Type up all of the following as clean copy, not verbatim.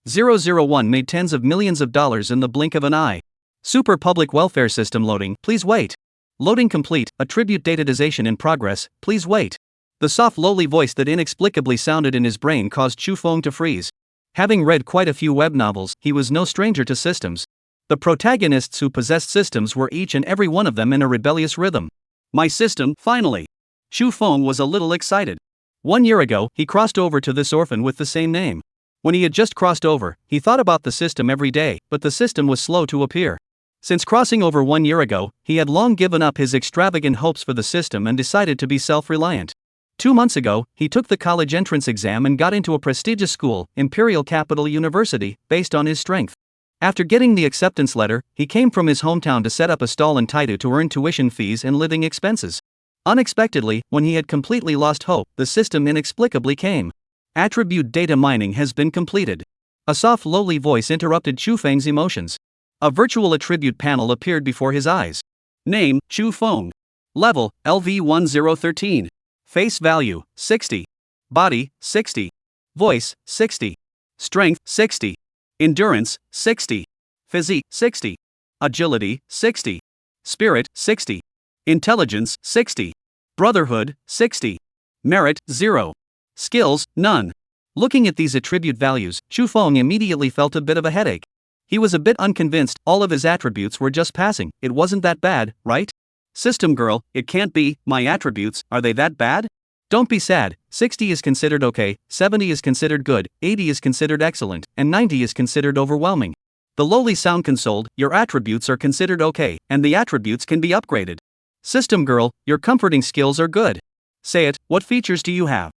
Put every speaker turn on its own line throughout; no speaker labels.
001 made tens of millions of dollars in the blink of an eye. Super public welfare system loading, please wait. Loading complete, attribute datadization in progress, please wait. The soft lowly voice that inexplicably sounded in his brain caused Chu Feng to freeze. Having read quite a few web novels, he was no stranger to systems. The protagonists who possessed systems were each and every one of them in a rebellious rhythm. My system, finally. Chu Feng was a little excited. 1 year ago, he crossed over to this orphan with the same name. When he had just crossed over, he thought about the system every day, but the system was slow to appear. Since crossing over 1 year ago, he had long given up his extravagant hopes for the system and decided to be self-reliant. 2 months ago, he took the college entrance exam and got into a prestigious school, Imperial Capital University, based on his strength. After getting the acceptance letter, he came from his hometown to set up a stall in Taidu to earn tuition fees and living expenses. Unexpectedly, when he had completely lost hope, the system inexplicably came. Attribute data mining has been completed. A soft lowly voice interrupted Chu Feng's emotions. A virtual attribute panel appeared before his eyes. Name, Chu Feng. Level, LV1013. Face value, 60. Body, 60. Voice, 60. Strength, 60. Endurance, 60. Physique, 60. Agility, 60. Spirit, 60. Intelligence, 60. Brotherhood, 60. Merit, 0. Skills, none. Looking at these attribute values, Chu Feng immediately felt a bit of a headache. He was a bit unconvinced, all of his attributes were just passing, it wasn't that bad, right? System girl, it can't be, my attributes, are they that bad? Don't be sad, 60 is considered okay, 70 is considered good, 80 is considered excellent, and 90 is considered overwhelming. The lowly sound consoled, your attributes are considered okay, and the attributes can be upgraded. System girl, your comforting skills are good. Say it, what features do you have?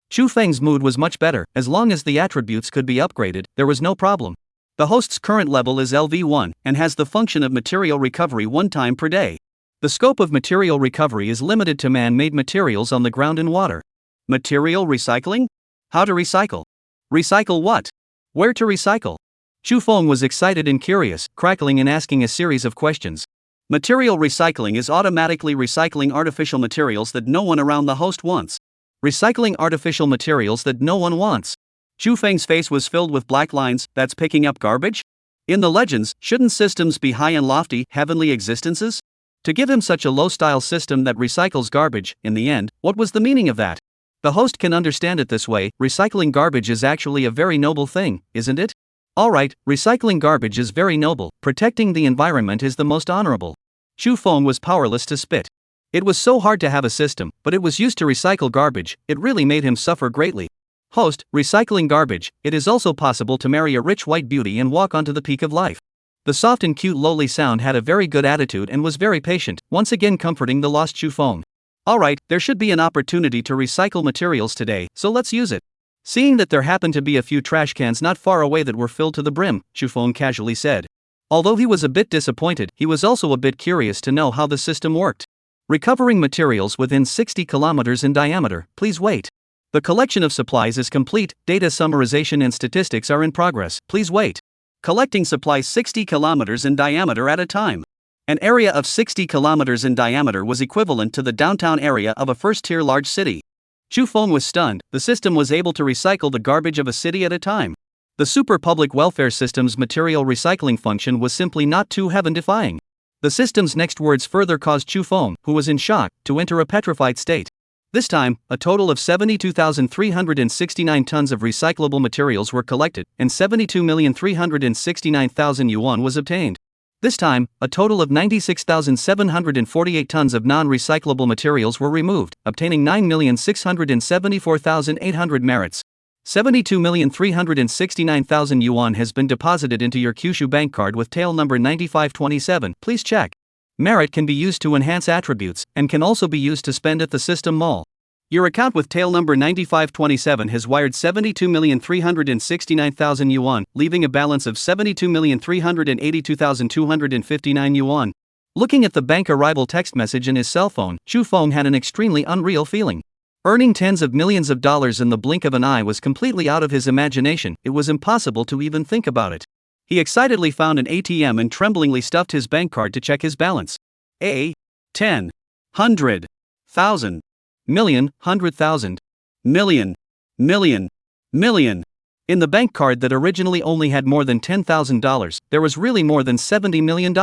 Chu Feng's mood was much better, as long as the attributes could be upgraded, there was no problem. The host's current level is LV1, and has the function of material recovery 1 time per day. The scope of material recovery is limited to man-made materials on the ground and water. Material recycling? How to recycle? Recycle what? Where to recycle? Chu Feng was excited and curious, crackling and asking a series of questions. Material recycling is automatically recycling artificial materials that no one around the host wants. Recycling artificial materials that no one wants. Chu Feng's face was filled with black lines, that's picking up garbage? In the legends, shouldn't systems be high and lofty, heavenly existences? To give him such a low-style system that recycles garbage, in the end, what was the meaning of that? The host can understand it this way, recycling garbage is actually a very noble thing, isn't it? Alright, recycling garbage is very noble, protecting the environment is the most honorable. Chu Feng was powerless to spit. It was so hard to have a system, but it was used to recycle garbage, it really made him suffer greatly. Host, recycling garbage, it is also possible to marry a rich white beauty and walk onto the peak of life. The soft and cute lowly sound had a very good attitude and was very patient, once again comforting the lost Chu Feng. Alright, there should be an opportunity to recycle materials today, so let's use it. Seeing that there happened to be a few trash cans not far away that were filled to the brim, Chu Feng casually said. Although he was a bit disappointed, he was also a bit curious to know how the system worked. Recovering materials within 60 kilometers in diameter, please wait. The collection of supplies is complete, data summarization and statistics are in progress, please wait. Collecting supplies 60 kilometers in diameter at a time. An area of 60 kilometers in diameter was equivalent to the downtown area of a first-tier large city. Chu Feng was stunned, the system was able to recycle the garbage of a city at a time. The super public welfare system's material recycling function was simply not too heaven-defying. The system's next words further caused Chu Feng, who was in shock, to enter a petrified state. This time, a total of 72,369 tons of recyclable materials were collected, and 72,369,000 yuan was obtained. This time, a total of 96,748 tons of non-recyclable materials were removed, obtaining 9,674,800 merits. 72,369,000 yuan has been deposited into your Kyushu bank card with tail number 9527, please check. Merit can be used to enhance attributes, and can also be used to spend at the system mall. Your account with tail number 9527 has wired 72,369,000 yuan, leaving a balance of 72,382,259 yuan. Looking at the bank arrival text message in his cell phone, Chu Feng had an extremely unreal feeling. Earning tens of millions of dollars in the blink of an eye was completely out of his imagination, it was impossible to even think about it. He excitedly found an ATM and tremblingly stuffed his bank card to check his balance. 10, 100, 1,000, million, 100,000, million, million, million, In the bank card that originally only had more than $10,000, there was really more than $70 million.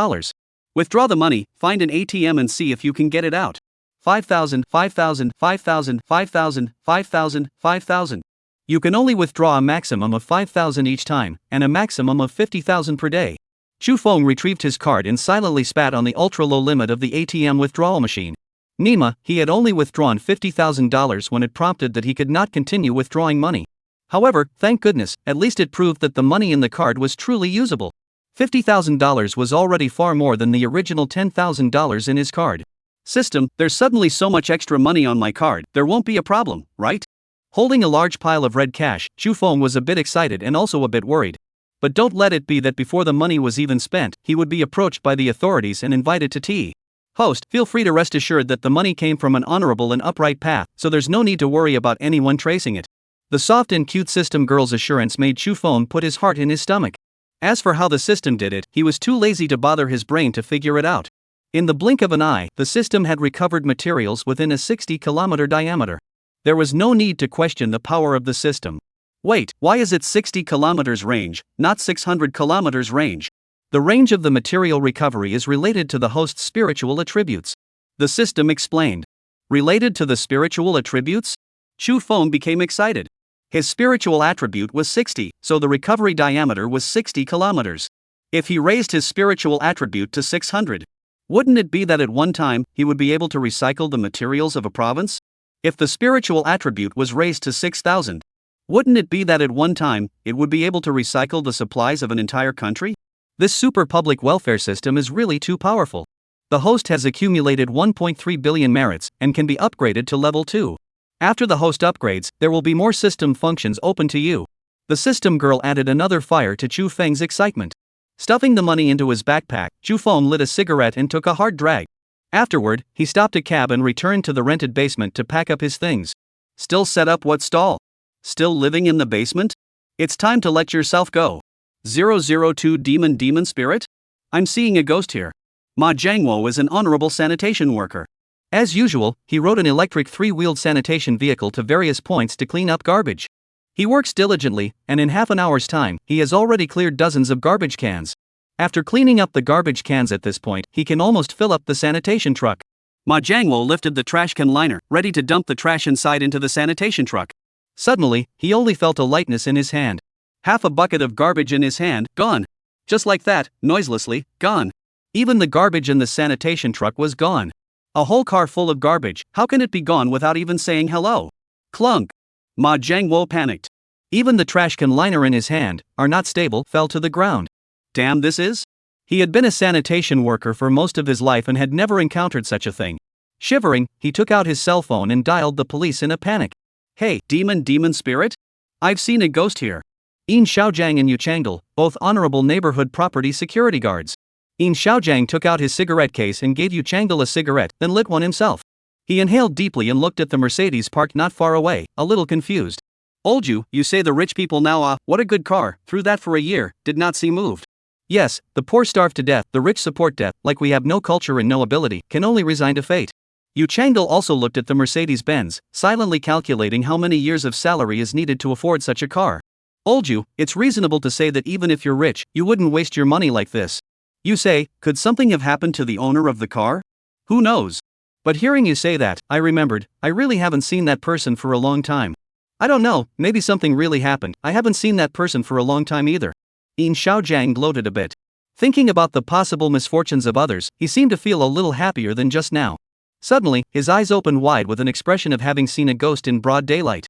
Withdraw the money, find an ATM and see if you can get it out. 5,000, 5,000, 5,000, 5,000, 5,000, 5,000. You can only withdraw a maximum of 5,000 each time, and a maximum of 50,000 per day. Chu Feng retrieved his card and silently spat on the ultra-low limit of the ATM withdrawal machine. Nima, he had only withdrawn $50,000 when it prompted that he could not continue withdrawing money. However, thank goodness, at least it proved that the money in the card was truly usable. $50,000 was already far more than the original $10,000 in his card. System, there's suddenly so much extra money on my card, there won't be a problem, right? Holding a large pile of red cash, Chu Feng was a bit excited and also a bit worried. But don't let it be that before the money was even spent, he would be approached by the authorities and invited to tea. Host, feel free to rest assured that the money came from an honorable and upright path, so there's no need to worry about anyone tracing it. The soft and cute system girl's assurance made Chu Feng put his heart in his stomach. As for how the system did it, he was too lazy to bother his brain to figure it out. In the blink of an eye, the system had recovered materials within a 60-kilometer diameter. There was no need to question the power of the system. Wait, why is it 60 kilometers range, not 600 kilometers range? The range of the material recovery is related to the host's spiritual attributes. The system explained. Related to the spiritual attributes? Chu Feng became excited. His spiritual attribute was 60, so the recovery diameter was 60 kilometers. If he raised his spiritual attribute to 600, wouldn't it be that at one time he would be able to recycle the materials of a province? If the spiritual attribute was raised to 6,000, wouldn't it be that at one time it would be able to recycle the supplies of an entire country? This super public welfare system is really too powerful. The host has accumulated 1.3 billion merits and can be upgraded to level 2. After the host upgrades, there will be more system functions open to you. The system girl added another fire to Chu Feng's excitement. Stuffing the money into his backpack, Chu Feng lit a cigarette and took a hard drag. Afterward, he stopped a cab and returned to the rented basement to pack up his things. Still set up what stall? Still living in the basement? It's time to let yourself go. 002 Demon Spirit? I'm seeing a ghost here. Ma Jiangwo is an honorable sanitation worker. As usual, he rode an electric 3-wheeled sanitation vehicle to various points to clean up garbage. He works diligently, and in half an hour's time, he has already cleared dozens of garbage cans. After cleaning up the garbage cans at this point, he can almost fill up the sanitation truck. Ma Jiangwo lifted the trash can liner, ready to dump the trash inside into the sanitation truck. Suddenly, he only felt a lightness in his hand. Half a bucket of garbage in his hand, gone. Just like that, noiselessly, gone. Even the garbage in the sanitation truck was gone. A whole car full of garbage, how can it be gone without even saying hello? Clunk. Ma Jiangwo panicked. Even the trash can liner in his hand, are not stable, fell to the ground. Damn, this is? He had been a sanitation worker for most of his life and had never encountered such a thing. Shivering, he took out his cell phone and dialed the police in a panic. Hey, demon spirit? I've seen a ghost here. Yin Xiaojiang and Yu Changdal, both honorable neighborhood property security guards. Yin Xiaojiang took out his cigarette case and gave Yu Changdal a cigarette, then lit one himself. He inhaled deeply and looked at the Mercedes parked not far away, a little confused. Old you say the rich people now what a good car, through that for a year, did not see moved. Yes, the poor starve to death, the rich support death, like we have no culture and no ability, can only resign to fate. Yu Changdal also looked at the Mercedes-Benz, silently calculating how many years of salary is needed to afford such a car. Old you, it's reasonable to say that even if you're rich, you wouldn't waste your money like this. You say, could something have happened to the owner of the car? Who knows? But hearing you say that, I remembered, I really haven't seen that person for a long time. I don't know, maybe something really happened, I haven't seen that person for a long time either. Yin Xiaojiang gloated a bit. Thinking about the possible misfortunes of others, he seemed to feel a little happier than just now. Suddenly, his eyes opened wide with an expression of having seen a ghost in broad daylight.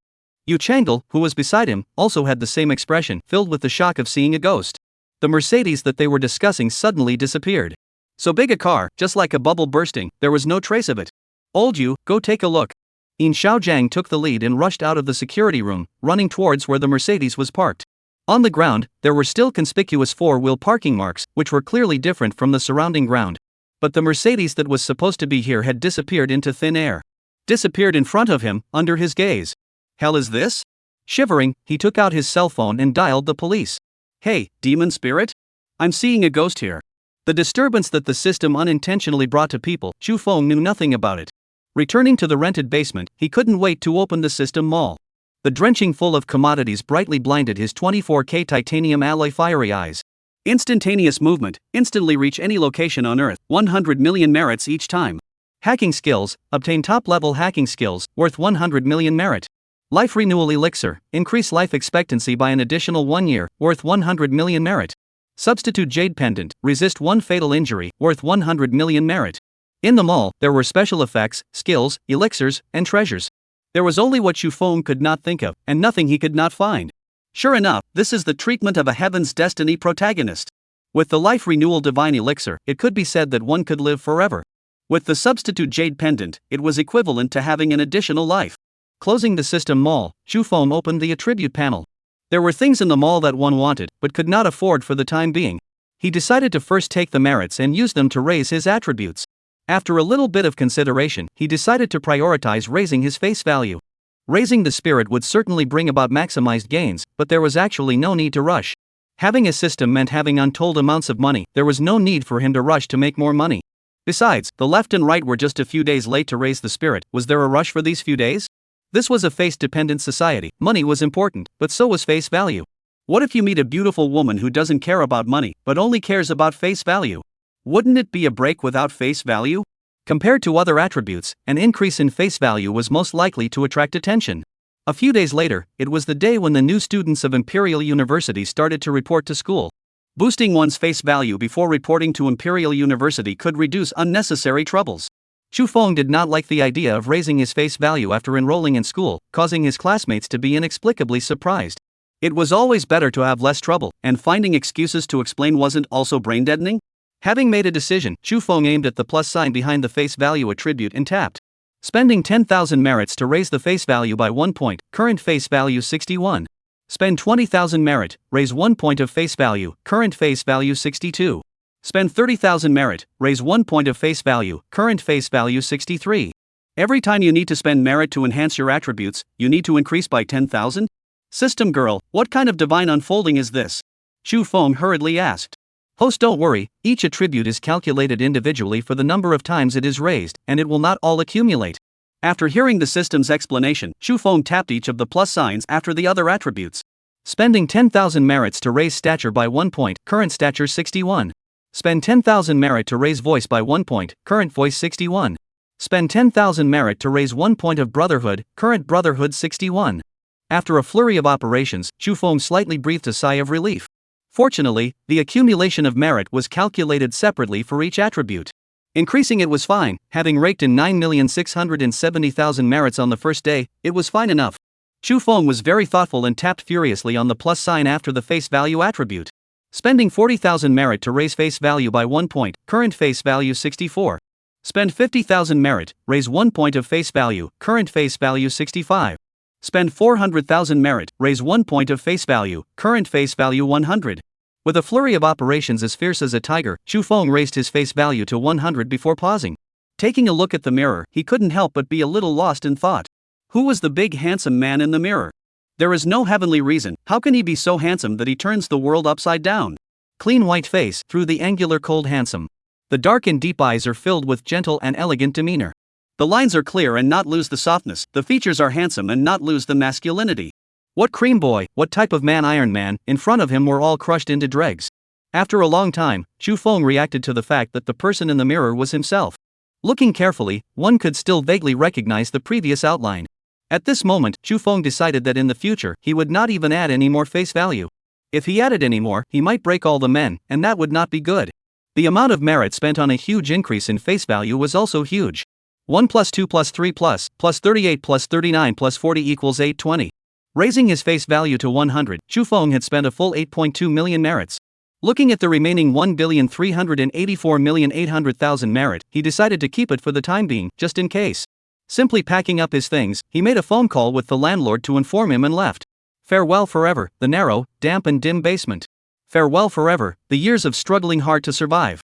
Yu Changdal, who was beside him, also had the same expression, filled with the shock of seeing a ghost. The Mercedes that they were discussing suddenly disappeared. So big a car, just like a bubble bursting, there was no trace of it. Old you, go take a look. Yin Xiaojiang took the lead and rushed out of the security room, running towards where the Mercedes was parked. On the ground, there were still conspicuous 4-wheel parking marks, which were clearly different from the surrounding ground. But the Mercedes that was supposed to be here had disappeared into thin air. Disappeared in front of him, under his gaze. Hell is this? Shivering, he took out his cell phone and dialed the police. Hey, demon spirit? I'm seeing a ghost here. The disturbance that the system unintentionally brought to people, Chu Feng knew nothing about it. Returning to the rented basement, he couldn't wait to open the system mall. The drenching full of commodities brightly blinded his 24K titanium alloy fiery eyes. Instantaneous movement, instantly reach any location on Earth, 100 million merits each time. Hacking skills, obtain top-level hacking skills, worth 100 million merit. Life renewal elixir, increase life expectancy by an additional 1 year, worth 100 million merit. Substitute jade pendant, resist 1 fatal injury, worth 100 million merit. In the mall, there were special effects, skills, elixirs, and treasures. There was only what Shufeng could not think of, and nothing he could not find. Sure enough, this is the treatment of a Heaven's Destiny protagonist. With the life renewal divine elixir, it could be said that one could live forever. With the substitute jade pendant, it was equivalent to having an additional life. Closing the system mall, Shufeng opened the attribute panel. There were things in the mall that one wanted, but could not afford for the time being. He decided to first take the merits and use them to raise his attributes. After a little bit of consideration, he decided to prioritize raising his face value. Raising the spirit would certainly bring about maximized gains, but there was actually no need to rush. Having a system meant having untold amounts of money. There was no need for him to rush to make more money. Besides, the left and right were just a few days late to raise the spirit. Was there a rush for these few days? This was a face-dependent society. Money was important, but so was face value. What if you meet a beautiful woman who doesn't care about money, but only cares about face value? Wouldn't it be a break without face value? Compared to other attributes, an increase in face value was most likely to attract attention. A few days later, it was the day when the new students of Imperial University started to report to school. Boosting one's face value before reporting to Imperial University could reduce unnecessary troubles. Shufeng did not like the idea of raising his face value after enrolling in school, causing his classmates to be inexplicably surprised. It was always better to have less trouble, and finding excuses to explain wasn't also brain-deadening? Having made a decision, Shufeng aimed at the plus sign behind the face value attribute and tapped. Spending 10,000 merits to raise the face value by 1 point, current face value 61. Spend 20,000 merit, raise 1 point of face value, current face value 62. Spend 30,000 merit, raise 1 point of face value, current face value 63. Every time you need to spend merit to enhance your attributes, you need to increase by 10,000? System girl, what kind of divine unfolding is this? Shufeng hurriedly asked. Host, don't worry, each attribute is calculated individually for the number of times it is raised, and it will not all accumulate. After hearing the system's explanation, Shufeng tapped each of the plus signs after the other attributes. Spending 10,000 merits to raise stature by 1 point, current stature 61. Spend 10,000 merit to raise voice by 1 point, current voice 61. Spend 10,000 merit to raise 1 point of brotherhood, current brotherhood 61. After a flurry of operations, Shufeng slightly breathed a sigh of relief. Fortunately, the accumulation of merit was calculated separately for each attribute. Increasing it was fine. Having raked in 9,670,000 merits on the first day, it was fine enough. Shufeng was very thoughtful and tapped furiously on the plus sign after the face value attribute. Spending 40,000 merit to raise face value by 1 point, current face value 64. Spend 50,000 merit, raise 1 point of face value, current face value 65. Spend 400,000 merit, raise 1 point of face value, current face value 100. With a flurry of operations as fierce as a tiger, Shufeng raised his face value to 100 before pausing. Taking a look at the mirror, he couldn't help but be a little lost in thought. Who was the big handsome man in the mirror? There is no heavenly reason. How can he be so handsome that he turns the world upside down? Clean white face, through the angular cold handsome. The dark and deep eyes are filled with gentle and elegant demeanor. The lines are clear and not lose the softness. The features are handsome and not lose the masculinity. What cream boy, what type of man Iron Man, in front of him were all crushed into dregs. After a long time, Shufeng reacted to the fact that the person in the mirror was himself. Looking carefully, one could still vaguely recognize the previous outline. At this moment, Shufeng decided that in the future, he would not even add any more face value. If he added any more, he might break all the men, and that would not be good. The amount of merit spent on a huge increase in face value was also huge. 1 plus 2 plus 3 plus 38 plus 39 plus 40 equals 820. Raising his face value to 100, Shufeng had spent a full 8.2 million merits. Looking at the remaining 1,384,800,000 merit, he decided to keep it for the time being, just in case. Simply packing up his things, he made a phone call with the landlord to inform him and left. Farewell forever, the narrow, damp and dim basement. Farewell forever, the years of struggling hard to survive.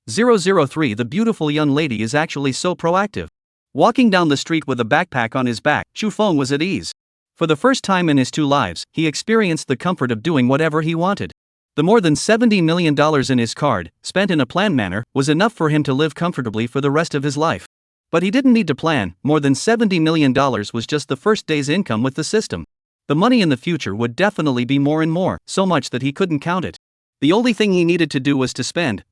003 The beautiful young lady is actually so proactive. Walking down the street with a backpack on his back, Shufeng was at ease. For the first time in his 2 lives, he experienced the comfort of doing whatever he wanted. The more than $70 million in his card, spent in a planned manner, was enough for him to live comfortably for the rest of his life. But he didn't need to plan. More than $70 million was just the first day's income with the system. The money in the future would definitely be more and more, so much that he couldn't count it. The only thing he needed to do was to spend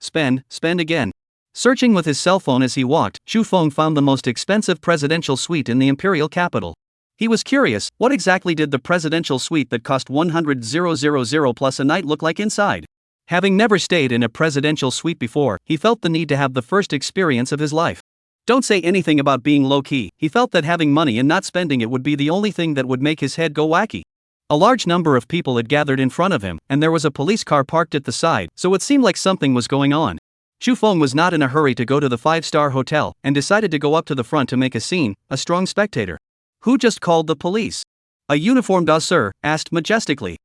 again. Searching with his cell phone as he walked, Chu Feng found the most expensive presidential suite in the imperial capital. He was curious, what exactly did the presidential suite that cost 100,000 plus a night look like inside? Having never stayed in a presidential suite before, he felt the need to have the first experience of his life. Don't say anything about being low-key. He felt that having money and not spending it would be the only thing that would make his head go wacky. A large number of people had gathered in front of him, and there was a police car parked at the side, so it seemed like something was going on. Chu Feng was not in a hurry to go to the five-star hotel, and decided to go up to the front to make a scene, a strong spectator. Who just called the police? A uniformed officer asked majestically.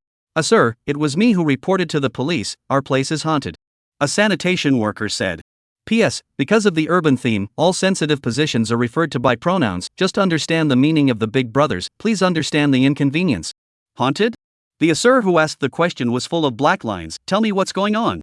Sir, it was me who reported to the police, our place is haunted. A sanitation worker said. P.S. Because of the urban theme, all sensitive positions are referred to by pronouns. Just understand the meaning of the big brothers, please understand the inconvenience. Haunted? The sir who asked the question was full of black lines. Tell me what's going on.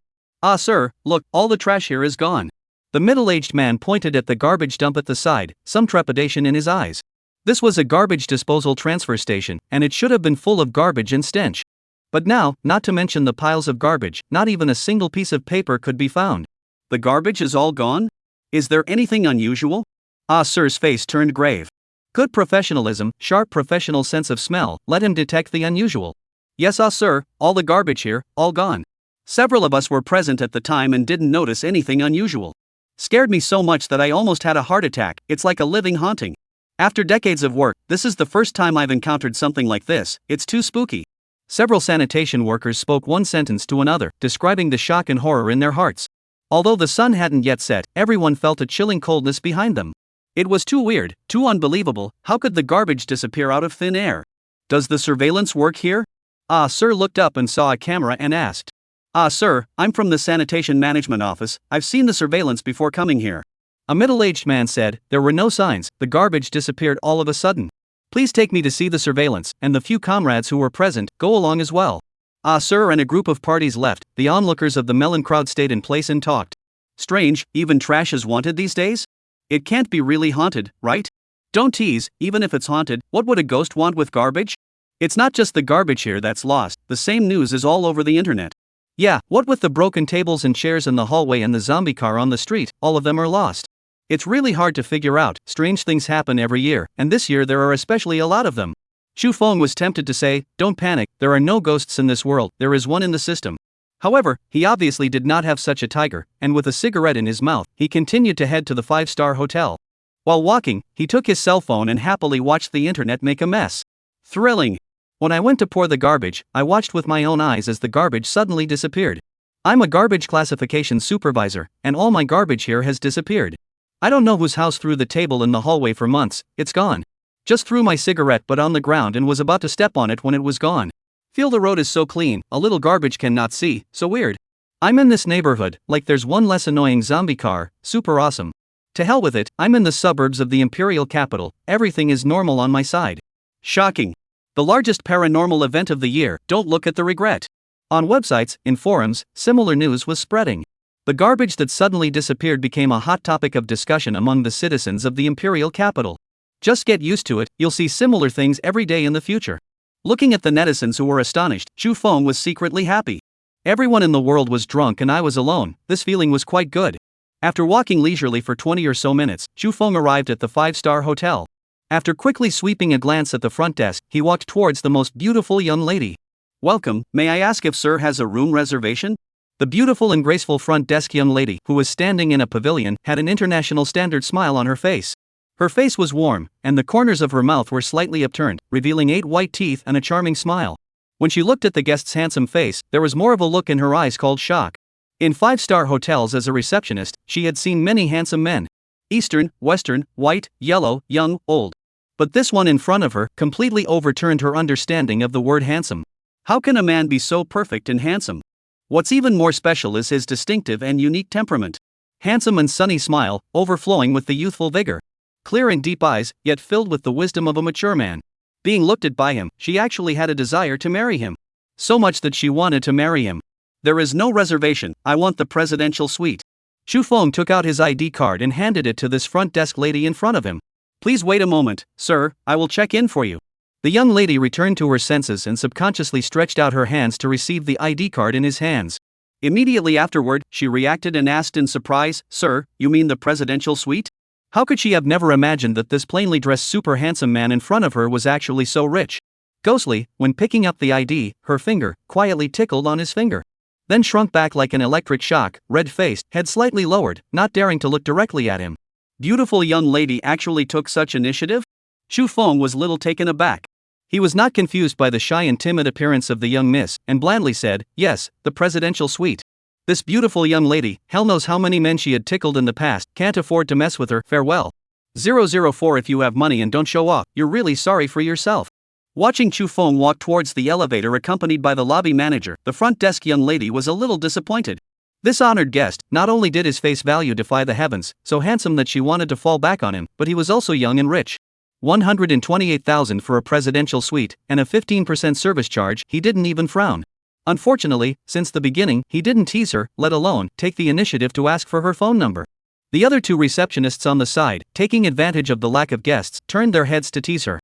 Sir, look, all the trash here is gone. The middle-aged man pointed at the garbage dump at the side, some trepidation in his eyes. This was a garbage disposal transfer station, and it should have been full of garbage and stench. But now, not to mention the piles of garbage, not even a single piece of paper could be found. The garbage is all gone? Is there anything unusual? Sir's face turned grave. Good professionalism, sharp professional sense of smell, let him detect the unusual. Yes, sir, all the garbage here, all gone. Several of us were present at the time and didn't notice anything unusual. Scared me so much that I almost had a heart attack. It's like a living haunting. After decades of work, this is the first time I've encountered something like this. It's too spooky. Several sanitation workers spoke one sentence to another, describing the shock and horror in their hearts. Although the sun hadn't yet set, everyone felt a chilling coldness behind them. It was too weird, too unbelievable. How could the garbage disappear out of thin air? Does the surveillance work here? Sir looked up and saw a camera and asked. Sir, I'm from the sanitation management office. I've seen the surveillance before coming here. A middle-aged man said, there were no signs, the garbage disappeared all of a sudden. Please take me to see the surveillance, and the few comrades who were present, go along as well. Sir, and a group of parties left. The onlookers of the melon crowd stayed in place and talked. Strange, even trash is wanted these days? It can't be really haunted, right? Don't tease, even if it's haunted, what would a ghost want with garbage? It's not just the garbage here that's lost, the same news is all over the internet. Yeah, what with the broken tables and chairs in the hallway and the zombie car on the street, all of them are lost. It's really hard to figure out, strange things happen every year, and this year there are especially a lot of them. Chu Feng was tempted to say, don't panic, there are no ghosts in this world, there is one in the system. However, he obviously did not have such a tiger, and with a cigarette in his mouth, he continued to head to the five-star hotel. While walking, he took his cell phone and happily watched the internet make a mess. Thrilling. When I went to pour the garbage, I watched with my own eyes as the garbage suddenly disappeared. I'm a garbage classification supervisor, and all my garbage here has disappeared. I don't know whose house threw the table in the hallway for months, it's gone. Just threw my cigarette butt on the ground and was about to step on it when it was gone. Feel the road is so clean, a little garbage cannot see, so weird. I'm in this neighborhood, like there's one less annoying zombie car, super awesome. To hell with it, I'm in the suburbs of the imperial capital, everything is normal on my side. Shocking. The largest paranormal event of the year, don't look at the regret. On websites, in forums, similar news was spreading. The garbage that suddenly disappeared became a hot topic of discussion among the citizens of the imperial capital. Just get used to it, you'll see similar things every day in the future. Looking at the netizens who were astonished, Chu Feng was secretly happy. Everyone in the world was drunk and I was alone, this feeling was quite good. After walking leisurely for 20 or so minutes, Chu Feng arrived at the five-star hotel. After quickly sweeping a glance at the front desk, he walked towards the most beautiful young lady. Welcome, may I ask if sir has a room reservation? The beautiful and graceful front desk young lady, who was standing in a pavilion, had an international standard smile on her face. Her face was warm, and the corners of her mouth were slightly upturned, revealing 8 white teeth and a charming smile. When she looked at the guest's handsome face, there was more of a look in her eyes called shock. In five-star hotels as a receptionist, she had seen many handsome men. Eastern, Western, white, yellow, young, old. But this one in front of her completely overturned her understanding of the word handsome. How can a man be so perfect and handsome? What's even more special is his distinctive and unique temperament. Handsome and sunny smile, overflowing with the youthful vigor. Clear and deep eyes, yet filled with the wisdom of a mature man. Being looked at by him, she actually had a desire to marry him. So much that she wanted to marry him. There is no reservation, I want the presidential suite. Chu Feng took out his ID card and handed it to this front desk lady in front of him. Please wait a moment, sir, I will check in for you. The young lady returned to her senses and subconsciously stretched out her hands to receive the ID card in his hands. Immediately afterward, she reacted and asked in surprise, "Sir, you mean the presidential suite?" How could she have never imagined that this plainly dressed super handsome man in front of her was actually so rich? Ghostly, when picking up the ID, her finger quietly tickled on his finger. Then shrunk back like an electric shock, red-faced, head slightly lowered, not daring to look directly at him. Beautiful young lady actually took such initiative? Chu Feng was little taken aback. He was not confused by the shy and timid appearance of the young miss, and blandly said, "Yes, the presidential suite. This beautiful young lady, hell knows how many men she had tickled in the past, can't afford to mess with her, farewell. 004 if you have money and don't show off, you're really sorry for yourself." Watching Chu Feng walk towards the elevator accompanied by the lobby manager, the front desk young lady was a little disappointed. This honored guest, not only did his face value defy the heavens, so handsome that she wanted to fall back on him, but he was also young and rich. 128,000 for a presidential suite, and a 15% service charge, he didn't even frown. Unfortunately, since the beginning, he didn't tease her, let alone take the initiative to ask for her phone number. The other two receptionists on the side, taking advantage of the lack of guests, turned their heads to tease her.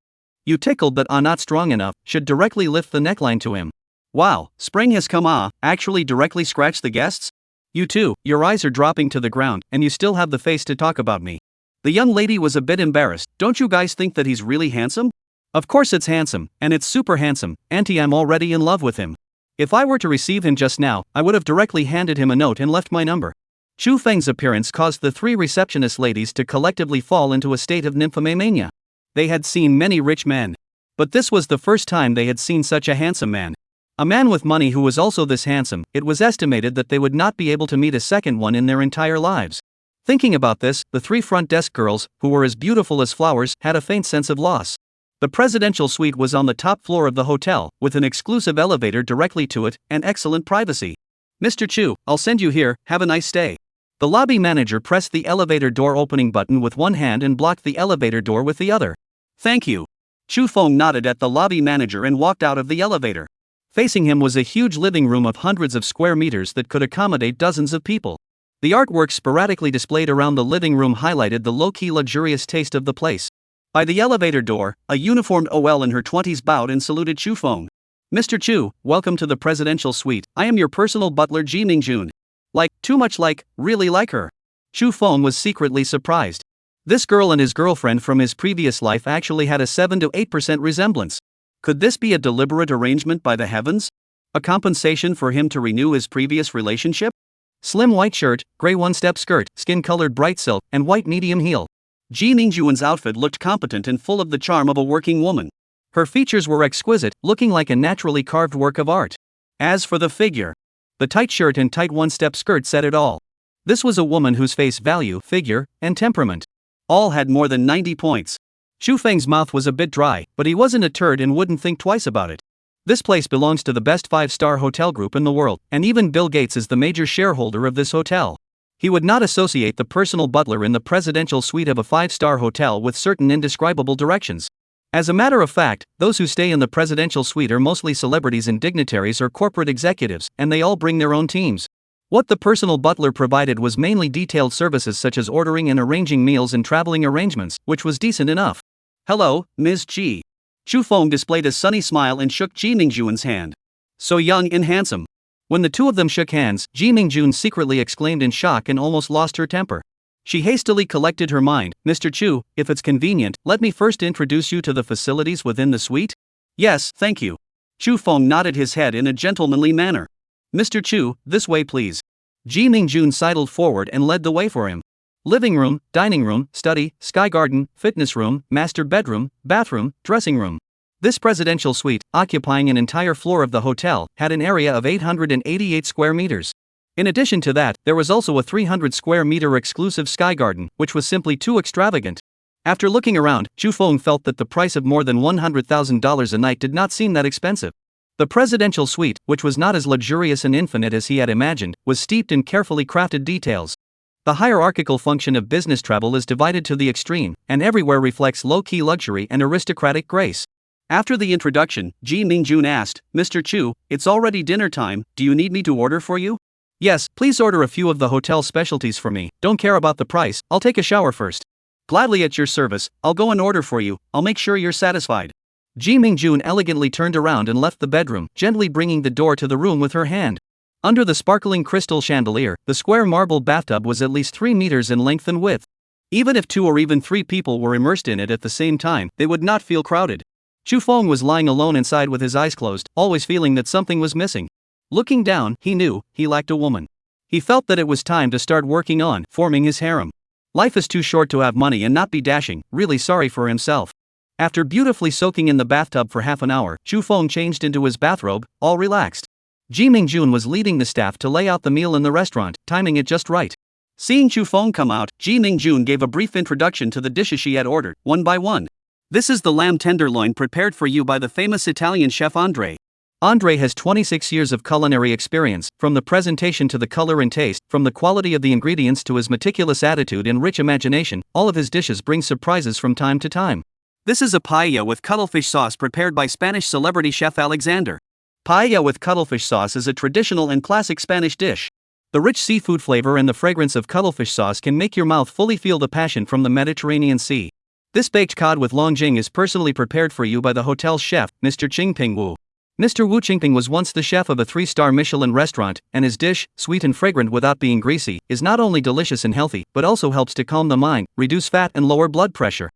"You tickled but are not strong enough," should directly lift the neckline to him. "Wow, spring has come actually directly scratch the guests? You too, your eyes are dropping to the ground, and you still have the face to talk about me." The young lady was a bit embarrassed. "Don't you guys think that he's really handsome?" "Of course it's handsome, and it's super handsome, auntie, I'm already in love with him. If I were to receive him just now, I would have directly handed him a note and left my number." Chu Feng's appearance caused the three receptionist ladies to collectively fall into a state of nymphomania. They had seen many rich men, but this was the first time they had seen such a handsome man. A man with money who was also this handsome. It was estimated that they would not be able to meet a second one in their entire lives. Thinking about this, the three front desk girls, who were as beautiful as flowers, had a faint sense of loss. The presidential suite was on the top floor of the hotel, with an exclusive elevator directly to it, and excellent privacy. "Mr. Chu, I'll send you here, have a nice stay." The lobby manager pressed the elevator door opening button with one hand and blocked the elevator door with the other. "Thank you." Chu Feng nodded at the lobby manager and walked out of the elevator. Facing him was a huge living room of hundreds of square meters that could accommodate dozens of people. The artwork sporadically displayed around the living room highlighted the low-key luxurious taste of the place. By the elevator door, a uniformed OL in her 20s bowed and saluted Chu Feng. "Mr. Chu, welcome to the presidential suite. I am your personal butler Ji Mingjun." Like, too much like, really like her. Chu Feng was secretly surprised. This girl and his girlfriend from his previous life actually had a 7 to 8% resemblance. Could this be a deliberate arrangement by the heavens? A compensation for him to renew his previous relationship? Slim white shirt, gray one-step skirt, skin-colored bright silk, and white medium heel. Ji Mingjun's outfit looked competent and full of the charm of a working woman. Her features were exquisite, looking like a naturally carved work of art. As for the figure, the tight shirt and tight one-step skirt said it all. This was a woman whose face value, figure, and temperament all had more than 90 points. Chu Feng's mouth was a bit dry, but he wasn't a turd and wouldn't think twice about it. This place belongs to the best 5-star hotel group in the world, and even Bill Gates is the major shareholder of this hotel. He would not associate the personal butler in the presidential suite of a 5-star hotel with certain indescribable directions. As a matter of fact, those who stay in the presidential suite are mostly celebrities and dignitaries or corporate executives, and they all bring their own teams. What the personal butler provided was mainly detailed services such as ordering and arranging meals and traveling arrangements, which was decent enough. "Hello, Ms. Ji." Chu Feng displayed a sunny smile and shook Ji Mingjun's hand. "So young and handsome." When the two of them shook hands, Ji Mingjun secretly exclaimed in shock and almost lost her temper. She hastily collected her mind. "Mr. Chu, if it's convenient, let me first introduce you to the facilities within the suite?" "Yes, thank you." Chu Feng nodded his head in a gentlemanly manner. "Mr. Chu, this way please." Ji Mingjun sidled forward and led the way for him. Living room, dining room, study, sky garden, fitness room, master bedroom, bathroom, dressing room. This presidential suite, occupying an entire floor of the hotel, had an area of 888 square meters. In addition to that, there was also a 300 square meter exclusive sky garden, which was simply too extravagant. After looking around, Chu Feng felt that the price of more than $100,000 a night did not seem that expensive. The presidential suite, which was not as luxurious and infinite as he had imagined, was steeped in carefully crafted details. The hierarchical function of business travel is divided to the extreme, and everywhere reflects low-key luxury and aristocratic grace. After the introduction, Ji Mingjun asked, "Mr. Chu, it's already dinner time, do you need me to order for you?" "Yes, please order a few of the hotel specialties for me, don't care about the price, I'll take a shower first." "Gladly at your service, I'll go and order for you, I'll make sure you're satisfied." Ji Mingjun elegantly turned around and left the bedroom, gently bringing the door to the room with her hand. Under the sparkling crystal chandelier, the square marble bathtub was at least 3 meters in length and width. Even if 2 or even 3 people were immersed in it at the same time, they would not feel crowded. Chu Feng was lying alone inside with his eyes closed, always feeling that something was missing. Looking down, he knew he lacked a woman. He felt that it was time to start working on forming his harem. Life is too short to have money and not be dashing, really sorry for himself. After beautifully soaking in the bathtub for half an hour, Chu Feng changed into his bathrobe, all relaxed. Ji Mingjun was leading the staff to lay out the meal in the restaurant, timing it just right. Seeing Chu Feng come out, Ji Mingjun gave a brief introduction to the dishes she had ordered, one by one. This is the lamb tenderloin prepared for you by the famous Italian chef Andre. Andre has 26 years of culinary experience, from the presentation to the color and taste, from the quality of the ingredients to his meticulous attitude and rich imagination. All of his dishes bring surprises from time to time. This is a paella with cuttlefish sauce prepared by Spanish celebrity chef Alexander. Paella with cuttlefish sauce is a traditional and classic Spanish dish. The rich seafood flavor and the fragrance of cuttlefish sauce can make your mouth fully feel the passion from the Mediterranean Sea. This baked cod with longjing is personally prepared for you by the hotel's chef, Mr. Qingping Wu. Mr. Wu Qingping was once the chef of a 3-star Michelin restaurant, and his dish, sweet and fragrant without being greasy, is not only delicious and healthy, but also helps to calm the mind, reduce fat and lower blood pressure.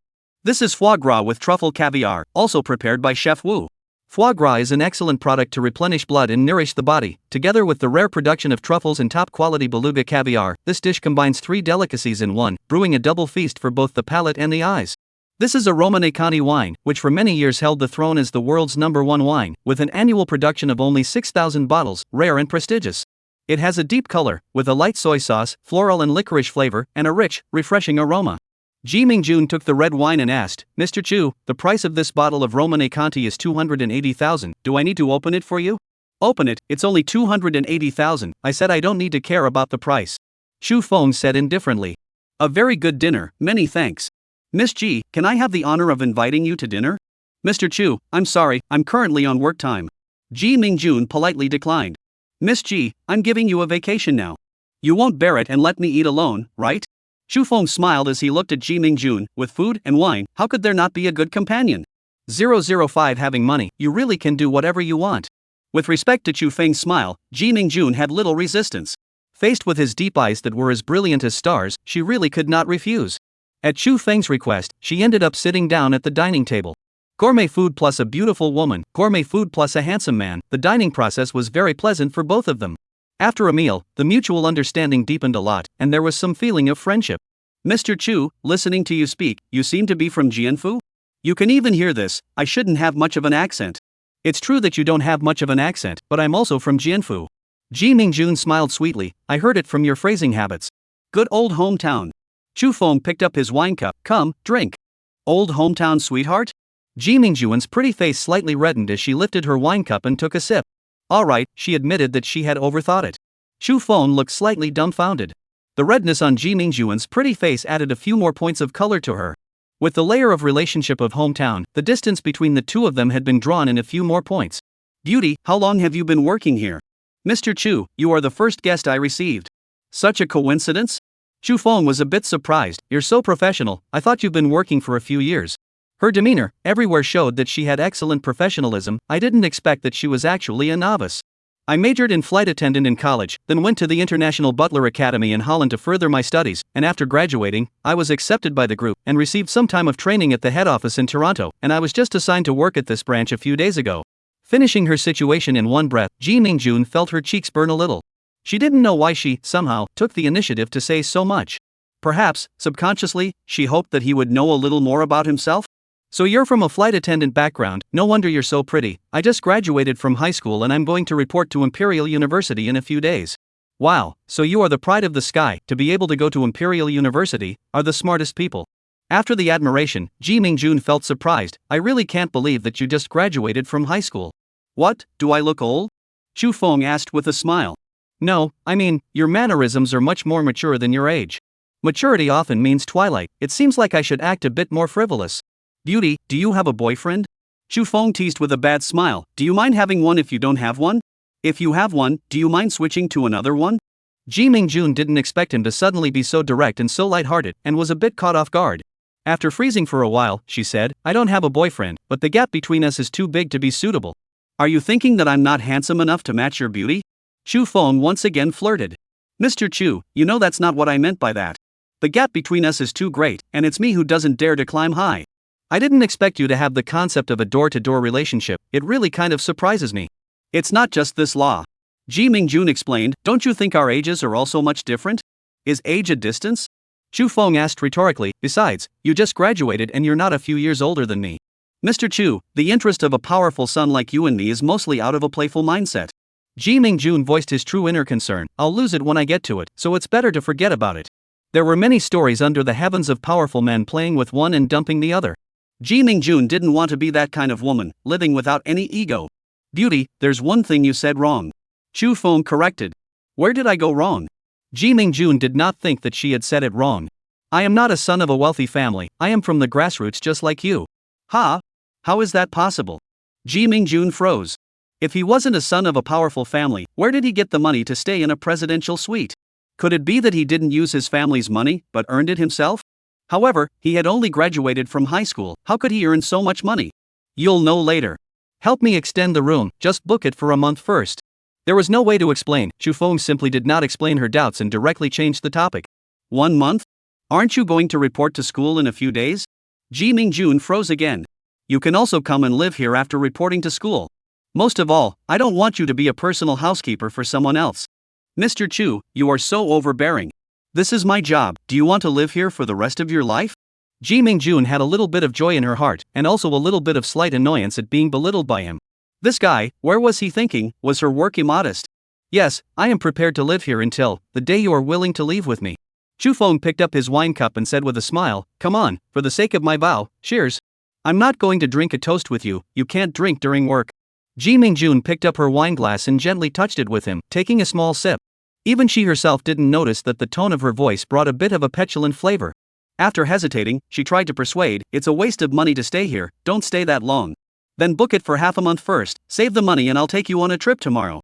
This is foie gras with truffle caviar, also prepared by Chef Wu. Foie gras is an excellent product to replenish blood and nourish the body. Together with the rare production of truffles and top-quality beluga caviar, this dish combines 3 delicacies in one, brewing a double feast for both the palate and the eyes. This is a Romanée-Conti wine, which for many years held the throne as the world's #1 wine, with an annual production of only 6,000 bottles, rare and prestigious. It has a deep color, with a light soy sauce, floral and licorice flavor, and a rich, refreshing aroma. Ji Mingjun took the red wine and asked, "Mr. Chu, the price of this bottle of Romanée-Conti is 280,000, do I need to open it for you?" "Open it, it's only 280,000, I said I don't need to care about the price." Chu Feng said indifferently. "A very good dinner, many thanks. Miss Ji, can I have the honor of inviting you to dinner?" "Mr. Chu, I'm sorry, I'm currently on work time." Ji Mingjun politely declined. "Miss Ji, I'm giving you a vacation now. You won't bear it and let me eat alone, right?" Chu Feng smiled as he looked at Ji Mingjun. With food and wine, how could there not be a good companion? 005 Having money, you really can do whatever you want. With respect to Chu Feng's smile, Ji Mingjun had little resistance. Faced with his deep eyes that were as brilliant as stars, she really could not refuse. At Chu Feng's request, she ended up sitting down at the dining table. Gourmet food plus a beautiful woman, gourmet food plus a handsome man, the dining process was very pleasant for both of them. After a meal, the mutual understanding deepened a lot, and there was some feeling of friendship. "Mr. Chu, listening to you speak, you seem to be from Jianfu? You can even hear this, I shouldn't have much of an accent." "It's true that you don't have much of an accent, but I'm also from Jianfu." Ji Mingjun smiled sweetly, "I heard it from your phrasing habits." "Good old hometown." Chu Feng picked up his wine cup. "Come, drink." "Old hometown sweetheart?" Ji Mingjun's pretty face slightly reddened as she lifted her wine cup and took a sip. All right, she admitted that she had overthought it. Chu Feng looked slightly dumbfounded. The redness on Ji Mingjun's pretty face added a few more points of color to her. With the layer of relationship of hometown, the distance between the two of them had been drawn in a few more points. "Beauty, how long have you been working here?" "Mr. Chu, you are the first guest I received." "Such a coincidence?" Chu Feng was a bit surprised. "You're so professional, I thought you've been working for a few years." Her demeanor everywhere showed that she had excellent professionalism. "I didn't expect that she was actually a novice. I majored in flight attendant in college, then went to the International Butler Academy in Holland to further my studies, and after graduating, I was accepted by the group and received some time of training at the head office in Toronto, and I was just assigned to work at this branch a few days ago." Finishing her situation in one breath, Ji Mingjun felt her cheeks burn a little. She didn't know why she, somehow, took the initiative to say so much. Perhaps, subconsciously, she hoped that he would know a little more about himself? "So you're from a flight attendant background, no wonder you're so pretty. I just graduated from high school and I'm going to report to Imperial University in a few days." "Wow, so you are the pride of the sky, to be able to go to Imperial University, are the smartest people." After the admiration, Ji Mingjun felt surprised. "I really can't believe that you just graduated from high school." "What, do I look old?" Chu Feng asked with a smile. "No, I mean, your mannerisms are much more mature than your age. Maturity often means twilight. It seems like I should act a bit more frivolous." "Beauty, do you have a boyfriend?" Chu Feng teased with a bad smile. "Do you mind having one if you don't have one? If you have one, do you mind switching to another one?" Ji Mingjun didn't expect him to suddenly be so direct and so lighthearted, and was a bit caught off guard. After freezing for a while, she said, I don't have a boyfriend, but the gap between us is too big to be suitable. Are you thinking that I'm not handsome enough to match your beauty? Chu Feng once again flirted. Mr. Chu, you know that's not what I meant by that. The gap between us is too great, and it's me who doesn't dare to climb high. I didn't expect you to have the concept of a door-to-door relationship, it really kind of surprises me. It's not just this law. Ji Mingjun explained, don't you think our ages are also much different? Is age a distance? Chu Feng asked rhetorically, besides, you just graduated and you're not a few years older than me. Mr. Chu, the interest of a powerful son like you and me is mostly out of a playful mindset. Ji Mingjun voiced his true inner concern, I'll lose it when I get to it, so it's better to forget about it. There were many stories under the heavens of powerful men playing with one and dumping the other. Ji Mingjun didn't want to be that kind of woman, living without any ego. Beauty, there's one thing you said wrong. Chu Feng corrected. Where did I go wrong? Ji Mingjun did not think that she had said it wrong. I am not a son of a wealthy family, I am from the grassroots just like you. Ha? How is that possible? Ji Mingjun froze. If he wasn't a son of a powerful family, where did he get the money to stay in a presidential suite? Could it be that he didn't use his family's money, but earned it himself? However, he had only graduated from high school, how could he earn so much money? You'll know later. Help me extend the room, just book it for a month first. There was no way to explain, Chu Feng simply did not explain her doubts and directly changed the topic. 1 month? Aren't you going to report to school in a few days? Ji Mingjun froze again. You can also come and live here after reporting to school. Most of all, I don't want you to be a personal housekeeper for someone else. Mr. Chu, you are so overbearing. This is my job, do you want to live here for the rest of your life? Ji Mingjun had a little bit of joy in her heart, and also a little bit of slight annoyance at being belittled by him. This guy, where was he thinking, was her work immodest? Yes, I am prepared to live here until the day you are willing to leave with me. Chu Feng picked up his wine cup and said with a smile, come on, for the sake of my vow, cheers. I'm not going to drink a toast with you, you can't drink during work. Ji Mingjun picked up her wine glass and gently touched it with him, taking a small sip. Even she herself didn't notice that the tone of her voice brought a bit of a petulant flavor. After hesitating, she tried to persuade, it's a waste of money to stay here, don't stay that long. Then book it for half a month first, save the money and I'll take you on a trip tomorrow.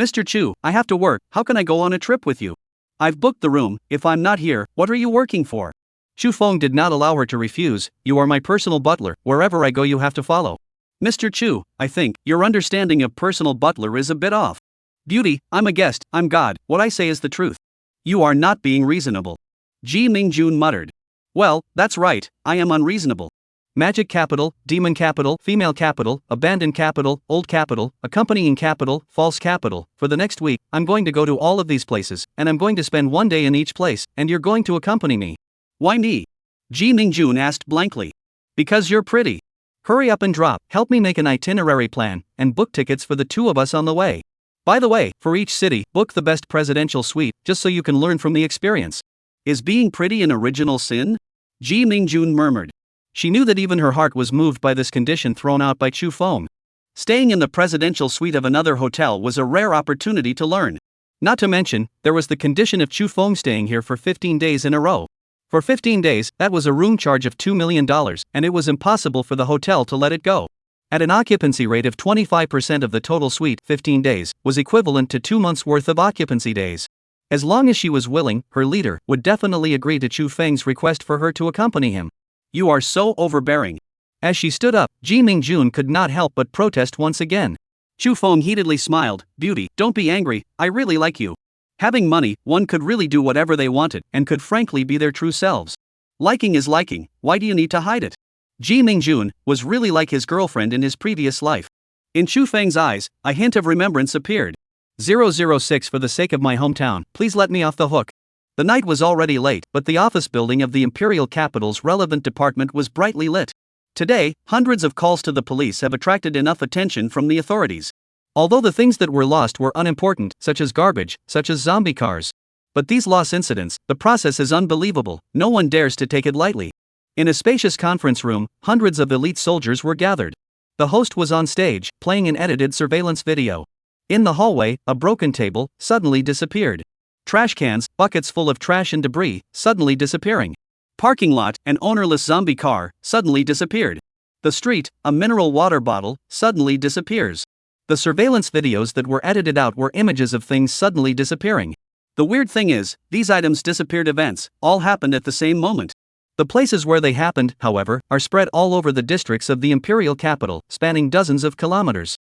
Mr. Chu, I have to work, how can I go on a trip with you? I've booked the room, if I'm not here, what are you working for? Chu Feng did not allow her to refuse, you are my personal butler, wherever I go you have to follow. Mr. Chu, I think, your understanding of personal butler is a bit off. Beauty, I'm a guest, I'm God, what I say is the truth. You are not being reasonable. Ji Mingjun muttered. Well, that's right, I am unreasonable. Magic capital, demon capital, female capital, abandoned capital, old capital, accompanying capital, false capital. For the next week, I'm going to go to all of these places, and I'm going to spend 1 day in each place, and you're going to accompany me. Why me? Ji Mingjun asked blankly. Because you're pretty. Hurry up and drop, help me make an itinerary plan, and book tickets for the 2 of us on the way. By the way, for each city, book the best presidential suite, just so you can learn from the experience. Is being pretty an original sin? Ji Mingjun murmured. She knew that even her heart was moved by this condition thrown out by Chu Feng. Staying in the presidential suite of another hotel was a rare opportunity to learn. Not to mention, there was the condition of Chu Feng staying here for 15 days in a row. For 15 days, that was a room charge of $2 million, and it was impossible for the hotel to let it go. At an occupancy rate of 25% of the total suite, 15 days was equivalent to 2 months' worth of occupancy days. As long as she was willing, her leader would definitely agree to Chu Feng's request for her to accompany him. You are so overbearing. As she stood up, Ji Mingjun could not help but protest once again. Chu Feng heatedly smiled, Beauty, don't be angry, I really like you. Having money, one could really do whatever they wanted, and could frankly be their true selves. Liking is liking, why do you need to hide it? Ji Mingjun was really like his girlfriend in his previous life. In Chu Feng's eyes, a hint of remembrance appeared. 006 For the sake of my hometown, please let me off the hook. The night was already late, but the office building of the imperial capital's relevant department was brightly lit. Today, hundreds of calls to the police have attracted enough attention from the authorities. Although the things that were lost were unimportant, such as garbage, such as zombie cars. But these loss incidents, the process is unbelievable, no one dares to take it lightly. In a spacious conference room, hundreds of elite soldiers were gathered. The host was on stage, playing an edited surveillance video. In the hallway, a broken table suddenly disappeared. Trash cans, buckets full of trash and debris, suddenly disappearing. Parking lot, an ownerless zombie car, suddenly disappeared. The street, a mineral water bottle, suddenly disappears. The surveillance videos that were edited out were images of things suddenly disappearing. The weird thing is, these items disappeared events, all happened at the same moment. The places where they happened, however, are spread all over the districts of the imperial capital, spanning dozens of kilometers.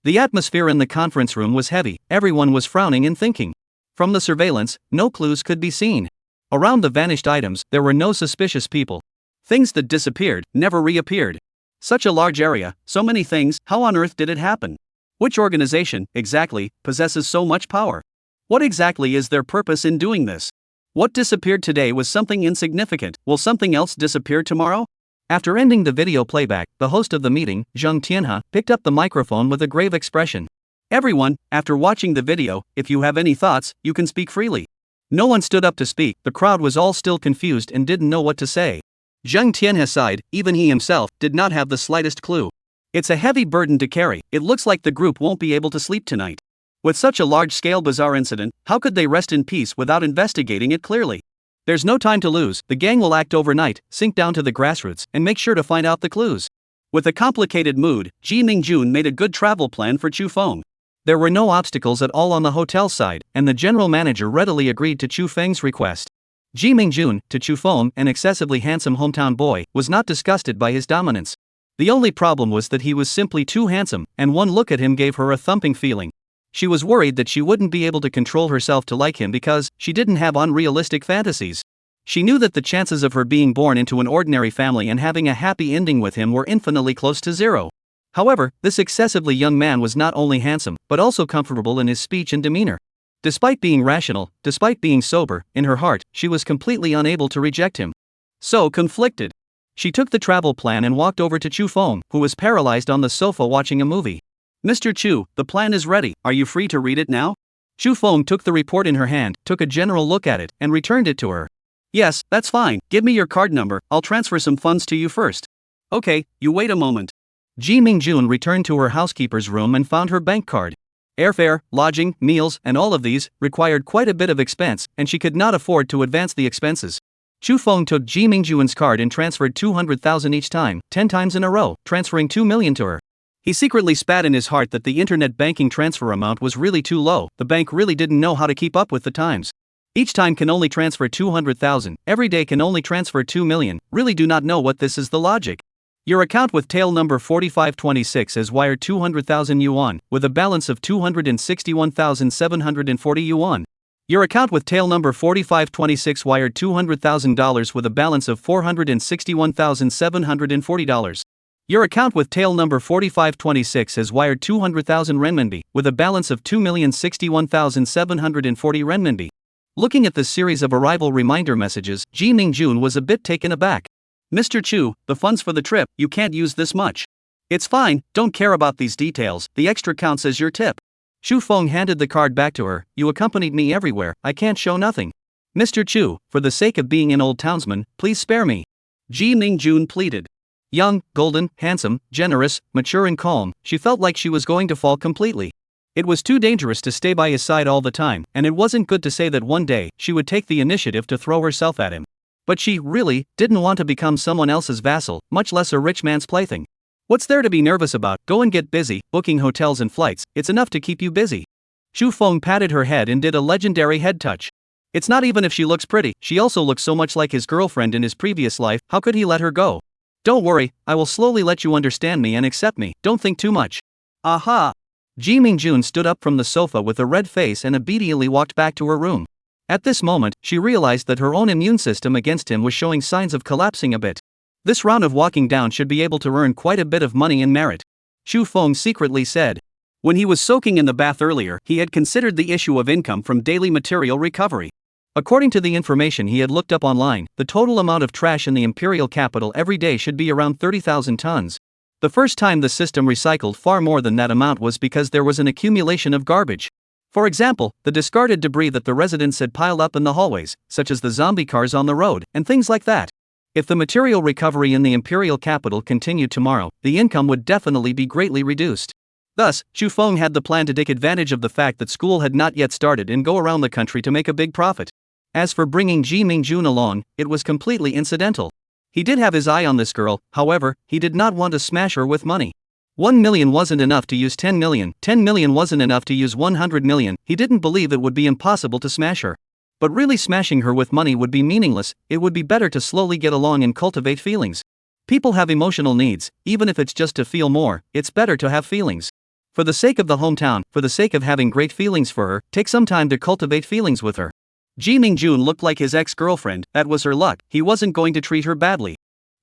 The atmosphere in the conference room was heavy, everyone was frowning and thinking. From the surveillance, no clues could be seen. Around the vanished items, there were no suspicious people. Things that disappeared never reappeared. Such a large area, so many things, how on earth did it happen? Which organization, exactly, possesses so much power? What exactly is their purpose in doing this? What disappeared today was something insignificant, will something else disappear tomorrow? After ending the video playback, the host of the meeting, Zheng Tianhe, picked up the microphone with a grave expression. Everyone, after watching the video, if you have any thoughts, you can speak freely. No one stood up to speak, the crowd was all still confused and didn't know what to say. Zheng Tianhe sighed, even he himself did not have the slightest clue. It's a heavy burden to carry, it looks like the group won't be able to sleep tonight. With such a large-scale bizarre incident, how could they rest in peace without investigating it clearly? There's no time to lose, the gang will act overnight, sink down to the grassroots, and make sure to find out the clues. With a complicated mood, Ji Mingjun made a good travel plan for Chu Feng. There were no obstacles at all on the hotel side, and the general manager readily agreed to Chu Feng's request. Ji Mingjun, to Chu Feng, an excessively handsome hometown boy, was not disgusted by his dominance. The only problem was that he was simply too handsome, and one look at him gave her a thumping feeling. She was worried that she wouldn't be able to control herself to like him because she didn't have unrealistic fantasies. She knew that the chances of her being born into an ordinary family and having a happy ending with him were infinitely close to zero. However, this excessively young man was not only handsome, but also comfortable in his speech and demeanor. Despite being rational, despite being sober, in her heart, she was completely unable to reject him. So conflicted. She took the travel plan and walked over to Chu Feng, who was paralyzed on the sofa watching a movie. Mr. Chu, the plan is ready, are you free to read it now? Chu Feng took the report in her hand, took a general look at it, and returned it to her. Yes, that's fine, give me your card number, I'll transfer some funds to you first. Okay, you wait a moment. Ji Mingjun returned to her housekeeper's room and found her bank card. Airfare, lodging, meals, and all of these required quite a bit of expense, and she could not afford to advance the expenses. Chu Feng took Ji Mingjun's card and transferred 200,000 each time, 10 times in a row, transferring 2 million to her. He secretly spat in his heart that the internet banking transfer amount was really too low, the bank really didn't know how to keep up with the times. Each time can only transfer 200,000, every day can only transfer 2 million, really do not know what this is the logic. Your account with tail number 4526 has wired 200,000 yuan, with a balance of 261,740 yuan. Your account with tail number 4526 wired $200,000 with a balance of $461,740. Your account with tail number 4526 has wired 200,000 renminbi, with a balance of 2,061,740 renminbi. Looking at this series of arrival reminder messages, Ji Mingjun was a bit taken aback. Mr. Chu, the funds for the trip, you can't use this much. It's fine, don't care about these details, the extra counts as your tip. Chu Feng handed the card back to her, you accompanied me everywhere, I can't show nothing. Mr. Chu, for the sake of being an old townsman, please spare me. Ji Mingjun pleaded. Young, golden, handsome, generous, mature and calm, she felt like she was going to fall completely. It was too dangerous to stay by his side all the time, and it wasn't good to say that one day she would take the initiative to throw herself at him. But she, really, didn't want to become someone else's vassal, much less a rich man's plaything. What's there to be nervous about? Go and get busy, booking hotels and flights, it's enough to keep you busy. Chu Feng patted her head and did a legendary head touch. It's not even if she looks pretty, she also looks so much like his girlfriend in his previous life, how could he let her go? Don't worry, I will slowly let you understand me and accept me, don't think too much. Aha! Ji Mingjun stood up from the sofa with a red face and obediently walked back to her room. At this moment, she realized that her own immune system against him was showing signs of collapsing a bit. This round of walking down should be able to earn quite a bit of money and merit. Chu Feng secretly said. When he was soaking in the bath earlier, he had considered the issue of income from daily material recovery. According to the information he had looked up online, the total amount of trash in the imperial capital every day should be around 30,000 tons. The first time the system recycled far more than that amount was because there was an accumulation of garbage. For example, the discarded debris that the residents had piled up in the hallways, such as the zombie cars on the road, and things like that. If the material recovery in the imperial capital continued tomorrow, the income would definitely be greatly reduced. Thus, Chu Feng had the plan to take advantage of the fact that school had not yet started and go around the country to make a big profit. As for bringing Ji Mingjun along, it was completely incidental. He did have his eye on this girl, however, he did not want to smash her with money. 1 million wasn't enough to use 10 million, 10 million wasn't enough to use 100 million, he didn't believe it would be impossible to smash her. But really smashing her with money would be meaningless, it would be better to slowly get along and cultivate feelings. People have emotional needs, even if it's just to feel more, it's better to have feelings. For the sake of the hometown, for the sake of having great feelings for her, take some time to cultivate feelings with her. Ji Mingjun looked like his ex-girlfriend, that was her luck, he wasn't going to treat her badly.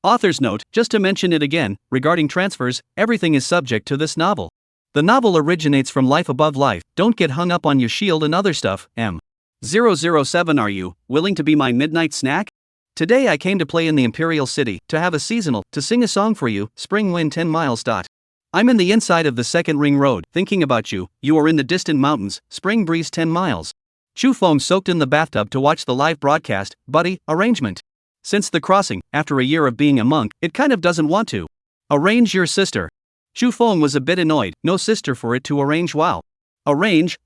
Author's note, just to mention it again, regarding transfers, everything is subject to this novel. The novel originates from Life Above Life, don't get hung up on your shield and other stuff, M007. Are you willing to be my midnight snack? Today I came to play in the Imperial City, to have a seasonal, to sing a song for you, spring wind 10 miles. I'm in the inside of the second ring road, thinking about you, you are in the distant mountains, spring breeze 10 miles. Chu Feng soaked in the bathtub to watch the live broadcast, buddy, arrangement. Since the crossing, after a year of being a monk, it kind of doesn't want to. Arrange your sister. Chu Feng was a bit annoyed, no sister for it to arrange. Wow. Arrange.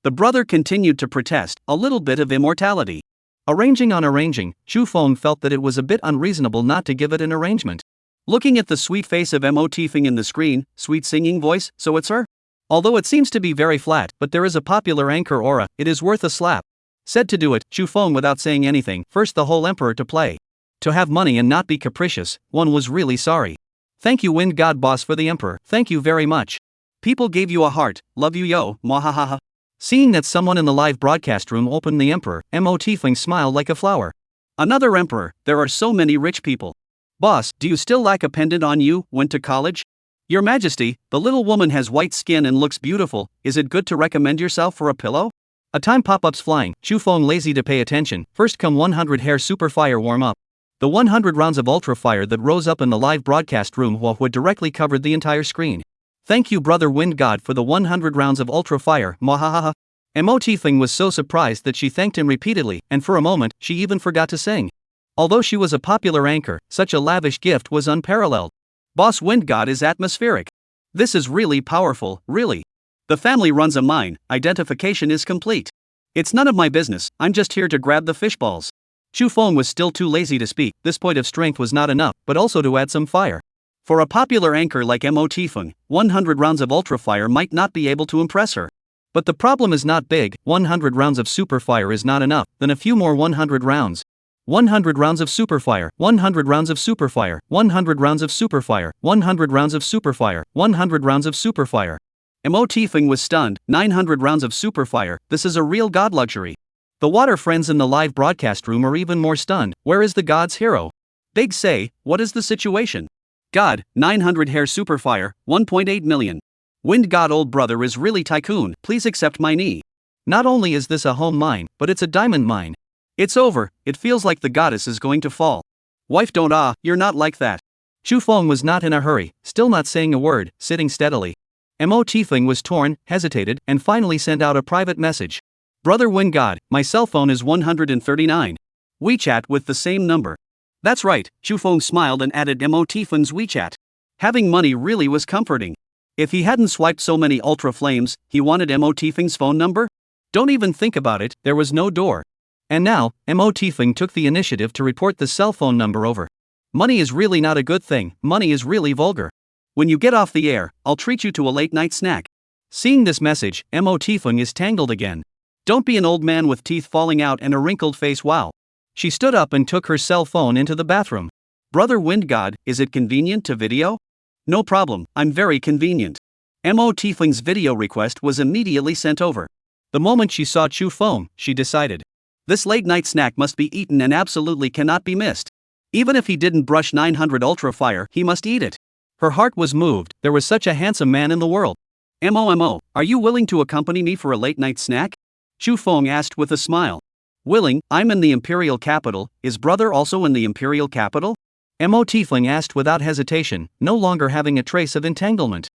The brother continued to protest, a little bit of immortality. Arranging, Chu Feng felt that it was a bit unreasonable not to give it an arrangement. Looking at the sweet face of Mo Tifeng in the screen, sweet singing voice, so it's her? Although it seems to be very flat, but there is a popular anchor aura, it is worth a slap. Said to do it, Chu Feng without saying anything, first the whole emperor to play. To have money and not be capricious, one was really sorry. Thank you Wind God Boss for the emperor, thank you very much. People gave you a heart, love you yo, mwahahaha. Seeing that someone in the live broadcast room opened the emperor, Mo Tifeng smiled like a flower. Another emperor, there are so many rich people. Boss, do you still lack a pendant on you, went to college? Your Majesty, the little woman has white skin and looks beautiful, is it good to recommend yourself for a pillow? A time pop-ups flying, Chu Feng lazy to pay attention, first come 100 hair super fire warm up. The 100 rounds of ultra fire that rose up in the live broadcast room would directly covered the entire screen. Thank you brother Wind God for the 100 rounds of ultra fire, mwahahaha. Mo Tifeng was so surprised that she thanked him repeatedly, and for a moment, she even forgot to sing. Although she was a popular anchor, such a lavish gift was unparalleled. Boss Wind God is atmospheric. This is really powerful, really. The family runs a mine, identification is complete. It's none of my business, I'm just here to grab the fish balls. Chu Feng was still too lazy to speak, this point of strength was not enough, but also to add some fire. For a popular anchor like Mo Tifeng, 100 rounds of ultra fire might not be able to impress her. But the problem is not big, 100 rounds of super fire is not enough, then a few more 100 rounds. 100 rounds of super fire, 100 rounds of super fire, 100 rounds of super fire, 100 rounds of super fire, 100 rounds of super fire. Mo Tifeng was stunned, 900 rounds of super fire, this is a real god luxury. The water friends in the live broadcast room are even more stunned, where is the god's hero? They say, what is the situation? God, 900 hair super fire, 1.8 million. Wind God old brother is really tycoon, please accept my knee. Not only is this a home mine, but it's a diamond mine. It's over, it feels like the goddess is going to fall. Wife don't you're not like that. Chu Feng was not in a hurry, still not saying a word, sitting steadily. Mo Tifeng was torn, hesitated, and finally sent out a private message. Brother Wind God, my cell phone is 139. WeChat with the same number. That's right, Chu Feng smiled and added Mo Tifeng's WeChat. Having money really was comforting. If he hadn't swiped so many ultra flames, he wanted Mo Tifeng's phone number? Don't even think about it, there was no door. And now, Mo Tifeng took the initiative to report the cell phone number over. Money is really not a good thing, money is really vulgar. When you get off the air, I'll treat you to a late night snack. Seeing this message, Mo Tifeng is tangled again. Don't be an old man with teeth falling out and a wrinkled face, wow. She stood up and took her cell phone into the bathroom. Brother Wind God, is it convenient to video? No problem, I'm very convenient. Mo Tifeng's video request was immediately sent over. The moment she saw Chu Feng, she decided. This late night snack must be eaten and absolutely cannot be missed. Even if he didn't brush 900 ultra fire, he must eat it. Her heart was moved, there was such a handsome man in the world. Mo, are you willing to accompany me for a late night snack? Chu Feng asked with a smile. Willing, I'm in the imperial capital, is brother also in the imperial capital? Mo Tifeng asked without hesitation, no longer having a trace of entanglement.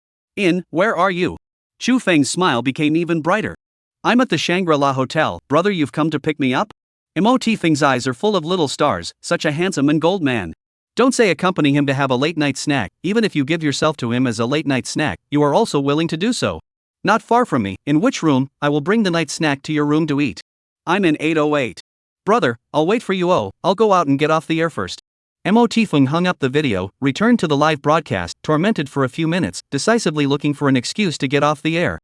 Where are you? Chu Feng's smile became even brighter. I'm at the Shangri-La Hotel, brother you've come to pick me up? Mo Tifeng's eyes are full of little stars, such a handsome and gold man. Don't say accompany him to have a late night snack, even if you give yourself to him as a late night snack, you are also willing to do so. Not far from me, in which room, I will bring the night snack to your room to eat. I'm in 808. Brother, I'll wait for you I'll go out and get off the air first. Mo Tifeng hung up the video, returned to the live broadcast, tormented for a few minutes, decisively looking for an excuse to get off the air.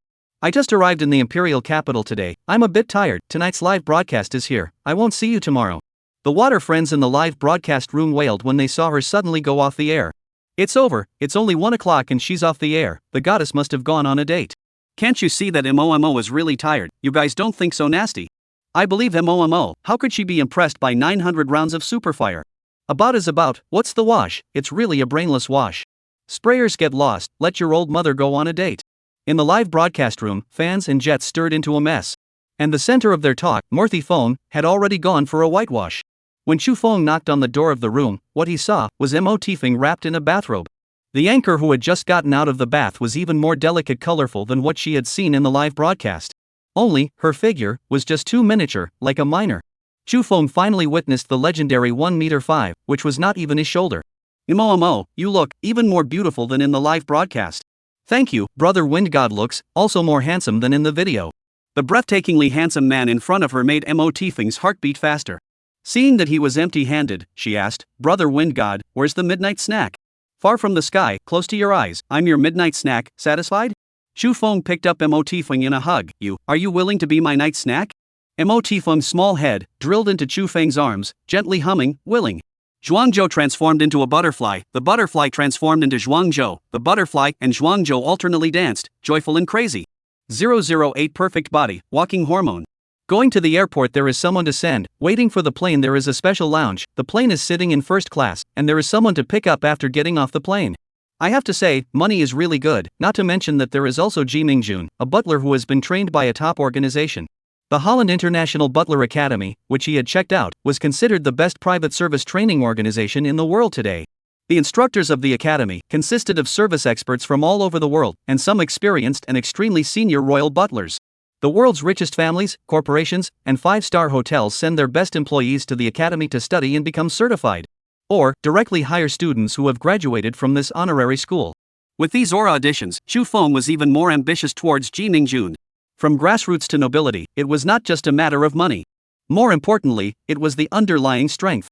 I just arrived in the imperial capital today. I'm a bit tired. Tonight's live broadcast is here. I won't see you tomorrow. The water friends in the live broadcast room wailed when they saw her suddenly go off the air. It's over, it's only 1 o'clock and she's off the air. The goddess must have gone on a date. Can't you see that MOMO is really tired? You guys don't think so nasty? I believe MOMO, how could she be impressed by 900 rounds of superfire? About is about, what's the wash? It's really a brainless wash. Sprayers get lost, let your old mother go on a date. In the live broadcast room, fans and jets stirred into a mess. And the center of their talk, Morthy Fong, had already gone for a whitewash. When Chu Fong knocked on the door of the room, what he saw was Mo Tifeng wrapped in a bathrobe. The anchor who had just gotten out of the bath was even more delicate colorful than what she had seen in the live broadcast. Only, her figure was just too miniature, like a minor. Chu Fong finally witnessed the legendary 1 meter 5, which was not even his shoulder. Mo, you look even more beautiful than in the live broadcast. Thank you, brother Wind God looks also more handsome than in the video. The breathtakingly handsome man in front of her made Mo Tifeng's heart beat faster. Seeing that he was empty-handed, she asked, Brother Wind God, where's the midnight snack? Far from the sky, close to your eyes, I'm your midnight snack, satisfied? Chu Fong picked up Mo Tifeng in a hug. Are you willing to be my night snack? Mo Tifeng's small head drilled into Chu Feng's arms, gently humming, willing. Zhuangzhou transformed into a butterfly, the butterfly transformed into Zhuangzhou, the butterfly and Zhuangzhou alternately danced, joyful and crazy. 008 perfect body, walking hormone. Going to the airport there is someone to send, waiting for the plane there is a special lounge, the plane is sitting in first class, and there is someone to pick up after getting off the plane. I have to say, money is really good, not to mention that there is also Ji Mingjun, a butler who has been trained by a top organization. The Holland International Butler Academy, which he had checked out, was considered the best private service training organization in the world today. The instructors of the academy consisted of service experts from all over the world, and some experienced and extremely senior royal butlers. The world's richest families, corporations, and 5-star hotels send their best employees to the academy to study and become certified. Or, directly hire students who have graduated from this honorary school. With these aura auditions, Chu Fong was even more ambitious towards Ji Mingjun. From grassroots to nobility, it was not just a matter of money. More importantly, it was the underlying strength.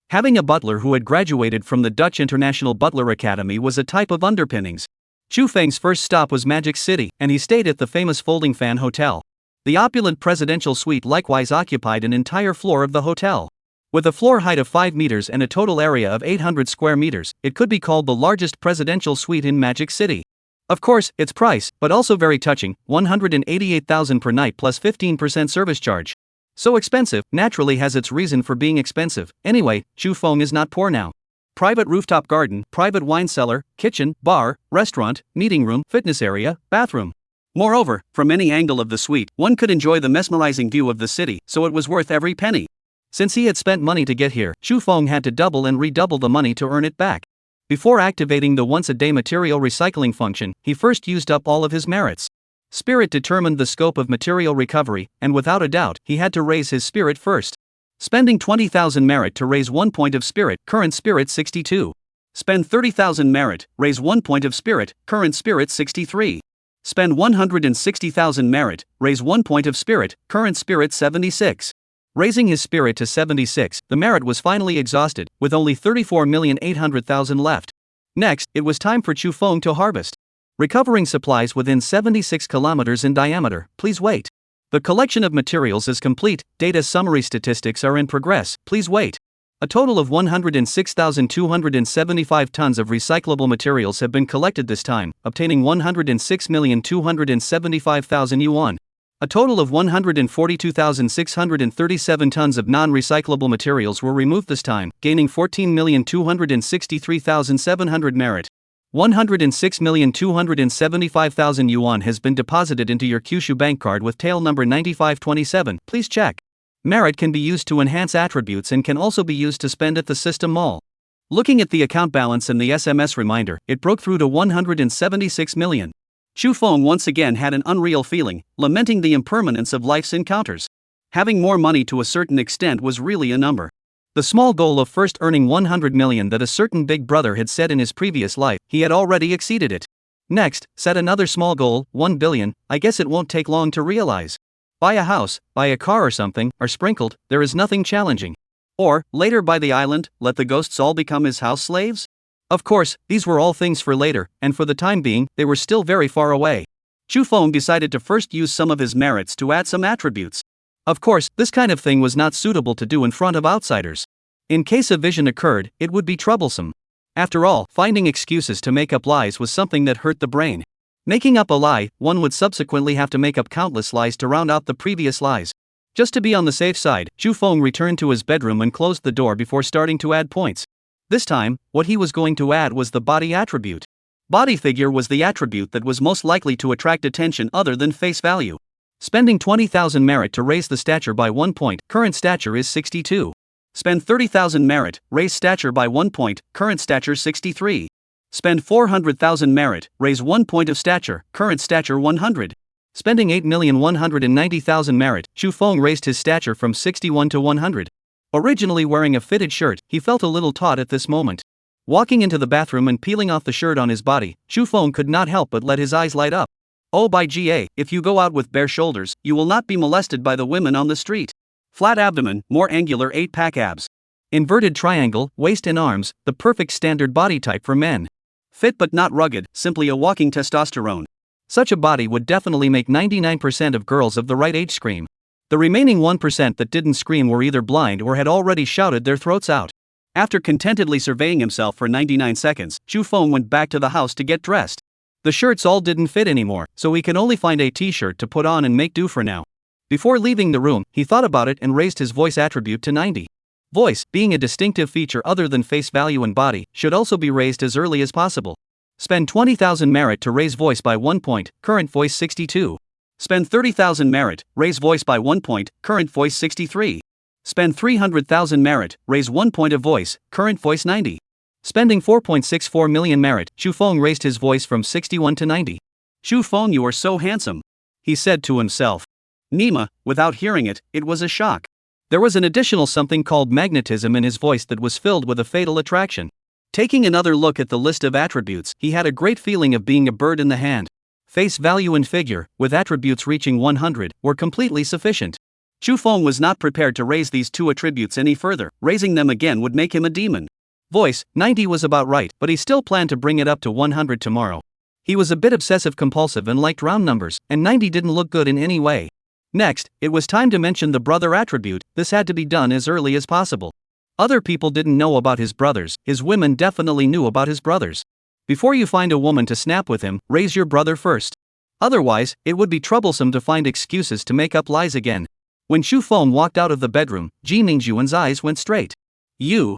Having a butler who had graduated from the Dutch International Butler Academy was a type of underpinnings. Chu Feng's first stop was Magic City, and he stayed at the famous Folding Fan Hotel. The opulent presidential suite likewise occupied an entire floor of the hotel. With a floor height of 5 meters and a total area of 800 square meters, it could be called the largest presidential suite in Magic City. Of course, its price, but also very touching, 188,000 per night plus 15% service charge. So expensive, naturally has its reason for being expensive. Anyway, Chu Feng is not poor now. Private rooftop garden, private wine cellar, kitchen, bar, restaurant, meeting room, fitness area, bathroom. Moreover, from any angle of the suite, one could enjoy the mesmerizing view of the city, so it was worth every penny. Since he had spent money to get here, Chu Feng had to double and redouble the money to earn it back. Before activating the once-a-day material recycling function, he first used up all of his merits. Spirit determined the scope of material recovery, and without a doubt, he had to raise his spirit first. Spending 20,000 merit to raise 1 point of spirit, current spirit 62. Spend 30,000 merit, raise 1 point of spirit, current spirit 63. Spend 160,000 merit, raise 1 point of spirit, current spirit 76. Raising his spirit to 76, the merit was finally exhausted, with only 34,800,000 left. Next, it was time for Chu Feng to harvest. Recovering supplies within 76 kilometers in diameter, please wait. The collection of materials is complete, data summary statistics are in progress, please wait. A total of 106,275 tons of recyclable materials have been collected this time, obtaining 106,275,000 yuan. A total of 142,637 tons of non-recyclable materials were removed this time, gaining 14,263,700 merit. 106,275,000 yuan has been deposited into your Kyushu bank card with tail number 9527, please check. Merit can be used to enhance attributes and can also be used to spend at the system mall. Looking at the account balance and the SMS reminder, it broke through to 176 million. Chu Feng once again had an unreal feeling, lamenting the impermanence of life's encounters. Having more money to a certain extent was really a number. The small goal of first earning 100 million that a certain big brother had set in his previous life, he had already exceeded it. Next, set another small goal, 1 billion, I guess it won't take long to realize. Buy a house, buy a car or something, are sprinkled, there is nothing challenging. Or, later buy the island, let the ghosts all become his house slaves? Of course, these were all things for later, and for the time being, they were still very far away. Chu Feng decided to first use some of his merits to add some attributes. Of course, this kind of thing was not suitable to do in front of outsiders. In case a vision occurred, it would be troublesome. After all, finding excuses to make up lies was something that hurt the brain. Making up a lie, one would subsequently have to make up countless lies to round out the previous lies. Just to be on the safe side, Chu Feng returned to his bedroom and closed the door before starting to add points. This time, what he was going to add was the body attribute. Body figure was the attribute that was most likely to attract attention other than face value. Spending 20,000 merit to raise the stature by 1 point, current stature is 62. Spend 30,000 merit, raise stature by 1 point, current stature 63. Spend 400,000 merit, raise 1 point of stature, current stature 100. Spending 8,190,000 merit, Chu Feng raised his stature from 61 to 100. Originally wearing a fitted shirt, he felt a little taut at this moment. Walking into the bathroom and peeling off the shirt on his body, Chu Feng could not help but let his eyes light up. Oh by GA, if you go out with bare shoulders, you will not be molested by the women on the street. Flat abdomen, more angular 8-pack abs. Inverted triangle, waist and arms, the perfect standard body type for men. Fit but not rugged, simply a walking testosterone. Such a body would definitely make 99% of girls of the right age scream. The remaining 1% that didn't scream were either blind or had already shouted their throats out. After contentedly surveying himself for 99 seconds, Chu Feng went back to the house to get dressed. The shirts all didn't fit anymore, so he can only find a t-shirt to put on and make do for now. Before leaving the room, he thought about it and raised his voice attribute to 90. Voice, being a distinctive feature other than face value and body, should also be raised as early as possible. Spend 20,000 merit to raise voice by 1 point, current voice 62. Spend 30,000 merit, raise voice by 1 point, current voice 63. Spend 300,000 merit, raise 1 point of voice, current voice 90. Spending 4.64 million merit, Chu Feng raised his voice from 61 to 90. Chu Feng, you are so handsome, he said to himself. Nima, without hearing it, it was a shock. There was an additional something called magnetism in his voice that was filled with a fatal attraction. Taking another look at the list of attributes, he had a great feeling of being a bird in the hand. Face value and figure, with attributes reaching 100, were completely sufficient. Chu Feng was not prepared to raise these two attributes any further. Raising them again would make him a demon. Voice, 90 was about right, but he still planned to bring it up to 100 tomorrow. He was a bit obsessive-compulsive and liked round numbers, and 90 didn't look good in any way. Next, it was time to mention the brother attribute. This had to be done as early as possible. Other people didn't know about his brothers, his women definitely knew about his brothers. Before you find a woman to snap with him, raise your brother first. Otherwise, it would be troublesome to find excuses to make up lies again. When Chu Feng walked out of the bedroom, Ji Mingjun's eyes went straight. You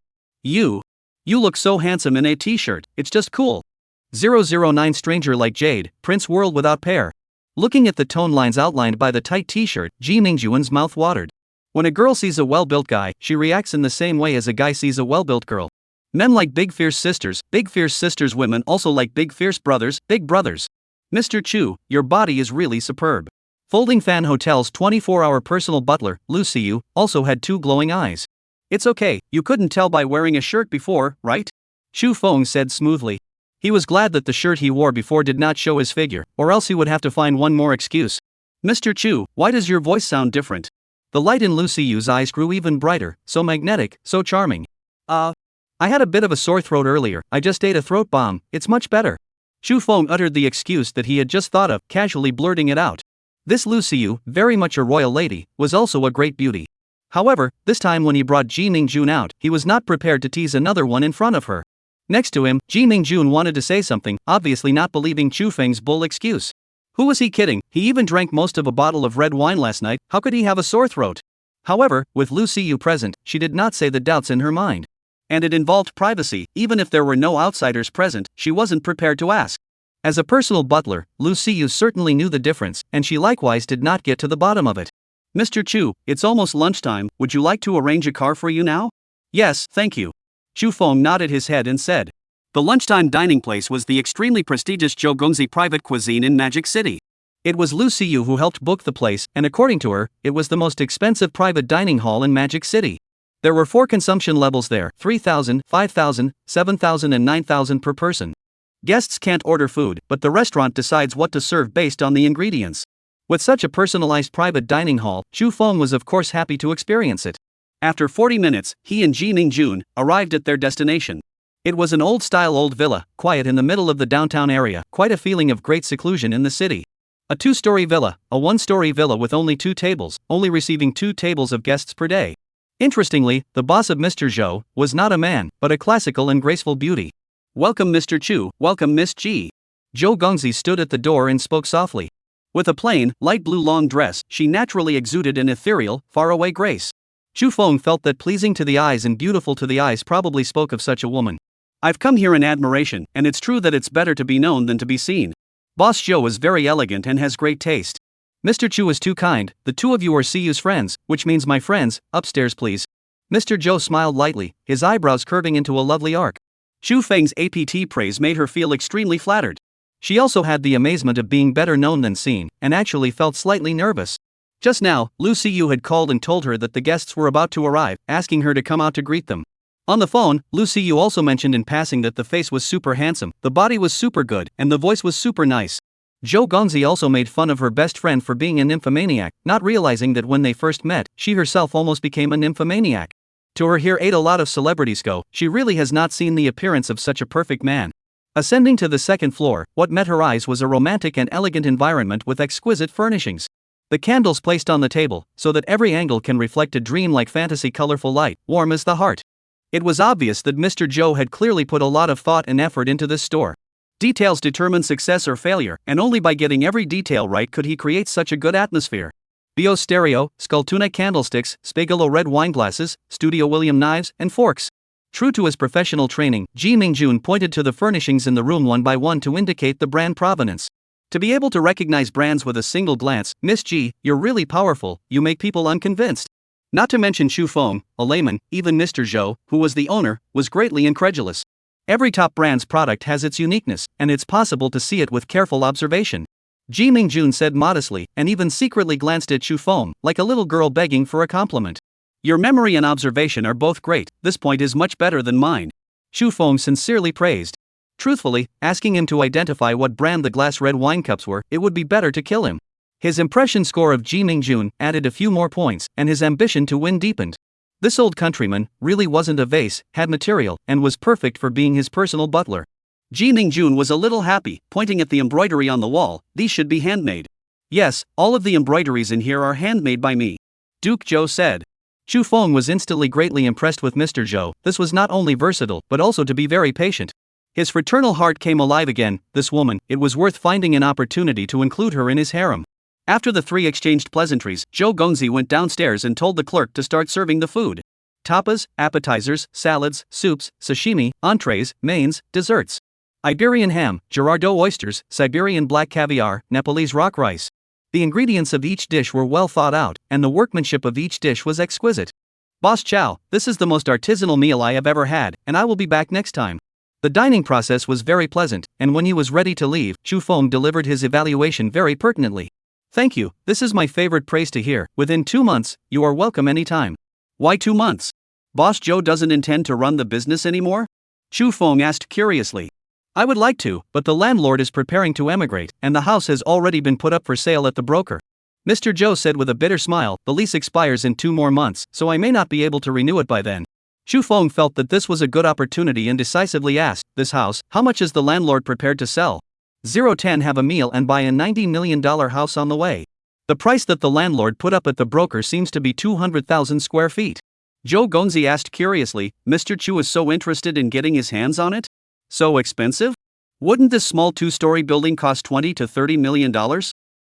look so handsome in a t-shirt, it's just cool. 009 Stranger like Jade, Prince World without pair. Looking at the tone lines outlined by the tight t-shirt, Ji Mingjun's mouth watered. When a girl sees a well-built guy, she reacts in the same way as a guy sees a well-built girl. Men like big fierce sisters, women also like big fierce brothers, big brothers. Mr. Chu, your body is really superb. Folding Fan Hotel's 24-hour personal butler, Lu Siyu, also had two glowing eyes. It's okay, you couldn't tell by wearing a shirt before, right? Chu Feng said smoothly. He was glad that the shirt he wore before did not show his figure, or else he would have to find one more excuse. Mr. Chu, why does your voice sound different? The light in Lu Siyu's eyes grew even brighter, so magnetic, so charming. I had a bit of a sore throat earlier, I just ate a throat bomb, it's much better. Chu Feng uttered the excuse that he had just thought of, casually blurting it out. This Lu Siyu, very much a royal lady, was also a great beauty. However, this time when he brought Ji Mingjun out, he was not prepared to tease another one in front of her. Next to him, Ji Mingjun wanted to say something, obviously not believing Chu Feng's bull excuse. Who was he kidding? He even drank most of a bottle of red wine last night, how could he have a sore throat? However, with Lu Siyu present, she did not say the doubts in her mind. And it involved privacy, even if there were no outsiders present, she wasn't prepared to ask. As a personal butler, Lu Siyu certainly knew the difference, and she likewise did not get to the bottom of it. Mr. Chu, it's almost lunchtime, would you like to arrange a car for you now? Yes, thank you. Chu Feng nodded his head and said. The lunchtime dining place was the extremely prestigious Zhou Gongzi Private Cuisine in Magic City. It was Lu Siyu who helped book the place, and according to her, it was the most expensive private dining hall in Magic City. There were 4 consumption levels there, 3,000, 5,000, 7,000 and 9,000 per person. Guests can't order food, but the restaurant decides what to serve based on the ingredients. With such a personalized private dining hall, Chu Feng was of course happy to experience it. After 40 minutes, he and Ji Mingjun arrived at their destination. It was an old-style old villa, quiet in the middle of the downtown area, quite a feeling of great seclusion in the city. A two-story villa, a one-story villa with only 2 tables, only receiving 2 tables of guests per day. Interestingly, the boss of Mr. Zhou was not a man, but a classical and graceful beauty. Welcome Mr. Chu, welcome Miss Ji. Zhou Gongzi stood at the door and spoke softly. With a plain, light blue long dress, she naturally exuded an ethereal, faraway grace. Chu Feng felt that pleasing to the eyes and beautiful to the eyes probably spoke of such a woman. I've come here in admiration, and it's true that it's better to be known than to be seen. Boss Zhou is very elegant and has great taste. Mr. Chu is too kind, the two of you are CU's friends, which means my friends, upstairs please. Mr. Zhou smiled lightly, his eyebrows curving into a lovely arc. Chu Feng's APT praise made her feel extremely flattered. She also had the amazement of being better known than seen, and actually felt slightly nervous. Just now, Lu Ciyu had called and told her that the guests were about to arrive, asking her to come out to greet them. On the phone, Lu Ciyu also mentioned in passing that the face was super handsome, the body was super good, and the voice was super nice. Zhou Gongzi also made fun of her best friend for being a nymphomaniac, not realizing that when they first met, she herself almost became a nymphomaniac. To her here ate a lot of celebrities go, she really has not seen the appearance of such a perfect man. Ascending to the second floor, what met her eyes was a romantic and elegant environment with exquisite furnishings. The candles placed on the table, so that every angle can reflect a dream-like fantasy colorful light, warm as the heart. It was obvious that Mr. Zhou had clearly put a lot of thought and effort into this store. Details determine success or failure, and only by getting every detail right could he create such a good atmosphere. Bio stereo, Skulltuna candlesticks, Spagolo red wine glasses, Studio William knives and forks. True to his professional training, Ji Mingjun pointed to the furnishings in the room one by one to indicate the brand provenance. To be able to recognize brands with a single glance, Miss Ji, you're really powerful, you make people unconvinced. Not to mention Chu Feng, a layman, even Mr. Zhou, who was the owner, was greatly incredulous. Every top brand's product has its uniqueness, and it's possible to see it with careful observation. Ji Mingjun said modestly, and even secretly glanced at Chu Feng, like a little girl begging for a compliment. Your memory and observation are both great, this point is much better than mine. Chu Feng sincerely praised. Truthfully, asking him to identify what brand the glass red wine cups were, it would be better to kill him. His impression score of Ji Mingjun added a few more points, and his ambition to win deepened. This old countryman really wasn't a vase, had material, and was perfect for being his personal butler. Ji Mingjun was a little happy, pointing at the embroidery on the wall. These should be handmade. Yes, all of the embroideries in here are handmade by me. Duke Zhou said. Chu Feng was instantly greatly impressed with Mr. Zhou. This was not only versatile, but also to be very patient. His fraternal heart came alive again. This woman, it was worth finding an opportunity to include her in his harem. After the three exchanged pleasantries, Zhou Gongzi went downstairs and told the clerk to start serving the food. Tapas, appetizers, salads, soups, sashimi, entrees, mains, desserts. Iberian ham, Girardot oysters, Siberian black caviar, Nepalese rock rice. The ingredients of each dish were well thought out, and the workmanship of each dish was exquisite. Boss Chow, this is the most artisanal meal I have ever had, and I will be back next time. The dining process was very pleasant, and when he was ready to leave, Chu Feng delivered his evaluation very pertinently. Thank you, this is my favorite praise to hear. Within 2 months, you are welcome anytime. Why 2 months? Boss Zhou doesn't intend to run the business anymore? Chu Feng asked curiously. I would like to, but the landlord is preparing to emigrate, and the house has already been put up for sale at the broker. Mr. Zhou said with a bitter smile, the lease expires in 2 more months, so I may not be able to renew it by then. Chu Feng felt that this was a good opportunity and decisively asked, this house, how much is the landlord prepared to sell? 010 have a meal and buy a $90 million house on the way. The price that the landlord put up at the broker seems to be 200,000 square feet. Zhou Gongzi asked curiously, Mr. Chu is so interested in getting his hands on it? So expensive? Wouldn't this small 2-story building cost $20 to $30 million?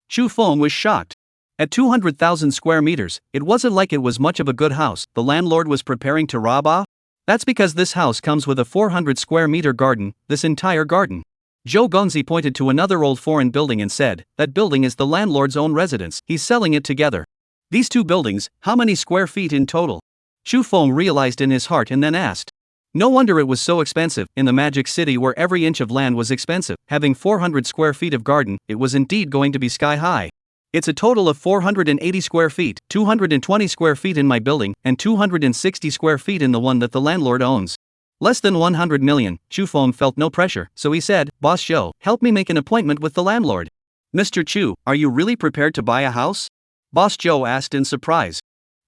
Chu Feng was shocked. At 200,000 square meters, it wasn't like it was much of a good house the landlord was preparing to rob off. That's because this house comes with a 400 square meter garden, this entire garden. Zhou Gongzi pointed to another old foreign building and said, that building is the landlord's own residence, he's selling it together. These 2 buildings, how many square feet in total? Chu Feng realized in his heart and then asked. No wonder it was so expensive, in the Magic City where every inch of land was expensive, having 400 square feet of garden, it was indeed going to be sky high. It's a total of 480 square feet, 220 square feet in my building, and 260 square feet in the one that the landlord owns. Less than 100 million, Chu Feng felt no pressure, so he said, Boss Zhou, help me make an appointment with the landlord. Mr. Chu, are you really prepared to buy a house? Boss Zhou asked in surprise.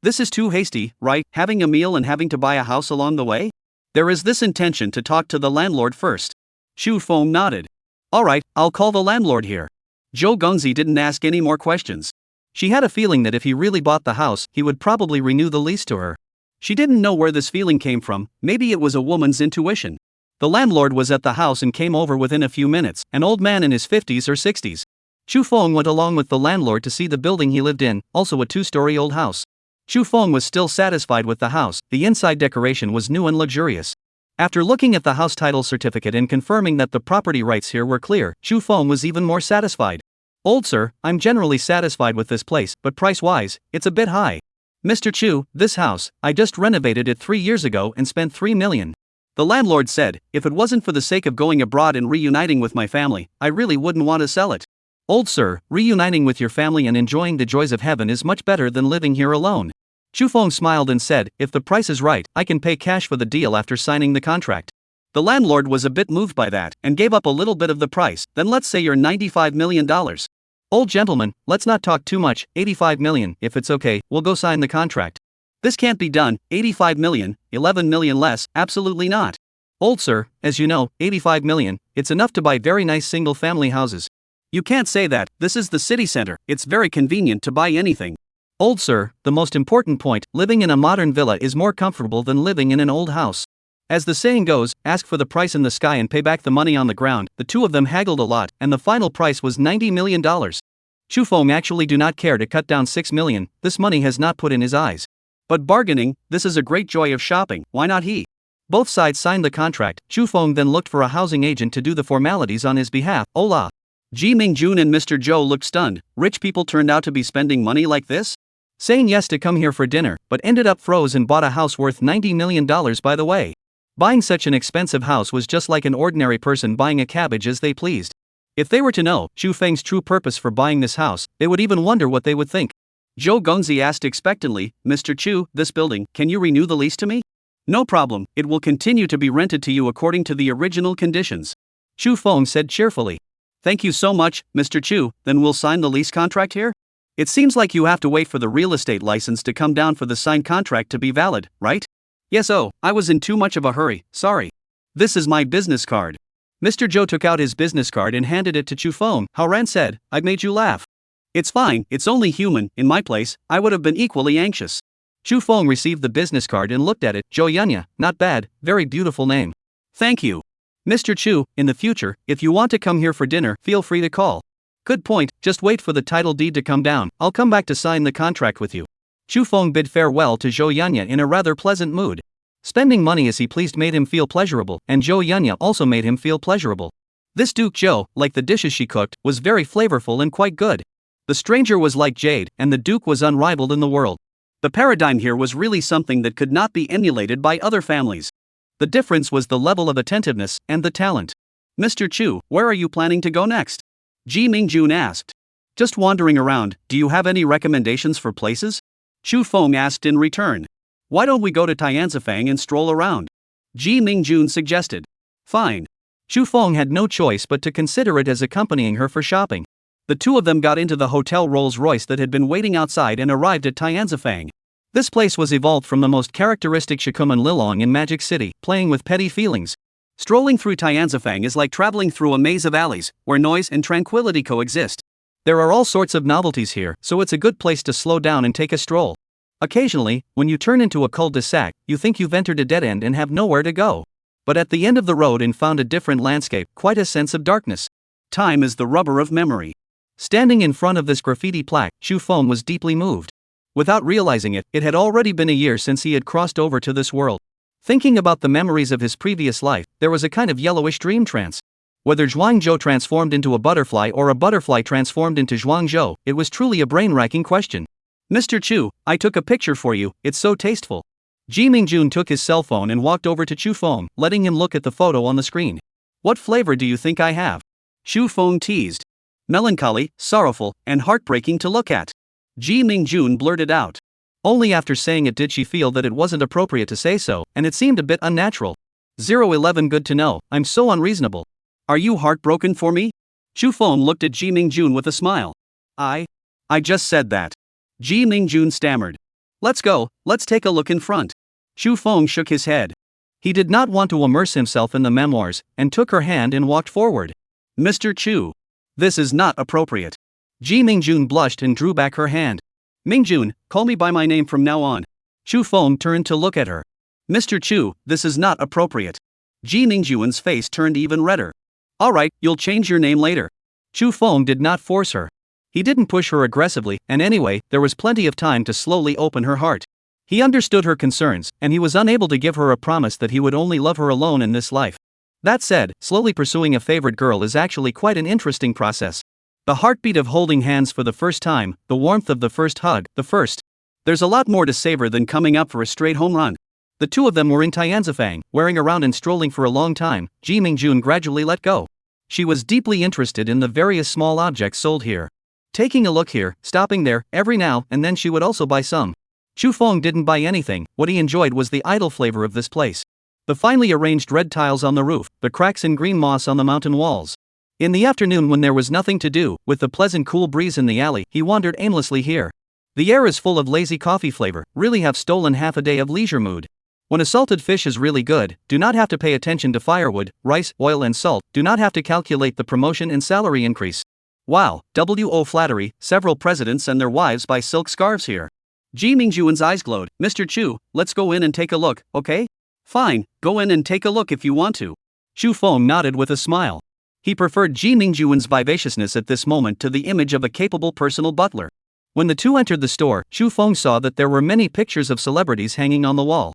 This is too hasty, right, having a meal and having to buy a house along the way? There is this intention to talk to the landlord first. Chu Feng nodded. Alright, I'll call the landlord here. Zhou Gongzi didn't ask any more questions. She had a feeling that if he really bought the house, he would probably renew the lease to her. She didn't know where this feeling came from, maybe it was a woman's intuition. The landlord was at the house and came over within a few minutes, an old man in his 50s or 60s. Chu Feng went along with the landlord to see the building he lived in, also a two-story old house. Chu Feng was still satisfied with the house, the inside decoration was new and luxurious. After looking at the house title certificate and confirming that the property rights here were clear, Chu Feng was even more satisfied. Old sir, I'm generally satisfied with this place, but price-wise, it's a bit high. Mr. Chu, this house, I just renovated it 3 years ago and spent 3 million. The landlord said, if it wasn't for the sake of going abroad and reuniting with my family, I really wouldn't want to sell it. Old sir, reuniting with your family and enjoying the joys of heaven is much better than living here alone. Chu Feng smiled and said, if the price is right, I can pay cash for the deal after signing the contract. The landlord was a bit moved by that and gave up a little bit of the price. Then let's say you're $95 million. Old gentleman, let's not talk too much, 85 million, if it's okay, we'll go sign the contract. This can't be done, 85 million, 11 million less, absolutely not. Old sir, as you know, 85 million, it's enough to buy very nice single-family houses. You can't say that, this is the city center, it's very convenient to buy anything. Old sir, the most important point, living in a modern villa is more comfortable than living in an old house. As the saying goes, ask for the price in the sky and pay back the money on the ground. The two of them haggled a lot, and the final price was $90 million. Chu Feng actually do not care to cut down 6 million, this money has not put in his eyes. But bargaining, this is a great joy of shopping, why not he? Both sides signed the contract. Chu Feng then looked for a housing agent to do the formalities on his behalf. Hola. Ji Mingjun and Mr. Zhou looked stunned. Rich people turned out to be spending money like this? Saying yes to come here for dinner, but ended up froze and bought a house worth $90 million by the way. Buying such an expensive house was just like an ordinary person buying a cabbage as they pleased. If they were to know Chu Feng's true purpose for buying this house, they would even wonder what they would think. Zhou Gongzi asked expectantly, Mr. Chu, this building, can you renew the lease to me? No problem, it will continue to be rented to you according to the original conditions. Chu Feng said cheerfully. Thank you so much, Mr. Chu, then we'll sign the lease contract here? It seems like you have to wait for the real estate license to come down for the signed contract to be valid, right? Yes, oh, I was in too much of a hurry, sorry. This is my business card. Mr. Zhou took out his business card and handed it to Chu Feng. Haoran said, I've made you laugh. It's fine, it's only human, in my place, I would have been equally anxious. Chu Feng received the business card and looked at it. Zhou Yunya, not bad, very beautiful name. Thank you. Mr. Chu, in the future, if you want to come here for dinner, feel free to call. Good point, just wait for the title deed to come down, I'll come back to sign the contract with you. Chu Feng bid farewell to Zhou Yunya in a rather pleasant mood. Spending money as he pleased made him feel pleasurable, and Zhou Yunya also made him feel pleasurable. This Duke Zhou, like the dishes she cooked, was very flavorful and quite good. The stranger was like jade, and the Duke was unrivaled in the world. The paradigm here was really something that could not be emulated by other families. The difference was the level of attentiveness and the talent. Mr. Chu, where are you planning to go next? Ji Mingjun asked. Just wandering around, do you have any recommendations for places? Chu Feng asked in return. Why don't we go to Tianzifang and stroll around? Ji Mingjun suggested. Fine. Chu Feng had no choice but to consider it as accompanying her for shopping. The two of them got into the hotel Rolls-Royce that had been waiting outside and arrived at Tianzifang. This place was evolved from the most characteristic Shikuman Lilong in Magic City, playing with petty feelings. Strolling through Tianzifang is like traveling through a maze of alleys, where noise and tranquility coexist. There are all sorts of novelties here, so it's a good place to slow down and take a stroll. Occasionally, when you turn into a cul-de-sac, you think you've entered a dead end and have nowhere to go. But at the end of the road and found a different landscape, quite a sense of darkness. Time is the rubber of memory. Standing in front of this graffiti plaque, Chu Feng was deeply moved. Without realizing it, it had already been a year since he had crossed over to this world. Thinking about the memories of his previous life, there was a kind of yellowish dream trance. Whether Zhuangzhou transformed into a butterfly or a butterfly transformed into Zhuangzhou, it was truly a brain-racking question. Mr. Chu, I took a picture for you, it's so tasteful. Ji Mingjun took his cell phone and walked over to Chu Feng, letting him look at the photo on the screen. What flavor do you think I have? Chu Feng teased. Melancholy, sorrowful, and heartbreaking to look at. Ji Mingjun blurted out. Only after saying it did she feel that it wasn't appropriate to say so, and it seemed a bit unnatural. 011 Good to know, I'm so unreasonable. Are you heartbroken for me? Chu Feng looked at Ji Mingjun with a smile. I just said that. Ji Mingjun stammered. Let's go, let's take a look in front. Chu Feng shook his head. He did not want to immerse himself in the memoirs, and took her hand and walked forward. Mr. Chu. This is not appropriate. Ji Mingjun blushed and drew back her hand. Mingjun, call me by my name from now on. Chu Feng turned to look at her. Mr. Chu, this is not appropriate. Ji Mingjun's face turned even redder. Alright, you'll change your name later. Chu Feng did not force her. He didn't push her aggressively, and anyway, there was plenty of time to slowly open her heart. He understood her concerns, and he was unable to give her a promise that he would only love her alone in this life. That said, slowly pursuing a favorite girl is actually quite an interesting process. The heartbeat of holding hands for the first time, the warmth of the first hug, There's a lot more to savor than coming up for a straight home run. The two of them were in Tianzifang, wearing around and strolling for a long time. Ji Mingjun gradually let go. She was deeply interested in the various small objects sold here. Taking a look here, stopping there, every now and then she would also buy some. Chu Feng didn't buy anything. What he enjoyed was the idle flavor of this place. The finely arranged red tiles on the roof, the cracks in green moss on the mountain walls. In the afternoon when there was nothing to do, with the pleasant cool breeze in the alley, he wandered aimlessly here. The air is full of lazy coffee flavor, really have stolen half a day of leisure mood. When a salted fish is really good, do not have to pay attention to firewood, rice, oil and salt, do not have to calculate the promotion and salary increase. Wow, WO flattery, several presidents and their wives buy silk scarves here. Ji Mingjun's eyes glowed. Mr. Chu, let's go in and take a look, okay? Fine, go in and take a look if you want to. Chu Feng nodded with a smile. He preferred Ji Mingjun's vivaciousness at this moment to the image of a capable personal butler. When the two entered the store, Chu Feng saw that there were many pictures of celebrities hanging on the wall.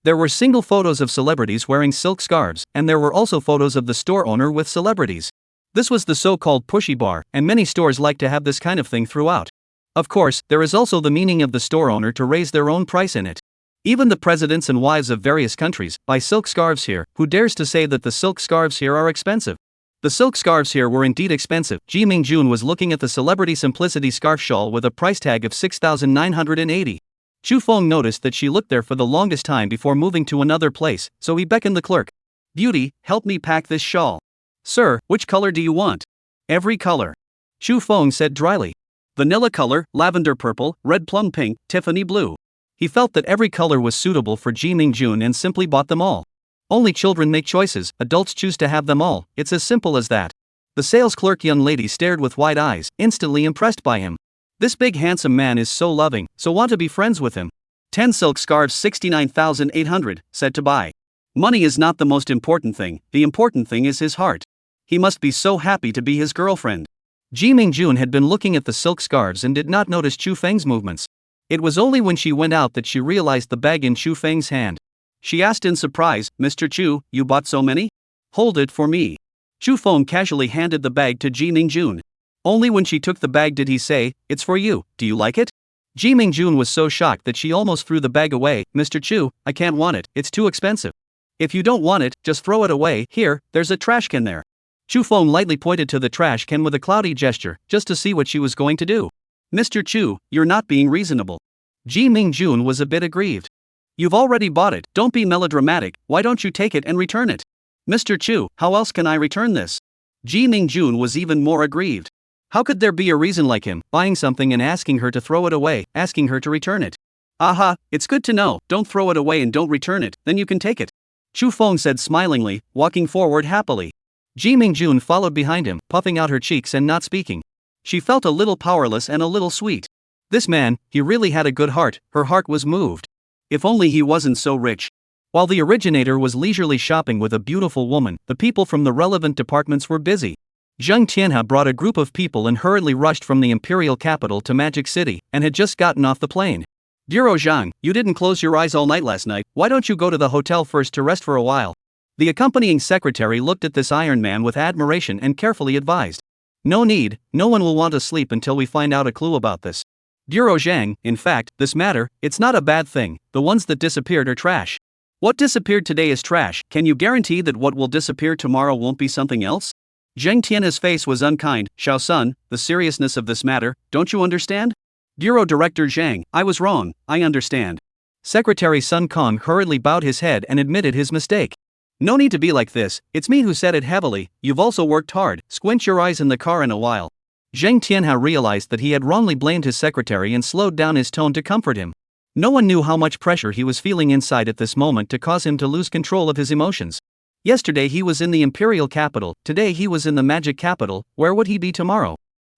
There were single photos of celebrities wearing silk scarves, and there were also photos of the store owner with celebrities. This was the so-called pushy bar, and many stores like to have this kind of thing throughout. Of course, there is also the meaning of the store owner to raise their own price in it. Even the presidents and wives of various countries buy silk scarves here. Who dares to say that the silk scarves here are expensive? The silk scarves here were indeed expensive. Ji Mingjun was looking at the Celebrity Simplicity scarf shawl with a price tag of 6,980. Chu Feng noticed that she looked there for the longest time before moving to another place, so he beckoned the clerk. Beauty, help me pack this shawl. Sir, which color do you want? Every color. Chu Feng said dryly. Vanilla color, lavender purple, red plum pink, Tiffany blue. He felt that every color was suitable for Ji Mingjun and simply bought them all. Only children make choices, adults choose to have them all, it's as simple as that. The sales clerk young lady stared with wide eyes, instantly impressed by him. This big handsome man is so loving, so want to be friends with him. 10 silk scarves 69,800, said to buy. Money is not the most important thing, the important thing is his heart. He must be so happy to be his girlfriend. Ji Mingjun had been looking at the silk scarves and did not notice Chu Feng's movements. It was only when she went out that she realized the bag in Chu Feng's hand. She asked in surprise, Mr. Chu, you bought so many? Hold it for me. Chu Feng casually handed the bag to Ji Mingjun. Only when she took the bag did he say, it's for you, do you like it? Ji Mingjun was so shocked that she almost threw the bag away. Mr. Chu, I can't want it, it's too expensive. If you don't want it, just throw it away. Here, there's a trash can there. Chu Feng lightly pointed to the trash can with a cloudy gesture, just to see what she was going to do. Mr. Chu, you're not being reasonable. Ji Mingjun was a bit aggrieved. You've already bought it, don't be melodramatic, why don't you take it and return it? Mr. Chu, how else can I return this? Ji Mingjun was even more aggrieved. How could there be a reason like him, buying something and asking her to throw it away, asking her to return it? Aha, it's good to know, don't throw it away and don't return it, then you can take it. Chu Feng said smilingly, walking forward happily. Ji Mingjun followed behind him, puffing out her cheeks and not speaking. She felt a little powerless and a little sweet. This man, he really had a good heart, her heart was moved. If only he wasn't so rich. While the originator was leisurely shopping with a beautiful woman, the people from the relevant departments were busy. Zheng Tianhe brought a group of people and hurriedly rushed from the imperial capital to Magic City, and had just gotten off the plane. Bureau Zhang, you didn't close your eyes all night last night, why don't you go to the hotel first to rest for a while? The accompanying secretary looked at this Iron Man with admiration and carefully advised. No need, no one will want to sleep until we find out a clue about this. Bureau Zhang, in fact, this matter, it's not a bad thing, the ones that disappeared are trash. What disappeared today is trash, can you guarantee that what will disappear tomorrow won't be something else? Zheng Tianhe's face was unkind. Xiao Sun, the seriousness of this matter, don't you understand? Bureau Director Zhang, I was wrong, I understand. Secretary Sun Kong hurriedly bowed his head and admitted his mistake. No need to be like this, it's me who said it heavily, you've also worked hard, squint your eyes in the car in a while. Zheng Tianhe realized that he had wrongly blamed his secretary and slowed down his tone to comfort him. No one knew how much pressure he was feeling inside at this moment to cause him to lose control of his emotions. Yesterday he was in the imperial capital, today he was in the magic capital, where would he be tomorrow?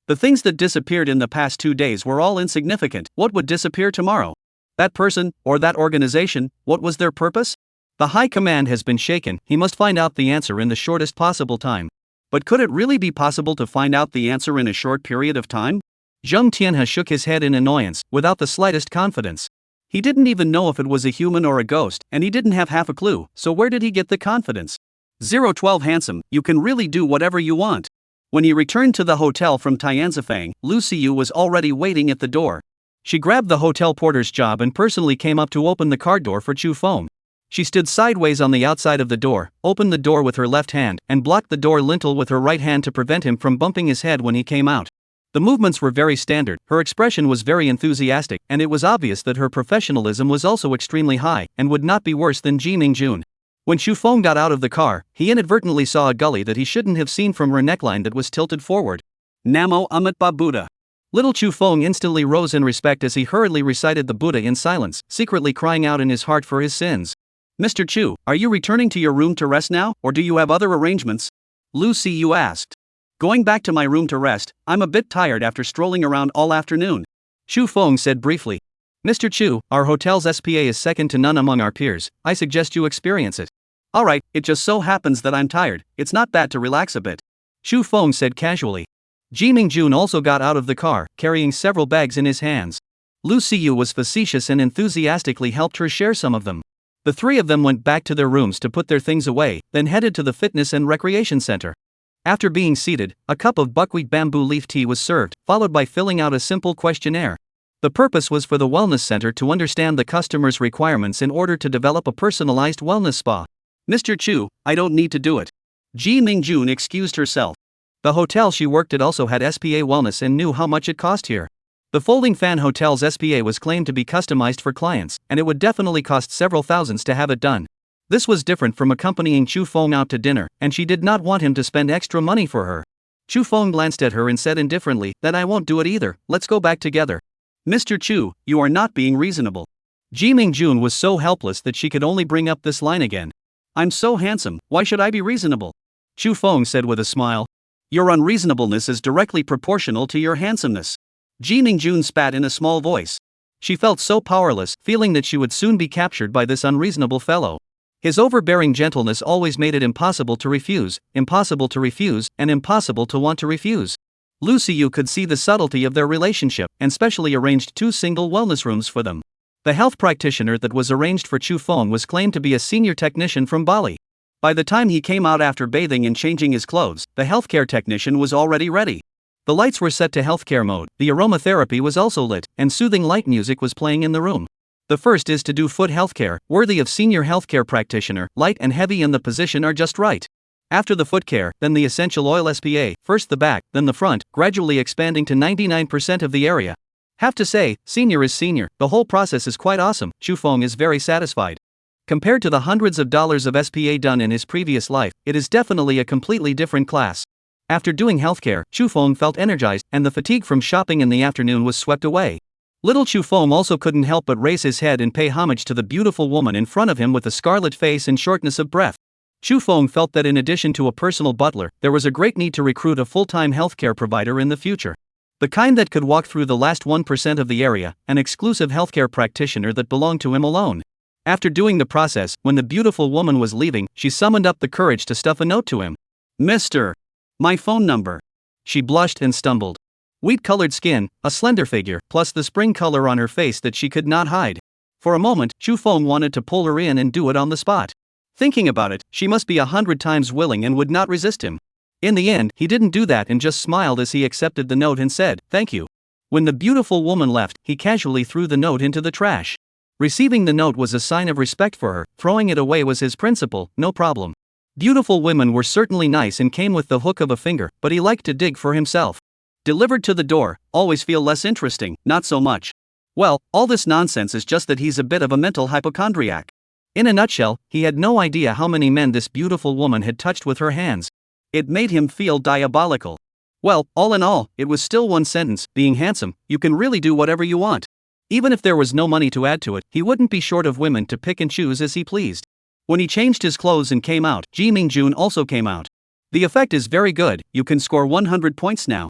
The things that disappeared in the past 2 days were all insignificant. What would disappear tomorrow? That person, or that organization, what was their purpose? The high command has been shaken, he must find out the answer in the shortest possible time. But could it really be possible to find out the answer in a short period of time? Zheng Tianhe shook his head in annoyance, without the slightest confidence. He didn't even know if it was a human or a ghost, and he didn't have half a clue, so where did he get the confidence? 012 Handsome, you can really do whatever you want. When he returned to the hotel from Tianzifang, Lu Xiyu was already waiting at the door. She grabbed the hotel porter's job and personally came up to open the car door for Chu Feng. She stood sideways on the outside of the door, opened the door with her left hand, and blocked the door lintel with her right hand to prevent him from bumping his head when he came out. The movements were very standard, her expression was very enthusiastic, and it was obvious that her professionalism was also extremely high, and would not be worse than Ji Mingjun. When Chu Feng got out of the car, he inadvertently saw a gully that he shouldn't have seen from her neckline that was tilted forward. Namo Amitabha Buddha. Little Chu Feng instantly rose in respect as he hurriedly recited the Buddha in silence, secretly crying out in his heart for his sins. Mr. Chu, are you returning to your room to rest now, or do you have other arrangements? Lu Xiyu asked. Going back to my room to rest, I'm a bit tired after strolling around all afternoon. Chu Feng said briefly. Mr. Chu, our hotel's SPA is second to none among our peers, I suggest you experience it. Alright, it just so happens that I'm tired, it's not bad to relax a bit. Chu Feng said casually. Ji Mingjun also got out of the car, carrying several bags in his hands. Lu Xiyu was facetious and enthusiastically helped her share some of them. The three of them went back to their rooms to put their things away, then headed to the fitness and recreation center. After being seated, a cup of buckwheat bamboo leaf tea was served, followed by filling out a simple questionnaire. The purpose was for the wellness center to understand the customer's requirements in order to develop a personalized wellness spa. Mr. Chu, I don't need to do it. Ji Mingjun excused herself. The hotel she worked at also had SPA wellness and knew how much it cost here. The Folding Fan Hotel's SPA was claimed to be customized for clients, and it would definitely cost several thousands to have it done. This was different from accompanying Chu Feng out to dinner, and she did not want him to spend extra money for her. Chu Feng glanced at her and said indifferently, "Then I won't do it either, let's go back together." Mr. Chu, you are not being reasonable. Ji Mingjun was so helpless that she could only bring up this line again. I'm so handsome, why should I be reasonable? Chu Feng said with a smile. Your unreasonableness is directly proportional to your handsomeness. Ji Mingjun spat in a small voice. She felt so powerless, feeling that she would soon be captured by this unreasonable fellow. His overbearing gentleness always made it impossible to refuse, and impossible to want to refuse. Lu Xiyu could see the subtlety of their relationship, and specially arranged 2 single wellness rooms for them. The health practitioner that was arranged for Chu Feng was claimed to be a senior technician from Bali. By the time he came out after bathing and changing his clothes, the healthcare technician was already ready. The lights were set to healthcare mode, the aromatherapy was also lit, and soothing light music was playing in the room. The first is to do foot healthcare, worthy of senior healthcare practitioner, light and heavy and the position are just right. After the foot care, then the essential oil SPA, first the back, then the front, gradually expanding to 99% of the area. Have to say, senior is senior, the whole process is quite awesome, Chu Feng is very satisfied. Compared to the hundreds of dollars of SPA done in his previous life, it is definitely a completely different class. After doing healthcare, Chu Feng felt energized, and the fatigue from shopping in the afternoon was swept away. Little Chu Feng also couldn't help but raise his head and pay homage to the beautiful woman in front of him with the scarlet face and shortness of breath. Chu Feng felt that in addition to a personal butler, there was a great need to recruit a full-time healthcare provider in the future. The kind that could walk through the last 1% of the area, an exclusive healthcare practitioner that belonged to him alone. After doing the process, when the beautiful woman was leaving, she summoned up the courage to stuff a note to him. Mr. My phone number. She blushed and stumbled. Wheat-colored skin, a slender figure, plus the spring color on her face that she could not hide. For a moment, Chu Feng wanted to pull her in and do it on the spot. Thinking about it, she must be 100 times willing and would not resist him. In the end, he didn't do that and just smiled as he accepted the note and said, "Thank you." When the beautiful woman left, he casually threw the note into the trash. Receiving the note was a sign of respect for her, throwing it away was his principle, no problem. Beautiful women were certainly nice and came with the hook of a finger, but he liked to dig for himself. Delivered to the door, always feel less interesting, not so much. Well, all this nonsense is just that he's a bit of a mental hypochondriac. In a nutshell, he had no idea how many men this beautiful woman had touched with her hands. It made him feel diabolical. Well, all in all, it was still one sentence, being handsome, you can really do whatever you want. Even if there was no money to add to it, he wouldn't be short of women to pick and choose as he pleased. When he changed his clothes and came out, Ji Mingjun also came out. The effect is very good, you can score 100 points now.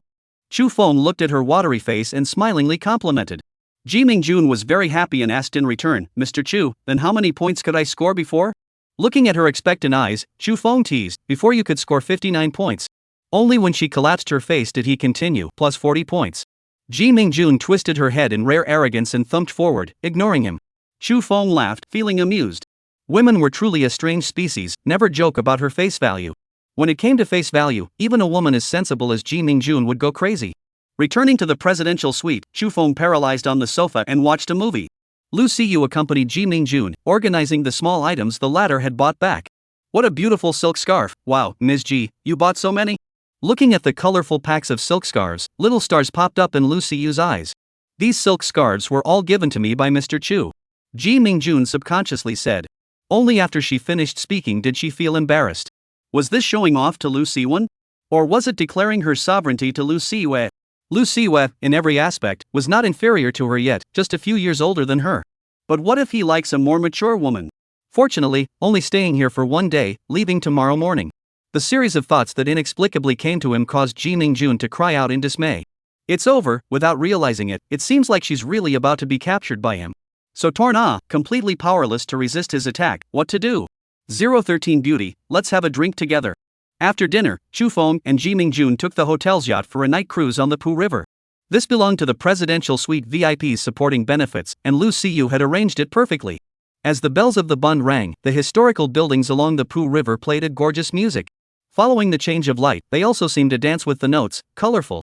Chu Feng looked at her watery face and smilingly complimented. Ji Mingjun was very happy and asked in return, Mr. Chu, then how many points could I score before? Looking at her expectant eyes, Chu Feng teased, before you could score 59 points. Only when she collapsed her face did he continue, plus 40 points. Ji Mingjun twisted her head in rare arrogance and thumped forward, ignoring him. Chu Feng laughed, feeling amused. Women were truly a strange species, never joke about her face value. When it came to face value, even a woman as sensible as Ji Mingjun would go crazy. Returning to the presidential suite, Chu Feng paralyzed on the sofa and watched a movie. Lu Siyu accompanied Ji Mingjun, organizing the small items the latter had bought back. What a beautiful silk scarf, wow, Ms. Ji, you bought so many? Looking at the colorful packs of silk scarves, little stars popped up in Lu Siyu's eyes. These silk scarves were all given to me by Mr. Chu. Ji Mingjun subconsciously said. Only after she finished speaking did she feel embarrassed. Was this showing off to Lu Siwen? Or was it declaring her sovereignty to Lu Siwe? Lu Siwe, in every aspect, was not inferior to her yet, just a few years older than her. But what if he likes a more mature woman? Fortunately, only staying here for one day, leaving tomorrow morning. The series of thoughts that inexplicably came to him caused Ji Mingjun to cry out in dismay. It's over, without realizing it, it seems like she's really about to be captured by him. So torn completely powerless to resist his attack, what to do? 013 Beauty, let's have a drink together. After dinner, Chu Feng and Ji Mingjun took the hotel's yacht for a night cruise on the Pu River. This belonged to the presidential suite VIPs supporting benefits, and Lu Siyu had arranged it perfectly. As the bells of the bund rang, the historical buildings along the Pu River played a gorgeous music. Following the change of light, they also seemed to dance with the notes, colorful.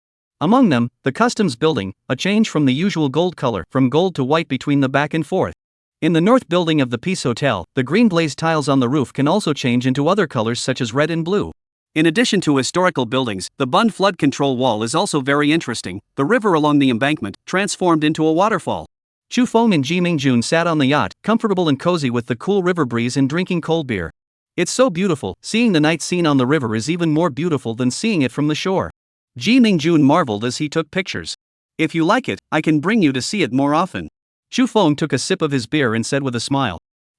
Among them, the customs building, a change from the usual gold color, from gold to white between the back and forth. In the north building of the Peace Hotel, the green glazed tiles on the roof can also change into other colors such as red and blue. In addition to historical buildings, the Bund flood control wall is also very interesting. The river along the embankment, transformed into a waterfall. Chu Feng and Ji Mingjun sat on the yacht, comfortable and cozy with the cool river breeze and drinking cold beer. It's so beautiful, seeing the night scene on the river is even more beautiful than seeing it from the shore. Ji Mingjun marveled as he took pictures. If you like it, I can bring you to see it more often. Chu Feng took a sip of his beer and said with a smile.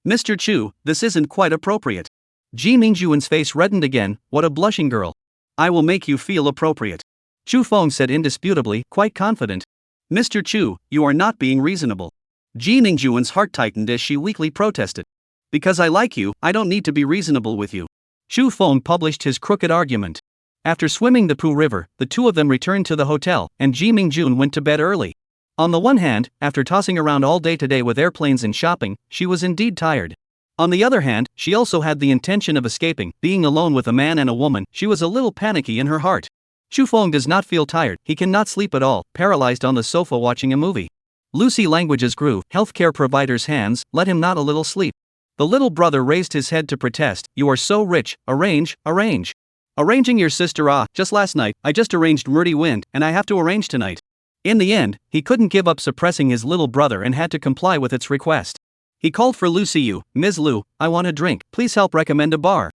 Mr. Chu, this isn't quite appropriate. Ji Mingjun's face reddened again, what a blushing girl. I will make you feel appropriate. Chu Feng said indisputably, quite confident. Mr. Chu, you are not being reasonable. Ji Mingjun's heart tightened as she weakly protested. Because I like you, I don't need to be reasonable with you. Chu Feng published his crooked argument. After swimming the Pu River, the two of them returned to the hotel, and Ji Mingjun went to bed early. On the one hand, after tossing around all day today with airplanes and shopping, she was indeed tired. On the other hand, she also had the intention of escaping, being alone with a man and a woman, she was a little panicky in her heart. Chu Feng does not feel tired, he cannot sleep at all, paralyzed on the sofa watching a movie. Lucy languages grew, healthcare provider's hands, let him not a little sleep. The little brother raised his head to protest, you are so rich, arrange. Arranging your sister just last night, I just arranged Murdy Wind, and I have to arrange tonight. In the end, he couldn't give up suppressing his little brother and had to comply with its request. He called for Lu Siyu, Ms. Lu, I want a drink, please help recommend a bar.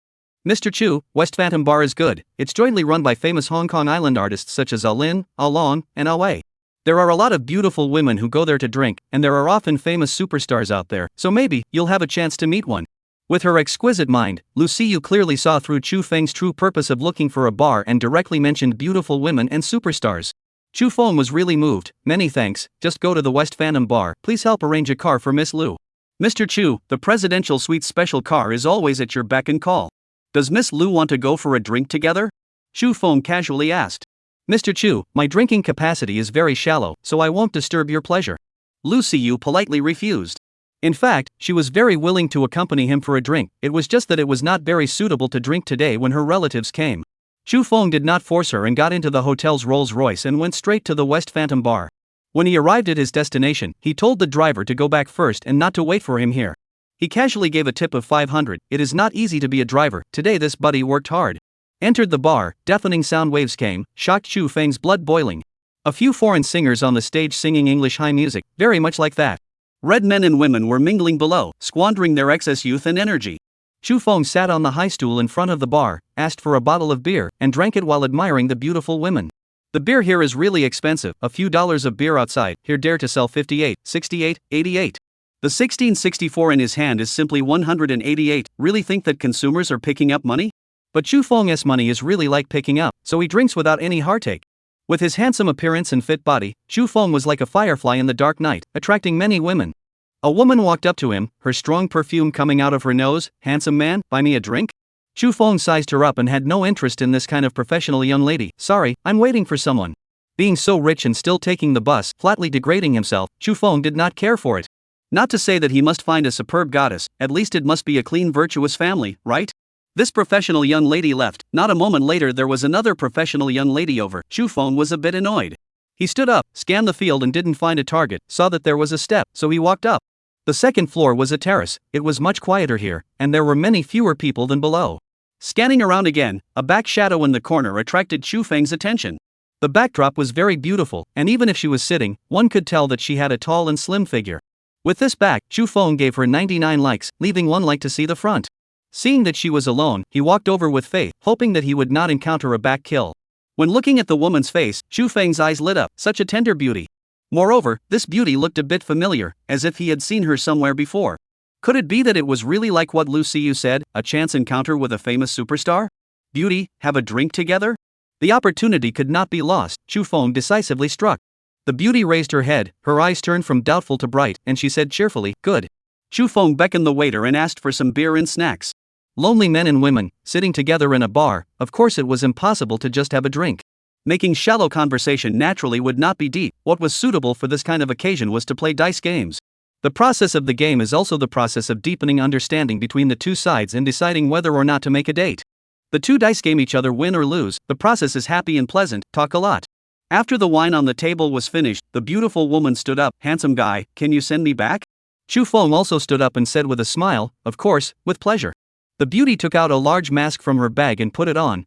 Mr. Chu, West Phantom Bar is good, it's jointly run by famous Hong Kong island artists such as Lin, Long, and Wei. There are a lot of beautiful women who go there to drink, and there are often famous superstars out there, so maybe you'll have a chance to meet one. With her exquisite mind, Lu Siyu clearly saw through Chu Feng's true purpose of looking for a bar and directly mentioned beautiful women and superstars. Chu Feng was really moved, many thanks, just go to the West Phantom Bar, please help arrange a car for Miss Lu. Mr. Chu, the presidential suite's special car is always at your beck and call. Does Miss Lu want to go for a drink together? Chu Feng casually asked. Mr. Chu, my drinking capacity is very shallow, so I won't disturb your pleasure. Lu Siyu politely refused. In fact, she was very willing to accompany him for a drink, it was just that it was not very suitable to drink today when her relatives came. Chu Feng did not force her and got into the hotel's Rolls-Royce and went straight to the West Phantom Bar. When he arrived at his destination, he told the driver to go back first and not to wait for him here. He casually gave a tip of 500, it is not easy to be a driver, today this buddy worked hard. Entered the bar, deafening sound waves came, shocked Chu Feng's blood boiling. A few foreign singers on the stage singing English high music, very much like that. Red men and women were mingling below, squandering their excess youth and energy. Chu Feng sat on the high stool in front of the bar, asked for a bottle of beer, and drank it while admiring the beautiful women. The beer here is really expensive, a few dollars of beer outside, here dare to sell 58, 68, 88. The 1664 in his hand is simply 188. Really think that consumers are picking up money? But Chu Feng's money is really like picking up, so he drinks without any heartache. With his handsome appearance and fit body, Chu Feng was like a firefly in the dark night, attracting many women. A woman walked up to him, her strong perfume coming out of her nose. "Handsome man, buy me a drink?" Chu Feng sized her up and had no interest in this kind of professional young lady. "Sorry, I'm waiting for someone." Being so rich and still taking the bus, flatly degrading himself, Chu Feng did not care for it. Not to say that he must find a superb goddess, at least it must be a clean, virtuous family, right? This professional young lady left. Not a moment later there was another professional young lady over. Chu Feng was a bit annoyed. He stood up, scanned the field and didn't find a target, saw that there was a step, so he walked up. The second floor was a terrace. It was much quieter here, and there were many fewer people than below. Scanning around again, a back shadow in the corner attracted Chu Feng's attention. The backdrop was very beautiful, and even if she was sitting, one could tell that she had a tall and slim figure. With this back, Chu Feng gave her 99 likes, leaving one like to see the front. Seeing that she was alone, he walked over with faith, hoping that he would not encounter a back kill. When looking at the woman's face, Chu Feng's eyes lit up. Such a tender beauty. Moreover, this beauty looked a bit familiar, as if he had seen her somewhere before. Could it be that it was really like what Lu Xiu said, a chance encounter with a famous superstar? Beauty, have a drink together? The opportunity could not be lost. Chu Feng decisively struck. The beauty raised her head, her eyes turned from doubtful to bright, and she said cheerfully, "Good." Chu Feng beckoned the waiter and asked for some beer and snacks. Lonely men and women, sitting together in a bar, of course it was impossible to just have a drink. Making shallow conversation naturally would not be deep. What was suitable for this kind of occasion was to play dice games. The process of the game is also the process of deepening understanding between the two sides and deciding whether or not to make a date. The two dice game each other win or lose. The process is happy and pleasant, talk a lot. After the wine on the table was finished, the beautiful woman stood up. "Handsome guy, can you send me back?" Chu Feng also stood up and said with a smile, "Of course, with pleasure." The beauty took out a large mask from her bag and put on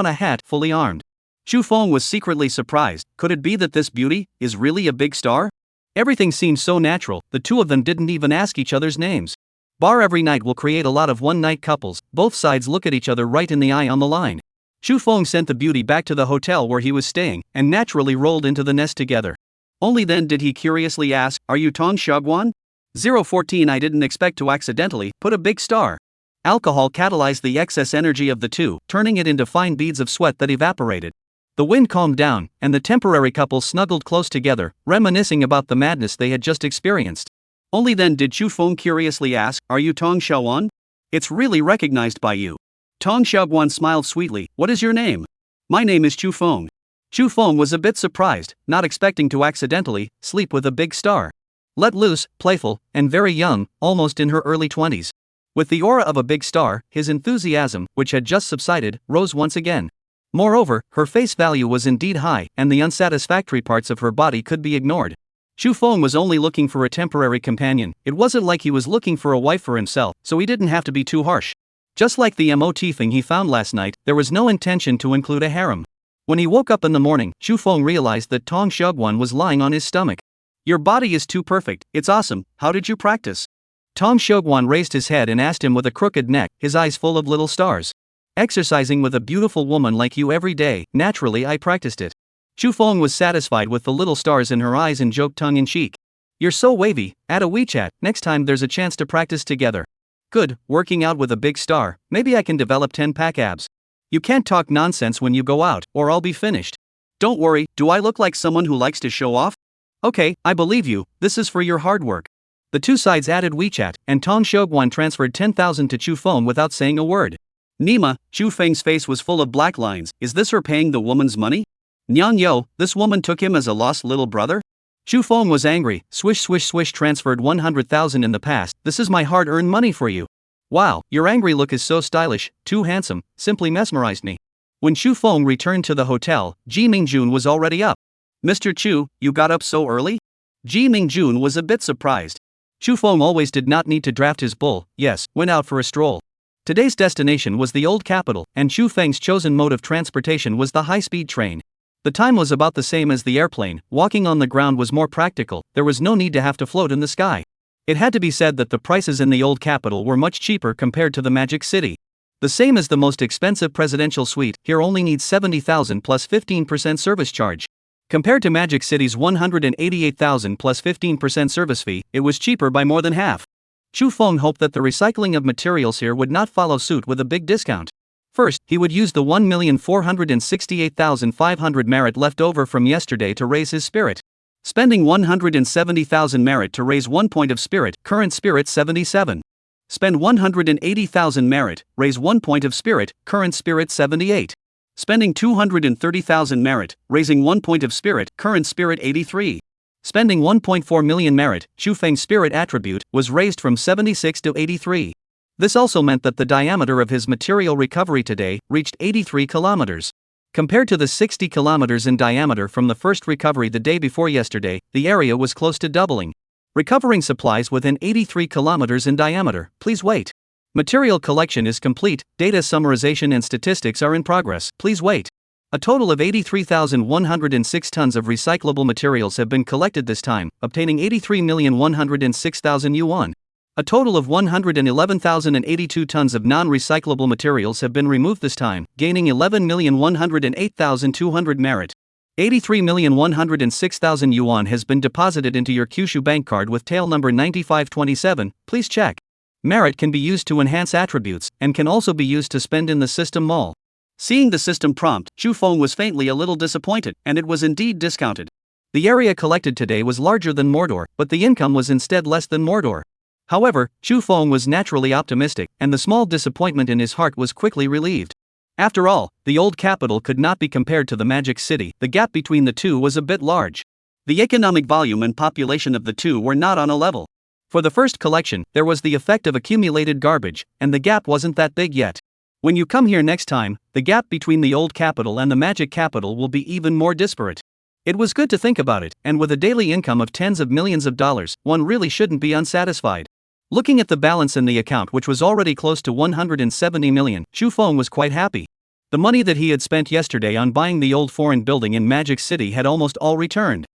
a hat, fully armed. Chu Feng was secretly surprised. Could it be that this beauty is really a big star? Everything seemed so natural, the two of them didn't even ask each other's names. Bar every night will create a lot of one-night couples, both sides look at each other right in the eye on the line. Chu Feng sent the beauty back to the hotel where he was staying, and naturally rolled into the nest together. Only then did he curiously ask, "Are you Tong Xiaoguan?" 014 I didn't expect to accidentally put a big star. Alcohol catalyzed the excess energy of the two, turning it into fine beads of sweat that evaporated. The wind calmed down, and the temporary couple snuggled close together, reminiscing about the madness they had just experienced. Only then did Chu Feng curiously ask, "Are you Tong Xiaoguan? It's really recognized by you." Tong Xiaoguan smiled sweetly. "What is your name?" "My name is Chu Feng." Chu Feng was a bit surprised, not expecting to accidentally sleep with a big star. Let loose, playful, and very young, almost in her early 20s. With the aura of a big star, his enthusiasm, which had just subsided, rose once again. Moreover, her face value was indeed high, and the unsatisfactory parts of her body could be ignored. Chu Feng was only looking for a temporary companion. It wasn't like he was looking for a wife for himself, so he didn't have to be too harsh. Just like the motifing he found last night, there was no intention to include a harem. When he woke up in the morning, Chu Feng realized that Tong Xiaoguan was lying on his stomach. "Your body is too perfect, it's awesome, how did you practice?" Tong Xiaoguan raised his head and asked him with a crooked neck, his eyes full of little stars. "Exercising with a beautiful woman like you every day, naturally I practiced it." Chu Feng was satisfied with the little stars in her eyes and joked tongue-in-cheek. "You're so wavy, add a WeChat, next time there's a chance to practice together." "Good, working out with a big star, maybe I can develop 10-pack abs." "You can't talk nonsense when you go out, or I'll be finished." "Don't worry, do I look like someone who likes to show off?" "Okay, I believe you, this is for your hard work." The two sides added WeChat, and Tong Xiaoguan transferred 10,000 to Chu Feng without saying a word. "Nima," Chu Feng's face was full of black lines, "is this her paying the woman's money? Nyang Yo, this woman took him as a lost little brother?" Chu Feng was angry. "Swish swish swish, transferred 100,000 in the past, this is my hard-earned money for you." "Wow, your angry look is so stylish, too handsome, simply mesmerized me." When Chu Feng returned to the hotel, Ji Mingjun was already up. "Mr. Chu, you got up so early?" Ji Mingjun was a bit surprised. Chu Feng always did not need to draft his bull, yes, went out for a stroll. Today's destination was the old capital, and Chu Feng's chosen mode of transportation was the high-speed train. The time was about the same as the airplane, walking on the ground was more practical, there was no need to have to float in the sky. It had to be said that the prices in the old capital were much cheaper compared to the Magic City. The same as the most expensive presidential suite, here only needs 70,000 plus 15% service charge. Compared to Magic City's 188,000 plus 15% service fee, it was cheaper by more than half. Chu Feng hoped that the recycling of materials here would not follow suit with a big discount. First, he would use the 1,468,500 merit left over from yesterday to raise his spirit. Spending 170,000 merit to raise 1 point of spirit, current spirit 77. Spend 180,000 merit, raise 1 point of spirit, current spirit 78. Spending 230,000 merit, raising 1 point of spirit, current spirit 83. Spending 1.4 million merit, Chu Feng's spirit attribute was raised from 76 to 83. This also meant that the diameter of his material recovery today reached 83 kilometers. Compared to the 60 kilometers in diameter from the first recovery the day before yesterday, the area was close to doubling. Recovering supplies within 83 kilometers in diameter, please wait. Material collection is complete, data summarization and statistics are in progress, please wait. A total of 83,106 tons of recyclable materials have been collected this time, obtaining 83,106,000 yuan. A total of 111,082 tons of non-recyclable materials have been removed this time, gaining 11,108,200 merit. 83,106,000 yuan has been deposited into your Kyushu bank card with tail number 9527, please check. Merit can be used to enhance attributes, and can also be used to spend in the system mall. Seeing the system prompt, Chu Feng was faintly a little disappointed, and it was indeed discounted. The area collected today was larger than Mordor, but the income was instead less than Mordor. However, Chu Feng was naturally optimistic, and the small disappointment in his heart was quickly relieved. After all, the old capital could not be compared to the Magic City, the gap between the two was a bit large. The economic volume and population of the two were not on a level. For the first collection, there was the effect of accumulated garbage, and the gap wasn't that big yet. When you come here next time, the gap between the old capital and the Magic Capital will be even more disparate. It was good to think about it, and with a daily income of tens of millions of dollars, one really shouldn't be unsatisfied. Looking at the balance in the account, which was already close to 170 million, Chu Feng was quite happy. The money that he had spent yesterday on buying the old foreign building in Magic City had almost all returned.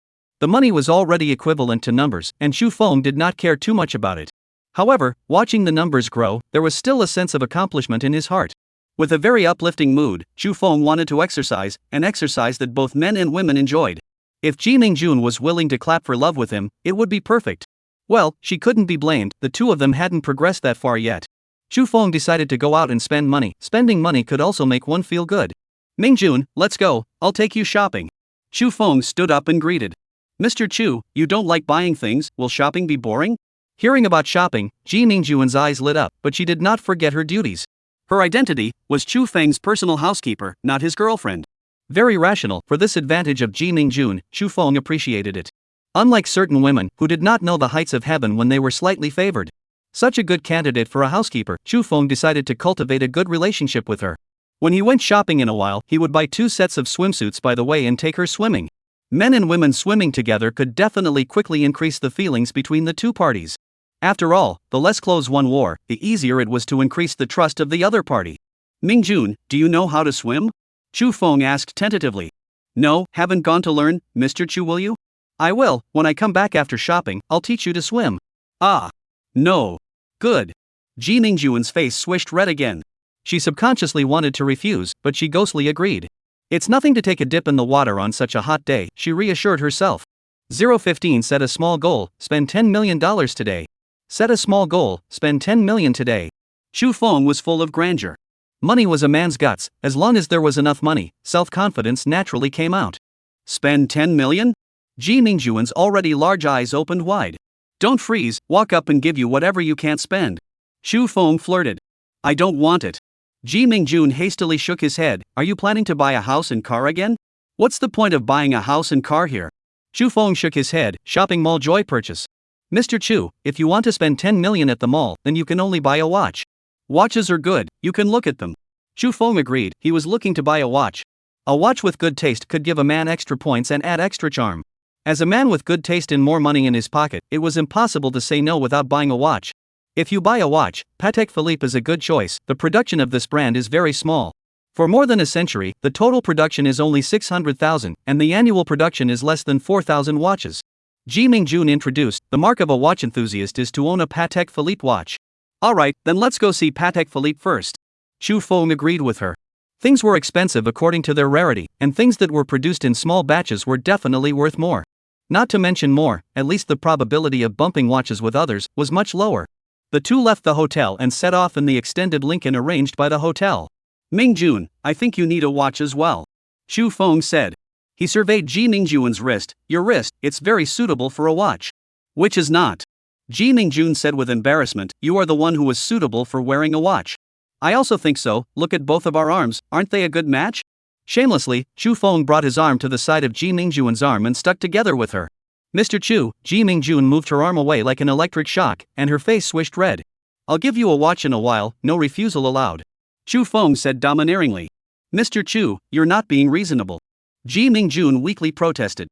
The money was already equivalent to numbers, and Chu Feng did not care too much about it. However, watching the numbers grow, there was still a sense of accomplishment in his heart. With a very uplifting mood, Chu Feng wanted to exercise, an exercise that both men and women enjoyed. If Ji Mingjun was willing to clap for love with him, it would be perfect. Well, she couldn't be blamed, the two of them hadn't progressed that far yet. Chu Feng decided to go out and spend money. Spending money could also make one feel good. Mingjun, let's go, I'll take you shopping. Chu Feng stood up and greeted. Mr. Chu, you don't like buying things, will shopping be boring? Hearing about shopping, Ji Mingjun's eyes lit up, but she did not forget her duties. Her identity was Chu Feng's personal housekeeper, not his girlfriend. Very rational. For this advantage of Ji Mingjun, Chu Feng appreciated it. Unlike certain women, who did not know the heights of heaven when they were slightly favored. Such a good candidate for a housekeeper, Chu Feng decided to cultivate a good relationship with her. When he went shopping in a while, he would buy 2 sets of swimsuits by the way and take her swimming. Men and women swimming together could definitely quickly increase the feelings between the two parties. After all, the less clothes one wore, the easier it was to increase the trust of the other party. Mingjun, do you know how to swim? Chu Feng asked tentatively. No, haven't gone to learn, Mr. Chu, will you? I will, when I come back after shopping, I'll teach you to swim. Ah. No. Good. Ji Mingjun's face swished red again. She subconsciously wanted to refuse, but she ghostly agreed. It's nothing to take a dip in the water on such a hot day, she reassured herself. 015 set a small goal, spend $10 million today. Set a small goal, spend 10 million today. Chu Feng was full of grandeur. Money was a man's guts, as long as there was enough money, self-confidence naturally came out. Spend 10 million? Ji Mingjun's already large eyes opened wide. Don't freeze, walk up and give you whatever you can't spend. Chu Feng flirted. I don't want it. Ji Mingjun hastily shook his head. Are you planning to buy a house and car again? What's the point of buying a house and car here? Chu Feng shook his head. Shopping mall joy purchase. Mr. Chu, if you want to spend 10 million at the mall, then you can only buy a watch. Watches are good, you can look at them. Chu Feng agreed. He was looking to buy a watch. A watch with good taste could give a man extra points and add extra charm. As a man with good taste and more money in his pocket, it was impossible to say no without buying a watch. If you buy a watch, Patek Philippe is a good choice. The production of this brand is very small. For more than a century, the total production is only 600,000, and the annual production is less than 4,000 watches. Ji Mingjun introduced, the mark of a watch enthusiast is to own a Patek Philippe watch. Alright, then let's go see Patek Philippe first. Chu Feng agreed with her. Things were expensive according to their rarity, and things that were produced in small batches were definitely worth more. Not to mention more, at least the probability of bumping watches with others was much lower. The two left the hotel and set off in the extended Lincoln arranged by the hotel. Mingjun, I think you need a watch as well, Shu Feng said. He surveyed Ji Mingjun's wrist. Your wrist, it's very suitable for a watch. Which is not. Ji Mingjun said with embarrassment, you are the one who is suitable for wearing a watch. I also think so, look at both of our arms, aren't they a good match? Shamelessly, Shu Feng brought his arm to the side of Ji Mingjun's arm and stuck together with her. Mr. Chu, Ji Mingjun moved her arm away like an electric shock, and her face swished red. I'll give you a watch in a while, no refusal allowed, Shu Feng said domineeringly. Mr. Chu, you're not being reasonable, Ji Mingjun weakly protested.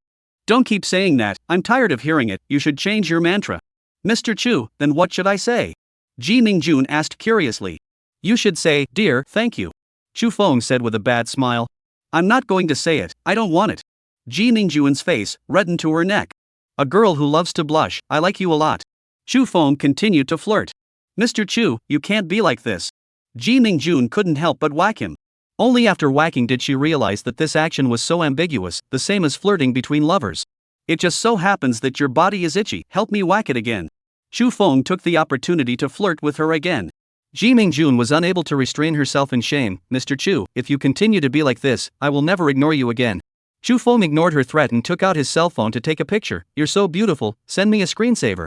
Don't keep saying that, I'm tired of hearing it, you should change your mantra. Mr. Chu, then what should I say? Ji Mingjun asked curiously. You should say, dear, thank you, Shu Feng said with a bad smile. I'm not going to say it, I don't want it. Ji Mingjun's face reddened to her neck. A girl who loves to blush, I like you a lot. Shu Feng continued to flirt. Mr. Chu, you can't be like this. Ji Mingjun couldn't help but whack him. Only after whacking did she realize that this action was so ambiguous, the same as flirting between lovers. It just so happens that your body is itchy, help me whack it again. Shu Feng took the opportunity to flirt with her again. Ji Mingjun was unable to restrain herself in shame. Mr. Chu, if you continue to be like this, I will never ignore you again. Shu Feng ignored her threat and took out his cell phone to take a picture. You're so beautiful, send me a screensaver.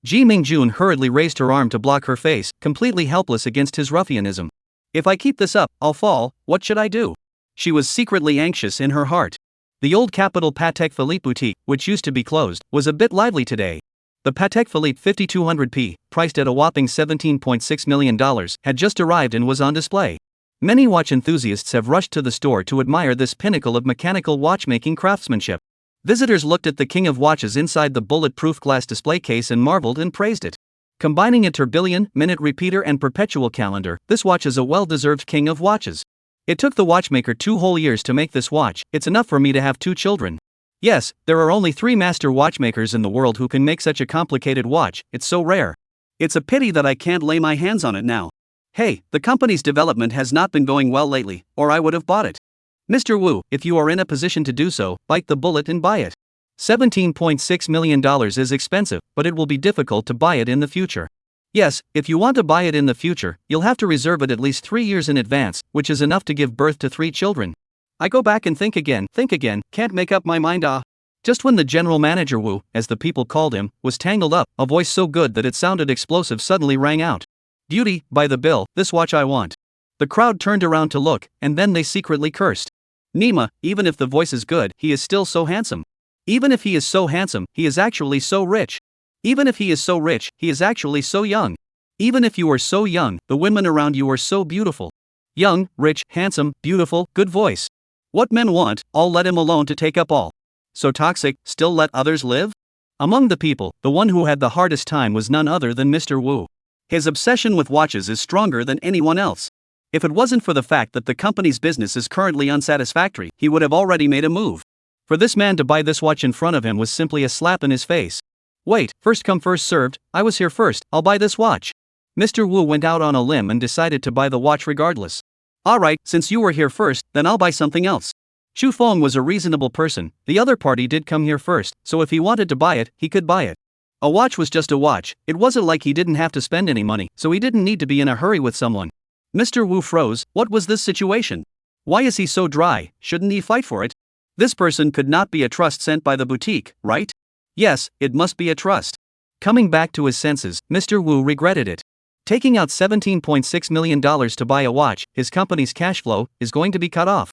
Ji Mingjun hurriedly raised her arm to block her face, completely helpless against his ruffianism. If I keep this up, I'll fall, what should I do? She was secretly anxious in her heart. The old Capital Patek Philippe boutique, which used to be closed, was a bit lively today. The Patek Philippe 5200p, priced at a whopping $17.6 million, had just arrived and was on display. Many watch enthusiasts have rushed to the store to admire this pinnacle of mechanical watchmaking craftsmanship. Visitors looked at the king of watches inside the bulletproof glass display case and marveled and praised it. Combining a tourbillon, minute repeater and perpetual calendar, this watch is a well-deserved king of watches. It took the watchmaker 2 whole years to make this watch, it's enough for me to have 2 children. Yes, there are only 3 master watchmakers in the world who can make such a complicated watch, it's so rare. It's a pity that I can't lay my hands on it now. Hey, the company's development has not been going well lately, or I would have bought it. Mr. Wu, if you are in a position to do so, bite the bullet and buy it. $17.6 million is expensive, but it will be difficult to buy it in the future. Yes, if you want to buy it in the future, you'll have to reserve it at least 3 years in advance, which is enough to give birth to 3 children. I go back and think again, can't make up my mind. Just when the general manager Wu, as the people called him, was tangled up, a voice so good that it sounded explosive suddenly rang out. Beauty, by the bill, this watch I want. The crowd turned around to look, and then they secretly cursed. Nima, even if the voice is good, he is still so handsome. Even if he is so handsome, he is actually so rich. Even if he is so rich, he is actually so young. Even if you are so young, the women around you are so beautiful. Young, rich, handsome, beautiful, good voice. What men want, all let him alone to take up all. So toxic, still let others live? Among the people, the one who had the hardest time was none other than Mr. Wu. His obsession with watches is stronger than anyone else. If it wasn't for the fact that the company's business is currently unsatisfactory, he would have already made a move. For this man to buy this watch in front of him was simply a slap in his face. Wait, first come first served, I was here first, I'll buy this watch. Mr. Wu went out on a limb and decided to buy the watch regardless. Alright, since you were here first, then I'll buy something else. Shu Feng was a reasonable person, the other party did come here first, so if he wanted to buy it, he could buy it. A watch was just a watch, it wasn't like he didn't have to spend any money, so he didn't need to be in a hurry with someone. Mr. Wu froze, what was this situation? Why is he so dry, shouldn't he fight for it? This person could not be a trust sent by the boutique, right? Yes, it must be a trust. Coming back to his senses, Mr. Wu regretted it. Taking out $17.6 million to buy a watch, his company's cash flow, is going to be cut off.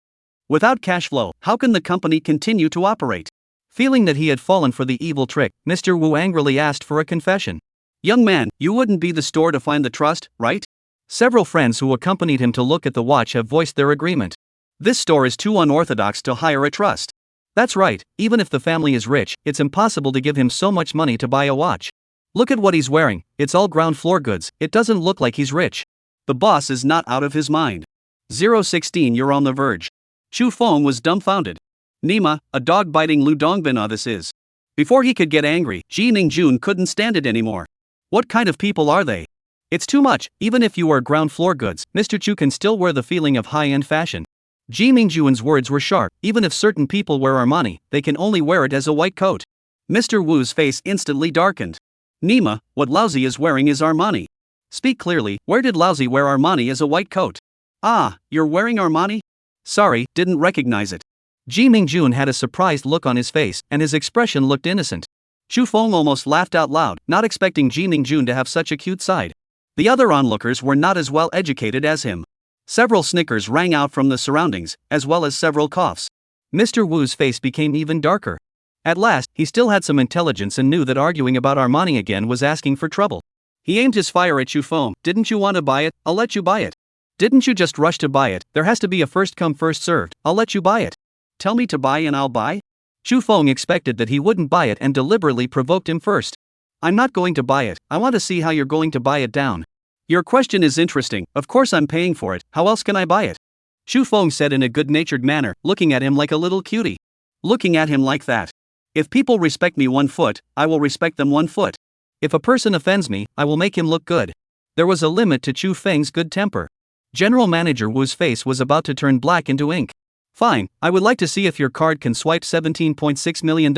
Without cash flow, how can the company continue to operate? Feeling that he had fallen for the evil trick, Mr. Wu angrily asked for a confession. Young man, you wouldn't be the store to find the trust, right? Several friends who accompanied him to look at the watch have voiced their agreement. This store is too unorthodox to hire a trust. That's right, even if the family is rich, it's impossible to give him so much money to buy a watch. Look at what he's wearing, it's all ground floor goods, it doesn't look like he's rich. The boss is not out of his mind. 016 You're on the verge. Shu Feng was dumbfounded. Nima, a dog-biting Lu Dongbin this is. Before he could get angry, Ji Mingjun couldn't stand it anymore. What kind of people are they? It's too much, even if you wear ground floor goods, Mr. Chu can still wear the feeling of high-end fashion. Ji Mingjun's words were sharp. Even if certain people wear Armani, they can only wear it as a white coat. Mr. Wu's face instantly darkened. Nima, what Lousy is wearing is Armani. Speak clearly, where did Lousy wear Armani as a white coat? Ah, you're wearing Armani? Sorry, didn't recognize it. Ji Mingjun had a surprised look on his face, and his expression looked innocent. Chu Feng almost laughed out loud, not expecting Ji Mingjun to have such a cute side. The other onlookers were not as well educated as him. Several snickers rang out from the surroundings, as well as several coughs. Mr. Wu's face became even darker. At last, he still had some intelligence and knew that arguing about Armani again was asking for trouble. He aimed his fire at Chu Feng. Didn't you want to buy it? I'll let you buy it. Didn't you just rush to buy it? There has to be a first come first served. I'll let you buy it. Tell me to buy and I'll buy? Chu Feng expected that he wouldn't buy it and deliberately provoked him first. I'm not going to buy it. I want to see how you're going to buy it down. Your question is interesting. Of course I'm paying for it. How else can I buy it? Chu Feng said in a good-natured manner, looking at him like a little cutie. Looking at him like that. If people respect me 1 foot, I will respect them 1 foot. If a person offends me, I will make him look good. There was a limit to Chu Feng's good temper. General Manager Wu's face was about to turn black into ink. Fine, I would like to see if your card can swipe $17.6 million.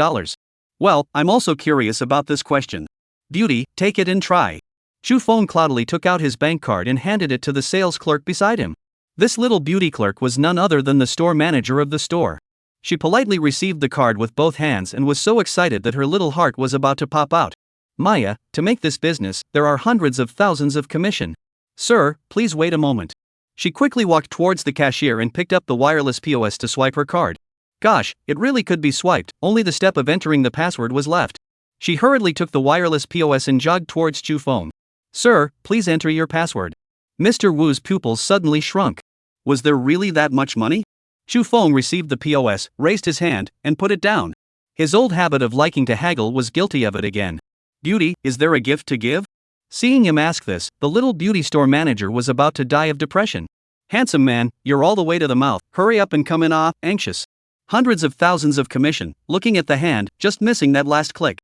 Well, I'm also curious about this question. Beauty, take it and try. Chu Feng cloudily took out his bank card and handed it to the sales clerk beside him. This little beauty clerk was none other than the store manager of the store. She politely received the card with both hands and was so excited that her little heart was about to pop out. Maya, to make this business, there are hundreds of thousands of commission. Sir, please wait a moment. She quickly walked towards the cashier and picked up the wireless POS to swipe her card. Gosh, it really could be swiped, only the step of entering the password was left. She hurriedly took the wireless POS and jogged towards Chu Feng. Sir, please enter your password. Mr. Wu's pupils suddenly shrunk. Was there really that much money? Chu Feng received the POS, raised his hand, and put it down. His old habit of liking to haggle was guilty of it again. Beauty, is there a gift to give? Seeing him ask this, the little beauty store manager was about to die of depression. Handsome man, you're all the way to the mouth, hurry up and come in. Anxious. Hundreds of thousands of commission, looking at the hand, just missing that last click.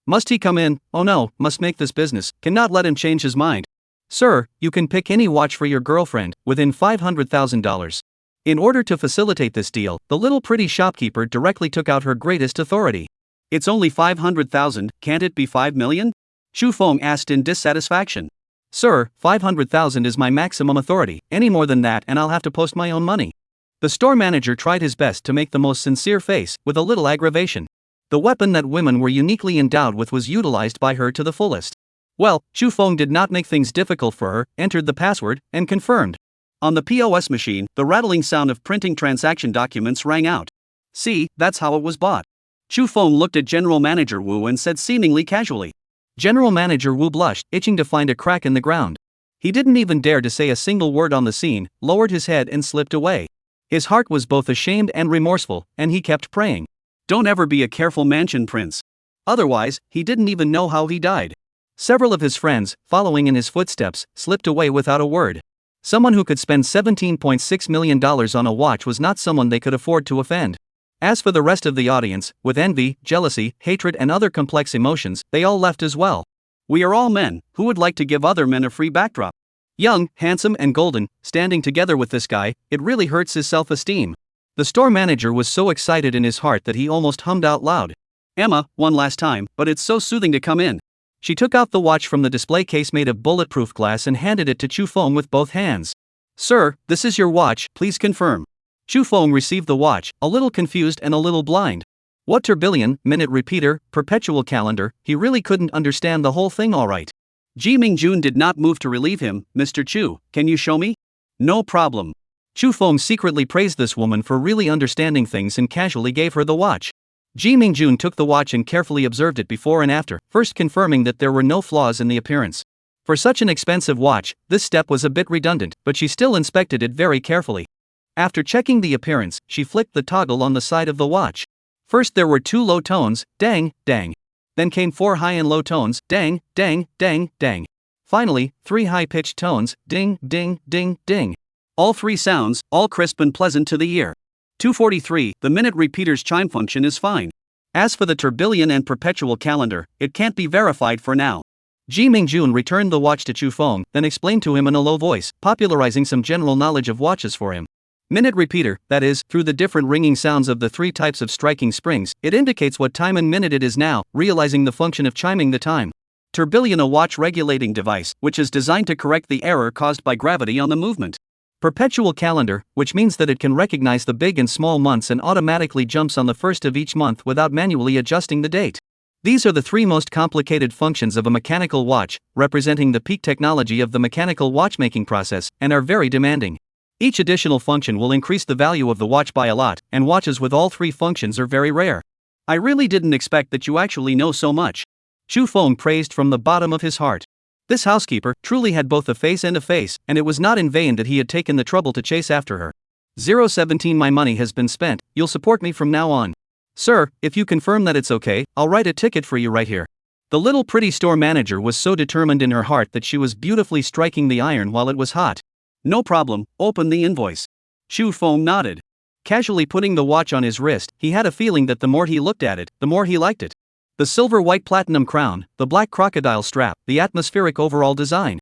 Must he come in? Oh no, must make this business, cannot let him change his mind. Sir, you can pick any watch for your girlfriend, within $500,000. In order to facilitate this deal, the little pretty shopkeeper directly took out her greatest authority. It's only 500,000, can't it be 5 million? Chu Feng asked in dissatisfaction. Sir, 500,000 is my maximum authority, any more than that and I'll have to post my own money. The store manager tried his best to make the most sincere face, with a little aggravation. The weapon that women were uniquely endowed with was utilized by her to the fullest. Well, Chu Feng did not make things difficult for her, entered the password, and confirmed. On the POS machine, the rattling sound of printing transaction documents rang out. See, that's how it was bought. Chu Feng looked at General Manager Wu and said seemingly casually. General Manager Wu blushed, itching to find a crack in the ground. He didn't even dare to say a single word on the scene, lowered his head and slipped away. His heart was both ashamed and remorseful, and he kept praying. Don't ever be a careful mansion prince. Otherwise, he didn't even know how he died. Several of his friends, following in his footsteps, slipped away without a word. Someone who could spend $17.6 million on a watch was not someone they could afford to offend. As for the rest of the audience, with envy, jealousy, hatred and other complex emotions, they all left as well. We are all men, who would like to give other men a free backdrop? Young, handsome and golden, standing together with this guy, it really hurts his self-esteem. The store manager was so excited in his heart that he almost hummed out loud. Emma, one last time, but it's so soothing to come in. She took out the watch from the display case made of bulletproof glass and handed it to Chu Feng with both hands. Sir, this is your watch, please confirm. Chu Feng received the watch, a little confused and a little blind. What tourbillon, minute repeater, perpetual calendar, he really couldn't understand the whole thing alright. Ji Mingjun did not move to relieve him. Mr. Chu, can you show me? No problem. Chu Feng secretly praised this woman for really understanding things and casually gave her the watch. Ji Mingjun took the watch and carefully observed it before and after, first confirming that there were no flaws in the appearance. For such an expensive watch, this step was a bit redundant, but she still inspected it very carefully. After checking the appearance, she flicked the toggle on the side of the watch. First there were 2 low tones, dang, dang. Then came 4 high and low tones, dang, dang, dang, dang. Finally, 3 high-pitched tones, ding, ding, ding, ding. All 3 sounds, all crisp and pleasant to the ear. 243, the minute repeater's chime function is fine. As for the tourbillon and perpetual calendar, it can't be verified for now. Ji Mingjun returned the watch to Chu Feng, then explained to him in a low voice, popularizing some general knowledge of watches for him. Minute repeater, that is, through the different ringing sounds of the 3 types of striking springs, it indicates what time and minute it is now, realizing the function of chiming the time. Tourbillon, a watch regulating device, which is designed to correct the error caused by gravity on the movement. Perpetual calendar, which means that it can recognize the big and small months and automatically jumps on the first of each month without manually adjusting the date. These are the 3 most complicated functions of a mechanical watch, representing the peak technology of the mechanical watchmaking process, and are very demanding. Each additional function will increase the value of the watch by a lot, and watches with all 3 functions are very rare. I really didn't expect that you actually know so much. Chu Feng praised from the bottom of his heart. This housekeeper truly had both a face, and it was not in vain that he had taken the trouble to chase after her. 017 My money has been spent, you'll support me from now on. Sir, if you confirm that it's okay, I'll write a ticket for you right here. The little pretty store manager was so determined in her heart that she was beautifully striking the iron while it was hot. No problem, open the invoice. Chu Feng nodded. Casually putting the watch on his wrist, he had a feeling that the more he looked at it, the more he liked it. The silver white platinum crown, the black crocodile strap, the atmospheric overall design.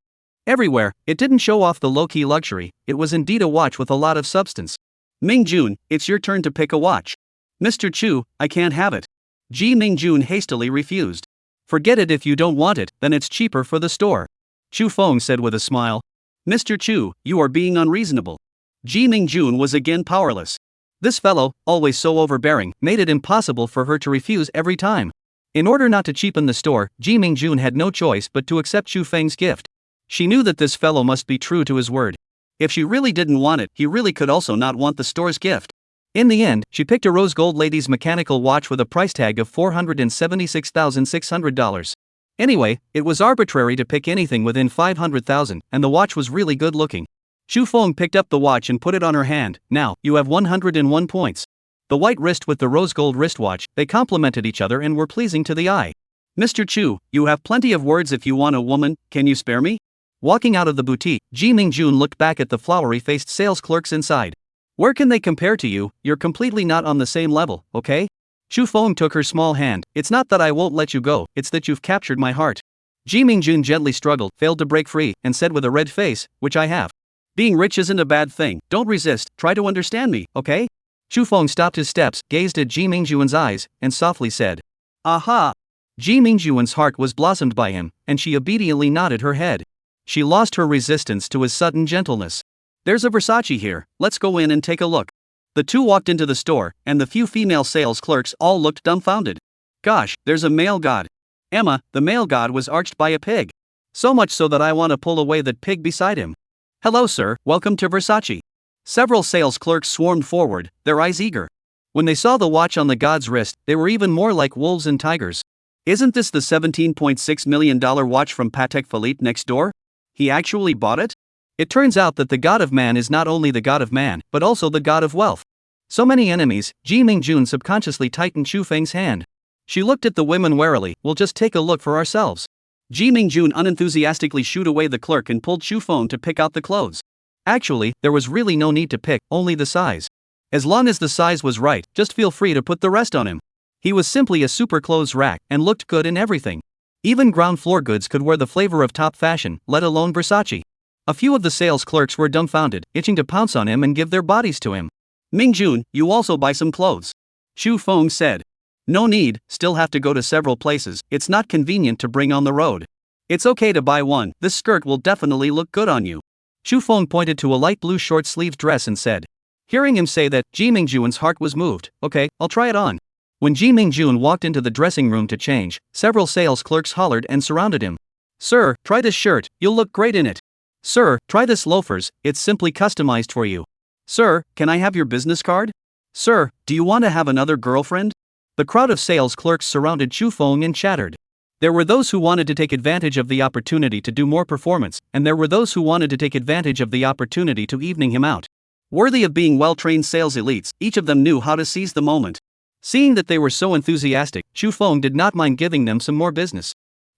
Everywhere, it didn't show off the low-key luxury, it was indeed a watch with a lot of substance. Mingjun, it's your turn to pick a watch. Mr. Chu, I can't have it. Ji Mingjun hastily refused. Forget it, if you don't want it, then it's cheaper for the store. Chu Feng said with a smile. Mr. Chu, you are being unreasonable. Ji Mingjun was again powerless. This fellow, always so overbearing, made it impossible for her to refuse every time. In order not to cheapen the store, Ji Mingjun had no choice but to accept Chu Feng's gift. She knew that this fellow must be true to his word. If she really didn't want it, he really could also not want the store's gift. In the end, she picked a rose gold lady's mechanical watch with a price tag of $476,600. Anyway, it was arbitrary to pick anything within $500,000, and the watch was really good looking. Chu Feng picked up the watch and put it on her hand. Now, you have 101 points. The white wrist with the rose gold wristwatch, they complemented each other and were pleasing to the eye. Mr. Chu, you have plenty of words if you want a woman, can you spare me? Walking out of the boutique, Ji Mingjun looked back at the flowery-faced sales clerks inside. Where can they compare to you? You're completely not on the same level, okay? Chu Feng took her small hand. It's not that I won't let you go, it's that you've captured my heart. Ji Mingjun gently struggled, failed to break free, and said with a red face, which I have. Being rich isn't a bad thing, don't resist, try to understand me, okay? Chu Feng stopped his steps, gazed at Ji Mingjun's eyes, and softly said, Aha! Ji Mingjun's heart was blossomed by him, and she obediently nodded her head. She lost her resistance to his sudden gentleness. There's a Versace here, let's go in and take a look. The two walked into the store, and the few female sales clerks all looked dumbfounded. Gosh, there's a male god. Emma, the male god was arched by a pig. So much so that I want to pull away that pig beside him. Hello sir, welcome to Versace. Several sales clerks swarmed forward, their eyes eager. When they saw the watch on the god's wrist, they were even more like wolves and tigers. Isn't this the $17.6 million watch from Patek Philippe next door? He actually bought it? It turns out that the god of man is not only the god of man, but also the god of wealth. So many enemies, Ji Mingjun subconsciously tightened Chu Feng's hand. She looked at the women warily. We'll just take a look for ourselves. Ji Mingjun unenthusiastically shooed away the clerk and pulled Chu Feng to pick out the clothes. Actually, there was really no need to pick, only the size. As long as the size was right, just feel free to put the rest on him. He was simply a super clothes rack, and looked good in everything. Even ground floor goods could wear the flavor of top fashion, let alone Versace. A few of the sales clerks were dumbfounded, itching to pounce on him and give their bodies to him. Mingjun, you also buy some clothes. Chu Feng said. No need, still have to go to several places, it's not convenient to bring on the road. It's okay to buy one, this skirt will definitely look good on you. Chu Feng pointed to a light blue short-sleeved dress and said. Hearing him say that, Ji Mingjun's heart was moved. Okay, I'll try it on. When Ji Mingjun walked into the dressing room to change, several sales clerks hollered and surrounded him. Sir, try this shirt, you'll look great in it. Sir, try this loafers, it's simply customized for you. Sir, can I have your business card? Sir, do you want to have another girlfriend? The crowd of sales clerks surrounded Chu Feng and chattered. There were those who wanted to take advantage of the opportunity to do more performance, and there were those who wanted to take advantage of the opportunity to evening him out. Worthy of being well-trained sales elites, each of them knew how to seize the moment. Seeing that they were so enthusiastic, Chu Feng did not mind giving them some more business.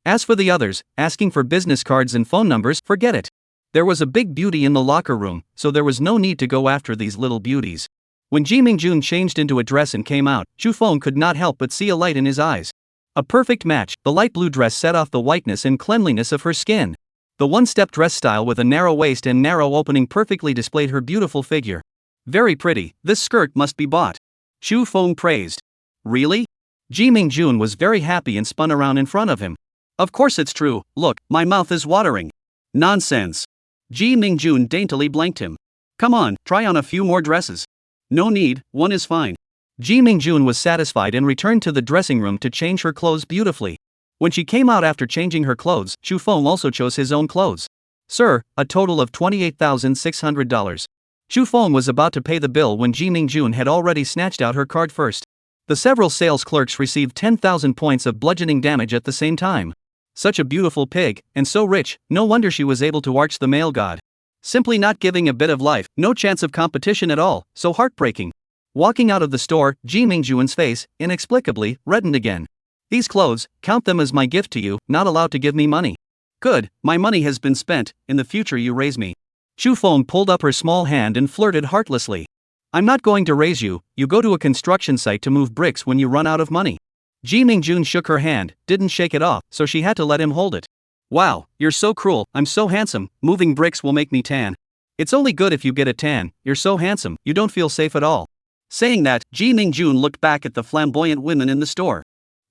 As for the others, asking for business cards and phone numbers, forget it. There was a big beauty in the locker room, so there was no need to go after these little beauties. When Ji Mingjun changed into a dress and came out, Chu Feng could not help but see a light in his eyes. A perfect match, the light blue dress set off the whiteness and cleanliness of her skin. The one-step dress style with a narrow waist and narrow opening perfectly displayed her beautiful figure. Very pretty, this skirt must be bought. Chu Feng praised. Really? Ji Mingjun was very happy and spun around in front of him. Of course it's true, look, my mouth is watering. Nonsense. Ji Mingjun daintily blanked him. Come on, try on a few more dresses. No need, one is fine. Ji Mingjun was satisfied and returned to the dressing room to change her clothes beautifully. When she came out after changing her clothes, Chu Feng also chose his own clothes. Sir, a total of $28,600. Chu Feng was about to pay the bill when Ji Mingjun had already snatched out her card first. The several sales clerks received 10,000 points of bludgeoning damage at the same time. Such a beautiful pig, and so rich, no wonder she was able to arch the male god. Simply not giving a bit of life, no chance of competition at all, so heartbreaking. Walking out of the store, Ji Mingjun's face, inexplicably, reddened again. These clothes, count them as my gift to you, not allowed to give me money. Good, my money has been spent, in the future you raise me. Chu Feng pulled up her small hand and flirted heartlessly. I'm not going to raise you, you go to a construction site to move bricks when you run out of money. Ji Mingjun shook her hand, didn't shake it off, so she had to let him hold it. Wow, you're so cruel, I'm so handsome, moving bricks will make me tan. It's only good if you get a tan, you're so handsome, you don't feel safe at all. Saying that, Ji Mingjun looked back at the flamboyant women in the store.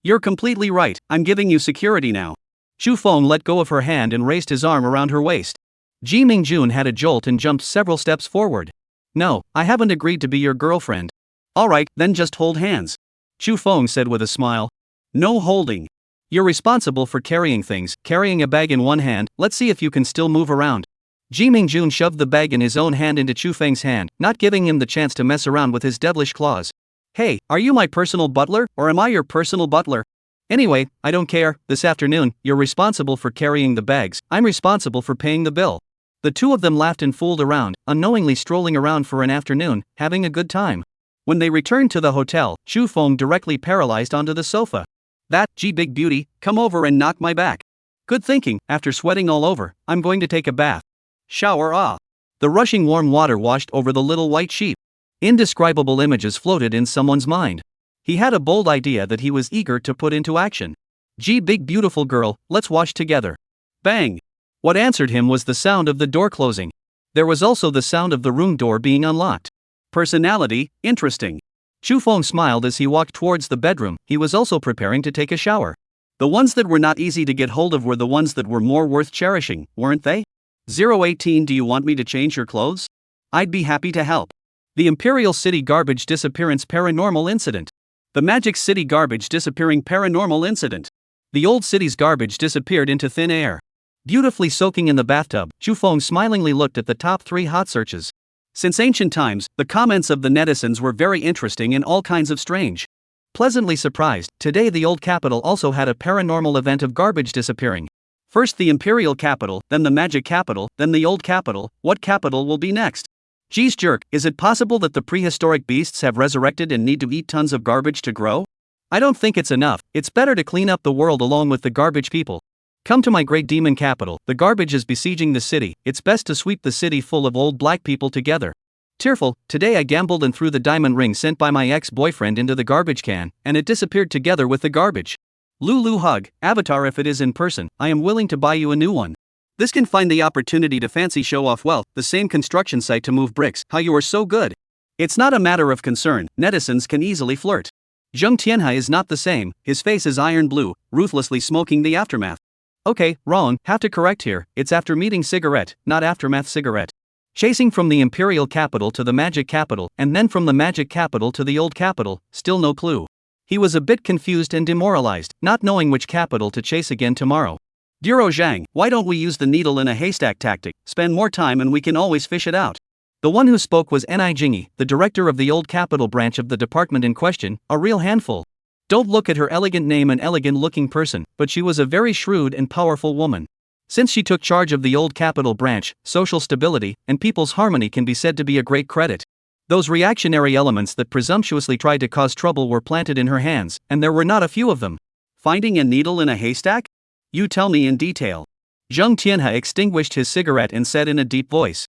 You're completely right, I'm giving you security now. Chu Feng let go of her hand and raised his arm around her waist. Ji Mingjun had a jolt and jumped several steps forward. No, I haven't agreed to be your girlfriend. Alright, then just hold hands. Chu Feng said with a smile. No holding. You're responsible for carrying things, carrying a bag in one hand, let's see if you can still move around. Ji Mingjun shoved the bag in his own hand into Chu Feng's hand, not giving him the chance to mess around with his devilish claws. Hey, are you my personal butler, or am I your personal butler? Anyway, I don't care, this afternoon, you're responsible for carrying the bags, I'm responsible for paying the bill. The two of them laughed and fooled around, unknowingly strolling around for an afternoon, having a good time. When they returned to the hotel, Chu Feng directly paralyzed onto the sofa. That, Ji Big Beauty, come over and knock my back. Good thinking, after sweating all over, I'm going to take a bath. Shower ah. The rushing warm water washed over the little white sheep. Indescribable images floated in someone's mind. He had a bold idea that he was eager to put into action. Ji Big Beautiful Girl, let's wash together. Bang! What answered him was the sound of the door closing. There was also the sound of the room door being unlocked. Personality, interesting. Chu Feng smiled as he walked towards the bedroom, he was also preparing to take a shower. The ones that were not easy to get hold of were the ones that were more worth cherishing, weren't they? 018 Do you want me to change your clothes? I'd be happy to help. The Imperial City Garbage Disappearance Paranormal Incident. The Magic City Garbage Disappearing Paranormal Incident. The old city's garbage disappeared into thin air. Beautifully soaking in the bathtub, Chu Feng smilingly looked at the top 3 hot searches. Since ancient times, the comments of the netizens were very interesting and all kinds of strange. Pleasantly surprised, today the old capital also had a paranormal event of garbage disappearing. First the Imperial capital, then the Magic capital, then the old capital. What capital will be next? Geez jerk, is it possible that the prehistoric beasts have resurrected and need to eat tons of garbage to grow? I don't think it's enough, it's better to clean up the world along with the garbage people. Come to my great demon capital, the garbage is besieging the city, it's best to sweep the city full of old black people together. Tearful, today I gambled and threw the diamond ring sent by my ex-boyfriend into the garbage can, and it disappeared together with the garbage. Lulu hug, Avatar if it is in person, I am willing to buy you a new one. This can find the opportunity to fancy show off wealth, the same construction site to move bricks, how you are so good. It's not a matter of concern, netizens can easily flirt. Zheng Tianhe is not the same, his face is iron blue, ruthlessly smoking the aftermath. Okay, wrong, have to correct here, it's after meeting cigarette, not aftermath cigarette. Chasing from the Imperial capital to the Magic capital, and then from the Magic capital to the old capital, still no clue. He was a bit confused and demoralized, not knowing which capital to chase again tomorrow. Duro Zhang, why don't we use the needle in a haystack tactic, spend more time and we can always fish it out. The one who spoke was Ni Jingi, the director of the old capital branch of the department in question, a real handful. Don't look at her elegant name and elegant-looking person, but she was a very shrewd and powerful woman. Since she took charge of the old capital branch, social stability and people's harmony can be said to be a great credit. Those reactionary elements that presumptuously tried to cause trouble were planted in her hands, and there were not a few of them. Finding a needle in a haystack? You tell me in detail. Zheng Tianhe extinguished his cigarette and said in a deep voice.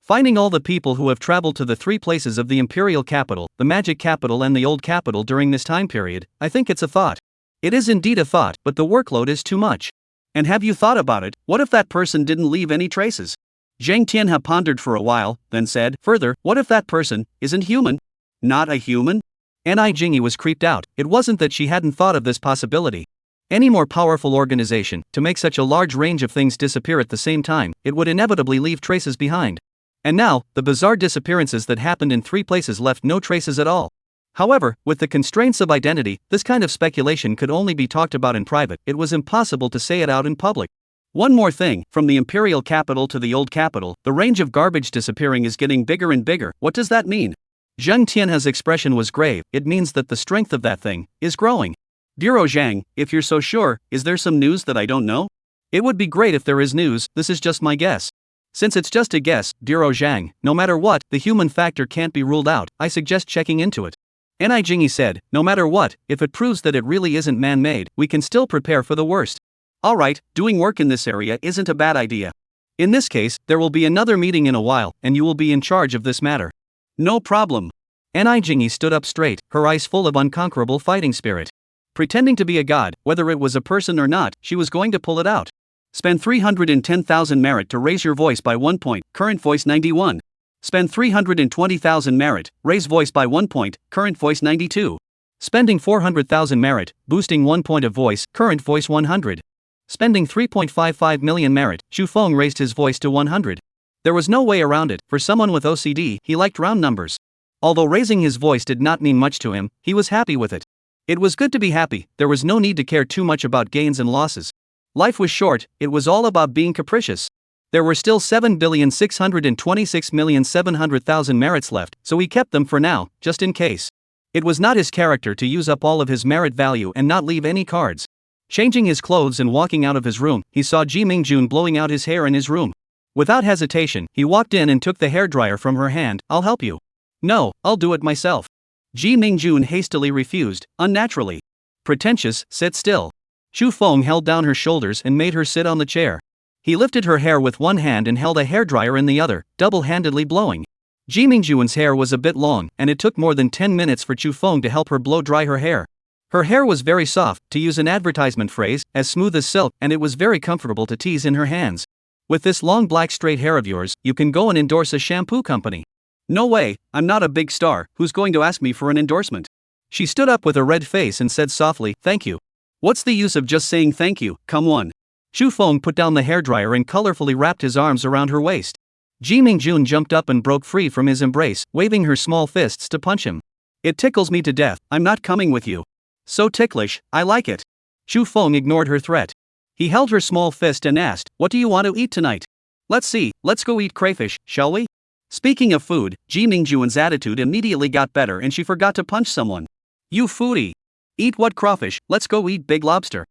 Finding all the people who have traveled to the 3 places of the Imperial capital, the Magic capital and the old capital during this time period, I think it's a thought. It is indeed a thought, but the workload is too much. And have you thought about it, what if that person didn't leave any traces? Zhang Tianhe pondered for a while, then said, further, what if that person isn't human? Not a human? Ni Jingyi was creeped out. It wasn't that she hadn't thought of this possibility. Any more powerful organization, to make such a large range of things disappear at the same time, it would inevitably leave traces behind. And now, the bizarre disappearances that happened in 3 places left no traces at all. However, with the constraints of identity, this kind of speculation could only be talked about in private. It was impossible to say it out in public. One more thing, from the imperial capital to the old capital, the range of garbage disappearing is getting bigger and bigger. What does that mean? Zhang Tianhe's expression was grave. It means that the strength of that thing is growing. Bureau Zhang, if you're so sure, is there some news that I don't know? It would be great if there is news. This is just my guess. Since it's just a guess, Bureau Zhang, no matter what, the human factor can't be ruled out. I suggest checking into it. Ni Jingyi said, no matter what, if it proves that it really isn't man-made, we can still prepare for the worst. Alright, doing work in this area isn't a bad idea. In this case, there will be another meeting in a while, and you will be in charge of this matter. No problem. Ni Jingyi stood up straight, her eyes full of unconquerable fighting spirit. Pretending to be a god, whether it was a person or not, she was going to pull it out. Spend 310,000 merit to raise your voice by 1 point, current voice 91. Spend 320,000 merit, raise voice by 1 point, current voice 92. Spending 400,000 merit, boosting 1 point of voice, current voice 100. Spending 3.55 million merit, Xu Feng raised his voice to 100. There was no way around it. For someone with OCD, he liked round numbers. Although raising his voice did not mean much to him, he was happy with it. It was good to be happy. There was no need to care too much about gains and losses. Life was short. It was all about being capricious. There were still 7,626,700,000 merits left, so he kept them for now, just in case. It was not his character to use up all of his merit value and not leave any cards. Changing his clothes and walking out of his room, he saw Ji Mingjun blowing out his hair in his room. Without hesitation, he walked in and took the hairdryer from her hand. I'll help you. No, I'll do it myself. Ji Mingjun hastily refused, unnaturally. Pretentious, sit still. Xu Feng held down her shoulders and made her sit on the chair. He lifted her hair with one hand and held a hairdryer in the other, double-handedly blowing. Ji Mingjun's hair was a bit long, and it took more than 10 minutes for Xu Feng to help her blow dry her hair. Her hair was very soft, to use an advertisement phrase, as smooth as silk, and it was very comfortable to tease in her hands. With this long black straight hair of yours, you can go and endorse a shampoo company. No way, I'm not a big star, who's going to ask me for an endorsement? She stood up with a red face and said softly, thank you. What's the use of just saying thank you, come on. Xu Feng put down the hairdryer and colorfully wrapped his arms around her waist. Ji Mingjun jumped up and broke free from his embrace, waving her small fists to punch him. It tickles me to death, I'm not coming with you. So ticklish, I like it. Xu Feng ignored her threat. He held her small fist and asked, what do you want to eat tonight? Let's see, let's go eat crayfish, shall we? Speaking of food, Ji Mingjun's attitude immediately got better and she forgot to punch someone. You foodie. Eat what crawfish, let's go eat big lobster.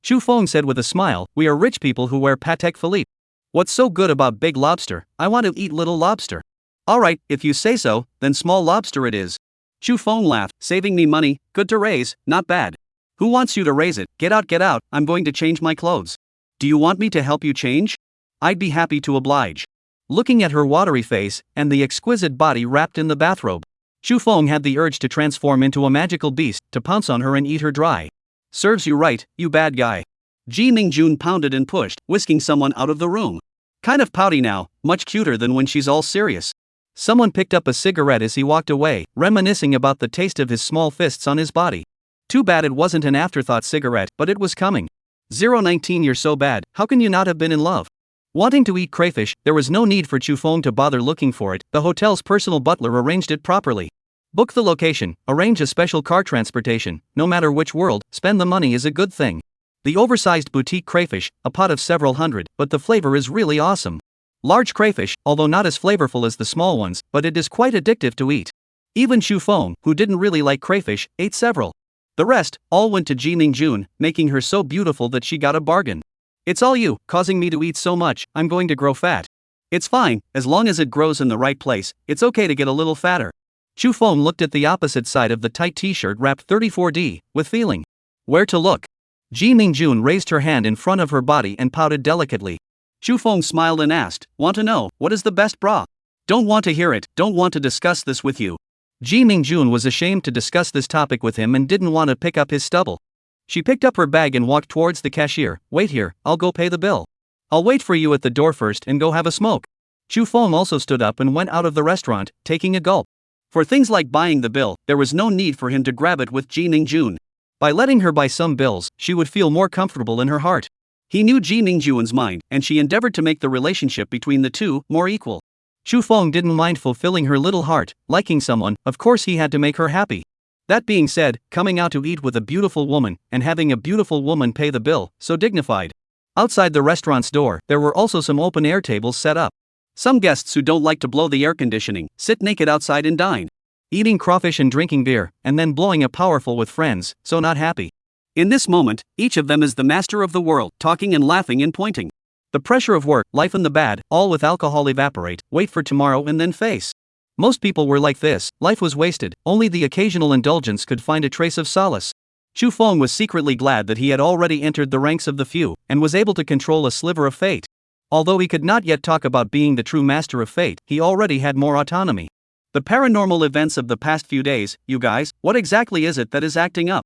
Xu Feng said with a smile, we are rich people who wear Patek Philippe. What's so good about big lobster? I want to eat little lobster. Alright, if you say so, then small lobster it is. Xu Feng laughed, saving me money, good to raise, not bad. Who wants you to raise it? Get out, I'm going to change my clothes. Do you want me to help you change? I'd be happy to oblige. Looking at her watery face, and the exquisite body wrapped in the bathrobe, Xu Feng had the urge to transform into a magical beast, to pounce on her and eat her dry. Serves you right, you bad guy. Ji Mingjun pounded and pushed, whisking someone out of the room. Kind of pouty now, much cuter than when she's all serious. Someone picked up a cigarette as he walked away, reminiscing about the taste of his small fists on his body. Too bad it wasn't an afterthought cigarette, but it was coming. 019 You're so bad, how can you not have been in love? Wanting to eat crayfish, there was no need for Xu Feng to bother looking for it, the hotel's personal butler arranged it properly. Book the location, arrange a special car transportation, no matter which world, spend the money is a good thing. The oversized boutique crayfish, a pot of several hundred, but the flavor is really awesome. Large crayfish, although not as flavorful as the small ones, but it is quite addictive to eat. Even Xu Feng, who didn't really like crayfish, ate several. The rest, all went to Ji Mingjun, making her so beautiful that she got a bargain. It's all you, causing me to eat so much, I'm going to grow fat. It's fine, as long as it grows in the right place, it's okay to get a little fatter. Xu Feng looked at the opposite side of the tight t-shirt wrapped 34D, with feeling. Where to look? Ji Mingjun raised her hand in front of her body and pouted delicately. Xu Feng smiled and asked, want to know, what is the best bra? Don't want to hear it, don't want to discuss this with you. Ji Mingjun was ashamed to discuss this topic with him and didn't want to pick up his stubble. She picked up her bag and walked towards the cashier. Wait here, I'll go pay the bill. I'll wait for you at the door first and go have a smoke. Chu Feng also stood up and went out of the restaurant, taking a gulp. For things like buying the bill, there was no need for him to grab it with Ji Mingjun. By letting her buy some bills, she would feel more comfortable in her heart. He knew Ji Mingjun's mind, and she endeavored to make the relationship between the two more equal. Chu Feng didn't mind fulfilling her little heart, liking someone. Of course he had to make her happy. That being said, coming out to eat with a beautiful woman, and having a beautiful woman pay the bill, so dignified. Outside the restaurant's door, there were also some open-air tables set up. Some guests who don't like to blow the air conditioning, sit naked outside and dine. Eating crawfish and drinking beer, and then blowing a powerful with friends, so not happy. In this moment, each of them is the master of the world, talking and laughing and pointing. The pressure of work, life and the bad, all with alcohol evaporate, wait for tomorrow and then face. Most people were like this, life was wasted, only the occasional indulgence could find a trace of solace. Chu Feng was secretly glad that he had already entered the ranks of the few, and was able to control a sliver of fate. Although he could not yet talk about being the true master of fate, he already had more autonomy. The paranormal events of the past few days, you guys, what exactly is it that is acting up?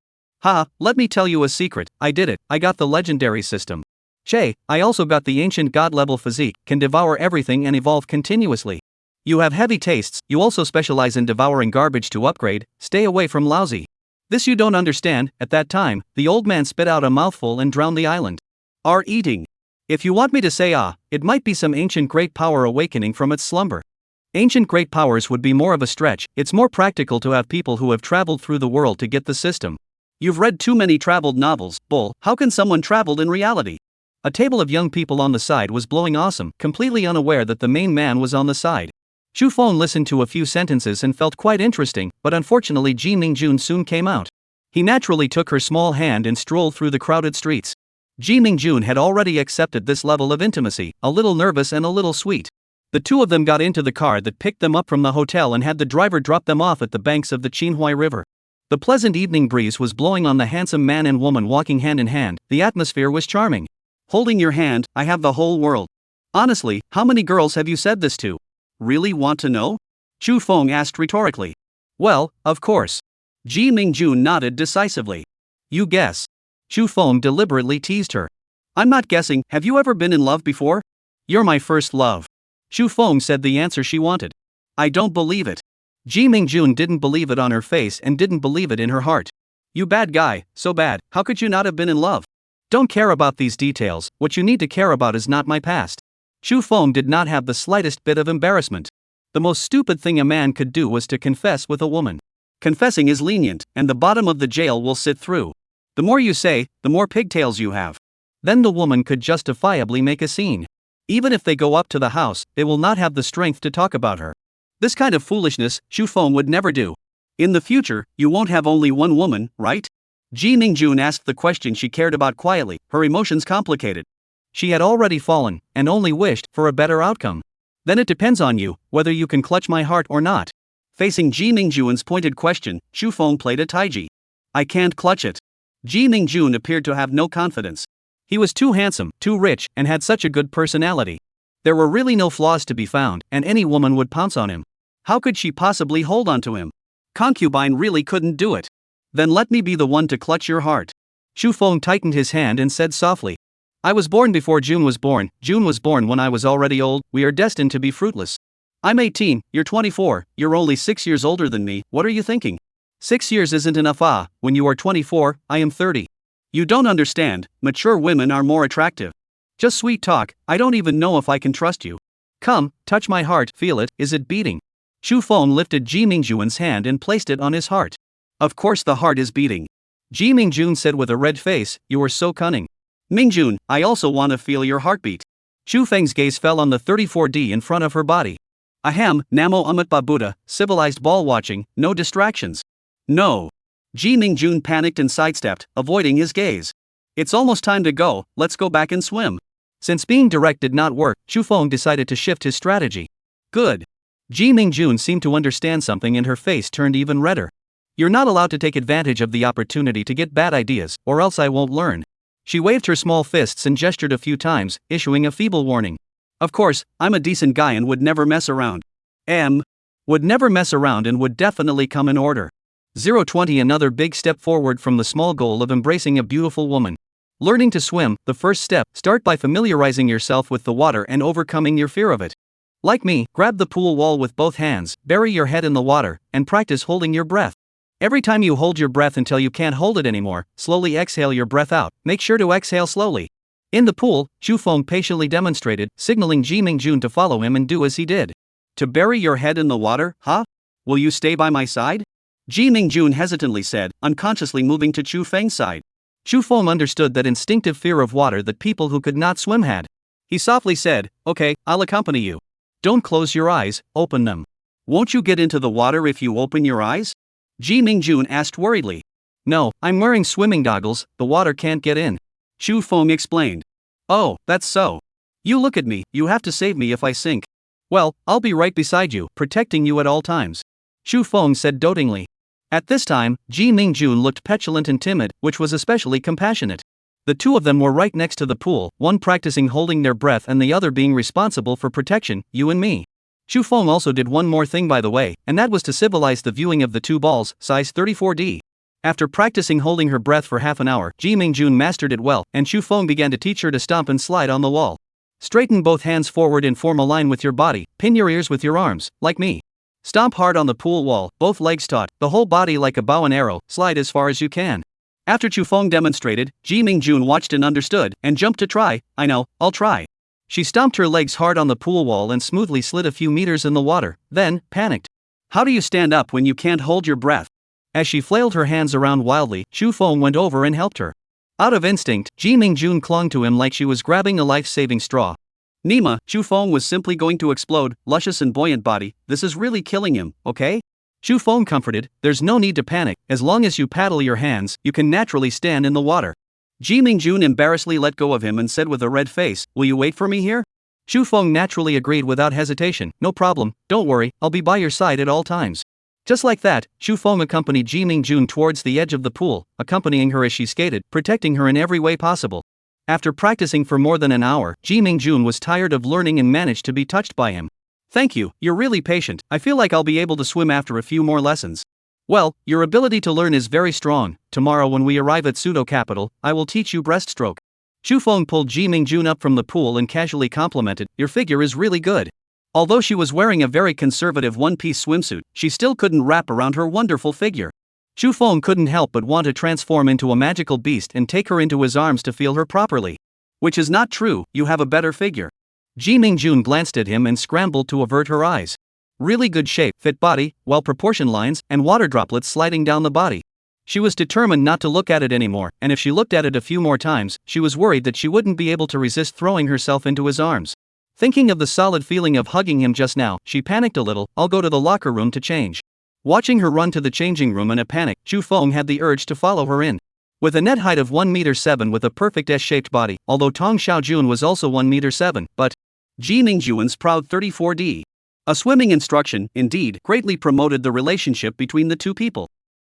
Let me tell you a secret, I did it, I got the legendary system. Che, I also got the ancient god-level physique, can devour everything and evolve continuously. You have heavy tastes, you also specialize in devouring garbage to upgrade, stay away from lousy. This you don't understand. At that time, the old man spit out a mouthful and drowned the island. Are eating. If you want me to say it might be some ancient great power awakening from its slumber. Ancient great powers would be more of a stretch, it's more practical to have people who have traveled through the world to get the system. You've read too many traveled novels, bull, how can someone travel in reality? A table of young people on the side was blowing awesome, completely unaware that the main man was on the side. Chu Feng listened to a few sentences and felt quite interesting, but unfortunately Ji Mingjun soon came out. He naturally took her small hand and strolled through the crowded streets. Ji Mingjun had already accepted this level of intimacy, a little nervous and a little sweet. The two of them got into the car that picked them up from the hotel and had the driver drop them off at the banks of the Qinhuai River. The pleasant evening breeze was blowing on the handsome man and woman walking hand in hand, the atmosphere was charming. Holding your hand, I have the whole world. Honestly, how many girls have you said this to? Really want to know? Chu Feng asked rhetorically. Well, of course. Ji Mingjun nodded decisively. You guess. Chu Feng deliberately teased her. I'm not guessing, have you ever been in love before? You're my first love. Chu Feng said the answer she wanted. I don't believe it. Ji Mingjun didn't believe it on her face and didn't believe it in her heart. You bad guy, so bad, how could you not have been in love? Don't care about these details, what you need to care about is not my past. Chu Feng did not have the slightest bit of embarrassment. The most stupid thing a man could do was to confess with a woman. Confessing is lenient, and the bottom of the jail will sit through. The more you say, the more pigtails you have. Then the woman could justifiably make a scene. Even if they go up to the house, they will not have the strength to talk about her. This kind of foolishness, Chu Feng would never do. In the future, you won't have only one woman, right? Ji Mingjun asked the question she cared about quietly, her emotions complicated. She had already fallen, and only wished for a better outcome. Then it depends on you, whether you can clutch my heart or not. Facing Ji Mingjun's pointed question, Chu Feng played a taiji. I can't clutch it. Ji Mingjun appeared to have no confidence. He was too handsome, too rich, and had such a good personality. There were really no flaws to be found, and any woman would pounce on him. How could she possibly hold on to him? Concubine really couldn't do it. Then let me be the one to clutch your heart. Chu Feng tightened his hand and said softly. I was born before June was born when I was already old, we are destined to be fruitless. I'm 18, you're 24, you're only 6 years older than me, what are you thinking? 6 years isn't enough when you are 24, I am 30. You don't understand, mature women are more attractive. Just sweet talk, I don't even know if I can trust you. Come, touch my heart, feel it, is it beating? Chu Feng lifted Ji Mingjun's hand and placed it on his heart. Of course the heart is beating. Ji Mingjun said with a red face, you are so cunning. Mingjun, I also want to feel your heartbeat. Chu Feng's gaze fell on the 34D in front of her body. Ahem, Namo Amitba Buddha, civilized ball watching, no distractions. No. Ji Mingjun panicked and sidestepped, avoiding his gaze. It's almost time to go, let's go back and swim. Since being direct did not work, Chu Feng decided to shift his strategy. Good. Ji Mingjun seemed to understand something and her face turned even redder. You're not allowed to take advantage of the opportunity to get bad ideas, or else I won't learn. She waved her small fists and gestured a few times, issuing a feeble warning. Of course, I'm a decent guy and would never mess around. Would never mess around and would definitely come in order. 020 Another big step forward from the small goal of embracing a beautiful woman. Learning to swim, the first step, start by familiarizing yourself with the water and overcoming your fear of it. Like me, grab the pool wall with both hands, bury your head in the water, and practice holding your breath. Every time you hold your breath until you can't hold it anymore, slowly exhale your breath out. Make sure to exhale slowly. In the pool, Feng patiently demonstrated, signaling Ji Mingjun to follow him and do as he did. To bury your head in the water, huh? Will you stay by my side? Ji Mingjun hesitantly said, unconsciously moving to Feng's side. Feng understood that instinctive fear of water that people who could not swim had. He softly said, "Okay, I'll accompany you. Don't close your eyes, open them." "Won't you get into the water if you open your eyes?" Ji Mingjun asked worriedly. "No, I'm wearing swimming goggles, the water can't get in," Feng explained. "Oh, that's so. You look at me, you have to save me if I sink." "Well, I'll be right beside you, protecting you at all times," Feng said dotingly. At this time, Ji Mingjun looked petulant and timid, which was especially compassionate. The two of them were right next to the pool, one practicing holding their breath and the other being responsible for protection, you and me. Feng also did one more thing by the way, and that was to civilize the viewing of the two balls, size 34D. After practicing holding her breath for half an hour, Ji Mingjun mastered it well, and Feng began to teach her to stomp and slide on the wall. Straighten both hands forward and form a line with your body, pin your ears with your arms, like me. Stomp hard on the pool wall, both legs taut, the whole body like a bow and arrow, slide as far as you can. After Feng demonstrated, Ji Mingjun watched and understood, and jumped to try. "I know, I'll try." She stomped her legs hard on the pool wall and smoothly slid a few meters in the water, then, panicked. "How do you stand up when you can't hold your breath?" As she flailed her hands around wildly, Feng went over and helped her. Out of instinct, Ji Mingjun clung to him like she was grabbing a life-saving straw. "Nima, Feng was simply going to explode, luscious and buoyant body, this is really killing him, okay?" Feng comforted, "There's no need to panic, as long as you paddle your hands, you can naturally stand in the water." Ji Mingjun embarrassedly let go of him and said with a red face, "Will you wait for me here?" Feng naturally agreed without hesitation, "No problem, don't worry, I'll be by your side at all times." Just like that, Feng accompanied Ji Mingjun towards the edge of the pool, accompanying her as she skated, protecting her in every way possible. After practicing for more than an hour, Ji Mingjun was tired of learning and managed to be touched by him. "Thank you, you're really patient, I feel like I'll be able to swim after a few more lessons." "Well, your ability to learn is very strong. Tomorrow when we arrive at Pseudo Capital, I will teach you breaststroke." Feng pulled Ji Mingjun up from the pool and casually complimented, "Your figure is really good." Although she was wearing a very conservative one-piece swimsuit, she still couldn't wrap around her wonderful figure. Feng couldn't help but want to transform into a magical beast and take her into his arms to feel her properly. "Which is not true, you have a better figure." Ji Mingjun glanced at him and scrambled to avert her eyes. Really good shape, fit body, well-proportioned lines, and water droplets sliding down the body. She was determined not to look at it anymore, and if she looked at it a few more times, she was worried that she wouldn't be able to resist throwing herself into his arms. Thinking of the solid feeling of hugging him just now, she panicked a little. "I'll go to the locker room to change." Watching her run to the changing room in a panic, Feng had the urge to follow her in. With a net height of 1.7 m with a perfect S-shaped body, although Tong Xiaojun was also 1.7 m, but Ji Mingjun's proud 34D. A swimming instruction, indeed, greatly promoted the relationship between the two people.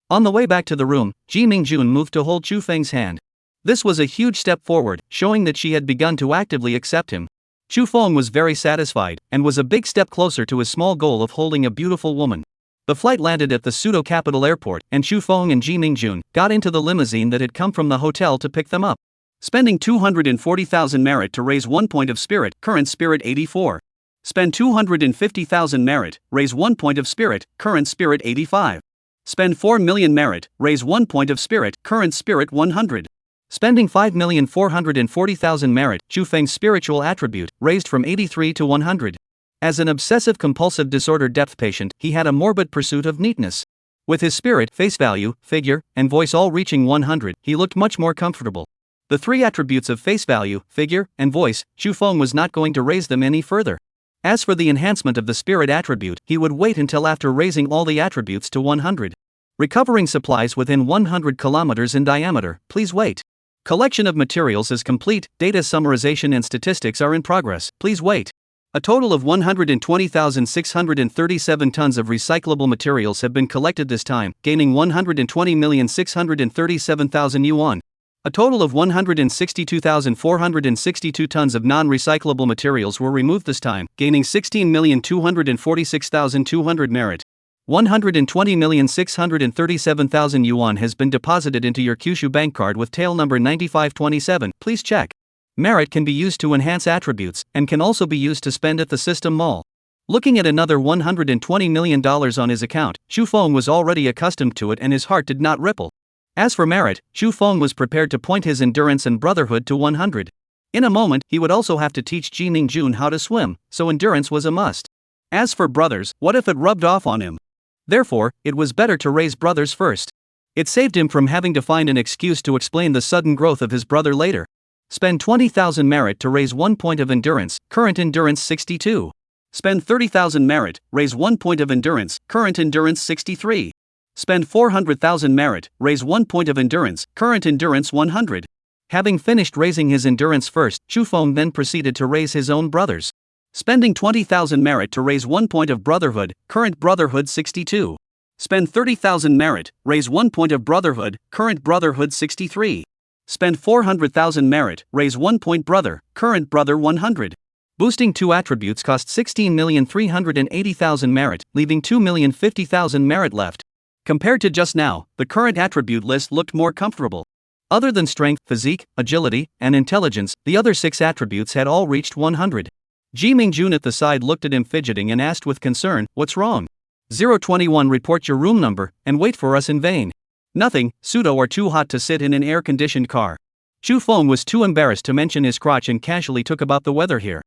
On the way back to the room, Ji Mingjun moved to hold Feng's hand. This was a huge step forward, showing that she had begun to actively accept him. Feng was very satisfied, and was a big step closer to his small goal of holding a beautiful woman. The flight landed at the Pseudo Capital Airport, and Feng and Ji Mingjun got into the limousine that had come from the hotel to pick them up. Spending 240,000 merit to raise 1 point of spirit, current spirit 84. Spend 250,000 merit, raise 1 point of spirit, current spirit 85. Spend 4 million merit, raise 1 point of spirit, current spirit 100. Spending 5,440,000 merit, Feng's spiritual attribute, raised from 83 to 100. As an obsessive-compulsive disorder depth patient, he had a morbid pursuit of neatness. With his spirit, face value, figure, and voice all reaching 100, he looked much more comfortable. The three attributes of face value, figure, and voice, Feng was not going to raise them any further. As for the enhancement of the spirit attribute, he would wait until after raising all the attributes to 100. Recovering supplies within 100 kilometers in diameter, please wait. Collection of materials is complete, data summarization and statistics are in progress, please wait. A total of 120,637 tons of recyclable materials have been collected this time, gaining 120,637,000 yuan. A total of 162,462 tons of non-recyclable materials were removed this time, gaining 16,246,200 merit. 120,637,000 yuan has been deposited into your Kyushu bank card with tail number 9527, please check. Merit can be used to enhance attributes, and can also be used to spend at the system mall. Looking at another $120 million on his account, Xu Feng was already accustomed to it and his heart did not ripple. As for merit, Xu Feng was prepared to point his endurance and brotherhood to 100. In a moment, he would also have to teach Ji Mingjun how to swim, so endurance was a must. As for brothers, what if it rubbed off on him? Therefore, it was better to raise brothers first. It saved him from having to find an excuse to explain the sudden growth of his brother later. Spend 20,000 merit to raise 1 point of endurance, current endurance 62. Spend 30,000 merit, raise 1 point of endurance, current endurance 63. Spend 400,000 merit, raise 1 point of endurance, current endurance 100. Having finished raising his endurance first, Xu Feng then proceeded to raise his own brothers. Spending 20,000 merit to raise 1 point of brotherhood, current brotherhood 62. Spend 30,000 merit, raise 1 point of brotherhood, current brotherhood 63. Spend 400,000 merit, raise 1 point brother, current brother 100. Boosting 2 attributes cost 16,380,000 merit, leaving 2,050,000 merit left. Compared to just now, the current attribute list looked more comfortable. Other than strength, physique, agility, and intelligence, the other 6 attributes had all reached 100. Ji Mingjun at the side looked at him fidgeting and asked with concern, "What's wrong?" 021 Report your room number, and wait for us in vain. Nothing, pseudo are too hot to sit in an air-conditioned car. Xu Feng was too embarrassed to mention his crotch and casually took about the weather here.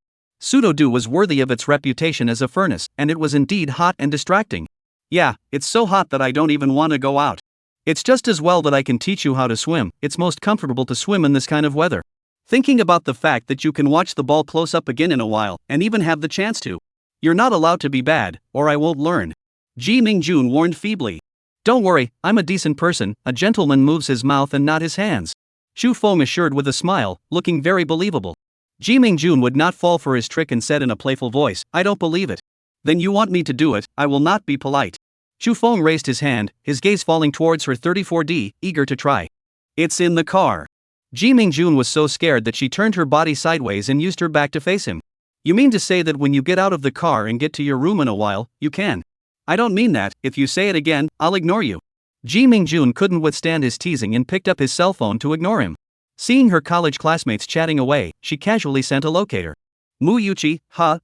Pseudo-do was worthy of its reputation as a furnace, and it was indeed hot and distracting. Yeah, it's so hot that I don't even want to go out. It's just as well that I can teach you how to swim. It's most comfortable to swim in this kind of weather. Thinking about the fact that you can watch the ball close up again in a while, and even have the chance to. You're not allowed to be bad, or I won't learn. Ji Mingjun warned feebly. Don't worry, I'm a decent person, a gentleman moves his mouth and not his hands. Xu Feng assured with a smile, looking very believable. Ji Mingjun would not fall for his trick and said in a playful voice, I don't believe it. Then you want me to do it, I will not be polite. Xu Feng raised his hand, his gaze falling towards her 34D, eager to try. It's in the car. Ji Mingjun was so scared that she turned her body sideways and used her back to face him. You mean to say that when you get out of the car and get to your room in a while, you can? I don't mean that, if you say it again, I'll ignore you. Ji Mingjun couldn't withstand his teasing and picked up his cell phone to ignore him. Seeing her college classmates chatting away, she casually sent a locator. Mu Yuchi,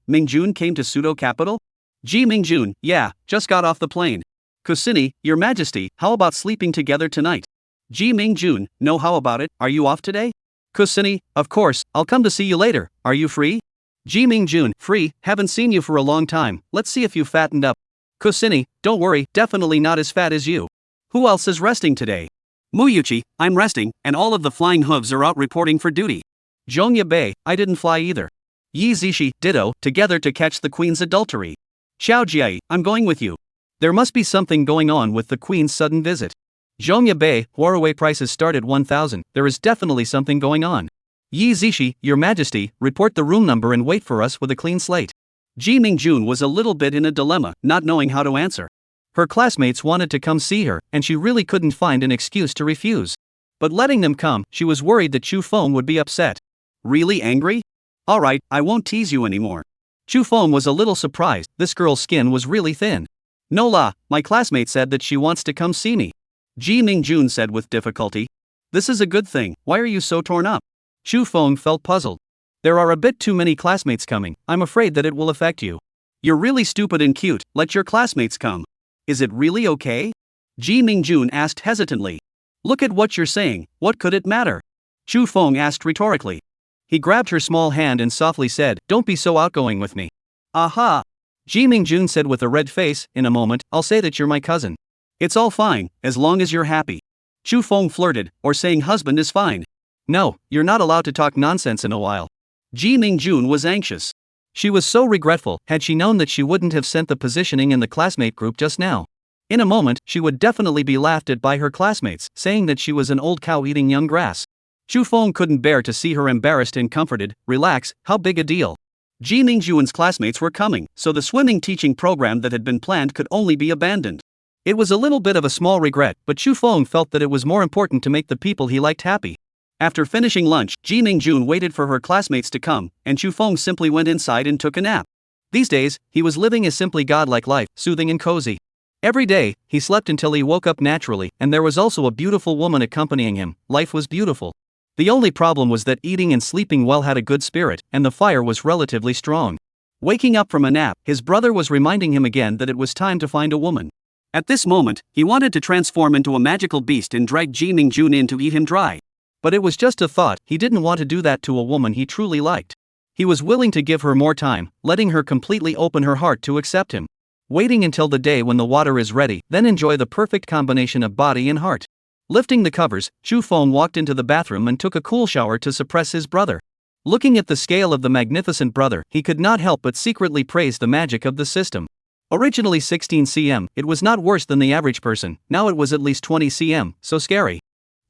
Mingjun came to pseudo capital? Ji Mingjun, yeah, just got off the plane. Kusini, your majesty, how about sleeping together tonight? Ji Mingjun, no, how about it, are you off today? Kusini, of course, I'll come to see you later, are you free? Ji Mingjun, free, haven't seen you for a long time, let's see if you fattened up. Kusini, don't worry, definitely not as fat as you. Who else is resting today? Muyuchi, I'm resting, and all of the flying hooves are out reporting for duty. Zhongya Bei, I didn't fly either. Yi Zishi, ditto, together to catch the queen's adultery. Xiao Jiai, I'm going with you. There must be something going on with the queen's sudden visit. Zhongya Bei, Huawei prices start at 1,000, there is definitely something going on. Yi Zishi, your majesty, report the room number and wait for us with a clean slate. Ji Mingjun was a little bit in a dilemma, not knowing how to answer. Her classmates wanted to come see her, and she really couldn't find an excuse to refuse. But letting them come, she was worried that Xu Feng would be upset. Really angry? Alright, I won't tease you anymore. Xu Feng was a little surprised, this girl's skin was really thin. No la, my classmate said that she wants to come see me. Ji Mingjun said with difficulty. This is a good thing, why are you so torn up? Xu Feng felt puzzled. There are a bit too many classmates coming, I'm afraid that it will affect you. You're really stupid and cute, let your classmates come. Is it really okay? Ji Mingjun asked hesitantly. Look at what you're saying, what could it matter? Xu Feng asked rhetorically. He grabbed her small hand and softly said, don't be so outgoing with me. Aha! Ji Mingjun said with a red face, in a moment, I'll say that you're my cousin. It's all fine, as long as you're happy. Xu Feng flirted, or saying husband is fine. No, you're not allowed to talk nonsense in a while. Ji Mingjun was anxious. She was so regretful, had she known that she wouldn't have sent the positioning in the classmate group just now. In a moment, she would definitely be laughed at by her classmates, saying that she was an old cow eating young grass. Xu Feng couldn't bear to see her embarrassed and comforted. Relax, how big a deal? Ji Mingjun's classmates were coming, so the swimming teaching program that had been planned could only be abandoned. It was a little bit of a small regret, but Xu Feng felt that it was more important to make the people he liked happy. After finishing lunch, Ji Mingjun waited for her classmates to come, and Xu Feng simply went inside and took a nap. These days, he was living a simply godlike life, soothing and cozy. Every day, he slept until he woke up naturally, and there was also a beautiful woman accompanying him. Life was beautiful. The only problem was that eating and sleeping well had a good spirit, and the fire was relatively strong. Waking up from a nap, his brother was reminding him again that it was time to find a woman. At this moment, he wanted to transform into a magical beast and drag Ji Mingjun in to eat him dry. But it was just a thought, he didn't want to do that to a woman he truly liked. He was willing to give her more time, letting her completely open her heart to accept him. Waiting until the day when the water is ready, then enjoy the perfect combination of body and heart. Lifting the covers, Chu Feng walked into the bathroom and took a cool shower to suppress his brother. Looking at the scale of the magnificent brother, he could not help but secretly praise the magic of the system. Originally 16 cm, it was not worse than the average person, now it was at least 20 cm, so scary.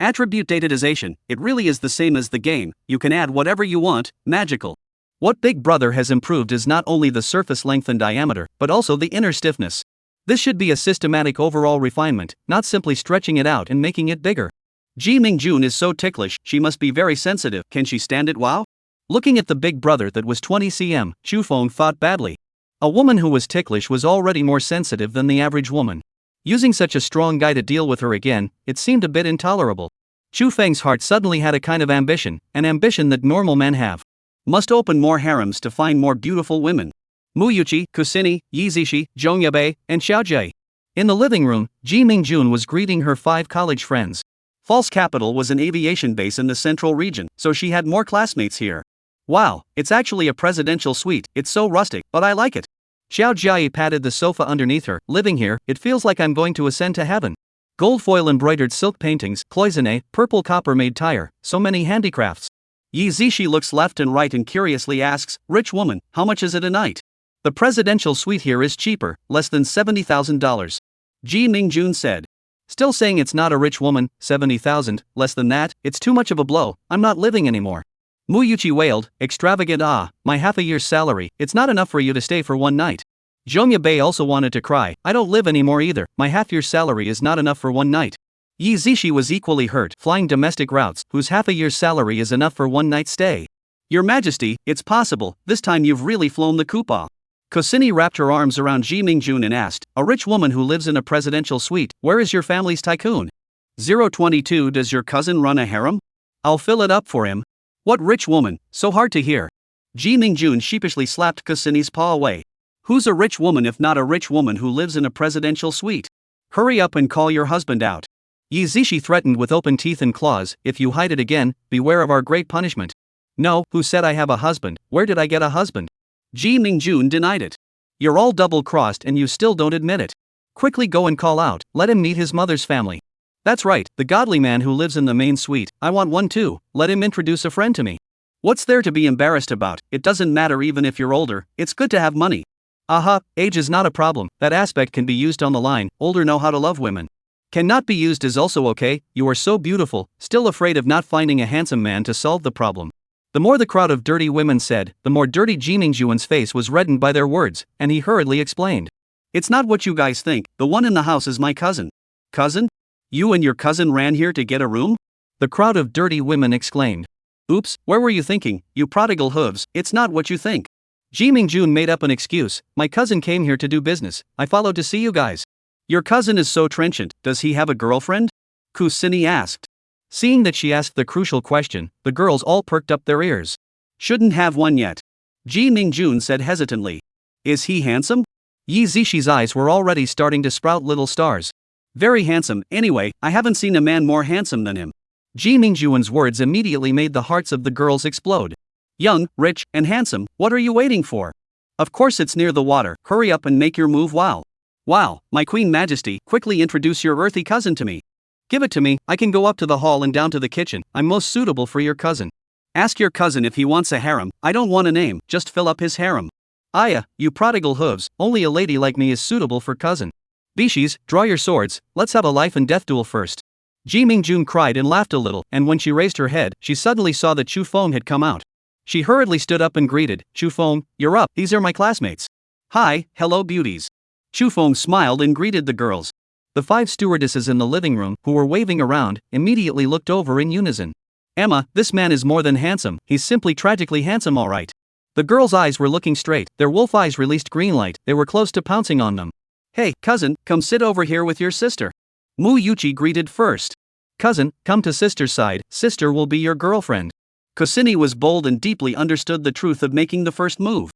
Attribute datadization, it really is the same as the game, you can add whatever you want, magical. What Big Brother has improved is not only the surface length and diameter, but also the inner stiffness. This should be a systematic overall refinement, not simply stretching it out and making it bigger. Ji Mingjun is so ticklish, she must be very sensitive, can she stand it wow? Looking at the Big Brother that was 20 cm, Chu Feng thought badly. A woman who was ticklish was already more sensitive than the average woman. Using such a strong guy to deal with her again, it seemed a bit intolerable. Chu Feng's heart suddenly had a kind of ambition, an ambition that normal men have. Must open more harems to find more beautiful women. Muyuchi, Kusini, Yizishi, Zhongyabei, and Xiaojie. In the living room, Ji Mingjun was greeting her 5 college friends. False Capital was an aviation base in the central region, so she had more classmates here. Wow, it's actually a presidential suite, it's so rustic, but I like it. Xiaojie patted the sofa underneath her, living here, it feels like I'm going to ascend to heaven. Gold foil embroidered silk paintings, cloisonne, purple copper made tire, so many handicrafts. Yi Zishi looks left and right and curiously asks, rich woman, how much is it a night? The presidential suite here is cheaper, less than $70,000. Ji Mingjun said. Still saying it's not a rich woman, 70,000, less than that, it's too much of a blow, I'm not living anymore. Muyuchi wailed, extravagant my half a year's salary, it's not enough for you to stay for one night. Zhongyabei also wanted to cry, I don't live anymore either, my half year's salary is not enough for one night. Yi Zishi was equally hurt, flying domestic routes, whose half a year's salary is enough for one night's stay. Your Majesty, it's possible, this time you've really flown the coupon. Kusini wrapped her arms around Ji Mingjun and asked, a rich woman who lives in a presidential suite, where is your family's tycoon? 022 Does your cousin run a harem? I'll fill it up for him. What rich woman, so hard to hear. Ji Mingjun sheepishly slapped Kusini's paw away. Who's a rich woman if not a rich woman who lives in a presidential suite? Hurry up and call your husband out. Yi Zishi threatened with open teeth and claws, if you hide it again, beware of our great punishment. No, who said I have a husband, where did I get a husband? Ji Mingjun denied it. You're all double-crossed and you still don't admit it. Quickly go and call out, let him meet his mother's family. That's right, the godly man who lives in the main suite, I want one too, let him introduce a friend to me. What's there to be embarrassed about, it doesn't matter even if you're older, it's good to have money. Aha, age is not a problem, that aspect can be used on the line, older know how to love women. Cannot be used is also okay, you are so beautiful, still afraid of not finding a handsome man to solve the problem. The more the crowd of dirty women said, the more dirty Ji Mingjun's face was reddened by their words, and he hurriedly explained. It's not what you guys think, the one in the house is my cousin. Cousin? You and your cousin ran here to get a room? The crowd of dirty women exclaimed. Oops, where were you thinking, you prodigal hooves, it's not what you think. Ji Mingjun made up an excuse, my cousin came here to do business, I followed to see you guys. Your cousin is so trenchant, does he have a girlfriend? Kusini asked. Seeing that she asked the crucial question, the girls all perked up their ears. Shouldn't have one yet. Ji Mingjun said hesitantly. Is he handsome? Yi Zishi's eyes were already starting to sprout little stars. Very handsome, anyway, I haven't seen a man more handsome than him. Ji Mingjun's words immediately made the hearts of the girls explode. Young, rich, and handsome, what are you waiting for? Of course it's near the water, hurry up and make your move wow. Wow, my Queen Majesty, quickly introduce your earthy cousin to me. Give it to me, I can go up to the hall and down to the kitchen, I'm most suitable for your cousin. Ask your cousin if he wants a harem, I don't want a name, just fill up his harem. Aya, you prodigal hooves, only a lady like me is suitable for cousin. Bishis, draw your swords, let's have a life and death duel first. Ji Mingjun cried and laughed a little, and when she raised her head, she suddenly saw that Chu Feng had come out. She hurriedly stood up and greeted, Chu Feng, you're up, these are my classmates. Hi, hello beauties. Chu Feng smiled and greeted the girls. The 5 stewardesses in the living room, who were waving around, immediately looked over in unison. Emma, this man is more than handsome, he's simply tragically handsome alright. The girls' eyes were looking straight, their wolf eyes released green light, they were close to pouncing on them. Hey, cousin, come sit over here with your sister. Mu Yuchi greeted first. Cousin, come to sister's side, sister will be your girlfriend. Kusini was bold and deeply understood the truth of making the first move.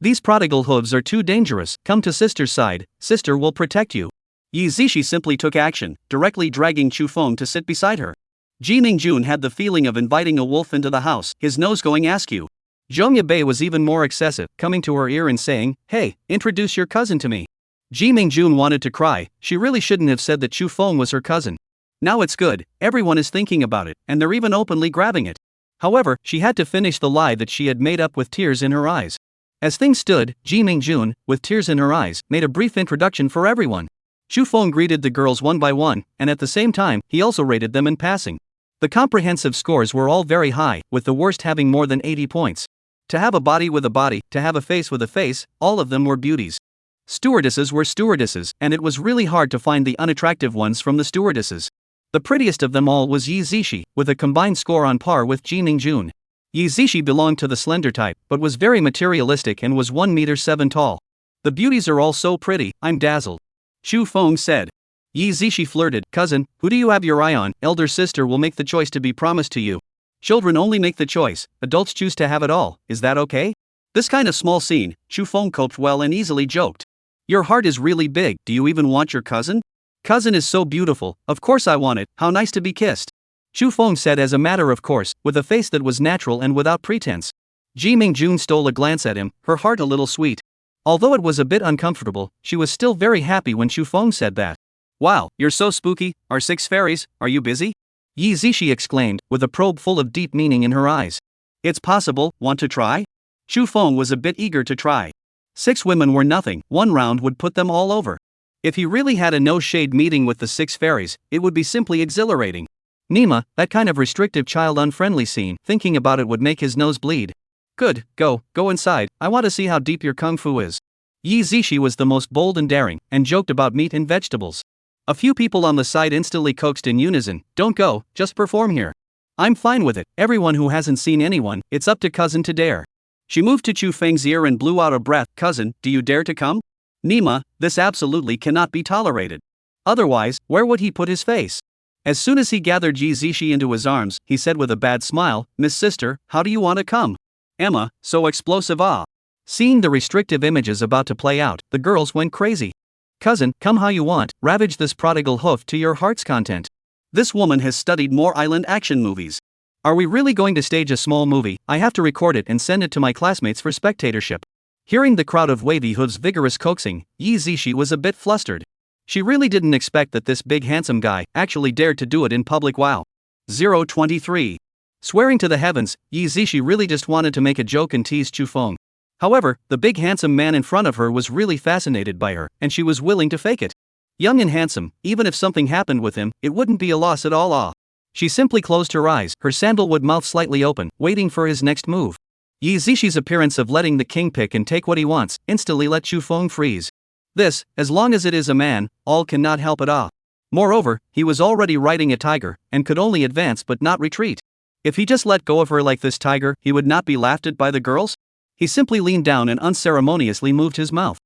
These prodigal hooves are too dangerous, come to sister's side, sister will protect you. Yi Zishi simply took action, directly dragging Chu Feng to sit beside her. Ji Mingjun had the feeling of inviting a wolf into the house, his nose going askew. Zhongya Bei was even more excessive, coming to her ear and saying, "Hey, introduce your cousin to me." Ji Mingjun wanted to cry, she really shouldn't have said that Chu Feng was her cousin. Now it's good, everyone is thinking about it, and they're even openly grabbing it. However, she had to finish the lie that she had made up with tears in her eyes. As things stood, Ji Mingjun, with tears in her eyes, made a brief introduction for everyone. Chu Feng greeted the girls one by one, and at the same time, he also rated them in passing. The comprehensive scores were all very high, with the worst having more than 80 points. To have a body with a body, to have a face with a face, all of them were beauties. Stewardesses were stewardesses, and it was really hard to find the unattractive ones from the stewardesses. The prettiest of them all was Yi Zishi, with a combined score on par with Ji Mingjun. Yi Zishi belonged to the slender type, but was very materialistic and was 1 meter 7 tall. The beauties are all so pretty, I'm dazzled. Chu Feng said. Yi Zishi flirted, cousin, who do you have your eye on? Elder sister will make the choice to be promised to you. Children only make the choice, adults choose to have it all, is that okay? This kind of small scene, Chu Feng coped well and easily joked. Your heart is really big, do you even want your cousin? Cousin is so beautiful, of course I want it, how nice to be kissed. Chu Feng said as a matter of course, with a face that was natural and without pretense. Ji Mingjun stole a glance at him, her heart a little sweet. Although it was a bit uncomfortable, she was still very happy when Chu Feng said that. Wow, you're so spooky, our 6 fairies, are you busy? Yi Zishi exclaimed, with a probe full of deep meaning in her eyes. It's possible, want to try? Chu Feng was a bit eager to try. 6 women were nothing, 1 round would put them all over. If he really had a no-shade meeting with the 6 fairies, it would be simply exhilarating. Nima, that kind of restrictive child-unfriendly scene, thinking about it would make his nose bleed. Good, go inside, I want to see how deep your kung fu is. Yi Zishi was the most bold and daring, and joked about meat and vegetables. A few people on the side instantly coaxed in unison, don't go, just perform here. I'm fine with it, everyone who hasn't seen anyone, it's up to cousin to dare. She moved to Chu Feng's ear and blew out a breath, cousin, do you dare to come? Nima, this absolutely cannot be tolerated. Otherwise, where would he put his face? As soon as he gathered Yi Zishi into his arms, he said with a bad smile, Miss Sister, how do you want to come? Emma, so explosive ah. Seeing the restrictive images about to play out, the girls went crazy. Cousin, come how you want, ravage this prodigal hoof to your heart's content. This woman has studied more island action movies. Are we really going to stage a small movie? I have to record it and send it to my classmates for spectatorship. Hearing the crowd of wavy hooves vigorous coaxing, Yi Zishi was a bit flustered. She really didn't expect that this big handsome guy actually dared to do it in public. Wow. 023. Swearing to the heavens, Yi Zishi really just wanted to make a joke and tease Chu Feng. However, the big handsome man in front of her was really fascinated by her, and she was willing to fake it. Young and handsome, even if something happened with him, it wouldn't be a loss at all. Ah. She simply closed her eyes, her sandalwood mouth slightly open, waiting for his next move. Yi Zishi's appearance of letting the king pick and take what he wants, instantly let Chu Feng freeze. This, as long as it is a man, all cannot help it. Ah. Moreover, he was already riding a tiger, and could only advance but not retreat. If he just let go of her like this tiger, he would not be laughed at by the girls? He simply leaned down and unceremoniously moved his mouth.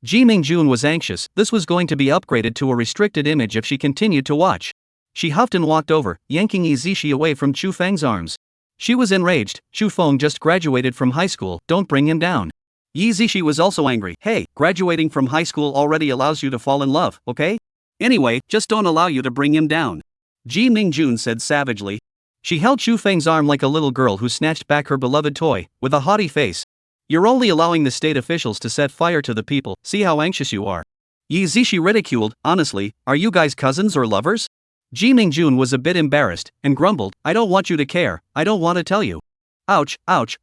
Ji Mingjun was anxious, this was going to be upgraded to a restricted image if she continued to watch. She huffed and walked over, yanking Yi Zishi away from Chu Feng's arms. She was enraged, Chu Feng just graduated from high school, don't bring him down. Yi Zishi was also angry, hey, graduating from high school already allows you to fall in love, okay? Anyway, just don't allow you to bring him down. Ji Mingjun said savagely. She held Chu Feng's arm like a little girl who snatched back her beloved toy, with a haughty face. You're only allowing the state officials to set fire to the people, see how anxious you are. Yi Zishi ridiculed, honestly, are you guys cousins or lovers? Ji Mingjun was a bit embarrassed, and grumbled, I don't want you to care, I don't want to tell you. Ouch,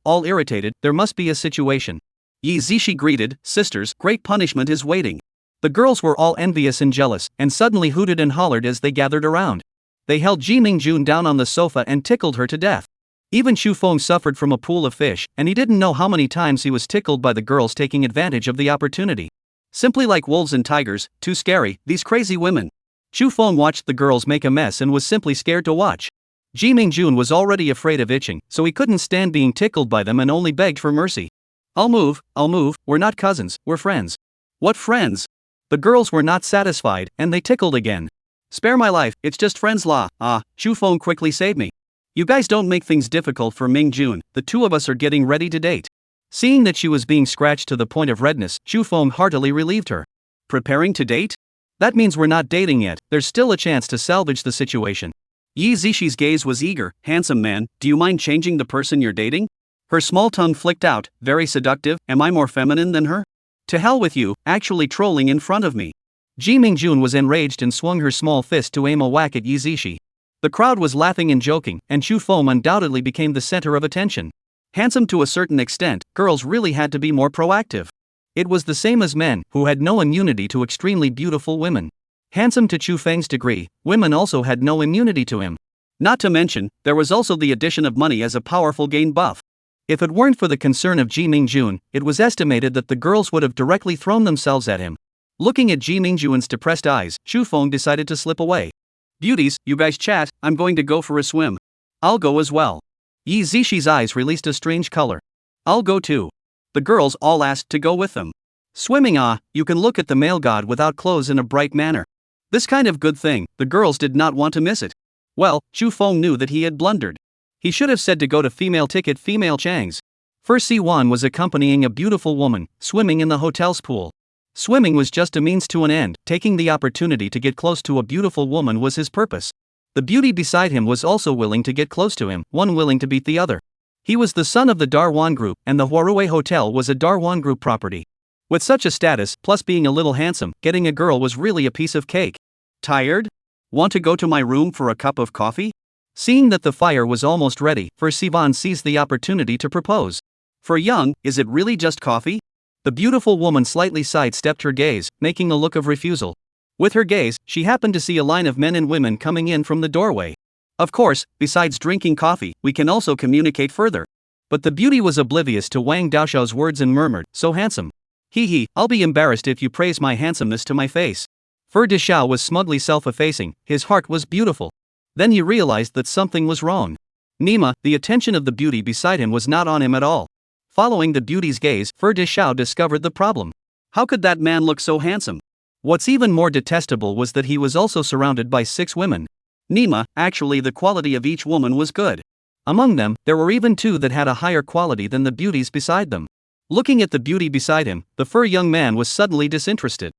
all irritated, there must be a situation. Yi Zishi greeted, sisters, great punishment is waiting. The girls were all envious and jealous, and suddenly hooted and hollered as they gathered around. They held Ji Mingjun down on the sofa and tickled her to death. Even Chu Feng suffered from a pool of fish, and he didn't know how many times he was tickled by the girls taking advantage of the opportunity. Simply like wolves and tigers, too scary, these crazy women. Chu Feng watched the girls make a mess and was simply scared to watch. Ji Mingjun was already afraid of itching, so he couldn't stand being tickled by them and only begged for mercy. I'll move, we're not cousins, we're friends. What friends? The girls were not satisfied, and they tickled again. Spare my life, it's just friends la. Chu Feng quickly saved me. You guys don't make things difficult for Mingjun, the two of us are getting ready to date. Seeing that she was being scratched to the point of redness, Chu Feng heartily relieved her. Preparing to date? That means we're not dating yet, there's still a chance to salvage the situation. Yi Zishi's gaze was eager. Handsome man, do you mind changing the person you're dating? Her small tongue flicked out, very seductive. Am I more feminine than her? To hell with you, actually trolling in front of me. Ji Mingjun was enraged and swung her small fist to aim a whack at Yi Zishi. The crowd was laughing and joking, and Chu Feng undoubtedly became the center of attention. Handsome to a certain extent, girls really had to be more proactive. It was the same as men, who had no immunity to extremely beautiful women. Handsome to Chu Feng's degree, women also had no immunity to him. Not to mention, there was also the addition of money as a powerful gain buff. If it weren't for the concern of Ji Mingjun, it was estimated that the girls would have directly thrown themselves at him. Looking at Ji Mingjun's depressed eyes, Chu Feng decided to slip away. Beauties, you guys chat, I'm going to go for a swim. I'll go as well. Yi Zishi's eyes released a strange color. I'll go too. The girls all asked to go with them. Swimming, you can look at the male god without clothes in a bright manner. This kind of good thing, the girls did not want to miss it. Well, Chu Feng knew that he had blundered. He should have said to go to female ticket female Chang's. First Si-wan was accompanying a beautiful woman, swimming in the hotel's pool. Swimming was just a means to an end, taking the opportunity to get close to a beautiful woman was his purpose. The beauty beside him was also willing to get close to him, one willing to beat the other. He was the son of the Darwan Group, and the Huarue Hotel was a Darwan Group property. With such a status, plus being a little handsome, getting a girl was really a piece of cake. Tired? Want to go to my room for a cup of coffee? Seeing that the fire was almost ready, Si-wan seized the opportunity to propose. For young, is it really just coffee? The beautiful woman slightly sidestepped her gaze, making a look of refusal. With her gaze, she happened to see a line of men and women coming in from the doorway. Of course, besides drinking coffee, we can also communicate further. But the beauty was oblivious to Wang Daoshao's words and murmured, so handsome. Hee, I'll be embarrassed if you praise my handsomeness to my face. Fu Deshao was smugly self-effacing, his heart was beautiful. Then he realized that something was wrong. Nima, the attention of the beauty beside him was not on him at all. Following the beauty's gaze, Fu Deshao discovered the problem. How could that man look so handsome? What's even more detestable was that he was also surrounded by 6 women. Nima, actually the quality of each woman was good. Among them, there were even 2 that had a higher quality than the beauties beside them. Looking at the beauty beside him, the fur young man was suddenly disinterested.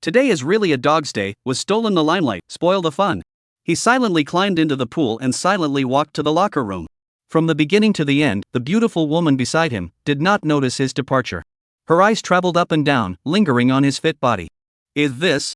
Today is really a dog's day, was stolen the limelight, spoil the fun. He silently climbed into the pool and silently walked to the locker room. From the beginning to the end, the beautiful woman beside him did not notice his departure. Her eyes traveled up and down, lingering on his fit body. Is this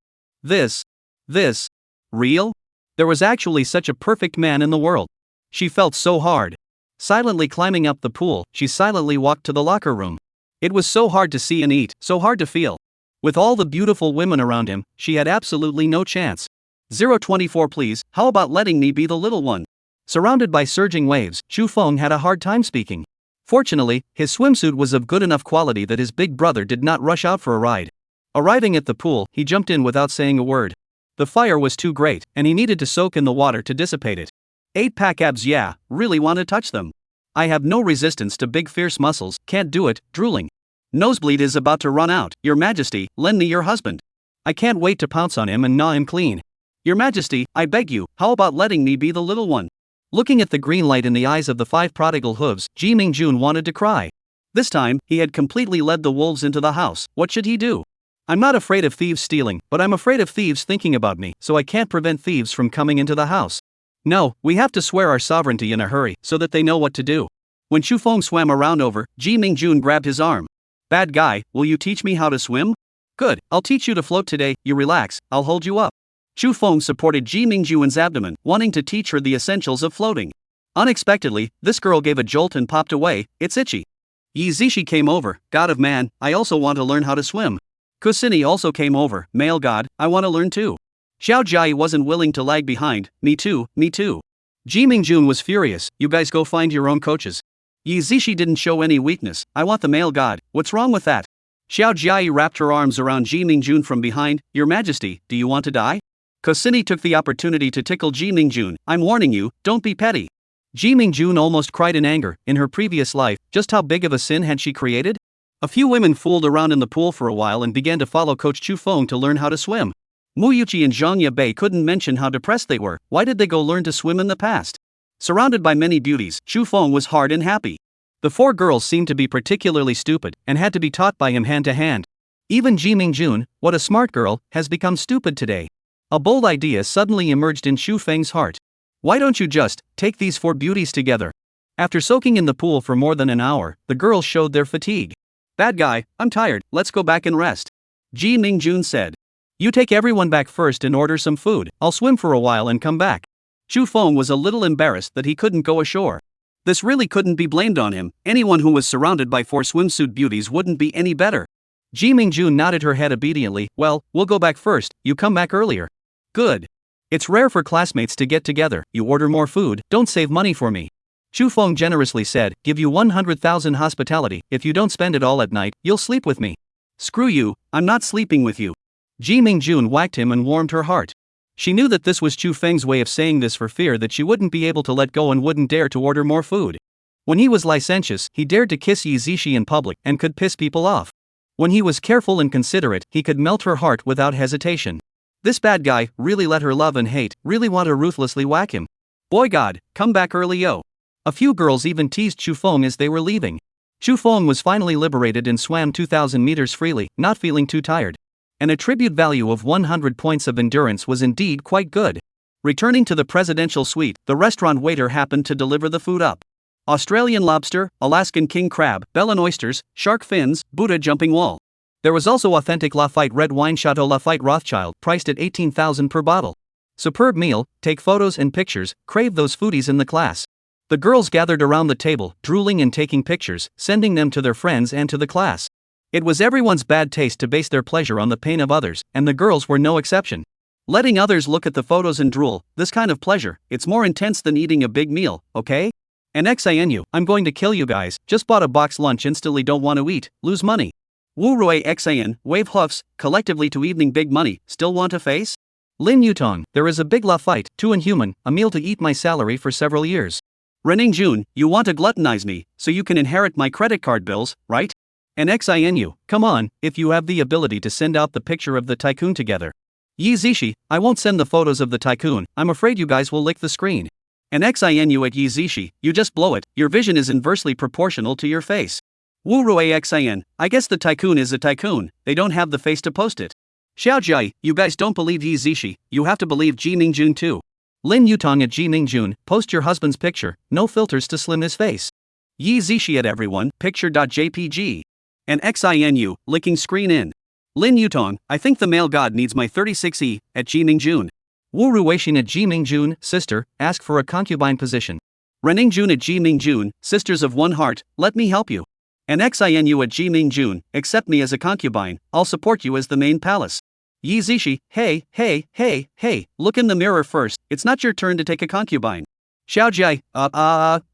real? There was actually such a perfect man in the world. She felt so hard. Silently climbing up the pool, she silently walked to the locker room. It was so hard to see and eat, so hard to feel. With all the beautiful women around him, she had absolutely no chance. 024 please, how about letting me be the little one? Surrounded by surging waves, Chu Feng had a hard time speaking. Fortunately, his swimsuit was of good enough quality that his big brother did not rush out for a ride. Arriving at the pool, he jumped in without saying a word. The fire was too great, and he needed to soak in the water to dissipate it. 8-pack abs, yeah, really want to touch them. I have no resistance to big fierce muscles, can't do it, drooling. Nosebleed is about to run out, Your Majesty, lend me your husband. I can't wait to pounce on him and gnaw him clean. Your Majesty, I beg you, how about letting me be the little one? Looking at the green light in the eyes of the 5 prodigal hooves, Ji Mingjun wanted to cry. This time, he had completely led the wolves into the house, what should he do? I'm not afraid of thieves stealing, but I'm afraid of thieves thinking about me, so I can't prevent thieves from coming into the house. No, we have to swear our sovereignty in a hurry, so that they know what to do. When Chu Feng swam around over, Ji Mingjun grabbed his arm. Bad guy, will you teach me how to swim? Good, I'll teach you to float today, you relax, I'll hold you up. Chu Feng supported Ji Mingjun's abdomen, wanting to teach her the essentials of floating. Unexpectedly, this girl gave a jolt and popped away, it's itchy. Yi Zishi came over, god of man, I also want to learn how to swim. Kusini also came over, male god, I want to learn too. Xiao Jai wasn't willing to lag behind, me too. Ji Mingjun was furious, you guys go find your own coaches. Yi Zishi didn't show any weakness, I want the male god, what's wrong with that? Xiao Jai wrapped her arms around Ji Mingjun from behind, Your Majesty, do you want to die? Kusini took the opportunity to tickle Ji Mingjun, I'm warning you, don't be petty. Ji Mingjun almost cried in anger, in her previous life, just how big of a sin had she created? A few women fooled around in the pool for a while and began to follow Coach Chu Feng to learn how to swim. Mu Yuqi and Zhang Yabei couldn't mention how depressed they were, why did they go learn to swim in the past? Surrounded by many beauties, Chu Feng was hard and happy. The 4 girls seemed to be particularly stupid and had to be taught by him hand to hand. Even Ji Mingjun, what a smart girl, has become stupid today. A bold idea suddenly emerged in Xu Feng's heart. Why don't you just take these 4 beauties together? After soaking in the pool for more than an hour, the girls showed their fatigue. Bad guy, I'm tired, let's go back and rest. Ji Mingjun said. You take everyone back first and order some food, I'll swim for a while and come back. Xu Feng was a little embarrassed that he couldn't go ashore. This really couldn't be blamed on him, anyone who was surrounded by 4 swimsuit beauties wouldn't be any better. Ji Mingjun nodded her head obediently. Well, we'll go back first, you come back earlier. Good. It's rare for classmates to get together, you order more food, don't save money for me. Xu Feng generously said, give you 100,000 hospitality, if you don't spend it all at night, you'll sleep with me. Screw you, I'm not sleeping with you. Ji Mingjun whacked him and warmed her heart. She knew that this was Xu Feng's way of saying this for fear that she wouldn't be able to let go and wouldn't dare to order more food. When he was licentious, he dared to kiss Yi Zishi in public and could piss people off. When he was careful and considerate, he could melt her heart without hesitation. This bad guy really let her love and hate, really want to ruthlessly whack him. Boy god, come back early yo. A few girls even teased Xu Feng as they were leaving. Xu Feng was finally liberated and swam 2,000 meters freely, not feeling too tired. An attribute value of 100 points of endurance was indeed quite good. Returning to the presidential suite, the restaurant waiter happened to deliver the food up. Australian lobster, Alaskan king crab, Bellin oysters, shark fins, Buddha jumping wall. There was also authentic Lafite red wine Chateau Lafite Rothschild, priced at 18,000 per bottle. Superb meal, take photos and pictures, crave those foodies in the class. The girls gathered around the table, drooling and taking pictures, sending them to their friends and to the class. It was everyone's bad taste to base their pleasure on the pain of others, and the girls were no exception. Letting others look at the photos and drool, this kind of pleasure, it's more intense than eating a big meal, okay? And XINU, I'm going to kill you guys, just bought a box lunch instantly don't want to eat, lose money. Wu Rui XIN, wave hoofs, collectively to evening big money, still want to face? Lin Yutong, there is a big la fight, 2 inhuman, a meal to eat my salary for several years. Rening Jun, you want to gluttonize me, so you can inherit my credit card bills, right? And XINU, come on, if you have the ability to send out the picture of the tycoon together. Yi Zishi, I won't send the photos of the tycoon, I'm afraid you guys will lick the screen. And XINU at Yi Zishi, you just blow it, your vision is inversely proportional to your face. Wu Rui XIN, I guess the tycoon is a tycoon, they don't have the face to post it. Xiaojia, you guys don't believe Yi Zishi, you have to believe Ji Mingjun too. Lin Yutong at Ji Mingjun, post your husband's picture, no filters to slim his face. Yi Zishi at everyone, picture.jpg. And XINU, licking screen in. Lin Yutong, I think the male god needs my 36E, at Ji Mingjun. Wu Ruixin at Ji Mingjun, sister, ask for a concubine position. Reningjun at Ji Mingjun, sisters of one heart, let me help you. And XINU at Ji Mingjun, accept me as a concubine, I'll support you as the main palace. Yi Zishi, hey, look in the mirror first, it's not your turn to take a concubine. Xiaojia,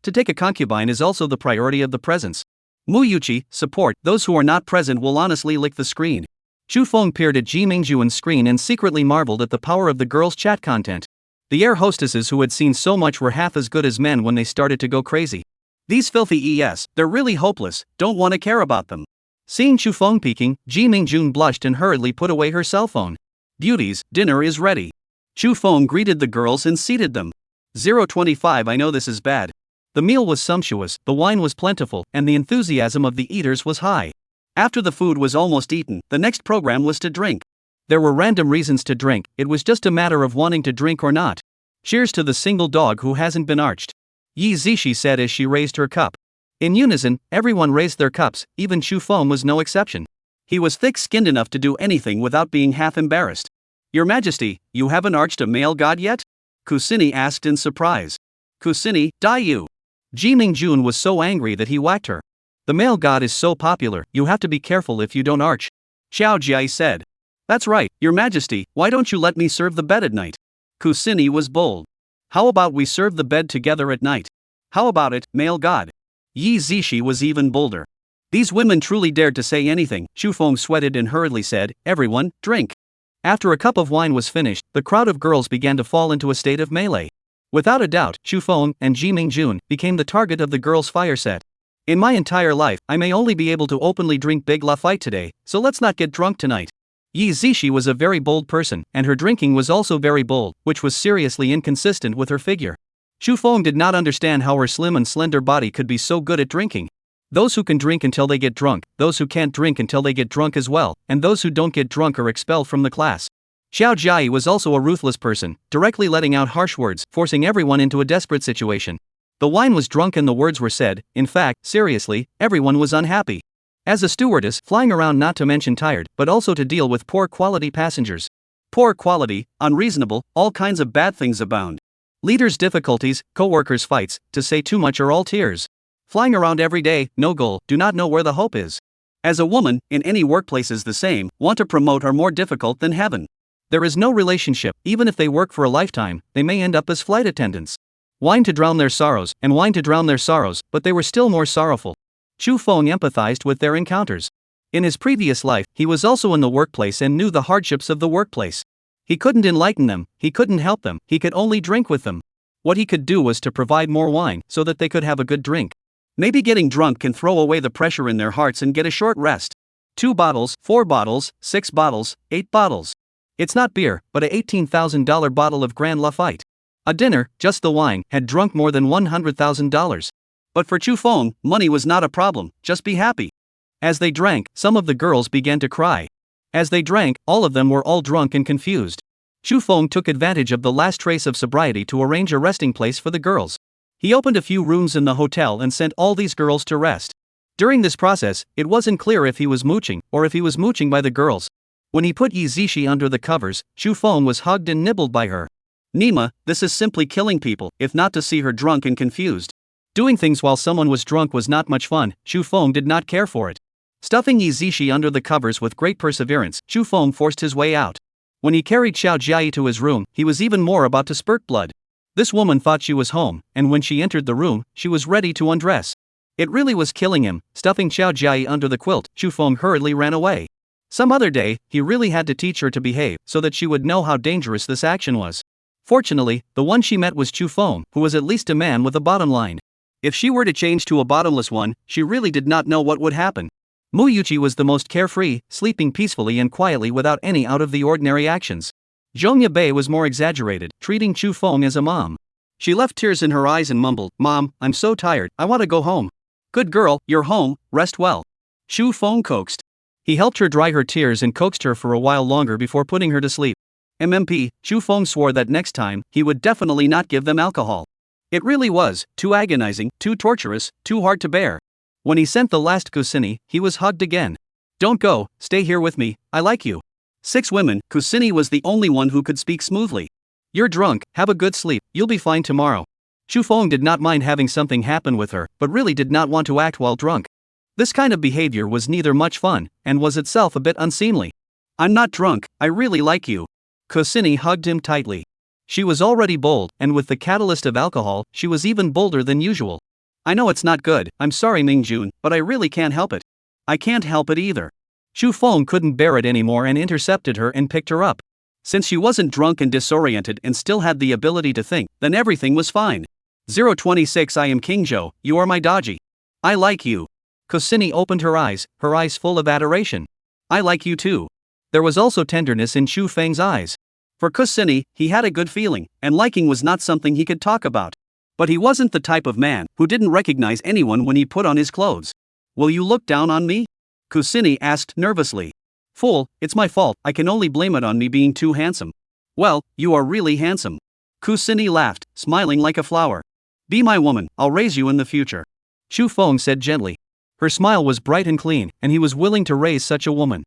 to take a concubine is also the priority of the presence. Mu Yuqi, support, those who are not present will honestly lick the screen. Xu Feng peered at Ji Mingjun's screen and secretly marveled at the power of the girls' chat content. The air hostesses who had seen so much were half as good as men when they started to go crazy. These filthy ES, they're really hopeless, don't want to care about them. Seeing Xu Feng peeking, Ji Mingjun blushed and hurriedly put away her cell phone. Beauties, dinner is ready. Xu Feng greeted the girls and seated them. 025 I know this is bad. The meal was sumptuous, the wine was plentiful, and the enthusiasm of the eaters was high. After the food was almost eaten, the next program was to drink. There were random reasons to drink, it was just a matter of wanting to drink or not. Cheers to the single dog who hasn't been arched. Yi Zishi said as she raised her cup. In unison, everyone raised their cups, even Xu Feng was no exception. He was thick-skinned enough to do anything without being half embarrassed. Your Majesty, you haven't arched a male god yet? Kusini asked in surprise. Kusini, die you! Ji Mingjun was so angry that he whacked her. The male god is so popular, you have to be careful if you don't arch. Xiao Jia said. That's right, Your Majesty, why don't you let me serve the bed at night? Kusini was bold. How about we serve the bed together at night? How about it, male god? Yi Zishi was even bolder. These women truly dared to say anything. Xu Feng sweated and hurriedly said, everyone, drink. After a cup of wine was finished, the crowd of girls began to fall into a state of melee. Without a doubt, Xu Feng and Ji Mingjun became the target of the girls' fire set. In my entire life, I may only be able to openly drink Big La Fight today, so let's not get drunk tonight. Yi Zishi was a very bold person, and her drinking was also very bold, which was seriously inconsistent with her figure. Xu Feng did not understand how her slim and slender body could be so good at drinking. Those who can drink until they get drunk, those who can't drink until they get drunk as well, and those who don't get drunk are expelled from the class. Xiao Jiayi was also a ruthless person, directly letting out harsh words, forcing everyone into a desperate situation. The wine was drunk and the words were said. In fact, seriously, everyone was unhappy. As a stewardess, flying around not to mention tired, but also to deal with poor quality passengers. Poor quality, unreasonable, all kinds of bad things abound. Leaders' difficulties, co-workers' fights, to say too much are all tears. Flying around every day, no goal, do not know where the hope is. As a woman, in any workplace is the same, want to promote are more difficult than heaven. There is no relationship, even if they work for a lifetime, they may end up as flight attendants. Wine to drown their sorrows, and wine to drown their sorrows, but they were still more sorrowful. Chu Feng empathized with their encounters. In his previous life, he was also in the workplace and knew the hardships of the workplace. He couldn't enlighten them, he couldn't help them, he could only drink with them. What he could do was to provide more wine, so that they could have a good drink. Maybe getting drunk can throw away the pressure in their hearts and get a short rest. 2 bottles, 4 bottles, 6 bottles, 8 bottles. It's not beer, but a $18,000 bottle of Grand Lafite. A dinner, just the wine, had drunk more than $100,000. But for Chu Feng, money was not a problem, just be happy. As they drank, some of the girls began to cry. As they drank, all of them were all drunk and confused. Chu Feng took advantage of the last trace of sobriety to arrange a resting place for the girls. He opened a few rooms in the hotel and sent all these girls to rest. During this process, it wasn't clear if he was mooching, or if he was mooching by the girls. When he put Yi Zishi under the covers, Chu Feng was hugged and nibbled by her. Nima, this is simply killing people, if not to see her drunk and confused. Doing things while someone was drunk was not much fun, Chu Feng did not care for it. Stuffing Yi Zishi under the covers with great perseverance, Chu Feng forced his way out. When he carried Xiao Jiayi to his room, he was even more about to spurt blood. This woman thought she was home, and when she entered the room, she was ready to undress. It really was killing him. Stuffing Xiao Jiayi under the quilt, Chu Feng hurriedly ran away. Some other day, he really had to teach her to behave, so that she would know how dangerous this action was. Fortunately, the one she met was Chu Feng, who was at least a man with a bottom line. If she were to change to a bottomless one, she really did not know what would happen. Mu Yuqi was the most carefree, sleeping peacefully and quietly without any out-of-the-ordinary actions. Zhongya Bei was more exaggerated, treating Chu Feng as a mom. She left tears in her eyes and mumbled, "Mom, I'm so tired, I want to go home." "Good girl, you're home, rest well." Chu Feng coaxed. He helped her dry her tears and coaxed her for a while longer before putting her to sleep. Chu Feng swore that next time, he would definitely not give them alcohol. It really was too agonizing, too torturous, too hard to bear. When he sent the last kusini, he was hugged again. "Don't go, stay here with me, I like you." 6 women, Kusini was the only one who could speak smoothly. "You're drunk, have a good sleep, you'll be fine tomorrow." Chu Feng did not mind having something happen with her, but really did not want to act while drunk. This kind of behavior was neither much fun, and was itself a bit unseemly. "I'm not drunk, I really like you." Kusini hugged him tightly. She was already bold, and with the catalyst of alcohol, she was even bolder than usual. "I know it's not good, I'm sorry Mingjun, but I really can't help it." "I can't help it either." Chu Feng couldn't bear it anymore and intercepted her and picked her up. Since she wasn't drunk and disoriented and still had the ability to think, then everything was fine. 026 I am King Zhou, you are my Daji. I like you. Kusini opened her eyes full of adoration. "I like you too." There was also tenderness in Chu Feng's eyes. For Kusini, he had a good feeling, and liking was not something he could talk about. But he wasn't the type of man who didn't recognize anyone when he put on his clothes. "Will you look down on me?" Kusini asked nervously. "Fool, it's my fault, I can only blame it on me being too handsome." "Well, you are really handsome." Kusini laughed, smiling like a flower. "Be my woman, I'll raise you in the future." Chu Feng said gently. Her smile was bright and clean, and he was willing to raise such a woman.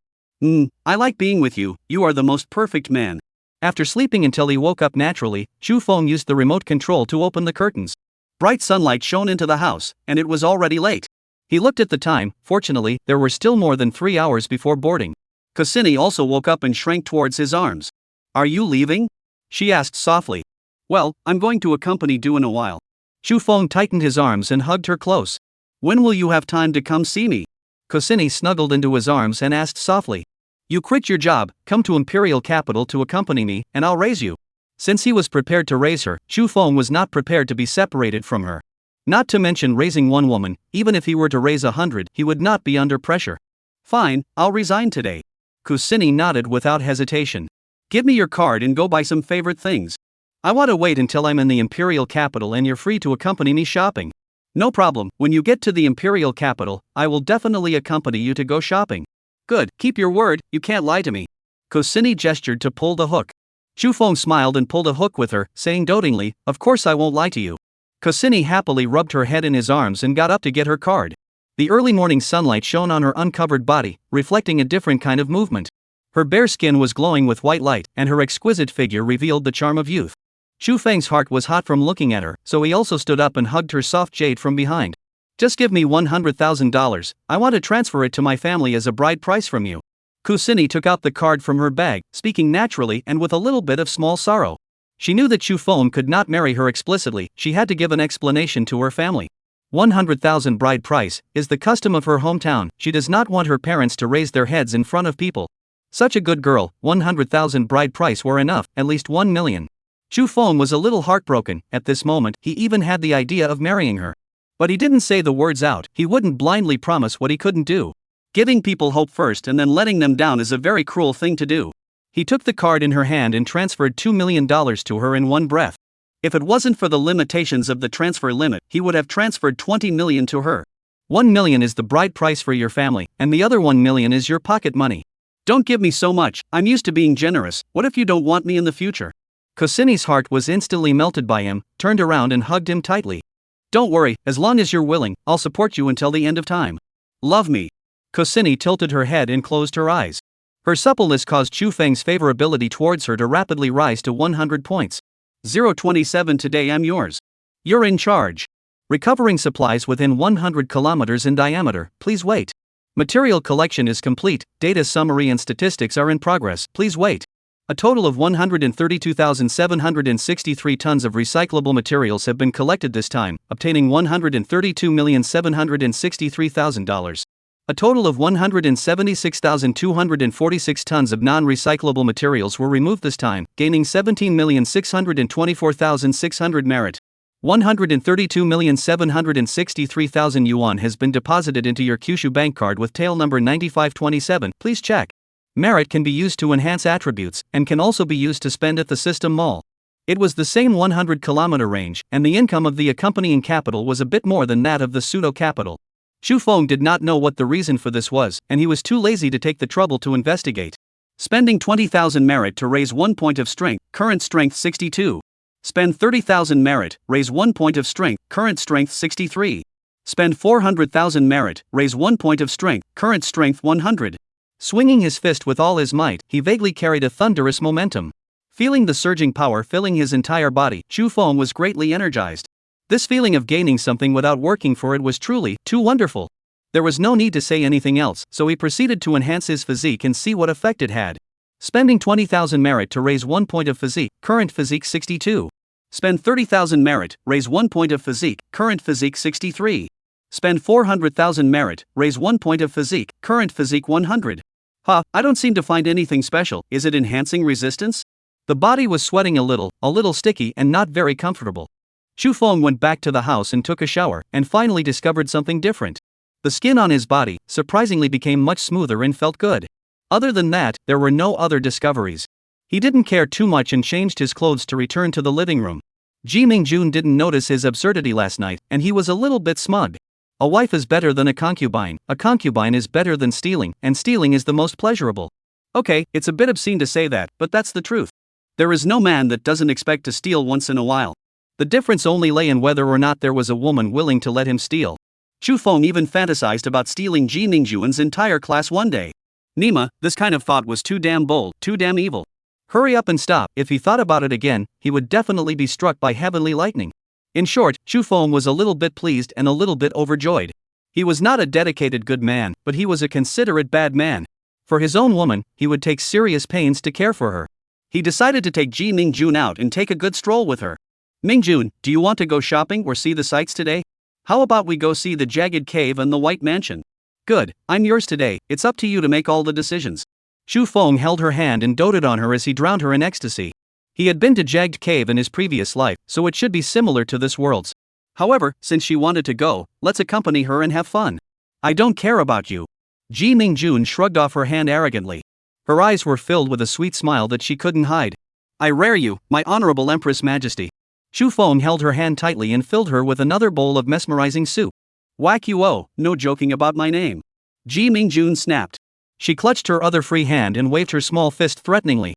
I like being with you, you are the most perfect man." After sleeping until he woke up naturally, Chu Feng used the remote control to open the curtains. Bright sunlight shone into the house, and it was already late. He looked at the time. Fortunately, there were still more than 3 hours before boarding. Kusini also woke up and shrank towards his arms. "Are you leaving?" she asked softly. "Well, I'm going to accompany Du in a while." Chu Feng tightened his arms and hugged her close. "When will you have time to come see me?" Kusini snuggled into his arms and asked softly. "You quit your job, come to Imperial Capital to accompany me, and I'll raise you." Since he was prepared to raise her, Chu Feng was not prepared to be separated from her. Not to mention raising one woman, even if he were to raise 100, he would not be under pressure. "Fine, I'll resign today." Kusini nodded without hesitation. "Give me your card and go buy some favorite things. I want to wait until I'm in the Imperial Capital and you're free to accompany me shopping." No problem, when you get to the imperial capital, I will definitely accompany you to go shopping. Good, keep your word, you can't lie to me. Kosini gestured to pull the hook. Chu Feng smiled and pulled a hook with her, saying dotingly, of course I won't lie to you. Kosini happily rubbed her head in his arms and got up to get her card. The early morning sunlight shone on her uncovered body, reflecting a different kind of movement. Her bare skin was glowing with white light, and her exquisite figure revealed the charm of youth. Chu Feng's heart was hot from looking at her, so he also stood up and hugged her soft jade from behind. Just give me $100,000, I want to transfer it to my family as a bride price from you. Kosini took out the card from her bag, speaking naturally and with a little bit of small sorrow. She knew that Chu Feng could not marry her explicitly, she had to give an explanation to her family. 100,000 bride price is the custom of her hometown, she does not want her parents to raise their heads in front of people. Such a good girl, 100,000 bride price were enough, at least 1 million. Chu Feng was a little heartbroken. At this moment, he even had the idea of marrying her. But he didn't say the words out, he wouldn't blindly promise what he couldn't do. Giving people hope first and then letting them down is a very cruel thing to do. He took the card in her hand and transferred $2 million to her in one breath. If it wasn't for the limitations of the transfer limit, he would have transferred 20 million to her. 1 million is the bride price for your family, and the other 1 million is your pocket money. Don't give me so much, I'm used to being generous, what if you don't want me in the future? Kosini's heart was instantly melted by him, turned around and hugged him tightly. Don't worry, as long as you're willing, I'll support you until the end of time. Love me. Kosini tilted her head and closed her eyes. Her suppleness caused Chu Feng's favorability towards her to rapidly rise to 100 points. 027 Today I'm yours. You're in charge. Recovering supplies within 100 kilometers in diameter, please wait. Material collection is complete, data summary and statistics are in progress, please wait. A total of 132,763 tons of recyclable materials have been collected this time, obtaining $132,763,000. A total of 176,246 tons of non-recyclable materials were removed this time, gaining 17,624,600 merit. 132,763,000 yuan has been deposited into your Kyushu bank card with tail number 9527, please check. Merit can be used to enhance attributes, and can also be used to spend at the system mall. It was the same 100-kilometer range, and the income of the accompanying capital was a bit more than that of the pseudo-capital. Chu Feng did not know what the reason for this was, and he was too lazy to take the trouble to investigate. Spending 20,000 merit to raise 1 point of strength, current strength 62. Spend 30,000 merit, raise 1 point of strength, current strength 63. Spend 400,000 merit, raise 1 point of strength, current strength 100. Swinging his fist with all his might, he vaguely carried a thunderous momentum. Feeling the surging power filling his entire body, Chu Feng was greatly energized. This feeling of gaining something without working for it was truly too wonderful. There was no need to say anything else, so he proceeded to enhance his physique and see what effect it had. Spending 20,000 merit to raise 1 point of physique, current physique 62. Spend 30,000 merit, raise 1 point of physique, current physique 63. Spend 400,000 merit, raise 1 point of physique, current physique 100. I don't seem to find anything special, is it enhancing resistance? The body was sweating a little sticky and not very comfortable. Chu Feng went back to the house and took a shower, and finally discovered something different. The skin on his body, surprisingly became much smoother and felt good. Other than that, there were no other discoveries. He didn't care too much and changed his clothes to return to the living room. Ji Mingjun didn't notice his absurdity last night, and he was a little bit smug. A wife is better than a concubine is better than stealing, and stealing is the most pleasurable. Okay, it's a bit obscene to say that, but that's the truth. There is no man that doesn't expect to steal once in a while. The difference only lay in whether or not there was a woman willing to let him steal. Chu Feng even fantasized about stealing Ji Mingjun's entire class one day. Nima, this kind of thought was too damn bold, too damn evil. Hurry up and stop, if he thought about it again, he would definitely be struck by heavenly lightning. In short, Chu Feng was a little bit pleased and a little bit overjoyed. He was not a dedicated good man, but he was a considerate bad man. For his own woman, he would take serious pains to care for her. He decided to take Ji Mingjun out and take a good stroll with her. Mingjun, do you want to go shopping or see the sights today? How about we go see the Jagged Cave and the White Mansion? Good, I'm yours today, it's up to you to make all the decisions. Chu Feng held her hand and doted on her as he drowned her in ecstasy. He had been to Jagged Cave in his previous life, so it should be similar to this world's. However, since she wanted to go, let's accompany her and have fun. I don't care about you. Ji Mingjun shrugged off her hand arrogantly. Her eyes were filled with a sweet smile that she couldn't hide. I rare you, my honorable Empress Majesty. Shu Feng held her hand tightly and filled her with another bowl of mesmerizing soup. Whack you oh, no joking about my name. Ji Mingjun snapped. She clutched her other free hand and waved her small fist threateningly.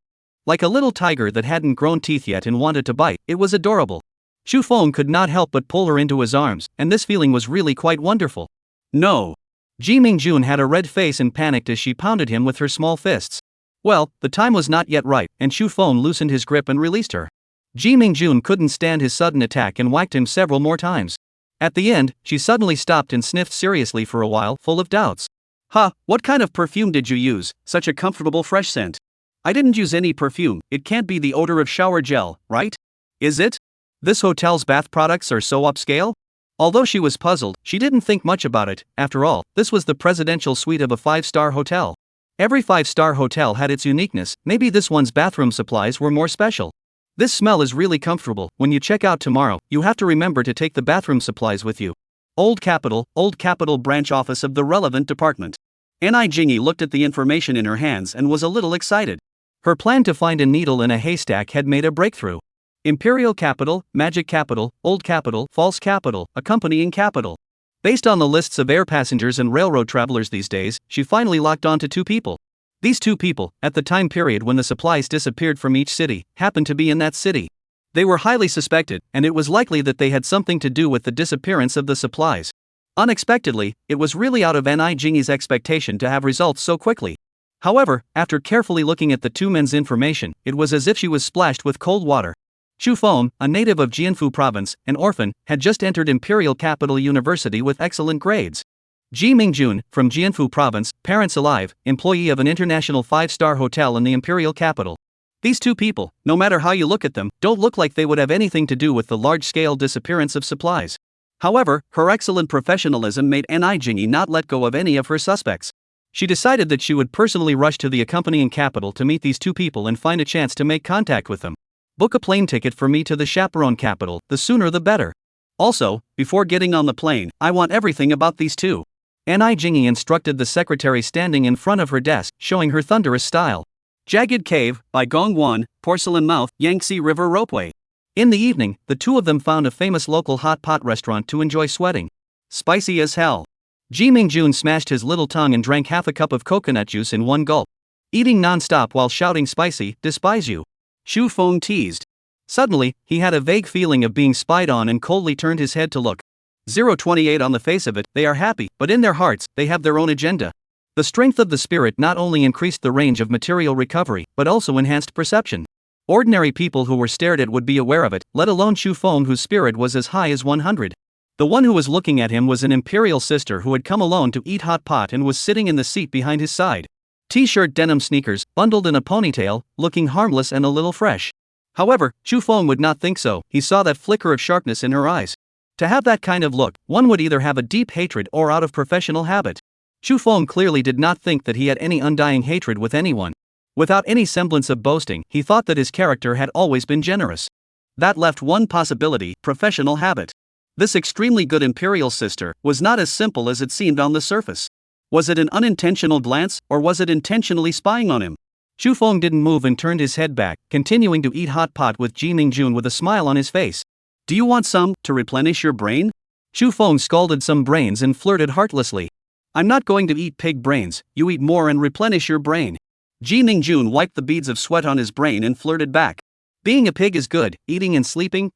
Like a little tiger that hadn't grown teeth yet and wanted to bite, it was adorable. Shu Feng could not help but pull her into his arms, and this feeling was really quite wonderful. No. Ji Mingjun had a red face and panicked as she pounded him with her small fists. Well, the time was not yet right, and Shu Feng loosened his grip and released her. Ji Mingjun couldn't stand his sudden attack and whacked him several more times. At the end, she suddenly stopped and sniffed seriously for a while, full of doubts. Huh, what kind of perfume did you use? Such a comfortable fresh scent. I didn't use any perfume, it can't be the odor of shower gel, right? Is it? This hotel's bath products are so upscale? Although she was puzzled, she didn't think much about it. After all, this was the presidential suite of a 5-star hotel. Every 5-star hotel had its uniqueness, maybe this one's bathroom supplies were more special. This smell is really comfortable. When you check out tomorrow, you have to remember to take the bathroom supplies with you. Old Capital branch office of the relevant department. Jingy looked at the information in her hands and was a little excited. Her plan to find a needle in a haystack had made a breakthrough. Imperial Capital, Magic Capital, Old Capital, False Capital, accompanying capital. Based on the lists of air passengers and railroad travelers these days, she finally locked on to 2 people. These 2 people, at the time period when the supplies disappeared from each city, happened to be in that city. They were highly suspected, and it was likely that they had something to do with the disappearance of the supplies. Unexpectedly, it was really out of Jingy's expectation to have results so quickly. However, after carefully looking at the 2 men's information, it was as if she was splashed with cold water. Shu Feng, a native of Jianfu province, an orphan, had just entered Imperial Capital University with excellent grades. Ji Mingjun, from Jianfu province, parents alive, employee of an international 5-star hotel in the Imperial Capital. These 2 people, no matter how you look at them, don't look like they would have anything to do with the large-scale disappearance of supplies. However, her excellent professionalism made Jingy not let go of any of her suspects. She decided that she would personally rush to the accompanying capital to meet these 2 people and find a chance to make contact with them. Book a plane ticket for me to the chaperone capital, the sooner the better. Also, before getting on the plane, I want everything about these 2. Jingy instructed the secretary standing in front of her desk, showing her thunderous style. Jagged Cave, by Gongwon, Porcelain Mouth, Yangtze River Ropeway. In the evening, the 2 of them found a famous local hot pot restaurant to enjoy sweating. Spicy as hell. Ji Mingjun smashed his little tongue and drank half a cup of coconut juice in one gulp. Eating non-stop while shouting spicy, despise you. Shu Feng teased. Suddenly, he had a vague feeling of being spied on and coldly turned his head to look. 028 on the face of it, they are happy, but in their hearts, they have their own agenda. The strength of the spirit not only increased the range of material recovery, but also enhanced perception. Ordinary people who were stared at would be aware of it, let alone Shu Feng, whose spirit was as high as 100. The one who was looking at him was an imperial sister who had come alone to eat hot pot and was sitting in the seat behind his side. T-shirt, denim sneakers, bundled in a ponytail, looking harmless and a little fresh. However, Shu Feng would not think so. He saw that flicker of sharpness in her eyes. To have that kind of look, one would either have a deep hatred or out of professional habit. Shu Feng clearly did not think that he had any undying hatred with anyone. Without any semblance of boasting, he thought that his character had always been generous. That left one possibility: professional habit. This extremely good imperial sister was not as simple as it seemed on the surface. Was it an unintentional glance, or was it intentionally spying on him? Shu Feng didn't move and turned his head back, continuing to eat hot pot with Ji Mingjun with a smile on his face. Do you want some, to replenish your brain? Shu Feng scalded some brains and flirted heartlessly. I'm not going to eat pig brains, you eat more and replenish your brain. Ji Mingjun wiped the beads of sweat on his brain and flirted back. Being a pig is good, eating and sleeping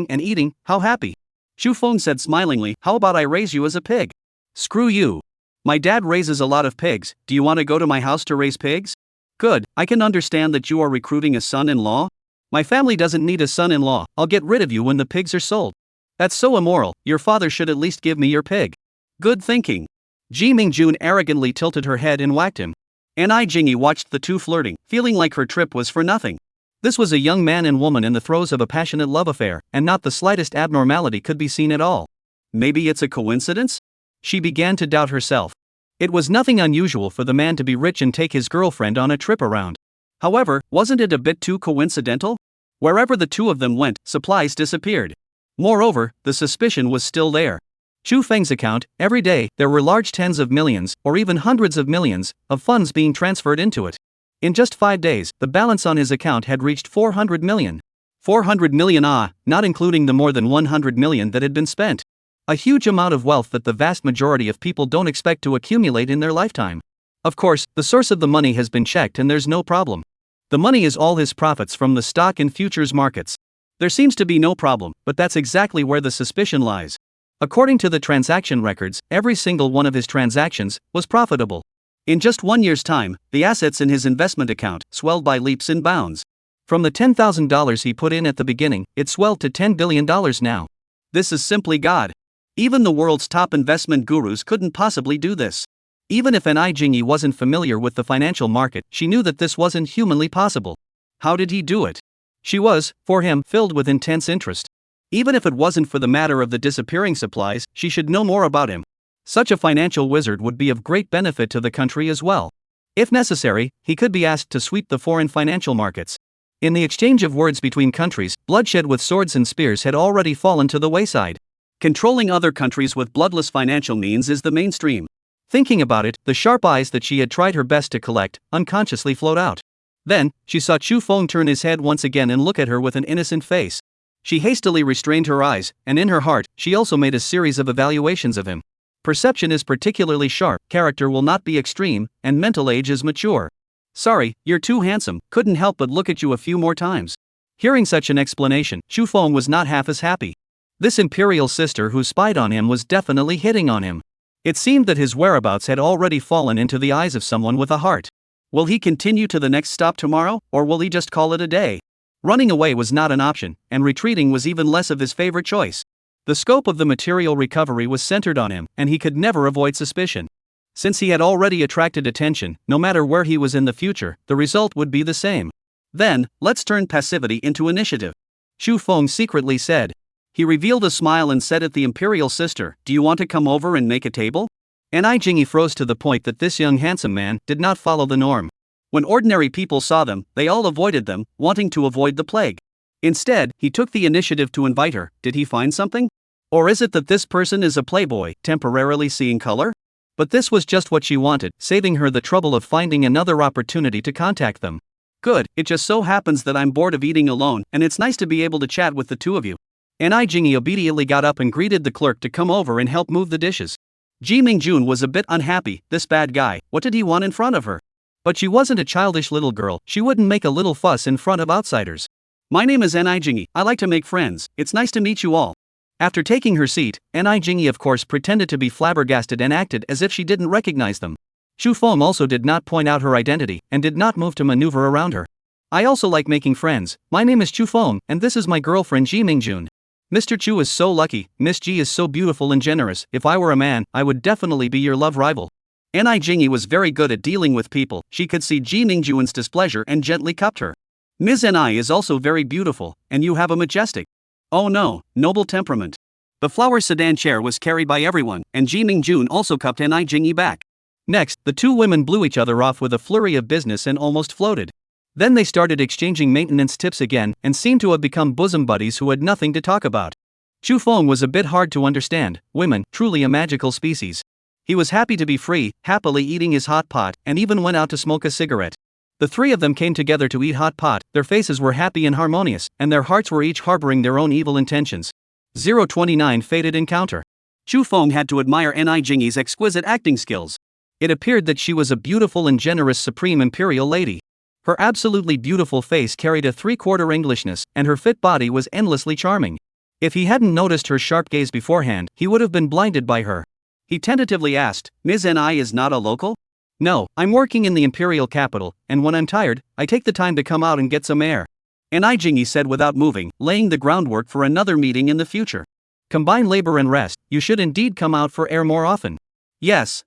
and eating, how happy. Shu Feng said smilingly, how about I raise you as a pig? Screw you. My dad raises a lot of pigs, do you want to go to my house to raise pigs? Good, I can understand that you are recruiting a son-in-law. My family doesn't need a son-in-law, I'll get rid of you when the pigs are sold. That's so immoral, your father should at least give me your pig. Good thinking. Ji Mingjun arrogantly tilted her head and whacked him. Jingy watched the 2 flirting, feeling like her trip was for nothing. This was a young man and woman in the throes of a passionate love affair, and not the slightest abnormality could be seen at all. Maybe it's a coincidence? She began to doubt herself. It was nothing unusual for the man to be rich and take his girlfriend on a trip around. However, wasn't it a bit too coincidental? Wherever the 2 of them went, supplies disappeared. Moreover, the suspicion was still there. Shu Feng's account, every day, there were large tens of millions, or even hundreds of millions, of funds being transferred into it. In just 5 days, the balance on his account had reached 400 million. 400 million, not including the more than 100 million that had been spent. A huge amount of wealth that the vast majority of people don't expect to accumulate in their lifetime. Of course, the source of the money has been checked and there's no problem. The money is all his profits from the stock and futures markets. There seems to be no problem, but that's exactly where the suspicion lies. According to the transaction records, every single one of his transactions was profitable. In just 1 year's time, the assets in his investment account swelled by leaps and bounds. From the $10,000 he put in at the beginning, it swelled to $10 billion now. This is simply God. Even the world's top investment gurus couldn't possibly do this. Even if Ni Jingyi wasn't familiar with the financial market, she knew that this wasn't humanly possible. How did he do it? She was, for him, filled with intense interest. Even if it wasn't for the matter of the disappearing supplies, she should know more about him. Such a financial wizard would be of great benefit to the country as well. If necessary, he could be asked to sweep the foreign financial markets. In the exchange of words between countries, bloodshed with swords and spears had already fallen to the wayside. Controlling other countries with bloodless financial means is the mainstream. Thinking about it, the sharp eyes that she had tried her best to collect unconsciously flowed out. Then, she saw Chu Feng turn his head once again and look at her with an innocent face. She hastily restrained her eyes, and in her heart, she also made a series of evaluations of him. Perception is particularly sharp, character will not be extreme, and mental age is mature. Sorry, you're too handsome, couldn't help but look at you a few more times. Hearing such an explanation, Chu Feng was not half as happy. This imperial sister who spied on him was definitely hitting on him. It seemed that his whereabouts had already fallen into the eyes of someone with a heart. Will he continue to the next stop tomorrow, or will he just call it a day? Running away was not an option, and retreating was even less of his favorite choice. The scope of the material recovery was centered on him, and he could never avoid suspicion. Since he had already attracted attention, no matter where he was in the future, the result would be the same. Then, let's turn passivity into initiative. Chu Feng secretly said. He revealed a smile and said at the imperial sister, "Do you want to come over and make a table?" Ni Jingyi froze to the point that this young handsome man did not follow the norm. When ordinary people saw them, they all avoided them, wanting to avoid the plague. Instead, he took the initiative to invite her. Did he find something? Or is it that this person is a playboy, temporarily seeing color? But this was just what she wanted, saving her the trouble of finding another opportunity to contact them. Good, it just so happens that I'm bored of eating alone, and it's nice to be able to chat with the two of you. Ni Jingyi obediently got up and greeted the clerk to come over and help move the dishes. Ji Mingjun was a bit unhappy. This bad guy, what did he want in front of her? But she wasn't a childish little girl, she wouldn't make a little fuss in front of outsiders. My name is Ni Jingyi, I like to make friends, it's nice to meet you all. After taking her seat, Ni Jingyi of course pretended to be flabbergasted and acted as if she didn't recognize them. Chu Feng also did not point out her identity, and did not move to maneuver around her. I also like making friends, my name is Chu Feng, and this is my girlfriend Ji Mingjun. Mr. Chu is so lucky, Miss Ji is so beautiful and generous, if I were a man, I would definitely be your love rival. Ni Jingyi was very good at dealing with people, she could see Ji Mingjun's displeasure and gently cupped her. Ms. Ni is also very beautiful, and you have a majestic, oh no, noble temperament. The flower sedan chair was carried by everyone, and Ji Mingjun also cupped Ni Jingyi back. Next, the two women blew each other off with a flurry of business and almost floated. Then they started exchanging maintenance tips again, and seemed to have become bosom buddies who had nothing to talk about. Chu Feng was a bit hard to understand, women, truly a magical species. He was happy to be free, happily eating his hot pot, and even went out to smoke a cigarette. The three of them came together to eat hot pot, their faces were happy and harmonious, and their hearts were each harboring their own evil intentions. 029 Fated Encounter. Chu Feng had to admire Ni Jingyi's exquisite acting skills. It appeared that she was a beautiful and generous supreme imperial lady. Her absolutely beautiful face carried a three-quarter Englishness, and her fit body was endlessly charming. If he hadn't noticed her sharp gaze beforehand, he would have been blinded by her. He tentatively asked, Ms. Ni is not a local? No, I'm working in the imperial capital, and when I'm tired, I take the time to come out and get some air. Ni Jingyi said without moving, laying the groundwork for another meeting in the future. Combine labor and rest, you should indeed come out for air more often. Yes.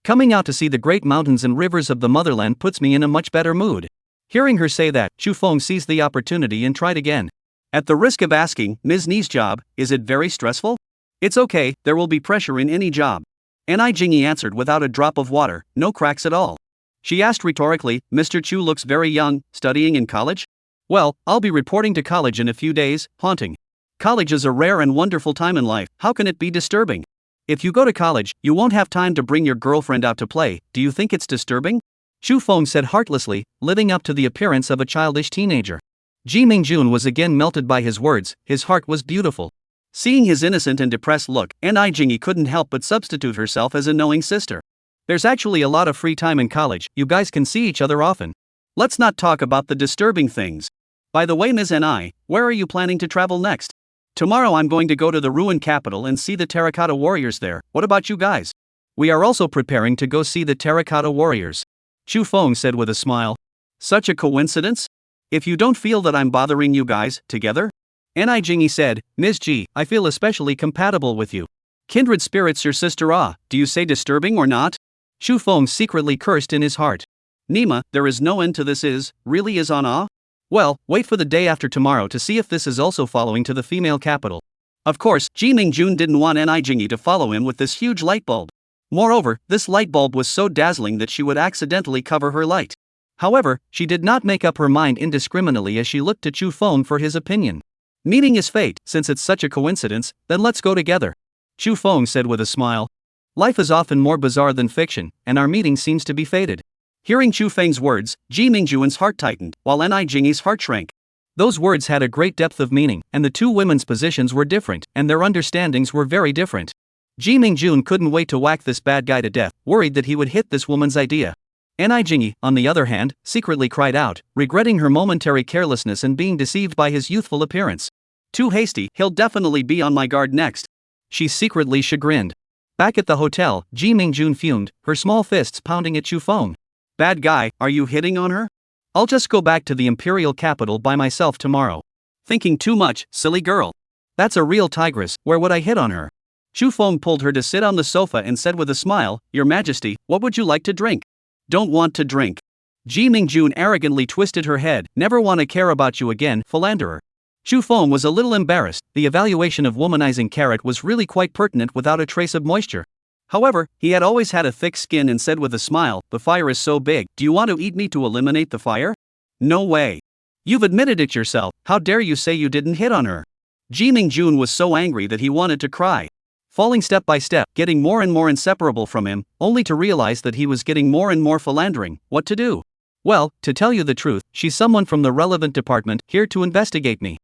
Coming out to see the great mountains and rivers of the motherland puts me in a much better mood. Hearing her say that, Chu Feng seized the opportunity and tried again. At the risk of asking, Ms. Ni's job, is it very stressful? It's okay, there will be pressure in any job. Ni Jingyi answered without a drop of water, no cracks at all. She asked rhetorically, Mr. Chu looks very young, studying in college? Well, I'll be reporting to college in a few days, haunting. College is a rare and wonderful time in life, how can it be disturbing? If you go to college, you won't have time to bring your girlfriend out to play, do you think it's disturbing? Chu Feng said heartlessly, living up to the appearance of a childish teenager. Ji Mingjun was again melted by his words, his heart was beautiful. Seeing his innocent and depressed look, Jingy couldn't help but substitute herself as a knowing sister. There's actually a lot of free time in college, you guys can see each other often. Let's not talk about the disturbing things. By the way, Ms. Ni, where are you planning to travel next? Tomorrow I'm going to go to the ruined capital and see the terracotta warriors there. What about you guys? We are also preparing to go see the terracotta warriors. Chu Feng said with a smile. Such a coincidence? If you don't feel that I'm bothering you guys, together? Jingy said, Ms. Ji, I feel especially compatible with you. Kindred spirits your sister do you say disturbing or not? Chu Feng secretly cursed in his heart. Nima, there is no end to this really is on Well, wait for the day after tomorrow to see if this is also following to the female capital. Of course, Ji Mingjun didn't want Jingy to follow him with this huge light bulb. Moreover, this light bulb was so dazzling that she would accidentally cover her light. However, she did not make up her mind indiscriminately as she looked to Chu Feng for his opinion. Meeting is fate, since it's such a coincidence, then let's go together. Chu Feng said with a smile. Life is often more bizarre than fiction, and our meeting seems to be fated. Hearing Chu Feng's words, Ji Mingjun's heart tightened, while Jingy's heart shrank. Those words had a great depth of meaning, and the two women's positions were different, and their understandings were very different. Ji Mingjun couldn't wait to whack this bad guy to death, worried that he would hit this woman's idea. Jingy, on the other hand, secretly cried out, regretting her momentary carelessness and being deceived by his youthful appearance. Too hasty, he'll definitely be on my guard next. She secretly chagrined. Back at the hotel, Ji Mingjun fumed, her small fists pounding at Chu Feng. Bad guy, are you hitting on her? I'll just go back to the imperial capital by myself tomorrow. Thinking too much, silly girl. That's a real tigress, where would I hit on her? Chu Feng pulled her to sit on the sofa and said with a smile, Your Majesty, what would you like to drink? Don't want to drink. Ji Mingjun arrogantly twisted her head, never want to care about you again, philanderer. Chu Feng was a little embarrassed, the evaluation of womanizing carrot was really quite pertinent without a trace of moisture. However, he had always had a thick skin and said with a smile, The fire is so big, do you want to eat me to eliminate the fire? No way. You've admitted it yourself, how dare you say you didn't hit on her? Ji Mingjun was so angry that he wanted to cry. Falling step by step, getting more and more inseparable from him, only to realize that he was getting more and more philandering. What to do? Well, to tell you the truth, she's someone from the relevant department, here to investigate me.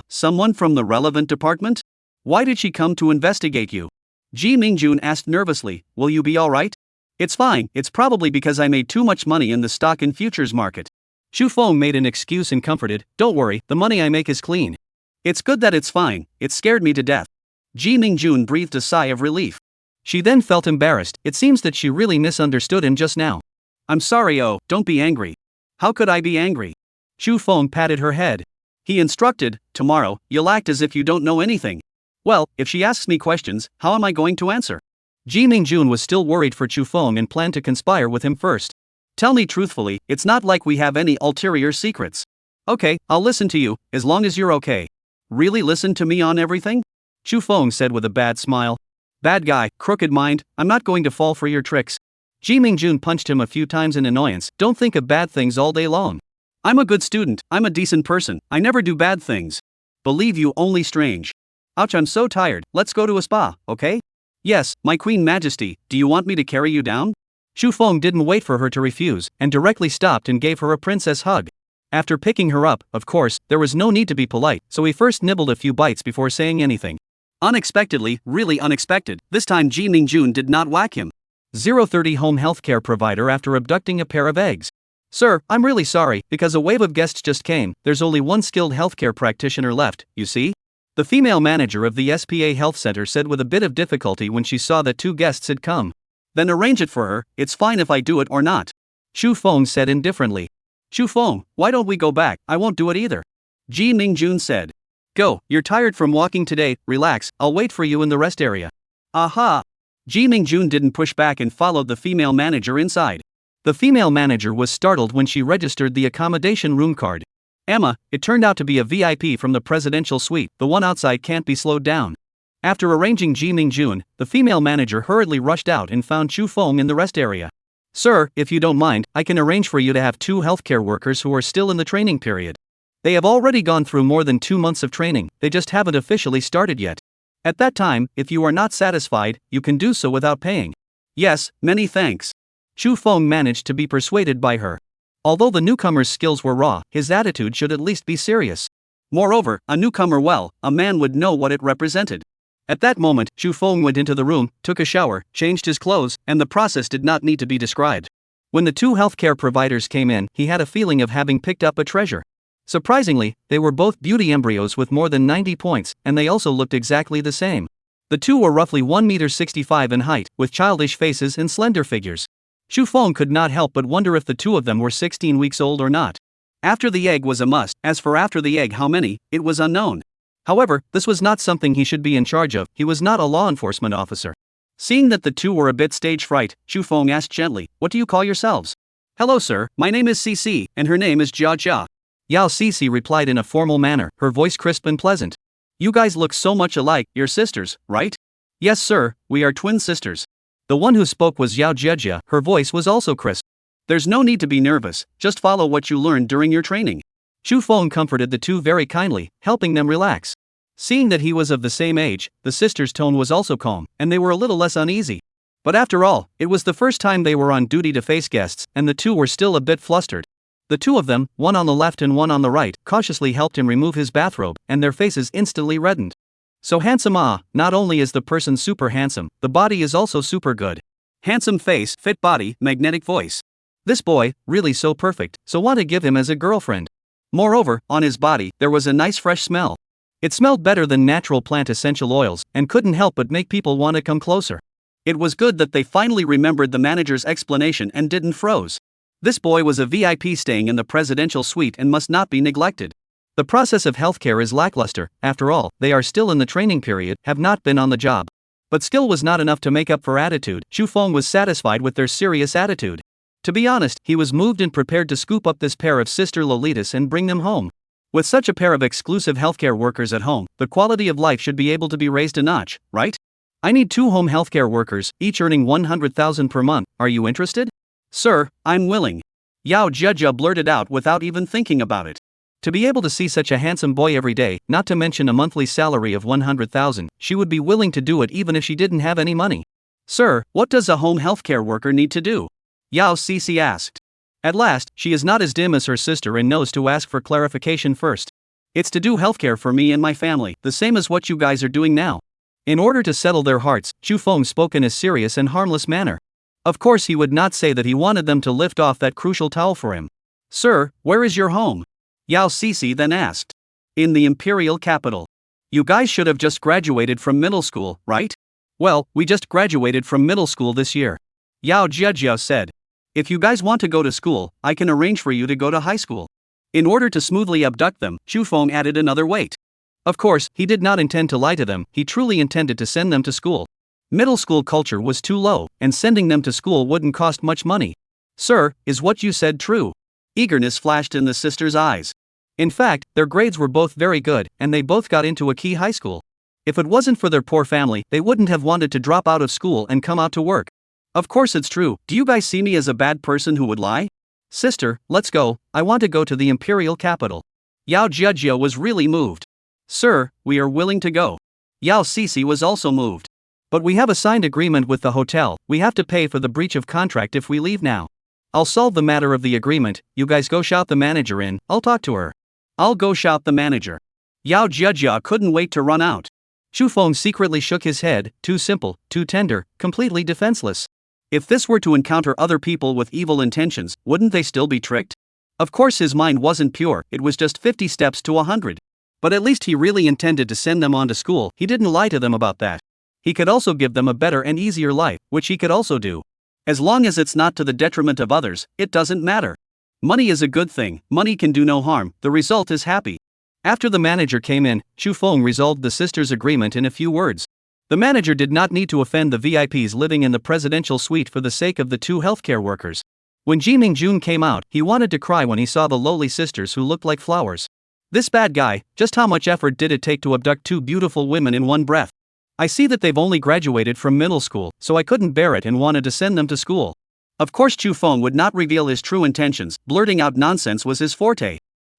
Someone from the relevant department? Why did she come to investigate you? Ji Mingjun asked nervously, Will you be alright? It's fine, it's probably because I made too much money in the stock and futures market. Chu Feng made an excuse and comforted, Don't worry, the money I make is clean. It's good that it's fine, it scared me to death. Ji Mingjun breathed a sigh of relief. She then felt embarrassed, it seems that she really misunderstood him just now. I'm sorry don't be angry. How could I be angry? Chu Feng patted her head. He instructed, Tomorrow, you'll act as if you don't know anything. Well, if she asks me questions, how am I going to answer? Ji Mingjun was still worried for Chu Feng and planned to conspire with him first. Tell me truthfully, it's not like we have any ulterior secrets. Okay, I'll listen to you, as long as you're okay. Really listen to me on everything? Chu Feng said with a bad smile. Bad guy, crooked mind, I'm not going to fall for your tricks. Ji Mingjun punched him a few times in annoyance, Don't think of bad things all day long. I'm a good student, I'm a decent person, I never do bad things. Believe you only strange. Ouch, I'm so tired, let's go to a spa, okay? Yes, my Queen Majesty, do you want me to carry you down? Chu Feng didn't wait for her to refuse, and directly stopped and gave her a princess hug. After picking her up, of course, there was no need to be polite, so he first nibbled a few bites before saying anything. Unexpectedly, really unexpected, this time Ji Mingjun did not whack him. 030 home healthcare provider after abducting a pair of eggs. Sir, I'm really sorry, because a wave of guests just came, there's only one skilled healthcare practitioner left, you see? The female manager of the SPA Health Center said with a bit of difficulty when she saw that 2 guests had come. Then arrange it for her, it's fine if I do it or not. Chu Feng said indifferently. Chu Feng, why don't we go back, I won't do it either. Ji Mingjun said. Go, you're tired from walking today, relax, I'll wait for you in the rest area. Aha! Ji Mingjun didn't push back and followed the female manager inside. The female manager was startled when she registered the accommodation room card. Emma, it turned out to be a VIP from the presidential suite, the one outside can't be slowed down. After arranging Ji Mingjun, the female manager hurriedly rushed out and found Chu Feng in the rest area. Sir, if you don't mind, I can arrange for you to have 2 healthcare workers who are still in the training period. They have already gone through more than 2 months of training, they just haven't officially started yet. At that time, if you are not satisfied, you can do so without paying. Yes, many thanks. Chu Feng managed to be persuaded by her. Although the newcomer's skills were raw, his attitude should at least be serious. Moreover, a newcomer a man would know what it represented. At that moment, Xu Feng went into the room, took a shower, changed his clothes, and the process did not need to be described. When the two healthcare providers came in, he had a feeling of having picked up a treasure. Surprisingly, they were both beauty embryos with more than 90 points, and they also looked exactly the same. The two were roughly 1.65 m in height, with childish faces and slender figures. Xu Feng could not help but wonder if the two of them were 16 weeks old or not. After the egg was a must, as for after the egg how many, it was unknown. However, this was not something he should be in charge of, he was not a law enforcement officer. Seeing that the two were a bit stage fright, Xu Feng asked gently, "What do you call yourselves?" "Hello sir, my name is Cici, and her name is Jia Jia." Yao Cici replied in a formal manner, her voice crisp and pleasant. "You guys look so much alike, you're sisters, right?" "Yes sir, we are twin sisters." The one who spoke was Yao Jia, her voice was also crisp. "There's no need to be nervous, just follow what you learned during your training." Xu Feng comforted the two very kindly, helping them relax. Seeing that he was of the same age, the sisters' tone was also calm, and they were a little less uneasy. But after all, it was the first time they were on duty to face guests, and the two were still a bit flustered. The two of them, one on the left and one on the right, cautiously helped him remove his bathrobe, and their faces instantly reddened. "So handsome, not only is the person super handsome, the body is also super good. Handsome face, fit body, magnetic voice. This boy, really so perfect, so want to give him as a girlfriend." Moreover, on his body, there was a nice fresh smell. It smelled better than natural plant essential oils, and couldn't help but make people want to come closer. It was good that they finally remembered the manager's explanation and didn't froze. This boy was a VIP staying in the presidential suite and must not be neglected. The process of healthcare is lackluster, after all, they are still in the training period, have not been on the job. But skill was not enough to make up for attitude. Xu Feng was satisfied with their serious attitude. To be honest, he was moved and prepared to scoop up this pair of sister Lolitas and bring them home. With such a pair of exclusive healthcare workers at home, the quality of life should be able to be raised a notch, right? "I need 2 home healthcare workers, each earning 100,000 per month, are you interested?" "Sir, I'm willing." Yao Jia blurted out without even thinking about it. To be able to see such a handsome boy every day, not to mention a monthly salary of 100,000, she would be willing to do it even if she didn't have any money. "Sir, what does a home healthcare worker need to do?" Yao Cici asked. At last, she is not as dim as her sister and knows to ask for clarification first. "It's to do healthcare for me and my family, the same as what you guys are doing now." In order to settle their hearts, Xu Feng spoke in a serious and harmless manner. Of course he would not say that he wanted them to lift off that crucial towel for him. "Sir, where is your home?" Yao Cici then asked. "In the imperial capital." "You guys should have just graduated from middle school, right?" "Well, we just graduated from middle school this year," Yao Jia said. "If you guys want to go to school, I can arrange for you to go to high school." In order to smoothly abduct them, Xu Feng added another weight. Of course, he did not intend to lie to them, he truly intended to send them to school. Middle school culture was too low, and sending them to school wouldn't cost much money. "Sir, is what you said true?" Eagerness flashed in the sisters' eyes. In fact, their grades were both very good, and they both got into a key high school. If it wasn't for their poor family, they wouldn't have wanted to drop out of school and come out to work. "Of course it's true, do you guys see me as a bad person who would lie?" "Sister, let's go, I want to go to the imperial capital." Yao Jia was really moved. "Sir, we are willing to go." Yao Cici was also moved. "But we have a signed agreement with the hotel, we have to pay for the breach of contract if we leave now." "I'll solve the matter of the agreement, you guys go shout the manager in, I'll talk to her." "I'll go shout the manager." Yao Jia couldn't wait to run out. Xu Feng secretly shook his head, too simple, too tender, completely defenseless. If this were to encounter other people with evil intentions, wouldn't they still be tricked? Of course his mind wasn't pure, it was just 50 steps to 100. But at least he really intended to send them on to school, he didn't lie to them about that. He could also give them a better and easier life, which he could also do. As long as it's not to the detriment of others, it doesn't matter. Money is a good thing, money can do no harm, the result is happy. After the manager came in, Xu Feng resolved the sisters' agreement in a few words. The manager did not need to offend the VIPs living in the presidential suite for the sake of the two healthcare workers. When Ji Mingjun came out, he wanted to cry when he saw the lowly sisters who looked like flowers. This bad guy, just how much effort did it take to abduct 2 beautiful women in one breath? I see that they've only graduated from middle school, so I couldn't bear it and wanted to send them to school. Of course Xu Feng would not reveal his true intentions, blurting out nonsense was his forte.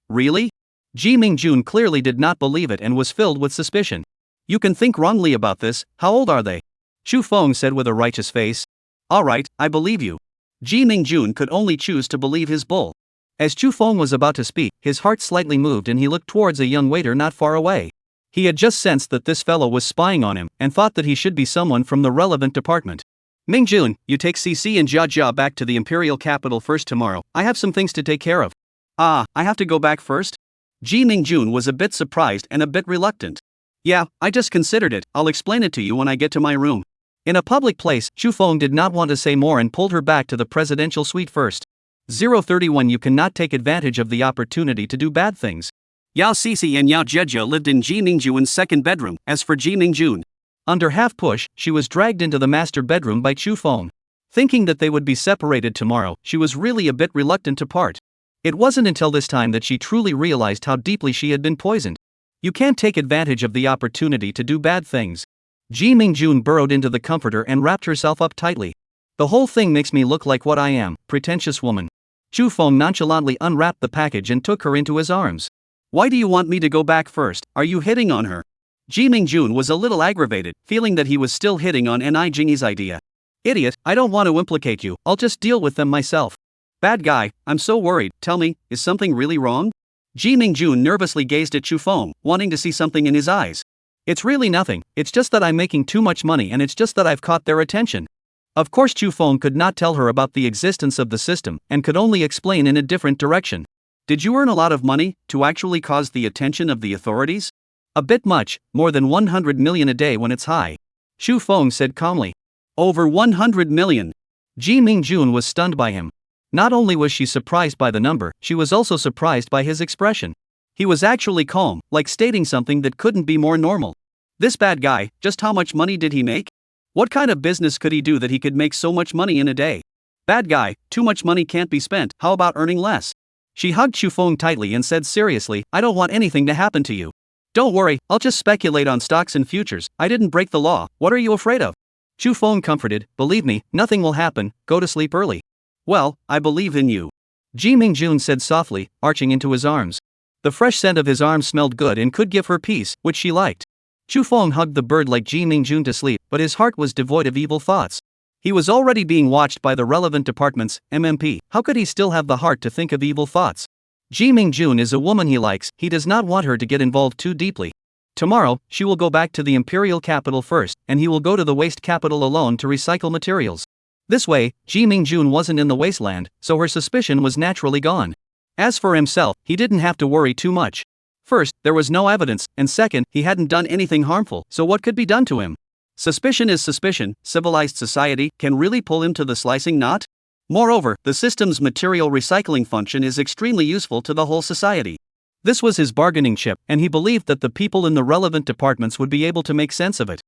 Really? Ji Mingjun clearly did not believe it and was filled with suspicion. "You can think wrongly about this, how old are they?" Xu Feng said with a righteous face. "Alright, I believe you." Ji Mingjun could only choose to believe his bull. As Chu Feng was about to speak, his heart slightly moved and he looked towards a young waiter not far away. He had just sensed that this fellow was spying on him and thought that he should be someone from the relevant department. Mingjun, you take CC and Jia Jia back to the imperial capital first tomorrow. I have some things to take care of. Ah, I have to go back first? Ji Mingjun was a bit surprised and a bit reluctant. Yeah, I just considered it. I'll explain it to you when I get to my room. In a public place, Chu Feng did not want to say more and pulled her back to the presidential suite first. 031 You cannot take advantage of the opportunity to do bad things. Yao Cixi and Yao Jieja lived in Ji Mingjun's second bedroom. As for Ji Mingjun, under half push, she was dragged into the master bedroom by Chu Feng. Thinking that they would be separated tomorrow, she was really a bit reluctant to part. It wasn't until this time that she truly realized how deeply she had been poisoned. You can't take advantage of the opportunity to do bad things. Ji Mingjun burrowed into the comforter and wrapped herself up tightly. The whole thing makes me look like what I am, pretentious woman. Chu Feng nonchalantly unwrapped the package and took her into his arms. Why do you want me to go back first? Are you hitting on her? Ji Mingjun was a little aggravated, feeling that he was still hitting on Ni Jingyi's idea. Idiot, I don't want to implicate you, I'll just deal with them myself. Bad guy, I'm so worried, tell me, is something really wrong? Ji Mingjun nervously gazed at Chu Feng, wanting to see something in his eyes. It's really nothing, it's just that I'm making too much money and it's just that I've caught their attention. Of course Chu Feng could not tell her about the existence of the system and could only explain in a different direction. Did you earn a lot of money to actually cause the attention of the authorities? A bit much, more than 100 million a day when it's high. Chu Feng said calmly. Over 100 million. Ji Mingjun was stunned by him. Not only was she surprised by the number, she was also surprised by his expression. He was actually calm, like stating something that couldn't be more normal. This bad guy, just how much money did he make? What kind of business could he do that he could make so much money in a day? Bad guy, too much money can't be spent, how about earning less? She hugged Chu Feng tightly and said seriously, I don't want anything to happen to you. Don't worry, I'll just speculate on stocks and futures, I didn't break the law, what are you afraid of? Chu Feng comforted, believe me, nothing will happen, go to sleep early. Well, I believe in you. Ji Mingjun said softly, arching into his arms. The fresh scent of his arms smelled good and could give her peace, which she liked. Chu Feng hugged the bird like Ji Mingjun to sleep, but his heart was devoid of evil thoughts. He was already being watched by the relevant departments, MMP, how could he still have the heart to think of evil thoughts? Ji Mingjun is a woman he likes, he does not want her to get involved too deeply. Tomorrow, she will go back to the imperial capital first, and he will go to the waste capital alone to recycle materials. This way, Ji Mingjun wasn't in the wasteland, so her suspicion was naturally gone. As for himself, he didn't have to worry too much. First, there was no evidence, and second, he hadn't done anything harmful, so what could be done to him? Suspicion is suspicion, civilized society can really pull him to the slicing knot? Moreover, the system's material recycling function is extremely useful to the whole society. This was his bargaining chip, and he believed that the people in the relevant departments would be able to make sense of it.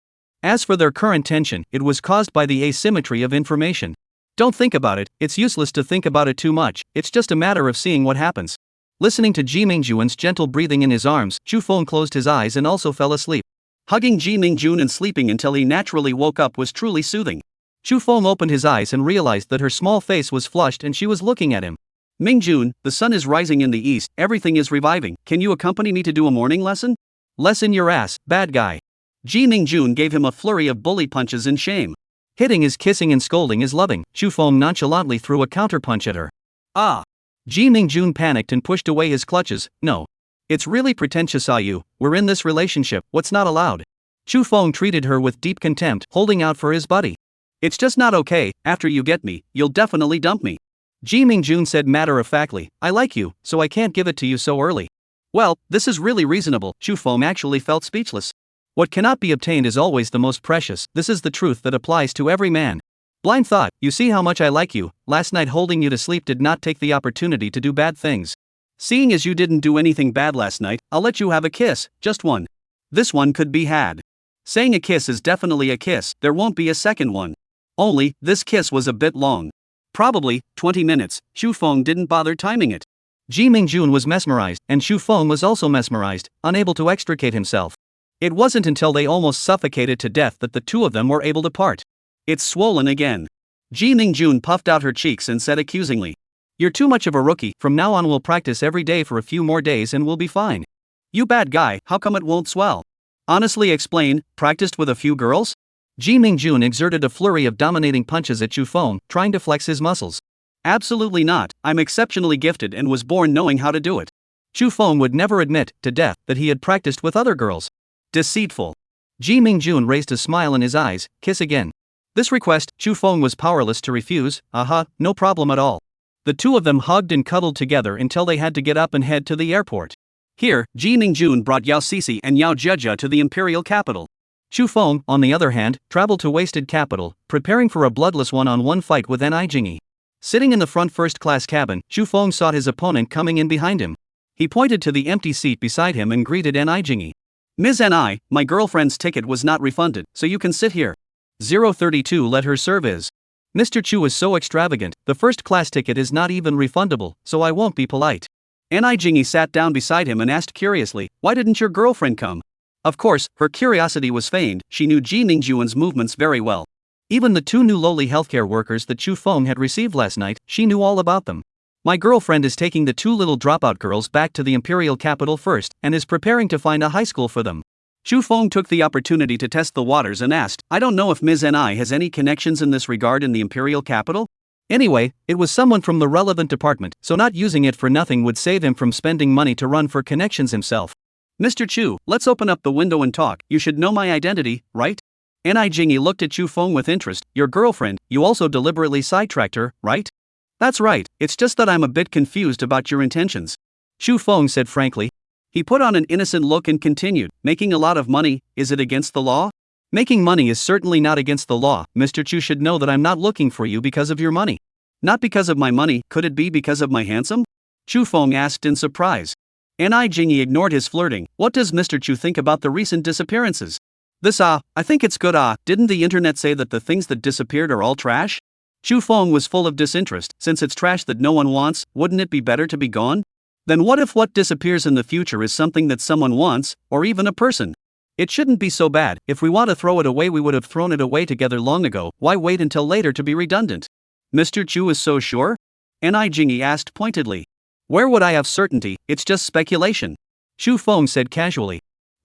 As for their current tension, it was caused by the asymmetry of information. Don't think about it, it's useless to think about it too much, it's just a matter of seeing what happens. Listening to Ji Mingjun's gentle breathing in his arms, Chu Feng closed his eyes and also fell asleep. Hugging Ji Mingjun and sleeping until he naturally woke up was truly soothing. Chu Feng opened his eyes and realized that her small face was flushed and she was looking at him. Mingjun, the sun is rising in the east, everything is reviving, can you accompany me to do a morning lesson? Lesson your ass, bad guy. Ji Mingjun gave him a flurry of bully punches in shame. Hitting is kissing and scolding is loving, Chu Feng nonchalantly threw a counterpunch at her. Ah! Ji Mingjun panicked and pushed away his clutches, no. It's really pretentious you, we're in this relationship, what's not allowed? Chu Feng treated her with deep contempt, holding out for his buddy. It's just not okay, after you get me, you'll definitely dump me. Ji Mingjun said matter-of-factly, I like you, so I can't give it to you so early. Well, this is really reasonable, Chu Feng actually felt speechless. What cannot be obtained is always the most precious, this is the truth that applies to every man. Blind thought, you see how much I like you, last night holding you to sleep did not take the opportunity to do bad things. Seeing as you didn't do anything bad last night, I'll let you have a kiss, just one. This one could be had. Saying a kiss is definitely a kiss, there won't be a second one. Only, this kiss was a bit long. Probably, 20 minutes, Chu Feng didn't bother timing it. Ji Mingjun was mesmerized, and Chu Feng was also mesmerized, unable to extricate himself. It wasn't until they almost suffocated to death that the two of them were able to part. It's swollen again. Ji Mingjun puffed out her cheeks and said accusingly. You're too much of a rookie, from now on we'll practice every day for a few more days and we'll be fine. You bad guy, how come it won't swell? Honestly explain, practiced with a few girls? Ji Mingjun exerted a flurry of dominating punches at Chu Feng, trying to flex his muscles. Absolutely not, I'm exceptionally gifted and was born knowing how to do it. Chu Feng would never admit, to death, that he had practiced with other girls. Deceitful. Ji Mingjun raised a smile in his eyes. Kiss again. This request, Chu Feng was powerless to refuse. No problem at all. The two of them hugged and cuddled together until they had to get up and head to the airport. Here, Ji Mingjun brought Yao Sisi and Yao Jia to the imperial capital. Chu Feng, on the other hand, traveled to Wasted Capital, preparing for a bloodless one-on-one fight with Ni Jingyi. Sitting in the front first-class cabin, Chu Feng saw his opponent coming in behind him. He pointed to the empty seat beside him and greeted Ni Jingyi. Ms. Ni, my girlfriend's ticket was not refunded, so you can sit here. 032 let her serve is. Mr. Chu is so extravagant, the first-class ticket is not even refundable, so I won't be polite. Ni Jingyi sat down beside him and asked curiously, why didn't your girlfriend come? Of course, her curiosity was feigned, she knew Ji Mingjun's movements very well. Even the two new lowly healthcare workers that Chu Feng had received last night, she knew all about them. My girlfriend is taking the two little dropout girls back to the imperial capital first and is preparing to find a high school for them. Chu Feng took the opportunity to test the waters and asked, I don't know if Ms. Ni has any connections in this regard in the imperial capital? Anyway, it was someone from the relevant department, so not using it for nothing would save him from spending money to run for connections himself. Mr. Chu, let's open up the window and talk, you should know my identity, right? Ni Jingyi looked at Chu Feng with interest. Your girlfriend, you also deliberately sidetracked her, right? That's right, it's just that I'm a bit confused about your intentions. Chu Feng said frankly. He put on an innocent look and continued, making a lot of money, is it against the law? Making money is certainly not against the law. Mr. Chu should know that I'm not looking for you because of your money. Not because of my money, could it be because of my handsome? Chu Feng asked in surprise. Ni Jingyi ignored his flirting. What does Mr. Chu think about the recent disappearances? This I think it's good didn't the internet say that the things that disappeared are all trash? Chu Feng was full of disinterest. Since it's trash that no one wants, wouldn't it be better to be gone? Then what if what disappears in the future is something that someone wants, or even a person? It shouldn't be so bad. If we want to throw it away, we would have thrown it away together long ago. Why wait until later to be redundant? Mr. Chu is so sure? Ni Jingyi asked pointedly. Where would I have certainty? It's just speculation. Chu Feng said casually.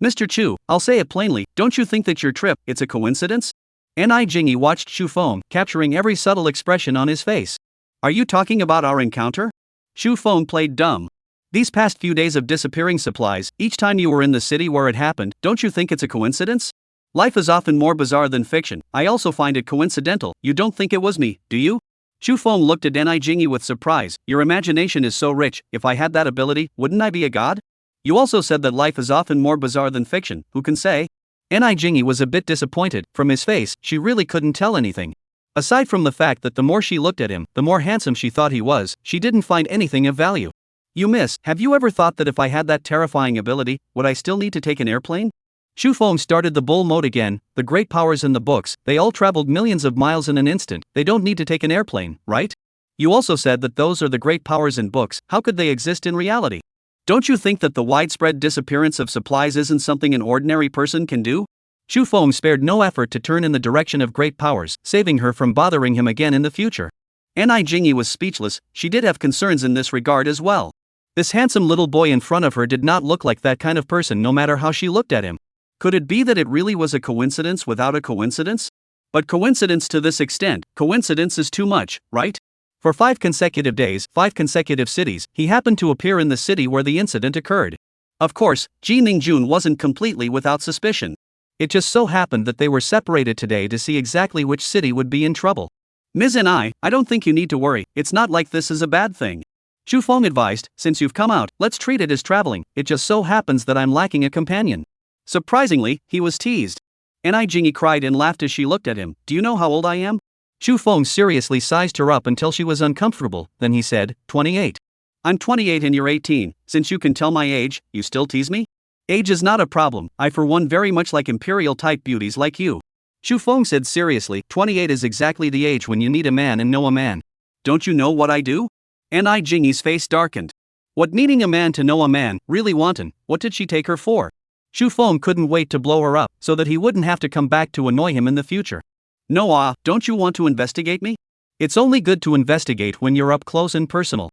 Mr. Chu, I'll say it plainly, don't you think that your trip, it's a coincidence? Ni Jingyi watched Chu Feng, capturing every subtle expression on his face. Are you talking about our encounter? Chu Feng played dumb. These past few days of disappearing supplies, each time you were in the city where it happened, don't you think it's a coincidence? Life is often more bizarre than fiction. I also find it coincidental. You don't think it was me, do you? Chu Feng looked at Ni Jingyi with surprise. Your imagination is so rich, if I had that ability, wouldn't I be a god? You also said that life is often more bizarre than fiction, who can say? Ni Jingyi was a bit disappointed. From his face, she really couldn't tell anything. Aside from the fact that the more she looked at him, the more handsome she thought he was, she didn't find anything of value. You miss, have you ever thought that if I had that terrifying ability, would I still need to take an airplane? Chu Feng started the bull mode again. The great powers in the books, they all traveled millions of miles in an instant. They don't need to take an airplane, right? You also said that those are the great powers in books. How could they exist in reality? Don't you think that the widespread disappearance of supplies isn't something an ordinary person can do? Chu Feng spared no effort to turn in the direction of great powers, saving her from bothering him again in the future. Ni Jingyi was speechless. She did have concerns in this regard as well. This handsome little boy in front of her did not look like that kind of person no matter how she looked at him. Could it be that it really was a coincidence without a coincidence? But coincidence to this extent, coincidence is too much, right? For 5 consecutive days, 5 consecutive cities, he happened to appear in the city where the incident occurred. Of course, Ji Mingjun wasn't completely without suspicion. It just so happened that they were separated today to see exactly which city would be in trouble. Ms. Ni, I don't think you need to worry, it's not like this is a bad thing. Chu Feng advised, since you've come out, let's treat it as traveling. It just so happens that I'm lacking a companion. Surprisingly, he was teased. Ni Jingyi cried and laughed as she looked at him. Do you know how old I am? Chu Feng seriously sized her up until she was uncomfortable, then he said, 28. I'm 28 and you're 18, since you can tell my age, you still tease me? Age is not a problem, I for one very much like imperial-type beauties like you. Chu Feng said seriously, 28 is exactly the age when you need a man and know a man. Don't you know what I do? Ni Jingyi's face darkened. What needing a man to know a man, really wanton, what did she take her for? Chu Feng couldn't wait to blow her up, so that he wouldn't have to come back to annoy him in the future. No don't you want to investigate me? It's only good to investigate when you're up close and personal.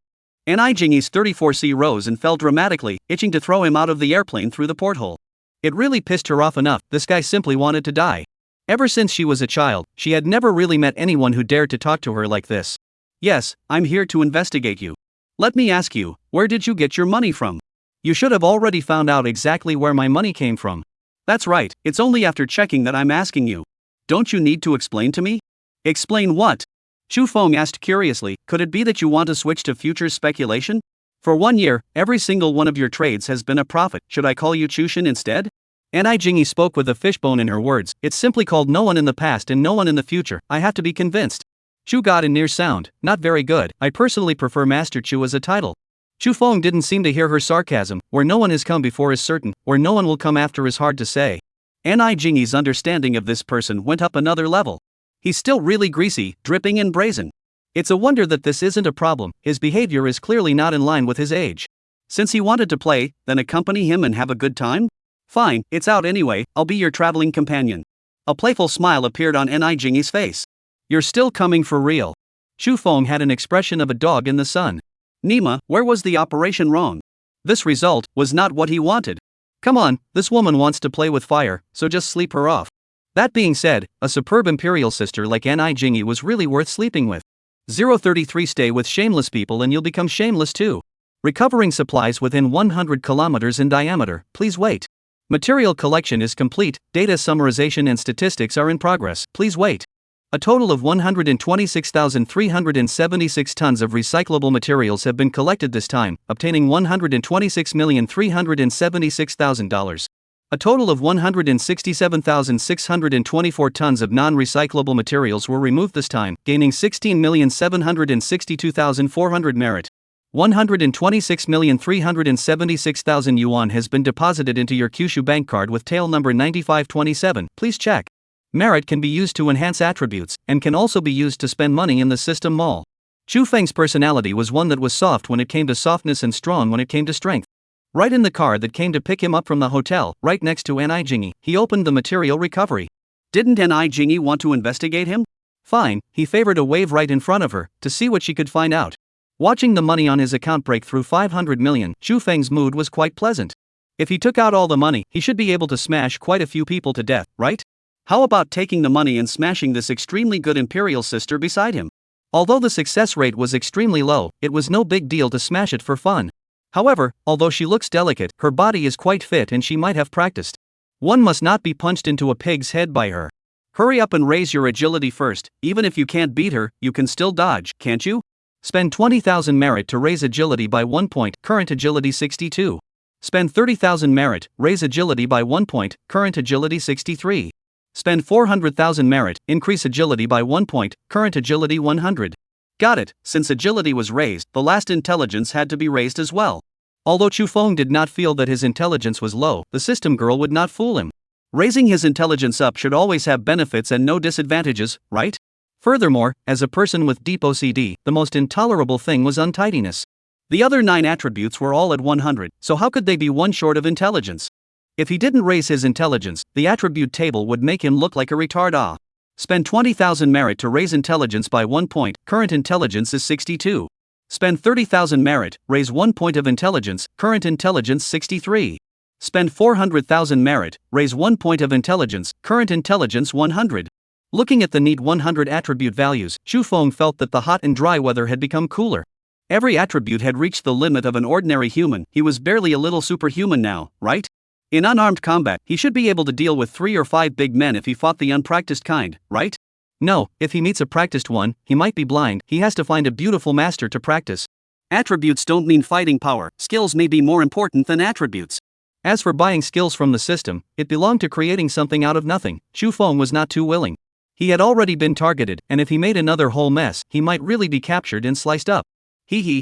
Ni Jingyi's 34C rose and fell dramatically, itching to throw him out of the airplane through the porthole. It really pissed her off enough, this guy simply wanted to die. Ever since she was a child, she had never really met anyone who dared to talk to her like this. Yes, I'm here to investigate you. Let me ask you, where did you get your money from? You should have already found out exactly where my money came from. That's right, it's only after checking that I'm asking you. Don't you need to explain to me? Explain what? Chu Feng asked curiously, could it be that you want to switch to futures speculation? For 1 year, every single one of your trades has been a profit. Should I call you Chushin instead? Ni Jingyi spoke with a fishbone in her words. It's simply called no one in the past and no one in the future. I have to be convinced. Chu got a near sound. Not very good. I personally prefer Master Chu as a title. Chu Feng didn't seem to hear her sarcasm. Where no one has come before is certain, where no one will come after is hard to say. Ni Jingyi's understanding of this person went up another level. He's still really greasy, dripping and brazen. It's a wonder that this isn't a problem. His behavior is clearly not in line with his age. Since he wanted to play, then accompany him and have a good time? Fine, it's out anyway, I'll be your traveling companion. A playful smile appeared on Ni Jingyi's face. You're still coming for real. Chu Feng had an expression of a dog in the sun. Nima, where was the operation wrong? This result was not what he wanted. Come on, this woman wants to play with fire, so just sleep her off. That being said, a superb imperial sister like Ni Jingyi was really worth sleeping with. 033 Stay with shameless people and you'll become shameless too. Recovering supplies within 100 kilometers in diameter, please wait. Material collection is complete, data summarization and statistics are in progress, please wait. A total of 126,376 tons of recyclable materials have been collected this time, obtaining $126,376,000. A total of 167,624 tons of non-recyclable materials were removed this time, gaining 16,762,400 merit. 126,376,000 yuan has been deposited into your Kyushu bank card with tail number 9527, please check. Merit can be used to enhance attributes, and can also be used to spend money in the system mall. Chu Feng's personality was one that was soft when it came to softness and strong when it came to strength. Right in the car that came to pick him up from the hotel, right next to Ni Jingyi, he opened the material recovery. Didn't Ni Jingyi want to investigate him? Fine, he favored a wave right in front of her, to see what she could find out. Watching the money on his account break through 500 million, Chu Feng's mood was quite pleasant. If he took out all the money, he should be able to smash quite a few people to death, right? How about taking the money and smashing this extremely good imperial sister beside him? Although the success rate was extremely low, it was no big deal to smash it for fun. However, although she looks delicate, her body is quite fit and she might have practiced. One must not be punched into a pig's head by her. Hurry up and raise your agility first. Even if you can't beat her, you can still dodge, can't you? Spend 20,000 merit to raise agility by 1 point, current agility 62. Spend 30,000 merit, raise agility by 1 point, current agility 63. Spend 400,000 merit, increase agility by 1 point, current agility 100. Got it, since agility was raised, the last intelligence had to be raised as well. Although Chu Feng did not feel that his intelligence was low, the system girl would not fool him. Raising his intelligence up should always have benefits and no disadvantages, right? Furthermore, as a person with deep OCD, the most intolerable thing was untidiness. The other 9 attributes were all at 100, so how could they be one short of intelligence? If he didn't raise his intelligence, the attribute table would make him look like a retard. Spend 20,000 merit to raise intelligence by 1 point, current intelligence is 62. Spend 30,000 merit, raise 1 point of intelligence, current intelligence 63. Spend 400,000 merit, raise 1 point of intelligence, current intelligence 100. Looking at the neat 100 attribute values, Chu Feng felt that the hot and dry weather had become cooler. Every attribute had reached the limit of an ordinary human. He was barely a little superhuman now, right? In unarmed combat, he should be able to deal with 3 or 5 big men if he fought the unpracticed kind, right? No, if he meets a practiced one, he might be blind. He has to find a beautiful master to practice. Attributes don't mean fighting power. Skills may be more important than attributes. As for buying skills from the system, it belonged to creating something out of nothing. Chu Feng was not too willing. He had already been targeted, and if he made another whole mess, he might really be captured and sliced up.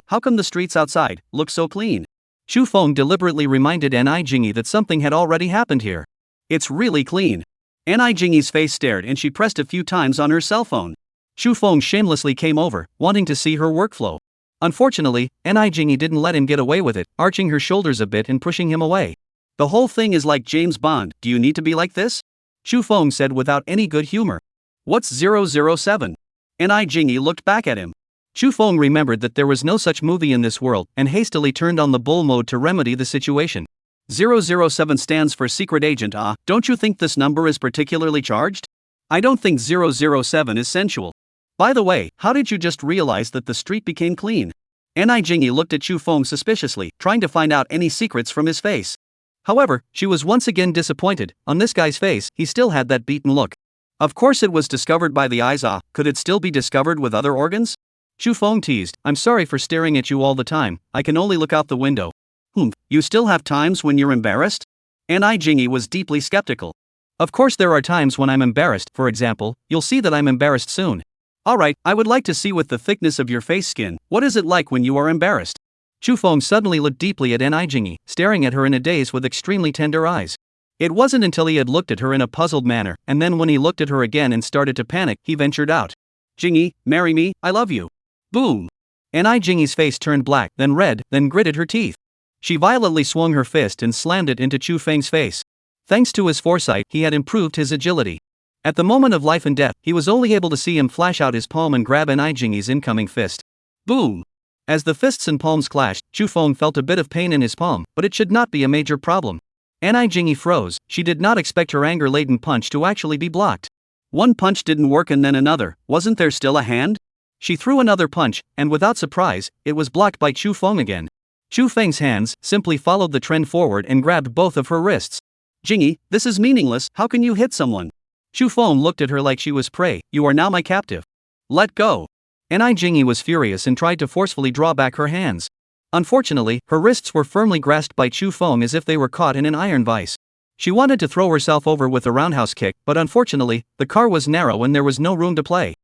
How come the streets outside look so clean? Chu Feng deliberately reminded Ni Jingyi that something had already happened here. It's really clean. Ni Jingyi's face stared and she pressed a few times on her cell phone. Chu Feng shamelessly came over, wanting to see her workflow. Unfortunately, Ni Jingyi didn't let him get away with it, arching her shoulders a bit and pushing him away. The whole thing is like James Bond. Do you need to be like this? Chu Feng said without any good humor. What's 007? Ni Jingyi looked back at him. Chu Feng remembered that there was no such movie in this world, and hastily turned on the bull mode to remedy the situation. 007 stands for secret agent. Don't you think this number is particularly charged? I don't think 007 is sensual. By the way, how did you just realize that the street became clean? Ni Jingy looked at Chu Feng suspiciously, trying to find out any secrets from his face. However, she was once again disappointed. On this guy's face, he still had that beaten look. Of course it was discovered by the eyes. Could it still be discovered with other organs? Chu Feng teased, I'm sorry for staring at you all the time, I can only look out the window. You still have times when you're embarrassed? Ni Jingy was deeply skeptical. Of course there are times when I'm embarrassed, for example, you'll see that I'm embarrassed soon. Alright, I would like to see with the thickness of your face skin, what is it like when you are embarrassed? Chu Feng suddenly looked deeply at Ni Jingy, staring at her in a daze with extremely tender eyes. It wasn't until he had looked at her in a puzzled manner, and then when he looked at her again and started to panic, he ventured out. Jingy, marry me, I love you. Boom! Ni Jingy's face turned black, then red, then gritted her teeth. She violently swung her fist and slammed it into Chu Feng's face. Thanks to his foresight, he had improved his agility. At the moment of life and death, he was only able to see him flash out his palm and grab Ni Jingy's incoming fist. Boom! As the fists and palms clashed, Chu Feng felt a bit of pain in his palm, but it should not be a major problem. Ni Jingy froze. She did not expect her anger-laden punch to actually be blocked. One punch didn't work and then another, wasn't there still a hand? She threw another punch, and without surprise, it was blocked by Chu Feng again. Chu Feng's hands simply followed the trend forward and grabbed both of her wrists. Jingy, this is meaningless, how can you hit someone? Chu Feng looked at her like she was prey, you are now my captive. Let go. Ni Jingy was furious and tried to forcefully draw back her hands. Unfortunately, her wrists were firmly grasped by Chu Feng as if they were caught in an iron vise. She wanted to throw herself over with a roundhouse kick, but unfortunately, the car was narrow and there was no room to play.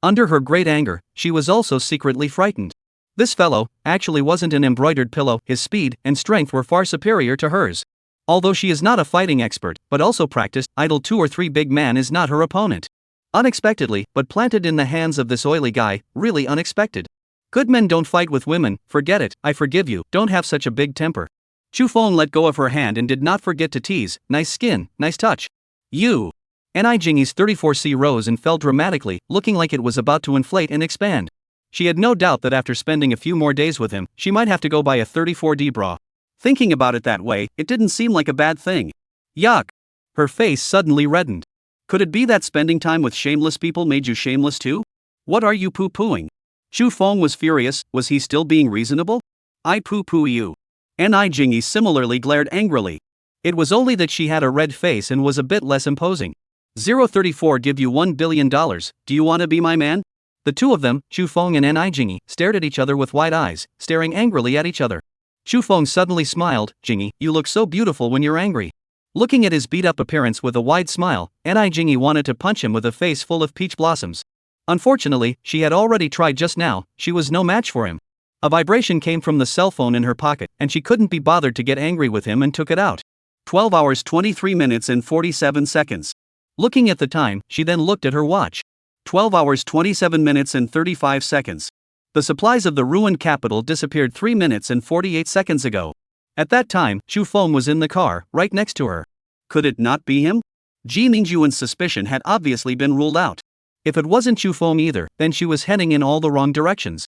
Under her great anger, she was also secretly frightened. This fellow actually wasn't an embroidered pillow, his speed and strength were far superior to hers. Although she is not a fighting expert, but also practiced, idle 2 or 3 big man is not her opponent. Unexpectedly, but planted in the hands of this oily guy, really unexpected. Good men don't fight with women, forget it, I forgive you, don't have such a big temper. Chu Feng let go of her hand and did not forget to tease, nice skin, nice touch. You. Ni Jingy's 34C rose and fell dramatically, looking like it was about to inflate and expand. She had no doubt that after spending a few more days with him, she might have to go buy a 34D bra. Thinking about it that way, it didn't seem like a bad thing. Yuck! Her face suddenly reddened. Could it be that spending time with shameless people made you shameless too? What are you poo-pooing? Chu Feng was furious, was he still being reasonable? I poo-poo you. Ni Jingy similarly glared angrily. It was only that she had a red face and was a bit less imposing. 034 give you $1 billion, do you wanna be my man? The two of them, Chu Feng and Ni Jingy, stared at each other with wide eyes, staring angrily at each other. Chu Feng suddenly smiled, Jingy, you look so beautiful when you're angry. Looking at his beat-up appearance with a wide smile, Ni Jingy wanted to punch him with a face full of peach blossoms. Unfortunately, she had already tried just now, she was no match for him. A vibration came from the cell phone in her pocket, and she couldn't be bothered to get angry with him and took it out. 12 hours 23 minutes and 47 seconds. Looking at the time, she then looked at her watch. 12 hours 27 minutes and 35 seconds. The supplies of the ruined capital disappeared 3 minutes and 48 seconds ago. At that time, Chu Feng was in the car, right next to her. Could it not be him? Ji Mingjun's suspicion had obviously been ruled out. If it wasn't Chu Feng either, then she was heading in all the wrong directions.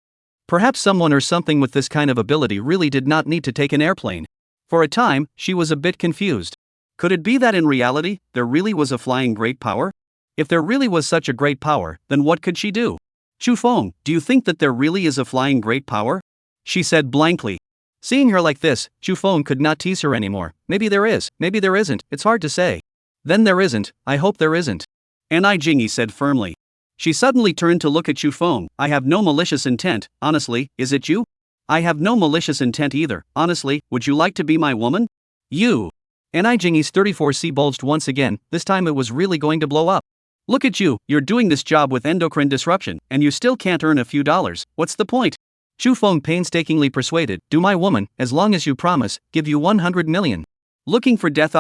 Perhaps someone or something with this kind of ability really did not need to take an airplane. For a time, she was a bit confused. Could it be that in reality, there really was a flying great power? If there really was such a great power, then what could she do? Chu Feng, do you think that there really is a flying great power? She said blankly. Seeing her like this, Chu Feng could not tease her anymore. Maybe there is, maybe there isn't, it's hard to say. Then there isn't, I hope there isn't. Ni Jingy said firmly. She suddenly turned to look at Chu Feng. I have no malicious intent, honestly, is it you? I have no malicious intent either, honestly, would you like to be my woman? You. Ni Jingy's 34C bulged once again, this time it was really going to blow up. Look at you, you're doing this job with endocrine disruption, and you still can't earn a few dollars, what's the point? Chu Feng painstakingly persuaded, do my woman, as long as you promise, give you 100 million. Looking for death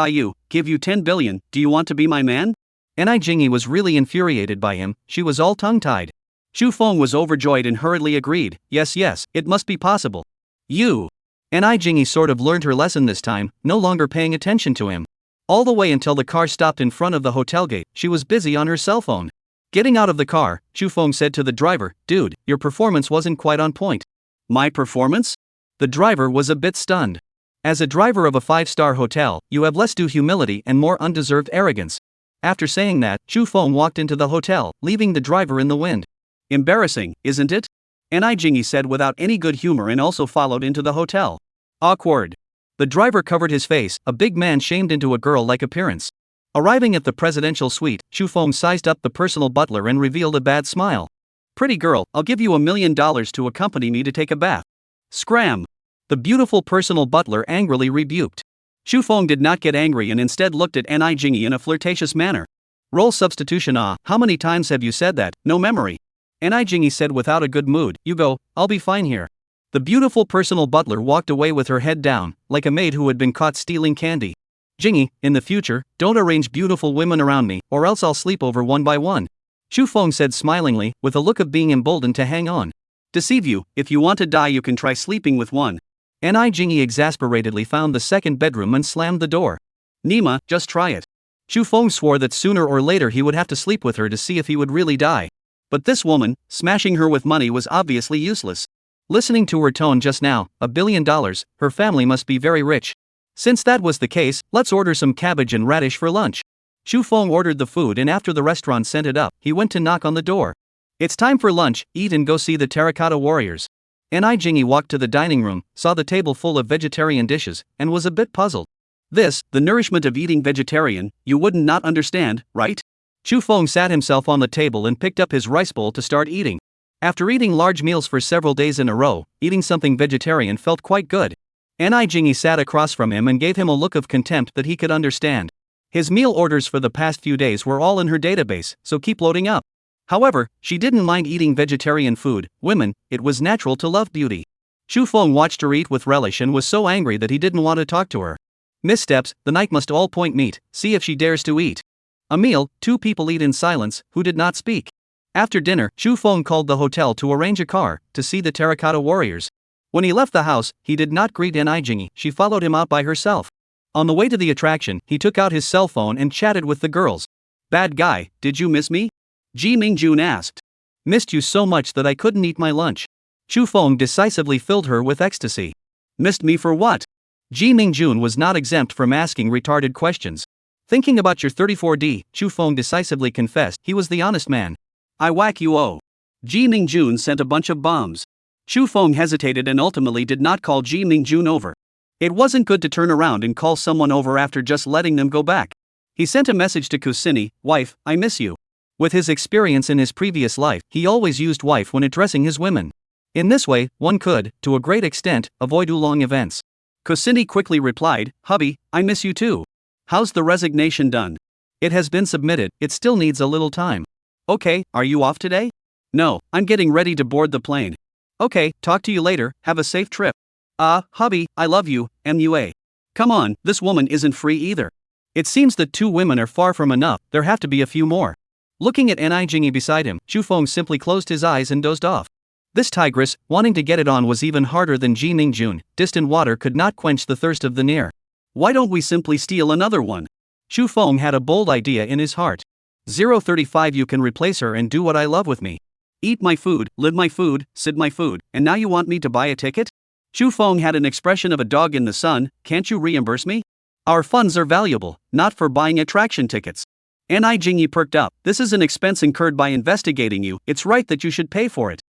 give you 10 billion, do you want to be my man? Ni Jingy was really infuriated by him, she was all tongue-tied. Chu Feng was overjoyed and hurriedly agreed, yes, it must be possible. You. Ni Jingy sort of learned her lesson this time, no longer paying attention to him. All the way until the car stopped in front of the hotel gate, she was busy on her cell phone. Getting out of the car, Chu Feng said to the driver, dude, your performance wasn't quite on point. My performance? The driver was a bit stunned. As a driver of a 5-star hotel, you have less due humility and more undeserved arrogance. After saying that, Chu Feng walked into the hotel, leaving the driver in the wind. Embarrassing, isn't it? Jingy said without any good humor and also followed into the hotel. Awkward. The driver covered his face, a big man shamed into a girl-like appearance. Arriving at the presidential suite, Shufeng sized up the personal butler and revealed a bad smile. Pretty girl, I'll give you $1 million to accompany me to take a bath. Scram! The beautiful personal butler angrily rebuked. Shufeng did not get angry and instead looked at Jingy in a flirtatious manner. Role substitution. How many times have you said that? No memory. Jingy said without a good mood, you go, I'll be fine here. The beautiful personal butler walked away with her head down, like a maid who had been caught stealing candy. Jingy, in the future, don't arrange beautiful women around me, or else I'll sleep over one by one. Shufeng said smilingly, with a look of being emboldened to hang on. Deceive you, if you want to die you can try sleeping with one. Jingy exasperatedly found the second bedroom and slammed the door. Nima, just try it. Shufeng swore that sooner or later he would have to sleep with her to see if he would really die. But this woman, smashing her with money was obviously useless. Listening to her tone just now, $1 billion, her family must be very rich. Since that was the case, let's order some cabbage and radish for lunch. Shufeng ordered the food and after the restaurant sent it up, he went to knock on the door. It's time for lunch, eat and go see the terracotta warriors. Jingy walked to the dining room, saw the table full of vegetarian dishes, and was a bit puzzled. This, the nourishment of eating vegetarian, you wouldn't not understand, right? Shufeng sat himself on the table and picked up his rice bowl to start eating. After eating large meals for several days in a row, eating something vegetarian felt quite good. Jingy sat across from him and gave him a look of contempt that he could understand. His meal orders for the past few days were all in her database, so keep loading up. However, she didn't mind eating vegetarian food. Women, it was natural to love beauty. Shufeng watched her eat with relish and was so angry that he didn't want to talk to her. Missteps, the night must all point meet, see if she dares to eat. A meal, two people eat in silence, who did not speak. After dinner, Shufeng called the hotel to arrange a car, to see the terracotta warriors. When he left the house, he did not greet Jingy, she followed him out by herself. On the way to the attraction, he took out his cell phone and chatted with the girls. Bad guy, did you miss me? Ji Mingjun asked. Missed you so much that I couldn't eat my lunch. Shufeng decisively filled her with ecstasy. Missed me for what? Ji Mingjun was not exempt from asking retarded questions. Thinking about your 34D, Shufeng decisively confessed he was the honest man. I whack you oh. Ji Mingjun sent a bunch of bombs. Shufeng hesitated and ultimately did not call Ji Mingjun over. It wasn't good to turn around and call someone over after just letting them go back. He sent a message to Kusini, wife, I miss you. With his experience in his previous life, he always used wife when addressing his women. In this way, one could, to a great extent, avoid oolong events. Kusini quickly replied, hubby, I miss you too. How's the resignation done? It has been submitted, it still needs a little time. Okay, are you off today? No, I'm getting ready to board the plane. Okay, talk to you later, have a safe trip. Hubby, I love you, MUA. Come on, this woman isn't free either. It seems that two women are far from enough, there have to be a few more. Looking at Jingy beside him, Shufeng simply closed his eyes and dozed off. This tigress, wanting to get it on was even harder than Ji Mingjun, distant water could not quench the thirst of the near. Why don't we simply steal another one? Shufeng had a bold idea in his heart. 035 You can replace her and do what I love with me. Eat my food, live my food, sit my food, and now you want me to buy a ticket? Shufeng had an expression of a dog in the sun, can't you reimburse me? Our funds are valuable, not for buying attraction tickets. Jingy perked up, this is an expense incurred by investigating you, it's right that you should pay for it.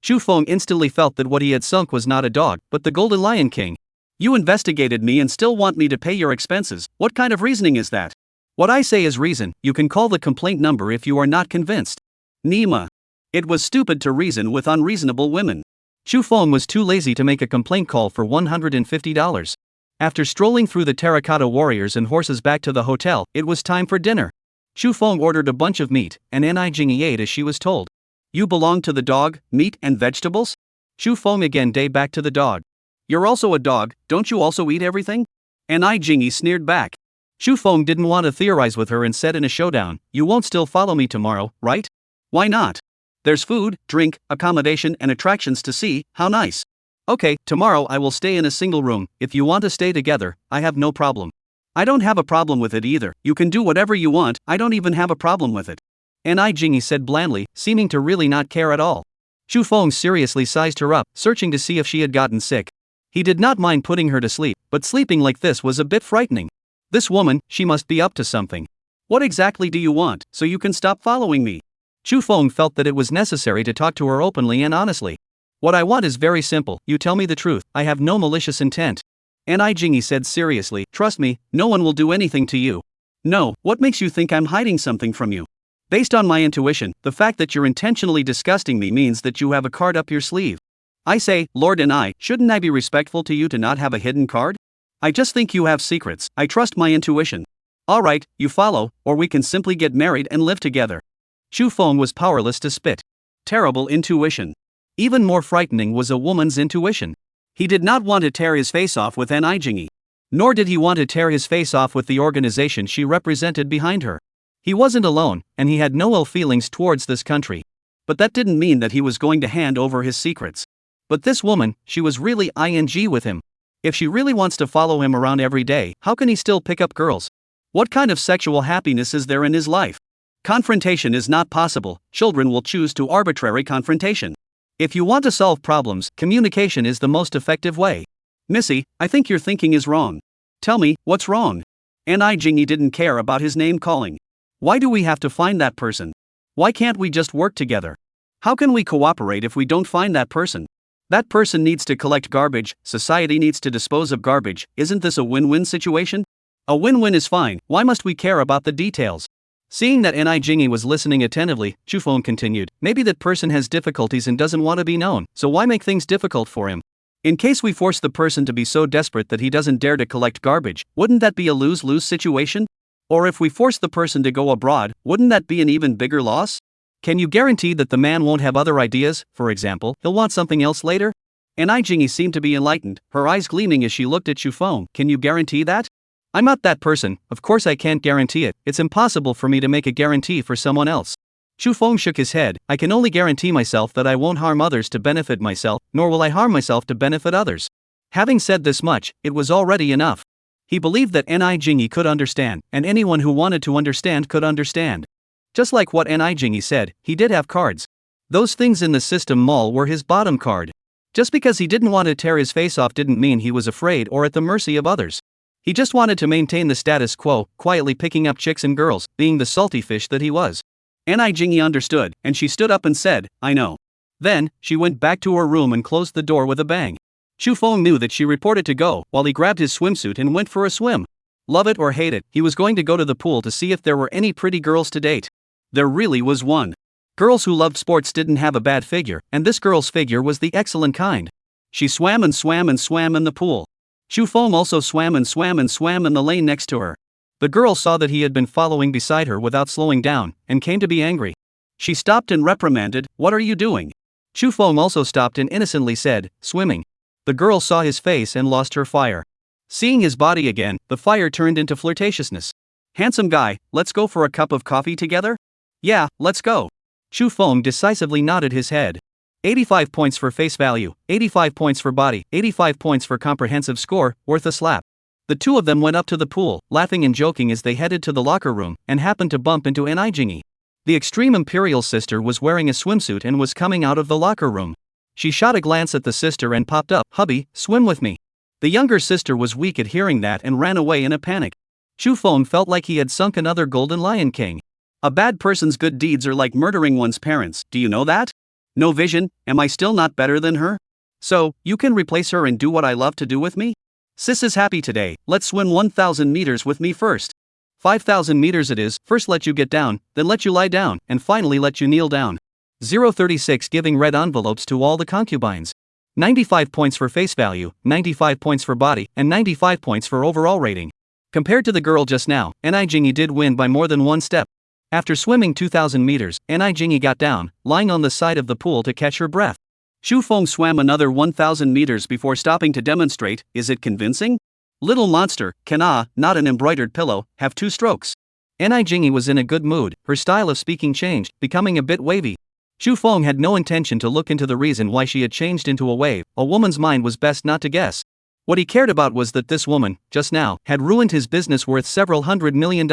Shufeng instantly felt that what he had sunk was not a dog, but the Golden Lion King. You investigated me and still want me to pay your expenses, what kind of reasoning is that? What I say is reason, you can call the complaint number if you are not convinced. Nima. It was stupid to reason with unreasonable women. Shufeng was too lazy to make a complaint call for $150. After strolling through the terracotta warriors and horses back to the hotel, it was time for dinner. Shufeng ordered a bunch of meat, and Jingy ate as she was told. You belong to the dog, meat and vegetables? Shufeng again day back to the dog. You're also a dog, don't you also eat everything? Jingy sneered back. Shufeng didn't want to theorize with her and said in a showdown, you won't still follow me tomorrow, right? Why not? There's food, drink, accommodation and attractions to see, how nice. Okay, tomorrow I will stay in a single room, if you want to stay together, I have no problem. I don't have a problem with it either, you can do whatever you want, I don't even have a problem with it. Jingy said blandly, seeming to really not care at all. Shufeng seriously sized her up, searching to see if she had gotten sick. He did not mind putting her to sleep, but sleeping like this was a bit frightening. This woman, she must be up to something. What exactly do you want, so you can stop following me? Chu Feng felt that it was necessary to talk to her openly and honestly. What I want is very simple, you tell me the truth, I have no malicious intent. Ni Jingyi said seriously, trust me, no one will do anything to you. No, what makes you think I'm hiding something from you? Based on my intuition, the fact that you're intentionally disgusting me means that you have a card up your sleeve. I say, Lord and I, shouldn't I be respectful to you to not have a hidden card? I just think you have secrets, I trust my intuition. Alright, you follow, or we can simply get married and live together. Chu Feng was powerless to spit. Terrible intuition. Even more frightening was a woman's intuition. He did not want to tear his face off with Ni Jingyi. Nor did he want to tear his face off with the organization she represented behind her. He wasn't alone, and he had no ill feelings towards this country. But that didn't mean that he was going to hand over his secrets. But this woman, she was really ing with him. If she really wants to follow him around every day, how can he still pick up girls? What kind of sexual happiness is there in his life? Confrontation is not possible, children will choose to arbitrary confrontation. If you want to solve problems, communication is the most effective way. Missy, I think your thinking is wrong. Tell me, what's wrong? Ni Jingyi didn't care about his name calling. Why do we have to find that person? Why can't we just work together? How can we cooperate if we don't find that person? That person needs to collect garbage, society needs to dispose of garbage, isn't this a win-win situation? A win-win is fine, why must we care about the details? Seeing that Ni Jingyi was listening attentively, Chu Feng continued, maybe that person has difficulties and doesn't want to be known, so why make things difficult for him? In case we force the person to be so desperate that he doesn't dare to collect garbage, wouldn't that be a lose-lose situation? Or if we force the person to go abroad, wouldn't that be an even bigger loss? Can you guarantee that the man won't have other ideas, for example, he'll want something else later? Ni Jingyi seemed to be enlightened, her eyes gleaming as she looked at Chu Feng, can you guarantee that? I'm not that person, of course I can't guarantee it, it's impossible for me to make a guarantee for someone else. Chu Feng shook his head, I can only guarantee myself that I won't harm others to benefit myself, nor will I harm myself to benefit others. Having said this much, it was already enough. He believed that Ni Jingyi could understand, and anyone who wanted to understand could understand. Just like what Ni Jingyi said, he did have cards. Those things in the system mall were his bottom card. Just because he didn't want to tear his face off didn't mean he was afraid or at the mercy of others. He just wanted to maintain the status quo, quietly picking up chicks and girls, being the salty fish that he was. Ni Jingyi understood, and she stood up and said, I know. Then, she went back to her room and closed the door with a bang. Chu Feng knew that she reported to go, while he grabbed his swimsuit and went for a swim. Love it or hate it, he was going to go to the pool to see if there were any pretty girls to date. There really was one. Girls who loved sports didn't have a bad figure, and this girl's figure was the excellent kind. She swam and swam and swam in the pool. Chu Feng also swam and swam and swam in the lane next to her. The girl saw that he had been following beside her without slowing down, and came to be angry. She stopped and reprimanded, what are you doing? Chu Feng also stopped and innocently said, swimming. The girl saw his face and lost her fire. Seeing his body again, the fire turned into flirtatiousness. Handsome guy, let's go for a cup of coffee together? Yeah, let's go. Chu Feng decisively nodded his head. 85 points for face value, 85 points for body, 85 points for comprehensive score, worth a slap. The two of them went up to the pool, laughing and joking as they headed to the locker room, and happened to bump into Ni Jingyi. The extreme imperial sister was wearing a swimsuit and was coming out of the locker room. She shot a glance at the sister and popped up, hubby, swim with me. The younger sister was weak at hearing that and ran away in a panic. Chu Feng felt like he had sunk another golden lion king. A bad person's good deeds are like murdering one's parents, do you know that? No vision, am I still not better than her? So, you can replace her and do what I love to do with me? Sis is happy today, let's swim 1,000 meters with me first. 5,000 meters it is, first let you get down, then let you lie down, and finally let you kneel down. 036 giving red envelopes to all the concubines. 95 points for face value, 95 points for body, and 95 points for overall rating. Compared to the girl just now, Ni Jingyi did win by more than one step. After swimming 2,000 meters, Ni Jingyi got down, lying on the side of the pool to catch her breath. Chu Feng swam another 1,000 meters before stopping to demonstrate, is it convincing? Little monster, can not an embroidered pillow, have two strokes. Ni Jingyi was in a good mood, her style of speaking changed, becoming a bit wavy. Chu Feng had no intention to look into the reason why she had changed into a wave, a woman's mind was best not to guess. What he cared about was that this woman, just now, had ruined his business worth several $100 million.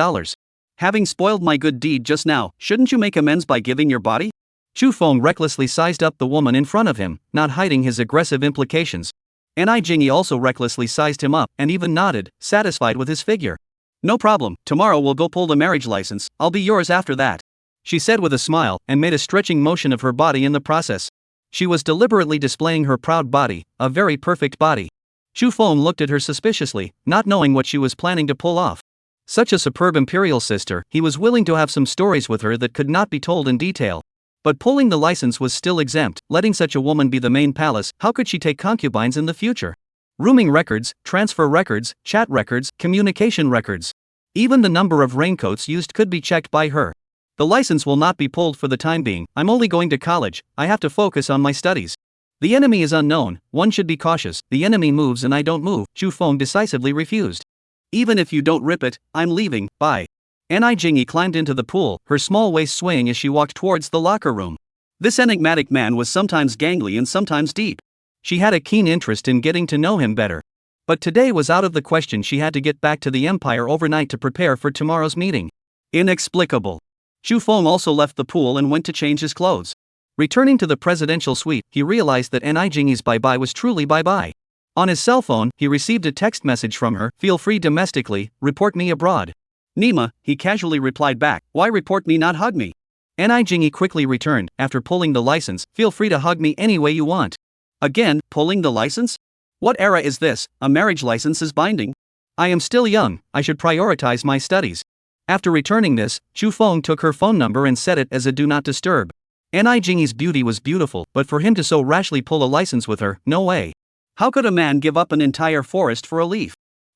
Having spoiled my good deed just now, shouldn't you make amends by giving your body? Chu Feng recklessly sized up the woman in front of him, not hiding his aggressive implications. Ni Jingyi also recklessly sized him up, and even nodded, satisfied with his figure. No problem, tomorrow we'll go pull the marriage license, I'll be yours after that. she said with a smile, and made a stretching motion of her body in the process. She was deliberately displaying her proud body, a very perfect body. Chu Feng looked at her suspiciously, not knowing what she was planning to pull off. Such a superb imperial sister, he was willing to have some stories with her that could not be told in detail. But pulling the license was still exempt, letting such a woman be the main palace. How could she take concubines in the future? Rooming records, transfer records, chat records, communication records. Even the number of raincoats used could be checked by her. The license will not be pulled for the time being. I'm only going to college, I have to focus on my studies. The enemy is unknown, one should be cautious. The enemy moves and I don't move, Chu Feng decisively refused. Even if you don't rip it, I'm leaving, bye. Ni Jingyi climbed into the pool, her small waist swaying as she walked towards the locker room. This enigmatic man was sometimes gangly and sometimes deep. She had a keen interest in getting to know him better. But today was out of the question. She had to get back to the Empire overnight to prepare for tomorrow's meeting. Inexplicable. Chu Feng also left the pool and went to change his clothes. Returning to the presidential suite, he realized that Ni Jingyi's bye-bye was truly bye-bye. On his cell phone, he received a text message from her, "Feel free domestically, report me abroad." "Nima," he casually replied back, "why report me, not hug me?" Ni Jingyi quickly returned, after pulling the license, "Feel free to hug me any way you want." Again, pulling the license? What era is this? A marriage license is binding. I am still young, I should prioritize my studies. After returning this, Chu Feng took her phone number and set it as a do not disturb. Ni Jingyi's beauty was beautiful, but for him to so rashly pull a license with her, no way. How could a man give up an entire forest for a leaf?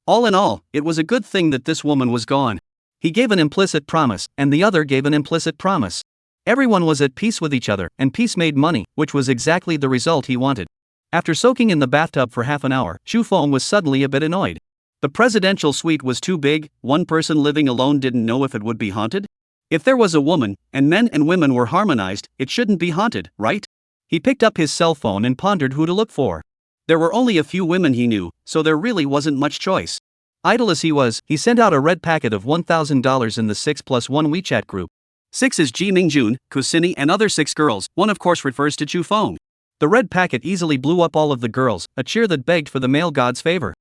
All in all, it was a good thing that this woman was gone. He gave an implicit promise, and the other gave an implicit promise. Everyone was at peace with each other, and peace made money, which was exactly the result he wanted. After soaking in the bathtub for half an hour, Chu Feng was suddenly a bit annoyed. The presidential suite was too big. One person living alone didn't know if it would be haunted. If there was a woman, and men and women were harmonized, it shouldn't be haunted, right? He picked up his cell phone and pondered who to look for. There were only a few women he knew, so there really wasn't much choice. Idle as he was, he sent out a red packet of $1,000 in the 6+1 WeChat group. 6 is Ji Mingjun, Kusini and other 6 girls, one of course refers to Chu Feng. The red packet easily blew up all of the girls, a cheer that begged for the male god's favor.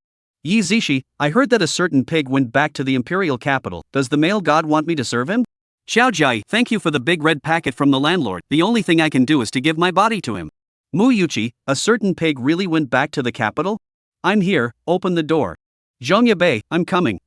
Yi Zishi, I heard that a certain pig went back to the imperial capital. Does the male god want me to serve him? Xiao Jai, thank you for the big red packet from the landlord. The only thing I can do is to give my body to him. Mu Yuchi, a certain pig really went back to the capital? I'm here, open the door. Zhongya Bei, I'm coming,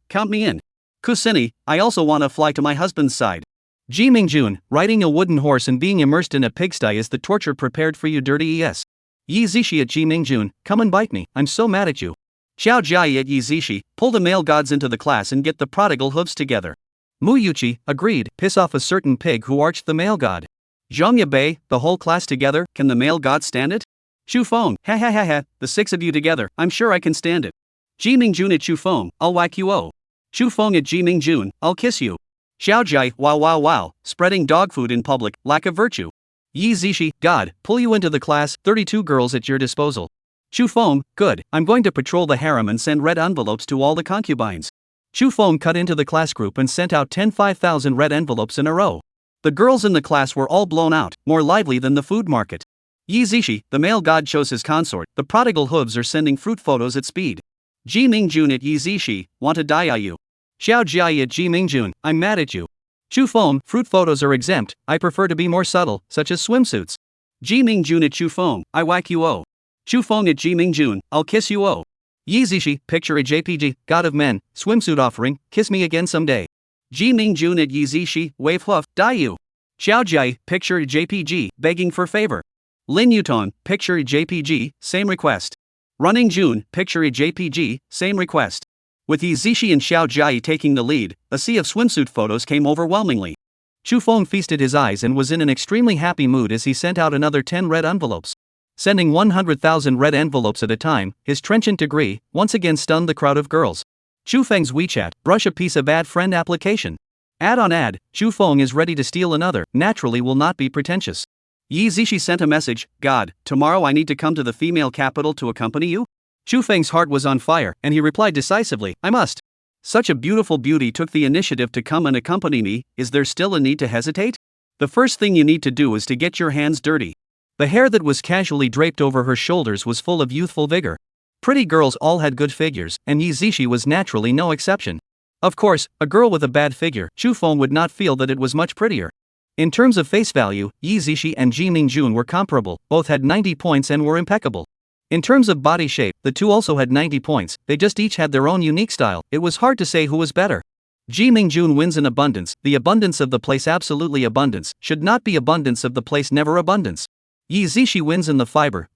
count me in. Kusini, I also want to fly to my husband's side. Ji Mingjun, riding a wooden horse and being immersed in a pigsty is the torture prepared for you, dirty es. Yi Zishi at Ji Mingjun, come and bite me, I'm so mad at you. Xiao Jai at Yi Zishi, pull the male gods into the class and get the prodigal hooves together. Mu Yuchi, agreed, piss off a certain pig who arched the male god. Zhongya Bei, the whole class together, can the male god stand it? Chu Feng, ha ha ha ha, the 6 of you together, I'm sure I can stand it. Ji Mingjun at Chu Feng, I'll whack you oh. Chu Feng at Ji Mingjun, I'll kiss you. Xiao Jai, wow, spreading dog food in public, lack of virtue. Yi Zishi, God, pull you into the class, 32 girls at your disposal. Chu Feng, good, I'm going to patrol the harem and send red envelopes to all the concubines. Chu Feng cut into the class group and sent out 5,000 red envelopes in a row. The girls in the class were all blown out, more lively than the food market. Yi Zishi, the male god chose his consort, the prodigal hooves are sending fruit photos at speed. Ji Mingjun at Yi Zishi, want to die you. Xiao Jia at Ji Mingjun, I'm mad at you. Chu Feng, fruit photos are exempt, I prefer to be more subtle, such as swimsuits. Ji Mingjun at Chu Feng, I whack you oh. Chu Feng at Ji Mingjun, I'll kiss you oh. Yi Zishi, picture a JPG, god of men, swimsuit offering, kiss me again someday. Ji Mingjun at Yi Zishi, wave hoof, die you. Xiao Jia, picture a JPG, begging for favor. Lin Yuton, picture a JPG, same request. Running June, picture a JPG, same request. With Yi Zishi and Xiao Jia taking the lead, a sea of swimsuit photos came overwhelmingly. Chu Feng feasted his eyes and was in an extremely happy mood as he sent out another 10 red envelopes. Sending 100,000 red envelopes at a time, his trenchant degree once again stunned the crowd of girls. Chu Feng's WeChat, brush a piece of ad friend application. Ad on ad, Chu Feng is ready to steal another, naturally will not be pretentious. Yi Zishi sent a message, God, tomorrow I need to come to the female capital to accompany you? Chu Feng's heart was on fire, and he replied decisively, I must. Such a beautiful beauty took the initiative to come and accompany me, is there still a need to hesitate? The first thing you need to do is to get your hands dirty. The hair that was casually draped over her shoulders was full of youthful vigor. Pretty girls all had good figures, and Yi Zishi was naturally no exception. Of course, a girl with a bad figure, Chu Feng would not feel that it was much prettier. In terms of face value, Yi Zishi and Ji Mingjun were comparable, both had 90 points and were impeccable. In terms of body shape, the two also had 90 points, they just each had their own unique style, it was hard to say who was better. Ji Mingjun wins in abundance, the abundance of the place absolutely abundance, should not be abundance of the place never abundance. Yi Zishi wins in the fiber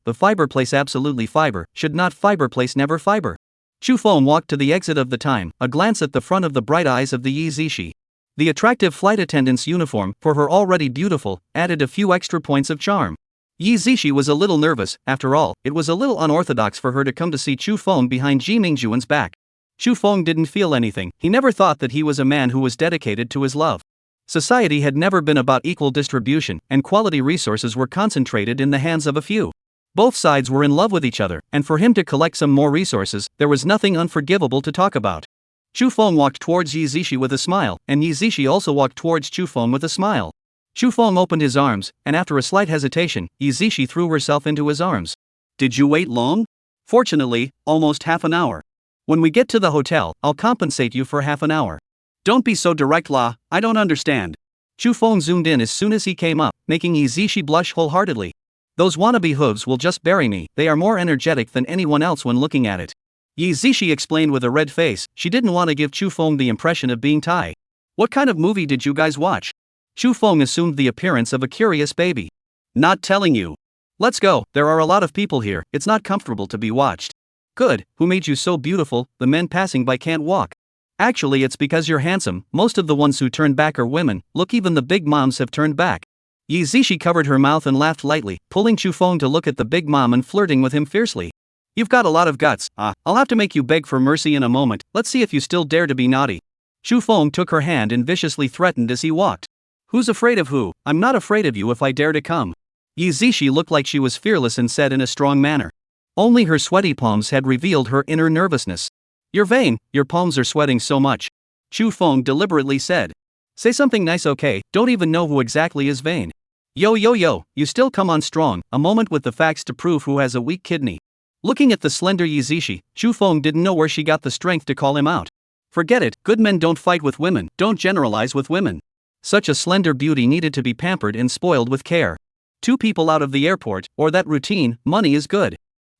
place absolutely fiber, should not fiber place never fiber. Chu Feng walked to the exit of the time, a glance at the front of the bright eyes of the Yi Zishi. The attractive flight attendant's uniform, for her already beautiful, added a few extra points of charm. Yi Zishi was a little nervous, after all, it was a little unorthodox for her to come to see Chu Feng behind Ji Mingjun's back. Chu Feng didn't feel anything, he never thought that he was a man who was dedicated to his love. Society had never been about equal distribution, and quality resources were concentrated in the hands of a few. Both sides were in love with each other, and for him to collect some more resources, there was nothing unforgivable to talk about. Chu Feng walked towards Yi Zishi with a smile, and Yi Zishi also walked towards Chu Feng with a smile. Chu Feng opened his arms, and after a slight hesitation, Yi Zishi threw herself into his arms. "Did you wait long?" "Fortunately, almost half an hour. When we get to the hotel, I'll compensate you for half an hour." "Don't be so direct, La, I don't understand." Chu Feng zoomed in as soon as he came up, making Yi Zishi blush wholeheartedly. "Those wannabe hooves will just bury me, they are more energetic than anyone else when looking at it." Yi Zishi explained with a red face, she didn't want to give Chu Feng the impression of being Thai. "What kind of movie did you guys watch?" Chu Feng assumed the appearance of a curious baby. "Not telling you." "Let's go, there are a lot of people here, it's not comfortable to be watched." "Good, who made you so beautiful, the men passing by can't walk." "Actually it's because you're handsome, most of the ones who turn back are women, look even the big moms have turned back." Yi Zishi covered her mouth and laughed lightly, pulling Chu Feng to look at the big mom and flirting with him fiercely. "You've got a lot of guts, I'll have to make you beg for mercy in a moment, let's see if you still dare to be naughty." Chu Feng took her hand and viciously threatened as he walked. "Who's afraid of who? I'm not afraid of you if I dare to come." Yi Zishi looked like she was fearless and said in a strong manner. Only her sweaty palms had revealed her inner nervousness. "You're vain, your palms are sweating so much." Chu Feng deliberately said. "Say something nice, okay, don't even know who exactly is vain." Yo, you still come on strong, a moment with the facts to prove who has a weak kidney." Looking at the slender Yi Zishi, Chu Feng didn't know where she got the strength to call him out. "Forget it, good men don't fight with women, don't generalize with women." Such a slender beauty needed to be pampered and spoiled with care. 2 people out of the airport, or that routine, money is good.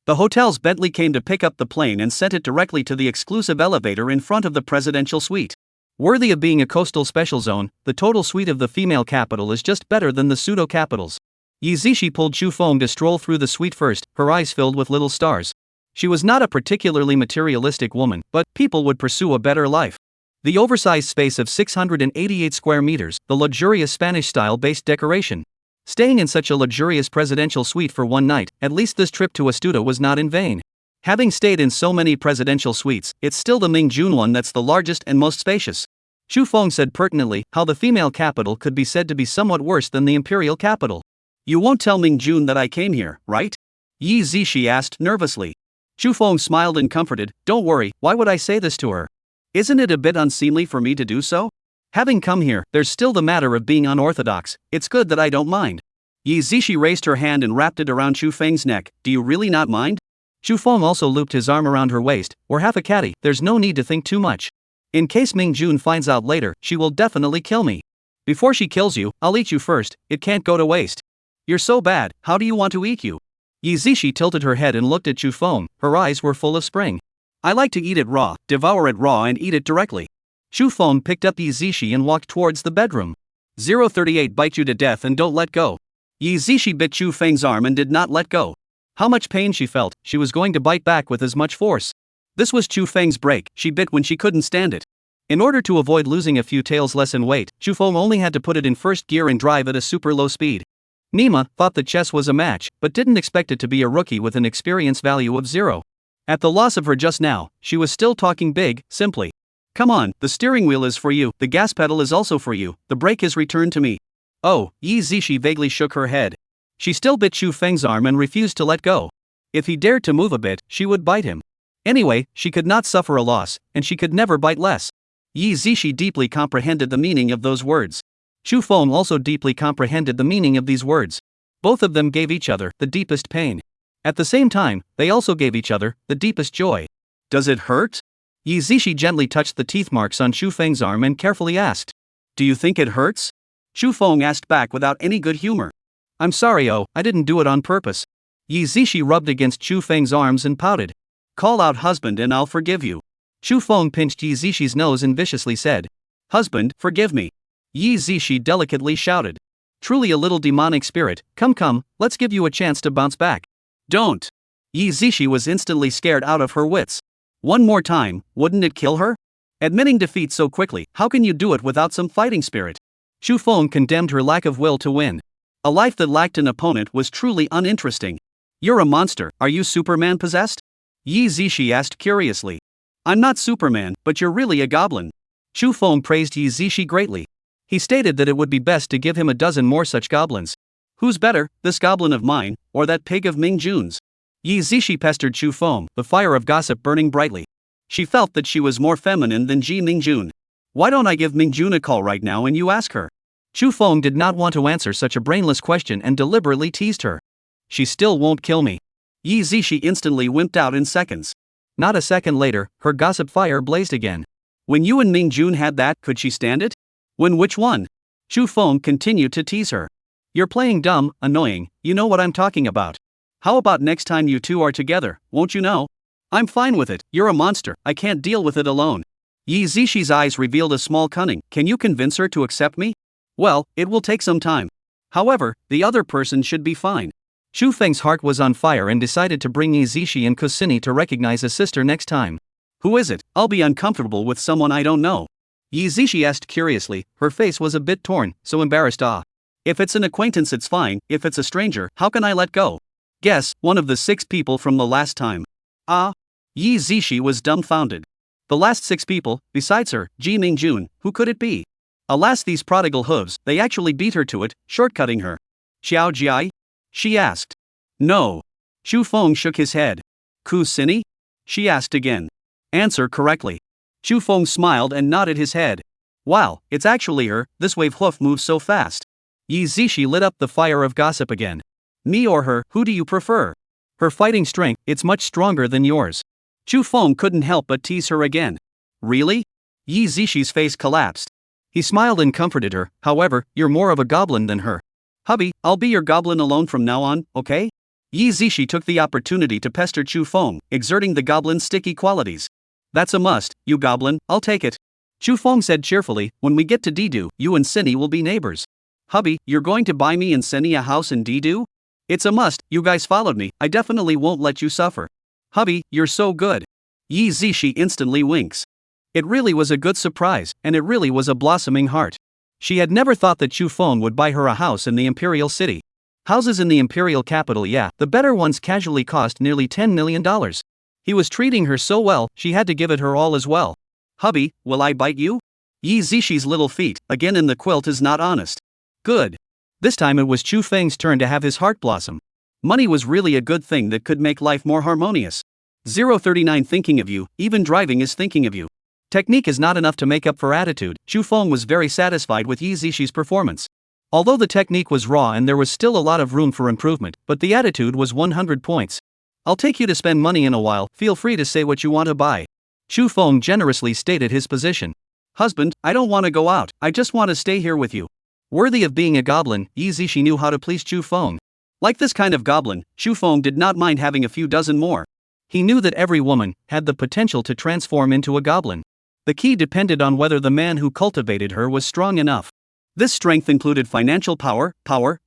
The hotel's Bentley came to pick up the plane and sent it directly to the exclusive elevator in front of the presidential suite. Worthy of being a coastal special zone, the total suite of the female capital is just better than the pseudo-capitals. Yi Zishi pulled Chu Feng to stroll through the suite first, her eyes filled with little stars. She was not a particularly materialistic woman, but people would pursue a better life. The oversized space of 688 square meters, the luxurious Spanish-style based decoration. Staying in such a luxurious presidential suite for one night, at least this trip to Astuta was not in vain. Having stayed in so many presidential suites, it's still the Mingjun one that's the largest and most spacious. Chu Feng said pertinently how the female capital could be said to be somewhat worse than the imperial capital. "You won't tell Mingjun that I came here, right?" Yi Zishi asked nervously. Chu Feng smiled and comforted, "Don't worry, why would I say this to her? Isn't it a bit unseemly for me to do so? Having come here, there's still the matter of being unorthodox, it's good that I don't mind." Yi Zishi raised her hand and wrapped it around Chu Feng's neck. "Do you really not mind?" Chu Feng also looped his arm around her waist. "We're half a catty, there's no need to think too much. In case Mingjun finds out later, she will definitely kill me. Before she kills you, I'll eat you first, it can't go to waste." "You're so bad, how do you want to eat you?" Yi Zishi tilted her head and looked at Chu Feng, her eyes were full of spring. "I like to eat it raw, devour it raw and eat it directly." Chu Feng picked up Yi Zishi and walked towards the bedroom. 038 Bite you to death and don't let go. Yi Zishi bit Chu Feng's arm and did not let go. How much pain she felt, she was going to bite back with as much force. This was Chu Feng's break, she bit when she couldn't stand it. In order to avoid losing a few taels less in weight, Chu Feng only had to put it in first gear and drive at a super low speed. Nima thought that chess was a match, but didn't expect it to be a rookie with an experience value of 0. At the loss of her just now, she was still talking big, simply. "Come on, the steering wheel is for you, the gas pedal is also for you, the brake is returned to me." "Oh," Yi Zishi vaguely shook her head. She still bit Chu Feng's arm and refused to let go. If he dared to move a bit, she would bite him. Anyway, she could not suffer a loss, and she could never bite less. Yi Zishi deeply comprehended the meaning of those words. Chu Feng also deeply comprehended the meaning of these words. Both of them gave each other the deepest pain. At the same time, they also gave each other the deepest joy. "Does it hurt?" Yi Zishi gently touched the teeth marks on Chu Feng's arm and carefully asked. "Do you think it hurts?" Chu Feng asked back without any good humor. I'm sorry, I didn't do it on purpose. Yi Zishi rubbed against Chu Feng's arms and pouted. Call out husband and I'll forgive you. Chu Feng pinched Yi Zishi's nose and viciously said. Husband, forgive me. Yi Zishi delicately shouted. Truly a little demonic spirit, come, let's give you a chance to bounce back. Don't. Yi Zishi was instantly scared out of her wits. One more time, wouldn't it kill her? Admitting defeat so quickly, how can you do it without some fighting spirit? Chu Feng condemned her lack of will to win. A life that lacked an opponent was truly uninteresting. You're a monster, are you Superman possessed? Yi Zishi asked curiously. I'm not Superman, but you're really a goblin. Chu Feng praised Yi Zishi greatly. He stated that it would be best to give him a dozen more such goblins. Who's better, this goblin of mine, or that pig of Mingjun's? Yi Zishi pestered Chu Feng, the fire of gossip burning brightly. She felt that she was more feminine than Ji Mingjun. Why don't I give Mingjun a call right now and you ask her? Chu Feng did not want to answer such a brainless question and deliberately teased her. She still won't kill me. Yi Zishi instantly wimped out in seconds. Not a second later, her gossip fire blazed again. When you and Mingjun had that, could she stand it? When which one? Chu Feng continued to tease her. You're playing dumb, annoying, you know what I'm talking about. How about next time you two are together, won't you know? I'm fine with it, you're a monster, I can't deal with it alone. Yi Zishi's eyes revealed a small cunning, can you convince her to accept me? Well, it will take some time. However, the other person should be fine. Chu Feng's heart was on fire and decided to bring Yi Zishi and Kusini to recognize a sister next time. Who is it? I'll be uncomfortable with someone I don't know. Yi Zishi asked curiously, her face was a bit torn, so embarrassed. If it's an acquaintance it's fine, if it's a stranger, how can I let go? Guess, one of the 6 people from the last time. Yi Zishi was dumbfounded. The last 6 people, besides her, Ji Mingjun, who could it be? Alas, these prodigal hooves, they actually beat her to it, shortcutting her. Xiao Jiai? She asked. No. Chu Feng shook his head. Kusini? She asked again. Answer correctly. Chu Feng smiled and nodded his head. Wow, it's actually her, this wave hoof moves so fast. Yi Zishi lit up the fire of gossip again. Me or her, who do you prefer? Her fighting strength, it's much stronger than yours. Chu Feng couldn't help but tease her again. Really? Yi Zishi's face collapsed. He smiled and comforted her, however, you're more of a goblin than her. Hubby, I'll be your goblin alone from now on, okay? Yi Zishi took the opportunity to pester Chu Feng, exerting the goblin's sticky qualities. That's a must, you goblin, I'll take it. Chu Feng said cheerfully, when we get to Didu, you and Cindy will be neighbors. Hubby, you're going to buy me and Cindy a house in Didu? It's a must, you guys followed me, I definitely won't let you suffer. Hubby, you're so good. Yi Zishi instantly winks. It really was a good surprise, and it really was a blossoming heart. She had never thought that Chu Feng would buy her a house in the imperial city. Houses in the imperial capital, yeah, the better ones casually cost nearly $10 million. He was treating her so well, she had to give it her all as well. Hubby, will I bite you? Yi Zishi's little feet, again in the quilt, is not honest. Good. This time it was Chu Feng's turn to have his heart blossom. Money was really a good thing that could make life more harmonious. 039 thinking of you, even driving is thinking of you. Technique is not enough to make up for attitude. Chu Feng was very satisfied with Yi Zishi's performance. Although the technique was raw and there was still a lot of room for improvement, but the attitude was 100 points. I'll take you to spend money in a while, feel free to say what you want to buy. Chu Feng generously stated his position. Husband, I don't want to go out, I just want to stay here with you. Worthy of being a goblin, Yi Zishi knew how to please Chu Feng. Like this kind of goblin, Chu Feng did not mind having a few dozen more. He knew that every woman had the potential to transform into a goblin. The key depended on whether the man who cultivated her was strong enough. This strength included financial power,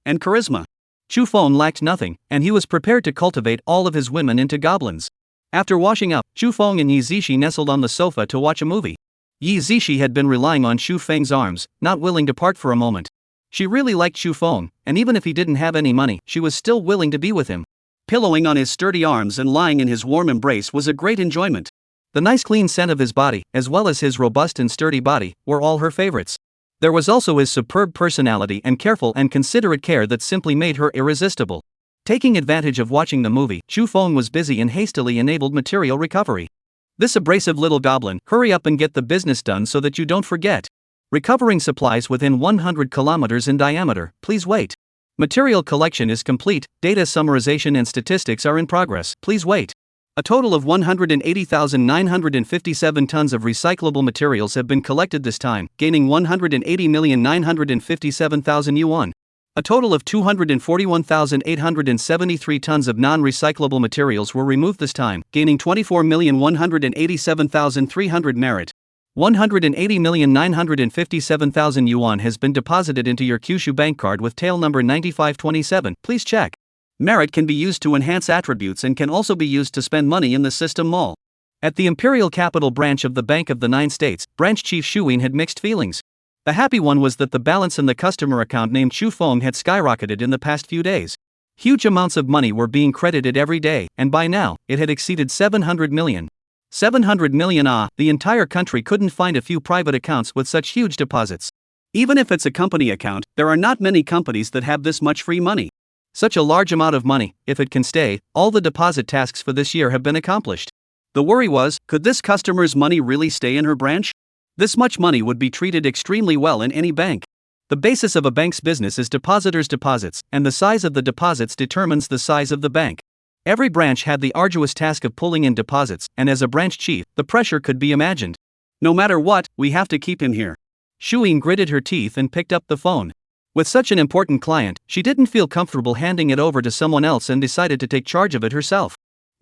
and charisma. Chu Feng lacked nothing, and he was prepared to cultivate all of his women into goblins. After washing up, Chu Feng and Yi Zishi nestled on the sofa to watch a movie. Yi Zishi had been relying on Chu Feng's arms, not willing to part for a moment. She really liked Chu Feng, and even if he didn't have any money, she was still willing to be with him. Pillowing on his sturdy arms and lying in his warm embrace was a great enjoyment. The nice clean scent of his body, as well as his robust and sturdy body, were all her favorites. There was also his superb personality and careful and considerate care that simply made her irresistible. Taking advantage of watching the movie, Chu Feng was busy and hastily enabled material recovery. This abrasive little goblin, hurry up and get the business done so that you don't forget. Recovering supplies within 100 kilometers in diameter, please wait. Material collection is complete, data summarization and statistics are in progress, please wait. A total of 180,957 tons of recyclable materials have been collected this time, gaining 180,957,000 yuan. A total of 241,873 tons of non-recyclable materials were removed this time, gaining 24,187,300 merit. 180,957,000 yuan has been deposited into your Kyushu bank card with tail number 9527. Please check. Merit can be used to enhance attributes and can also be used to spend money in the system mall. At the Imperial Capital branch of the Bank of the Nine States, branch chief Shu Yin had mixed feelings. The happy one was that the balance in the customer account named Chu Feng had skyrocketed in the past few days. Huge amounts of money were being credited every day, and by now, it had exceeded 700 million. 700 million the entire country couldn't find a few private accounts with such huge deposits. Even if it's a company account, there are not many companies that have this much free money. Such a large amount of money, if it can stay, all the deposit tasks for this year have been accomplished. The worry was, could this customer's money really stay in her branch? This much money would be treated extremely well in any bank. The basis of a bank's business is depositors' deposits, and the size of the deposits determines the size of the bank. Every branch had the arduous task of pulling in deposits, and as a branch chief, the pressure could be imagined. No matter what, we have to keep him here. Shu Yin gritted her teeth and picked up the phone. With such an important client, she didn't feel comfortable handing it over to someone else and decided to take charge of it herself.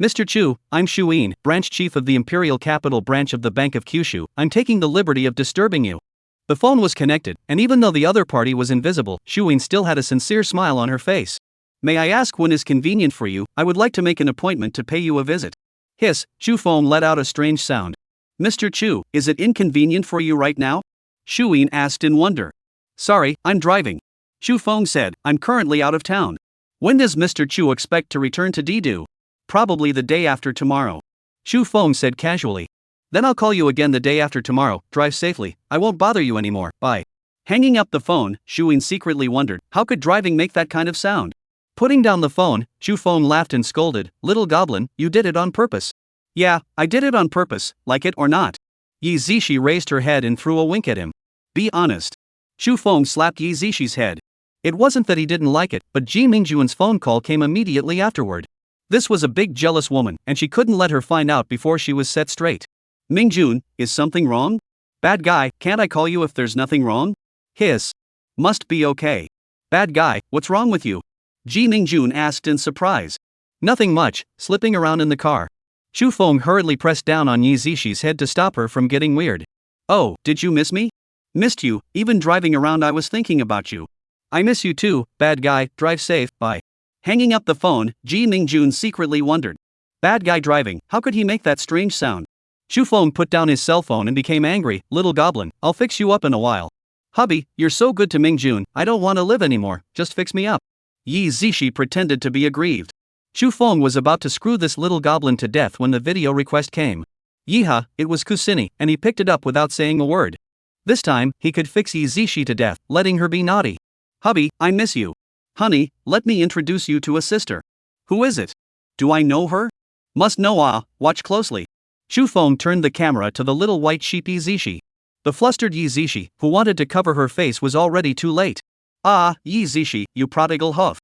Mr. Chu, I'm Shu Yin, branch chief of the Imperial Capital branch of the Bank of Kyushu. I'm taking the liberty of disturbing you. The phone was connected, and even though the other party was invisible, Shu Yin still had a sincere smile on her face. May I ask when is convenient for you? I would like to make an appointment to pay you a visit. Hiss, Chu Feng let out a strange sound. Mr. Chu, is it inconvenient for you right now? Shu Yin asked in wonder. Sorry, I'm driving. Chu Feng said, I'm currently out of town. When does Mr. Chu expect to return to Didu? Probably the day after tomorrow. Chu Feng said casually. Then I'll call you again the day after tomorrow. Drive safely, I won't bother you anymore, bye. Hanging up the phone, Shu Yin secretly wondered, how could driving make that kind of sound? Putting down the phone, Chu Feng laughed and scolded, Little Goblin, you did it on purpose. Yeah, I did it on purpose, like it or not. Yi Zishi raised her head and threw a wink at him. Be honest. Chu Feng slapped Yi Zishi's head. It wasn't that he didn't like it, but Ji Mingjun's phone call came immediately afterward. This was a big jealous woman, and she couldn't let her find out before she was set straight. Mingjun, is something wrong? Bad guy, can't I call you if there's nothing wrong? Hiss. Must be okay. Bad guy, what's wrong with you? Ji Mingjun asked in surprise. Nothing much, slipping around in the car. Chu Feng hurriedly pressed down on Yi Zishi's head to stop her from getting weird. Oh, did you miss me? Missed you, even driving around I was thinking about you. I miss you too, bad guy, drive safe, bye. Hanging up the phone, Ji Mingjun secretly wondered. Bad guy driving, how could he make that strange sound? Chu Feng put down his cell phone and became angry. Little Goblin, I'll fix you up in a while. Hubby, you're so good to Mingjun, I don't want to live anymore, just fix me up. Yi Zishi pretended to be aggrieved. Chu Feng was about to screw this little goblin to death when the video request came. Yeeha, it was Kusini, and he picked it up without saying a word. This time, he could fix Yi Zishi to death, letting her be naughty. Hubby, I miss you. Honey, let me introduce you to a sister. Who is it? Do I know her? Must know watch closely. Chu Feng turned the camera to the little white sheep Yi Zishi. The flustered Yi Zishi, who wanted to cover her face, was already too late. Yi Zishi, you prodigal hoof.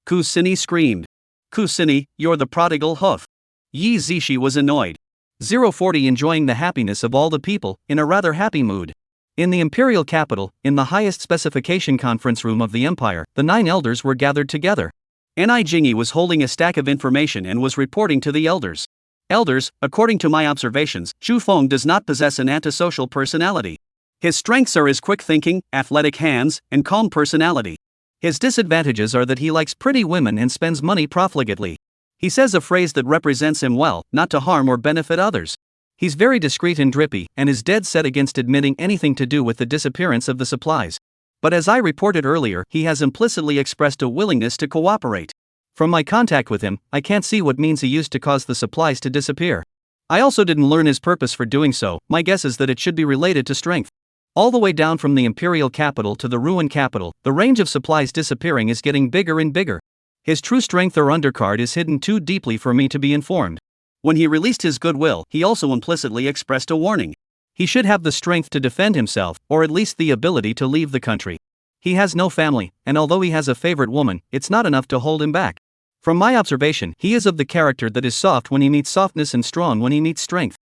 Kusini screamed. Kusini, you're the prodigal hoof. Yi Zishi was annoyed. 040 enjoying the happiness of all the people, in a rather happy mood. In the imperial capital, in the highest specification conference room of the empire, the 9 elders were gathered together. Ni Jingi was holding a stack of information and was reporting to the elders. Elders, according to my observations, Chu Feng does not possess an antisocial personality. His strengths are his quick thinking, athletic hands, and calm personality. His disadvantages are that he likes pretty women and spends money profligately. He says a phrase that represents him well, not to harm or benefit others. He's very discreet and drippy, and is dead set against admitting anything to do with the disappearance of the supplies. But as I reported earlier, he has implicitly expressed a willingness to cooperate. From my contact with him, I can't see what means he used to cause the supplies to disappear. I also didn't learn his purpose for doing so. My guess is that it should be related to strength. All the way down from the imperial capital to the ruin capital, the range of supplies disappearing is getting bigger and bigger. His true strength or undercard is hidden too deeply for me to be informed. When he released his goodwill, he also implicitly expressed a warning. He should have the strength to defend himself, or at least the ability to leave the country. He has no family, and although he has a favorite woman, it's not enough to hold him back. From my observation, he is of the character that is soft when he meets softness and strong when he meets strength.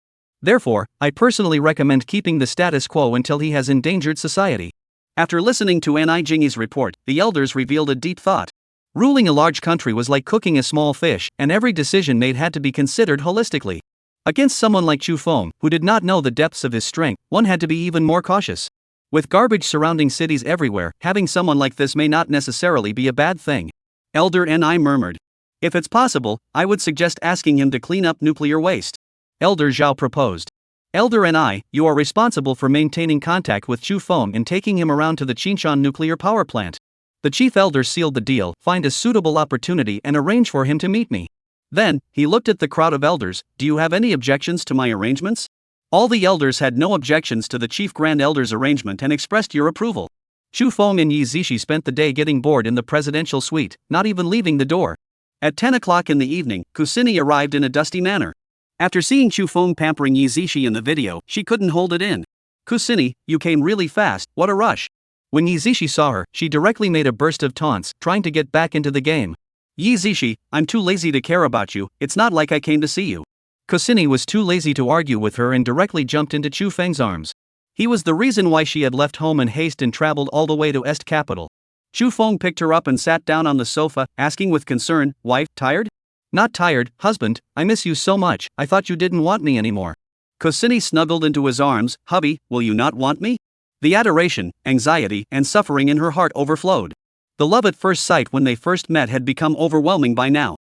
Therefore, I personally recommend keeping the status quo until he has endangered society. After listening to Ni Jingyi's report, the elders revealed a deep thought. Ruling a large country was like cooking a small fish, and every decision made had to be considered holistically. Against someone like Chu Feng, who did not know the depths of his strength, one had to be even more cautious. With garbage surrounding cities everywhere, having someone like this may not necessarily be a bad thing. Elder Ni murmured. If it's possible, I would suggest asking him to clean up nuclear waste. Elder Zhao proposed. Elder Ni, you are responsible for maintaining contact with Chu Feng and taking him around to the Qinshan nuclear power plant. The chief elder sealed the deal, find a suitable opportunity and arrange for him to meet me. Then, he looked at the crowd of elders. Do you have any objections to my arrangements? All the elders had no objections to the chief grand elder's arrangement and expressed your approval. Chu Feng and Yi Zishi spent the day getting bored in the presidential suite, not even leaving the door. At 10 o'clock in the evening, Kusini arrived in a dusty manner. After seeing Chu Feng pampering Yi Zishi in the video, she couldn't hold it in. Kusini, you came really fast, what a rush. When Yi Zishi saw her, she directly made a burst of taunts, trying to get back into the game. Yi Zishi, I'm too lazy to care about you, it's not like I came to see you. Kusini was too lazy to argue with her and directly jumped into Chu Feng's arms. He was the reason why she had left home in haste and traveled all the way to Est capital. Chu Feng picked her up and sat down on the sofa, asking with concern, wife, tired? Not tired, husband, I miss you so much, I thought you didn't want me anymore. Kusini snuggled into his arms, hubby, will you not want me? The adoration, anxiety, and suffering in her heart overflowed. The love at first sight when they first met had become overwhelming by now.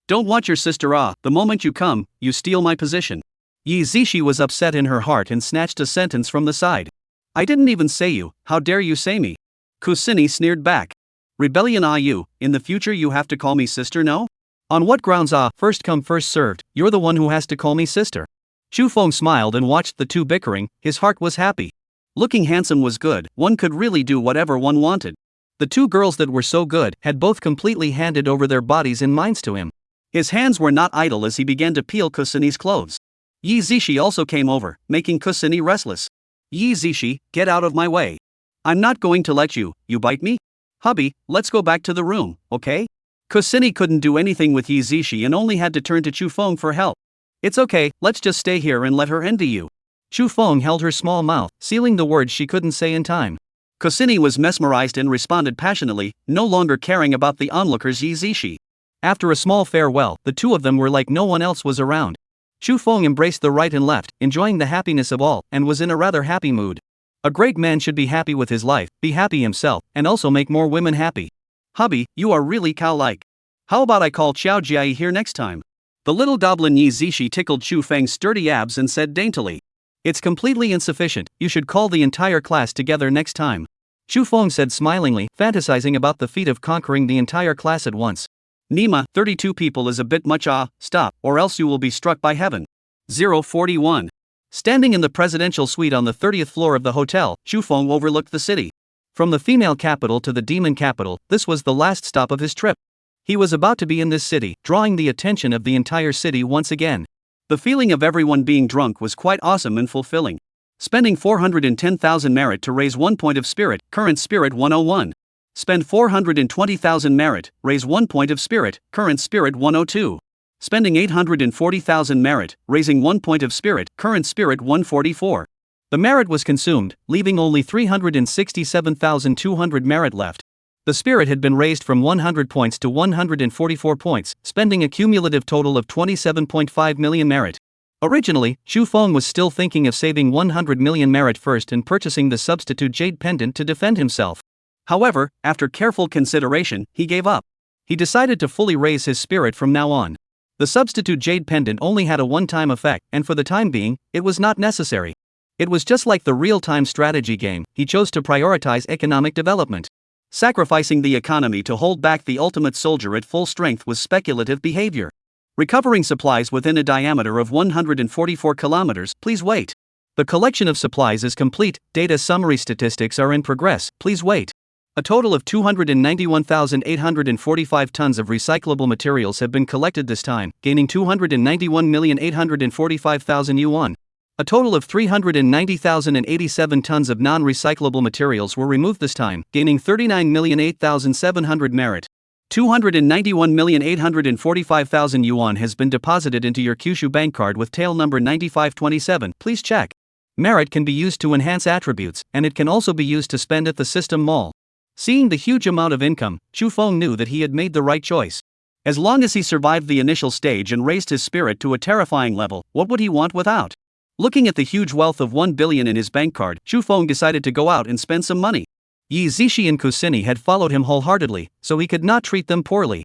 Don't want your sister, the moment you come, you steal my position. Yi Zishi was upset in her heart and snatched a sentence from the side. I didn't even say you, how dare you say me? Kusini sneered back. Rebellion you, in the future you have to call me sister no? On what grounds first come first served, you're the one who has to call me sister. Chu Feng smiled and watched the two bickering, his heart was happy. Looking handsome was good, one could really do whatever one wanted. The two girls that were so good had both completely handed over their bodies and minds to him. His hands were not idle as he began to peel Kusini's clothes. Yi Zishi also came over, making Kusini restless. Yi Zishi, get out of my way. I'm not going to let you bite me? Hubby, let's go back to the room, okay? Kusini couldn't do anything with Yi Zishi and only had to turn to Chu Feng for help. It's okay, let's just stay here and let her envy you. Chu Feng held her small mouth, sealing the words she couldn't say in time. Kusini was mesmerized and responded passionately, no longer caring about the onlookers Yi Zishi. After a small farewell, the two of them were like no one else was around. Chu Feng embraced the right and left, enjoying the happiness of all, and was in a rather happy mood. A great man should be happy with his life, be happy himself, and also make more women happy. Hubby, you are really cow-like. How about I call Xiao Jiai here next time? The little goblin Yi Zishi tickled Chu Feng's sturdy abs and said daintily. It's completely insufficient, you should call the entire class together next time. Chu Feng said smilingly, fantasizing about the feat of conquering the entire class at once. Nima, 32 people is a bit much stop, or else you will be struck by heaven. 041. Standing in the presidential suite on the 30th floor of the hotel, Chu Feng overlooked the city. From the female capital to the demon capital, this was the last stop of his trip. He was about to be in this city, drawing the attention of the entire city once again. The feeling of everyone being drunk was quite awesome and fulfilling. Spending 410,000 merit to raise 1 point of spirit, current spirit 101. Spend 420,000 merit, raise 1 point of spirit, current spirit 102. Spending 840,000 merit, raising 1 point of spirit, current spirit 144. The merit was consumed, leaving only 367,200 merit left. The spirit had been raised from 100 points to 144 points, spending a cumulative total of 27.5 million merit. Originally, Chu Feng was still thinking of saving 100 million merit first and purchasing the substitute jade pendant to defend himself. However, after careful consideration, he gave up. He decided to fully raise his spirit from now on. The substitute jade pendant only had a one-time effect, and for the time being, it was not necessary. It was just like the real-time strategy game, he chose to prioritize economic development. Sacrificing the economy to hold back the ultimate soldier at full strength was speculative behavior. Recovering supplies within a diameter of 144 kilometers, please wait. The collection of supplies is complete, data summary statistics are in progress, please wait. A total of 291,845 tons of recyclable materials have been collected this time, gaining 291,845,000 yuan. A total of 390,087 tons of non-recyclable materials were removed this time, gaining 39,008,700 merit. 291,845,000 yuan has been deposited into your Kyushu bank card with tail number 9527. Please check. Merit can be used to enhance attributes, and it can also be used to spend at the system mall. Seeing the huge amount of income, Chu Feng knew that he had made the right choice. As long as he survived the initial stage and raised his spirit to a terrifying level, what would he want without? Looking at the huge wealth of 1 billion in his bank card, Chu Feng decided to go out and spend some money. Yi Zishi and Kusini had followed him wholeheartedly, so he could not treat them poorly.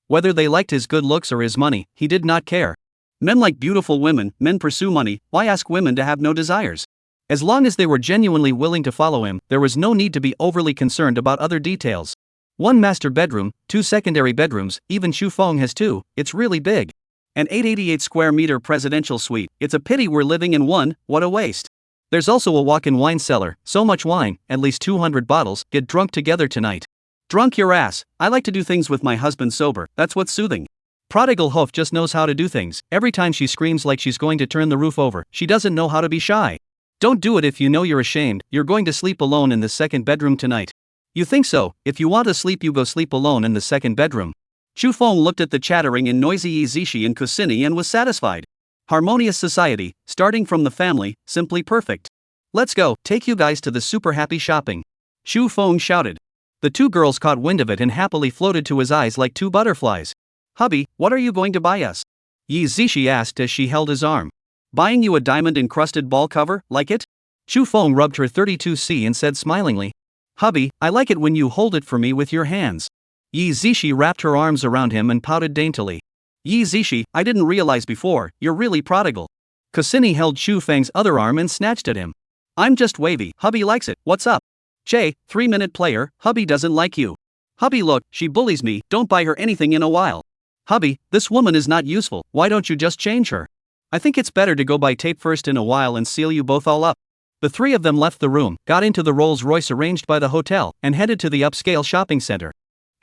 Whether they liked his good looks or his money, he did not care. Men like beautiful women, men pursue money, why ask women to have no desires? As long as they were genuinely willing to follow him, there was no need to be overly concerned about other details. 1 master bedroom, 2 secondary bedrooms, even Chu Feng has 2, it's really big. An 888 square meter presidential suite, it's a pity we're living in one, what a waste. There's also a walk-in wine cellar, so much wine, at least 200 bottles, get drunk together tonight. Drunk your ass, I like to do things with my husband sober, that's what's soothing. Prodigal Hof just knows how to do things, every time she screams like she's going to turn the roof over, she doesn't know how to be shy. Don't do it if you know you're ashamed, you're going to sleep alone in the second bedroom tonight. You think so, if you want to sleep you go sleep alone in the second bedroom. Chu Feng looked at the chattering and noisy Izishi and Kusini and was satisfied. Harmonious society, starting from the family, simply perfect. Let's go, take you guys to the super happy shopping. Chu Feng shouted. The 2 girls caught wind of it and happily floated to his eyes like 2 butterflies. Hubby, what are you going to buy us? Yi Zishi asked as she held his arm. Buying you a diamond-encrusted ball cover, like it? Chu Feng rubbed her 32C and said smilingly. Hubby, I like it when you hold it for me with your hands. Yi Zishi wrapped her arms around him and pouted daintily. Yi Zishi, I didn't realize before, you're really prodigal. Kusini held Chu Feng's other arm and snatched at him. I'm just wavy, hubby likes it, what's up? Che, 3-minute player, hubby doesn't like you. Hubby look, she bullies me, don't buy her anything in a while. Hubby, this woman is not useful, why don't you just change her? I think it's better to go buy tape first in a while and seal you both all up. The 3 of them left the room, got into the Rolls-Royce arranged by the hotel, and headed to the upscale shopping center.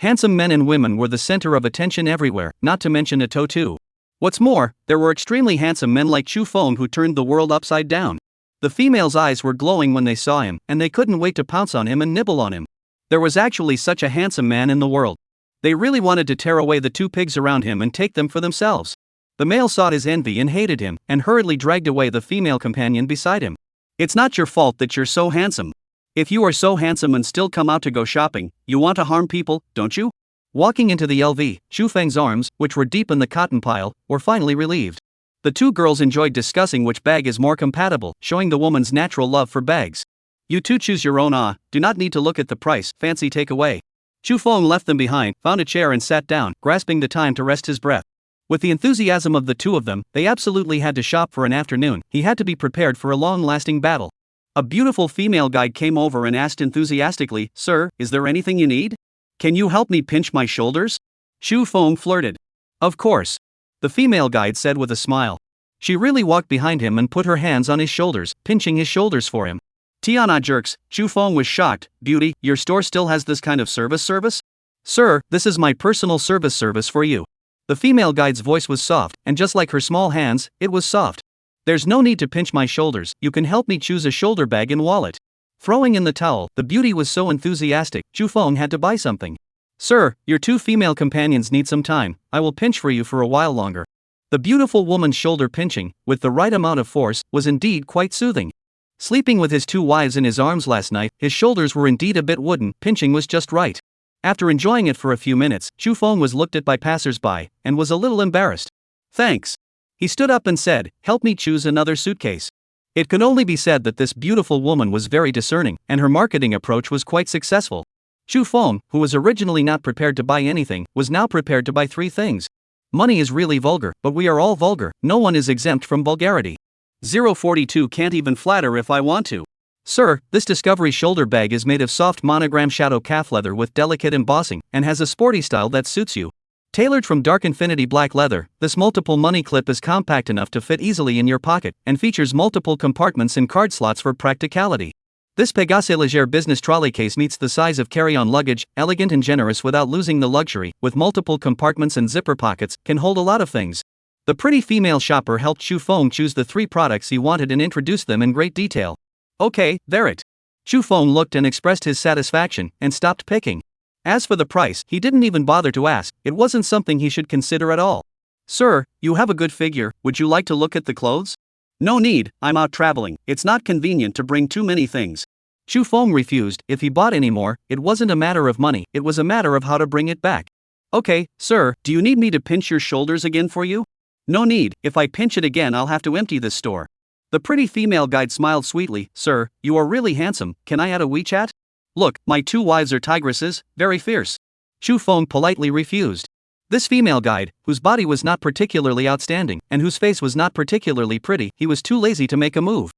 Handsome men and women were the center of attention everywhere, not to mention Ito too. What's more, there were extremely handsome men like Chu Feng who turned the world upside down. The females' eyes were glowing when they saw him, and they couldn't wait to pounce on him and nibble on him. There was actually such a handsome man in the world. They really wanted to tear away the 2 pigs around him and take them for themselves. The male sought his envy and hated him, and hurriedly dragged away the female companion beside him. It's not your fault that you're so handsome. If you are so handsome and still come out to go shopping, you want to harm people, don't you? Walking into the LV, Chu Feng's arms, which were deep in the cotton pile, were finally relieved. The 2 girls enjoyed discussing which bag is more compatible, showing the woman's natural love for bags. You 2 choose your own, do not need to look at the price, fancy takeaway. Chu Feng left them behind, found a chair and sat down, grasping the time to rest his breath. With the enthusiasm of the 2 of them, they absolutely had to shop for an afternoon, he had to be prepared for a long-lasting battle. A beautiful female guide came over and asked enthusiastically, Sir, is there anything you need? Can you help me pinch my shoulders? Chu Feng flirted. Of course. The female guide said with a smile. She really walked behind him and put her hands on his shoulders, pinching his shoulders for him. Tiana jerks, Chu Feng was shocked. Beauty, your store still has this kind of service? Sir, this is my personal service for you. The female guide's voice was soft, and just like her small hands, it was soft. There's no need to pinch my shoulders, you can help me choose a shoulder bag and wallet. Throwing in the towel, the beauty was so enthusiastic, Chu Feng had to buy something. Sir, your 2 female companions need some time, I will pinch for you for a while longer. The beautiful woman's shoulder pinching, with the right amount of force, was indeed quite soothing. Sleeping with his 2 wives in his arms last night, his shoulders were indeed a bit wooden, pinching was just right. After enjoying it for a few minutes, Chu Feng was looked at by passers-by, and was a little embarrassed. Thanks. He stood up and said, help me choose another suitcase. It could only be said that this beautiful woman was very discerning, and her marketing approach was quite successful. Chu Feng, who was originally not prepared to buy anything, was now prepared to buy 3 things. Money is really vulgar, but we are all vulgar, no one is exempt from vulgarity. 042 can't even flatter if I want to. Sir, this Discovery shoulder bag is made of soft monogram shadow calf leather with delicate embossing, and has a sporty style that suits you. Tailored from dark infinity black leather, this multiple money clip is compact enough to fit easily in your pocket, and features multiple compartments and card slots for practicality. This Pegase Leger business trolley case meets the size of carry-on luggage, elegant and generous without losing the luxury, with multiple compartments and zipper pockets, can hold a lot of things. The pretty female shopper helped Chu Feng choose the 3 products he wanted and introduced them in great detail. Okay, there it. Chu Feng looked and expressed his satisfaction, and stopped picking. As for the price, he didn't even bother to ask, it wasn't something he should consider at all. Sir, you have a good figure, would you like to look at the clothes? No need, I'm out traveling, it's not convenient to bring too many things. Chu Feng refused. If he bought any more, it wasn't a matter of money, it was a matter of how to bring it back. Okay, sir, do you need me to pinch your shoulders again for you? No need, if I pinch it again I'll have to empty this store. The pretty female guide smiled sweetly. Sir, you are really handsome, can I add a WeChat? Look, my 2 wives are tigresses, very fierce. Chu Feng politely refused. This female guide, whose body was not particularly outstanding, and whose face was not particularly pretty, he was too lazy to make a move.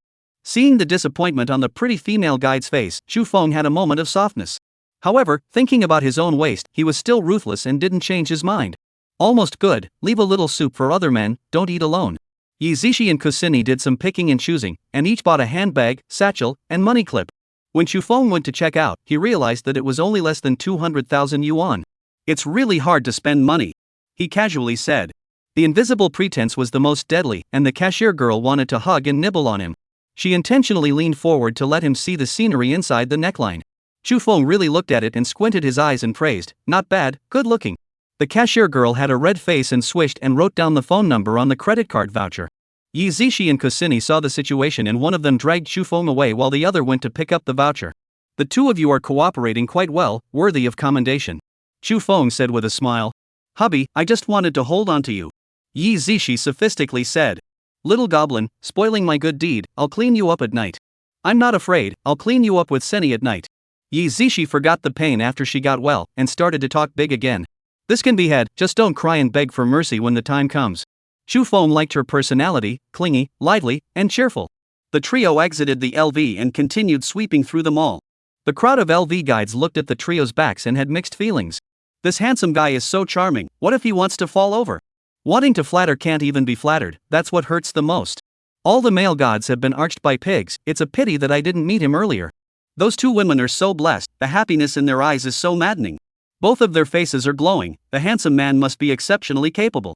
Seeing the disappointment on the pretty female guide's face, Chu Feng had a moment of softness. However, thinking about his own waist, he was still ruthless and didn't change his mind. Almost good, leave a little soup for other men, don't eat alone. Yi Zishi and Kusini did some picking and choosing, and each bought a handbag, satchel, and money clip. When Chu Feng went to check out, he realized that it was only less than 200,000 yuan. It's really hard to spend money, he casually said. The invisible pretense was the most deadly, and the cashier girl wanted to hug and nibble on him. She intentionally leaned forward to let him see the scenery inside the neckline. Chu Feng really looked at it and squinted his eyes and praised, not bad, good looking. The cashier girl had a red face and swished and wrote down the phone number on the credit card voucher. Yi Zishi and Kusini saw the situation and one of them dragged Chu Feng away while the other went to pick up the voucher. The two of you are cooperating quite well, worthy of commendation. Chu Feng said with a smile. Hubby, I just wanted to hold on to you. Yi Zishi sophisticatedly said. Little goblin, spoiling my good deed, I'll clean you up at night. I'm not afraid, I'll clean you up with Seni at night. Yi Zishi forgot the pain after she got well, and started to talk big again. This can be had, just don't cry and beg for mercy when the time comes. Chu Feng liked her personality, clingy, lively, and cheerful. The trio exited the LV and continued sweeping through the mall. The crowd of LV guides looked at the trio's backs and had mixed feelings. This handsome guy is so charming, what if he wants to fall over? Wanting to flatter can't even be flattered, that's what hurts the most. All the male gods have been arched by pigs, it's a pity that I didn't meet him earlier. Those two women are so blessed, the happiness in their eyes is so maddening. Both of their faces are glowing, the handsome man must be exceptionally capable.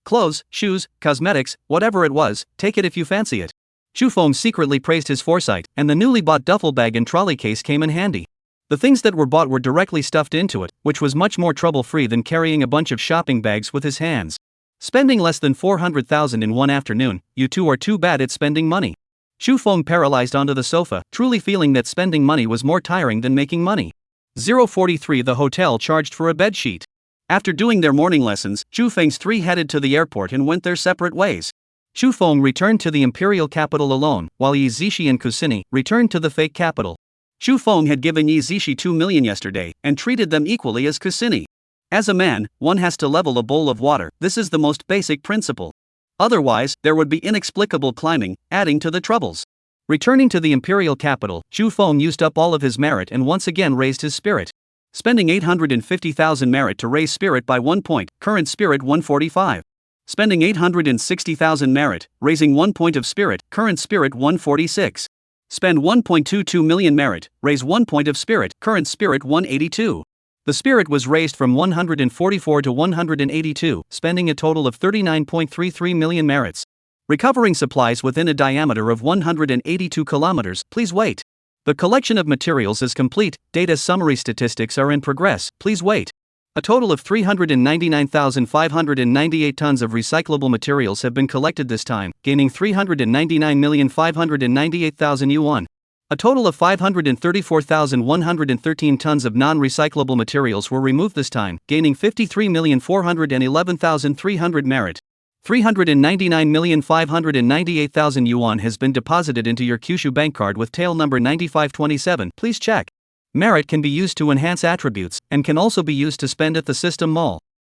Clothes, shoes, cosmetics, whatever it was, take it if you fancy it. Chu Feng secretly praised his foresight, and the newly bought duffel bag and trolley case came in handy. The things that were bought were directly stuffed into it, which was much more trouble-free than carrying a bunch of shopping bags with his hands. Spending less than 400,000 in one afternoon, you two are too bad at spending money. Chu Feng paralyzed onto the sofa, truly feeling that spending money was more tiring than making money. 043 The hotel charged for a bedsheet. After doing their morning lessons, Chu Feng's three headed to the airport and went their separate ways. Chu Feng returned to the imperial capital alone, while Yi Zishi and Kusini returned to the fake capital. Chu Feng had given Yi Zishi 2 million yesterday, and treated them equally as Kusini. As a man, one has to level a bowl of water, this is the most basic principle. Otherwise, there would be inexplicable climbing, adding to the troubles. Returning to the imperial capital, Chu Feng used up all of his merit and once again raised his spirit. Spending 850,000 merit to raise spirit by 1 point, current spirit 145. Spending 860,000 merit, raising 1 point of spirit, current spirit 146. Spend 1.22 million merit, raise 1 point of spirit, current spirit 182. The spirit was raised from 144 to 182, spending a total of 39.33 million merits. Recovering supplies within a diameter of 182 kilometers, please wait. The collection of materials is complete, data summary statistics are in progress, please wait. A total of 399,598 tons of recyclable materials have been collected this time, gaining 399,598,000 yuan. A total of 534,113 tons of non-recyclable materials were removed this time, gaining 53,411,300 merit. 399,598,000 yuan has been deposited into your Kyushu bank card with tail number 9527. Please check. Merit can be used to enhance attributes, and can also be used to spend at the system mall.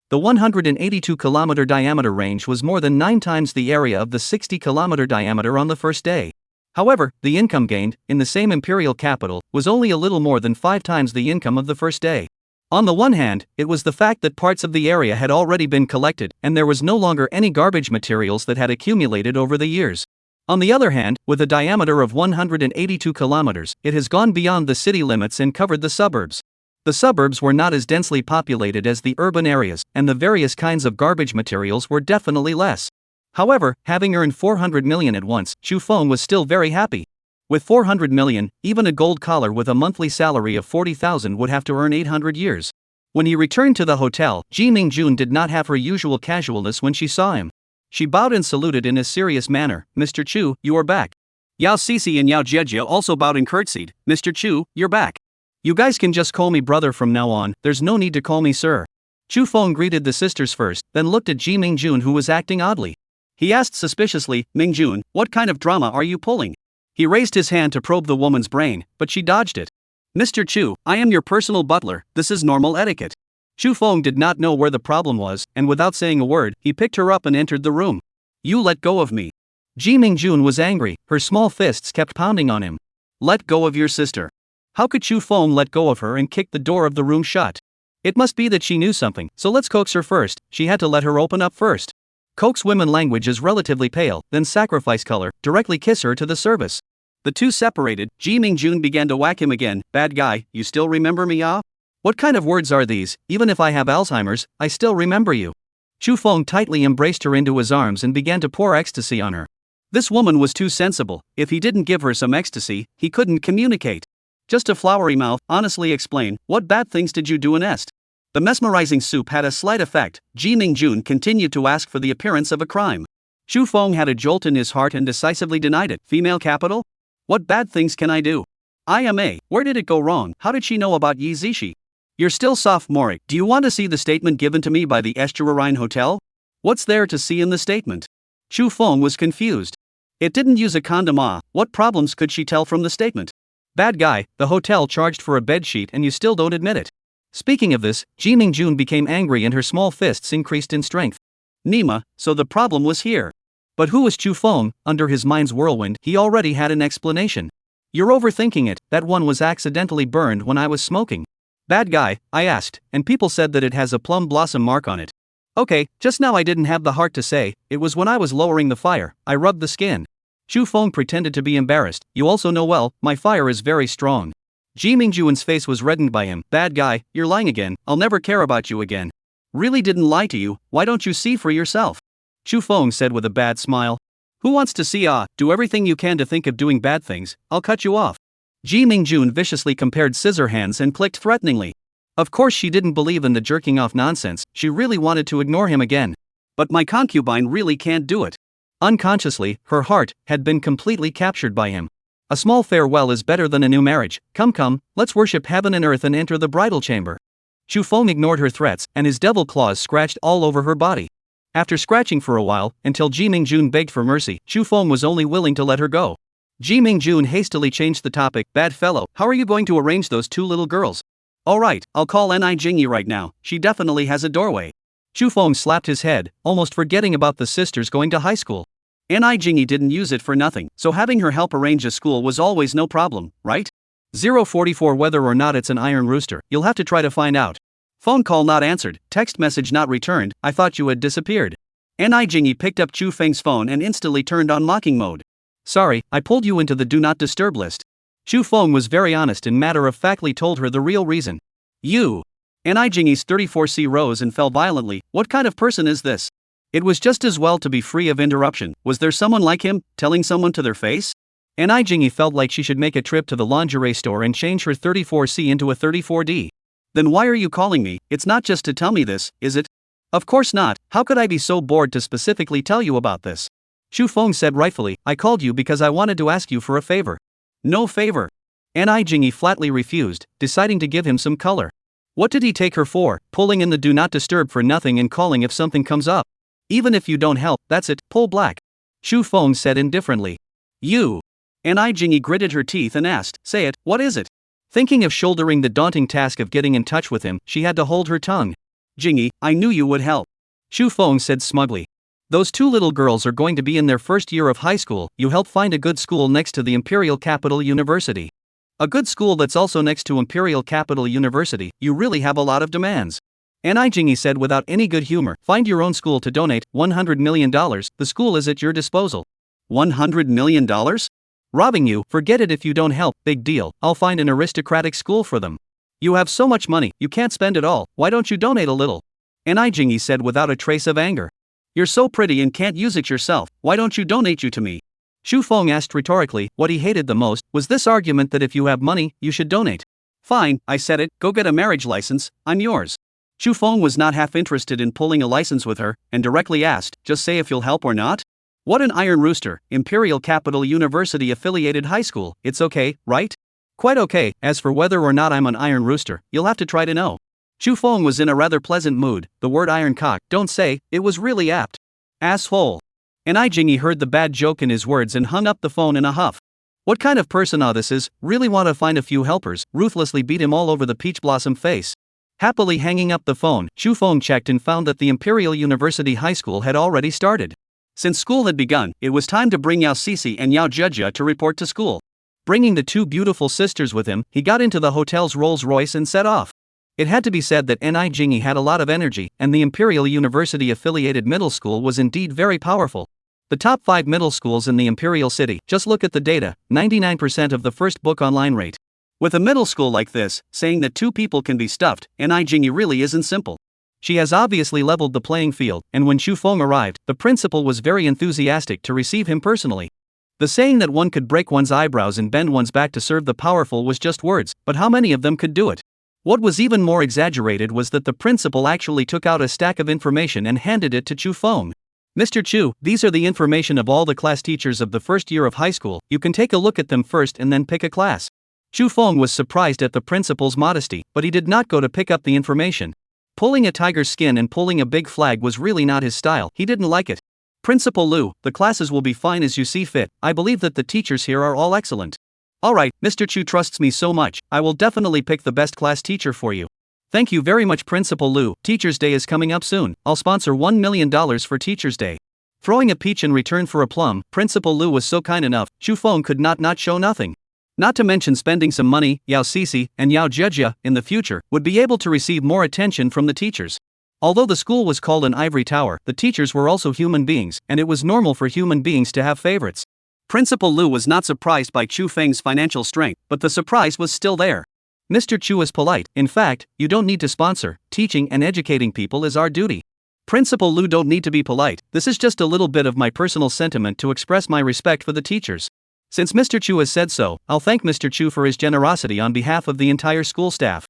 The 182-kilometer diameter range was more than 9 times the area of the 60-kilometer diameter on the first day. However, the income gained, in the same imperial capital, was only a little more than 5 times the income of the first day. On the one hand, it was the fact that parts of the area had already been collected, and there was no longer any garbage materials that had accumulated over the years. On the other hand, with a diameter of 182 kilometers, it has gone beyond the city limits and covered the suburbs. The suburbs were not as densely populated as the urban areas, and the various kinds of garbage materials were definitely less. However, having earned 400 million at once, Chu Feng was still very happy. With 400 million, even a gold collar with a monthly salary of 40,000 would have to earn 800 years. When he returned to the hotel, Ji Mingjun did not have her usual casualness when she saw him. She bowed and saluted in a serious manner. Mr. Chu, you are back. Yao Cece and Yao Jiejie also bowed and curtsied. Mr. Chu, you're back. You guys can just call me brother from now on, there's no need to call me sir. Chu Feng greeted the sisters first, then looked at Ji Mingjun, who was acting oddly. He asked suspiciously, Mingjun, what kind of drama are you pulling? He raised his hand to probe the woman's brain, but she dodged it. Mr. Chu, I am your personal butler, this is normal etiquette. Chu Feng did not know where the problem was, and without saying a word, he picked her up and entered the room. You let go of me. Ji Mingjun was angry, her small fists kept pounding on him. Let go of your sister. How could Chu Feng let go of her and kick the door of the room shut? It must be that she knew something, so let's coax her first. She had to let her open up first. Coax women language is relatively pale, then sacrifice color, directly kiss her to the service. The two separated, Ji Mingjun began to whack him again. Bad guy, you still remember me, ah? What kind of words are these? Even if I have Alzheimer's, I still remember you. Chu Feng tightly embraced her into his arms and began to pour ecstasy on her. This woman was too sensible. If he didn't give her some ecstasy, he couldn't communicate. Just a flowery mouth. Honestly explain, what bad things did you do in Est? The mesmerizing soup had a slight effect. Ji Mingjun continued to ask for the appearance of a crime. Chu Feng had a jolt in his heart and decisively denied it. Female capital? What bad things can I do? IMA, where did it go wrong? How did she know about Yi Zishi? You're still sophomoric. Do you want to see the statement given to me by the Estuarine Hotel? What's there to see in the statement? Chu Feng was confused. It didn't use a condom. What problems could she tell from the statement? Bad guy, the hotel charged for a bedsheet and you still don't admit it. Speaking of this, Ji Mingjun became angry and her small fists increased in strength. Nima, so the problem was here. But who was Chu Feng? Under his mind's whirlwind, he already had an explanation. You're overthinking it, that one was accidentally burned when I was smoking. Bad guy, I asked, and people said that it has a plum blossom mark on it. Okay, just now I didn't have the heart to say, it was when I was lowering the fire, I rubbed the skin. Chu Feng pretended to be embarrassed. You also know well, my fire is very strong. Ji Mingjun's face was reddened by him. Bad guy, you're lying again, I'll never care about you again. Really didn't lie to you, why don't you see for yourself? Chu Feng said with a bad smile. Who wants to see? Do everything you can to think of doing bad things, I'll cut you off. Ji Mingjun viciously compared scissor hands and clicked threateningly. Of course she didn't believe in the jerking off nonsense, she really wanted to ignore him again. But my concubine really can't do it. Unconsciously, her heart had been completely captured by him. A small farewell is better than a new marriage. Come, let's worship heaven and earth and enter the bridal chamber. Chu Feng ignored her threats, and his devil claws scratched all over her body. After scratching for a while, until Ji Mingjun begged for mercy, Chu Feng was only willing to let her go. Ji Mingjun hastily changed the topic. Bad fellow, how are you going to arrange those two little girls? Alright, I'll call Ni Jingyi right now, she definitely has a doorway. Chu Feng slapped his head, almost forgetting about the sisters going to high school. Ni Jingyi didn't use it for nothing, so having her help arrange a school was always no problem, right? 044 Whether or not it's an iron rooster, you'll have to try to find out. Phone call not answered, text message not returned, I thought you had disappeared. Ni Jingyi picked up Chu Feng's phone and instantly turned on mocking mode. Sorry, I pulled you into the do not disturb list. Chu Feng was very honest and matter-of-factly told her the real reason. You. Ni Jingyi's 34C rose and fell violently. What kind of person is this? It was just as well to be free of interruption. Was there someone like him, telling someone to their face? Ni Jingyi felt like she should make a trip to the lingerie store and change her 34C into a 34D. Then why are you calling me? It's not just to tell me this, is it? Of course not, how could I be so bored to specifically tell you about this? Chu Feng said rightfully, I called you because I wanted to ask you for a favor. No favor. Ni Jingyi flatly refused, deciding to give him some color. What did he take her for, pulling in the do not disturb for nothing and calling if something comes up? Even if you don't help, that's it, pull black. Chu Feng said indifferently. You. Ni Jingyi gritted her teeth and asked, say it, what is it? Thinking of shouldering the daunting task of getting in touch with him, she had to hold her tongue. Jingyi, I knew you would help. Chu Feng said smugly. Those two little girls are going to be in their first year of high school, you help find a good school next to the Imperial Capital University. A good school that's also next to Imperial Capital University, you really have a lot of demands. Ni Jingyi said without any good humor, find your own school to donate, $100 million, the school is at your disposal. $100 million? Robbing you, forget it if you don't help, big deal, I'll find an aristocratic school for them. You have so much money, you can't spend it all, why don't you donate a little? Ni Jingyi said without a trace of anger. You're so pretty and can't use it yourself, why don't you donate you to me? Chu Feng asked rhetorically. What he hated the most was this argument that if you have money, you should donate. Fine, I said it, go get a marriage license, I'm yours. Chu Feng was not half interested in pulling a license with her, and directly asked, just say if you'll help or not? What an Iron Rooster, Imperial Capital University affiliated high school, it's okay, right? Quite okay, as for whether or not I'm an Iron Rooster, you'll have to try to know. Chu Feng was in a rather pleasant mood, the word iron cock, don't say, it was really apt. Asshole. And Jingy heard the bad joke in his words and hung up the phone in a huff. What kind of person this is, really want to find a few helpers, ruthlessly beat him all over the peach blossom face. Happily hanging up the phone, Chu Feng checked and found that the Imperial University High School had already started. Since school had begun, it was time to bring Yao Cece and Yao Jejia to report to school. Bringing the two beautiful sisters with him, he got into the hotel's Rolls-Royce and set off. It had to be said that Ni Jingy had a lot of energy, and the Imperial University affiliated middle school was indeed very powerful. The top 5 middle schools in the Imperial City, just look at the data, 99% of the first book online rate. With a middle school like this, saying that 2 people can be stuffed, Ni Jingy really isn't simple. She has obviously leveled the playing field, and when Chu Feng arrived, the principal was very enthusiastic to receive him personally. The saying that one could break one's eyebrows and bend one's back to serve the powerful was just words, but how many of them could do it? What was even more exaggerated was that the principal actually took out a stack of information and handed it to Chu Feng. Mr. Chu, these are the information of all the class teachers of the first year of high school, you can take a look at them first and then pick a class. Chu Feng was surprised at the principal's modesty, but he did not go to pick up the information. Pulling a tiger's skin and pulling a big flag was really not his style, he didn't like it. Principal Lu, the classes will be fine as you see fit, I believe that the teachers here are all excellent. Alright, Mr. Chu trusts me so much, I will definitely pick the best class teacher for you. Thank you very much Principal Lu, Teacher's Day is coming up soon, I'll sponsor $1 million for Teacher's Day. Throwing a peach in return for a plum, Principal Lu was so kind enough, Chu Feng could not show nothing. Not to mention spending some money, Yao Cece and Yao Jejia, in the future, would be able to receive more attention from the teachers. Although the school was called an ivory tower, the teachers were also human beings, and it was normal for human beings to have favorites. Principal Lu was not surprised by Chu Feng's financial strength, but the surprise was still there. Mr. Chu is polite, in fact, you don't need to sponsor, teaching and educating people is our duty. Principal Lu don't need to be polite, this is just a little bit of my personal sentiment to express my respect for the teachers. Since Mr. Chu has said so, I'll thank Mr. Chu for his generosity on behalf of the entire school staff.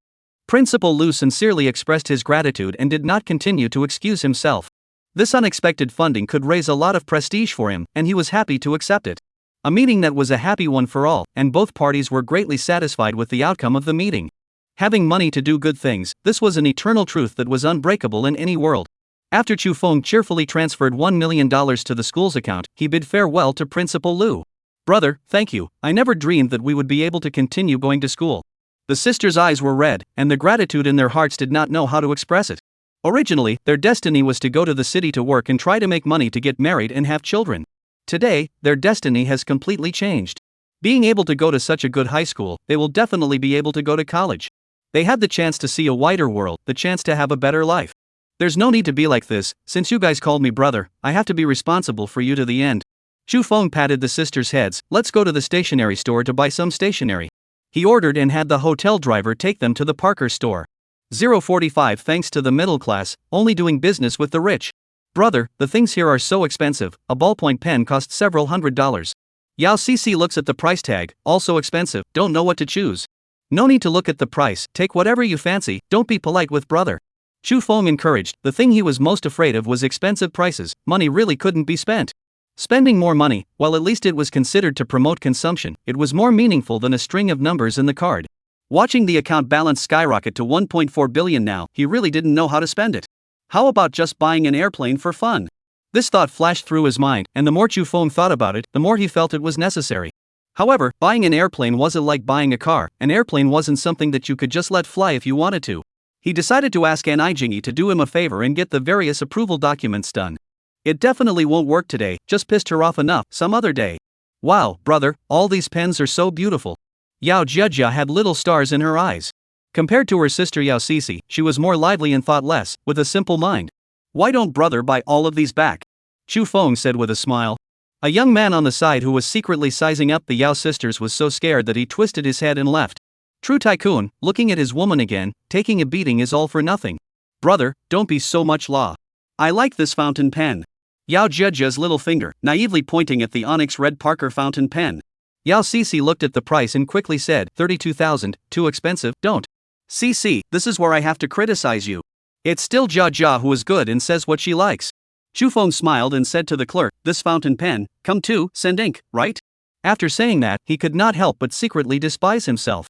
Principal Lu sincerely expressed his gratitude and did not continue to excuse himself. This unexpected funding could raise a lot of prestige for him, and he was happy to accept it. A meeting that was a happy one for all, and both parties were greatly satisfied with the outcome of the meeting. Having money to do good things, this was an eternal truth that was unbreakable in any world. After Chu Feng cheerfully transferred $1 million to the school's account, he bid farewell to Principal Lu. Brother, thank you, I never dreamed that we would be able to continue going to school. The sisters' eyes were red, and the gratitude in their hearts did not know how to express it. Originally, their destiny was to go to the city to work and try to make money to get married and have children. Today, their destiny has completely changed. Being able to go to such a good high school, they will definitely be able to go to college. They had the chance to see a wider world, the chance to have a better life. There's no need to be like this, since you guys called me brother, I have to be responsible for you to the end. Chu Feng patted the sisters' heads, let's go to the stationery store to buy some stationery. He ordered and had the hotel driver take them to the Parker store. 045 thanks to the middle class, only doing business with the rich. Brother, the things here are so expensive, a ballpoint pen costs several $100s. Yao Cece looks at the price tag, also expensive, don't know what to choose. No need to look at the price, take whatever you fancy, don't be polite with brother. Chu Feng encouraged, the thing he was most afraid of was expensive prices, money really couldn't be spent. Spending more money, while at least it was considered to promote consumption, it was more meaningful than a string of numbers in the card. Watching the account balance skyrocket to 1.4 billion now, he really didn't know how to spend it. How about just buying an airplane for fun? This thought flashed through his mind, and the more Chu Feng thought about it, the more he felt it was necessary. However, buying an airplane wasn't like buying a car, an airplane wasn't something that you could just let fly if you wanted to. He decided to ask Ni Jingy to do him a favor and get the various approval documents done. It definitely won't work today, just pissed her off enough, some other day. Wow, brother, all these pens are so beautiful. Yao Jejia had little stars in her eyes. Compared to her sister Yao Cece, she was more lively and thought less, with a simple mind. Why don't brother buy all of these back? Chu Feng said with a smile. A young man on the side who was secretly sizing up the Yao sisters was so scared that he twisted his head and left. True tycoon, looking at his woman again, taking a beating is all for nothing. Brother, don't be so much law. I like this fountain pen. Yao Jejia's little finger, naively pointing at the onyx red Parker fountain pen. Yao Cece looked at the price and quickly said, 32,000, too expensive, don't. Cece, this is where I have to criticize you. It's still Jia Jia who is good and says what she likes. Shufeng smiled and said to the clerk, this fountain pen, come to, send ink, right? After saying that, he could not help but secretly despise himself.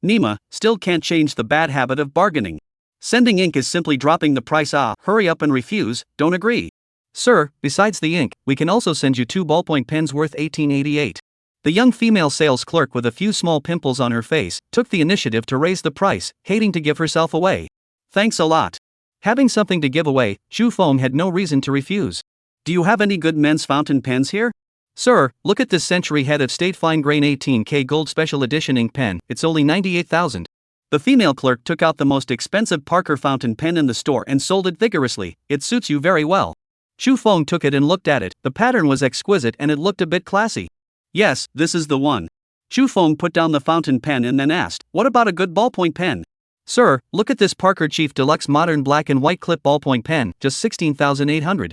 Nima, still can't change the bad habit of bargaining. Sending ink is simply dropping the price. Hurry up and refuse, don't agree. Sir, besides the ink, we can also send you 2 ballpoint pens worth 1888. The young female sales clerk with a few small pimples on her face took the initiative to raise the price, hating to give herself away. Thanks a lot. Having something to give away, Shufeng had no reason to refuse. Do you have any good men's fountain pens here? Sir, look at this Century Head of State Fine Grain 18K Gold Special Edition ink pen, it's only 98,000. The female clerk took out the most expensive Parker fountain pen in the store and sold it vigorously. It suits you very well. Shufeng took it and looked at it. The pattern was exquisite and it looked a bit classy. Yes, this is the one. Shufeng put down the fountain pen and then asked, what about a good ballpoint pen? Sir, look at this Parker Chief Deluxe Modern Black and White Clip Ballpoint Pen, just 16,800.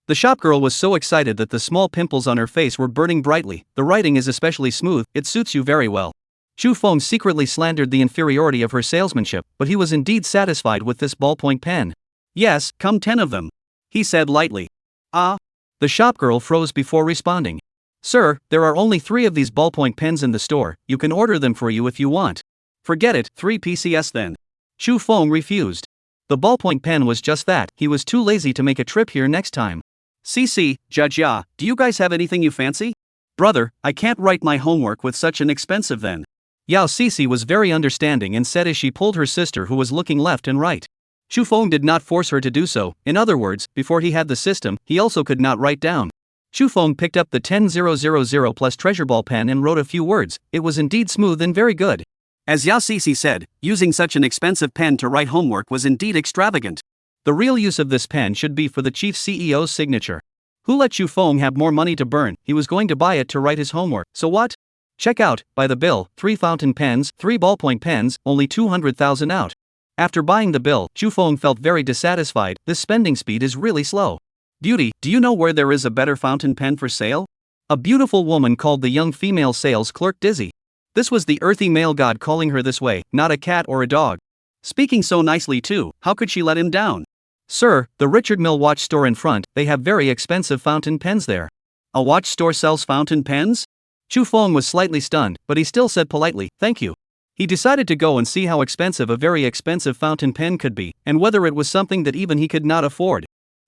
The shopgirl was so excited that the small pimples on her face were burning brightly. The writing is especially smooth, it suits you very well. Shufeng secretly slandered the inferiority of her salesmanship, but he was indeed satisfied with this ballpoint pen. Yes, come 10 of them, he said lightly. Ah? The shopgirl froze before responding. Sir, there are only 3 of these ballpoint pens in the store, you can order them for you if you want. Forget it, 3 PCS then. Shufeng refused. The ballpoint pen was just that, he was too lazy to make a trip here next time. Cece, Jia Jia, do you guys have anything you fancy? Brother, I can't write my homework with such an expensive then. Yao Cece was very understanding and said as she pulled her sister who was looking left and right. Shufeng did not force her to do so, in other words, before he had the system, he also could not write down. Shufeng picked up the 10000 plus treasure ball pen and wrote a few words, it was indeed smooth and very good. As Yao Cece said, using such an expensive pen to write homework was indeed extravagant. The real use of this pen should be for the chief CEO's signature. Who let Shufeng have more money to burn? He was going to buy it to write his homework, so what? Check out, by the bill, 3 fountain pens, 3 ballpoint pens, only 200,000 out. After buying the bill, Shufeng felt very dissatisfied, this spending speed is really slow. Beauty, do you know where there is a better fountain pen for sale? A beautiful woman called the young female sales clerk dizzy. This was the earthy male god calling her this way, not a cat or a dog. Speaking so nicely too, how could she let him down? Sir, the Richard Mill watch store in front, they have very expensive fountain pens there. A watch store sells fountain pens? Shufeng was slightly stunned, but he still said politely, thank you. He decided to go and see how expensive a very expensive fountain pen could be, and whether it was something that even he could not afford.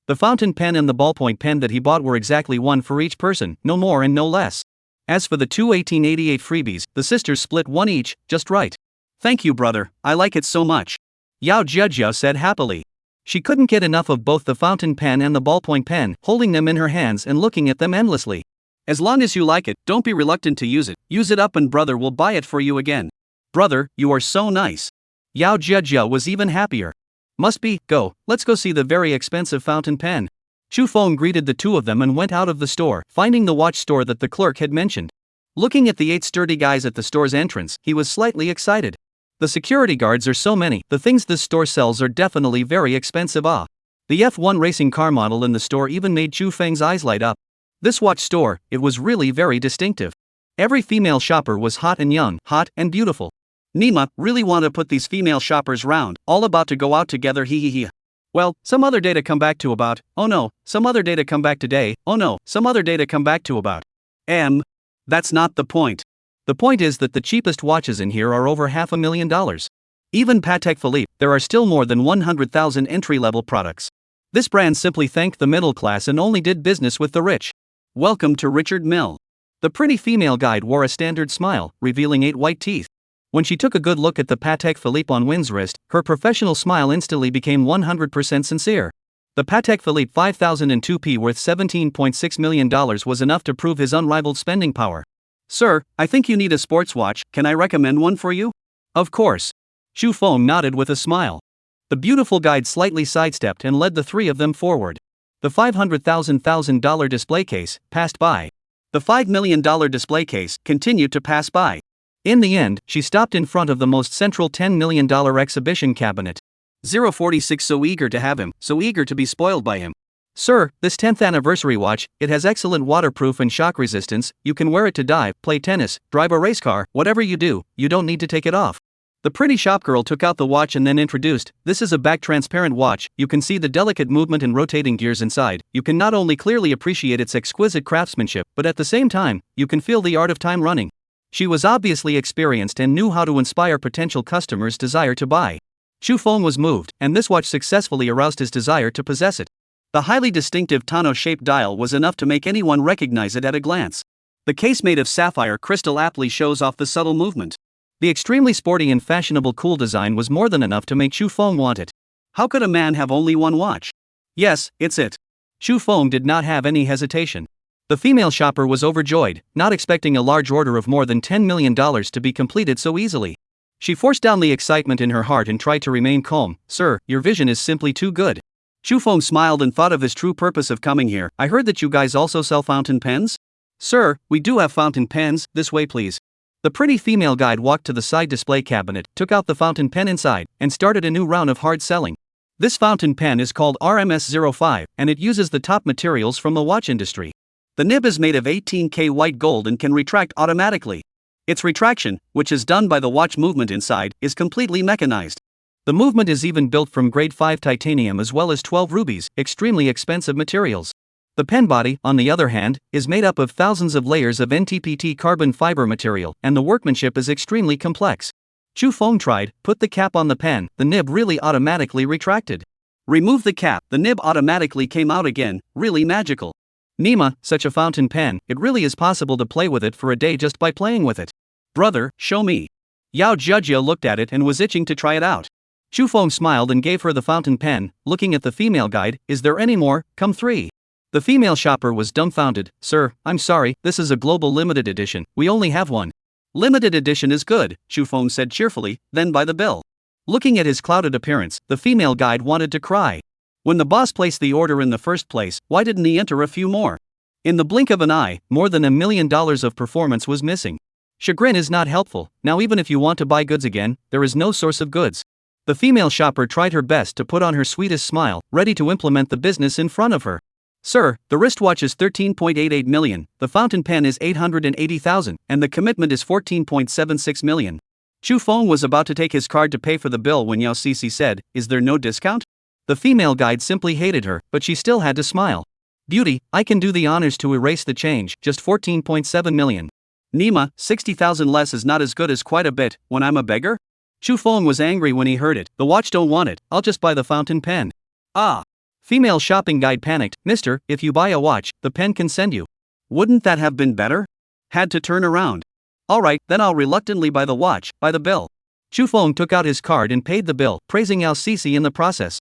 The fountain pen and the ballpoint pen that he bought were exactly one for each person, no more and no less. As for the 2 1888 freebies, the sisters split one each, just right. Thank you brother, I like it so much. Yao Jia said happily. She couldn't get enough of both the fountain pen and the ballpoint pen, holding them in her hands and looking at them endlessly. As long as you like it, don't be reluctant to use it up and brother will buy it for you again. Brother, you are so nice. Yao Jia was even happier. Must be, go, let's go see the very expensive fountain pen. Shufeng greeted the two of them and went out of the store, finding the watch store that the clerk had mentioned. Looking at the 8 sturdy guys at the store's entrance, he was slightly excited. The security guards are so many, the things this store sells are definitely very expensive. The F1 racing car model in the store even made Shufeng's eyes light up. This watch store, it was really very distinctive. Every female shopper was hot and young, hot and beautiful. Nima, really want to put these female shoppers round, all about to go out together he. Well, some other day to come back to about, oh no, some other day to come back today, oh no, some other day to come back to about. That's not the point. The point is that the cheapest watches in here are over $500,000. Even Patek Philippe, there are still more than 100,000 entry-level products. This brand simply thanked the middle class and only did business with the rich. Welcome to Richard Mill. The pretty female guide wore a standard smile, revealing 8 white teeth. When she took a good look at the Patek Philippe on Wynn's wrist, her professional smile instantly became 100% sincere. The Patek Philippe 5002P worth $17.6 million was enough to prove his unrivaled spending power. Sir, I think you need a sports watch, can I recommend one for you? Of course. Shufeng nodded with a smile. The beautiful guide slightly sidestepped and led the 3 of them forward. The $500,000 display case passed by. The $5 million display case continued to pass by. In the end, she stopped in front of the most central $10 million exhibition cabinet. 046 so eager to have him, so eager to be spoiled by him. Sir, this 10th anniversary watch, it has excellent waterproof and shock resistance, you can wear it to dive, play tennis, drive a race car, whatever you do, you don't need to take it off. The pretty shopgirl took out the watch and then introduced, this is a back transparent watch, you can see the delicate movement and rotating gears inside, you can not only clearly appreciate its exquisite craftsmanship, but at the same time, you can feel the art of time running. She was obviously experienced and knew how to inspire potential customers' desire to buy. Chu Feng was moved, and this watch successfully aroused his desire to possess it. The highly distinctive tonneau-shaped dial was enough to make anyone recognize it at a glance. The case made of sapphire crystal aptly shows off the subtle movement. The extremely sporty and fashionable cool design was more than enough to make Chu Feng want it. How could a man have only one watch? Yes, it's it. Chu Feng did not have any hesitation. The female shopper was overjoyed, not expecting a large order of more than $10 million to be completed so easily. She forced down the excitement in her heart and tried to remain calm. Sir, your vision is simply too good. Chu Feng smiled and thought of his true purpose of coming here. I heard that you guys also sell fountain pens? Sir, we do have fountain pens, this way please. The pretty female guide walked to the side display cabinet, took out the fountain pen inside, and started a new round of hard selling. This fountain pen is called RMS05, and it uses the top materials from the watch industry. The nib is made of 18K white gold and can retract automatically. Its retraction, which is done by the watch movement inside, is completely mechanized. The movement is even built from grade 5 titanium as well as 12 rubies, extremely expensive materials. The pen body, on the other hand, is made up of thousands of layers of NTPT carbon fiber material, and the workmanship is extremely complex. Chu Feng tried, put the cap on the pen, the nib really automatically retracted. Remove the cap, the nib automatically came out again, really magical. Nima, such a fountain pen, it really is possible to play with it for a day just by playing with it. Brother, show me. Yao Jia looked at it and was itching to try it out. Chu Feng smiled and gave her the fountain pen, looking at the female guide, is there any more? Come 3. The female shopper was dumbfounded. Sir, I'm sorry, this is a global limited edition, we only have one. Limited edition is good, Chu Feng said cheerfully, then by the bill. Looking at his clouded appearance, the female guide wanted to cry. When the boss placed the order in the first place, why didn't he enter a few more? In the blink of an eye, more than $1 million of performance was missing. Chagrin is not helpful, now even if you want to buy goods again, there is no source of goods. The female shopper tried her best to put on her sweetest smile, ready to implement the business in front of her. Sir, the wristwatch is 13.88 million, the fountain pen is 880,000, and the commitment is 14.76 million. Chu Feng was about to take his card to pay for the bill when Yao Sisi said, is there no discount? The female guide simply hated her, but she still had to smile. Beauty, I can do the honors to erase the change, just 14.7 million. Nima, 60,000 less is not as good as quite a bit, when I'm a beggar? Chu Feng was angry when he heard it. The watch don't want it, I'll just buy the fountain pen. Ah. Female shopping guide panicked. Mister, if you buy a watch, the pen can send you. Wouldn't that have been better? Had to turn around. Alright, then I'll reluctantly buy the watch, by the bill. Chu Feng took out his card and paid the bill, praising Yao Sisi in the process.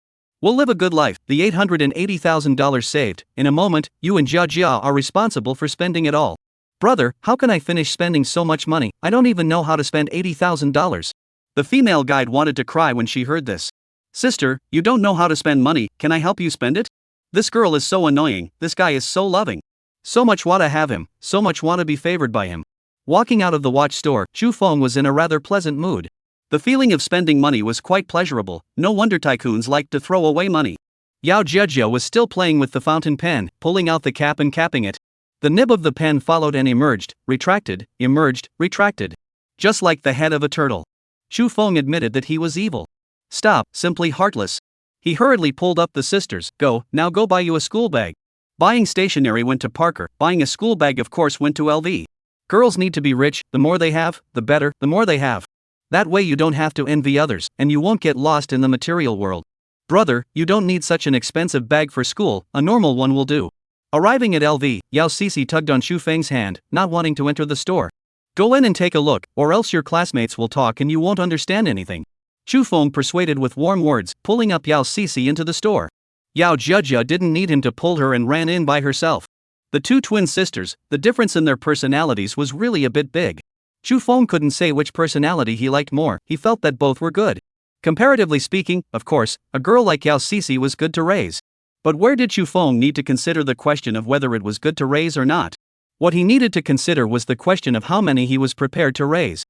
We'll live a good life, the $880,000 saved. In a moment, you and Jia are responsible for spending it all. Brother, how can I finish spending so much money? I don't even know how to spend $80,000. The female guide wanted to cry when she heard this. Sister, you don't know how to spend money, can I help you spend it? This girl is so annoying, this guy is so loving. So much wanna have him, so much wanna be favored by him. Walking out of the watch store, Chu Feng was in a rather pleasant mood. The feeling of spending money was quite pleasurable, no wonder tycoons liked to throw away money. Yao Jia was still playing with the fountain pen, pulling out the cap and capping it. The nib of the pen followed and emerged, retracted, emerged, retracted. Just like the head of a turtle. Chu Feng admitted that he was evil. Stop, simply heartless. He hurriedly pulled up the sisters. Go, now go buy you a school bag. Buying stationery went to Parker, buying a school bag of course went to LV. Girls need to be rich, the more they have, the better, the more they have. That way you don't have to envy others, and you won't get lost in the material world. Brother, you don't need such an expensive bag for school, a normal one will do. Arriving at LV, Yao Sisi tugged on Chu Feng's hand, not wanting to enter the store. Go in and take a look, or else your classmates will talk and you won't understand anything. Chu Feng persuaded with warm words, pulling up Yao Sisi into the store. Yao Jia didn't need him to pull her and ran in by herself. The two twin sisters, the difference in their personalities was really a bit big. Chu Feng couldn't say which personality he liked more, he felt that both were good. Comparatively speaking, of course, a girl like Yao Sisi was good to raise. But where did Chu Feng need to consider the question of whether it was good to raise or not? What he needed to consider was the question of how many he was prepared to raise.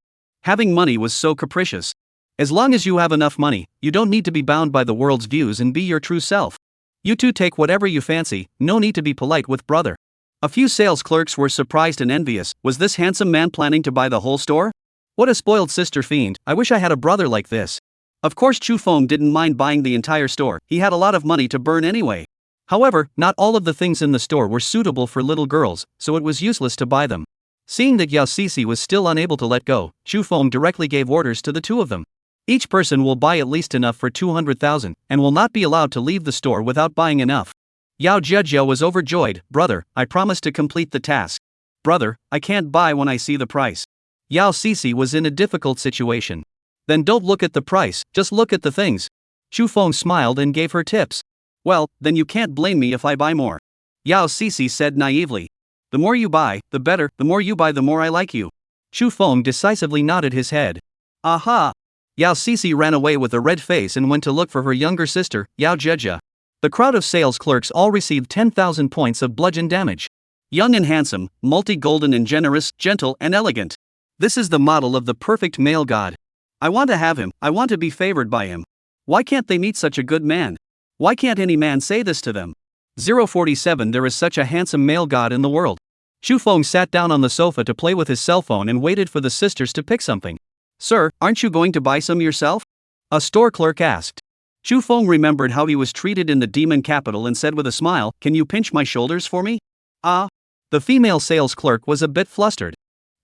Having money was so capricious. As long as you have enough money, you don't need to be bound by the world's views and be your true self. You two take whatever you fancy, no need to be polite with brother. A few sales clerks were surprised and envious. Was this handsome man planning to buy the whole store? What a spoiled sister fiend, I wish I had a brother like this. Of course Chu Feng didn't mind buying the entire store, he had a lot of money to burn anyway. However, not all of the things in the store were suitable for little girls, so it was useless to buy them. Seeing that Yao Sisi was still unable to let go, Chu Feng directly gave orders to the two of them. Each person will buy at least enough for 200,000, and will not be allowed to leave the store without buying enough. Yao Zhejiao was overjoyed. Brother, I promise to complete the task. Brother, I can't buy when I see the price. Yao Sisi was in a difficult situation. Then don't look at the price, just look at the things. Chu Feng smiled and gave her tips. Well, then you can't blame me if I buy more. Yao Sisi said naively. The more you buy, the better, the more you buy the more I like you. Chu Feng decisively nodded his head. Aha! Yao Sisi ran away with a red face and went to look for her younger sister, Yao Zhejia. The crowd of sales clerks all received 10,000 points of bludgeon damage. Young and handsome, multi-golden and generous, gentle and elegant. This is the model of the perfect male god. I want to have him, I want to be favored by him. Why can't they meet such a good man? Why can't any man say this to them? 047 There is such a handsome male god in the world. Chu Feng sat down on the sofa to play with his cell phone and waited for the sisters to pick something. Sir, aren't you going to buy some yourself? A store clerk asked. Chu Feng remembered how he was treated in the demon capital and said with a smile, Can you pinch my shoulders for me? Ah. The female sales clerk was a bit flustered.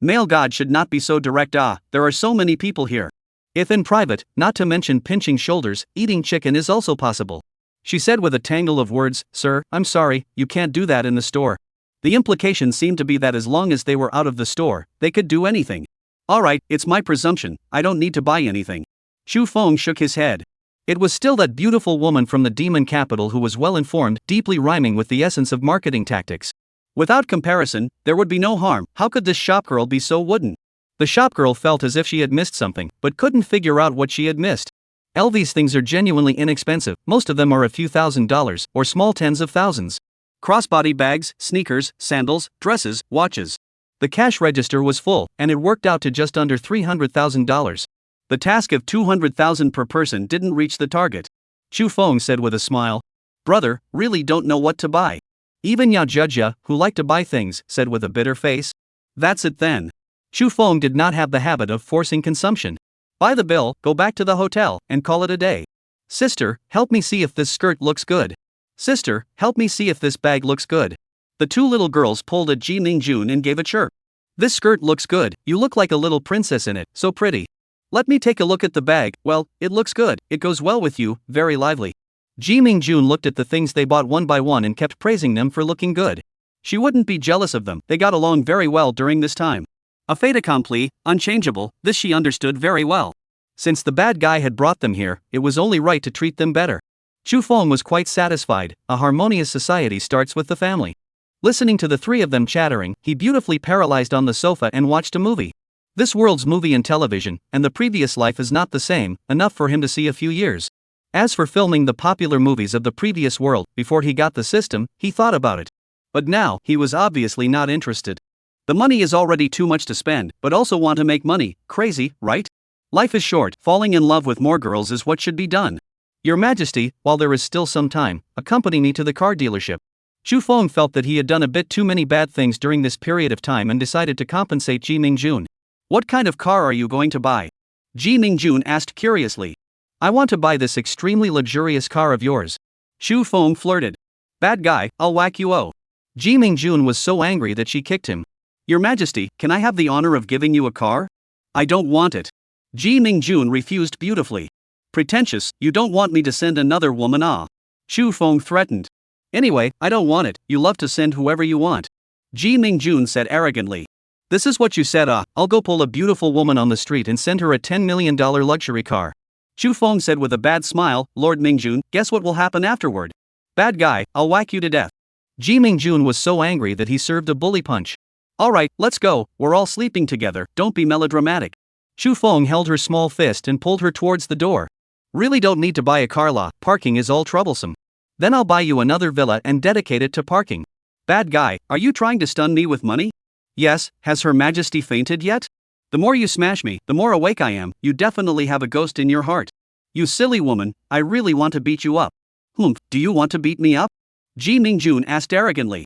Male god should not be so direct. There are so many people here. If in private, not to mention pinching shoulders, eating chicken is also possible. She said with a tangle of words, Sir, I'm sorry, you can't do that in the store. The implication seemed to be that as long as they were out of the store, they could do anything. Alright, it's my presumption, I don't need to buy anything. Chu Feng shook his head. It was still that beautiful woman from the demon capital who was well informed, deeply rhyming with the essence of marketing tactics. Without comparison, there would be no harm. How could this shopgirl be so wooden? The shopgirl felt as if she had missed something, but couldn't figure out what she had missed. LV's things are genuinely inexpensive, most of them are a few $1,000s, or small tens of thousands. Crossbody bags, sneakers, sandals, dresses, watches. The cash register was full, and it worked out to just under $300,000. The task of 200,000 per person didn't reach the target. Chu Feng said with a smile. Brother, really don't know what to buy. Even Yao Zhejia, who liked to buy things, said with a bitter face. That's it then. Chu Feng did not have the habit of forcing consumption. Buy the bill, go back to the hotel, and call it a day. Sister, help me see if this skirt looks good. Sister, help me see if this bag looks good. The two little girls pulled at Ji Mingjun and gave a chirp. This skirt looks good, you look like a little princess in it, so pretty. Let me take a look at the bag. Well, it looks good, it goes well with you, very lively. Ji Mingjun looked at the things they bought one by one and kept praising them for looking good. She wouldn't be jealous of them, they got along very well during this time. A fait accompli, unchangeable, this she understood very well. Since the bad guy had brought them here, it was only right to treat them better. Chu Feng was quite satisfied. A harmonious society starts with the family. Listening to the three of them chattering, he beautifully paralyzed on the sofa and watched a movie. This world's movie and television, and the previous life is not the same, enough for him to see a few years. As for filming the popular movies of the previous world, before he got the system, he thought about it. But now, he was obviously not interested. The money is already too much to spend, but also want to make money, crazy, right? Life is short, falling in love with more girls is what should be done. Your Majesty, while there is still some time, accompany me to the car dealership. Chu Feng felt that he had done a bit too many bad things during this period of time and decided to compensate Ji Mingjun. What kind of car are you going to buy? Ji Mingjun asked curiously. I want to buy this extremely luxurious car of yours. Chu Feng flirted. Bad guy, I'll whack you. Ji Mingjun was so angry that she kicked him. Your Majesty, can I have the honor of giving you a car? I don't want it. Ji Mingjun refused beautifully. Pretentious, you don't want me to send another woman. Chu Feng threatened. Anyway, I don't want it, you love to send whoever you want. Ji Mingjun said arrogantly. This is what you said. I'll go pull a beautiful woman on the street and send her a $10 million luxury car. Chu Feng said with a bad smile, Lord Mingjun, guess what will happen afterward? Bad guy, I'll whack you to death. Ji Mingjun was so angry that he served a bully punch. Alright, let's go, we're all sleeping together, don't be melodramatic. Chu Feng held her small fist and pulled her towards the door. Really don't need to buy a car. Parking is all troublesome. Then I'll buy you another villa and dedicate it to parking. Bad guy, are you trying to stun me with money? Yes, has Her Majesty fainted yet? The more you smash me, the more awake I am, you definitely have a ghost in your heart. You silly woman, I really want to beat you up. Do you want to beat me up? Ji Mingjun asked arrogantly.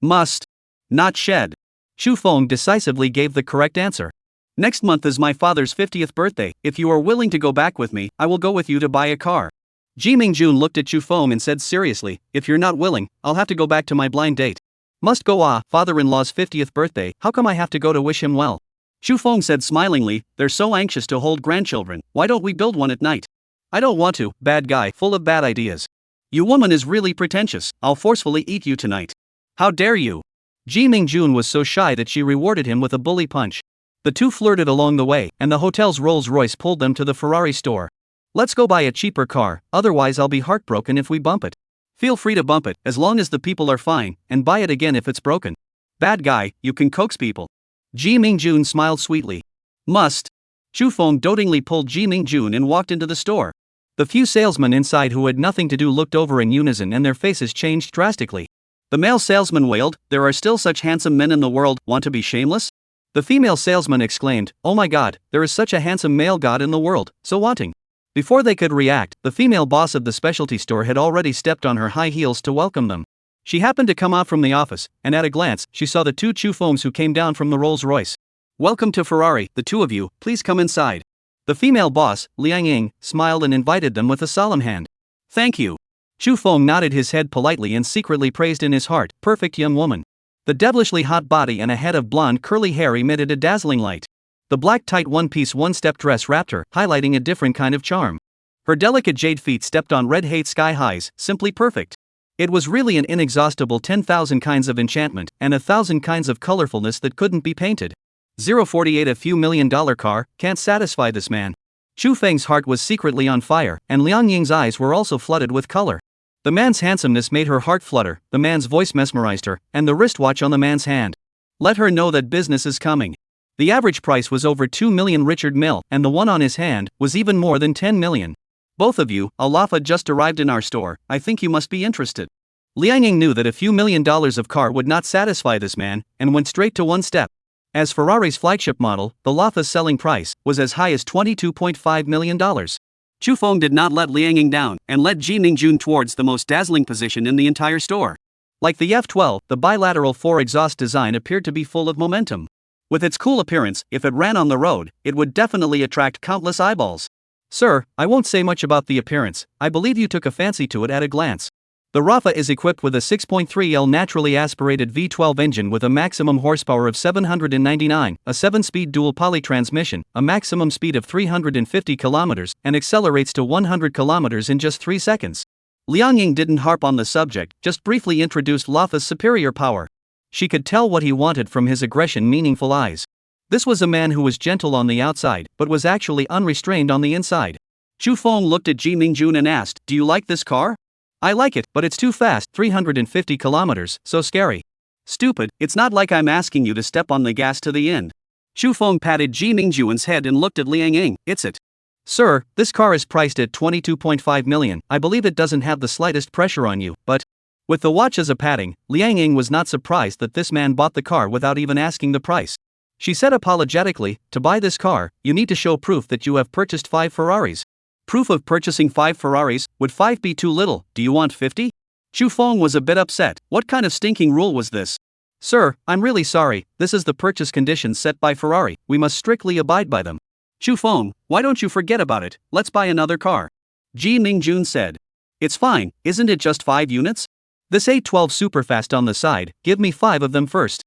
Must. Not shed. Shu Feng decisively gave the correct answer. Next month is my father's 50th birthday. If you are willing to go back with me, I will go with you to buy a car. Ji Mingjun looked at Shu Feng and said seriously, if you're not willing, I'll have to go back to my blind date. Must go. Father-in-law's 50th birthday, how come I have to go to wish him well? Shu Feng said smilingly, they're so anxious to hold grandchildren, why don't we build one at night? I don't want to, bad guy, full of bad ideas. You woman is really pretentious, I'll forcefully eat you tonight. How dare you? Ji Mingjun was so shy that she rewarded him with a bully punch. The two flirted along the way, and the hotel's Rolls-Royce pulled them to the Ferrari store. Let's go buy a cheaper car, otherwise I'll be heartbroken if we bump it. Feel free to bump it, as long as the people are fine, and buy it again if it's broken. Bad guy, you can coax people. Ji Mingjun smiled sweetly. Must. Shu Feng dotingly pulled Ji Mingjun and walked into the store. The few salesmen inside who had nothing to do looked over in unison and their faces changed drastically. The male salesman wailed, there are still such handsome men in the world, want to be shameless? The female salesman exclaimed, oh my god, there is such a handsome male god in the world, so wanting. Before they could react, the female boss of the specialty store had already stepped on her high heels to welcome them. She happened to come out from the office, and at a glance, she saw the two Chu Fengs who came down from the Rolls-Royce. Welcome to Ferrari, the two of you, please come inside. The female boss, Liang Ying, smiled and invited them with a solemn hand. Thank you. Chu Feng nodded his head politely and secretly praised in his heart, perfect young woman. The devilishly hot body and a head of blonde curly hair emitted a dazzling light. The black tight one-piece one-step dress wrapped her, highlighting a different kind of charm. Her delicate jade feet stepped on red hate sky highs, simply perfect. It was really an inexhaustible 10,000 kinds of enchantment, and 1,000 kinds of colorfulness that couldn't be painted. 048 a few $1,000,000 car, can't satisfy this man. Chu Feng's heart was secretly on fire, and Liang Ying's eyes were also flooded with color. The man's handsomeness made her heart flutter, the man's voice mesmerized her, and the wristwatch on the man's hand let her know that business is coming. The average price was over 2 million Richard Mill, and the one on his hand was even more than 10 million. Both of you, Alafa just arrived in our store, I think you must be interested. Liang Ying knew that a few $1,000,000 of car would not satisfy this man, and went straight to one step. As Ferrari's flagship model, the Lafa's selling price was as high as $22.5 million. Chu Feng did not let Liang Ying down, and led Ji Mingjun towards the most dazzling position in the entire store. Like the F-12, the bilateral 4-exhaust design appeared to be full of momentum. With its cool appearance, if it ran on the road, it would definitely attract countless eyeballs. Sir, I won't say much about the appearance, I believe you took a fancy to it at a glance. The Rafa is equipped with a 6.3L naturally aspirated V12 engine with a maximum horsepower of 799, a 7-speed dual poly transmission, a maximum speed of 350 km, and accelerates to 100 km in just 3 seconds. Liang Ying didn't harp on the subject, just briefly introduced Lafa's superior power. She could tell what he wanted from his aggression-meaningful eyes. This was a man who was gentle on the outside, but was actually unrestrained on the inside. Chu Feng looked at Ji Mingjun and asked, do you like this car? I like it, but it's too fast, 350 kilometers, so scary. Stupid, it's not like I'm asking you to step on the gas to the end. Chu Feng patted Ji Mingjun's head and looked at Liang Ying, it's it. Sir, this car is priced at 22.5 million, I believe it doesn't have the slightest pressure on you, but... With the watch as a padding, Liang Ying was not surprised that this man bought the car without even asking the price. She said apologetically, to buy this car, you need to show proof that you have purchased 5 Ferraris. Proof of purchasing 5 Ferraris, would 5 be too little, do you want 50? Chu Feng was a bit upset, what kind of stinking rule was this? Sir, I'm really sorry, this is the purchase conditions set by Ferrari, we must strictly abide by them. Chu Feng, why don't you forget about it, let's buy another car. Ji Mingjun said. It's fine, isn't it just 5 units? This A12 superfast on the side, give me 5 of them first.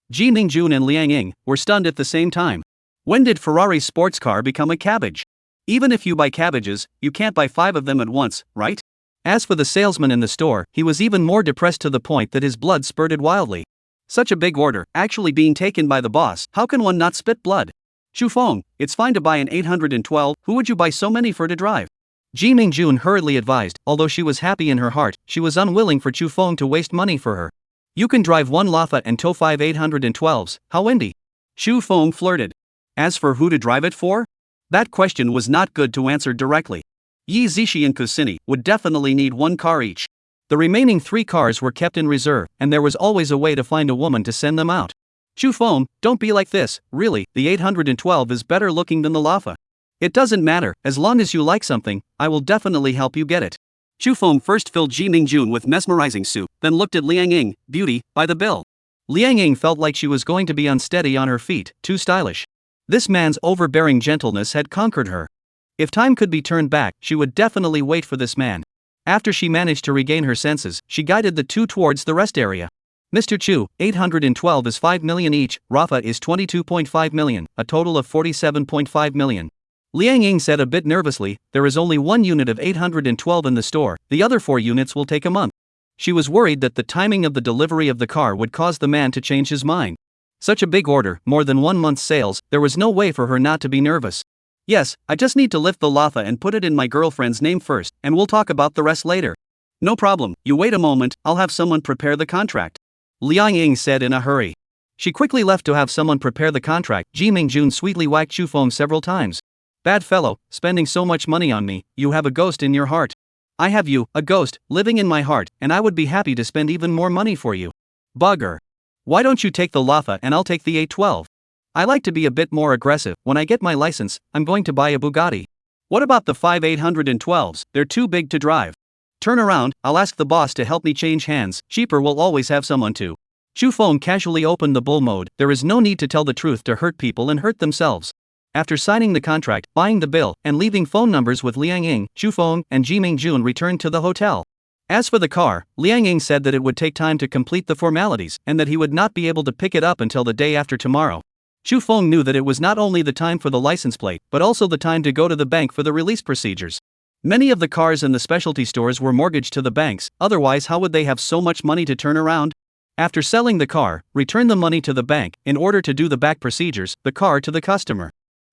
Ji Mingjun and Liang Ying were stunned at the same time. When did Ferrari's sports car become a cabbage? Even if you buy cabbages, you can't buy 5 of them at once, right? As for the salesman in the store, he was even more depressed to the point that his blood spurted wildly. Such a big order, actually being taken by the boss, how can one not spit blood? Chu Feng, it's fine to buy an 812, who would you buy so many for to drive? Ji Mingjun hurriedly advised, although she was happy in her heart, she was unwilling for Chu Feng to waste money for her. You can drive 1 Lafa and tow 5 812s, how windy? Chu Feng flirted. As for who to drive it for? That question was not good to answer directly. Yi Zishi and Kusini would definitely need 1 car each. The remaining 3 cars were kept in reserve, and there was always a way to find a woman to send them out. Chu Feng, don't be like this, really, the 812 is better looking than the Lafa. It doesn't matter, as long as you like something, I will definitely help you get it. Chu Feng first filled Ji Mingjun with mesmerizing soup, then looked at Liang Ying, beauty, by the bill. Liang Ying felt like she was going to be unsteady on her feet, too stylish. This man's overbearing gentleness had conquered her. If time could be turned back, she would definitely wait for this man. After she managed to regain her senses, she guided the two towards the rest area. Mr. Chu, 812 is 5 million each, Rafa is 22.5 million, a total of 47.5 million. Liang Ying said a bit nervously, there is only one unit of 812 in the store, the other 4 units will take a month. She was worried that the timing of the delivery of the car would cause the man to change his mind. Such a big order, more than 1 month's sales, there was no way for her not to be nervous. Yes, I just need to lift the latha and put it in my girlfriend's name first, and we'll talk about the rest later. No problem, you wait a moment, I'll have someone prepare the contract. Liang Ying said in a hurry. She quickly left to have someone prepare the contract. Ji Mingjun sweetly whacked Chu Feng several times. Bad fellow, spending so much money on me, you have a ghost in your heart. I have you, a ghost, living in my heart, and I would be happy to spend even more money for you. Bugger. Why don't you take the latha and I'll take the 812? I like to be a bit more aggressive. When I get my license, I'm going to buy a Bugatti. What about the 5 812s? They're too big to drive. Turn around, I'll ask the boss to help me change hands. Cheaper will always have someone to. Chu Feng casually opened the bull mode. There is no need to tell the truth to hurt people and hurt themselves. After signing the contract, buying the bill, and leaving phone numbers with Liang Ying, Chu Feng and Ji Mingjun returned to the hotel. As for the car, Liang Ying said that it would take time to complete the formalities, and that he would not be able to pick it up until the day after tomorrow. Chu Feng knew that it was not only the time for the license plate, but also the time to go to the bank for the release procedures. Many of the cars in the specialty stores were mortgaged to the banks, otherwise how would they have so much money to turn around? After selling the car, return the money to the bank, in order to do the back procedures, the car to the customer.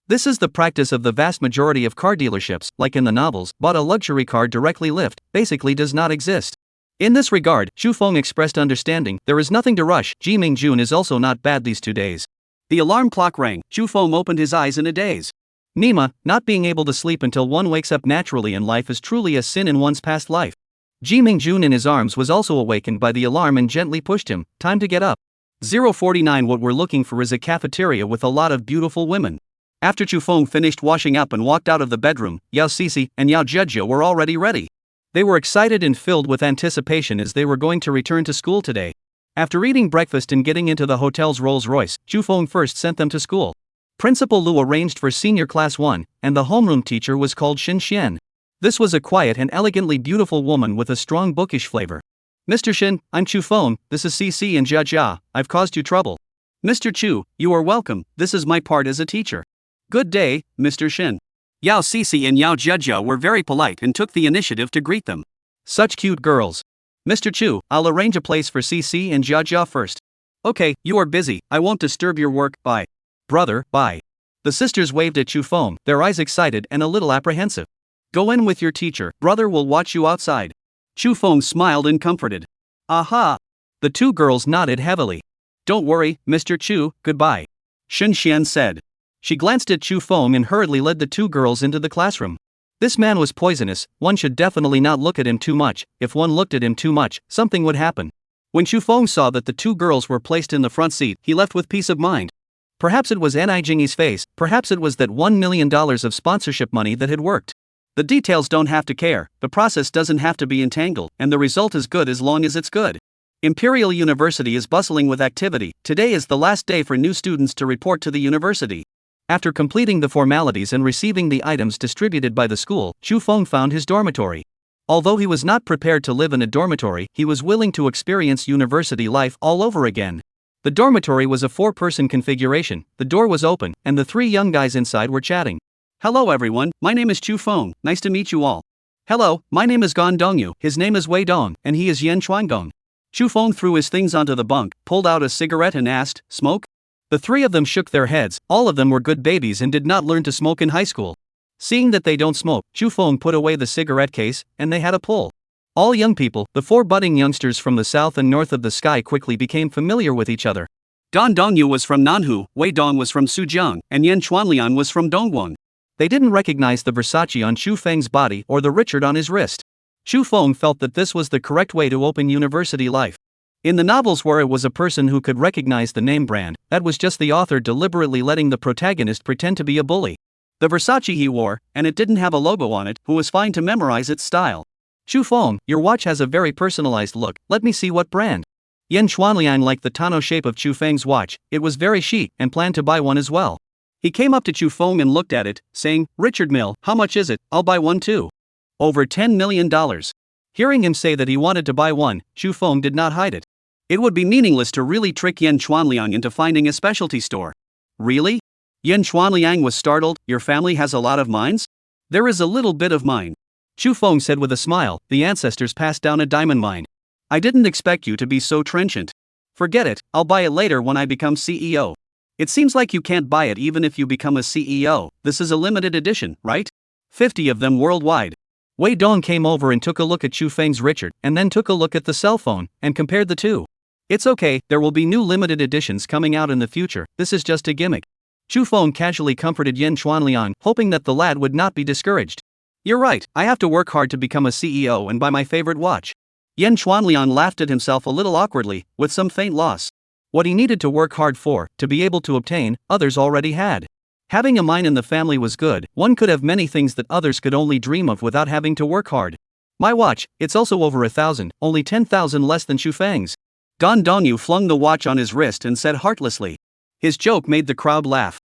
This is the practice of the vast majority of car dealerships, like in the novels, bought a luxury car directly lift, basically does not exist. In this regard, Chu Feng expressed understanding, there is nothing to rush. Ji Mingjun is also not bad these 2 days. The alarm clock rang, Chu Feng opened his eyes in a daze. Nima, not being able to sleep until one wakes up naturally in life is truly a sin in one's past life. Ji Mingjun in his arms was also awakened by the alarm and gently pushed him, time to get up. 049 What we're looking for is a cafeteria with a lot of beautiful women. After Chu Feng finished washing up and walked out of the bedroom, Yao Sisi and Yao Jejia were already ready. They were excited and filled with anticipation as they were going to return to school today. After eating breakfast and getting into the hotel's Rolls Royce, Chu Feng first sent them to school. Principal Lu arranged for senior class 1, and the homeroom teacher was called Xin Xian. This was a quiet and elegantly beautiful woman with a strong bookish flavor. Mr. Xin, I'm Chu Feng, this is Cici and Jia, I've caused you trouble. Mr. Chu, you are welcome, this is my part as a teacher. Good day, Mr. Xin. Yao Sisi and Yao Jejia were very polite and took the initiative to greet them. Such cute girls. Mr. Chu, I'll arrange a place for Cici and Jia first. Okay, you are busy, I won't disturb your work, bye. Brother, bye. The sisters waved at Chu Feng, their eyes excited and a little apprehensive. Go in with your teacher, brother will watch you outside. Chu Feng smiled and comforted. Aha! The 2 girls nodded heavily. Don't worry, Mr. Chu, goodbye. Xin Xian said. She glanced at Chu Feng and hurriedly led the 2 girls into the classroom. This man was poisonous, one should definitely not look at him too much. If one looked at him too much, something would happen. When Chu Feng saw that the 2 girls were placed in the front seat, he left with peace of mind. Perhaps it was Ni Jingyi's face, perhaps it was that $1 million of sponsorship money that had worked. The details don't have to care, the process doesn't have to be entangled, and the result is good as long as it's good. Imperial University is bustling with activity. Today is the last day for new students to report to the university. After completing the formalities and receiving the items distributed by the school, Chu Feng found his dormitory. Although he was not prepared to live in a dormitory, he was willing to experience university life all over again. The dormitory was a 4-person configuration, the door was open, and the 3 young guys inside were chatting. Hello everyone, my name is Chu Feng, nice to meet you all. Hello, my name is Gan Dongyu, his name is Wei Dong, and he is Yan Chuangdong. Chu Feng threw his things onto the bunk, pulled out a cigarette and asked, smoke? The 3 of them shook their heads, all of them were good babies and did not learn to smoke in high school. Seeing that they don't smoke, Chu Feng put away the cigarette case, and they had a pull. All young people, the 4 budding youngsters from the south and north of the sky quickly became familiar with each other. Gan Dongyu was from Nanhu, Wei Dong was from Sujiang, and Yan Chuanlian was from Dongguan. They didn't recognize the Versace on Chu Feng's body or the Richard on his wrist. Chu Feng felt that this was the correct way to open university life. In the novels where it was a person who could recognize the name brand, that was just the author deliberately letting the protagonist pretend to be a bully. The Versace he wore, and it didn't have a logo on it, who was fine to memorize its style. Chu Feng, your watch has a very personalized look, let me see what brand. Yan Xuanliang liked the tonneau shape of Chu Feng's watch, it was very chic, and planned to buy one as well. He came up to Chu Feng and looked at it, saying, Richard Mill, how much is it? I'll buy one too. Over $10 million. Hearing him say that he wanted to buy one, Chu Feng did not hide it. It would be meaningless to really trick Yan Xuanliang into finding a specialty store. Really? Yan Xuanliang was startled, your family has a lot of mines? There is a little bit of mine. Chu Feng said with a smile, the ancestors passed down a diamond mine. I didn't expect you to be so trenchant. Forget it, I'll buy it later when I become CEO. It seems like you can't buy it even if you become a CEO, this is a limited edition, right? 50 of them worldwide. Wei Dong came over and took a look at Chu Feng's Richard, and then took a look at the cell phone, and compared the two. It's okay, there will be new limited editions coming out in the future, this is just a gimmick. Chu Feng casually comforted Yan Xuanliang, hoping that the lad would not be discouraged. You're right, I have to work hard to become a CEO and buy my favorite watch. Yan Xuanliang laughed at himself a little awkwardly, with some faint loss. What he needed to work hard for, to be able to obtain, others already had. Having a mine in the family was good, one could have many things that others could only dream of without having to work hard. My watch, it's also over 1,000, only 10,000 less than Chu Feng's. Gan Dongyu flung the watch on his wrist and said heartlessly. His joke made the crowd laugh.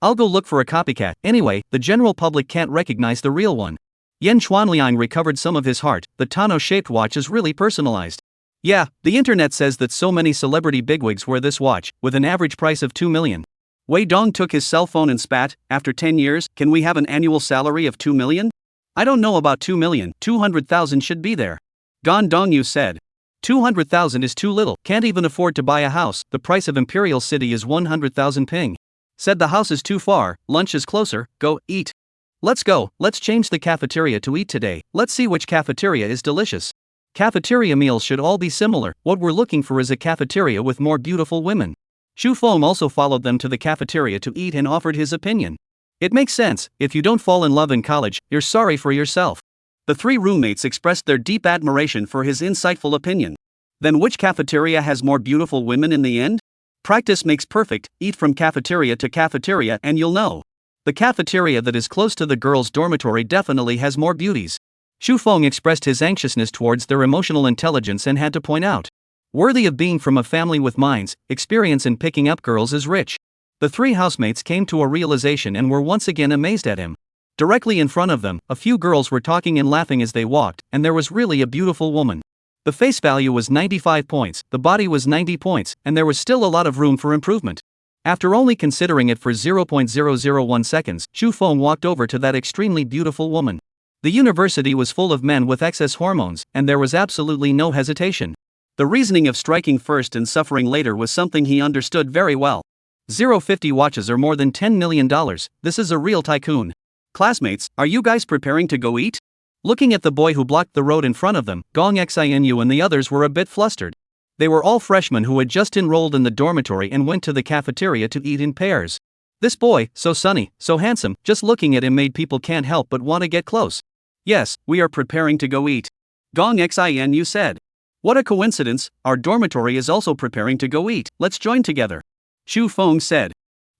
I'll go look for a copycat, anyway, the general public can't recognize the real one. Yan Xuanliang recovered some of his heart, the tonneau-shaped watch is really personalized. Yeah, the internet says that so many celebrity bigwigs wear this watch, with an average price of 2 million. Wei Dong took his cell phone and spat, after 10 years, can we have an annual salary of 2 million? I don't know about 2 million, 200,000 should be there. Gan Dongyu said. 200,000 is too little, can't even afford to buy a house, the price of Imperial City is 100,000 ping. Said the house is too far, lunch is closer, go, eat. Let's go, let's change the cafeteria to eat today, let's see which cafeteria is delicious. Cafeteria meals should all be similar, what we're looking for is a cafeteria with more beautiful women. Chu Feng also followed them to the cafeteria to eat and offered his opinion. It makes sense, if you don't fall in love in college, you're sorry for yourself. The three roommates expressed their deep admiration for his insightful opinion. Then which cafeteria has more beautiful women in the end? Practice makes perfect, eat from cafeteria to cafeteria and you'll know. The cafeteria that is close to the girls' dormitory definitely has more beauties. Chu Feng expressed his anxiousness towards their emotional intelligence and had to point out. Worthy of being from a family with minds, experience in picking up girls is rich. The three housemates came to a realization and were once again amazed at him. Directly in front of them, a few girls were talking and laughing as they walked, and there was really a beautiful woman. The face value was 95 points, the body was 90 points, and there was still a lot of room for improvement. After only considering it for 0.001 seconds, Chu Feng walked over to that extremely beautiful woman. The university was full of men with excess hormones, and there was absolutely no hesitation. The reasoning of striking first and suffering later was something he understood very well. 050 watches are more than $10 million, this is a real tycoon. Classmates, are you guys preparing to go eat? Looking at the boy who blocked the road in front of them, Gong Xinu and the others were a bit flustered. They were all freshmen who had just enrolled in the dormitory and went to the cafeteria to eat in pairs. This boy, so sunny, so handsome, just looking at him made people can't help but want to get close. Yes, we are preparing to go eat. Gong Xinu said. What a coincidence, our dormitory is also preparing to go eat, let's join together. Chu Feng said.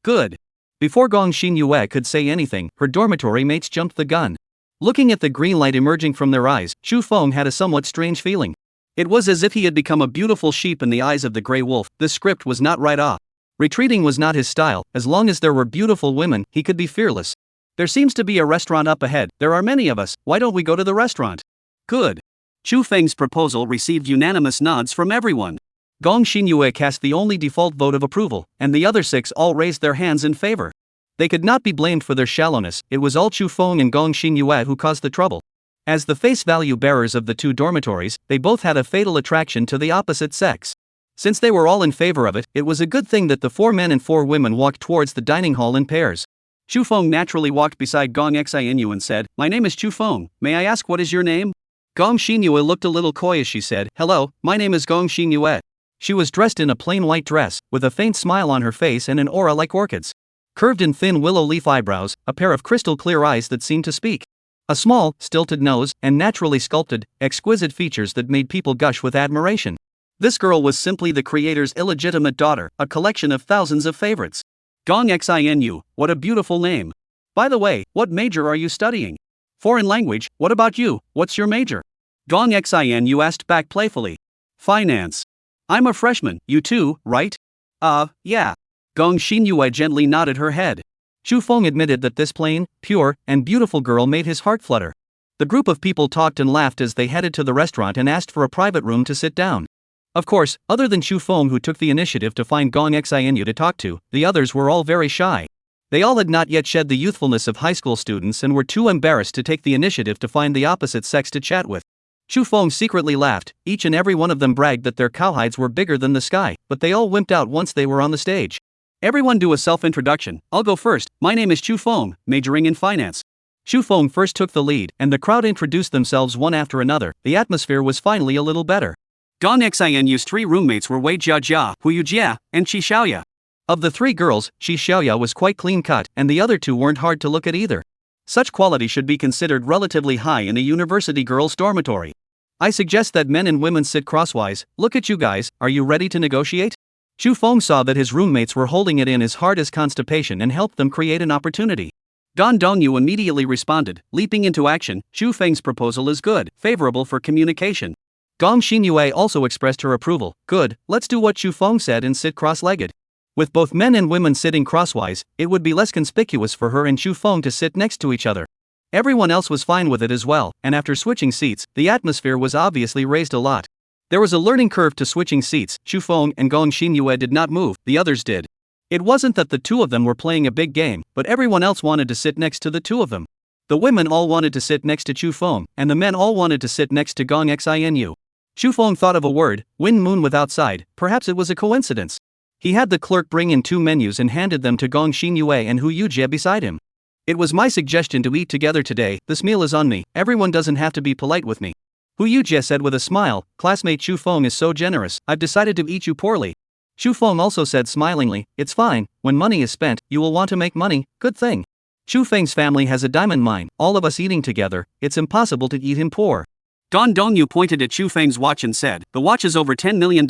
Good. Before Gong Xinyue could say anything, her dormitory mates jumped the gun. Looking at the green light emerging from their eyes, Chu Feng had a somewhat strange feeling. It was as if he had become a beautiful sheep in the eyes of the grey wolf, this script was not right off. Retreating was not his style, as long as there were beautiful women, he could be fearless. There seems to be a restaurant up ahead, there are many of us, why don't we go to the restaurant? Good. Chu Feng's proposal received unanimous nods from everyone. Gong Xinyue cast the only default vote of approval, and the other six all raised their hands in favor. They could not be blamed for their shallowness, it was all Chu Feng and Gong Xinyue who caused the trouble. As the face value bearers of the two dormitories, they both had a fatal attraction to the opposite sex. Since they were all in favor of it, it was a good thing that the 4 men and 4 women walked towards the dining hall in pairs. Chu Feng naturally walked beside Gong Xinu and said, My name is Chu Feng, may I ask what is your name? Gong Xinyue looked a little coy as she said, Hello, my name is Gong Xinyue. She was dressed in a plain white dress, with a faint smile on her face and an aura like orchids. Curved in thin willow leaf eyebrows, a pair of crystal clear eyes that seemed to speak. A small, stilted nose, and naturally sculpted, exquisite features that made people gush with admiration. This girl was simply the creator's illegitimate daughter, a collection of thousands of favorites. Gong Xinu, what a beautiful name. By the way, what major are you studying? Foreign language, what about you, what's your major? Gong Xin Yu asked back playfully. Finance. I'm a freshman, you too, right? Yeah. Gong Xinyue gently nodded her head. Chu Feng admitted that this plain, pure, and beautiful girl made his heart flutter. The group of people talked and laughed as they headed to the restaurant and asked for a private room to sit down. Of course, other than Chu Feng, who took the initiative to find Gong Xinyue to talk to, the others were all very shy. They all had not yet shed the youthfulness of high school students and were too embarrassed to take the initiative to find the opposite sex to chat with. Chu Feng secretly laughed. Each and every one of them bragged that their cowhides were bigger than the sky, but they all wimped out once they were on the stage. Everyone do a self-introduction. I'll go first. My name is Chu Feng, majoring in finance. Chu Feng first took the lead, and the crowd introduced themselves one after another. The atmosphere was finally a little better. Gong Xinyu's 3 roommates were Wei Jiajia, Hu Yujia, and Qi Xiaoya. Of the 3 girls, Qi Xiaoya was quite clean-cut, and the other 2 weren't hard to look at either. Such quality should be considered relatively high in a university girls' dormitory. I suggest that men and women sit crosswise. Look at you guys, are you ready to negotiate? Chu Feng saw that his roommates were holding it in as hard as constipation and helped them create an opportunity. Gan Dongyu immediately responded, leaping into action. Chu Feng's proposal is good, favorable for communication. Gong Xinyue also expressed her approval. Good, let's do what Chu Feng said and sit cross-legged. With both men and women sitting crosswise, it would be less conspicuous for her and Chu Feng to sit next to each other. Everyone else was fine with it as well, and after switching seats, the atmosphere was obviously raised a lot. There was a learning curve to switching seats. Chu Feng and Gong Xinyue did not move, the others did. It wasn't that the 2 of them were playing a big game, but everyone else wanted to sit next to the 2 of them. The women all wanted to sit next to Chu Feng, and the men all wanted to sit next to Gong Xinu. Chu Feng thought of a word, wind moon with outside. Perhaps it was a coincidence. He had the clerk bring in 2 menus and handed them to Gong Xinyue and Hu Yujie beside him. It was my suggestion to eat together today. This meal is on me. Everyone doesn't have to be polite with me. Hu Yujie said with a smile. Classmate Chu Feng is so generous. I've decided to eat you poorly. Chu Feng also said smilingly, it's fine. When money is spent, you will want to make money. Good thing. Chu Feng's family has a diamond mine. All of us eating together, it's impossible to eat him poor. Gan Dongyu pointed at Chu Feng's watch and said, the watch is over $10 million.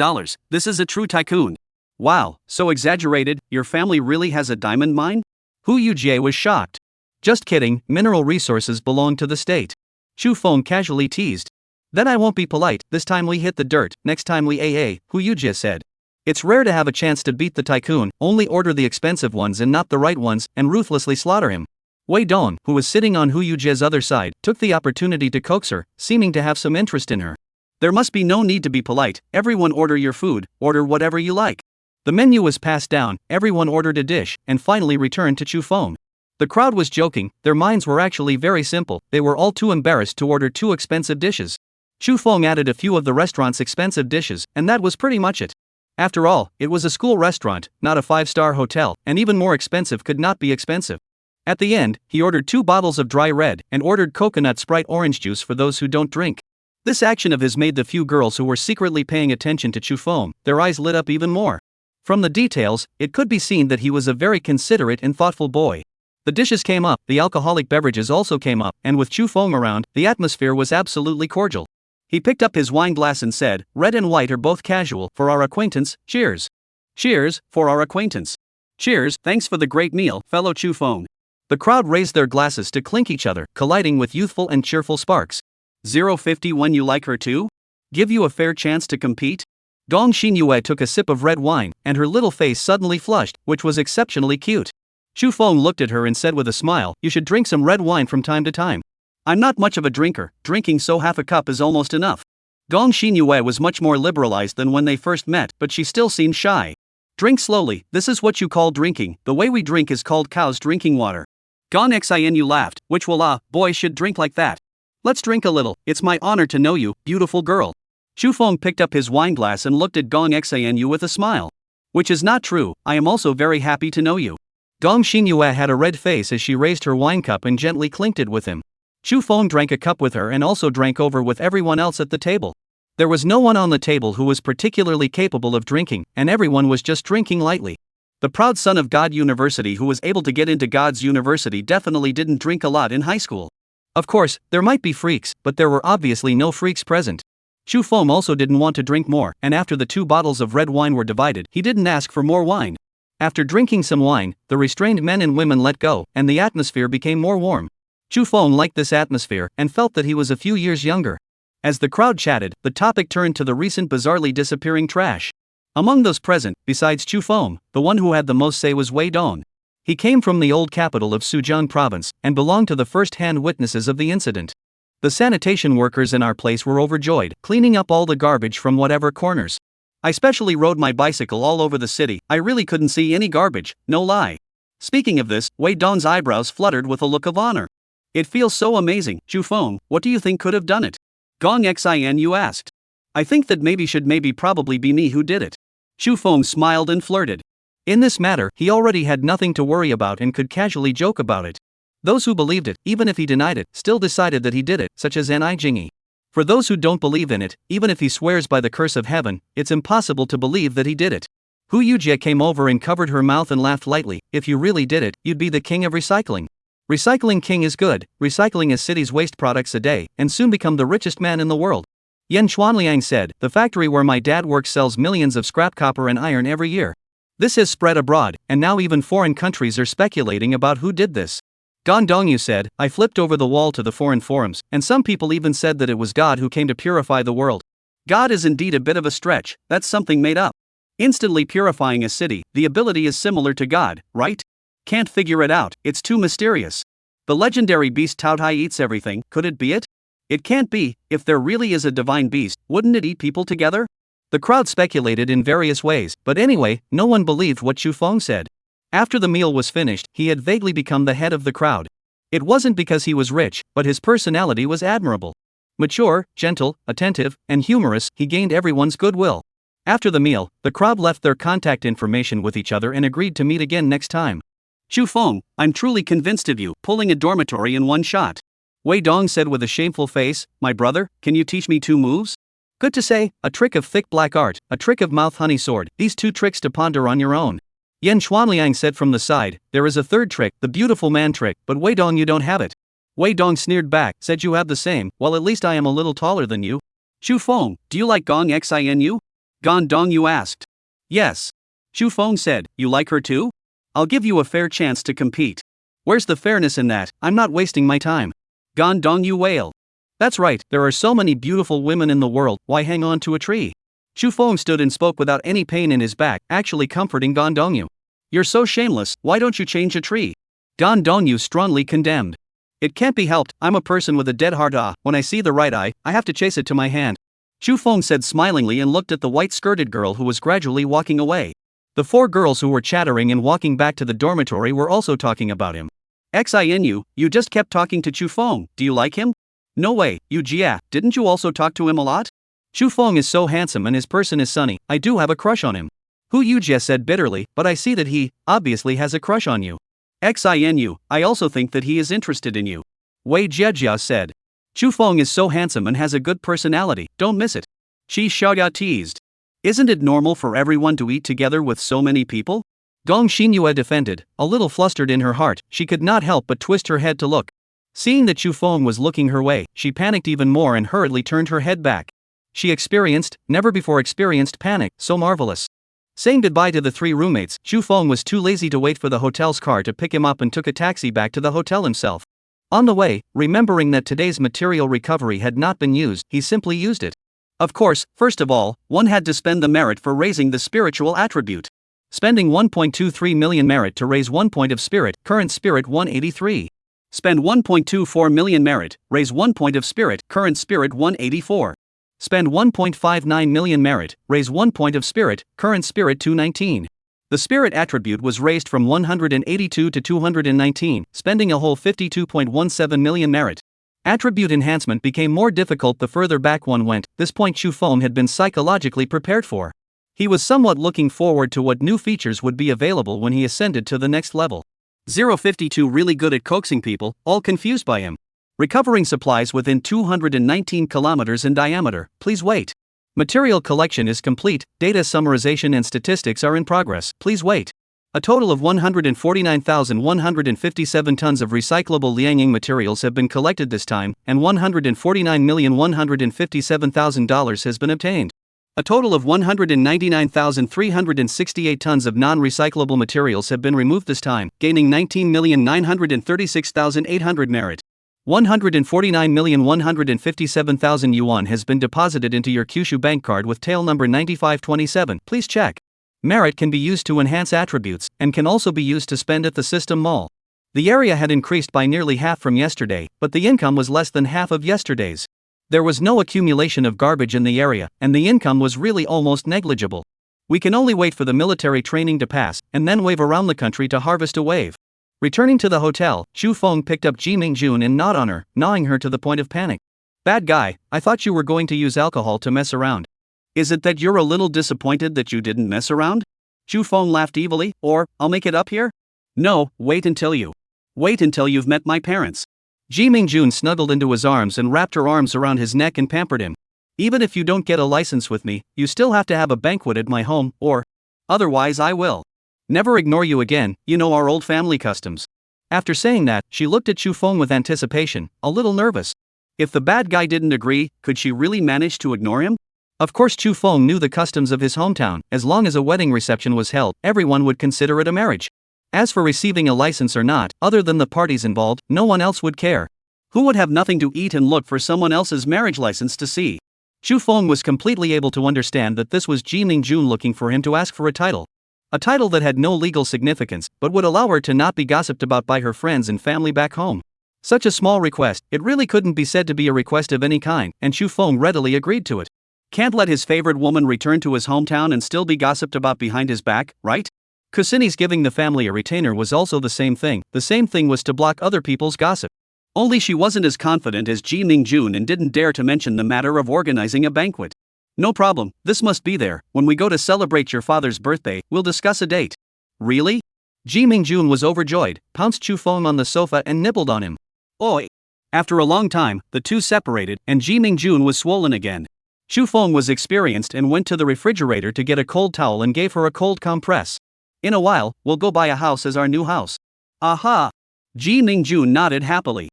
This is a true tycoon. Wow, so exaggerated. Your family really has a diamond mine? Hu Yujie was shocked. Just kidding, mineral resources belong to the state. Chu Feng casually teased. Then I won't be polite. This time we hit the dirt, next time we AA, Hu Yujie said. It's rare to have a chance to beat the tycoon. Only order the expensive ones and not the right ones, and ruthlessly slaughter him. Wei Dong, who was sitting on Hu Yujie's other side, took the opportunity to coax her, seeming to have some interest in her. There must be no need to be polite. Everyone order your food, order whatever you like. The menu was passed down, everyone ordered a dish, and finally returned to Chu Feng. The crowd was joking, their minds were actually very simple. They were all too embarrassed to order 2 expensive dishes. Chu Feng added a few of the restaurant's expensive dishes, and that was pretty much it. After all, it was a school restaurant, not a 5-star hotel, and even more expensive could not be expensive. At the end, he ordered 2 bottles of dry red, and ordered coconut Sprite orange juice for those who don't drink. This action of his made the few girls who were secretly paying attention to Chu Feng, their eyes lit up even more. From the details, it could be seen that he was a very considerate and thoughtful boy. The dishes came up, the alcoholic beverages also came up, and with Chu Feng around, the atmosphere was absolutely cordial. He picked up his wine glass and said, red and white are both casual. For our acquaintance, cheers. Cheers, for our acquaintance. Cheers, thanks for the great meal, fellow Chu Feng. The crowd raised their glasses to clink each other, colliding with youthful and cheerful sparks. 050 when you like her too? Give you a fair chance to compete? Gong Xinyue took a sip of red wine, and her little face suddenly flushed, which was exceptionally cute. Chu Feng looked at her and said with a smile, you should drink some red wine from time to time. I'm not much of a drinker, drinking so half a cup is almost enough. Gong Xinyue was much more liberalized than when they first met, but she still seemed shy. Drink slowly, this is what you call drinking. The way we drink is called cows drinking water. Gong Xinu laughed, which boys should drink like that. Let's drink a little, it's my honor to know you, beautiful girl. Chu Feng picked up his wine glass and looked at Gong Xinu with a smile. Which is not true, I am also very happy to know you. Gong Xinyue had a red face as she raised her wine cup and gently clinked it with him. Chu Feng drank a cup with her and also drank over with everyone else at the table. There was no one on the table who was particularly capable of drinking, and everyone was just drinking lightly. The proud son of God University who was able to get into God's University definitely didn't drink a lot in high school. Of course, there might be freaks, but there were obviously no freaks present. Chu Feng also didn't want to drink more, and after the 2 bottles of red wine were divided, he didn't ask for more wine. After drinking some wine, the restrained men and women let go, and the atmosphere became more warm. Chu Feng liked this atmosphere, and felt that he was a few years younger. As the crowd chatted, the topic turned to the recent bizarrely disappearing trash. Among those present, besides Chu Feng, the one who had the most say was Wei Dong. He came from the old capital of Sujiang province, and belonged to the first-hand witnesses of the incident. The sanitation workers in our place were overjoyed, cleaning up all the garbage from whatever corners. I specially rode my bicycle all over the city, I really couldn't see any garbage, no lie. Speaking of this, Wei Dong's eyebrows fluttered with a look of honor. It feels so amazing. Chu Feng, what do you think could have done it? Gong Xin asked. I think that maybe probably be me who did it. Chu Feng smiled and flirted. In this matter, he already had nothing to worry about and could casually joke about it. Those who believed it, even if he denied it, still decided that he did it, such as Ni Jingyi. For those who don't believe in it, even if he swears by the curse of heaven, it's impossible to believe that he did it. Hu Yujie came over and covered her mouth and laughed lightly. If you really did it, you'd be the king of recycling. Recycling king is good, recycling a city's waste products a day, and soon become the richest man in the world. Yan Xuanliang said, the factory where my dad works sells millions of scrap copper and iron every year. This has spread abroad, and now even foreign countries are speculating about who did this. Gan Dongyu said, I flipped over the wall to the foreign forums, and some people even said that it was God who came to purify the world. God is indeed a bit of a stretch, that's something made up. Instantly purifying a city, the ability is similar to God, right? Can't figure it out, it's too mysterious. The legendary beast Taotai eats everything, could it be it? It can't be, if there really is a divine beast, wouldn't it eat people together? The crowd speculated in various ways, but anyway, no one believed what Chu Feng said. After the meal was finished, he had vaguely become the head of the crowd. It wasn't because he was rich, but his personality was admirable. Mature, gentle, attentive, and humorous, he gained everyone's goodwill. After the meal, the crowd left their contact information with each other and agreed to meet again next time. Chu Feng, I'm truly convinced of you, pulling a dormitory in one shot. Wei Dong said with a shameful face, my brother, can you teach me 2 moves? Good to say, a trick of thick black art, a trick of mouth honey sword, these 2 tricks to ponder on your own. Yan Xuanliang said from the side, there is a 3rd trick, the beautiful man trick, but Wei Dong you don't have it. Wei Dong sneered back, said you have the same, well at least I am a little taller than you. Chu Feng, do you like Gong Xinu? Gan Dongyu asked. Yes. Chu Feng said, you like her too? I'll give you a fair chance to compete. Where's the fairness in that? I'm not wasting my time. Gan Dongyu wailed. That's right, there are so many beautiful women in the world, why hang on to a tree? Chu Feng stood and spoke without any pain in his back, actually comforting Gan Dongyu. You're so shameless, why don't you change a tree? Gan Dongyu strongly condemned. It can't be helped, I'm a person with a dead heart when I see the right eye, I have to chase it to my hand. Chu Feng said smilingly and looked at the white-skirted girl who was gradually walking away. The 4 girls who were chattering and walking back to the dormitory were also talking about him. Xinu, you just kept talking to Chu Feng, do you like him? No way, Yu Jia, didn't you also talk to him a lot? Chu Feng is so handsome and his person is sunny, I do have a crush on him. Hu Yujie said bitterly, but I see that he, obviously has a crush on you. Xinu, I also think that he is interested in you. Wei Jiejia said. Chu Feng is so handsome and has a good personality, don't miss it. Qi Xiaoya teased. Isn't it normal for everyone to eat together with so many people? Gong Xinyue defended, a little flustered in her heart, she could not help but twist her head to look. Seeing that Chu Feng was looking her way, she panicked even more and hurriedly turned her head back. She experienced, never before experienced panic, so marvelous. Saying goodbye to the 3 roommates, Chu Feng was too lazy to wait for the hotel's car to pick him up and took a taxi back to the hotel himself. On the way, remembering that today's material recovery had not been used, he simply used it. Of course, first of all, one had to spend the merit for raising the spiritual attribute. Spending 1.23 million merit to raise 1 point of spirit, current spirit 183. Spend 1.24 million merit, raise 1 point of spirit, current spirit 184. Spend 1.59 million merit, raise 1 point of spirit, current spirit 219. The spirit attribute was raised from 182 to 219, spending a whole 52.17 million merit. Attribute enhancement became more difficult the further back one went, this point Chu Feng had been psychologically prepared for. He was somewhat looking forward to what new features would be available when he ascended to the next level. 052 really good at coaxing people, all confused by him. Recovering supplies within 219 kilometers in diameter, please wait. Material collection is complete, data summarization and statistics are in progress, please wait. A total of 149,157 tons of recyclable Lianging materials have been collected this time, and $149,157,000 has been obtained. A total of 199,368 tons of non-recyclable materials have been removed this time, gaining 19,936,800 merit. 149,157,000 yuan has been deposited into your Kyushu bank card with tail number 9527. Please check. Merit can be used to enhance attributes, and can also be used to spend at the system mall. The area had increased by nearly half from yesterday, but the income was less than half of yesterday's. There was no accumulation of garbage in the area, and the income was really almost negligible. We can only wait for the military training to pass, and then wave around the country to harvest a wave. Returning to the hotel, Chu Feng picked up Ji Mingjun and gnawed on her, gnawing her to the point of panic. Bad guy, I thought you were going to use alcohol to mess around. Is it that you're a little disappointed that you didn't mess around? Chu Feng laughed evilly. Or, I'll make it up here? No, wait until you've met my parents. Ji Mingjun snuggled into his arms and wrapped her arms around his neck and pampered him. Even if you don't get a license with me, you still have to have a banquet at my home, or otherwise I will never ignore you again, you know our old family customs. After saying that, she looked at Chu Feng with anticipation, a little nervous. If the bad guy didn't agree, could she really manage to ignore him? Of course Chu Feng knew the customs of his hometown. As long as a wedding reception was held, everyone would consider it a marriage. As for receiving a license or not, other than the parties involved, no one else would care. Who would have nothing to eat and look for someone else's marriage license to see? Chu Feng was completely able to understand that this was Ji Mingjun looking for him to ask for a title. A title that had no legal significance, but would allow her to not be gossiped about by her friends and family back home. Such a small request, it really couldn't be said to be a request of any kind, and Chu Feng readily agreed to it. Can't let his favorite woman return to his hometown and still be gossiped about behind his back, right? Kusini's giving the family a retainer was also the same thing. The same thing was to block other people's gossip. Only she wasn't as confident as Ji Mingjun and didn't dare to mention the matter of organizing a banquet. No problem, this must be there. When we go to celebrate your father's birthday, we'll discuss a date. Really? Ji Mingjun was overjoyed, pounced Chu Feng on the sofa and nibbled on him. Oi! After a long time, the two separated, and Ji Mingjun was swollen again. Chu Feng was experienced and went to the refrigerator to get a cold towel and gave her a cold compress. In a while, we'll go buy a house as our new house. Aha! Ji Mingjun nodded happily.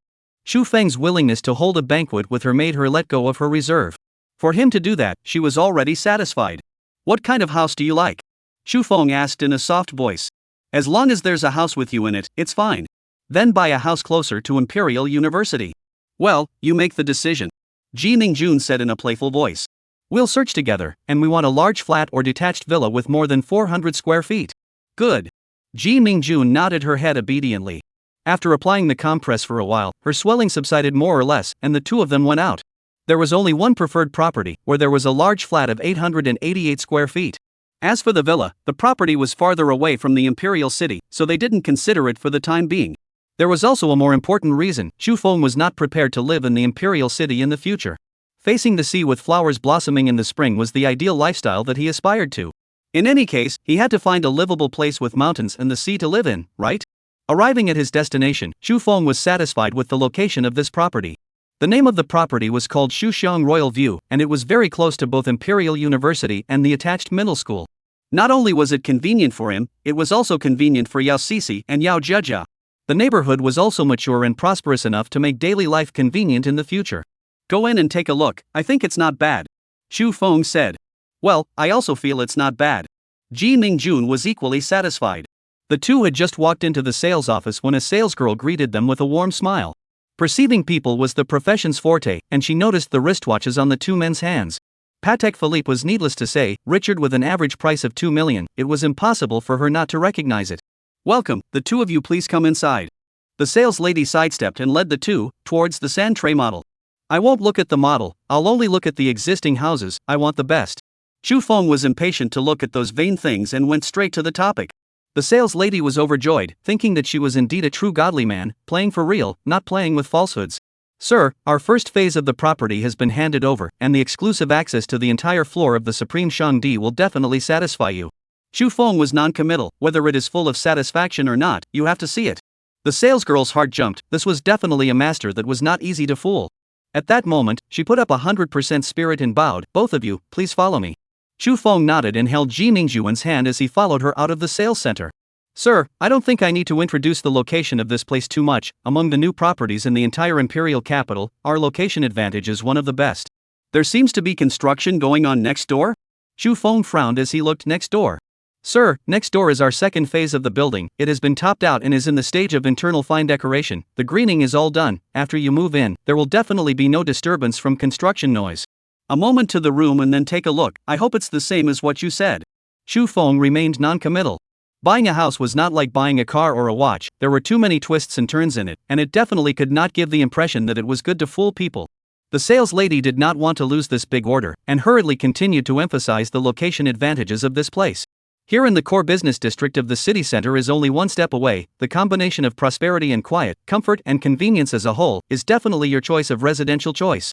Chu Feng's willingness to hold a banquet with her made her let go of her reserve. For him to do that, she was already satisfied. What kind of house do you like? Chu Feng asked in a soft voice. As long as there's a house with you in it, it's fine. Then buy a house closer to Imperial University. Well, you make the decision. Ji Mingjun said in a playful voice. We'll search together, and we want a large flat or detached villa with more than 400 square feet. Good. Ji Mingjun nodded her head obediently. After applying the compress for a while, her swelling subsided more or less, and the two of them went out. There was only one preferred property, where there was a large flat of 888 square feet. As for the villa, the property was farther away from the imperial city, so they didn't consider it for the time being. There was also a more important reason. Chu Feng was not prepared to live in the imperial city in the future. Facing the sea with flowers blossoming in the spring was the ideal lifestyle that he aspired to. In any case, he had to find a livable place with mountains and the sea to live in, right? Arriving at his destination, Chu Feng was satisfied with the location of this property. The name of the property was called Shuxiang Royal View, and it was very close to both Imperial University and the attached middle school. Not only was it convenient for him, it was also convenient for Yao Sisi and Yao Zhezha. The neighborhood was also mature and prosperous enough to make daily life convenient in the future. Go in and take a look, I think it's not bad. Chu Feng said. Well, I also feel it's not bad. Ji Mingjun was equally satisfied. The two had just walked into the sales office when a salesgirl greeted them with a warm smile. Perceiving people was the profession's forte, and she noticed the wristwatches on the two men's hands. Patek Philippe was needless to say, Richard with an average price of 2 million, it was impossible for her not to recognize it. Welcome, the two of you please come inside. The sales lady sidestepped and led the two towards the sand tray model. I won't look at the model, I'll only look at the existing houses, I want the best. Chu Feng was impatient to look at those vain things and went straight to the topic. The sales lady was overjoyed, thinking that she was indeed a true godly man, playing for real, not playing with falsehoods. Sir, our first phase of the property has been handed over, and the exclusive access to the entire floor of the Supreme Shangdi will definitely satisfy you. Chu Feng was non-committal. Whether it is full of satisfaction or not, you have to see it. The salesgirl's heart jumped. This was definitely a master that was not easy to fool. At that moment, she put up 100% spirit and bowed. Both of you, please follow me. Chu Feng nodded and held Ji Mingjun's hand as he followed her out of the sales center. Sir, I don't think I need to introduce the location of this place too much. Among the new properties in the entire imperial capital, our location advantage is one of the best. There seems to be construction going on next door? Chu Feng frowned as he looked next door. Sir, next door is our second phase of the building. It has been topped out and is in the stage of internal fine decoration. The greening is all done. After you move in, there will definitely be no disturbance from construction noise. A moment to the room and then take a look. I hope it's the same as what you said. Chu Feng remained non-committal. Buying a house was not like buying a car or a watch. There were too many twists and turns in it, and it definitely could not give the impression that it was good to fool people. The sales lady did not want to lose this big order, and hurriedly continued to emphasize the location advantages of this place. Here in the core business district of the city center is only one step away. The combination of prosperity and quiet, comfort and convenience as a whole, is definitely your choice of residential choice.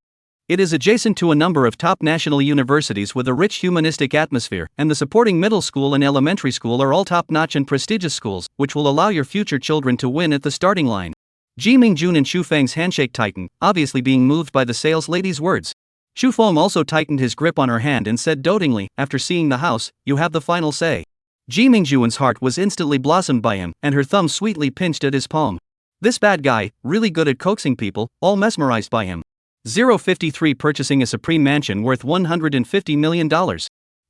It is adjacent to a number of top national universities with a rich humanistic atmosphere, and the supporting middle school and elementary school are all top-notch and prestigious schools, which will allow your future children to win at the starting line. Ji Mingjun and Xu Feng's handshake tightened, obviously being moved by the sales lady's words. Xu Feng also tightened his grip on her hand and said dotingly, after seeing the house, you have the final say. Ji Mingjun's heart was instantly blossomed by him, and her thumb sweetly pinched at his palm. This bad guy, really good at coaxing people, all mesmerized by him. 053 purchasing a supreme mansion worth $150 million.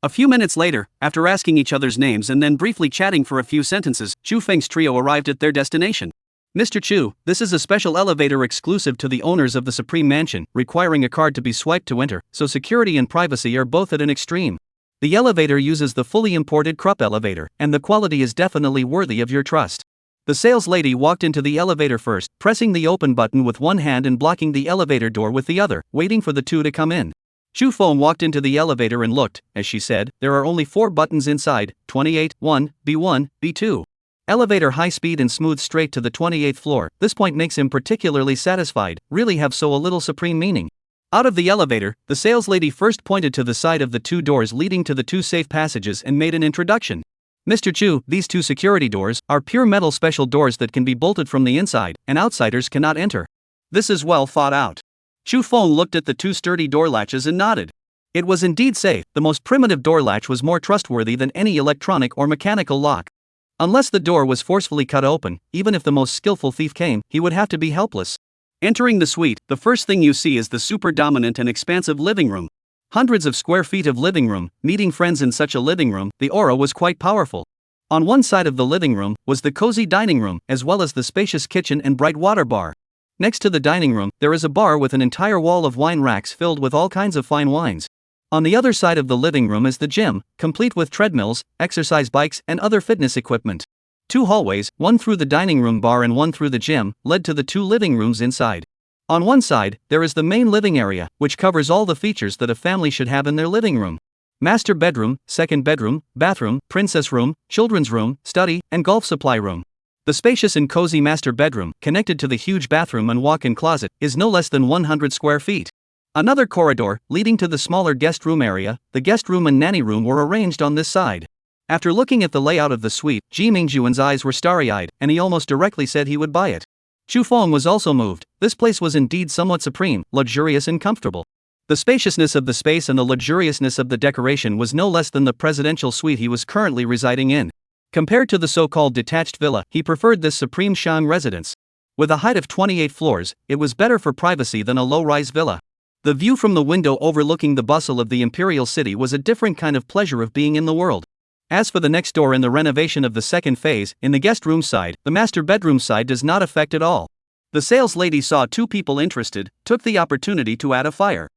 A few minutes later, after asking each other's names and then briefly chatting for a few sentences, Chu Feng's trio arrived at their destination. Mr. Chu, this is a special elevator exclusive to the owners of the supreme mansion, requiring a card to be swiped to enter, so security and privacy are both at an extreme. The elevator uses the fully imported Krupp elevator, and the quality is definitely worthy of your trust. The sales lady walked into the elevator first, pressing the open button with one hand and blocking the elevator door with the other, waiting for the two to come in. Chu Feng walked into the elevator and looked. As she said, there are only 4 buttons inside, 28, 1, B1, B2. Elevator high speed and smooth straight to the 28th floor. This point makes him particularly satisfied, really have so a little supreme meaning. Out of the elevator, the sales lady first pointed to the side of the 2 doors leading to the 2 safe passages and made an introduction. Mr. Chu, these 2 security doors are pure metal special doors that can be bolted from the inside, and outsiders cannot enter. This is well thought out. Chu Feng looked at the 2 sturdy door latches and nodded. It was indeed safe. The most primitive door latch was more trustworthy than any electronic or mechanical lock. Unless the door was forcefully cut open, even if the most skillful thief came, he would have to be helpless. Entering the suite, the first thing you see is the super dominant and expansive living room. Hundreds of square feet of living room. Meeting friends in such a living room, the aura was quite powerful. On one side of the living room was the cozy dining room, as well as the spacious kitchen and bright water bar. Next to the dining room, there is a bar with an entire wall of wine racks filled with all kinds of fine wines. On the other side of the living room is the gym, complete with treadmills, exercise bikes, and other fitness equipment. 2 hallways, one through the dining room bar and one through the gym, led to the 2 living rooms inside. On one side, there is the main living area, which covers all the features that a family should have in their living room. Master bedroom, second bedroom, bathroom, princess room, children's room, study, and golf supply room. The spacious and cozy master bedroom, connected to the huge bathroom and walk-in closet, is no less than 100 square feet. Another corridor, leading to the smaller guest room area, the guest room and nanny room were arranged on this side. After looking at the layout of the suite, Ji Mingjun's eyes were starry-eyed, and he almost directly said he would buy it. Chu Feng was also moved. This place was indeed somewhat supreme, luxurious and comfortable. The spaciousness of the space and the luxuriousness of the decoration was no less than the presidential suite he was currently residing in. Compared to the so-called detached villa, he preferred this supreme Shang residence. With a height of 28 floors, it was better for privacy than a low-rise villa. The view from the window overlooking the bustle of the imperial city was a different kind of pleasure of being in the world. As for the next door in the renovation of the second phase, in the guest room side, the master bedroom side does not affect at all. The sales lady saw 2 people interested, took the opportunity to add a fire.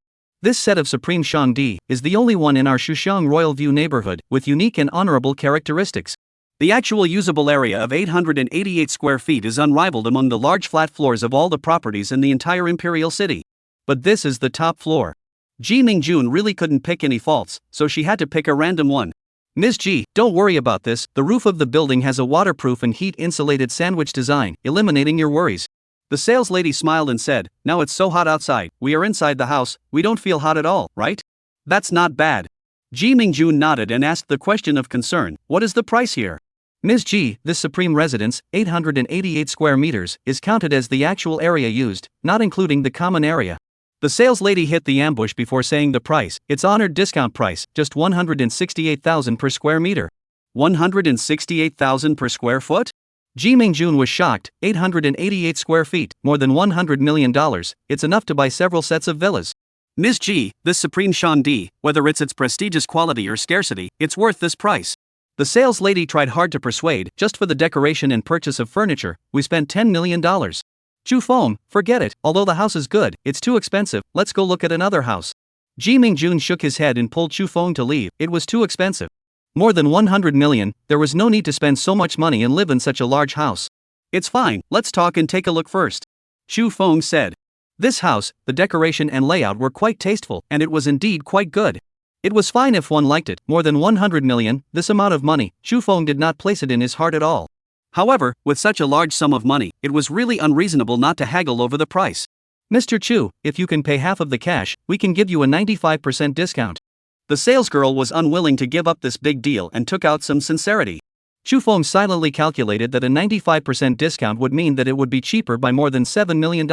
This set of Supreme Shangdi is the only one in our Shuxiang Royal View neighborhood, with unique and honorable characteristics. The actual usable area of 888 square feet is unrivaled among the large flat floors of all the properties in the entire imperial city. But this is the top floor. Ji Mingjun really couldn't pick any faults, so she had to pick a random one. Ms. Ji, don't worry about this. The roof of the building has a waterproof and heat-insulated sandwich design, eliminating your worries. The sales lady smiled and said, now it's so hot outside, we are inside the house, we don't feel hot at all, right? That's not bad. Ji Mingjun nodded and asked the question of concern, what is the price here? Ms. Ji, this supreme residence, 888 square meters, is counted as the actual area used, not including the common area. The sales lady hit the ambush before saying the price. Its honored discount price, just 168,000 per square meter. 168,000 per square foot? Ji Mingjun was shocked. 888 square feet, more than $100 million, it's enough to buy several sets of villas. Ms. Ji, this supreme Shangdi, whether it's its prestigious quality or scarcity, it's worth this price. The sales lady tried hard to persuade. Just for the decoration and purchase of furniture, we spent $10 million. Chu Feng, forget it, although the house is good, it's too expensive, let's go look at another house. Ji Mingjun shook his head and pulled Chu Feng to leave, it was too expensive. More than 100 million, there was no need to spend so much money and live in such a large house. It's fine, let's talk and take a look first. Chu Feng said. This house, the decoration and layout were quite tasteful, and it was indeed quite good. It was fine if one liked it. More than 100 million, this amount of money, Chu Feng did not place it in his heart at all. However, with such a large sum of money, it was really unreasonable not to haggle over the price. Mr. Chu, if you can pay half of the cash, we can give you a 95% discount. The salesgirl was unwilling to give up this big deal and took out some sincerity. Chu Feng silently calculated that a 95% discount would mean that it would be cheaper by more than $7 million.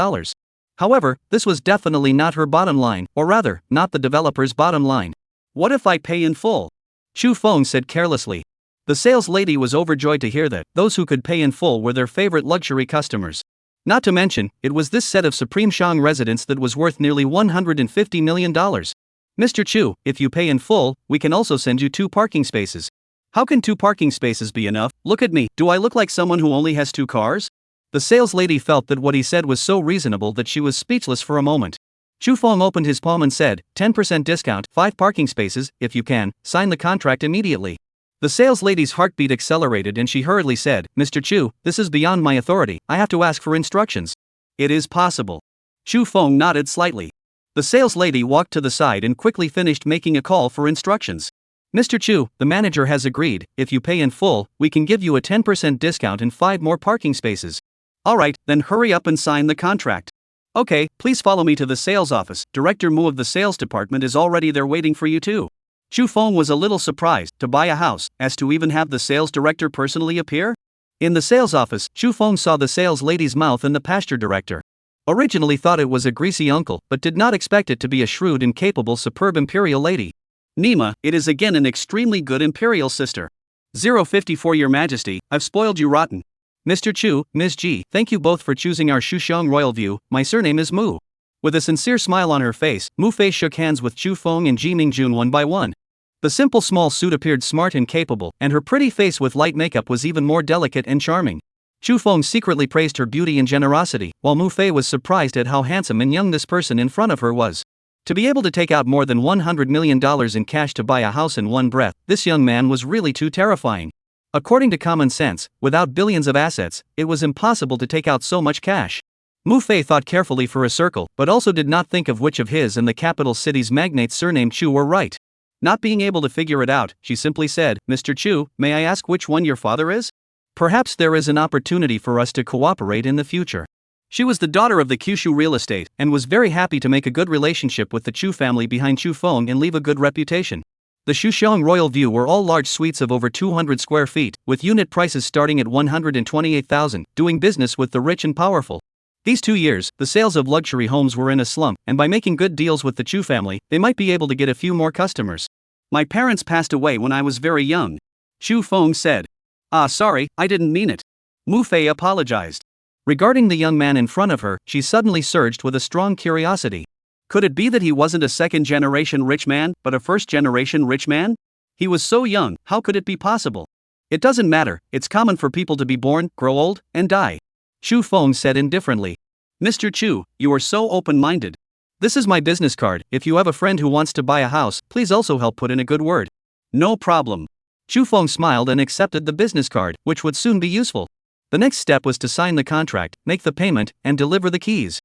However, this was definitely not her bottom line, or rather, not the developer's bottom line. What if I pay in full? Chu Feng said carelessly. The sales lady was overjoyed to hear that. Those who could pay in full were their favorite luxury customers. Not to mention, it was this set of Supreme Shang residence that was worth nearly $150 million. Mr. Chu, if you pay in full, we can also send you 2 parking spaces. How can 2 parking spaces be enough? Look at me, do I look like someone who only has 2 cars? The sales lady felt that what he said was so reasonable that she was speechless for a moment. Chu Feng opened his palm and said, 10% discount, 5 parking spaces, if you can, sign the contract immediately. The sales lady's heartbeat accelerated and she hurriedly said, Mr. Chu, this is beyond my authority, I have to ask for instructions. It is possible. Chu Feng nodded slightly. The sales lady walked to the side and quickly finished making a call for instructions. Mr. Chu, the manager has agreed, if you pay in full, we can give you a 10% discount and 5 more parking spaces. Alright, then hurry up and sign the contract. Okay, please follow me to the sales office, Director Mu of the sales department is already there waiting for you too. Chu Feng was a little surprised, to buy a house, as to even have the sales director personally appear? In the sales office, Chu Feng saw the sales lady's mouth and the pasture director. Originally thought it was a greasy uncle, but did not expect it to be a shrewd and capable superb imperial lady. Nima, it is again an extremely good imperial sister. 054 Your Majesty, I've spoiled you rotten. Mr. Chu, Ms. Ji, thank you both for choosing our Shuxiang royal view, my surname is Mu. With a sincere smile on her face, Mu Fei shook hands with Chu Feng and Ji Mingjun one by one. The simple small suit appeared smart and capable, and her pretty face with light makeup was even more delicate and charming. Chu Feng secretly praised her beauty and generosity, while Mu Fei was surprised at how handsome and young this person in front of her was. To be able to take out more than $100 million in cash to buy a house in one breath, this young man was really too terrifying. According to common sense, without billions of assets, it was impossible to take out so much cash. Mu Fei thought carefully for a circle, but also did not think of which of his and the capital city's magnates surnamed Chu were right. Not being able to figure it out, she simply said, Mr. Chu, may I ask which one your father is? Perhaps there is an opportunity for us to cooperate in the future. She was the daughter of the Kyushu real estate, and was very happy to make a good relationship with the Chu family behind Chu Feng and leave a good reputation. The Shuxiang Royal View were all large suites of over 200 square feet, with unit prices starting at 128,000, doing business with the rich and powerful. These 2 years, the sales of luxury homes were in a slump, and by making good deals with the Chu family, they might be able to get a few more customers. My parents passed away when I was very young. Chu Feng said. Ah, sorry, I didn't mean it. Mu Fei apologized. Regarding the young man in front of her, she suddenly surged with a strong curiosity. Could it be that he wasn't a second-generation rich man, but a first-generation rich man? He was so young, how could it be possible? It doesn't matter, it's common for people to be born, grow old, and die. Chu Feng said indifferently. Mr. Chu, you are so open-minded. This is my business card, if you have a friend who wants to buy a house, please also help put in a good word. No problem. Chu Feng smiled and accepted the business card, which would soon be useful. The next step was to sign the contract, make the payment, and deliver the keys.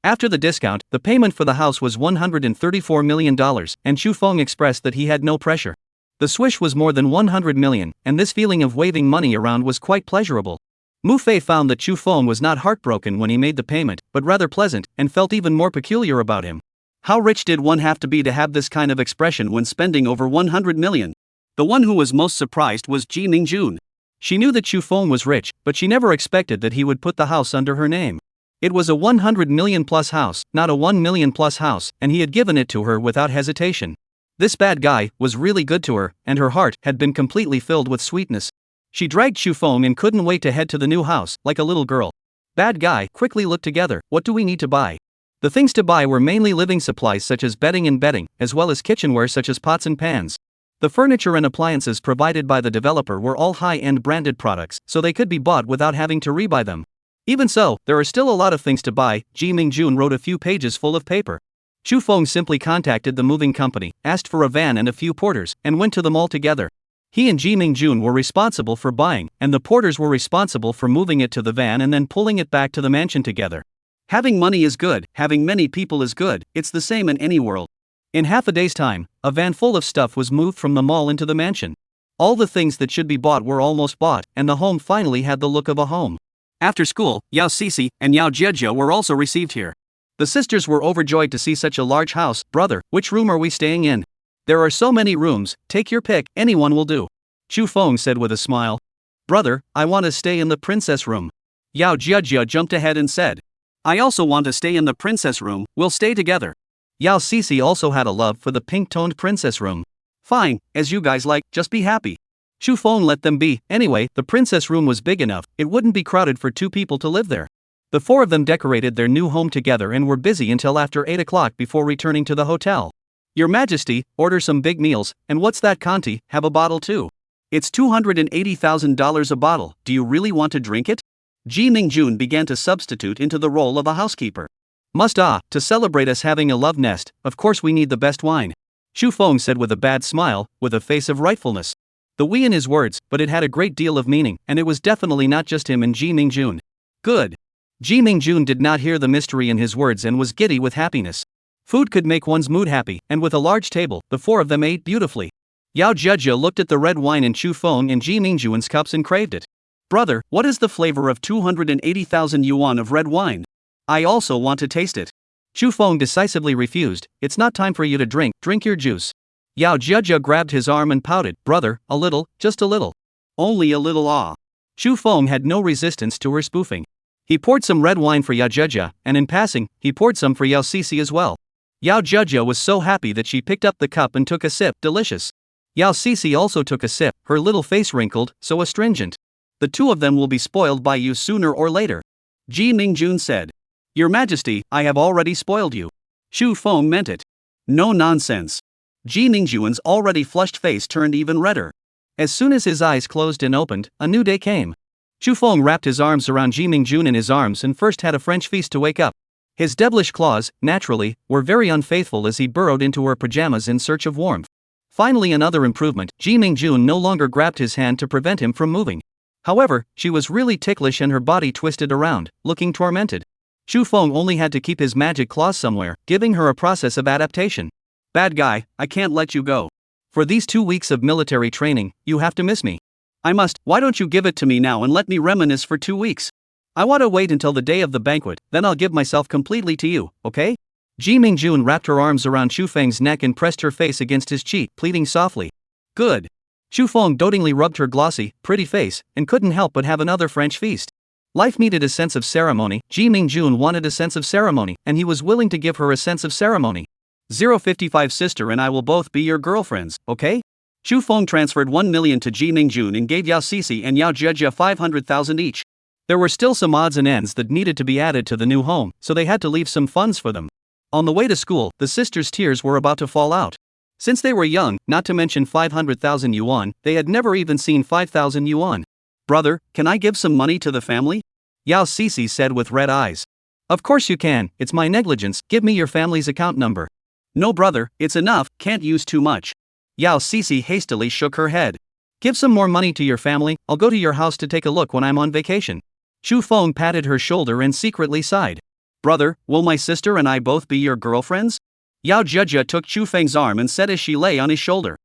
After the discount, the payment for the house was $134 million, and Chu Feng expressed that he had no pressure. The swish was more than 100 million, and this feeling of waving money around was quite pleasurable. Mu Fei found that Chu Feng was not heartbroken when he made the payment, but rather pleasant, and felt even more peculiar about him. How rich did one have to be to have this kind of expression when spending over 100 million? The one who was most surprised was Ji Mingjun. She knew that Chu Feng was rich, but she never expected that he would put the house under her name. It was a 100 million plus house, not a 1 million plus house, and he had given it to her without hesitation. This bad guy was really good to her, and her heart had been completely filled with sweetness. She dragged Chu Feng and couldn't wait to head to the new house, like a little girl. Bad guy quickly looked together. What do we need to buy? The things to buy were mainly living supplies such as bedding, as well as kitchenware such as pots and pans. The furniture and appliances provided by the developer were all high-end branded products, so they could be bought without having to rebuy them. Even so, there are still a lot of things to buy. Ji Mingjun wrote a few pages full of paper. Chu Feng simply contacted the moving company, asked for a van and a few porters, and went to the mall together. He and Ji Mingjun were responsible for buying, and the porters were responsible for moving it to the van and then pulling it back to the mansion together. Having money is good, having many people is good, it's the same in any world. In half a day's time, a van full of stuff was moved from the mall into the mansion. All the things that should be bought were almost bought, and the home finally had the look of a home. After school, Yao Sisi and Yao Jiejia were also received here. The sisters were overjoyed to see such a large house. Brother, which room are we staying in? There are so many rooms, take your pick, anyone will do. Chu Feng said with a smile. Brother, I want to stay in the princess room. Yao Jiejia jumped ahead and said. I also want to stay in the princess room, we'll stay together. Yao Sisi also had a love for the pink-toned princess room. Fine, as you guys like, just be happy. Chu Feng let them be. Anyway, the princess room was big enough, it wouldn't be crowded for 2 people to live there. The 4 of them decorated their new home together and were busy until after 8 o'clock before returning to the hotel. Your Majesty, order some big meals, and what's that Conti, have a bottle too. It's $280,000 a bottle, do you really want to drink it? Ji Mingjun began to substitute into the role of a housekeeper. To celebrate us having a love nest, of course we need the best wine. Chu Feng said with a bad smile, with a face of rightfulness. The we in his words, but it had a great deal of meaning, and it was definitely not just him and Ji Mingjun. Good. Ji Mingjun did not hear the mystery in his words and was giddy with happiness. Food could make one's mood happy, and with a large table, the 4 of them ate beautifully. Yao Jiejia looked at the red wine in Chu Feng and Ji Mingjun's cups and craved it. Brother, what is the flavor of 280,000 yuan of red wine? I also want to taste it. Chu Feng decisively refused. It's not time for you to drink your juice. Yao Jiejia grabbed his arm and pouted. Brother, a little, just a little. Only a little ah. Chu Feng had no resistance to her spoofing. He poured some red wine for Yao Jiejia, and in passing, he poured some for Yao Sisi as well. Yao Jiejia was so happy that she picked up the cup and took a sip. Delicious. Yao Sisi also took a sip, her little face wrinkled, so astringent. The 2 of them will be spoiled by you sooner or later. Ji Mingjun said. Your Majesty, I have already spoiled you. Chu Feng meant it. No nonsense. Ji Mingjun's already flushed face turned even redder. As soon as his eyes closed and opened, a new day came. Chu Feng wrapped his arms around Ji Mingjun in his arms and first had a French feast to wake up. His devilish claws, naturally, were very unfaithful as he burrowed into her pajamas in search of warmth. Finally, another improvement, Ji Mingjun no longer grabbed his hand to prevent him from moving. However, she was really ticklish and her body twisted around, looking tormented. Chu Feng only had to keep his magic claws somewhere, giving her a process of adaptation. Bad guy, I can't let you go. For these 2 weeks of military training, you have to miss me. I must, why don't you give it to me now and let me reminisce for 2 weeks? I want to wait until the day of the banquet, then I'll give myself completely to you, okay? Ji Mingjun wrapped her arms around Chu Feng's neck and pressed her face against his cheek, pleading softly. Good. Chu Feng dotingly rubbed her glossy, pretty face, and couldn't help but have another French feast. Life needed a sense of ceremony. Ji Mingjun wanted a sense of ceremony, and he was willing to give her a sense of ceremony. 055 sister and I will both be your girlfriends, okay? Chu Feng transferred 1 million to Ji Mingjun and gave Yao Sisi and Yao Jiejia 500,000 each. There were still some odds and ends that needed to be added to the new home, so they had to leave some funds for them. On the way to school, the sisters' tears were about to fall out. Since they were young, not to mention 500,000 yuan, they had never even seen 5,000 yuan. Brother, can I give some money to the family? Yao Sisi said with red eyes. Of course you can, it's my negligence, give me your family's account number. No brother, it's enough, can't use too much. Yao Sisi hastily shook her head. Give some more money to your family, I'll go to your house to take a look when I'm on vacation. Chu Feng patted her shoulder and secretly sighed. Brother, will my sister and I both be your girlfriends? Yao Jiejia took Chu Feng's arm and said as she lay on his shoulder.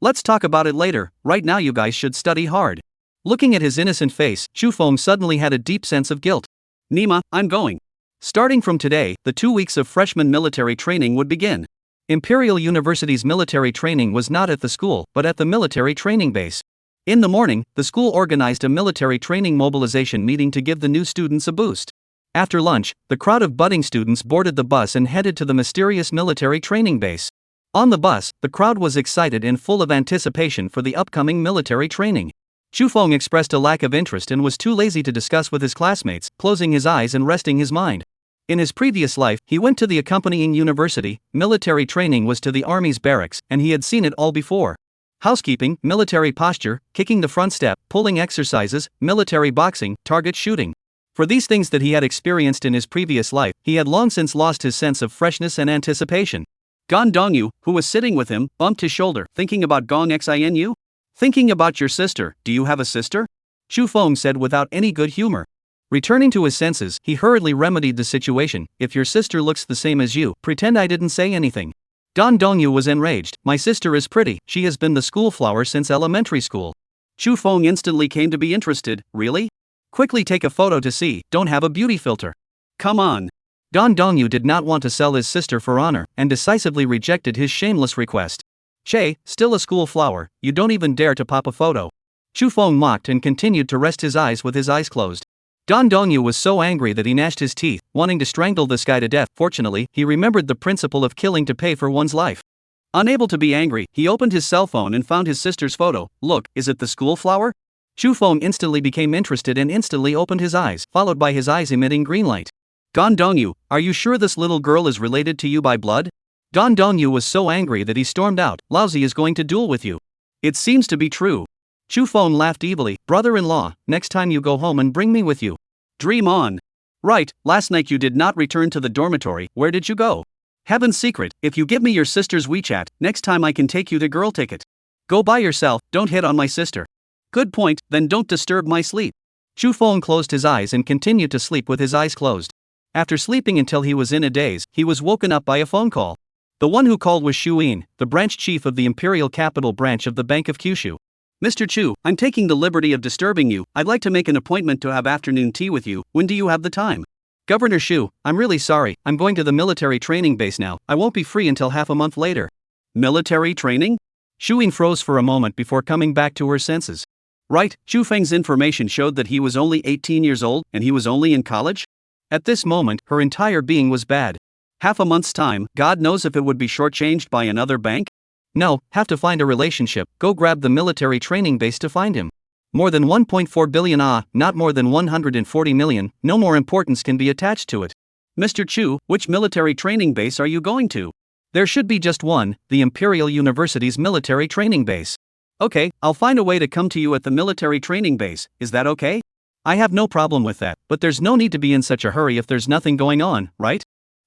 Let's talk about it later, right now you guys should study hard. Looking at his innocent face, Chu Feng suddenly had a deep sense of guilt. Nima, I'm going. Starting from today, the 2 weeks of freshman military training would begin. Imperial University's military training was not at the school, but at the military training base. In the morning, the school organized a military training mobilization meeting to give the new students a boost. After lunch, the crowd of budding students boarded the bus and headed to the mysterious military training base. On the bus, the crowd was excited and full of anticipation for the upcoming military training. Chu Feng expressed a lack of interest and was too lazy to discuss with his classmates, closing his eyes and resting his mind. In his previous life, he went to the accompanying university. Military training was to the army's barracks, and he had seen it all before. housekeeping, military posture, kicking the front step, pulling exercises, military boxing, target shooting. For these things that he had experienced in his previous life, he had long since lost his sense of freshness and anticipation. Gong Dongyu, who was sitting with him, bumped his shoulder. Thinking about Gong Xinu? Thinking about your sister. Do you have a sister? Chu Feng said without any good humor. Returning to his senses, he hurriedly remedied the situation. If your sister looks the same as you, pretend I didn't say anything. Gong Dongyu was enraged. My sister is pretty. She has been the school flower since elementary school. Chu Feng instantly came to be interested. Really? Quickly take a photo to see. Don't have a beauty filter. Come on. Gong Dongyu did not want to sell his sister for honor, and decisively rejected his shameless request. Che, still a school flower, you don't even dare to pop a photo. Chu Feng mocked and continued to rest his eyes with his eyes closed. Gong Dongyu was so angry that he gnashed his teeth, wanting to strangle this guy to death. Fortunately, he remembered the principle of killing to pay for one's life. Unable to be angry, he opened his cell phone and found his sister's photo. Look, is it the school flower? Chu Feng instantly became interested and instantly opened his eyes, followed by his eyes emitting green light. Gong Dongyu, are you sure this little girl is related to you by blood? Gong Dongyu was so angry that he stormed out. Lousy is going to duel with you. It seems to be true. Chu Feng laughed evilly. Brother-in-law, next time you go home and bring me with you. Dream on. Right, last night you did not return to the dormitory. Where did you go? Heaven's secret, if you give me your sister's WeChat, next time I can take you the girl ticket. Go by yourself, don't hit on my sister. Good point, then don't disturb my sleep. Chu Feng closed his eyes and continued to sleep with his eyes closed. After sleeping until he was in a daze, he was woken up by a phone call. The one who called was Xu Yin, the branch chief of the Imperial Capital branch of the Bank of Kyushu. Mr. Chu, I'm taking the liberty of disturbing you. I'd like to make an appointment to have afternoon tea with you. When do you have the time? Governor Xu, I'm really sorry. I'm going to the military training base now. I won't be free until half a month later. Military training? Xu Yin froze for a moment before coming back to her senses. Right, Xu Feng's information showed that he was only 18 years old and he was only in college? At this moment, her entire being was bad. Half a month's time, God knows if it would be shortchanged by another bank? No, have to find a relationship, go grab the military training base to find him. More than 1.4 billion not more than 140 million, no more importance can be attached to it. Mr. Chu, which military training base are you going to? There should be just one, the Imperial University's military training base. Okay, I'll find a way to come to you at the military training base, is that okay? I have no problem with that, but there's no need to be in such a hurry if there's nothing going on, right?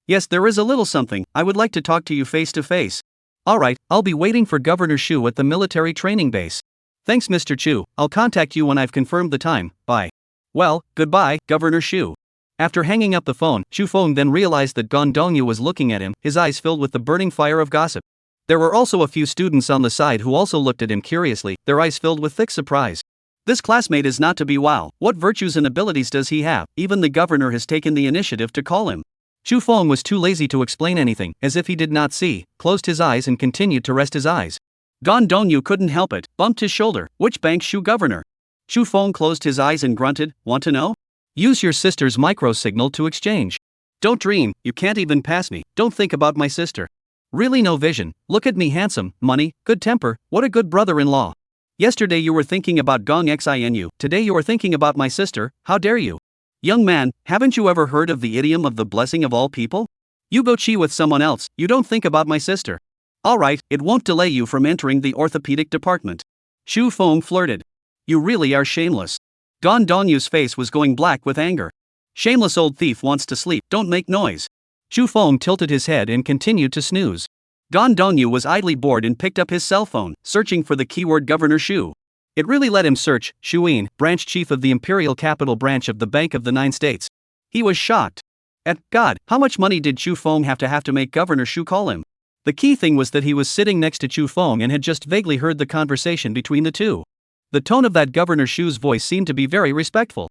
Yes, there is a little something. I would like to talk to you face to face. Alright, I'll be waiting for Governor Xu at the military training base. Thanks Mr. Chu, I'll contact you when I've confirmed the time, bye. Well, goodbye, Governor Xu. After hanging up the phone, Chu Feng then realized that Gong Dongyu was looking at him, his eyes filled with the burning fire of gossip. There were also a few students on the side who also looked at him curiously, their eyes filled with thick surprise. This classmate is not to be wow. What virtues and abilities does he have? Even the governor has taken the initiative to call him. Chu Feng was too lazy to explain anything, as if he did not see, closed his eyes and continued to rest his eyes. Gong Dongyu couldn't help it, bumped his shoulder. Which bank Shu governor? Chu Feng closed his eyes and grunted, want to know? Use your sister's micro-signal to exchange. Don't dream, you can't even pass me, don't think about my sister. Really no vision, look at me handsome, money, good temper, what a good brother-in-law. Yesterday you were thinking about Gong Xinu, today you are thinking about my sister, how dare you? Young man, haven't you ever heard of the idiom of the blessing of all people? You go chi with someone else, you don't think about my sister. Alright, it won't delay you from entering the orthopedic department. Chu Feng flirted. You really are shameless. Gong Dongyu's face was going black with anger. Shameless old thief wants to sleep, don't make noise. Chu Feng tilted his head and continued to snooze. Gong Dongyu was idly bored and picked up his cell phone, searching for the keyword Governor Xu. It really let him search, Xu Yin, branch chief of the Imperial Capital branch of the Bank of the Nine States. He was shocked. God, how much money did Chu Feng have to make Governor Xu call him? The key thing was that he was sitting next to Chu Feng and had just vaguely heard the conversation between the two. The tone of that Governor Xu's voice seemed to be very respectful.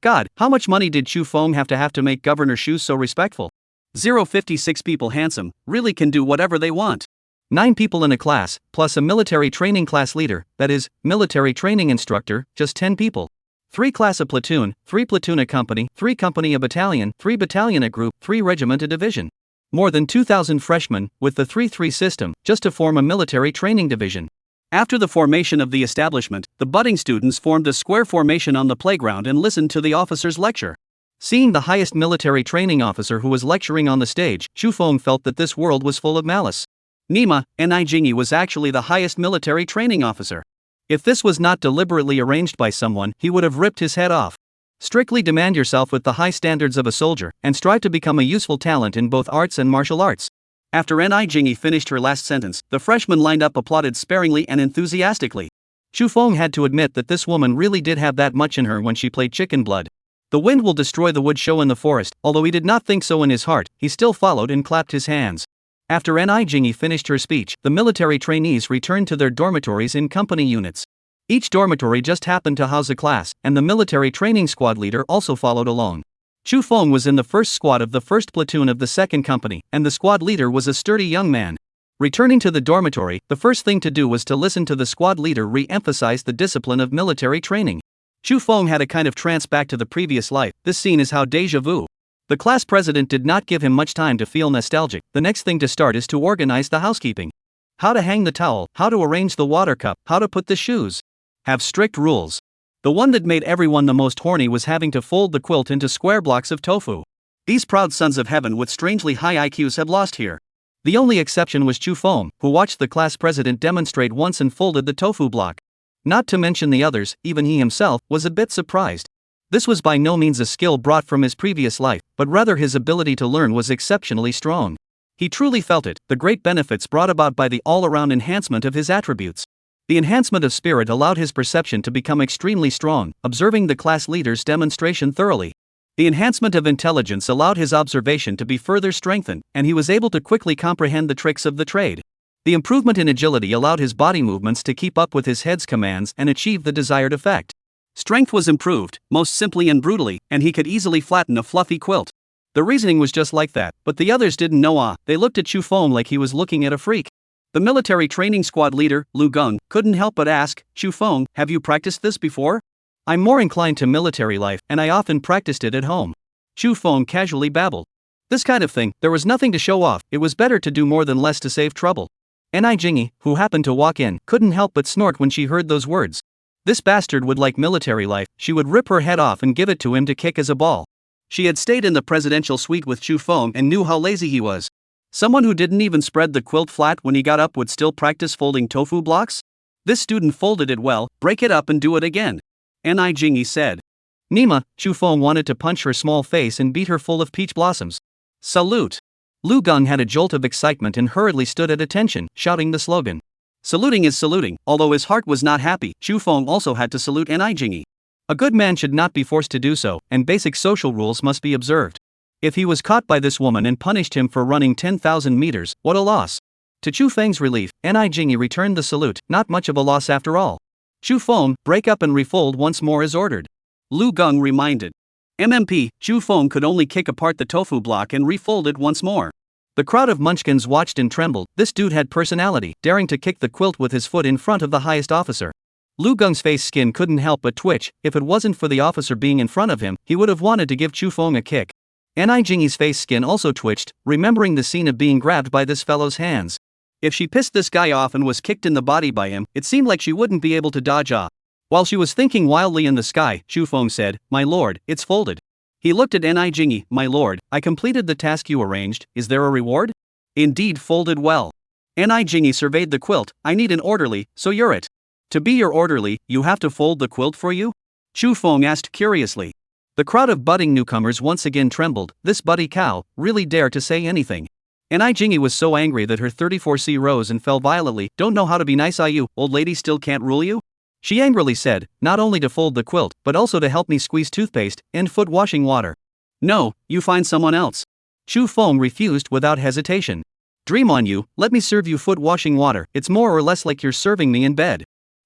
God, how much money did Chu Feng have to make Governor Xu so respectful? 056 people handsome, really can do whatever they want. 9 people in a class, plus a military training class leader, that is, military training instructor, just 10 people. 3 class a platoon, 3 platoon a company, 3 company a battalion, 3 battalion a group, 3 regiment a division. More than 2,000 freshmen, with the 3-3 system, just to form a military training division. After the formation of the establishment, the budding students formed a square formation on the playground and listened to the officer's lecture. Seeing the highest military training officer who was lecturing on the stage, Chu Feng felt that this world was full of malice. Nima, Ni Jingi was actually the highest military training officer. If this was not deliberately arranged by someone, he would have ripped his head off. Strictly demand yourself with the high standards of a soldier, and strive to become a useful talent in both arts and martial arts. After Ni Jingi finished her last sentence, the freshmen lined up applauded sparingly and enthusiastically. Chu Feng had to admit that this woman really did have that much in her when she played chicken blood. The wind will destroy the wood show in the forest. Although he did not think so in his heart, he still followed and clapped his hands. After Ni Jingi finished her speech, the military trainees returned to their dormitories in company units. Each dormitory just happened to house a class, and the military training squad leader also followed along. Chu Feng was in the first squad of the first platoon of the second company, and the squad leader was a sturdy young man. Returning to the dormitory, the first thing to do was to listen to the squad leader re-emphasize the discipline of military training. Chu Feng had a kind of trance back to the previous life. This scene is how déjà vu. The class president did not give him much time to feel nostalgic. The next thing to start is to organize the housekeeping. How to hang the towel, how to arrange the water cup, how to put the shoes. Have strict rules. The one that made everyone the most horny was having to fold the quilt into square blocks of tofu. These proud sons of heaven with strangely high IQs had lost here. The only exception was Chu Feng, who watched the class president demonstrate once and folded the tofu block. Not to mention the others, even he himself was a bit surprised. This was by no means a skill brought from his previous life, but rather his ability to learn was exceptionally strong. He truly felt it, the great benefits brought about by the all-around enhancement of his attributes. The enhancement of spirit allowed his perception to become extremely strong, observing the class leader's demonstration thoroughly. The enhancement of intelligence allowed his observation to be further strengthened, and he was able to quickly comprehend the tricks of the trade. The improvement in agility allowed his body movements to keep up with his head's commands and achieve the desired effect. Strength was improved, most simply and brutally, and he could easily flatten a fluffy quilt. The reasoning was just like that, but the others didn't know. They looked at Chu Feng like he was looking at a freak. The military training squad leader, Lu Geng, couldn't help but ask, Chu Feng, have you practiced this before? I'm more inclined to military life, and I often practiced it at home. Chu Feng casually babbled. This kind of thing, there was nothing to show off. It was better to do more than less to save trouble. Ni Jingi, who happened to walk in, couldn't help but snort when she heard those words. This bastard would like military life. She would rip her head off and give it to him to kick as a ball. She had stayed in the presidential suite with Chu Feng and knew how lazy he was. Someone who didn't even spread the quilt flat when he got up would still practice folding tofu blocks? This student folded it well, break it up and do it again. Ni Jingi said. Nima, Chu Feng wanted to punch her small face and beat her full of peach blossoms. Salute. Lu Geng had a jolt of excitement and hurriedly stood at attention, shouting the slogan. Saluting is saluting. Although his heart was not happy, Chu Feng also had to salute Ni Jingi. A good man should not be forced to do so, and basic social rules must be observed. If he was caught by this woman and punished him for running 10,000 meters, what a loss. To Chu Feng's relief, Ni Jingi returned the salute, not much of a loss after all. Chu Feng, break up and refold once more as ordered. Lu Geng reminded. MMP, Chu Feng could only kick apart the tofu block and refold it once more. The crowd of munchkins watched and trembled. This dude had personality, daring to kick the quilt with his foot in front of the highest officer. Lu Geng's face skin couldn't help but twitch. If it wasn't for the officer being in front of him, he would have wanted to give Chu Feng a kick. Ni Jingi's face skin also twitched, remembering the scene of being grabbed by this fellow's hands. If she pissed this guy off and was kicked in the body by him, it seemed like she wouldn't be able to dodge off. While she was thinking wildly in the sky, Chu Feng said, My lord, it's folded. He looked at Ni Jingi. My lord, I completed the task you arranged. Is there a reward? Indeed, folded well. Ni Jingi surveyed the quilt. I need an orderly, so you're it. To be your orderly, you have to fold the quilt for you? Chu Feng asked curiously. The crowd of budding newcomers once again trembled. This buddy cow really dared to say anything. Ni Jingi was so angry that her 34C rose and fell violently. Don't know how to be nice, you old lady still can't rule you? She angrily said, not only to fold the quilt, but also to help me squeeze toothpaste and foot washing water. No, you find someone else. Chu Feng refused without hesitation. Dream on you, let me serve you foot washing water. It's more or less like you're serving me in bed.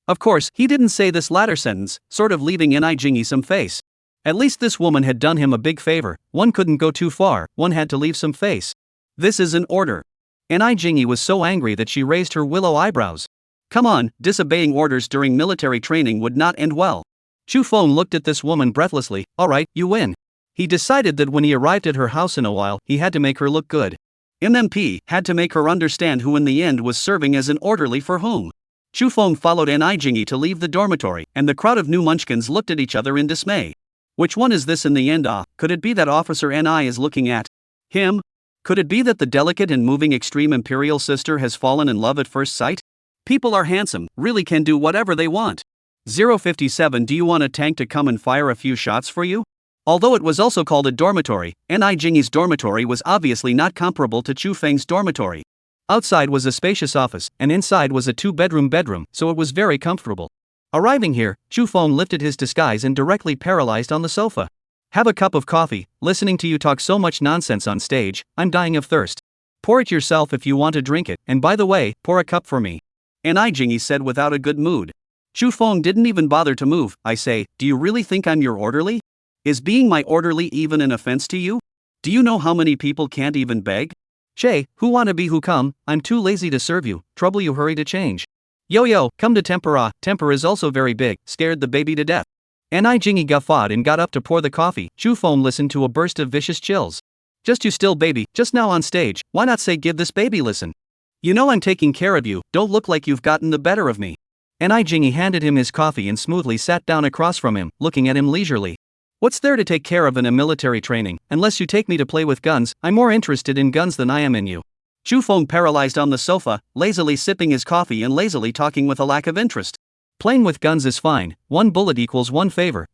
Of course, he didn't say this latter sentence, sort of leaving Ni Jingi some face. At least this woman had done him a big favor. One couldn't go too far, one had to leave some face. This is an order. Ni Jingi was so angry that she raised her willow eyebrows. Come on, disobeying orders during military training would not end well. Chu Feng looked at this woman breathlessly. Alright, you win. He decided that when he arrived at her house in a while, he had to make her look good. MMP had to make her understand who in the end was serving as an orderly for whom. Chu Feng followed Ni Jingi to leave the dormitory, and the crowd of new munchkins looked at each other in dismay. Which one is this in the end? Could it be that Officer Ni is looking at him? Could it be that the delicate and moving extreme imperial sister has fallen in love at first sight? People are handsome, really can do whatever they want. 057 Do you want a tank to come and fire a few shots for you? Although it was also called a dormitory, Ni Jingyi's dormitory was obviously not comparable to Chu Feng's dormitory. Outside was a spacious office, and inside was a two-bedroom, so it was very comfortable. Arriving here, Chu Feng lifted his disguise and directly paralyzed on the sofa. Have a cup of coffee, listening to you talk so much nonsense on stage, I'm dying of thirst. Pour it yourself if you want to drink it, and by the way, pour a cup for me. Ni Jingyi said without a good mood. Chu Feng didn't even bother to move. I say, do you really think I'm your orderly? Is being my orderly even an offense to you? Do you know how many people can't even beg? Che, who wanna be who come, I'm too lazy to serve you, trouble you hurry to change. Yo, come to tempura, temper is also very big, scared the baby to death. Ni Jingyi guffawed and got up to pour the coffee. Chu Feng listened to a burst of vicious chills. Just you still baby, just now on stage, why not say give this baby listen? You know I'm taking care of you, don't look like you've gotten the better of me. Ni Jingyi handed him his coffee and smoothly sat down across from him, looking at him leisurely. What's there to take care of in a military training? Unless you take me to play with guns, I'm more interested in guns than I am in you. Chu Feng paralyzed on the sofa, lazily sipping his coffee and lazily talking with a lack of interest. Playing with guns is fine, 1 bullet equals 1 favor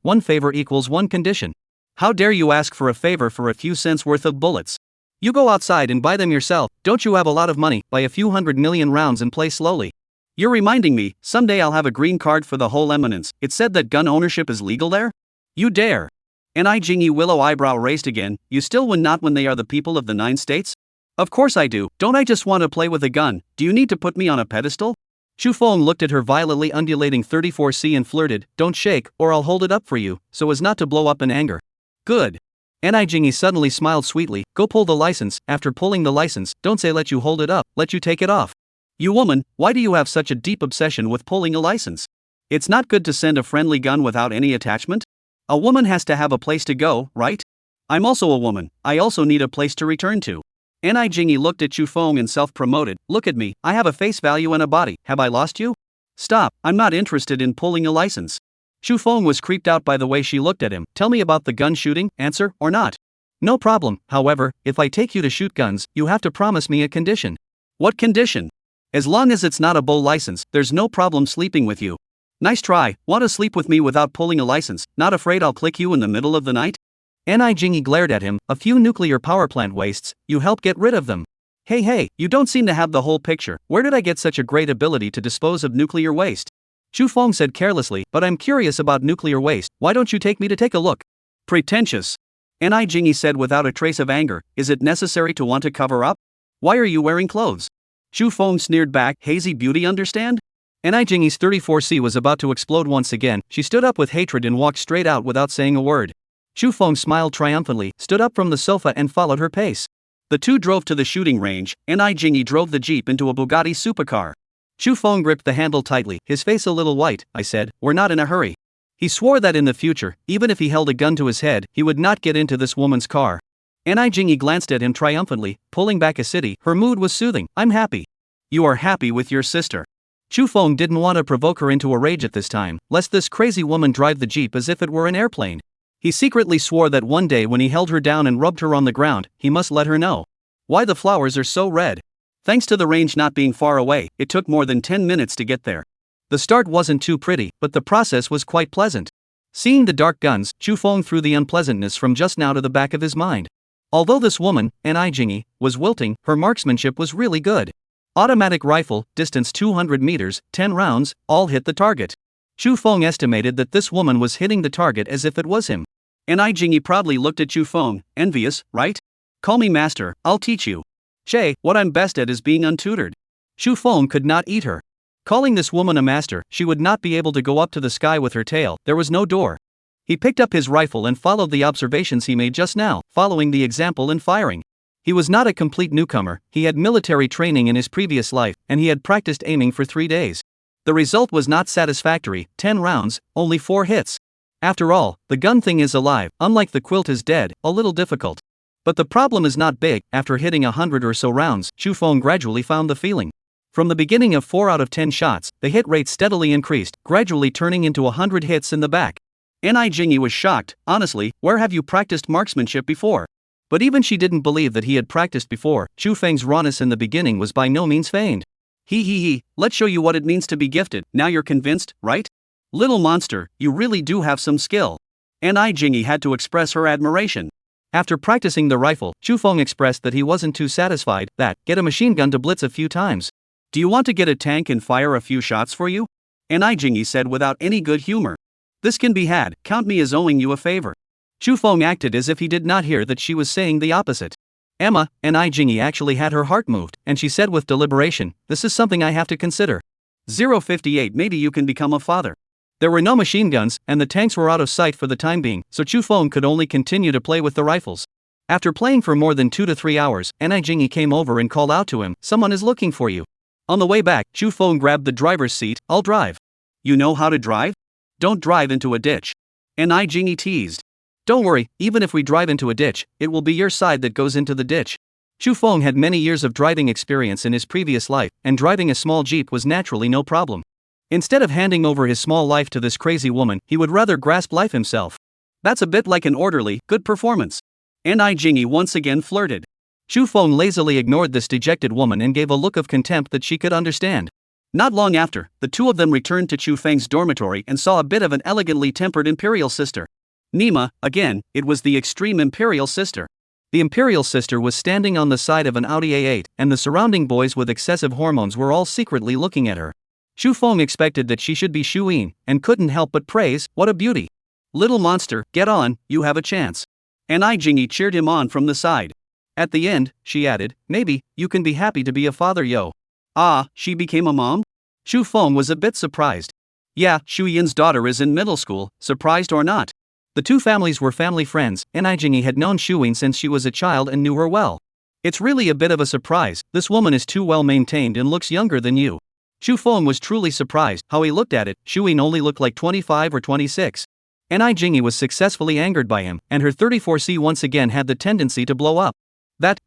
equals 1 condition. How dare you ask for a favor for a few cents worth of bullets? You go outside and buy them yourself, don't you have a lot of money, buy a few 100 million rounds and play slowly. You're reminding me, someday I'll have a green card for the whole eminence. It said that gun ownership is legal there? You dare. Ni Jingyi willow eyebrow raised again, you still win not when they are the people of the 9 states? Of course I do, don't I just want to play with a gun, do you need to put me on a pedestal? Chu Feng looked at her violently undulating 34C and flirted, don't shake, or I'll hold it up for you, so as not to blow up in anger. Good. Ni Jingyi suddenly smiled sweetly, go pull the license, after pulling the license, don't say let you hold it up, let you take it off. You woman, why do you have such a deep obsession with pulling a license? It's not good to send a friendly gun without any attachment? A woman has to have a place to go, right? I'm also a woman, I also need a place to return to. Ni Jingyi looked at Chu Feng and self-promoted, look at me, I have a face value and a body, have I lost you? Stop, I'm not interested in pulling a license. Chu Feng was creeped out by the way she looked at him, tell me about the gun shooting, answer, or not. No problem, however, if I take you to shoot guns, you have to promise me a condition. What condition? As long as it's not a bull license, there's no problem sleeping with you. Nice try, want to sleep with me without pulling a license, not afraid I'll click you in the middle of the night? Ni Jingyi glared at him, a few nuclear power plant wastes, you help get rid of them. Hey, you don't seem to have the whole picture, where did I get such a great ability to dispose of nuclear waste? Chu Feng said carelessly, but I'm curious about nuclear waste, why don't you take me to take a look? Pretentious. Ni Jingyi said without a trace of anger, is it necessary to want to cover up? Why are you wearing clothes? Chu Feng sneered back, hazy beauty understand? Ni Jingyi's 34C was about to explode once again, she stood up with hatred and walked straight out without saying a word. Chu Feng smiled triumphantly, stood up from the sofa and followed her pace. The two drove to the shooting range, Ni Jingyi drove the jeep into a Bugatti supercar. Chu Feng gripped the handle tightly, his face a little white. I said, we're not in a hurry. He swore that in the future, even if he held a gun to his head, he would not get into this woman's car. Ni Jingyi glanced at him triumphantly, pulling back a city, her mood was soothing, I'm happy. You are happy with your sister. Chu Feng didn't want to provoke her into a rage at this time, lest this crazy woman drive the jeep as if it were an airplane. He secretly swore that one day when he held her down and rubbed her on the ground, he must let her know. Why the flowers are so red. Thanks to the range not being far away, it took more than 10 minutes to get there. The start wasn't too pretty, but the process was quite pleasant. Seeing the dark guns, Chu Feng threw the unpleasantness from just now to the back of his mind. Although this woman, Ni Jingyi, was wilting, her marksmanship was really good. Automatic rifle, distance 200 meters, 10 rounds, all hit the target. Chu Feng estimated that this woman was hitting the target as if it was him. Ni Jingyi proudly looked at Chu Feng, envious, right? Call me master, I'll teach you. Che, what I'm best at is being untutored. Chu Feng could not eat her. Calling this woman a master, she would not be able to go up to the sky with her tail, there was no door. He picked up his rifle and followed the observations he made just now, following the example and firing. He was not a complete newcomer, he had military training in his previous life, and he had practiced aiming for 3 days. The result was not satisfactory, 10 rounds, only 4 hits. After all, the gun thing is alive, unlike the quilt is dead, a little difficult. But the problem is not big, after hitting 100 or so rounds, Chu Feng gradually found the feeling. From the beginning of 4 out of 10 shots, the hit rate steadily increased, gradually turning into 100 hits in the back. Ni Jingyi was shocked, honestly, where have you practiced marksmanship before? But even she didn't believe that he had practiced before. Chu Feng's rawness in the beginning was by no means feigned. He, let's show you what it means to be gifted. Now you're convinced, right? Little monster, you really do have some skill. And Jingy had to express her admiration. After practicing the rifle, Chu Feng expressed that he wasn't too satisfied, get a machine gun to blitz a few times. Do you want to get a tank and fire a few shots for you? And Jingy said without any good humor. This can be had, count me as owing you a favor. Chu Feng acted as if he did not hear that she was saying the opposite. Emma, and Jingy actually had her heart moved, and she said with deliberation, this is something I have to consider. 058 maybe you can become a father. There were no machine guns, and the tanks were out of sight for the time being, so Chu Feng could only continue to play with the rifles. After playing for more than 2 to 3 hours, Jingy came over and called out to him, someone is looking for you. On the way back, Chu Feng grabbed the driver's seat, I'll drive. You know how to drive? Don't drive into a ditch. Jingy teased. Don't worry, even if we drive into a ditch, it will be your side that goes into the ditch. Chu Feng had many years of driving experience in his previous life, and driving a small jeep was naturally no problem. Instead of handing over his small life to this crazy woman, he would rather grasp life himself. That's a bit like an orderly, good performance. Jingy once again flirted. Chu Feng lazily ignored this dejected woman and gave a look of contempt that she could understand. Not long after, the two of them returned to Chu Feng's dormitory and saw a bit of an elegantly tempered imperial sister. Nima, again, it was the extreme imperial sister. The imperial sister was standing on the side of an Audi A8, and the surrounding boys with excessive hormones were all secretly looking at her. Chu Feng expected that she should be Shuyin, and couldn't help but praise, what a beauty. Little monster, get on, you have a chance. And Jingy cheered him on from the side. At the end, she added, maybe, you can be happy to be a father yo. Ah, she became a mom? Chu Feng was a bit surprised. Yeah, Shu Yin's daughter is in middle school, surprised or not. The two families were family friends, and Jingy had known Shu Yin since she was a child and knew her well. It's really a bit of a surprise, this woman is too well maintained and looks younger than you. Chu Feng was truly surprised how he looked at it. Shu Yin only looked like 25 or 26. And Jingy was successfully angered by him, and her 34C once again had the tendency to blow up.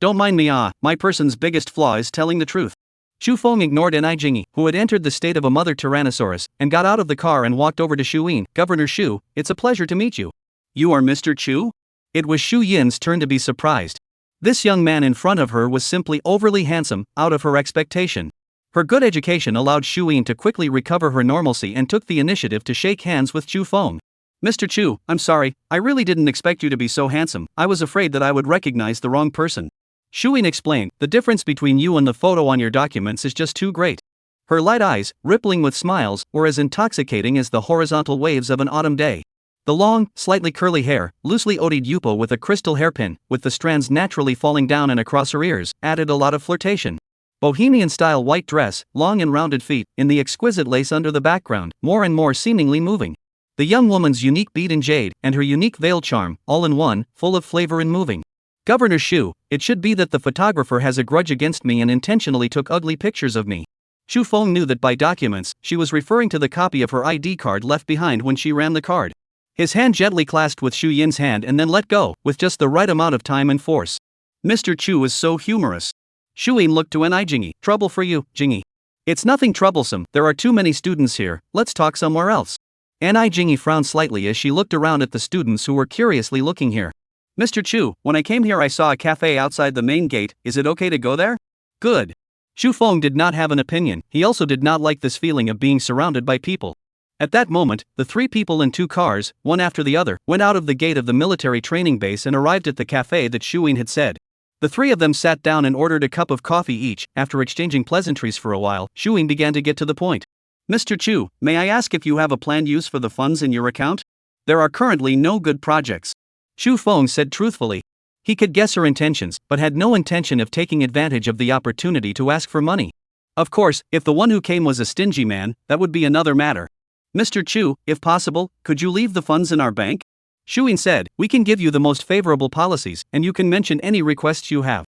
Don't mind me, my person's biggest flaw is telling the truth. Chu Feng ignored Jingy, who had entered the state of a mother Tyrannosaurus, and got out of the car and walked over to Shu Yin. Governor Shu, it's a pleasure to meet you. You are Mr. Chu? It was Shu Yin's turn to be surprised. This young man in front of her was simply overly handsome, out of her expectation. Her good education allowed Shu Yin to quickly recover her normalcy and took the initiative to shake hands with Chu Feng. Mr. Chu, I'm sorry, I really didn't expect you to be so handsome, I was afraid that I would recognize the wrong person. Shu Yin explained, the difference between you and the photo on your documents is just too great. Her light eyes, rippling with smiles, were as intoxicating as the horizontal waves of an autumn day. The long, slightly curly hair, loosely odied yupo with a crystal hairpin, with the strands naturally falling down and across her ears, added a lot of flirtation. Bohemian-style white dress, long and rounded feet, in the exquisite lace under the background, more and more seemingly moving. The young woman's unique bead and jade, and her unique veil charm, all in one, full of flavor and moving. Governor Shu, it should be that the photographer has a grudge against me and intentionally took ugly pictures of me. Chu Feng knew that by documents, she was referring to the copy of her ID card left behind when she ran the card. His hand gently clasped with Shu Yin's hand and then let go, with just the right amount of time and force. Mr. Chu is so humorous. Shu Yin looked to Jingy. Trouble for you, Jingy. It's nothing troublesome, there are too many students here, let's talk somewhere else. Jingy frowned slightly as she looked around at the students who were curiously looking here. Mr. Chu, when I came here I saw a cafe outside the main gate, is it okay to go there? Good. Chu Feng did not have an opinion, he also did not like this feeling of being surrounded by people. At that moment, the three people in two cars, one after the other, went out of the gate of the military training base and arrived at the cafe that Shu Yin had said. The three of them sat down and ordered a cup of coffee each. After exchanging pleasantries for a while, Shu Yin began to get to the point. Mr. Chu, may I ask if you have a planned use for the funds in your account? There are currently no good projects. Chu Feng said truthfully. He could guess her intentions, but had no intention of taking advantage of the opportunity to ask for money. Of course, if the one who came was a stingy man, that would be another matter. Mr. Chu, if possible, could you leave the funds in our bank? Shu Yin said, we can give you the most favorable policies, and you can mention any requests you have.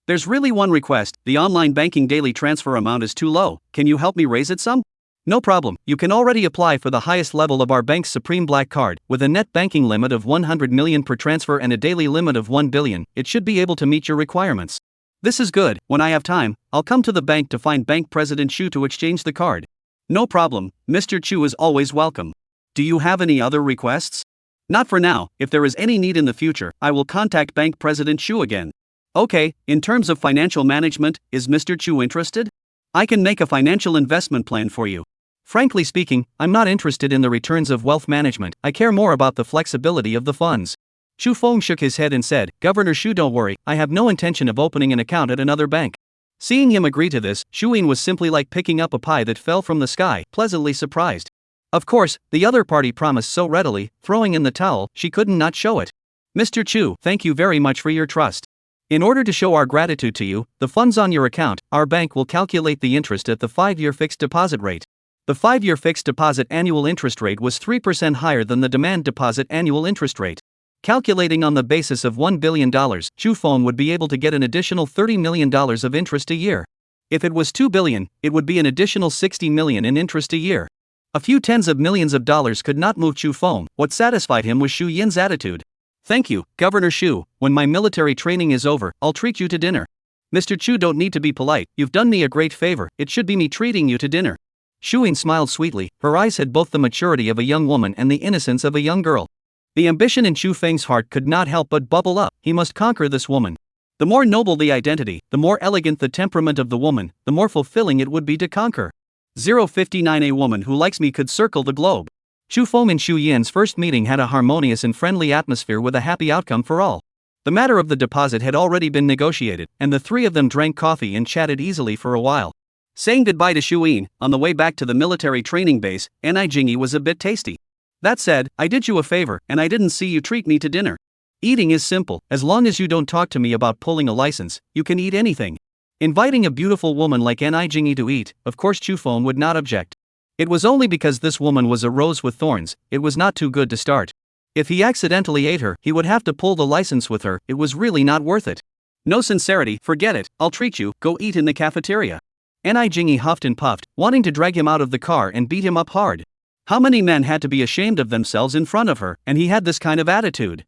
There's really one request, the online banking daily transfer amount is too low, can you help me raise it some? No problem, you can already apply for the highest level of our bank's Supreme Black Card, with a net banking limit of 100 million per transfer and a daily limit of 1 billion, it should be able to meet your requirements. This is good, when I have time, I'll come to the bank to find Bank President Shu to exchange the card. No problem, Mr. Chu is always welcome. Do you have any other requests? Not for now. If there is any need in the future, I will contact Bank President Chu again. Okay, in terms of financial management, is Mr. Chu interested? I can make a financial investment plan for you. Frankly speaking, I'm not interested in the returns of wealth management. I care more about the flexibility of the funds. Chu Feng shook his head and said, Governor Shu, don't worry, I have no intention of opening an account at another bank. Seeing him agree to this, Shu Yin was simply like picking up a pie that fell from the sky, pleasantly surprised. Of course, the other party promised so readily, throwing in the towel, she couldn't not show it. Mr. Chu, thank you very much for your trust. In order to show our gratitude to you, the funds on your account, our bank will calculate the interest at the 5-year fixed deposit rate. The 5-year fixed deposit annual interest rate was 3% higher than the demand deposit annual interest rate. Calculating on the basis of $1 billion, Chu Feng would be able to get an additional $30 million of interest a year. If it was $2 billion, it would be an additional $60 million in interest a year. A few tens of millions of dollars could not move Chu Feng. What satisfied him was Shu Yin's attitude. Thank you, Governor Shu. When my military training is over, I'll treat you to dinner. Mr. Chu, don't need to be polite. You've done me a great favor. It should be me treating you to dinner. Shu Yin smiled sweetly. Her eyes had both the maturity of a young woman and the innocence of a young girl. The ambition in Chu Feng's heart could not help but bubble up. He must conquer this woman. The more noble the identity, the more elegant the temperament of the woman, the more fulfilling it would be to conquer. 059 A woman who likes me could circle the globe. Chu Feng and Shu Yin's first meeting had a harmonious and friendly atmosphere with a happy outcome for all. The matter of the deposit had already been negotiated, and the three of them drank coffee and chatted easily for a while. Saying goodbye to Shu Yin, on the way back to the military training base, Jingy was a bit tasty. That said, I did you a favor, and I didn't see you treat me to dinner. Eating is simple. As long as you don't talk to me about pulling a license, you can eat anything. Inviting a beautiful woman like Jingy to eat, of course Chu Feng would not object. It was only because this woman was a rose with thorns, it was not too good to start. If he accidentally ate her, he would have to pull the license with her. It was really not worth it. No sincerity, forget it, I'll treat you, go eat in the cafeteria. Jingy huffed and puffed, wanting to drag him out of the car and beat him up hard. How many men had to be ashamed of themselves in front of her, and he had this kind of attitude?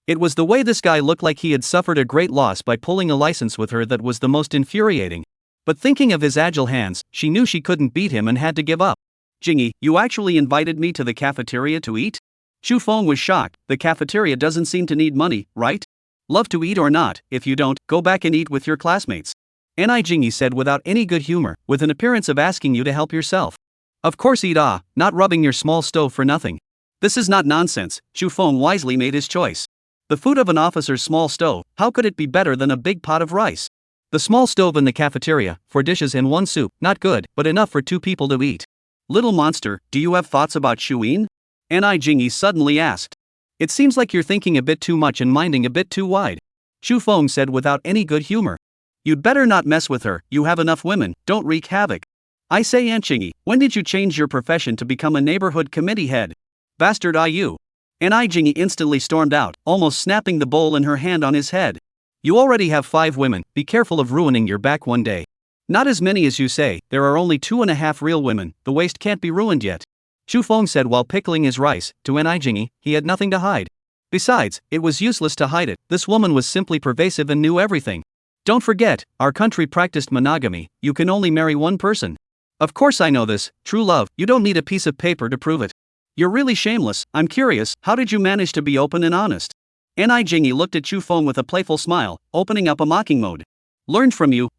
It was the way this guy looked like he had suffered a great loss by pulling a license with her that was the most infuriating. But thinking of his agile hands, she knew she couldn't beat him and had to give up. Jingy, you actually invited me to the cafeteria to eat? Chu Feng was shocked. The cafeteria doesn't seem to need money, right? Love to eat or not, if you don't, go back and eat with your classmates. Jingy said without any good humor, with an appearance of asking you to help yourself. Of course eat not rubbing your small stove for nothing. This is not nonsense. Chu Feng wisely made his choice. The food of an officer's small stove, how could it be better than a big pot of rice? The small stove in the cafeteria, 4 dishes and 1 soup, not good, but enough for 2 people to eat. Little monster, do you have thoughts about Shu Yin? Jingy suddenly asked. It seems like you're thinking a bit too much and minding a bit too wide. Chu Feng said without any good humor. You'd better not mess with her, you have enough women, don't wreak havoc. I say Jingy, when did you change your profession to become a neighborhood committee head? Bastard you. Jingy instantly stormed out, almost snapping the bowl in her hand on his head. You already have 5 women, be careful of ruining your back one day. Not as many as you say, there are only 2.5 real women, the waist can't be ruined yet. Chu Feng said while pickling his rice. To Jingy, he had nothing to hide. Besides, it was useless to hide it, this woman was simply pervasive and knew everything. Don't forget, our country practiced monogamy, you can only marry one person. Of course I know this, true love, you don't need a piece of paper to prove it. You're really shameless, I'm curious, how did you manage to be open and honest? Jingy looked at Chu Feng with a playful smile, opening up a mocking mode. Learned from you,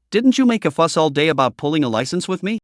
didn't you make a fuss all day about pulling a license with me?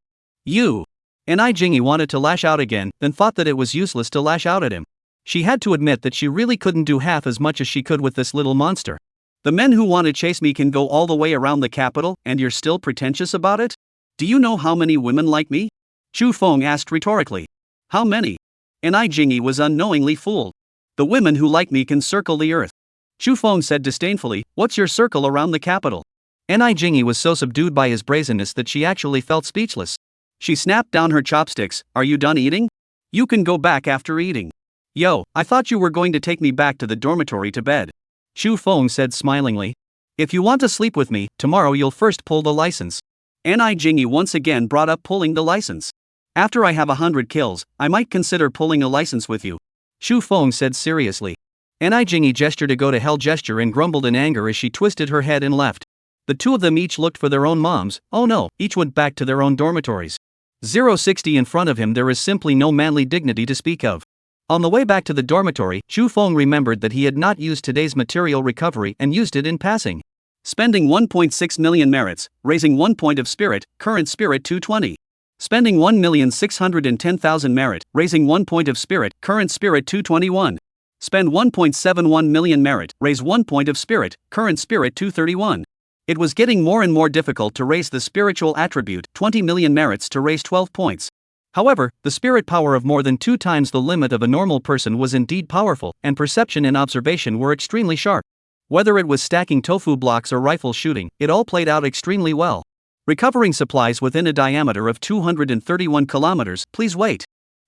You. Jingy wanted to lash out again, then thought that it was useless to lash out at him. She had to admit that she really couldn't do half as much as she could with this little monster. The men who want to chase me can go all the way around the capital, and you're still pretentious about it? Do you know how many women like me? Chu Feng asked rhetorically. How many? Jingy was unknowingly fooled. The women who like me can circle the earth. Chu Feng said disdainfully, what's your circle around the capital? Jingy was so subdued by his brazenness that she actually felt speechless. She snapped down her chopsticks, are you done eating? You can go back after eating. Yo, I thought you were going to take me back to the dormitory to bed. Chu Feng said smilingly. If you want to sleep with me, tomorrow you'll first pull the license. Jingy once again brought up pulling the license. After I have 100 kills, I might consider pulling a license with you. Chu Feng said seriously. Jingy gestured a go-to-hell gesture and grumbled in anger as she twisted her head and left. The two of them each looked for their own moms, oh no, each went back to their own dormitories. 060 in front of him there is simply no manly dignity to speak of. On the way back to the dormitory, Xu Feng remembered that he had not used today's material recovery and used it in passing. Spending 1.6 million merits, raising 1 point of spirit, current spirit 220. Spending 1,610,000 merit, raising 1 point of spirit, current spirit 221. Spend 1.71 million merit, raise 1 point of spirit, current spirit 231. It was getting more and more difficult to raise the spiritual attribute 20 million merits to raise 12 points. However, the spirit power of more than 2 times the limit of a normal person was indeed powerful, and perception and observation were extremely sharp. Whether it was stacking tofu blocks or rifle shooting, it all played out extremely well. Recovering supplies within a diameter of 231 kilometers, please wait.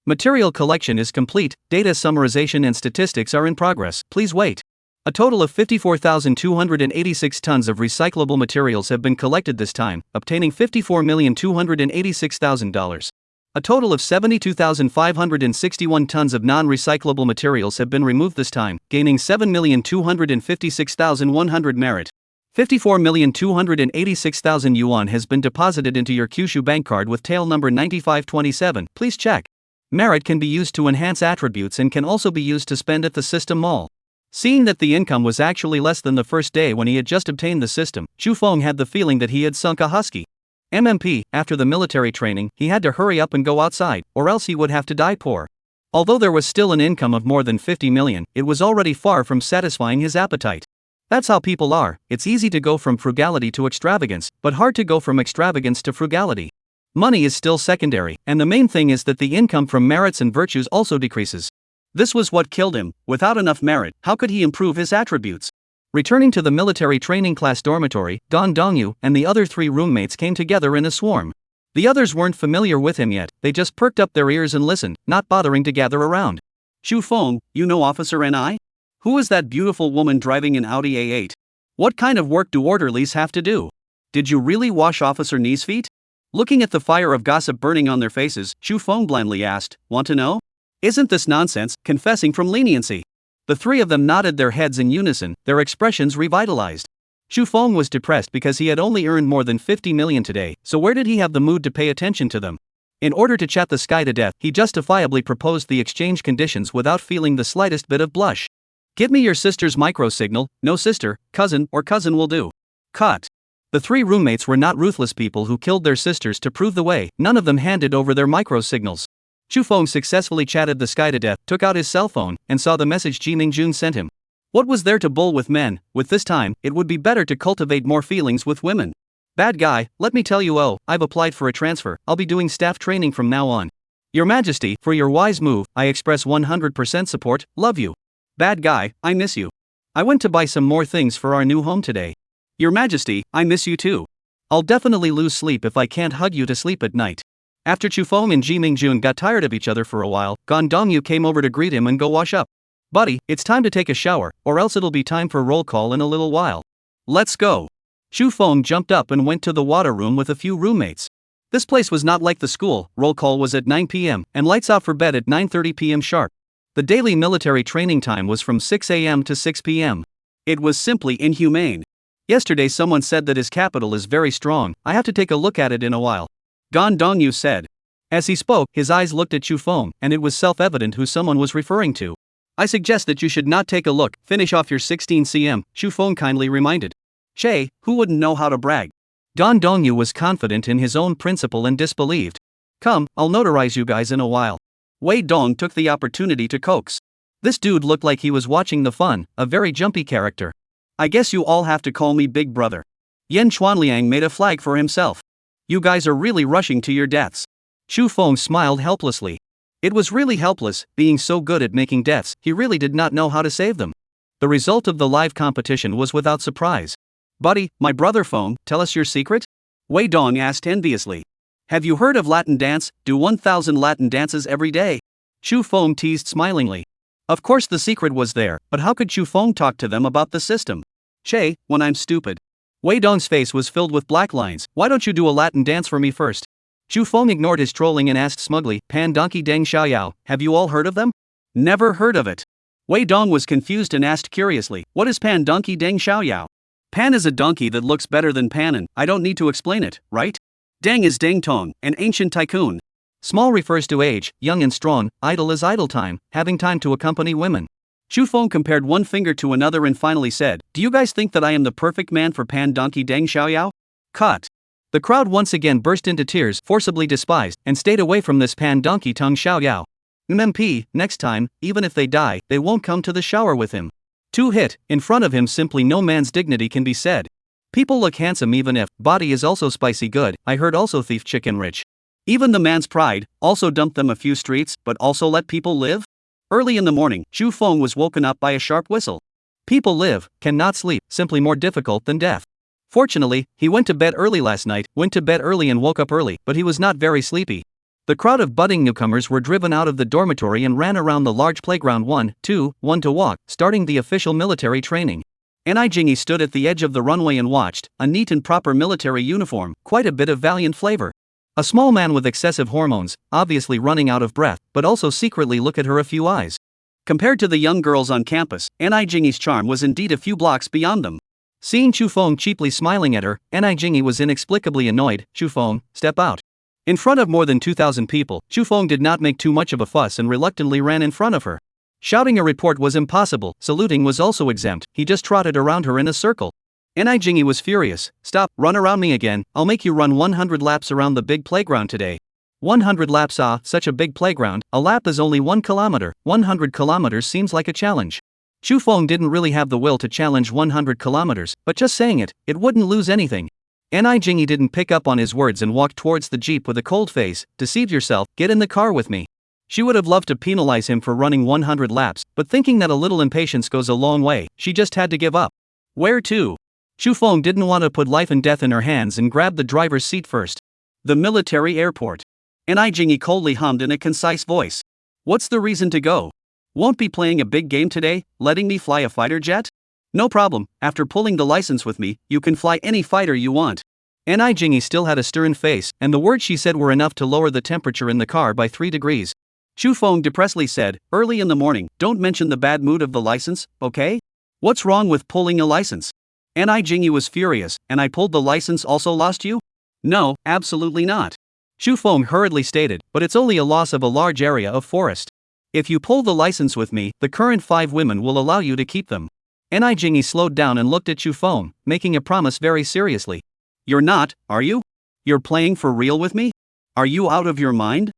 Material collection is complete, data summarization and statistics are in progress, please wait. A total of 54,286 tons of recyclable materials have been collected this time, obtaining $54,286,000. A total of 72,561 tons of non-recyclable materials have been removed this time, gaining 7,256,100 merit. 54,286,000 yuan has been deposited into your Kyushu bank card with tail number 9527, please check. Merit can be used to enhance attributes and can also be used to spend at the system mall. Seeing that the income was actually less than the first day when he had just obtained the system, Xu Feng had the feeling that he had sunk a husky. MMP, after the military training, he had to hurry up and go outside, or else he would have to die poor. Although there was still an income of more than 50 million, it was already far from satisfying his appetite. That's how people are, it's easy to go from frugality to extravagance, but hard to go from extravagance to frugality. Money is still secondary, and the main thing is that the income from merits and virtues also decreases. This was what killed him. Without enough merit, how could he improve his attributes? Returning to the military training class dormitory, Gan Dongyu and the other 3 roommates came together in a swarm. The others weren't familiar with him yet, they just perked up their ears and listened, not bothering to gather around. Xu Feng, you know Officer Ni? Who is that beautiful woman driving an Audi A8? What kind of work do orderlies have to do? Did you really wash Officer Ni's feet? Looking at the fire of gossip burning on their faces, Xu Feng blandly asked, want to know? Isn't this nonsense, confessing from leniency? The 3 of them nodded their heads in unison, their expressions revitalized. Xu Feng was depressed because he had only earned more than 50 million today, so where did he have the mood to pay attention to them? In order to chat the sky to death, he justifiably proposed the exchange conditions without feeling the slightest bit of blush. Give me your sister's micro signal, no sister, cousin, or cousin will do. Cut. The 3 roommates were not ruthless people who killed their sisters to prove the way, none of them handed over their micro signals. Xu Feng successfully chatted the sky to death, took out his cell phone, and saw the message Ji Mingjun sent him. What was there to bull with men? With this time, it would be better to cultivate more feelings with women. Bad guy, let me tell you, I've applied for a transfer, I'll be doing staff training from now on. Your Majesty, for your wise move, I express 100% support, love you. Bad guy, I miss you. I went to buy some more things for our new home today. Your Majesty, I miss you too. I'll definitely lose sleep if I can't hug you to sleep at night. After Xu Feng and Ji Mingjun got tired of each other for a while, Gan Dongyu came over to greet him and go wash up. Buddy, it's time to take a shower, or else it'll be time for roll call in a little while. Let's go. Xu Feng jumped up and went to the water room with a few roommates. This place was not like the school, roll call was at 9 p.m., and lights out for bed at 9:30 p.m. sharp. The daily military training time was from 6 a.m. to 6 p.m. It was simply inhumane. Yesterday someone said that his capital is very strong, I have to take a look at it in a while. Gan Dongyu said. As he spoke, his eyes looked at Xu Feng, and it was self-evident who someone was referring to. I suggest that you should not take a look, finish off your 16 cm, Xu Feng kindly reminded. Che, who wouldn't know how to brag? Gan Dongyu was confident in his own principle and disbelieved. Come, I'll notarize you guys in a while. Wei Dong took the opportunity to coax. This dude looked like he was watching the fun, a very jumpy character. I guess you all have to call me Big Brother. Yan Chuanliang made a flag for himself. You guys are really rushing to your deaths. Xu Feng smiled helplessly. It was really helpless, being so good at making deaths, he really did not know how to save them. The result of the live competition was without surprise. Buddy, my brother Feng, tell us your secret? Wei Dong asked enviously. Have you heard of Latin dance? Do 1,000 Latin dances every day? Xu Feng teased smilingly. Of course the secret was there, but how could Xu Feng talk to them about the system? Che, when I'm stupid. Wei Dong's face was filled with black lines. Why don't you do a Latin dance for me first? Xu Feng ignored his trolling and asked smugly, Pan Donkey Deng Xiaoyao, have you all heard of them? Never heard of it. Wei Dong was confused and asked curiously, what is Pan Donkey Deng Xiaoyao? Pan is a donkey that looks better than Panin, I don't need to explain it, right? Deng is Deng Tong, an ancient tycoon. Small refers to age, young and strong, idle is idle time, having time to accompany women. Chu Feng compared one finger to another and finally said, "Do you guys think that I am the perfect man for Pan Donkey Deng Xiaoyao?" Cut. The crowd once again burst into tears, forcibly despised, and stayed away from this Pan Donkey Tung Xiaoyao. MP, next time, even if they die, they won't come to the shower with him. Two hit, in front of him simply no man's dignity can be said. People look handsome even if, body is also spicy good, I heard also thief chicken rich. Even the man's pride, also dump them a few streets, but also let people live? Early in the morning, Chu Feng was woken up by a sharp whistle. People live, cannot sleep, simply more difficult than death. Fortunately, he went to bed early last night, went to bed early and woke up early, but he was not very sleepy. The crowd of budding newcomers were driven out of the dormitory and ran around the large playground 1 to walk, starting the official military training. Jingyi stood at the edge of the runway and watched, a neat and proper military uniform, quite a bit of valiant flavor. A small man with excessive hormones, obviously running out of breath, but also secretly look at her a few eyes. Compared to the young girls on campus, Jingyi's charm was indeed a few blocks beyond them. Seeing Chu Feng cheaply smiling at her, Jingyi was inexplicably annoyed. "Chu Feng, step out." In front of more than 2,000 people, Chu Feng did not make too much of a fuss and reluctantly ran in front of her. Shouting a report was impossible, saluting was also exempt, he just trotted around her in a circle. Jingyi was furious. "Stop, run around me again, I'll make you run 100 laps around the big playground today." 100 laps, such a big playground, a lap is only 1 kilometer, 100 kilometers seems like a challenge. Chu Feng didn't really have the will to challenge 100 kilometers, but just saying it wouldn't lose anything. Jingyi didn't pick up on his words and walked towards the jeep with a cold face. "Deceived yourself, get in the car with me." She would have loved to penalize him for running 100 laps, but thinking that a little impatience goes a long way, she just had to give up. Where to? Chu Feng didn't want to put life and death in her hands and grabbed the driver's seat first. The military airport. Jingyi coldly hummed in a concise voice. "What's the reason to go? Won't be playing a big game today, letting me fly a fighter jet? No problem, after pulling the license with me, you can fly any fighter you want." Jingyi still had a stern face, and the words she said were enough to lower the temperature in the car by 3 degrees. Chu Feng depressedly said, "Early in the morning, don't mention the bad mood of the license, okay? What's wrong with pulling a license?" Jingyi was furious. "And I pulled the license also lost you?" "No, absolutely not." Chu Feng hurriedly stated, "But it's only a loss of a large area of forest. If you pull the license with me, the current 5 women will allow you to keep them." Jingyi slowed down and looked at Chu Feng, making a promise very seriously. "You're not, are you? You're playing for real with me? Are you out of your mind?"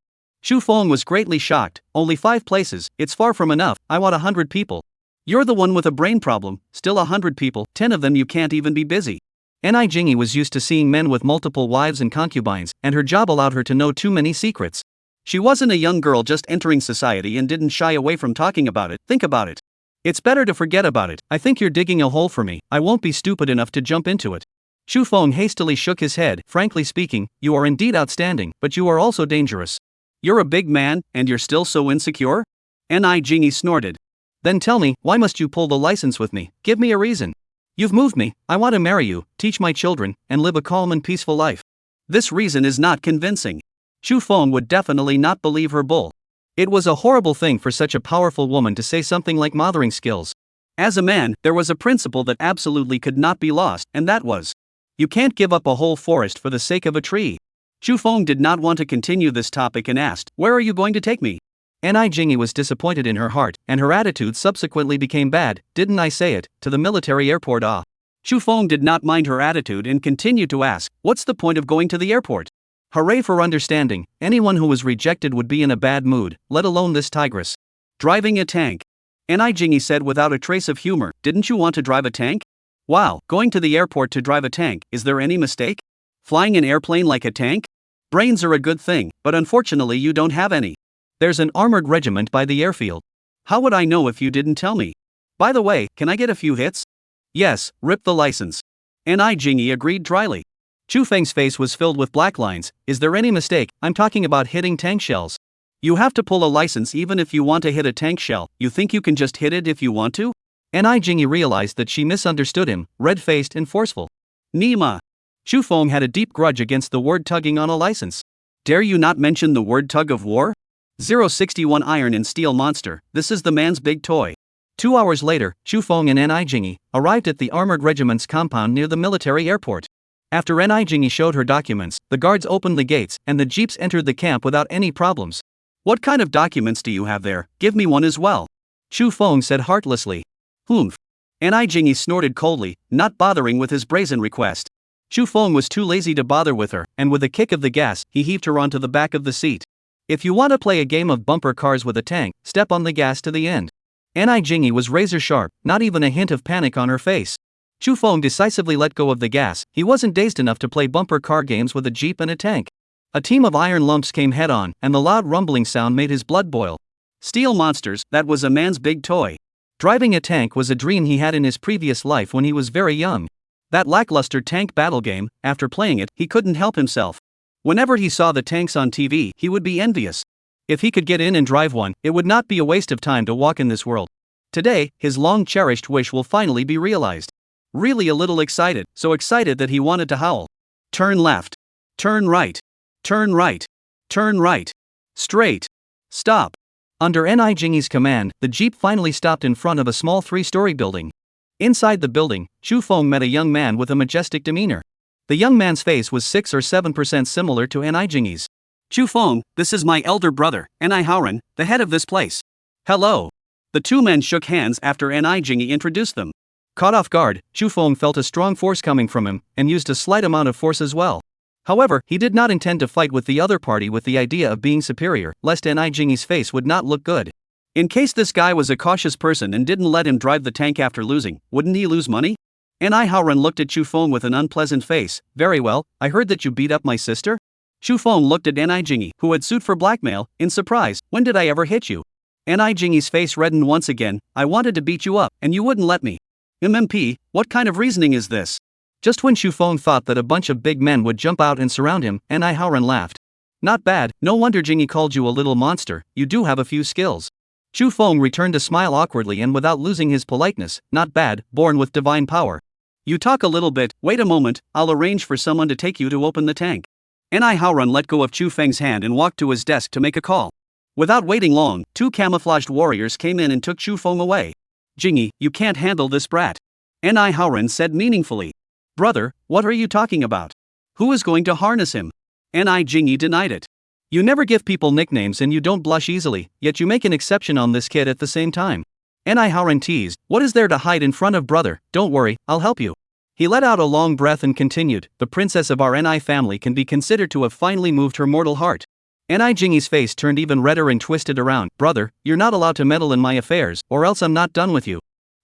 Chu Feng was greatly shocked. "Only 5 places, it's far from enough, I want 100 people. You're the one with a brain problem, still 100 people, 10 of them you can't even be busy." Jingyi was used to seeing men with multiple wives and concubines, and her job allowed her to know too many secrets. She wasn't a young girl just entering society and didn't shy away from talking about it. "Think about it. It's better to forget about it. I think you're digging a hole for me, I won't be stupid enough to jump into it." Chu Feng hastily shook his head. "Frankly speaking, you are indeed outstanding, but you are also dangerous. You're a big man, and you're still so insecure?" Jingyi snorted. "Then tell me, why must you pull the license with me? Give me a reason. You've moved me, I want to marry you, teach my children, and live a calm and peaceful life." This reason is not convincing. Chu Feng would definitely not believe her bull. It was a horrible thing for such a powerful woman to say something like mothering skills. As a man, there was a principle that absolutely could not be lost, and that was, you can't give up a whole forest for the sake of a tree. Chu Feng did not want to continue this topic and asked, "Where are you going to take me?" Jingyi was disappointed in her heart, and her attitude subsequently became bad. "Didn't I say it, to the military airport?" Chu Feng did not mind her attitude and continued to ask, "What's the point of going to the airport?" Hooray for understanding, anyone who was rejected would be in a bad mood, let alone this tigress. "Driving a tank." Jingyi said without a trace of humor, "Didn't you want to drive a tank?" "Wow, going to the airport to drive a tank, is there any mistake? Flying an airplane like a tank? Brains are a good thing, but unfortunately you don't have any. There's an armored regiment by the airfield. How would I know if you didn't tell me? By the way, can I get a few hits?" "Yes, rip the license." Jingyi agreed dryly. Chu Feng's face was filled with black lines. "Is there any mistake? I'm talking about hitting tank shells. You have to pull a license even if you want to hit a tank shell. You think you can just hit it if you want to?" Jingyi realized that she misunderstood him, red-faced and forceful. "Nima." Chu Feng had a deep grudge against the word tugging on a license. "Dare you not mention the word tug of war? 061 Iron and Steel Monster, this is the man's big toy." 2 hours later, Chu Feng and Jingyi arrived at the armored regiment's compound near the military airport. After Jingy showed her documents, the guards opened the gates, and the jeeps entered the camp without any problems. What kind of documents do you have there? Give me one as well. Chu Feng said heartlessly. Humph. Jingy snorted coldly, not bothering with his brazen request. Chu Feng was too lazy to bother with her, and with a kick of the gas, he heaved her onto the back of the seat. If you want to play a game of bumper cars with a tank, step on the gas to the end. Jingy was razor sharp, not even a hint of panic on her face. Chu Feng decisively let go of the gas. He wasn't dazed enough to play bumper car games with a jeep and a tank. A team of iron lumps came head-on, and the loud rumbling sound made his blood boil. Steel monsters, that was a man's big toy. Driving a tank was a dream he had in his previous life when he was very young. That lackluster tank battle game, after playing it, he couldn't help himself. Whenever he saw the tanks on TV, he would be envious. If he could get in and drive one, it would not be a waste of time to walk in this world. Today, his long-cherished wish will finally be realized. Really a little excited, so excited that he wanted to howl. Turn left. Turn right. Turn right. Turn right. Straight. Stop. Under Jingy's command, the jeep finally stopped in front of a small 3-story building. Inside the building, Chu Feng met a young man with a majestic demeanor. The young man's face was 6 or 7% similar to Jingy's. Chu Feng, this is my elder brother, Harem, the head of this place. Hello. The two men shook hands after Jingy introduced them. Caught off guard, Chu Feng felt a strong force coming from him, and used a slight amount of force as well. However, he did not intend to fight with the other party with the idea of being superior, lest Jingy's face would not look good. In case this guy was a cautious person and didn't let him drive the tank after losing, wouldn't he lose money? Howren looked at Chu Feng with an unpleasant face. Very well, I heard that you beat up my sister? Chu Feng looked at Jingy, who had sued for blackmail, in surprise. When did I ever hit you? Jingy's face reddened once again. I wanted to beat you up, and you wouldn't let me. MMP, what kind of reasoning is this? Just when Chu Feng thought that a bunch of big men would jump out and surround him, Howren laughed. Not bad, no wonder Jingy called you a little monster, you do have a few skills. Chu Feng returned a smile awkwardly and without losing his politeness. Not bad, born with divine power. You talk a little bit, wait a moment, I'll arrange for someone to take you to open the tank. Howren let go of Chu Feng's hand and walked to his desk to make a call. Without waiting long, 2 camouflaged warriors came in and took Chu Feng away. Jingy, you can't handle this brat. Howren said meaningfully. Brother, what are you talking about? Who is going to harness him? Jingy denied it. You never give people nicknames and you don't blush easily, yet you make an exception on this kid at the same time. Howren teased, what is there to hide in front of brother, don't worry, I'll help you. He let out a long breath and continued, the princess of our family can be considered to have finally moved her mortal heart. Jingy's face turned even redder and twisted around. Brother, you're not allowed to meddle in my affairs, or else I'm not done with you.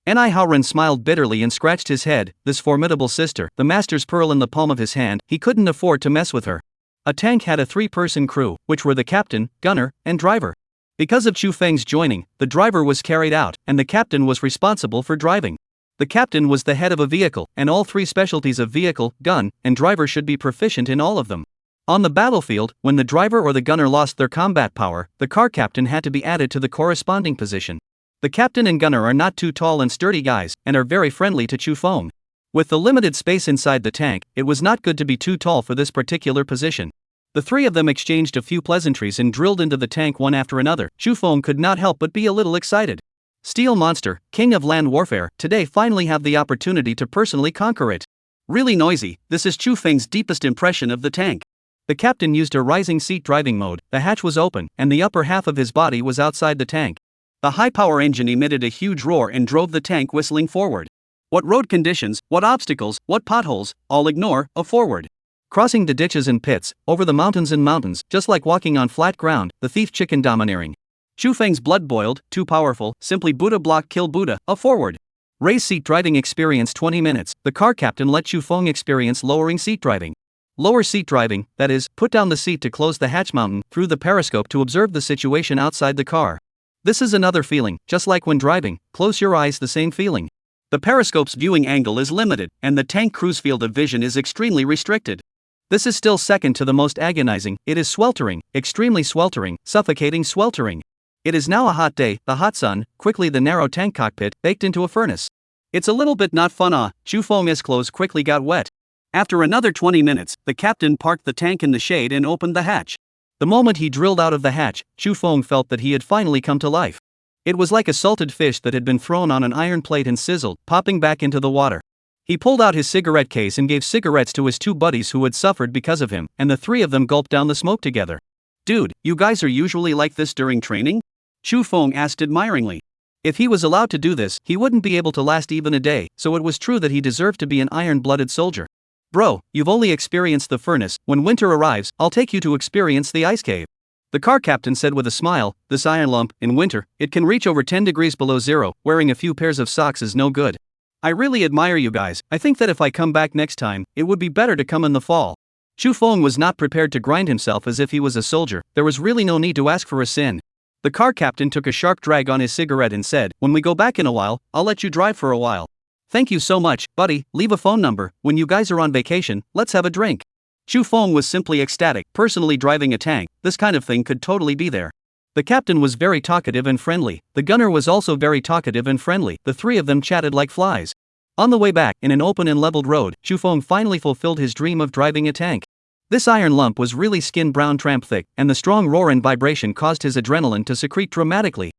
Howren smiled bitterly and scratched his head. This formidable sister, the master's pearl in the palm of his hand, he couldn't afford to mess with her. A tank had a 3-person crew, which were the captain, gunner, and driver. Because of Chu Feng's joining, the driver was carried out, and the captain was responsible for driving. The captain was the head of a vehicle, and all 3 specialties of vehicle, gun, and driver should be proficient in all of them. On the battlefield, when the driver or the gunner lost their combat power, the car captain had to be added to the corresponding position. The captain and gunner are not too tall and sturdy guys, and are very friendly to Chu Feng. With the limited space inside the tank, it was not good to be too tall for this particular position. The 3 of them exchanged a few pleasantries and drilled into the tank one after another. Chu Feng could not help but be a little excited. Steel monster, king of land warfare, today finally have the opportunity to personally conquer it. Really noisy, this is Chu Feng's deepest impression of the tank. The captain used a rising seat driving mode, the hatch was open, and the upper half of his body was outside the tank. The high-power engine emitted a huge roar and drove the tank whistling forward. What road conditions, what obstacles, what potholes, all ignore, forward. Crossing the ditches and pits, over the mountains and mountains, just like walking on flat ground, the thief chicken domineering. Chu Feng's blood boiled, too powerful, simply Buddha block kill Buddha, forward. Raise seat driving experience 20 minutes, the car captain let Chu Feng experience lowering seat driving. Lower seat driving, that is, put down the seat to close the hatch mountain, through the periscope to observe the situation outside the car. This is another feeling, just like when driving, close your eyes, the same feeling. The periscope's viewing angle is limited, and the tank crew's field of vision is extremely restricted. This is still second to the most agonizing, it is sweltering, extremely sweltering, suffocating sweltering. It is now a hot day, the hot sun, quickly the narrow tank cockpit, baked into a furnace. It's a little bit not fun. Chu Feng's clothes quickly got wet. After another 20 minutes, the captain parked the tank in the shade and opened the hatch. The moment he drilled out of the hatch, Chu Feng felt that he had finally come to life. It was like a salted fish that had been thrown on an iron plate and sizzled, popping back into the water. He pulled out his cigarette case and gave cigarettes to his two buddies who had suffered because of him, and the three of them gulped down the smoke together. Dude, you guys are usually like this during training? Chu Feng asked admiringly. If he was allowed to do this, he wouldn't be able to last even a day, so it was true that he deserved to be an iron-blooded soldier. Bro, you've only experienced the furnace. When winter arrives, I'll take you to experience the ice cave. The car captain said with a smile. This iron lump, in winter, it can reach over 10 degrees below zero. Wearing a few pairs of socks is no good. I really admire you guys. I think that if I come back next time, it would be better to come in the fall. Chu Feng was not prepared to grind himself as if he was a soldier. There was really no need to ask for a sin. The car captain took a sharp drag on his cigarette and said, when we go back in a while, I'll let you drive for a while. Thank you so much, buddy. Leave a phone number. When you guys are on vacation, let's have a drink. Chu Feng was simply ecstatic. Personally driving a tank, this kind of thing could totally be there. The captain was very talkative and friendly. The gunner was also very talkative and friendly. The three of them chatted like flies. On the way back, in an open and leveled road, Chu Feng finally fulfilled his dream of driving a tank. This iron lump was really skin brown tramp thick, and the strong roar and vibration caused his adrenaline to secrete dramatically.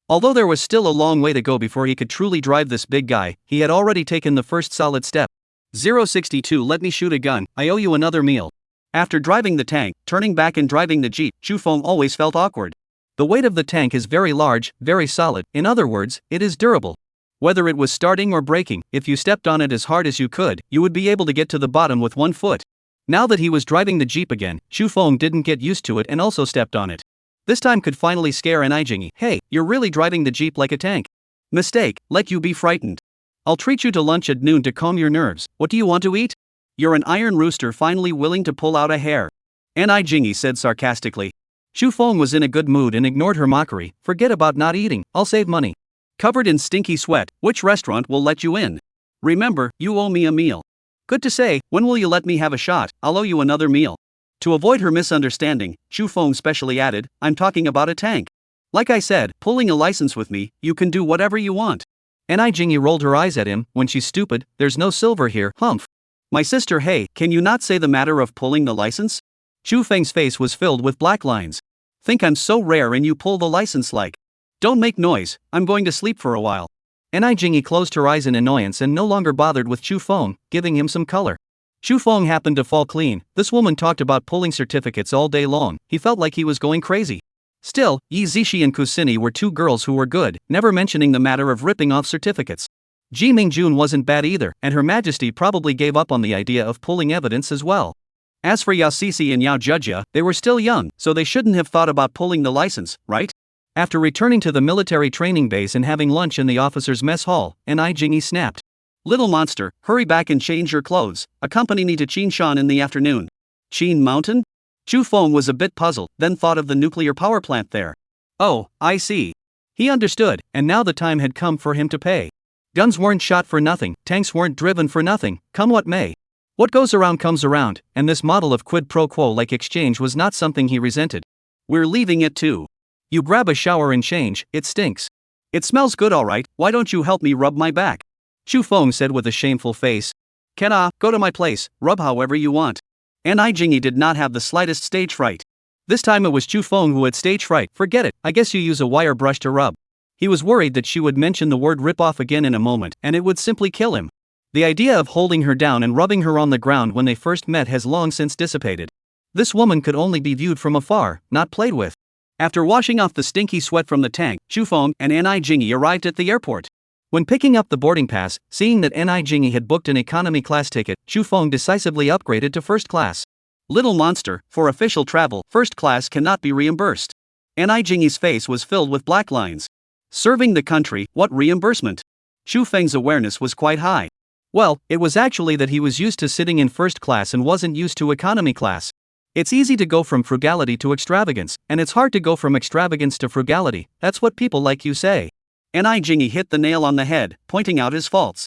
Although there was still a long way to go before he could truly drive this big guy, he had already taken the first solid step. 062 Let me shoot a gun, I owe you another meal. After driving the tank, turning back and driving the jeep, Chu Feng always felt awkward. The weight of the tank is very large, very solid. In other words, it is durable. Whether it was starting or braking, if you stepped on it as hard as you could, you would be able to get to the bottom with 1 foot. Now that he was driving the jeep again, Chu Feng didn't get used to it and also stepped on it. This time could finally scare an Ijingi. Hey, you're really driving the jeep like a tank. Mistake, let you be frightened. I'll treat you to lunch at noon to calm your nerves. What do you want to eat? You're an iron rooster finally willing to pull out a hair. An Ijingi said sarcastically. Chu Feng was in a good mood and ignored her mockery. Forget about not eating, I'll save money. Covered in stinky sweat, which restaurant will let you in? Remember, you owe me a meal. Good to say, when will you let me have a shot? I'll owe you another meal. To avoid her misunderstanding, Chu Feng specially added, I'm talking about a tank. Like I said, pulling a license with me, you can do whatever you want. N.I. Jingy rolled her eyes at him. When she's stupid, there's no silver here, humph. My sister, hey, can you not say the matter of pulling the license? Chu Feng's face was filled with black lines. Think I'm so rare and you pull the license like. Don't make noise, I'm going to sleep for a while. N.I. Jingy closed her eyes in annoyance and no longer bothered with Chu Feng, giving him some color. Chu Feng happened to fall clean. This woman talked about pulling certificates all day long. He felt like he was going crazy. Still, Yi Zishi and Kusini were two girls who were good, never mentioning the matter of ripping off certificates. Ji Mingjun wasn't bad either, and Her Majesty probably gave up on the idea of pulling evidence as well. As for Yao Sisi and Yao Jujia, they were still young, so they shouldn't have thought about pulling the license, right? After returning to the military training base and having lunch in the officers' mess hall, N.I. Jingy snapped. Little monster, hurry back and change your clothes. Accompany me to Qinshan in the afternoon. Qin Mountain? Chu Feng was a bit puzzled, then thought of the nuclear power plant there. Oh, I see. He understood, and now the time had come for him to pay. Guns weren't shot for nothing, tanks weren't driven for nothing, come what may. What goes around comes around, and this model of quid pro quo like exchange was not something he resented. We're leaving it too. You grab a shower and change, it stinks. It smells good alright, why don't you help me rub my back? Chu Feng said with a shameful face. Go to my place, rub however you want. N.I. Jingy did not have the slightest stage fright. This time it was Chu Feng who had stage fright. Forget it, I guess you use a wire brush to rub. He was worried that she would mention the word rip off again in a moment, and it would simply kill him. The idea of holding her down and rubbing her on the ground when they first met has long since dissipated. This woman could only be viewed from afar, not played with. After washing off the stinky sweat from the tank, Chu Feng and N.I. Jingy arrived at the airport. When picking up the boarding pass, seeing that N.I. Jingy had booked an economy class ticket, Chu Feng decisively upgraded to first class. Little monster, for official travel, first class cannot be reimbursed. N.I. Jingy's face was filled with black lines. Serving the country, what reimbursement? Chu Feng's awareness was quite high. Well, it was actually that he was used to sitting in first class and wasn't used to economy class. It's easy to go from frugality to extravagance, and it's hard to go from extravagance to frugality. That's what people like you say. N.I. Jingy hit the nail on the head, pointing out his faults.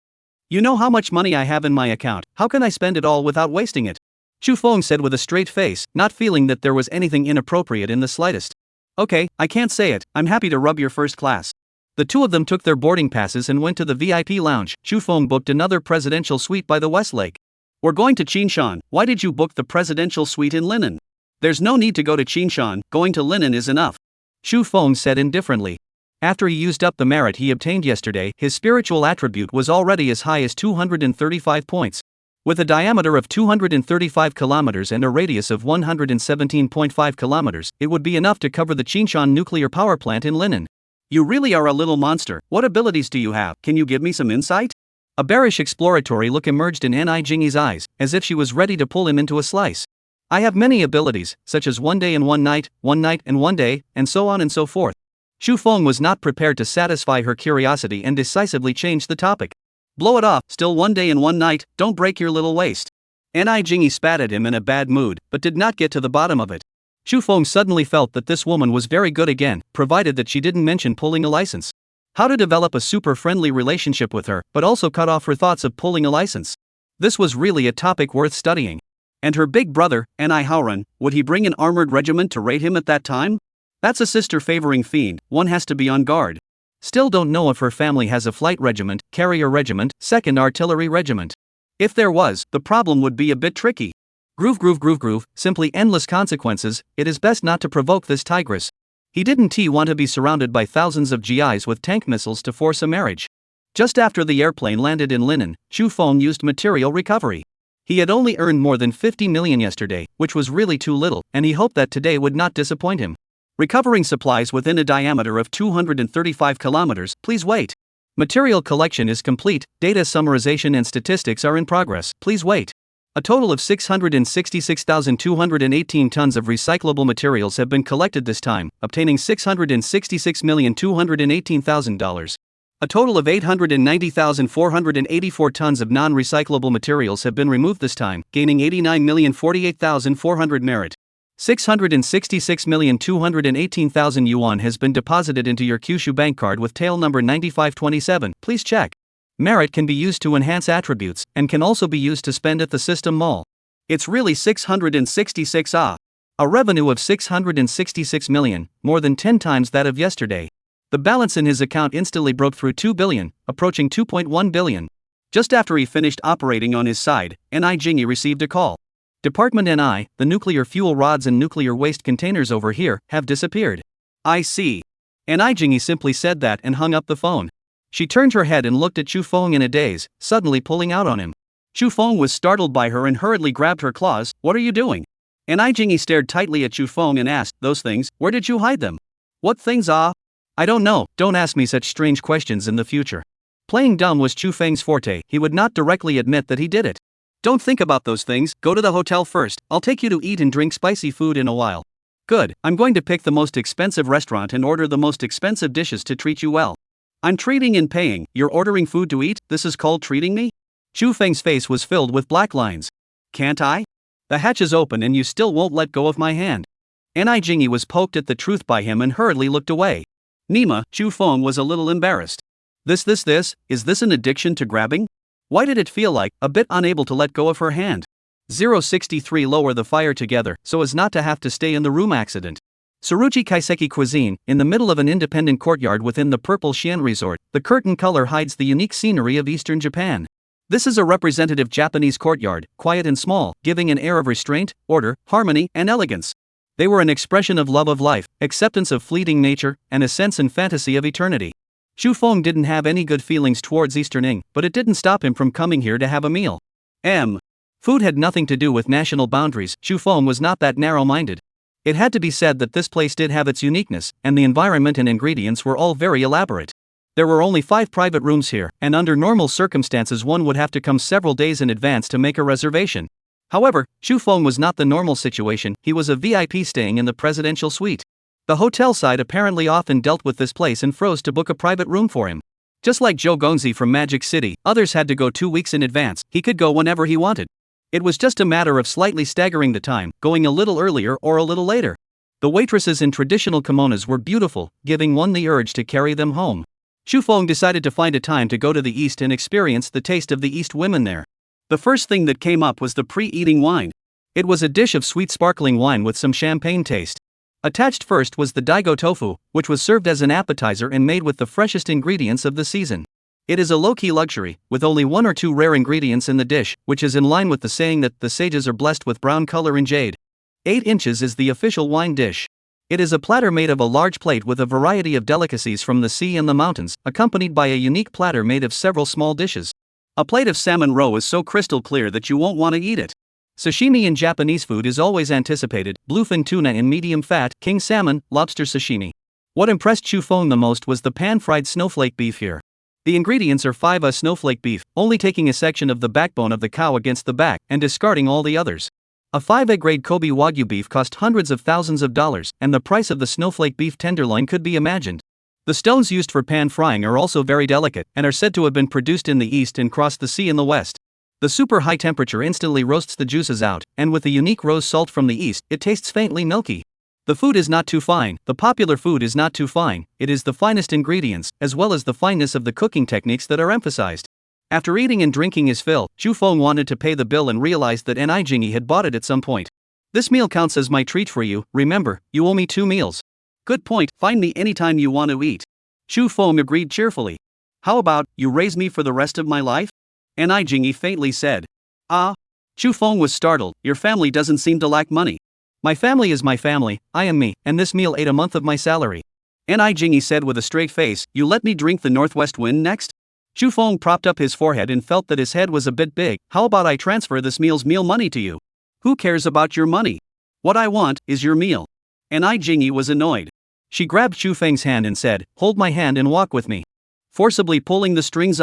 You know how much money I have in my account, how can I spend it all without wasting it? Chu Feng said with a straight face, not feeling that there was anything inappropriate in the slightest. Okay, I can't say it, I'm happy to rub your first class. The two of them took their boarding passes and went to the VIP lounge. Chu Feng booked another presidential suite by the Westlake. We're going to Qinshan, why did you book the presidential suite in linen? There's no need to go to Qinshan, going to linen is enough. Chu Feng said indifferently. After he used up the merit he obtained yesterday, his spiritual attribute was already as high as 235 points. With a diameter of 235 kilometers and a radius of 117.5 kilometers, it would be enough to cover the Qinshan nuclear power plant in Linen. You really are a little monster. What abilities do you have? Can you give me some insight? A bearish exploratory look emerged in Ni Jingyi's eyes, as if she was ready to pull him into a slice. I have many abilities, such as 1 day and 1 night and 1 day, and so on and so forth. Xu Feng was not prepared to satisfy her curiosity and decisively changed the topic. Blow it off, still 1 day and 1 night, don't break your little waist. Ni Jingyi spat at him in a bad mood, but did not get to the bottom of it. Xu Feng suddenly felt that this woman was very good again, provided that she didn't mention pulling a license. How to develop a super friendly relationship with her, but also cut off her thoughts of pulling a license. This was really a topic worth studying. And her big brother, Ni Harem, would he bring an armored regiment to raid him at that time? That's a sister-favoring fiend, one has to be on guard. Still don't know if her family has a flight regiment, carrier regiment, 2nd Artillery Regiment. If there was, the problem would be a bit tricky. Groove, simply endless consequences. It is best not to provoke this tigress. He didn't want to be surrounded by thousands of GIs with tank missiles to force a marriage. Just after the airplane landed in Linen, Xu Feng used material recovery. He had only earned more than 50 million yesterday, which was really too little, and he hoped that today would not disappoint him. Recovering supplies within a diameter of 235 kilometers, please wait. Material collection is complete, data summarization and statistics are in progress, please wait. A total of 666,218 tons of recyclable materials have been collected this time, obtaining $666,218,000. A total of 890,484 tons of non-recyclable materials have been removed this time, gaining 89,048,400 merit. 666,218,000 yuan has been deposited into your Kyushu bank card with tail number 9527, please check. Merit can be used to enhance attributes, and can also be used to spend at the system mall. It's really 666 A revenue of 666 million, more than 10 times that of yesterday. The balance in his account instantly broke through 2 billion, approaching 2.1 billion. Just after he finished operating on his side, Ni Jingyi received a call. Department NI, the nuclear fuel rods and nuclear waste containers over here have disappeared. I see. Ni Jingyi simply said that and hung up the phone. She turned her head and looked at Xu Feng in a daze, suddenly pulling out on him. Xu Feng was startled by her and hurriedly grabbed her claws. What are you doing? Ni Jingyi stared tightly at Xu Feng and asked, those things, where did you hide them? What things I don't know, don't ask me such strange questions in the future. Playing dumb was Xu Feng's forte, he would not directly admit that he did it. Don't think about those things, go to the hotel first, I'll take you to eat and drink spicy food in a while. Good, I'm going to pick the most expensive restaurant and order the most expensive dishes to treat you well. I'm treating and paying, you're ordering food to eat, this is called treating me? Xu Feng's face was filled with black lines. Can't I? The hatch is open and you still won't let go of my hand. Ni Jingyi was poked at the truth by him and hurriedly looked away. Nima, Xu Feng was a little embarrassed. Is this an addiction to grabbing? Why did it feel like, a bit unable to let go of her hand? 063 lower the fire together, so as not to have to stay in the room accident. Tsurugi Kaiseki Cuisine, in the middle of an independent courtyard within the Purple Shien Resort, the curtain color hides the unique scenery of Eastern Japan. This is a representative Japanese courtyard, quiet and small, giving an air of restraint, order, harmony, and elegance. They were an expression of love of life, acceptance of fleeting nature, and a sense and fantasy of eternity. Xu Feng didn't have any good feelings towards Easterning, but it didn't stop him from coming here to have a meal. Food had nothing to do with national boundaries, Xu Feng was not that narrow-minded. It had to be said that this place did have its uniqueness, and the environment and ingredients were all very elaborate. There were only 5 private rooms here, and under normal circumstances one would have to come several days in advance to make a reservation. However, Xu Feng was not the normal situation, he was a VIP staying in the presidential suite. The hotel side apparently often dealt with this place and froze to book a private room for him. Just like Joe Gonzi from Magic City, others had to go 2 weeks in advance, he could go whenever he wanted. It was just a matter of slightly staggering the time, going a little earlier or a little later. The waitresses in traditional kimonos were beautiful, giving one the urge to carry them home. Xu Feng decided to find a time to go to the East and experience the taste of the East women there. The first thing that came up was the pre-eating wine. It was a dish of sweet sparkling wine with some champagne taste. Attached first was the daigo tofu, which was served as an appetizer and made with the freshest ingredients of the season. It is a low-key luxury, with only 1 or 2 rare ingredients in the dish, which is in line with the saying that the sages are blessed with brown color in jade. 8 inches is the official wine dish. It is a platter made of a large plate with a variety of delicacies from the sea and the mountains, accompanied by a unique platter made of several small dishes. A plate of salmon roe is so crystal clear that you won't want to eat it. Sashimi in Japanese food is always anticipated: bluefin tuna in medium fat, king salmon, lobster sashimi. What impressed Chu Feng the most was the pan-fried snowflake beef here. The ingredients are 5A snowflake beef, only taking a section of the backbone of the cow against the back, and discarding all the others. A 5A grade Kobe Wagyu beef cost hundreds of thousands of dollars, and the price of the snowflake beef tenderloin could be imagined. The stones used for pan frying are also very delicate, and are said to have been produced in the east and crossed the sea in the west. The super high temperature instantly roasts the juices out, and with the unique rose salt from the east, it tastes faintly milky. The food is not too fine, the popular food is not too fine, it is the finest ingredients, as well as the fineness of the cooking techniques that are emphasized. After eating and drinking his fill, Chu Feng wanted to pay the bill and realized that Jingy had bought it at some point. This meal counts as my treat for you, remember, you owe me 2 meals. Good point, find me anytime you want to eat. Chu Feng agreed cheerfully. How about, you raise me for the rest of my life? Jingy faintly said. Ah? Chu Feng was startled, your family doesn't seem to lack money. My family is my family, I am me, and this meal ate a month of my salary. Jingy said with a straight face, you let me drink the northwest wind next? Chu Feng propped up his forehead and felt that his head was a bit big. How about I transfer this meal's meal money to you? Who cares about your money? What I want is your meal. Jingy was annoyed. She grabbed Chu Feng's hand and said, hold my hand and walk with me. Forcibly pulling the strings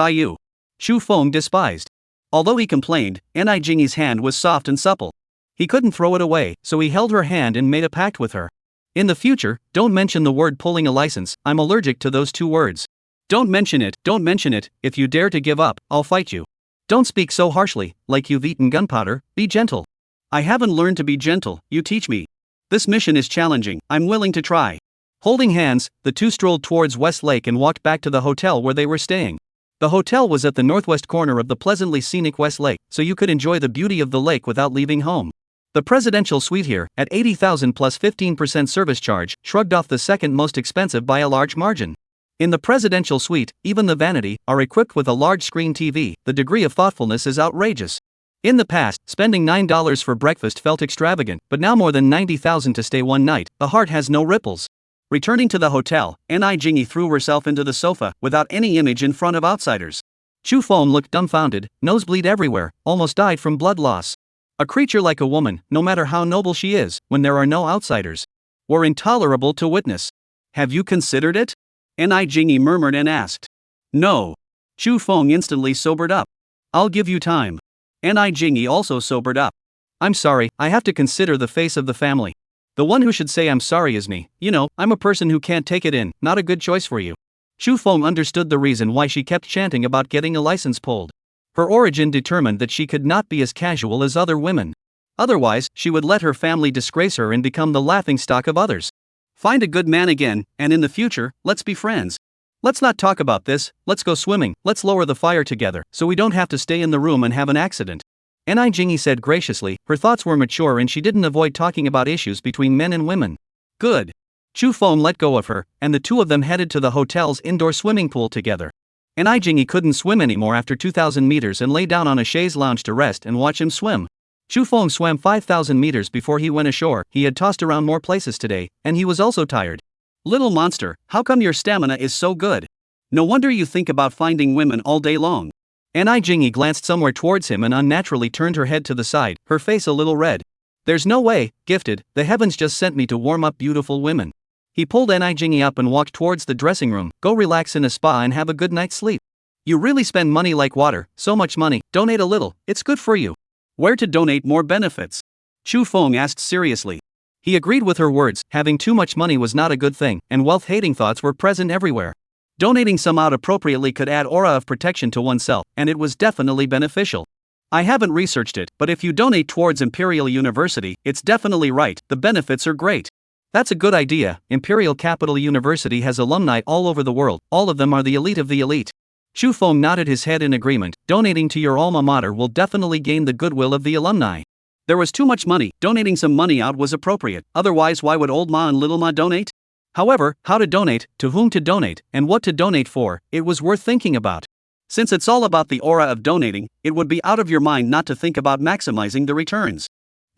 Chu Feng despised. Although he complained, Jingy's hand was soft and supple. He couldn't throw it away, so he held her hand and made a pact with her. In the future, don't mention the word pulling a license, I'm allergic to those 2 words. Don't mention it, if you dare to give up, I'll fight you. Don't speak so harshly, like you've eaten gunpowder, be gentle. I haven't learned to be gentle, you teach me. This mission is challenging, I'm willing to try. Holding hands, the 2 strolled towards West Lake and walked back to the hotel where they were staying. The hotel was at the northwest corner of the pleasantly scenic West Lake, so you could enjoy the beauty of the lake without leaving home. The presidential suite here, at $80,000 plus 15% service charge, shrugged off the second most expensive by a large margin. In the presidential suite, even the vanity, are equipped with a large screen TV, the degree of thoughtfulness is outrageous. In the past, spending $9 for breakfast felt extravagant, but now more than $90,000 to stay one night, the heart has no ripples. Returning to the hotel, Jingy threw herself into the sofa, without any image in front of outsiders. Chu Feng looked dumbfounded, nosebleed everywhere, almost died from blood loss. A creature like a woman, no matter how noble she is, when there are no outsiders, were intolerable to witness. Have you considered it? Jingy murmured and asked. No. Chu Feng instantly sobered up. I'll give you time. Jingy also sobered up. I'm sorry, I have to consider the face of the family. The one who should say I'm sorry is me, I'm a person who can't take it in, not a good choice for you. Chu Feng understood the reason why she kept chanting about getting a license pulled. Her origin determined that she could not be as casual as other women. Otherwise, she would let her family disgrace her and become the laughingstock of others. Find a good man again, and in the future, let's be friends. Let's not talk about this, let's go swimming, let's lower the fire together, so we don't have to stay in the room and have an accident. Jingy said graciously, her thoughts were mature and she didn't avoid talking about issues between men and women. Good. Chu Feng let go of her, and the 2 of them headed to the hotel's indoor swimming pool together. Jingy couldn't swim anymore after 2,000 meters and lay down on a chaise lounge to rest and watch him swim. Chu Feng swam 5,000 meters before he went ashore. He had tossed around more places today, and he was also tired. Little monster, how come your stamina is so good? No wonder you think about finding women all day long. Jingy glanced somewhere towards him and unnaturally turned her head to the side, her face a little red. There's no way, gifted, the heavens just sent me to warm up beautiful women. He pulled Jingy up and walked towards the dressing room. Go relax in a spa and have a good night's sleep. You really spend money like water, so much money, donate a little, it's good for you. Where to donate more benefits? Chu Feng asked seriously. He agreed with her words, having too much money was not a good thing, and wealth-hating thoughts were present everywhere. Donating some out appropriately could add aura of protection to oneself, and it was definitely beneficial. I haven't researched it, but if you donate towards Imperial University, it's definitely right, the benefits are great. That's a good idea. Imperial Capital University has alumni all over the world, all of them are the elite of the elite. Chu Feng nodded his head in agreement. Donating to your alma mater will definitely gain the goodwill of the alumni. There was too much money, donating some money out was appropriate, otherwise why would old ma and little ma donate? However, how to donate, to whom to donate, and what to donate for, it was worth thinking about. Since it's all about the aura of donating, it would be out of your mind not to think about maximizing the returns.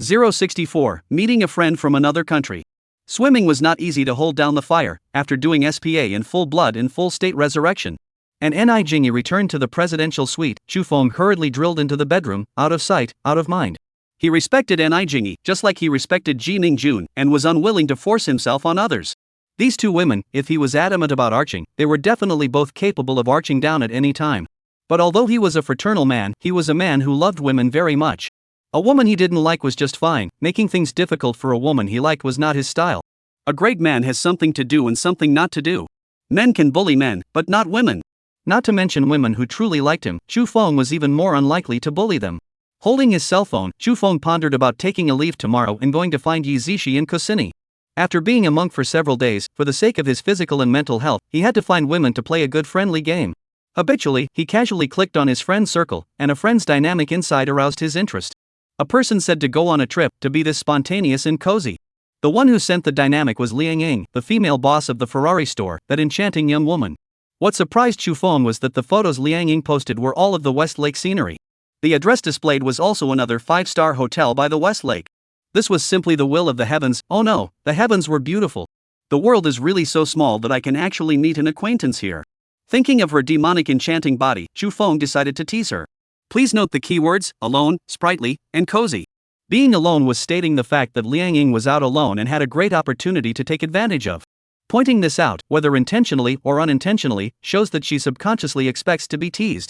064, meeting a friend from another country. Swimming was not easy to hold down the fire, after doing SPA in full blood in full state resurrection. And Ni Jingyi returned to the presidential suite. Chu Feng hurriedly drilled into the bedroom, out of sight, out of mind. He respected Ni Jingyi just like he respected Ji Mingjun and was unwilling to force himself on others. These two women, if he was adamant about arching, they were definitely both capable of arching down at any time. But although he was a fraternal man, he was a man who loved women very much. A woman he didn't like was just fine. Making things difficult for a woman he liked was not his style. A great man has something to do and something not to do. Men can bully men, but not women. Not to mention women who truly liked him, Chu Feng was even more unlikely to bully them. Holding his cell phone, Chu Feng pondered about taking a leave tomorrow and going to find Yi Zishi in Kusini. After being a monk for several days, for the sake of his physical and mental health, he had to find women to play a good friendly game. Habitually, he casually clicked on his friend's circle, and a friend's dynamic inside aroused his interest. A person said to go on a trip, to be this spontaneous and cozy. The one who sent the dynamic was Liang Ying, the female boss of the Ferrari store, that enchanting young woman. What surprised Chu Feng was that the photos Liang Ying posted were all of the Westlake scenery. The address displayed was also another 5-star hotel by the Westlake. This was simply the will of the heavens. Oh no, the heavens were beautiful. The world is really so small that I can actually meet an acquaintance here. Thinking of her demonic enchanting body, Chu Feng decided to tease her. Please note the keywords, alone, sprightly, and cozy. Being alone was stating the fact that Liang Ying was out alone and had a great opportunity to take advantage of. Pointing this out, whether intentionally or unintentionally, shows that she subconsciously expects to be teased.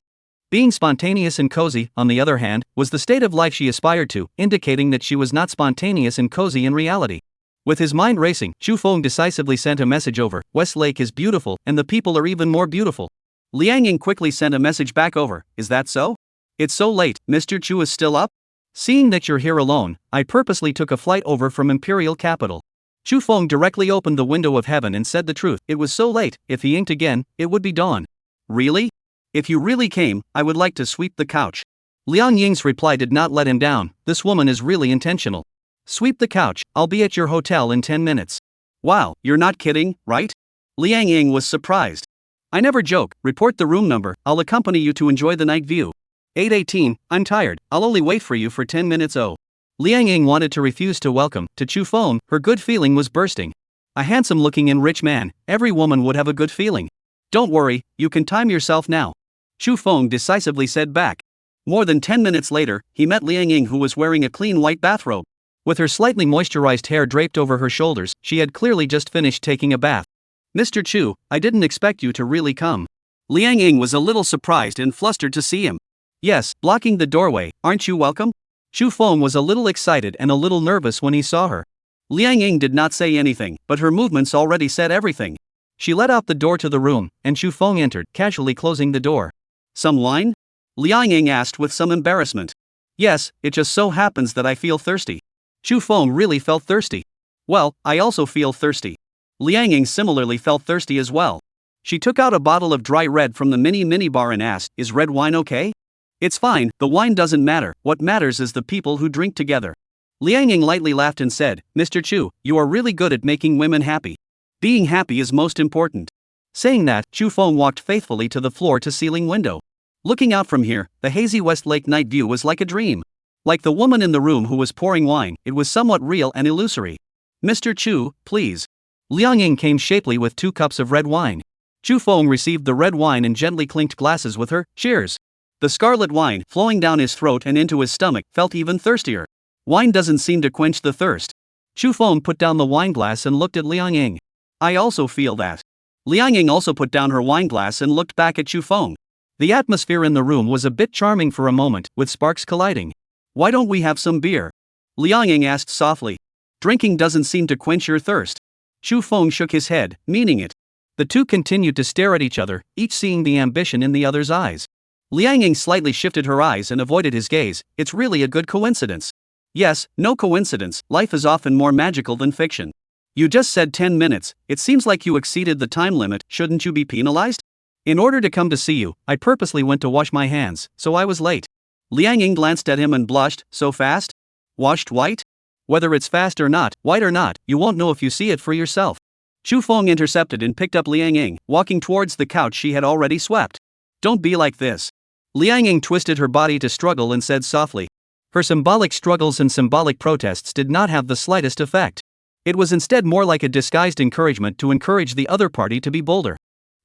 Being spontaneous and cozy, on the other hand, was the state of life she aspired to, indicating that she was not spontaneous and cozy in reality. With his mind racing, Chu Feng decisively sent a message over. Westlake is beautiful, and the people are even more beautiful. Liang Ying quickly sent a message back over. Is that so? It's so late, Mr. Chu is still up? Seeing that you're here alone, I purposely took a flight over from Imperial Capital. Chu Feng directly opened the window of heaven and said the truth. It was so late, if he inked again, it would be dawn. Really? If you really came, I would like to sweep the couch. Liang Ying's reply did not let him down. This woman is really intentional. Sweep the couch, I'll be at your hotel in 10 minutes. Wow, you're not kidding, right? Liang Ying was surprised. I never joke. Report the room number, I'll accompany you to enjoy the night view. 818, I'm tired, I'll only wait for you for 10 minutes. Oh. Liang Ying wanted to refuse to welcome. To Chu Feng, her good feeling was bursting. A handsome-looking and rich man, every woman would have a good feeling. Don't worry, you can time yourself now. Chu Feng decisively said back. More than 10 minutes later, he met Liang Ying, who was wearing a clean white bathrobe. With her slightly moisturized hair draped over her shoulders, she had clearly just finished taking a bath. Mr. Chu, I didn't expect you to really come. Liang Ying was a little surprised and flustered to see him. Yes, blocking the doorway, aren't you welcome? Chu Feng was a little excited and a little nervous when he saw her. Liang Ying did not say anything, but her movements already said everything. She let out the door to the room, and Chu Feng entered, casually closing the door. Some wine? Liang Ying asked with some embarrassment. Yes, it just so happens that I feel thirsty. Chu Feng really felt thirsty. Well, I also feel thirsty. Liang Ying similarly felt thirsty as well. She took out a bottle of dry red from the mini bar and asked, is red wine okay? It's fine, the wine doesn't matter, what matters is the people who drink together. Liang Ying lightly laughed and said, Mr. Chu, you are really good at making women happy. Being happy is most important. Saying that, Chu Feng walked faithfully to the floor-to-ceiling window. Looking out from here, the hazy Westlake night view was like a dream. Like the woman in the room who was pouring wine, it was somewhat real and illusory. Mr. Chu, please. Liang Ying came shapely with 2 cups of red wine. Chu Feng received the red wine and gently clinked glasses with her. Cheers. The scarlet wine, flowing down his throat and into his stomach, felt even thirstier. Wine doesn't seem to quench the thirst. Chu Feng put down the wine glass and looked at Liang Ying. I also feel that. Liang Ying also put down her wine glass and looked back at Chu Feng. The atmosphere in the room was a bit charming for a moment, with sparks colliding. Why don't we have some beer? Liang Ying asked softly. Drinking doesn't seem to quench your thirst. Chu Feng shook his head, meaning it. The two continued to stare at each other, each seeing the ambition in the other's eyes. Liang Ying slightly shifted her eyes and avoided his gaze. It's really a good coincidence. Yes, no coincidence, life is often more magical than fiction. You just said 10 minutes, it seems like you exceeded the time limit, shouldn't you be penalized? In order to come to see you, I purposely went to wash my hands, so I was late. Liang Ying glanced at him and blushed. So fast? Washed white? Whether it's fast or not, white or not, you won't know if you see it for yourself. Chu Feng intercepted and picked up Liang Ying, walking towards the couch she had already swept. Don't be like this. Liang Ying twisted her body to struggle and said softly. Her symbolic struggles and symbolic protests did not have the slightest effect. It was instead more like a disguised encouragement to encourage the other party to be bolder.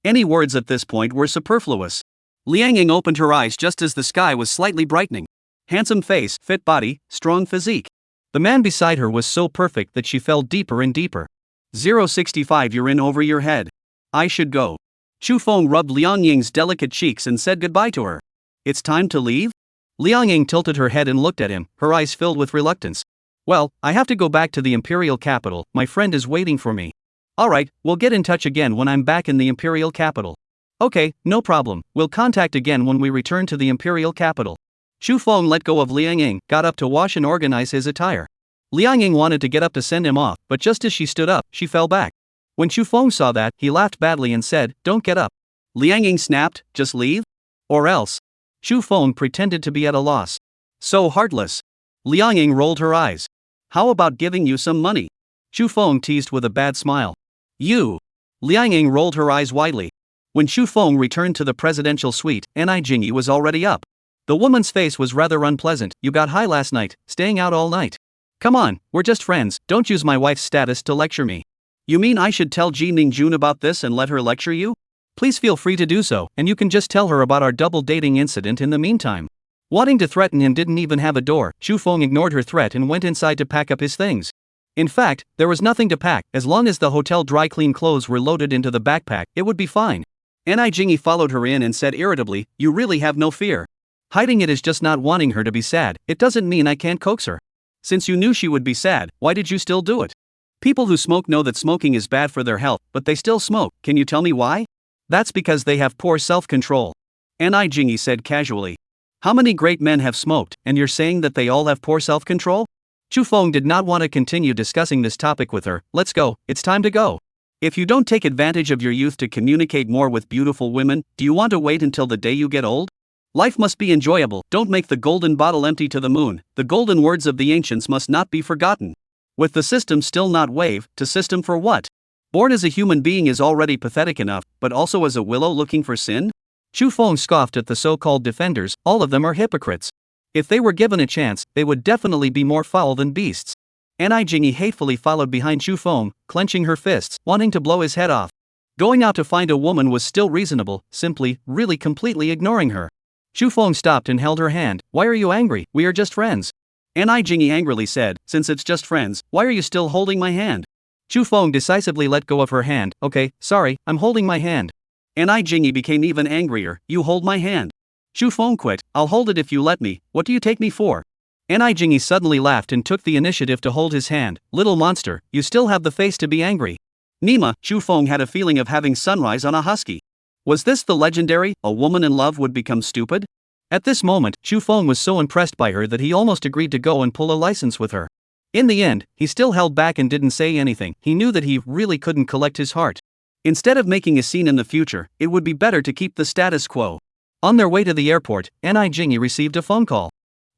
Any words at this point were superfluous. Liang Ying opened her eyes just as the sky was slightly brightening. Handsome face, fit body, strong physique. The man beside her was so perfect that she fell deeper and deeper. 065 You're in over your head. I should go. Chu Feng rubbed Liang Ying's delicate cheeks and said goodbye to her. It's time to leave? Liang Ying tilted her head and looked at him, her eyes filled with reluctance. Well, I have to go back to the imperial capital, my friend is waiting for me. Alright, we'll get in touch again when I'm back in the imperial capital. Okay, no problem, we'll contact again when we return to the imperial capital. Chu Feng let go of Liang Ying, got up to wash and organize his attire. Liang Ying wanted to get up to send him off, but just as she stood up, she fell back. When Chu Feng saw that, he laughed badly and said, "Don't get up." Liang Ying snapped, "Just leave? Or else?" Chu Feng pretended to be at a loss. So heartless. Liang Ying rolled her eyes. How about giving you some money? Chu Feng teased with a bad smile. You. Liang Ying rolled her eyes widely. When Chu Feng returned to the presidential suite, Ni Jingyi was already up. The woman's face was rather unpleasant. You got high last night, staying out all night. Come on, we're just friends, don't use my wife's status to lecture me. You mean I should tell Ji Mingjun about this and let her lecture you? Please feel free to do so, and you can just tell her about our double dating incident in the meantime. Wanting to threaten him didn't even have a door, Chu Feng ignored her threat and went inside to pack up his things. In fact, there was nothing to pack, as long as the hotel dry clean clothes were loaded into the backpack, it would be fine. Ni Jingyi followed her in and said irritably, "You really have no fear. Hiding it is just not wanting her to be sad, it doesn't mean I can't coax her. Since you knew she would be sad, why did you still do it? People who smoke know that smoking is bad for their health, but they still smoke, can you tell me why? That's because they have poor self-control." Ni Jingyi said casually. How many great men have smoked, and you're saying that they all have poor self-control? Chu Feng did not want to continue discussing this topic with her. Let's go, it's time to go. If you don't take advantage of your youth to communicate more with beautiful women, do you want to wait until the day you get old? Life must be enjoyable, don't make the golden bottle empty to the moon, the golden words of the ancients must not be forgotten. With the system still not wave, to system for what? Born as a human being is already pathetic enough, but also as a willow looking for sin? Chu Feng scoffed at the so-called defenders, all of them are hypocrites. If they were given a chance, they would definitely be more foul than beasts. Ni Jingyi hatefully followed behind Chu Feng, clenching her fists, wanting to blow his head off. Going out to find a woman was still reasonable, simply, really completely ignoring her. Chu Feng stopped and held her hand. Why are you angry? We are just friends. Ni Jingyi angrily said, since it's just friends, why are you still holding my hand? Chu Feng decisively let go of her hand. Okay, sorry, I'm holding my hand. Ni Jingyi became even angrier. You hold my hand. Chu Feng quit. I'll hold it if you let me. What do you take me for? Ni Jingyi suddenly laughed and took the initiative to hold his hand. Little monster, you still have the face to be angry. Nima, Chu Feng had a feeling of having sunrise on a husky. Was this the legendary, a woman in love would become stupid? At this moment, Chu Feng was so impressed by her that he almost agreed to go and pull a license with her. In the end, he still held back and didn't say anything. He knew that he really couldn't collect his heart. Instead of making a scene in the future, it would be better to keep the status quo. On their way to the airport, Ni Jingyi received a phone call.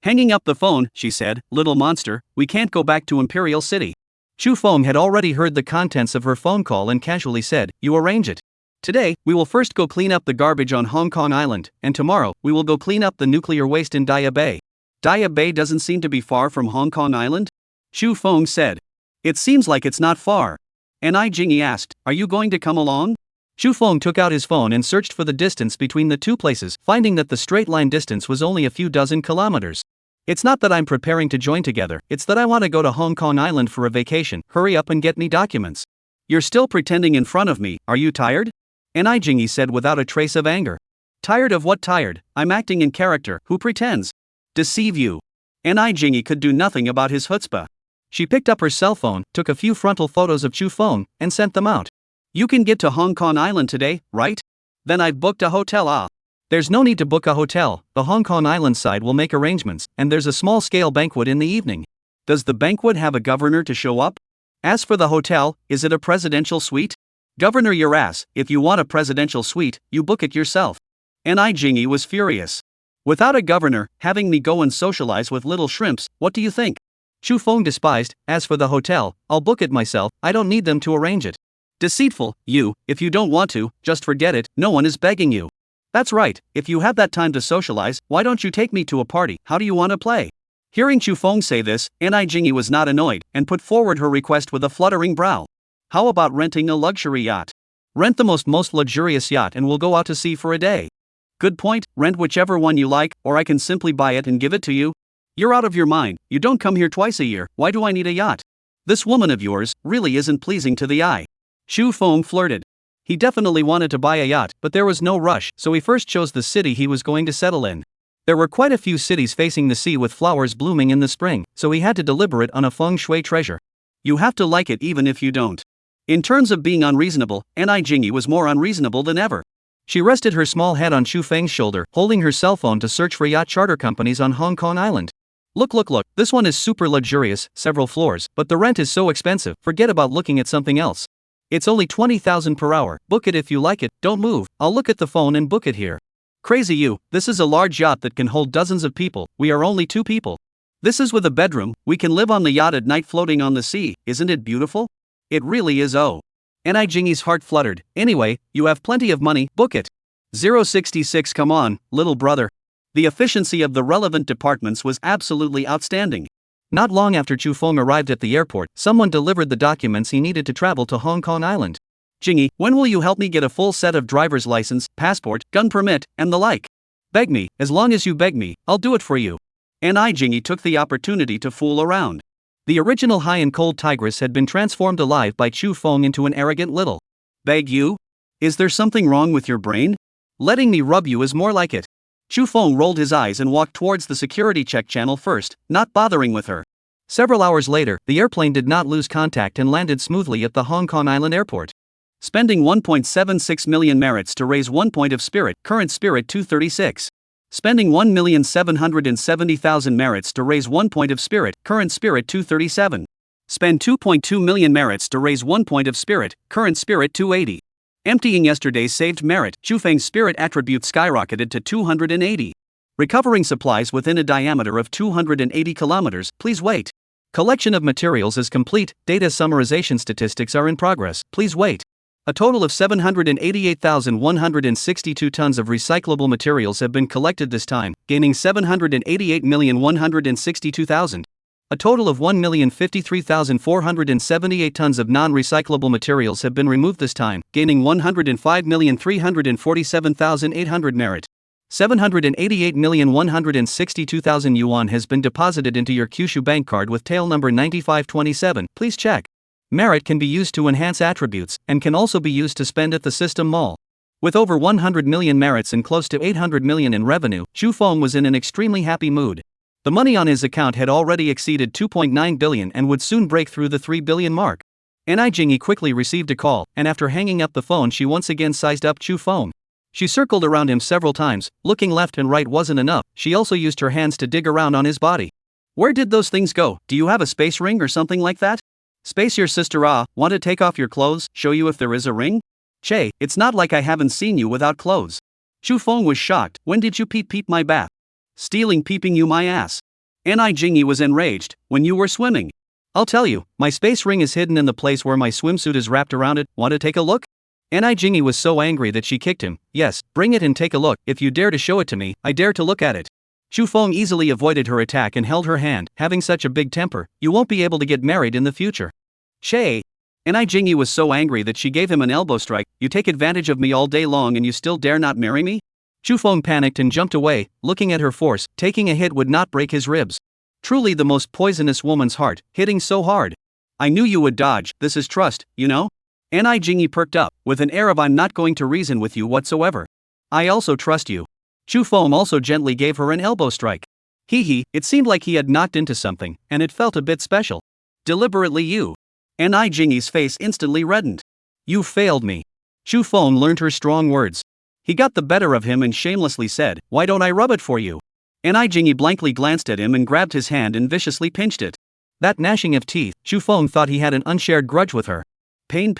Hanging up the phone, she said, "Little monster, we can't go back to Imperial City." Chu Feng had already heard the contents of her phone call and casually said, "You arrange it. Today, we will first go clean up the garbage on Hong Kong Island, and tomorrow, we will go clean up the nuclear waste in Daya Bay." Daya Bay doesn't seem to be far from Hong Kong Island? Chu Feng said. It seems like it's not far. Ni Jingyi asked, are you going to come along? Chu Feng took out his phone and searched for the distance between the two places, finding that the straight line distance was only a few dozen kilometers. It's not that I'm preparing to join together, it's that I want to go to Hong Kong Island for a vacation. Hurry up and get me documents. You're still pretending in front of me, are you tired? Ni Jingyi said without a trace of anger. Tired of what tired? I'm acting in character, who pretends? Deceive you. Ni Jingyi could do nothing about his chutzpah. She picked up her cell phone, took a few frontal photos of Chu Feng, and sent them out. You can get to Hong Kong Island today, right? Then I've booked a hotel. There's no need to book a hotel, the Hong Kong Island side will make arrangements, and there's a small-scale banquet in the evening. Does the banquet have a governor to show up? As for the hotel, is it a presidential suite? Governor your ass, if you want a presidential suite, you book it yourself. Ni Jingyi was furious. Without a governor, having me go and socialize with little shrimps, what do you think? Chu Feng despised, as for the hotel, I'll book it myself, I don't need them to arrange it. Deceitful, you, if you don't want to, just forget it, no one is begging you. That's right, if you have that time to socialize, why don't you take me to a party, how do you want to play? Hearing Chu Feng say this, Anai Jingy was not annoyed, and put forward her request with a fluttering brow. How about renting a luxury yacht? Rent the most luxurious yacht and we'll go out to sea for a day. Good point, rent whichever one you like, or I can simply buy it and give it to you. You're out of your mind, you don't come here twice a year, why do I need a yacht? This woman of yours really isn't pleasing to the eye. Chu Feng flirted. He definitely wanted to buy a yacht, but there was no rush, so he first chose the city he was going to settle in. There were quite a few cities facing the sea with flowers blooming in the spring, so he had to deliberate on a feng shui treasure. You have to like it even if you don't. In terms of being unreasonable, Anai Jingy was more unreasonable than ever. She rested her small head on Chu Feng's shoulder, holding her cell phone to search for yacht charter companies on Hong Kong Island. Look, this one is super luxurious, several floors, but the rent is so expensive, forget about looking at something else. It's only 20,000 per hour, book it if you like it, don't move, I'll look at the phone and book it here. Crazy you, this is a large yacht that can hold dozens of people, we are only 2 people. This is with a bedroom, we can live on the yacht at night floating on the sea, isn't it beautiful? It really is. Oh. Anai Jingy's heart fluttered. Anyway, you have plenty of money, book it. 066 Come on, little brother. The efficiency of the relevant departments was absolutely outstanding. Not long after Chu Feng arrived at the airport, someone delivered the documents he needed to travel to Hong Kong Island. Jingy, when will you help me get a full set of driver's license, passport, gun permit, and the like? Beg me, as long as you beg me, I'll do it for you. Anai Jingy took the opportunity to fool around. The original high and cold tigress had been transformed alive by Chu Feng into an arrogant little. Beg you? Is there something wrong with your brain? Letting me rub you is more like it. Chu Feng rolled his eyes and walked towards the security check channel first, not bothering with her. Several hours later, the airplane did not lose contact and landed smoothly at the Hong Kong Island airport. Spending 1.76 million merits to raise 1 point of spirit, current spirit 236. Spending 1,770,000 merits to raise 1 point of spirit, current spirit 237. Spend 2.2 million merits to raise 1 point of spirit, current spirit 280. Emptying yesterday's saved merit, Chu Feng's spirit attribute skyrocketed to 280. Recovering supplies within a diameter of 280 kilometers, please wait. Collection of materials is complete, data summarization statistics are in progress, please wait. A total of 788,162 tons of recyclable materials have been collected this time, gaining 788,162,000. A total of 1,053,478 tons of non-recyclable materials have been removed this time, gaining 105,347,800 merit. 788,162,000 yuan has been deposited into your Kyushu bank card with tail number 9527, please check. Merit can be used to enhance attributes, and can also be used to spend at the system mall. With over 100 million merits and close to 800 million in revenue, Chu Feng was in an extremely happy mood. The money on his account had already exceeded 2.9 billion and would soon break through the 3 billion mark. Anai Jingy quickly received a call, and after hanging up the phone she once again sized up Chu Feng. She circled around him several times, looking left and right wasn't enough, she also used her hands to dig around on his body. Where did those things go? Do you have a space ring or something like that? Space your sister want to take off your clothes, show you if there is a ring? Che, it's not like I haven't seen you without clothes. Chu Feng was shocked, when did you peep my bath? Stealing peeping you my ass. Anai Jingy was enraged, when you were swimming. I'll tell you, my space ring is hidden in the place where my swimsuit is wrapped around it, want to take a look? Anai Jingy was so angry that she kicked him. Yes, bring it and take a look, if you dare to show it to me, I dare to look at it. Chu Feng easily avoided her attack and held her hand, having such a big temper, you won't be able to get married in the future. Che. Anai Jingy was so angry that she gave him an elbow strike, you take advantage of me all day long and you still dare not marry me? Chu Feng panicked and jumped away, looking at her force, taking a hit would not break his ribs. Truly the most poisonous woman's heart, hitting so hard. I knew you would dodge, this is trust, you know? Anai Jingy perked up, with an air of I'm not going to reason with you whatsoever. I also trust you. Chu Feng also gently gave her an elbow strike. It seemed like he had knocked into something, and it felt a bit special. Deliberately you. Anai Jingy's face instantly reddened. You failed me. Chu Feng learned her strong words. He got the better of him and shamelessly said, why don't I rub it for you? Anai Jingy blankly glanced at him and grabbed his hand and viciously pinched it. That gnashing of teeth, Chu Feng thought he had an unshared grudge with her. Pain.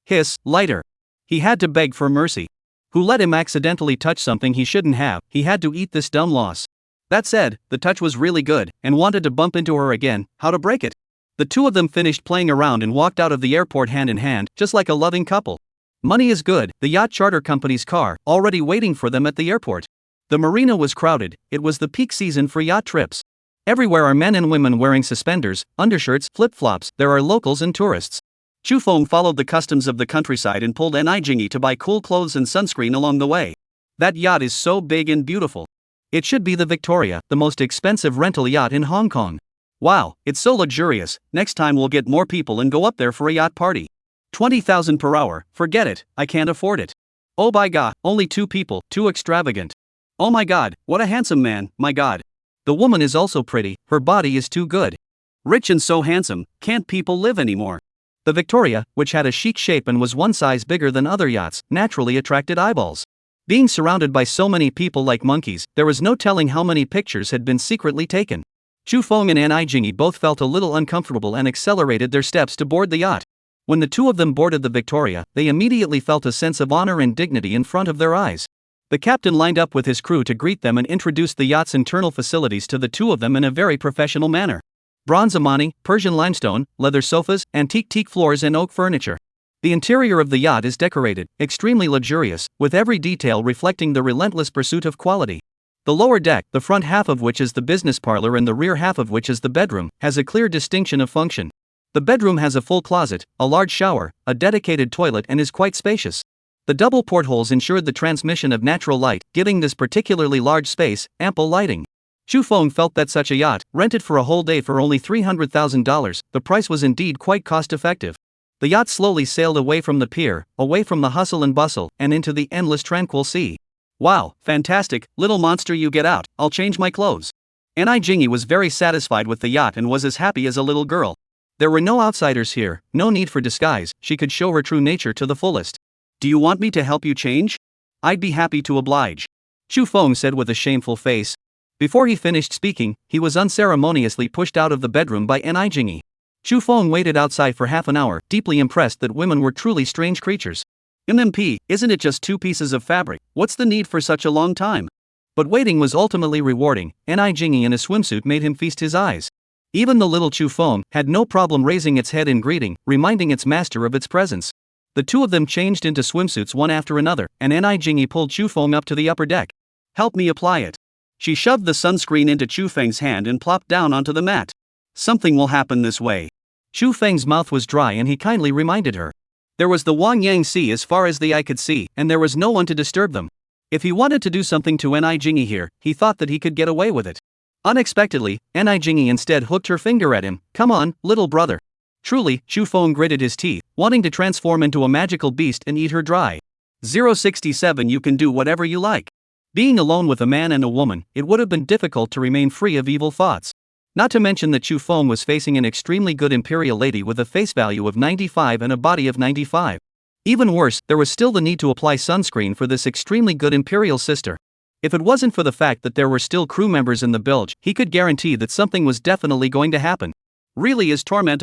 Hiss, lighter. He had to beg for mercy. Who let him accidentally touch something he shouldn't have, he had to eat this dumb loss. That said, the touch was really good, and wanted to bump into her again, how to break it? The two of them finished playing around and walked out of the airport hand in hand, just like a loving couple. Money is good, the yacht charter company's car, already waiting for them at the airport. The marina was crowded, it was the peak season for yacht trips. Everywhere are men and women wearing suspenders, undershirts, flip-flops, there are locals and tourists. Chu Feng followed the customs of the countryside and pulled Ni Jingy to buy cool clothes and sunscreen along the way. That yacht is so big and beautiful. It should be the Victoria, the most expensive rental yacht in Hong Kong. Wow, it's so luxurious, next time we'll get more people and go up there for a yacht party. 20,000 per hour, forget it, I can't afford it. Oh my god, only 2 people, too extravagant. Oh my god, what a handsome man, my god. The woman is also pretty, her body is too good. Rich and so handsome, can't people live anymore? The Victoria, which had a chic shape and was one size bigger than other yachts, naturally attracted eyeballs. Being surrounded by so many people like monkeys, there was no telling how many pictures had been secretly taken. Chu Feng and Ni Jingy both felt a little uncomfortable and accelerated their steps to board the yacht. When the two of them boarded the Victoria, they immediately felt a sense of honor and dignity in front of their eyes. The captain lined up with his crew to greet them and introduced the yacht's internal facilities to the two of them in a very professional manner. Bronze Amani, Persian limestone, leather sofas, antique teak floors and oak furniture. The interior of the yacht is decorated, extremely luxurious, with every detail reflecting the relentless pursuit of quality. The lower deck, the front half of which is the business parlor and the rear half of which is the bedroom, has a clear distinction of function. The bedroom has a full closet, a large shower, a dedicated toilet and is quite spacious. The double portholes ensured the transmission of natural light, giving this particularly large space ample lighting. Chu Feng felt that such a yacht, rented for a whole day for only $300,000, the price was indeed quite cost-effective. The yacht slowly sailed away from the pier, away from the hustle and bustle, and into the endless tranquil sea. Wow, fantastic, little monster, you get out, I'll change my clothes. Ni Jingy was very satisfied with the yacht and was as happy as a little girl. There were no outsiders here, no need for disguise, she could show her true nature to the fullest. Do you want me to help you change? I'd be happy to oblige. Chu Feng said with a shameful face. Before he finished speaking, he was unceremoniously pushed out of the bedroom by Ni Jingy. Chu Feng waited outside for half an hour, deeply impressed that women were truly strange creatures. MMP, isn't it just 2 pieces of fabric, what's the need for such a long time? But waiting was ultimately rewarding. Ni Jingy in a swimsuit made him feast his eyes. Even the little Chu Feng had no problem raising its head in greeting, reminding its master of its presence. The two of them changed into swimsuits one after another, and Ni Jingy pulled Chu Feng up to the upper deck. Help me apply it. She shoved the sunscreen into Chu Feng's hand and plopped down onto the mat. Something will happen this way. Chu Feng's mouth was dry and he kindly reminded her. There was the Wangyang Sea as far as the eye could see, and there was no one to disturb them. If he wanted to do something to Ni Jingy here, he thought that he could get away with it. Unexpectedly, Ni Jingy instead hooked her finger at him. Come on, little brother. Truly, Chu Feng gritted his teeth, wanting to transform into a magical beast and eat her dry. 067 You can do whatever you like. Being alone with a man and a woman, it would have been difficult to remain free of evil thoughts. Not to mention that Chu Feng was facing an extremely good imperial lady with a face value of 95 and a body of 95. Even worse, there was still the need to apply sunscreen for this extremely good imperial sister. If it wasn't for the fact that there were still crew members in the bilge, he could guarantee that something was definitely going to happen. Really is torment.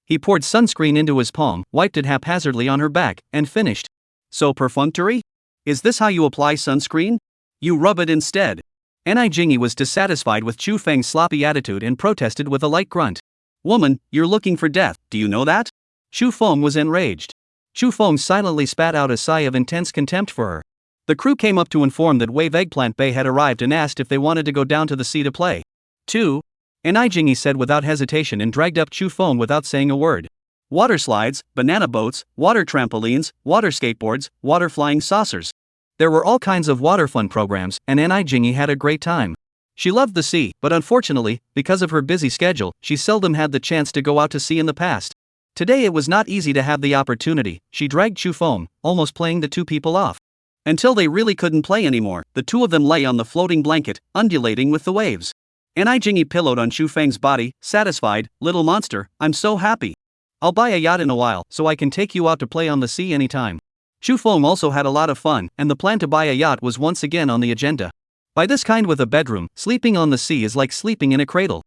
He poured sunscreen into his palm, wiped it haphazardly on her back, and finished. So perfunctory? Is this how you apply sunscreen? You rub it instead. Ni Jingy was dissatisfied with Chu Feng's sloppy attitude and protested with a light grunt. Woman, you're looking for death, do you know that? Chu Feng was enraged. Chu Feng silently spat out a sigh of intense contempt for her. The crew came up to inform that Wave Eggplant Bay had arrived and asked if they wanted to go down to the sea to play. 2. Ni Jingy said without hesitation and dragged up Chu Feng without saying a word. Water slides, banana boats, water trampolines, water skateboards, water flying saucers. There were all kinds of water fun programs, and Ni Jingy had a great time. She loved the sea, but unfortunately, because of her busy schedule, she seldom had the chance to go out to sea in the past. Today it was not easy to have the opportunity. She dragged Chu Feng, almost playing the two people off. Until they really couldn't play anymore, the two of them lay on the floating blanket, undulating with the waves. Ni Jingy pillowed on Chu Feng's body, satisfied. Little monster, I'm so happy. I'll buy a yacht in a while, so I can take you out to play on the sea anytime. Chu Feng also had a lot of fun, and the plan to buy a yacht was once again on the agenda. By this kind with a bedroom, sleeping on the sea is like sleeping in a cradle.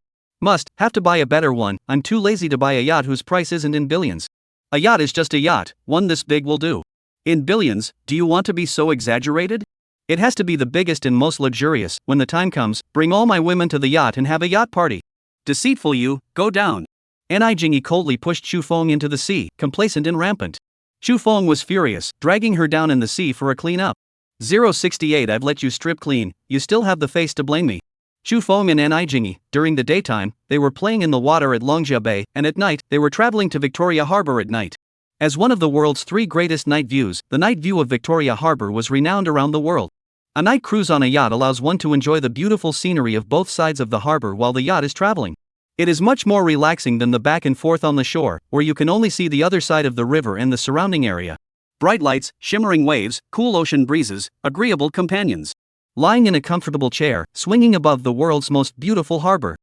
Have to buy a better one. I'm too lazy to buy a yacht whose price isn't in billions. A yacht is just a yacht, one this big will do. In billions, do you want to be so exaggerated? It has to be the biggest and most luxurious. When the time comes, bring all my women to the yacht and have a yacht party. Deceitful you, go down. Ni Jingy coldly pushed Chu Feng into the sea, complacent and rampant. Chu Feng was furious, dragging her down in the sea for a clean-up. 068 I've let you strip clean, you still have the face to blame me. Chu Feng and Ni Jingi, during the daytime, they were playing in the water at Longjia Bay, and at night, they were traveling to Victoria Harbour at night. As one of the world's 3 greatest night views, the night view of Victoria Harbour was renowned around the world. A night cruise on a yacht allows one to enjoy the beautiful scenery of both sides of the harbour while the yacht is traveling. It is much more relaxing than the back and forth on the shore, where you can only see the other side of the river and the surrounding area. Bright lights, shimmering waves, cool ocean breezes, agreeable companions. Lying in a comfortable chair, swinging above the world's most beautiful harbor.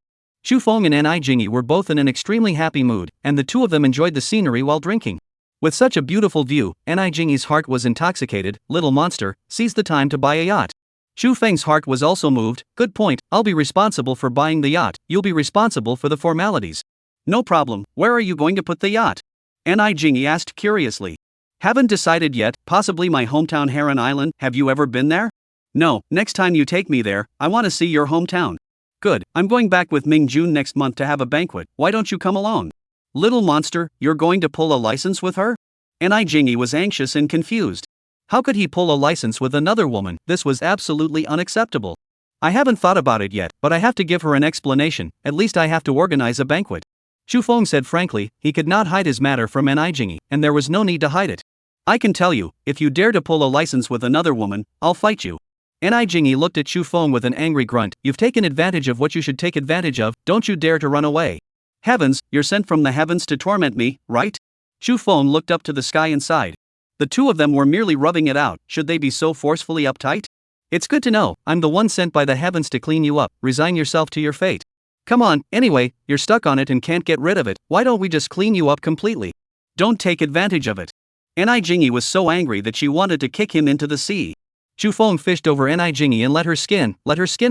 Chu Feng and Ni Jingi were both in an extremely happy mood, and the two of them enjoyed the scenery while drinking. With such a beautiful view, Ni Jingi's heart was intoxicated. Little monster, seize the time to buy a yacht. Chu Feng's heart was also moved. Good point, I'll be responsible for buying the yacht, you'll be responsible for the formalities. No problem, where are you going to put the yacht? Ni Jingi asked curiously. Haven't decided yet, possibly my hometown Harem Island. Have you ever been there? No, next time you take me there, I want to see your hometown. Good, I'm going back with Mingjun next month to have a banquet, why don't you come along? Little monster, you're going to pull a license with her? Ni Jingi was anxious and confused. How could he pull a license with another woman? This was absolutely unacceptable. I haven't thought about it yet, but I have to give her an explanation, at least I have to organize a banquet. Chu Feng said frankly, he could not hide his matter from Ni Jingi, and there was no need to hide it. I can tell you, if you dare to pull a license with another woman, I'll fight you. Ni Jingi looked at Chu Feng with an angry grunt. You've taken advantage of what you should take advantage of, don't you dare to run away. Heavens, you're sent from the heavens to torment me, right? Chu Feng looked up to the sky and sighed. The two of them were merely rubbing it out, should they be so forcefully uptight? It's good to know, I'm the one sent by the heavens to clean you up, resign yourself to your fate. Come on, anyway, you're stuck on it and can't get rid of it, why don't we just clean you up completely? Don't take advantage of it. Ni Jingi was so angry that she wanted to kick him into the sea. Chu Feng fished over Ni Jingi and let her skin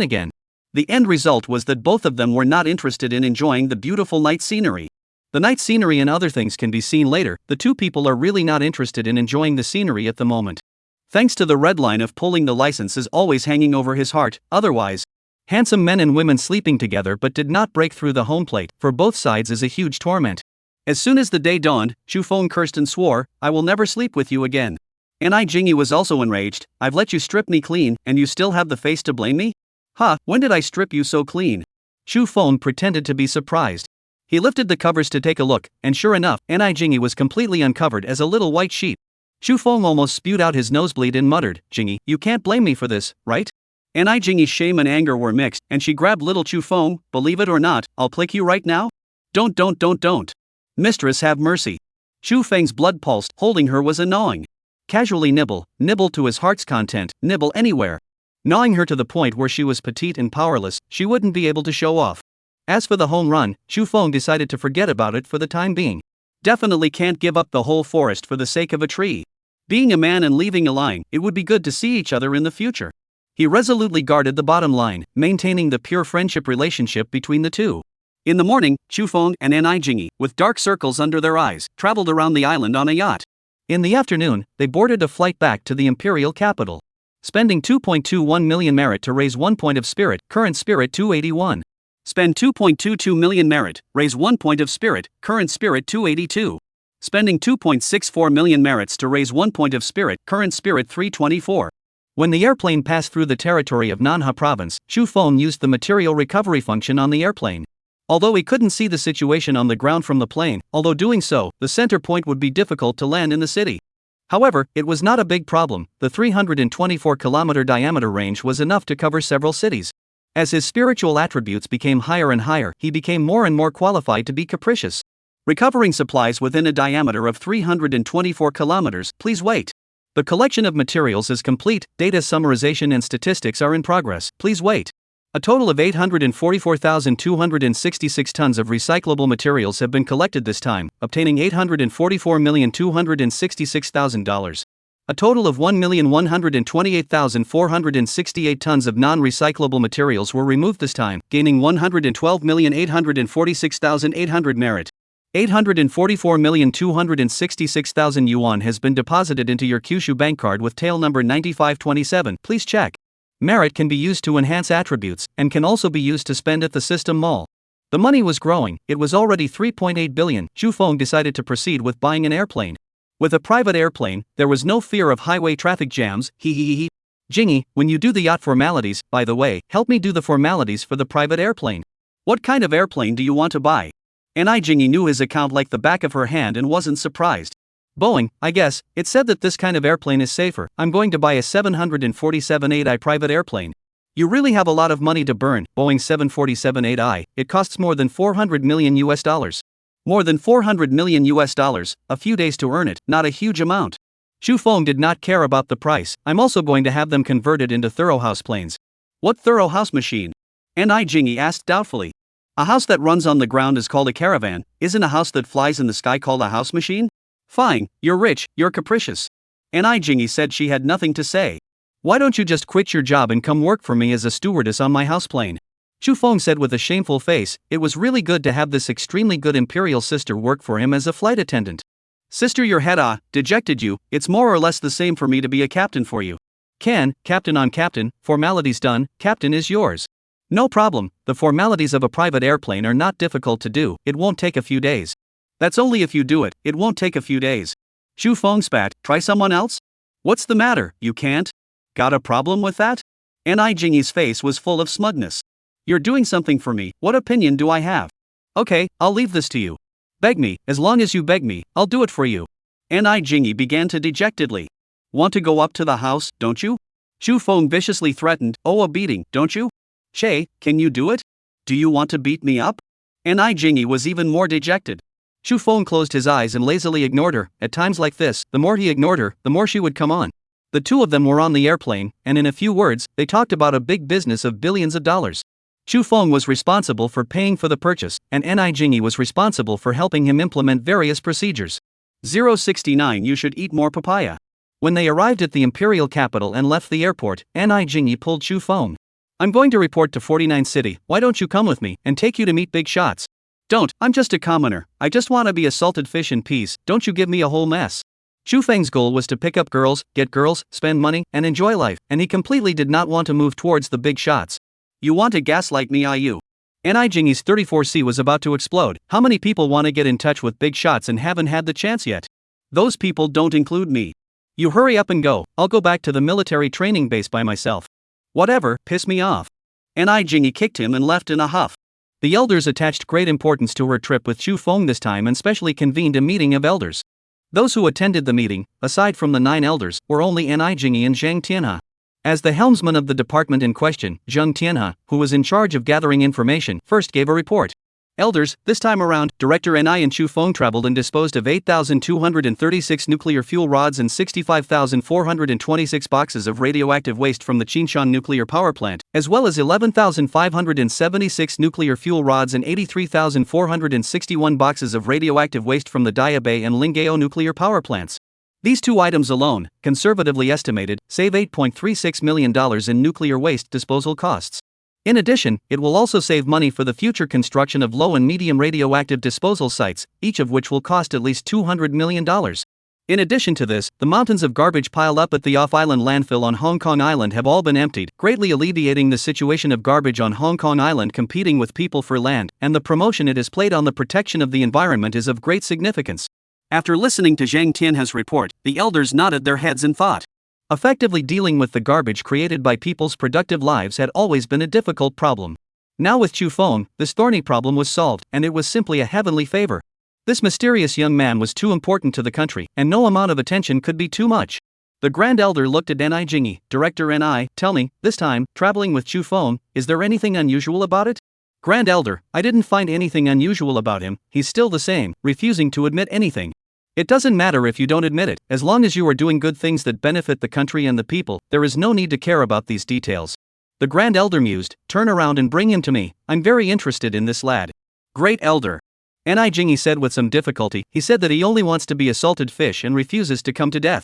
again. The end result was that both of them were not interested in enjoying the beautiful night scenery. The night scenery and other things can be seen later, the two people are really not interested in enjoying the scenery at the moment. Thanks to the red line of pulling the license is always hanging over his heart, otherwise. Handsome men and women sleeping together but did not break through the home plate, for both sides is a huge torment. As soon as the day dawned, Chu Feng cursed and swore, I will never sleep with you again. Ni Jingi was also enraged, I've let you strip me clean, and you still have the face to blame me? Ha, when did I strip you so clean? Chu Feng pretended to be surprised. He lifted the covers to take a look, and sure enough, Ni Jingi was completely uncovered as a little white sheep. Chu Feng almost spewed out his nosebleed and muttered, Jingi, you can't blame me for this, right? Ni Jingi's shame and anger were mixed, and she grabbed little Chu Feng, believe it or not, I'll plick you right now? Don't. Mistress have mercy. Chu Feng's blood pulsed, holding her was a gnawing. Casually nibble to his heart's content, nibble anywhere. Gnawing her to the point where she was petite and powerless, she wouldn't be able to show off. As for the home run, Chu Feng decided to forget about it for the time being. Definitely can't give up the whole forest for the sake of a tree. Being a man and leaving a line, it would be good to see each other in the future. He resolutely guarded the bottom line, maintaining the pure friendship relationship between the two. In the morning, Chu Feng and Ni Jingi, with dark circles under their eyes, traveled around the island on a yacht. In the afternoon, they boarded a flight back to the imperial capital. Spending 2.21 million merit to raise 1 point of spirit, current spirit 281. Spend 2.22 million merit, raise 1 point of spirit, current spirit 282. Spending 2.64 million merits to raise 1 point of spirit, current spirit 324. When the airplane passed through the territory of Manhwa province, Chu Feng used the material recovery function on the airplane. Although he couldn't see the situation on the ground from the plane, although doing so, the center point would be difficult to land in the city. However, it was not a big problem, the 324-kilometer diameter range was enough to cover several cities. As his spiritual attributes became higher and higher, he became more and more qualified to be capricious. Recovering supplies within a diameter of 324 kilometers, please wait. The collection of materials is complete, data summarization and statistics are in progress, please wait. A total of 844,266 tons of recyclable materials have been collected this time, obtaining $844,266,000. A total of 1,128,468 tons of non-recyclable materials were removed this time, gaining 112,846,800 merit. 844,266,000 yuan has been deposited into your Kyushu bank card with tail number 9527. Please check. Merit can be used to enhance attributes, and can also be used to spend at the system mall. The money was growing, it was already 3.8 billion. Chu Feng decided to proceed with buying an airplane. With a private airplane, there was no fear of highway traffic jams, Jingy, when you do the yacht formalities, by the way, help me do the formalities for the private airplane. What kind of airplane do you want to buy? Jingy knew his account like the back of her hand and wasn't surprised. Boeing, I guess, it said that this kind of airplane is safer. I'm going to buy a 747-8I private airplane. You really have a lot of money to burn. Boeing 747-8I, it costs more than $400 million US. More than $400 million US, a few days to earn it, not a huge amount. Xu Feng did not care about the price. I'm also going to have them converted into Thorough House planes. What Thorough House machine? Jingy asked doubtfully. A house that runs on the ground is called a caravan. Isn't a house that flies in the sky called a house machine? Fine, you're rich, you're capricious. Jingy said she had nothing to say. Why don't you just quit your job and come work for me as a stewardess on my houseplane? Xu Feng said with a shameful face. It was really good to have this extremely good imperial sister work for him as a flight attendant. Sister, your head dejected you. It's more or less the same for me to be a captain for you. Captain on captain, formalities done, captain is yours. No problem, the formalities of a private airplane are not difficult to do, it won't take a few days. That's only if you do it, it won't take a few days. Xu Feng spat. Try someone else? What's the matter, you can't? Got a problem with that? Jingy's face was full of smugness. You're doing something for me, what opinion do I have? Okay, I'll leave this to you. Beg me, as long as you beg me, I'll do it for you. Jingy began to dejectedly. Want to go up to the house, don't you? Xu Feng viciously threatened. Oh, a beating, don't you? Che, can you do it? Do you want to beat me up? Jingy was even more dejected. Xu Feng closed his eyes and lazily ignored her. At times like this, the more he ignored her, the more she would come on. The two of them were on the airplane, and in a few words, they talked about a big business of billions of dollars. Xu Feng was responsible for paying for the purchase, and Jingy was responsible for helping him implement various procedures. 069 You should eat more papaya. When they arrived at the imperial capital and left the airport, Jingy pulled Xu Feng. I'm going to report to 49 City, why don't you come with me, and take you to meet big shots? Don't, I'm just a commoner, I just wanna be a salted fish in peace, don't you give me a whole mess. Xu Feng's goal was to pick up girls, get girls, spend money, and enjoy life, and he completely did not want to move towards the big shots. You want to gaslight me, you? Jingy's 34C was about to explode. How many people want to get in touch with big shots and haven't had the chance yet? Those people don't include me. You hurry up and go, I'll go back to the military training base by myself. Whatever, piss me off. Jingy kicked him and left in a huff. The elders attached great importance to her trip with Xu Feng this time and specially convened a meeting of elders. Those who attended the meeting, aside from the 9 elders, were only Jingy and Zhang Tianhe. As the helmsman of the department in question, Zhang Tianhe, who was in charge of gathering information, first gave a report. Elders, this time around, Director and Xu Feng traveled and disposed of 8,236 nuclear fuel rods and 65,426 boxes of radioactive waste from the Qinshan nuclear power plant, as well as 11,576 nuclear fuel rods and 83,461 boxes of radioactive waste from the Diabei and Lingao nuclear power plants. These 2 items alone, conservatively estimated, save $8.36 million in nuclear waste disposal costs. In addition, it will also save money for the future construction of low and medium radioactive disposal sites, each of which will cost at least $200 million. In addition to this, the mountains of garbage piled up at the off-island landfill on Hong Kong Island have all been emptied, greatly alleviating the situation of garbage on Hong Kong Island competing with people for land, and the promotion it has played on the protection of the environment is of great significance. After listening to Zhang Tianhe's report, the elders nodded their heads in thought. Effectively dealing with the garbage created by people's productive lives had always been a difficult problem. Now with Xu Feng, this thorny problem was solved, and it was simply a heavenly favor. This mysterious young man was too important to the country, and no amount of attention could be too much. The Grand Elder looked at Jingy. Director tell me, this time, traveling with Xu Feng, is there anything unusual about it? Grand Elder, I didn't find anything unusual about him, he's still the same, refusing to admit anything. It doesn't matter if you don't admit it, as long as you are doing good things that benefit the country and the people, there is no need to care about these details. The Grand Elder mused. Turn around and bring him to me, I'm very interested in this lad. Great Elder. Jingy said with some difficulty. He said that he only wants to be a salted fish and refuses to come to death.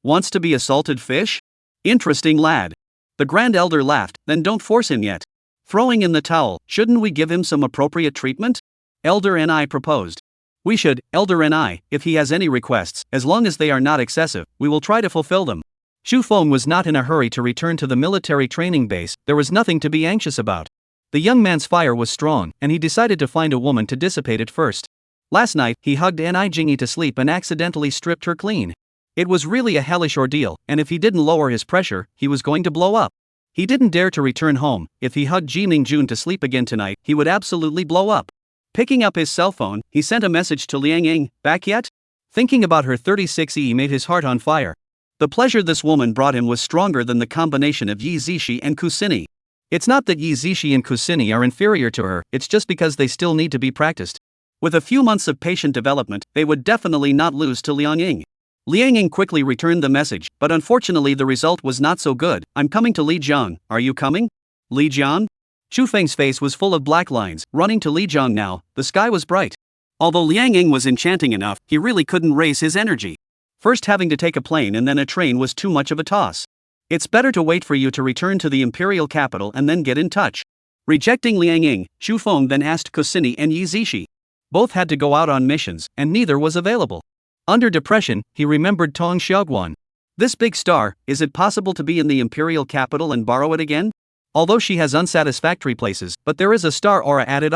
Wants to be a salted fish? Interesting lad. The Grand Elder laughed. Then don't force him yet. Throwing in the towel, shouldn't we give him some appropriate treatment? Elder proposed. We should, Elder if he has any requests, as long as they are not excessive, we will try to fulfill them. Xu Feng was not in a hurry to return to the military training base, there was nothing to be anxious about. The young man's fire was strong, and he decided to find a woman to dissipate it first. Last night, he hugged Jingy to sleep and accidentally stripped her clean. It was really a hellish ordeal, and if he didn't lower his pressure, he was going to blow up. He didn't dare to return home. If he hugged Ji Mingjun to sleep again tonight, he would absolutely blow up. Picking up his cell phone, he sent a message to Liang Ying, "Back yet?" Thinking about her 36E made his heart on fire. The pleasure this woman brought him was stronger than the combination of Yi Zishi and Kusini. It's not that Yi Zishi and Kusini are inferior to her, it's just because they still need to be practiced. With a few months of patient development, they would definitely not lose to Liang Ying. Liang Ying quickly returned the message, but unfortunately the result was not so good. "I'm coming to Lijiang, are you coming?" Lijiang? Chu Feng's face was full of black lines. Running to Lijiang now, the sky was bright. Although Liang Ying was enchanting enough, he really couldn't raise his energy. First having to take a plane and then a train was too much of a toss. It's better to wait for you to return to the imperial capital and then get in touch. Rejecting Liang Ying, Xu Feng then asked Kusini and Yi Zishi. Both had to go out on missions, and neither was available. Under depression, he remembered Tong Xiaoguan. This big star, is it possible to be in the imperial capital and borrow it again? Although she has unsatisfactory places, but there is a star aura added.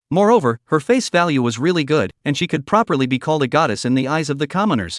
Moreover, her face value was really good, and she could properly be called a goddess in the eyes of the commoners.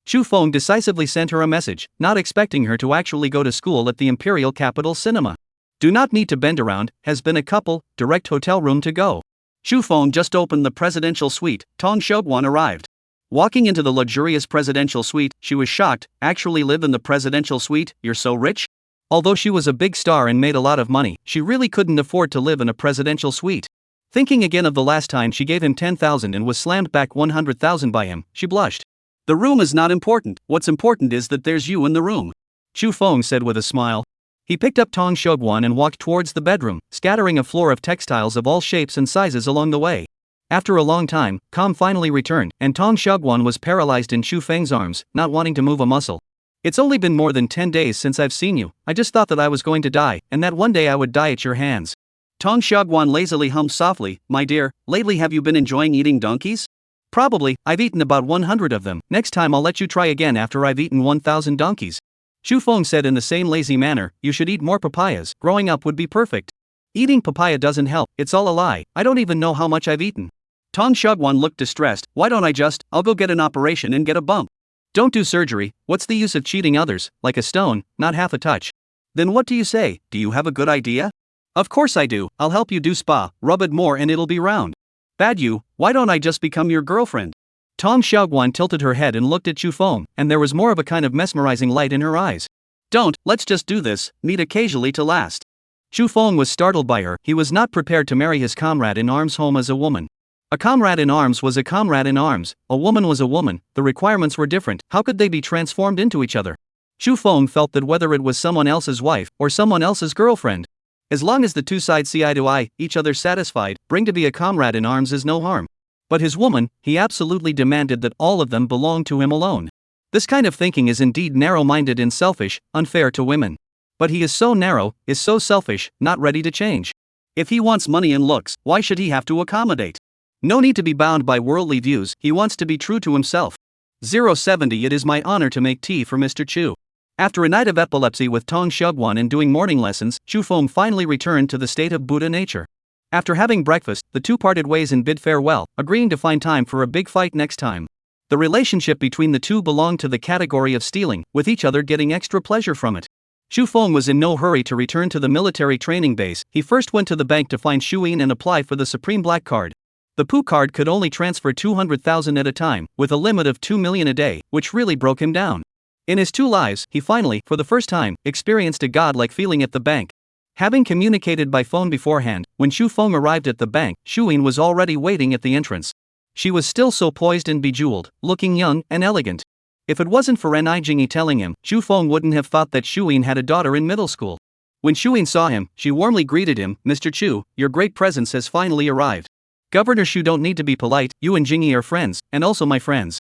Xu Feng decisively sent her a message, not expecting her to actually go to school at the imperial capital cinema. Do not need to bend around, has been a couple, direct hotel room to go. Xu Feng just opened the presidential suite. Tong Xiaoguan arrived. Walking into the luxurious presidential suite, she was shocked. "Actually live in the presidential suite, you're so rich?" Although she was a big star and made a lot of money, she really couldn't afford to live in a presidential suite. Thinking again of the last time she gave him 10,000 and was slammed back 100,000 by him, she blushed. "The room is not important, what's important is that there's you in the room," Xu Feng said with a smile. He picked up Tong Xiaoguan and walked towards the bedroom, scattering a floor of textiles of all shapes and sizes along the way. After a long time, calm finally returned, and Tong Xiaoguan was paralyzed in Xu Feng's arms, not wanting to move a muscle. "It's only been more than 10 days since I've seen you. I just thought that I was going to die, and that one day I would die at your hands." Tong Xiaoguan lazily hummed softly. "My dear, lately have you been enjoying eating donkeys?" "Probably, I've eaten about 100 of them. Next time I'll let you try again after I've eaten 1,000 donkeys." Xu Feng said in the same lazy manner. "You should eat more papayas, growing up would be perfect." "Eating papaya doesn't help, it's all a lie, I don't even know how much I've eaten." Tong Xiaoguan looked distressed. "Why don't I'll go get an operation and get a bump." "Don't do surgery, what's the use of cheating others, like a stone, not half a touch." "Then what do you say, do you have a good idea?" "Of course I do, I'll help you do spa, rub it more and it'll be round." "Bad you, why don't I just become your girlfriend?" Tong Xiaoguan tilted her head and looked at Xu Feng, and there was more of a kind of mesmerizing light in her eyes. "Don't, let's just do this, meet occasionally to last." Xu Feng was startled by her, he was not prepared to marry his comrade in arms home as a woman. A comrade in arms was a comrade in arms, a woman was a woman, the requirements were different, how could they be transformed into each other? Xu Feng felt that whether it was someone else's wife, or someone else's girlfriend, as long as the two sides see eye to eye, each other satisfied, bring to be a comrade in arms is no harm. But his woman, he absolutely demanded that all of them belong to him alone. This kind of thinking is indeed narrow-minded and selfish, unfair to women. But he is so narrow, is so selfish, not ready to change. If he wants money and looks, why should he have to accommodate? No need to be bound by worldly views, he wants to be true to himself. 070 It is my honor to make tea for Mr. Chu. After a night of epilepsy with Tong Xiaoguan and doing morning lessons, Xu Feng finally returned to the state of Buddha nature. After having breakfast, the two parted ways and bid farewell, agreeing to find time for a big fight next time. The relationship between the two belonged to the category of stealing, with each other getting extra pleasure from it. Xu Feng was in no hurry to return to the military training base, he first went to the bank to find Xu Yin and apply for the Supreme Black Card. The Pooh card could only transfer 200,000 at a time, with a limit of 2 million a day, which really broke him down. In his 2 lives, he finally, for the first time, experienced a godlike feeling at the bank. Having communicated by phone beforehand, when Xu Feng arrived at the bank, Xu Yin was already waiting at the entrance. She was still so poised and bejeweled, looking young and elegant. If it wasn't for Ren Jingyi telling him, Xu Feng wouldn't have thought that Xu Yin had a daughter in middle school. When Xu Yin saw him, she warmly greeted him. "Mr. Chu, your great presence has finally arrived. Governor Xu don't need to be polite, you and Jingyi are friends, and also my friends."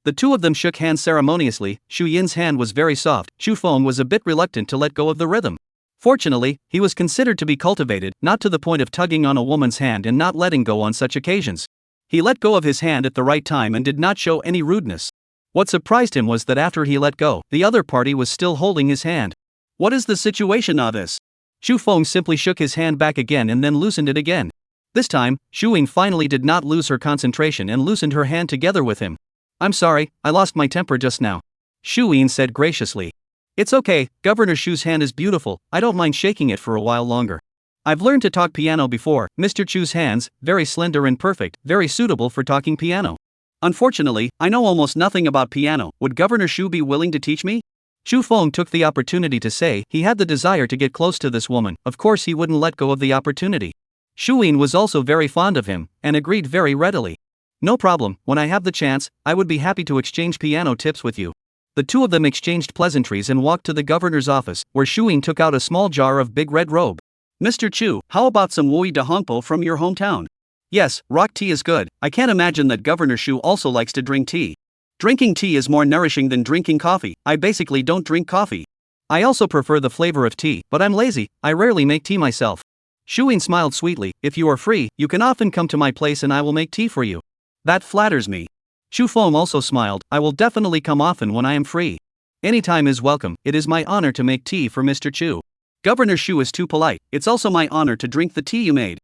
The two of them shook hands ceremoniously. Xu Yin's hand was very soft, Xu Feng was a bit reluctant to let go of the rhythm. Fortunately, he was considered to be cultivated, not to the point of tugging on a woman's hand and not letting go on such occasions. He let go of his hand at the right time and did not show any rudeness. What surprised him was that after he let go, the other party was still holding his hand. "What is the situation of this?" Xu Feng simply shook his hand back again and then loosened it again. This time, Xu Yin finally did not lose her concentration and loosened her hand together with him. "I'm sorry, I lost my temper just now." Shu Yin said graciously. It's okay, Governor Shu's hand is beautiful, I don't mind shaking it for a while longer. I've learned to talk piano before. Mr. Chu's hands, very slender and perfect, very suitable for talking piano. Unfortunately, I know almost nothing about piano. Would Governor Shu be willing to teach me? Chu Feng took the opportunity to say he had the desire to get close to this woman. Of course he wouldn't let go of the opportunity. Shu Yin was also very fond of him, and agreed very readily. No problem, when I have the chance, I would be happy to exchange piano tips with you. The two of them exchanged pleasantries and walked to the governor's office, where Shu Yin took out a small jar of big red robe. Mr. Chu, how about some wui de hongpo from your hometown? Yes, rock tea is good. I can't imagine that Governor Shu also likes to drink tea. Drinking tea is more nourishing than drinking coffee. I basically don't drink coffee. I also prefer the flavor of tea, but I'm lazy, I rarely make tea myself. Shu Yin smiled sweetly. If you are free, you can often come to my place and I will make tea for you. That flatters me. Chu Feng also smiled. I will definitely come often when I am free. Anytime is welcome. It is my honor to make tea for Mr. Chu. Governor Shu is too polite. It's also my honor to drink the tea you made.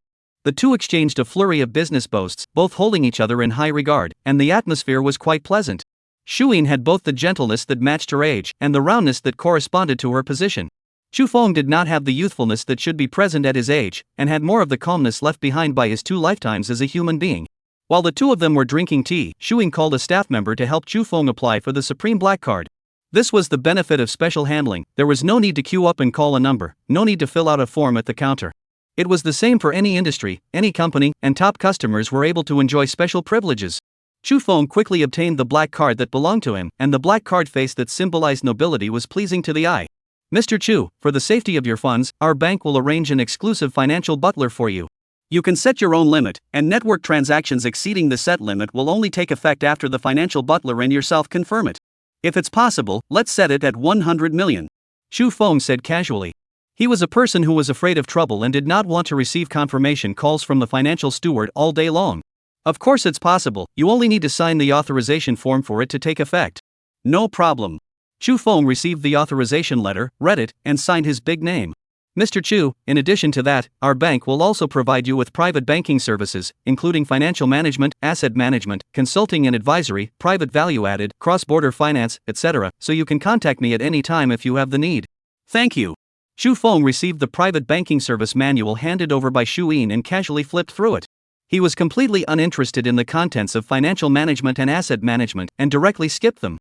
The two exchanged a flurry of business boasts, both holding each other in high regard, and the atmosphere was quite pleasant. Shu Yin had both the gentleness that matched her age and the roundness that corresponded to her position. Chu Feng did not have the youthfulness that should be present at his age, and had more of the calmness left behind by his 2 lifetimes as a human being. While the two of them were drinking tea, Shu Yin called a staff member to help Chu Feng apply for the Supreme Black Card. This was the benefit of special handling. There was no need to queue up and call a number, no need to fill out a form at the counter. It was the same for any industry, any company, and top customers were able to enjoy special privileges. Chu Feng quickly obtained the black card that belonged to him, and the black card face that symbolized nobility was pleasing to the eye. Mr. Chu, for the safety of your funds, our bank will arrange an exclusive financial butler for you. You can set your own limit, and network transactions exceeding the set limit will only take effect after the financial butler and yourself confirm it. If it's possible, let's set it at 100 million. Chu Feng said casually. He was a person who was afraid of trouble and did not want to receive confirmation calls from the financial steward all day long. Of course it's possible, you only need to sign the authorization form for it to take effect. No problem. Chu Feng received the authorization letter, read it, and signed his big name. Mr. Chu, in addition to that, our bank will also provide you with private banking services, including financial management, asset management, consulting and advisory, private value-added, cross-border finance, etc., so you can contact me at any time if you have the need. Thank you. Chu Feng received the private banking service manual handed over by Shu Yin and casually flipped through it. He was completely uninterested in the contents of financial management and asset management and directly skipped them.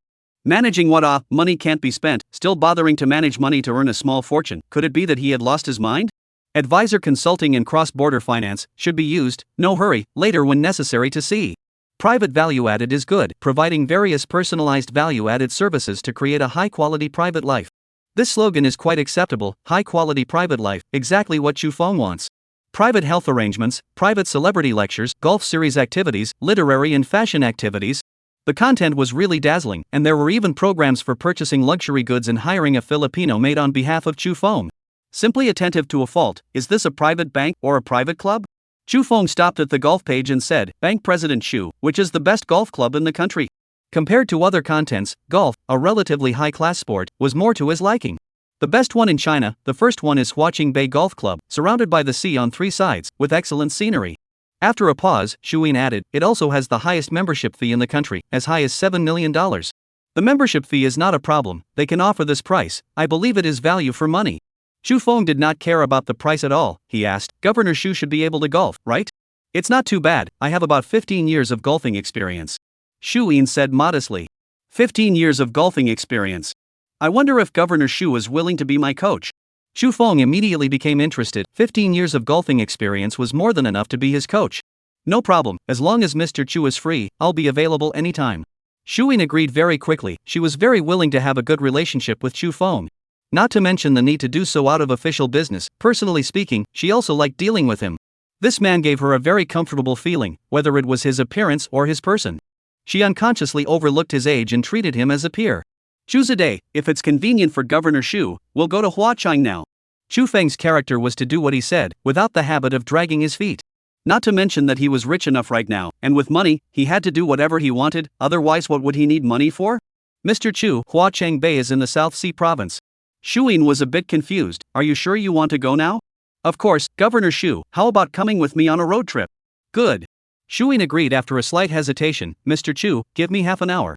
Managing what? Money can't be spent, still bothering to manage money to earn a small fortune. Could it be that he had lost his mind? Advisor consulting and cross-border finance should be used, no hurry, later when necessary to see. Private value-added is good, providing various personalized value-added services to create a high-quality private life. This slogan is quite acceptable, high-quality private life, exactly what Chu Feng wants. Private health arrangements, private celebrity lectures, golf series activities, literary and fashion activities. The content was really dazzling, and there were even programs for purchasing luxury goods and hiring a Filipino maid on behalf of Chu Feng. Simply attentive to a fault, is this a private bank or a private club? Chu Feng stopped at the golf page and said, Bank President Chu, which is the best golf club in the country? Compared to other contents, golf, a relatively high-class sport, was more to his liking. The best one in China, the first one is Huaqing Bay Golf Club, surrounded by the sea on 3 sides, with excellent scenery. After a pause, Shu Yin added, it also has the highest membership fee in the country, as high as $7 million. The membership fee is not a problem, they can offer this price, I believe it is value for money. Chu Feng did not care about the price at all, he asked, Governor Shu should be able to golf, right? It's not too bad, I have about 15 years of golfing experience. Shu Yin said modestly. 15 years of golfing experience. I wonder if Governor Shu is willing to be my coach. Chu Feng immediately became interested. 15 years of golfing experience was more than enough to be his coach. No problem, as long as Mr. Chu is free, I'll be available anytime. Shu Yin agreed very quickly. She was very willing to have a good relationship with Chu Feng. Not to mention the need to do so out of official business. Personally speaking, she also liked dealing with him. This man gave her a very comfortable feeling, whether it was his appearance or his person. She unconsciously overlooked his age and treated him as a peer. Choose a day, if it's convenient for Governor Shu, we'll go to Huaqing now. Chu Feng's character was to do what he said, without the habit of dragging his feet. Not to mention that he was rich enough right now, and with money, he had to do whatever he wanted, otherwise what would he need money for? Mr. Chu, Huaqing Bay is in the South Sea province. Shu Yin was a bit confused. Are you sure you want to go now? Of course, Governor Shu, how about coming with me on a road trip? Good. Shu Yin agreed after a slight hesitation. Mr. Chu, give me half an hour.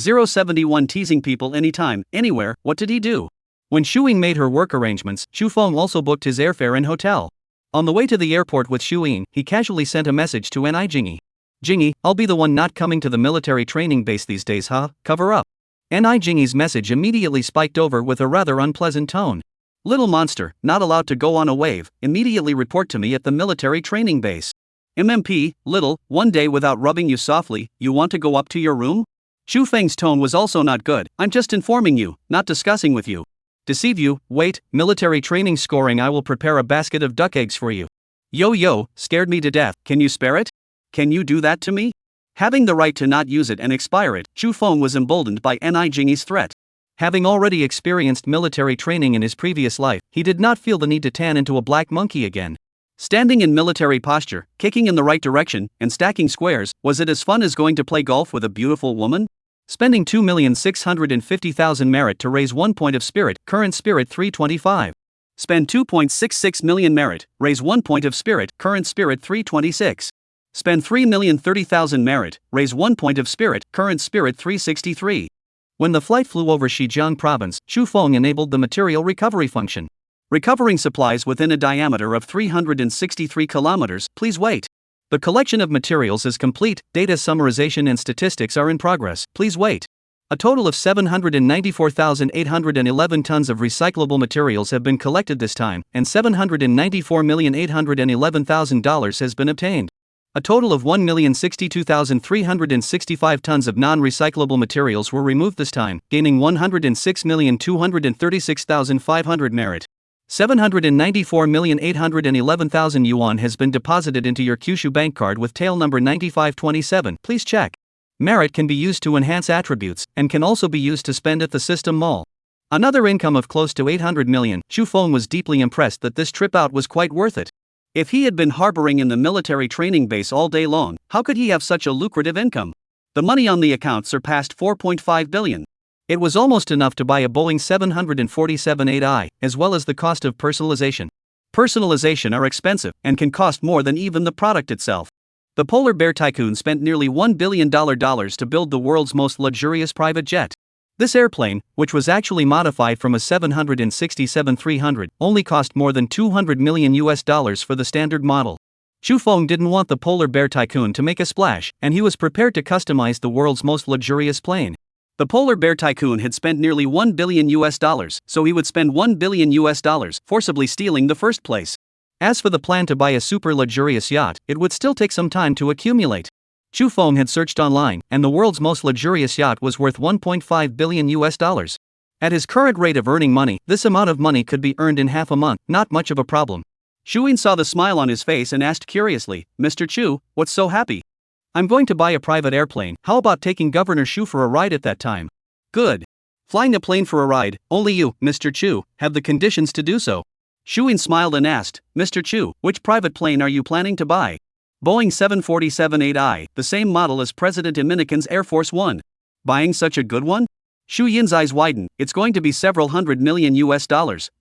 071 Teasing people anytime, anywhere. What did he do? When Shuing made her work arrangements, Shufeng also booked his airfare and hotel. On the way to the airport with Shuing, he casually sent a message to Ni Jingy. Jingy, I'll be the one not coming to the military training base these days, huh? Cover up. Ni Jingy's message immediately spiked over with a rather unpleasant tone. Little monster, not allowed to go on a wave, immediately report to me at the military training base. MMP, little, one day without rubbing you softly, you want to go up to your room? Shu Feng's tone was also not good. I'm just informing you, not discussing with you. Deceive you, wait, military training scoring, I will prepare a basket of duck eggs for you. Yo, scared me to death, can you spare it? Can you do that to me? Having the right to not use it and expire it, Shu Feng was emboldened by Ni Jingy's threat. Having already experienced military training in his previous life, he did not feel the need to tan into a black monkey again. Standing in military posture, kicking in the right direction, and stacking squares, was it as fun as going to play golf with a beautiful woman? Spending 2,650,000 merit to raise 1 point of spirit, current spirit 325. Spend 2.66 million merit, raise 1 point of spirit, current spirit 326. Spend 3,030,000 merit, raise 1 point of spirit, current spirit 363. When the flight flew over Xizjiang province, Shu Feng enabled the material recovery function. Recovering supplies within a diameter of 363 kilometers, please wait. The collection of materials is complete, data summarization and statistics are in progress, please wait. A total of 794,811 tons of recyclable materials have been collected this time, and $794,811,000 has been obtained. A total of 1,062,365 tons of non-recyclable materials were removed this time, gaining 106,236,500 merit. 794,811,000 yuan has been deposited into your Kyushu bank card with tail number 9527. Please check. Merit can be used to enhance attributes, and can also be used to spend at the system mall. Another income of close to 800 million, Shu Feng was deeply impressed that this trip out was quite worth it. If he had been harboring in the military training base all day long, how could he have such a lucrative income? The money on the account surpassed 4.5 billion. It was almost enough to buy a Boeing 747-8i, as well as the cost of personalization. Personalization are expensive, and can cost more than even the product itself. The Polar Bear Tycoon spent nearly $1 billion to build the world's most luxurious private jet. This airplane, which was actually modified from a 767-300, only cost more than $200 million for the standard model. Shu Feng didn't want the Polar Bear Tycoon to make a splash, and he was prepared to customize the world's most luxurious plane. The Polar Bear Tycoon had spent nearly $1 billion, so he would spend $1 billion, forcibly stealing the first place. As for the plan to buy a super luxurious yacht, it would still take some time to accumulate. Shu Feng had searched online, and the world's most luxurious yacht was worth $1.5 billion. At his current rate of earning money, this amount of money could be earned in half a month, not much of a problem. Shuin saw the smile on his face and asked curiously, Mr. Chu, what's so happy? I'm going to buy a private airplane, how about taking Governor Shu for a ride at that time? Good. Flying a plane for a ride, only you, Mr. Chu, have the conditions to do so. Shuin smiled and asked, Mr. Chu, which private plane are you planning to buy? Boeing 747-8i, the same model as President Dominican's Air Force One. Buying such a good one? Shu Yin's eyes widened, it's going to be several $100 million,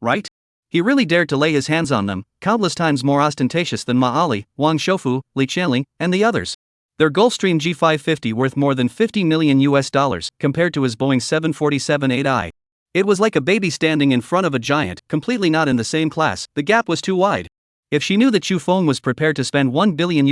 right? He really dared to lay his hands on them, countless times more ostentatious than Ma Ali, Wang Shoufu, Li Qianling, and the others. Their Gulfstream G550 worth more than $50 million compared to his Boeing 747-8i. It was like a baby standing in front of a giant, completely not in the same class, the gap was too wide. If she knew that Shu Feng was prepared to spend $1 billion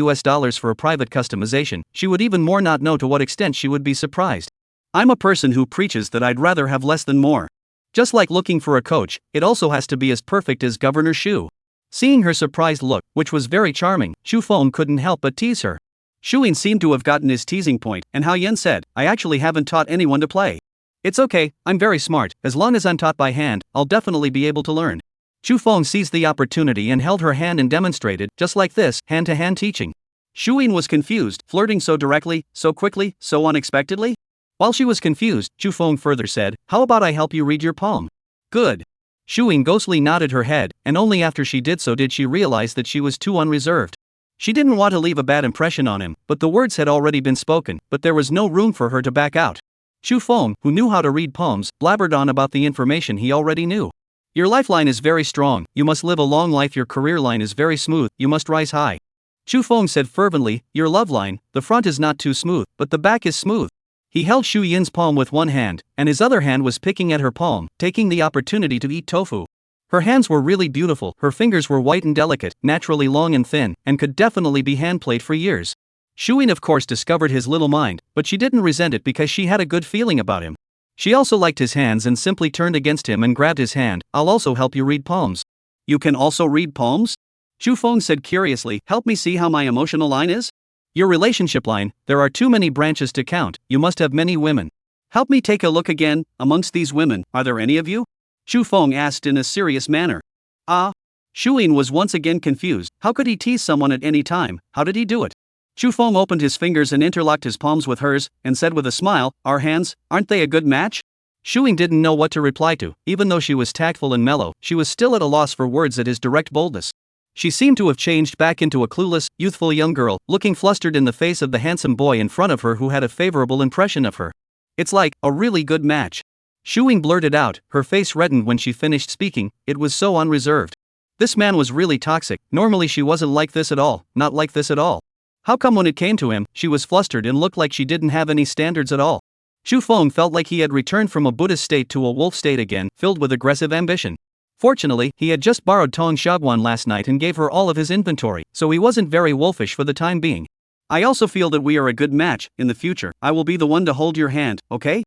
for a private customization, she would even more not know to what extent she would be surprised. I'm a person who preaches that I'd rather have less than more. Just like looking for a coach, it also has to be as perfect as Governor Shu. Seeing her surprised look, which was very charming, Shu Feng couldn't help but tease her. Shuin seemed to have gotten his teasing point, and Hao Yen said, I actually haven't taught anyone to play. It's okay, I'm very smart, as long as I'm taught by hand, I'll definitely be able to learn. Shu Feng seized the opportunity and held her hand and demonstrated, just like this, hand-to-hand teaching. Shuin was confused, flirting so directly, so quickly, so unexpectedly? While she was confused, Shu Feng further said, how about I help you read your palm? Good. Shuin ghostly nodded her head, and only after she did so did she realize that she was too unreserved. She didn't want to leave a bad impression on him, but the words had already been spoken, but there was no room for her to back out. Shu Feng, who knew how to read palms, blabbered on about the information he already knew. Your lifeline is very strong, you must live a long life, your career line is very smooth, you must rise high. Shu Feng said fervently, your love line, the front is not too smooth, but the back is smooth. He held Shu Yin's palm with one hand, and his other hand was picking at her palm, taking the opportunity to eat tofu. Her hands were really beautiful, her fingers were white and delicate, naturally long and thin, and could definitely be handplayed for years. Shu Yin of course discovered his little mind, but she didn't resent it because she had a good feeling about him. She also liked his hands and simply turned against him and grabbed his hand. "I'll also help you read palms." "You can also read palms?" Shu Feng said curiously. "Help me see how my emotional line is?" "Your relationship line, there are too many branches to count, you must have many women." "Help me take a look again. Amongst these women, are there any of you?" Shu Feng asked in a serious manner. "Ah?" Shu Yin was once again confused. How could he tease someone at any time? How did he do it? Shu Feng opened his fingers and interlocked his palms with hers, and said with a smile, "Our hands, aren't they a good match?" Shu Yin didn't know what to reply to. Even though she was tactful and mellow, she was still at a loss for words at his direct boldness. She seemed to have changed back into a clueless, youthful young girl, looking flustered in the face of the handsome boy in front of her who had a favorable impression of her. "It's like, a really good match." Shu Yin blurted out, her face reddened when she finished speaking. It was so unreserved. This man was really toxic. Normally she wasn't like this at all, not like this at all. How come when it came to him, she was flustered and looked like she didn't have any standards at all? Shu Feng felt like he had returned from a Buddhist state to a wolf state again, filled with aggressive ambition. Fortunately, he had just borrowed Tong Xiaoguan last night and gave her all of his inventory, so he wasn't very wolfish for the time being. "I also feel that we are a good match. In the future, I will be the one to hold your hand, okay?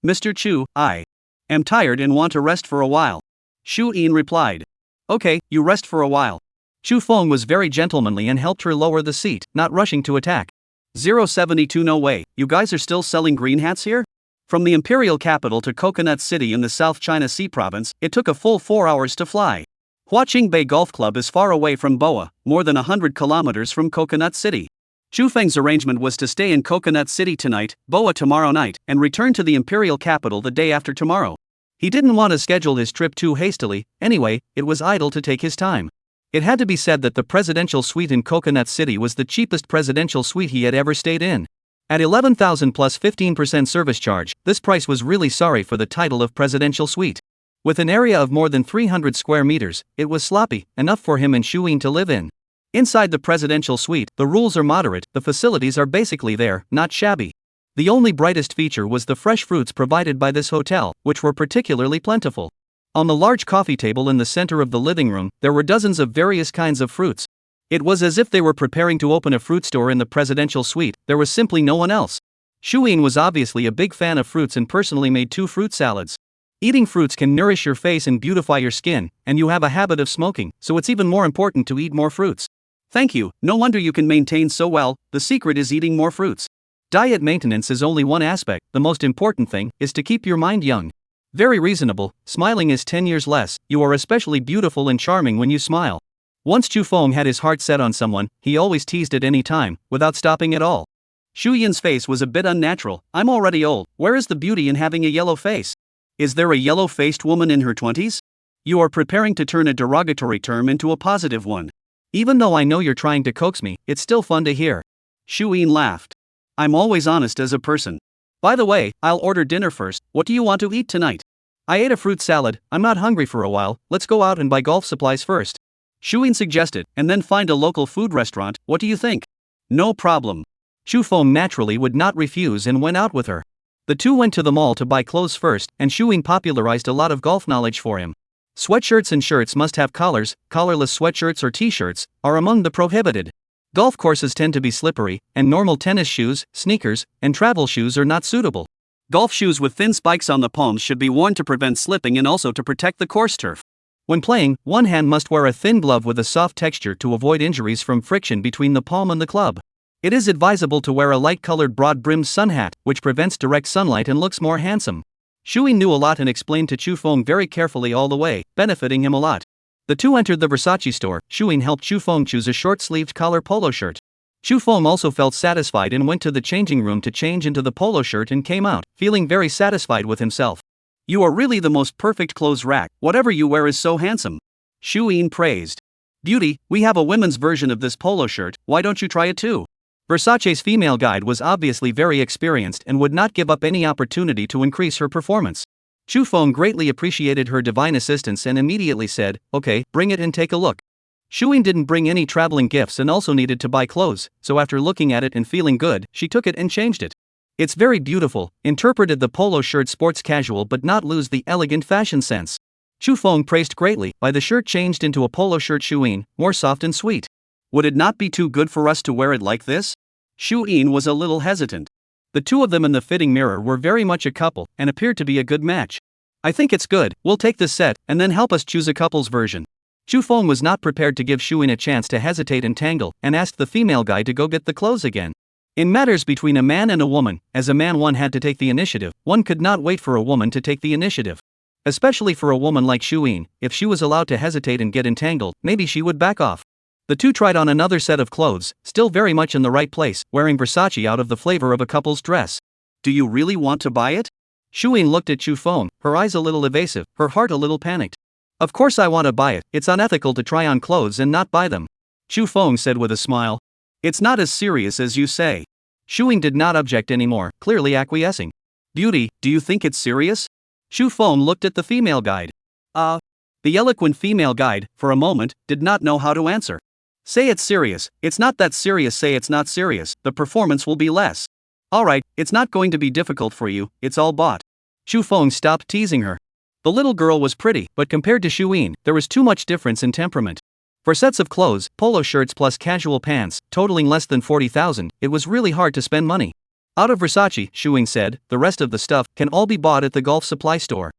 Mr. Chu, I am tired and want to rest for a while." Shu Yin replied. "Okay, you rest for a while." Shu Feng was very gentlemanly and helped her lower the seat, not rushing to attack. 072 No way, you guys are still selling green hats here? From the imperial capital to Coconut City in the South China Sea province, it took a full 4 hours to fly. Huaqing Bay Golf Club is far away from Boa, more than 100 kilometers from Coconut City. Shu Feng's arrangement was to stay in Coconut City tonight, Boa tomorrow night, and return to the imperial capital the day after tomorrow. He didn't want to schedule his trip too hastily. Anyway, it was idle to take his time. It had to be said that the presidential suite in Coconut City was the cheapest presidential suite he had ever stayed in. At 11,000 plus 15% service charge, this price was really sorry for the title of presidential suite. With an area of more than 300 square meters, it was sloppy, enough for him and Shu Yin to live in. Inside the presidential suite, the rules are moderate, the facilities are basically there, not shabby. The only brightest feature was the fresh fruits provided by this hotel, which were particularly plentiful. On the large coffee table in the center of the living room, there were dozens of various kinds of fruits. It was as if they were preparing to open a fruit store in the presidential suite. There was simply no one else. Shu Yin was obviously a big fan of fruits and personally made 2 fruit salads. Eating fruits can nourish your face and beautify your skin, and you have a habit of smoking, so it's even more important to eat more fruits. "Thank you, no wonder you can maintain so well. The secret is eating more fruits." Diet maintenance is only one aspect, the most important thing is to keep your mind young. Very reasonable, smiling is 10 years less, you are especially beautiful and charming when you smile. Once Chu Feng had his heart set on someone, he always teased at any time, without stopping at all. Shu Yin's face was a bit unnatural. "I'm already old, where is the beauty in having a yellow face? Is there a yellow-faced woman in her 20s? You are preparing to turn a derogatory term into a positive one. Even though I know you're trying to coax me, it's still fun to hear." Shu Yin laughed. "I'm always honest as a person. By the way, I'll order dinner first. What do you want to eat tonight?" "I ate a fruit salad, I'm not hungry for a while, let's go out and buy golf supplies first," Shu Yin suggested, "and then find a local food restaurant. What do you think?" "No problem." Shu Feng naturally would not refuse and went out with her. The two went to the mall to buy clothes first, and Shu Yin popularized a lot of golf knowledge for him. Sweatshirts and shirts must have collars, collarless sweatshirts or t-shirts are among the prohibited. Golf courses tend to be slippery, and normal tennis shoes, sneakers, and travel shoes are not suitable. Golf shoes with thin spikes on the palms should be worn to prevent slipping and also to protect the course turf. When playing, one hand must wear a thin glove with a soft texture to avoid injuries from friction between the palm and the club. It is advisable to wear a light-colored broad-brimmed sun hat, which prevents direct sunlight and looks more handsome. Shu Yin knew a lot and explained to Chu Feng very carefully all the way, benefiting him a lot. The two entered the Versace store. Shu Yin helped Chu Feng choose a short-sleeved collar polo shirt. Chu Feng also felt satisfied and went to the changing room to change into the polo shirt and came out, feeling very satisfied with himself. "You are really the most perfect clothes rack, whatever you wear is so handsome," Shu Yin praised. "Beauty, we have a women's version of this polo shirt, why don't you try it too?" Versace's female guide was obviously very experienced and would not give up any opportunity to increase her performance. Chu Feng greatly appreciated her divine assistance and immediately said, "Okay, bring it and take a look." Shu Yin didn't bring any traveling gifts and also needed to buy clothes, so after looking at it and feeling good, she took it and changed it. It's very beautiful, interpreted the polo shirt sports casual but not lose the elegant fashion sense. Shu Feng praised greatly by the shirt changed into a polo shirt Shuyin, more soft and sweet. Would it not be too good for us to wear it like this? Shuyin was a little hesitant. The two of them in the fitting mirror were very much a couple and appeared to be a good match. I think it's good, we'll take this set and then help us choose a couple's version. Shu Feng was not prepared to give Shuyin a chance to hesitate and tangle and asked the female guy to go get the clothes again. In matters between a man and a woman, as a man one had to take the initiative, one could not wait for a woman to take the initiative. Especially for a woman like Shuyin, if she was allowed to hesitate and get entangled, maybe she would back off. The two tried on another set of clothes, still very much in the right place, wearing Versace out of the flavor of a couple's dress. Do you really want to buy it? Shuyin looked at Shu Feng, her eyes a little evasive, her heart a little panicked. Of course I want to buy it, it's unethical to try on clothes and not buy them. Shu Feng said with a smile. It's not as serious as you say. Shuyin did not object anymore, clearly acquiescing. Beauty, do you think it's serious? Shu Feng looked at the female guide. The eloquent female guide, for a moment, did not know how to answer. Say it's serious, it's not that serious, say it's not serious, the performance will be less. Alright, it's not going to be difficult for you, it's all bought. Shu Feng stopped teasing her. The little girl was pretty, but compared to Shuyin, there was too much difference in temperament. For sets of clothes, polo shirts plus casual pants, totaling less than 40,000, it was really hard to spend money. Out of Versace, Shuyin said, the rest of the stuff can all be bought at the golf supply store.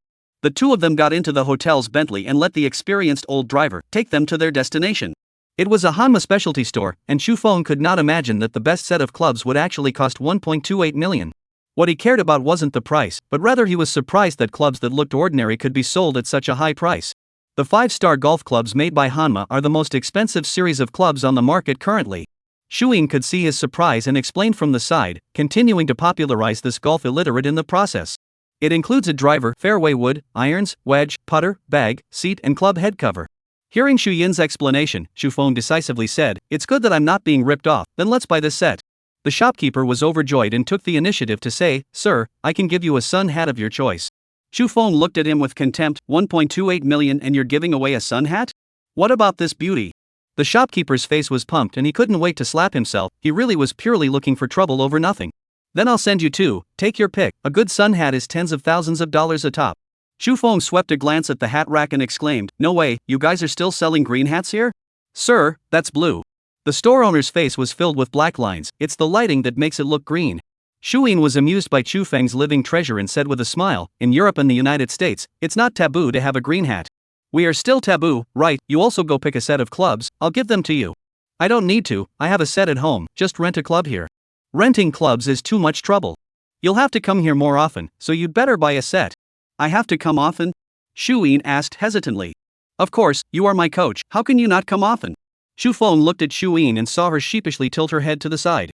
The two of them got into the hotel's Bentley and let the experienced old driver take them to their destination. It was a Hanma specialty store, and Shu Feng could not imagine that the best set of clubs would actually cost 1.28 million. What he cared about wasn't the price, but rather he was surprised that clubs that looked ordinary could be sold at such a high price. The 5-star golf clubs made by Hanma are the most expensive series of clubs on the market currently. Shuyin could see his surprise and explained from the side, continuing to popularize this golf illiterate in the process. It includes a driver, fairway wood, irons, wedge, putter, bag, seat and club head cover. Hearing Shuyin's explanation, Shu Feng decisively said, it's good that I'm not being ripped off, then let's buy this set. The shopkeeper was overjoyed and took the initiative to say, Sir, I can give you a sun hat of your choice. Shu Feng looked at him with contempt, 1.28 million and you're giving away a sun hat? What about this beauty? The shopkeeper's face was pumped and he couldn't wait to slap himself, he really was purely looking for trouble over nothing. Then I'll send you two, take your pick, a good sun hat is tens of thousands of dollars a top. Shu Feng swept a glance at the hat rack and exclaimed, no way, you guys are still selling green hats here? Sir, that's blue. The store owner's face was filled with black lines, it's the lighting that makes it look green. Shuyin was amused by Chu Feng's living treasure and said with a smile, in Europe and the United States, it's not taboo to have a green hat. We are still taboo, right? You also go pick a set of clubs, I'll give them to you. I don't need to, I have a set at home, just rent a club here. Renting clubs is too much trouble. You'll have to come here more often, so you'd better buy a set. I have to come often? Shuyin asked hesitantly. Of course, you are my coach, how can you not come often? Shu Feng looked at Shuyin and saw her sheepishly tilt her head to the side.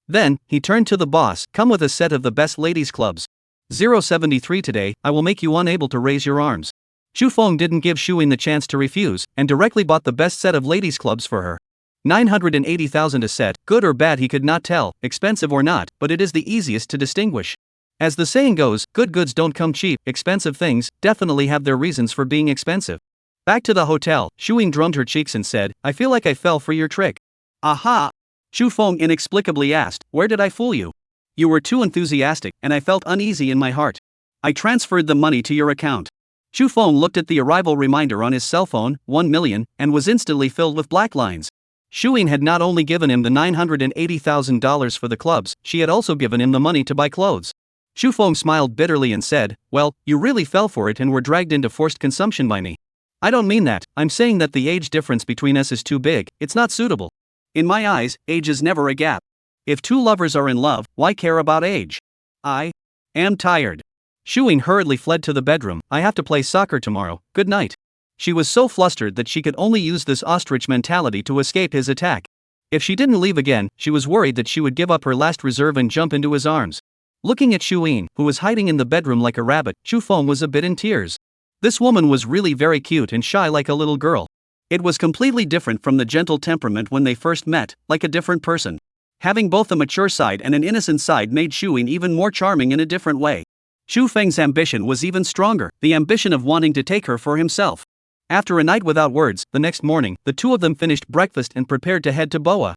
Then, he turned to the boss, come with a set of the best ladies' clubs. 073 today, I will make you unable to raise your arms. Shu Feng didn't give Shuyin the chance to refuse, and directly bought the best set of ladies' clubs for her. 980,000 a set, good or bad he could not tell, expensive or not, but it is the easiest to distinguish. As the saying goes, good goods don't come cheap, expensive things definitely have their reasons for being expensive. Back to the hotel, Shuyin drummed her cheeks and said, I feel like I fell for your trick. Aha! Shu Feng inexplicably asked, where did I fool you? You were too enthusiastic, and I felt uneasy in my heart. I transferred the money to your account. Shu Feng looked at the arrival reminder on his cell phone, 1 million, and was instantly filled with black lines. Shuyin had not only given him the $980,000 for the clubs, she had also given him the money to buy clothes. Shu Feng smiled bitterly and said, well, you really fell for it and were dragged into forced consumption by me. I don't mean that, I'm saying that the age difference between us is too big, it's not suitable. In my eyes, age is never a gap. If two lovers are in love, why care about age? I am tired. Shuyin hurriedly fled to the bedroom, I have to play soccer tomorrow, good night. She was so flustered that she could only use this ostrich mentality to escape his attack. If she didn't leave again, she was worried that she would give up her last reserve and jump into his arms. Looking at Shuyin, who was hiding in the bedroom like a rabbit, Shu Feng was a bit in tears. This woman was really very cute and shy like a little girl. It was completely different from the gentle temperament when they first met, like a different person. Having both a mature side and an innocent side made Shuyin even more charming in a different way. Shu Feng's ambition was even stronger, the ambition of wanting to take her for himself. After a night without words, the next morning, the two of them finished breakfast and prepared to head to Boa.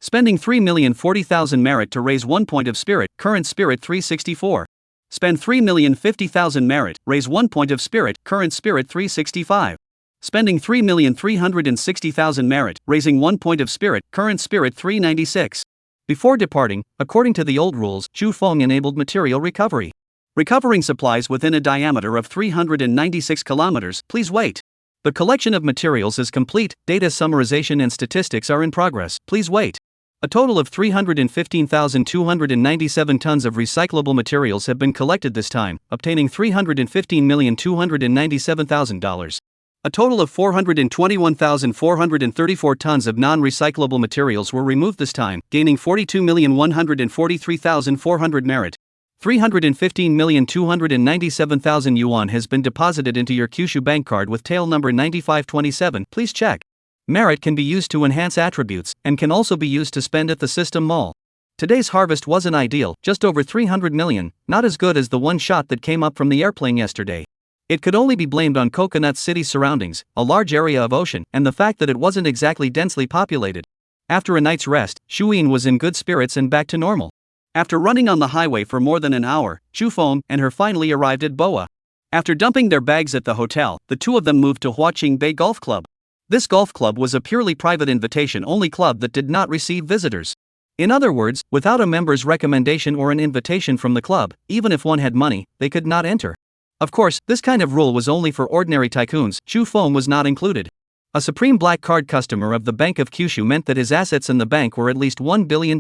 Spending 3,040,000 merit to raise 1 point of spirit, current spirit 364. Spend 3,050,000 merit, raise 1 point of spirit, current spirit 365. Spending 3,360,000 merit, raising 1 point of spirit, current spirit 396. Before departing, according to the old rules, Chu Feng enabled material recovery. Recovering supplies within a diameter of 396 kilometers, please wait. The collection of materials is complete, data summarization and statistics are in progress, please wait. A total of 315,297 tons of recyclable materials have been collected this time, obtaining $315,297,000. A total of 421,434 tons of non-recyclable materials were removed this time, gaining 42,143,400 merit. 315,297,000 yuan has been deposited into your Kyushu bank card with tail number 9527, please check. Merit can be used to enhance attributes, and can also be used to spend at the system mall. Today's harvest wasn't ideal, just over 300 million, not as good as the one shot that came up from the airplane yesterday. It could only be blamed on Coconut City's surroundings, a large area of ocean, and the fact that it wasn't exactly densely populated. After a night's rest, Shuyin was in good spirits and back to normal. After running on the highway for more than an hour, Chu Feng and her finally arrived at Boa. After dumping their bags at the hotel, the two of them moved to Huaqing Bay Golf Club. This golf club was a purely private invitation-only club that did not receive visitors. In other words, without a member's recommendation or an invitation from the club, even if one had money, they could not enter. Of course, this kind of rule was only for ordinary tycoons. Chu Feng was not included. A supreme black card customer of the Bank of Kyushu meant that his assets in the bank were at least $1 billion.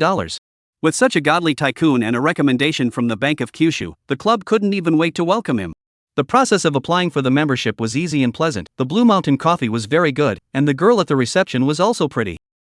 With such a godly tycoon and a recommendation from the Bank of Kyushu, the club couldn't even wait to welcome him. The process of applying for the membership was easy and pleasant, the Blue Mountain coffee was very good, and the girl at the reception was also pretty.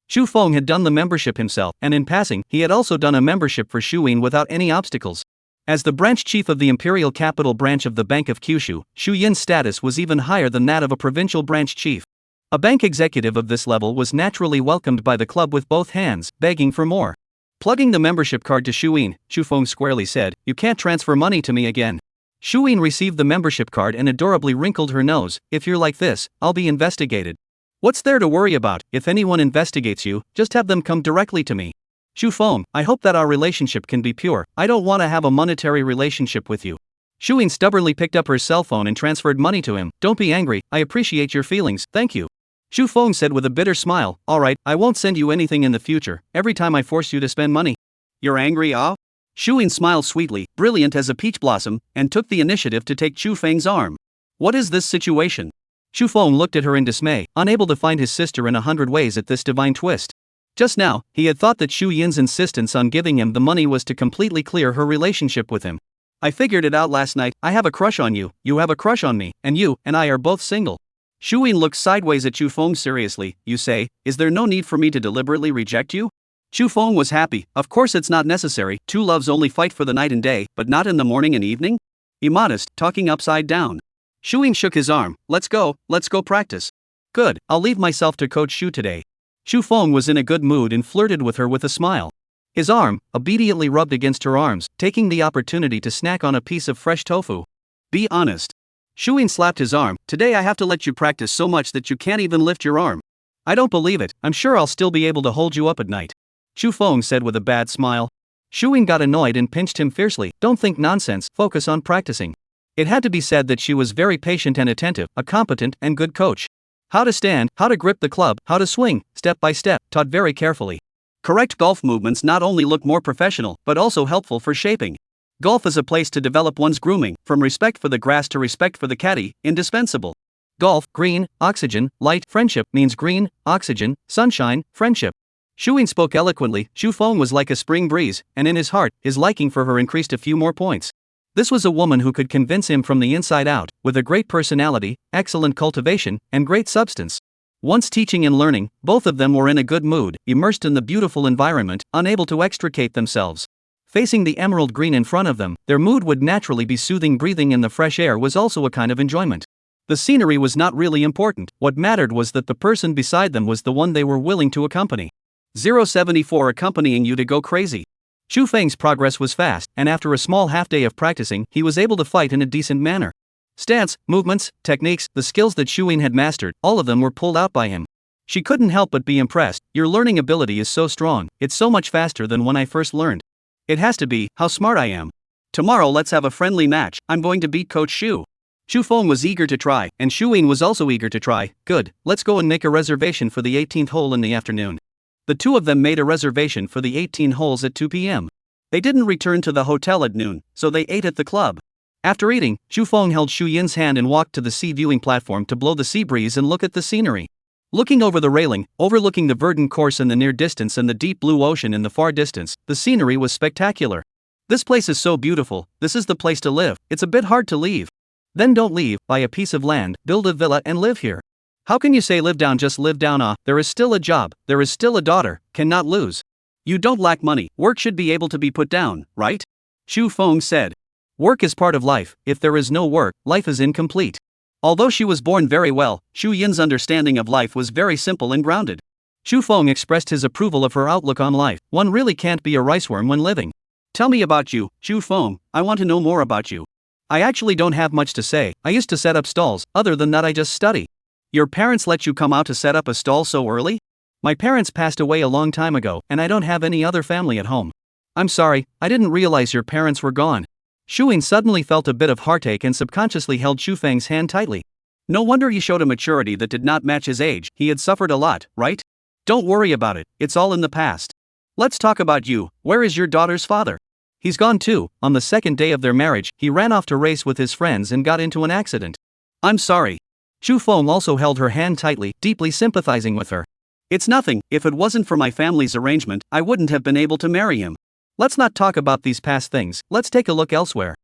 Chu Feng had done the membership himself, and in passing, he had also done a membership for Shuyin without any obstacles. As the branch chief of the Imperial Capital branch of the Bank of Kyushu, Shu Yin's status was even higher than that of a provincial branch chief. A bank executive of this level was naturally welcomed by the club with both hands, begging for more. Plugging the membership card to Shuyin, Chu Feng squarely said, "You can't transfer money to me again." Shuyin received the membership card and adorably wrinkled her nose. "If you're like this, I'll be investigated." "What's there to worry about? If anyone investigates you, just have them come directly to me." "Chu Feng, I hope that our relationship can be pure. I don't want to have a monetary relationship with you." Shuyin stubbornly picked up her cell phone and transferred money to him. "Don't be angry, I appreciate your feelings, thank you." Chu Feng said with a bitter smile, "Alright, I won't send you anything in the future, every time I force you to spend money." "You're angry, ah?" Shuyin smiled sweetly, brilliant as a peach blossom, and took the initiative to take Chu Feng's arm. "What is this situation?" Chu Feng looked at her in dismay, unable to find his sister in 100 ways at this divine twist. Just now, he had thought that Shu Yin's insistence on giving him the money was to completely clear her relationship with him. "I figured it out last night, I have a crush on you, you have a crush on me, and you and I are both single." Shuyin looked sideways at Chu Feng seriously. "You say, is there no need for me to deliberately reject you?" Chu Feng was happy. "Of course it's not necessary, two loves only fight for the night and day, but not in the morning and evening?" Immodest, talking upside down. Shuyin shook his arm. Let's go practice." "Good, I'll leave myself to Coach Shu today." Chu Feng was in a good mood and flirted with her with a smile. His arm obediently rubbed against her arms, taking the opportunity to snack on a piece of fresh tofu. "Be honest." Shuyin slapped his arm. "Today I have to let you practice so much that you can't even lift your arm." "I don't believe it, I'm sure I'll still be able to hold you up at night." Chu Feng said with a bad smile. Shuyin got annoyed and pinched him fiercely. "Don't think nonsense, focus on practicing." It had to be said that she was very patient and attentive, a competent and good coach. How to stand, how to grip the club, how to swing, step by step, taught very carefully. Correct golf movements not only look more professional, but also helpful for shaping. Golf is a place to develop one's grooming, from respect for the grass to respect for the caddy, indispensable. Golf, green, oxygen, light, friendship means green, oxygen, sunshine, friendship. Shuyin spoke eloquently. Chu Feng was like a spring breeze, and in his heart, his liking for her increased a few more points. This was a woman who could convince him from the inside out, with a great personality, excellent cultivation, and great substance. Once teaching and learning, both of them were in a good mood, immersed in the beautiful environment, unable to extricate themselves. Facing the emerald green in front of them, their mood would naturally be soothing. Breathing in the fresh air was also a kind of enjoyment. The scenery was not really important, what mattered was that the person beside them was the one they were willing to accompany. 074 accompanying you to go crazy. Chu Feng's progress was fast, and after a small half-day of practicing, he was able to fight in a decent manner. Stance, movements, techniques, the skills that Shuyin had mastered, all of them were pulled out by him. She couldn't help but be impressed. Your learning ability is so strong, it's so much faster than when I first learned. It has to be, how smart I am. Tomorrow let's have a friendly match, I'm going to beat Coach Shu. Shu Feng was eager to try, and Shu Yin was also eager to try. Good, let's go and make a reservation for the 18th hole in the afternoon. The two of them made a reservation for the 18 holes at 2 p.m. They didn't return to the hotel at noon, so they ate at the club. After eating, Shu Feng held Shu Yin's hand and walked to the sea viewing platform to blow the sea breeze and look at the scenery. Looking over the railing, overlooking the verdant course in the near distance and the deep blue ocean in the far distance, the scenery was spectacular. This place is so beautiful, this is the place to live, it's a bit hard to leave. Then don't leave, buy a piece of land, build a villa and live here. How can you say live down, just live down? There is still a job, there is still a daughter, cannot lose. You don't lack money, work should be able to be put down, right? Shu Feng said. Work is part of life, if there is no work, life is incomplete. Although she was born very well, Shu Yin's understanding of life was very simple and grounded. Shu Feng expressed his approval of her outlook on life. One really can't be a riceworm when living. Tell me about you, Shu Feng, I want to know more about you. I actually don't have much to say, I used to set up stalls, other than that I just study. Your parents let you come out to set up a stall so early? My parents passed away a long time ago, and I don't have any other family at home. I'm sorry, I didn't realize your parents were gone. Shu Yin suddenly felt a bit of heartache and subconsciously held Shu Feng's hand tightly. No wonder he showed a maturity that did not match his age, he had suffered a lot, right? Don't worry about it, it's all in the past. Let's talk about you, where is your daughter's father? He's gone too. On the second day of their marriage, he ran off to race with his friends and got into an accident. I'm sorry. Shu Feng also held her hand tightly, deeply sympathizing with her. It's nothing, if it wasn't for my family's arrangement, I wouldn't have been able to marry him. Let's not talk about these past things, let's take a look elsewhere.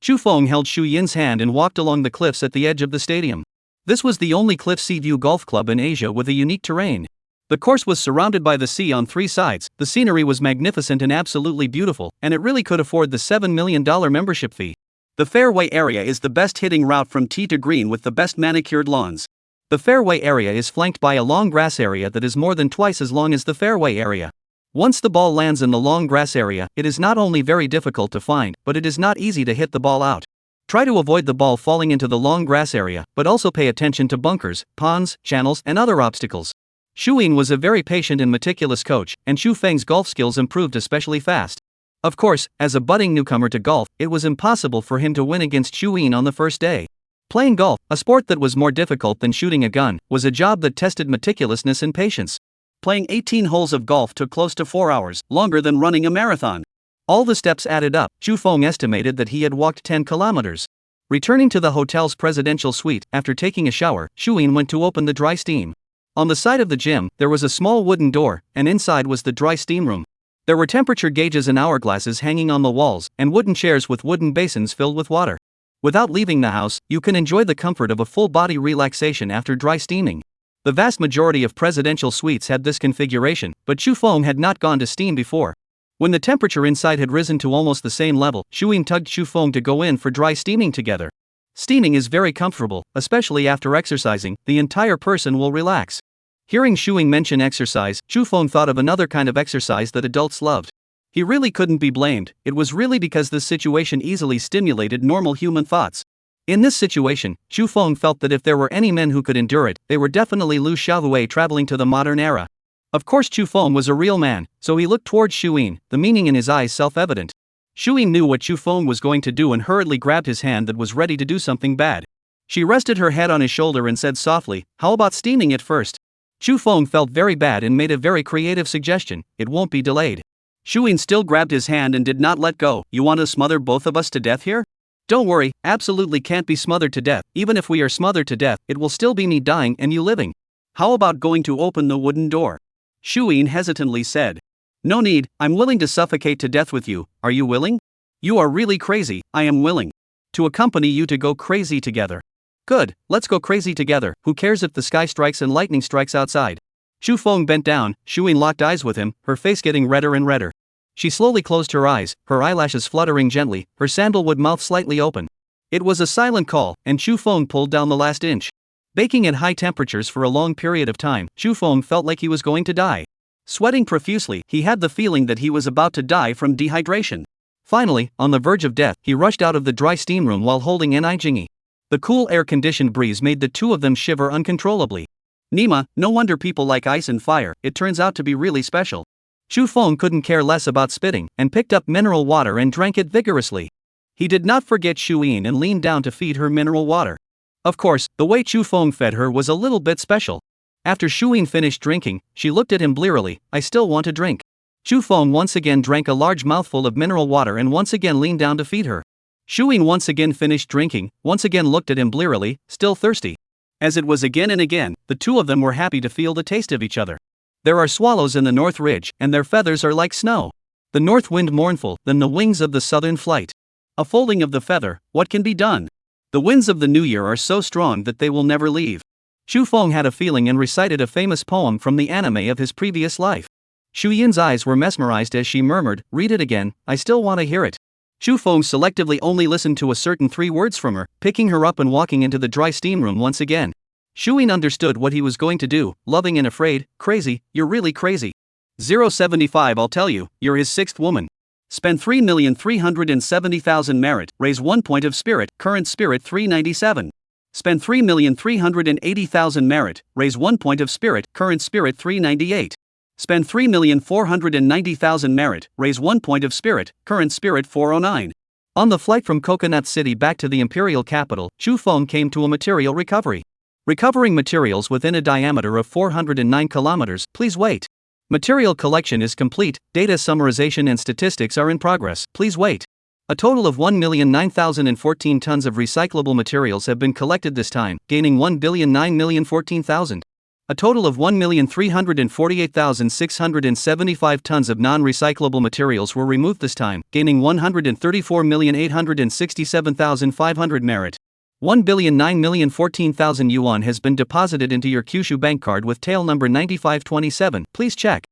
Shu Feng held Shu Yin's hand and walked along the cliffs at the edge of the stadium. This was the only cliff sea view golf club in Asia with a unique terrain. The course was surrounded by the sea on 3 sides, the scenery was magnificent and absolutely beautiful, and it really could afford the $7 million membership fee. The fairway area is the best hitting route from tee to green with the best manicured lawns. The fairway area is flanked by a long grass area that is more than twice as long as the fairway area. Once the ball lands in the long grass area, it is not only very difficult to find, but it is not easy to hit the ball out. Try to avoid the ball falling into the long grass area, but also pay attention to bunkers, ponds, channels, and other obstacles. Shu Yin was a very patient and meticulous coach, and Shu Feng's golf skills improved especially fast. Of course, as a budding newcomer to golf, it was impossible for him to win against Shu Yin on the first day. Playing golf, a sport that was more difficult than shooting a gun, was a job that tested meticulousness and patience. Playing 18 holes of golf took close to 4 hours, longer than running a marathon. All the steps added up. Shu Feng estimated that he had walked 10 kilometers. Returning to the hotel's presidential suite, after taking a shower, Shu Yin went to open the dry steam. On the side of the gym, there was a small wooden door, and inside was the dry steam room. There were temperature gauges and hourglasses hanging on the walls, and wooden chairs with wooden basins filled with water. Without leaving the house, you can enjoy the comfort of a full-body relaxation after dry steaming. The vast majority of presidential suites had this configuration, but Shu Feng had not gone to steam before. When the temperature inside had risen to almost the same level, Shu Yin tugged Shu Feng to go in for dry steaming together. Steaming is very comfortable, especially after exercising, the entire person will relax. Hearing Shu Yin mention exercise, Shu Feng thought of another kind of exercise that adults loved. He really couldn't be blamed, it was really because this situation easily stimulated normal human thoughts. In this situation, Shu Feng felt that if there were any men who could endure it, they were definitely Liu Xiaohui traveling to the modern era. Of course Shu Feng was a real man, so he looked towards Shu Yin, the meaning in his eyes self-evident. Shu Yin knew what Shu Feng was going to do and hurriedly grabbed his hand that was ready to do something bad. She rested her head on his shoulder and said softly, "How about steaming it first?" Shu Feng felt very bad and made a very creative suggestion, "It won't be delayed." Shu Yin still grabbed his hand and did not let go. "You want to smother both of us to death here? Don't worry, absolutely can't be smothered to death. Even if we are smothered to death, it will still be me dying and you living. How about going to open the wooden door?" Shu Yin hesitantly said. "No need, I'm willing to suffocate to death with you. Are you willing?" "You are really crazy, I am willing to accompany you to go crazy together." "Good, let's go crazy together, who cares if the sky strikes and lightning strikes outside?" Shu Feng bent down, Shu Yin locked eyes with him, her face getting redder and redder. She slowly closed her eyes, her eyelashes fluttering gently, her sandalwood mouth slightly open. It was a silent call, and Shu Feng pulled down the last inch. Baking at high temperatures for a long period of time, Shu Feng felt like he was going to die. Sweating profusely, he had the feeling that he was about to die from dehydration. Finally, on the verge of death, he rushed out of the dry steam room while holding Ni Jingyi. The cool air-conditioned breeze made the two of them shiver uncontrollably. Nima, no wonder people like ice and fire, it turns out to be really special. Shu Feng couldn't care less about spitting, and picked up mineral water and drank it vigorously. He did not forget Shu Yin and leaned down to feed her mineral water. Of course, the way Shu Feng fed her was a little bit special. After Shu Yin finished drinking, she looked at him blearily. I still want to drink. Shu Feng once again drank a large mouthful of mineral water and once again leaned down to feed her. Shu Yin once again finished drinking, once again looked at him blearily, still thirsty. As it was again and again, the two of them were happy to feel the taste of each other. There are swallows in the north ridge, and their feathers are like snow. The north wind mournful than the wings of the southern flight. A folding of the feather, what can be done? The winds of the new year are so strong that they will never leave. Shu Feng had a feeling and recited a famous poem from the anime of his previous life. Shu Yin's eyes were mesmerized as she murmured, read it again, I still want to hear it. Shu Feng selectively only listened to a certain 3 words from her, picking her up and walking into the dry steam room once again. Shu Yin understood what he was going to do, loving and afraid, crazy, you're really crazy. 075 I'll tell you, you're his 6th woman. Spend 3,370,000 merit, raise 1 point of spirit, current spirit 397. Spend 3,380,000 merit, raise 1 point of spirit, current spirit 398. Spend 3,490,000 merit, raise 1 point of spirit, current spirit 409. On the flight from Coconut City back to the imperial capital, Shu Feng came to a material recovery. Recovering materials within a diameter of 409 kilometers, please wait. Material collection is complete, data summarization and statistics are in progress, please wait. A total of 1,009,014 tons of recyclable materials have been collected this time, gaining 1,009,014,000. A total of 1,348,675 tons of non-recyclable materials were removed this time, gaining 134,867,500 merit. 1,009,014,000 yuan has been deposited into your Kyushu bank card with tail number 9527, please check.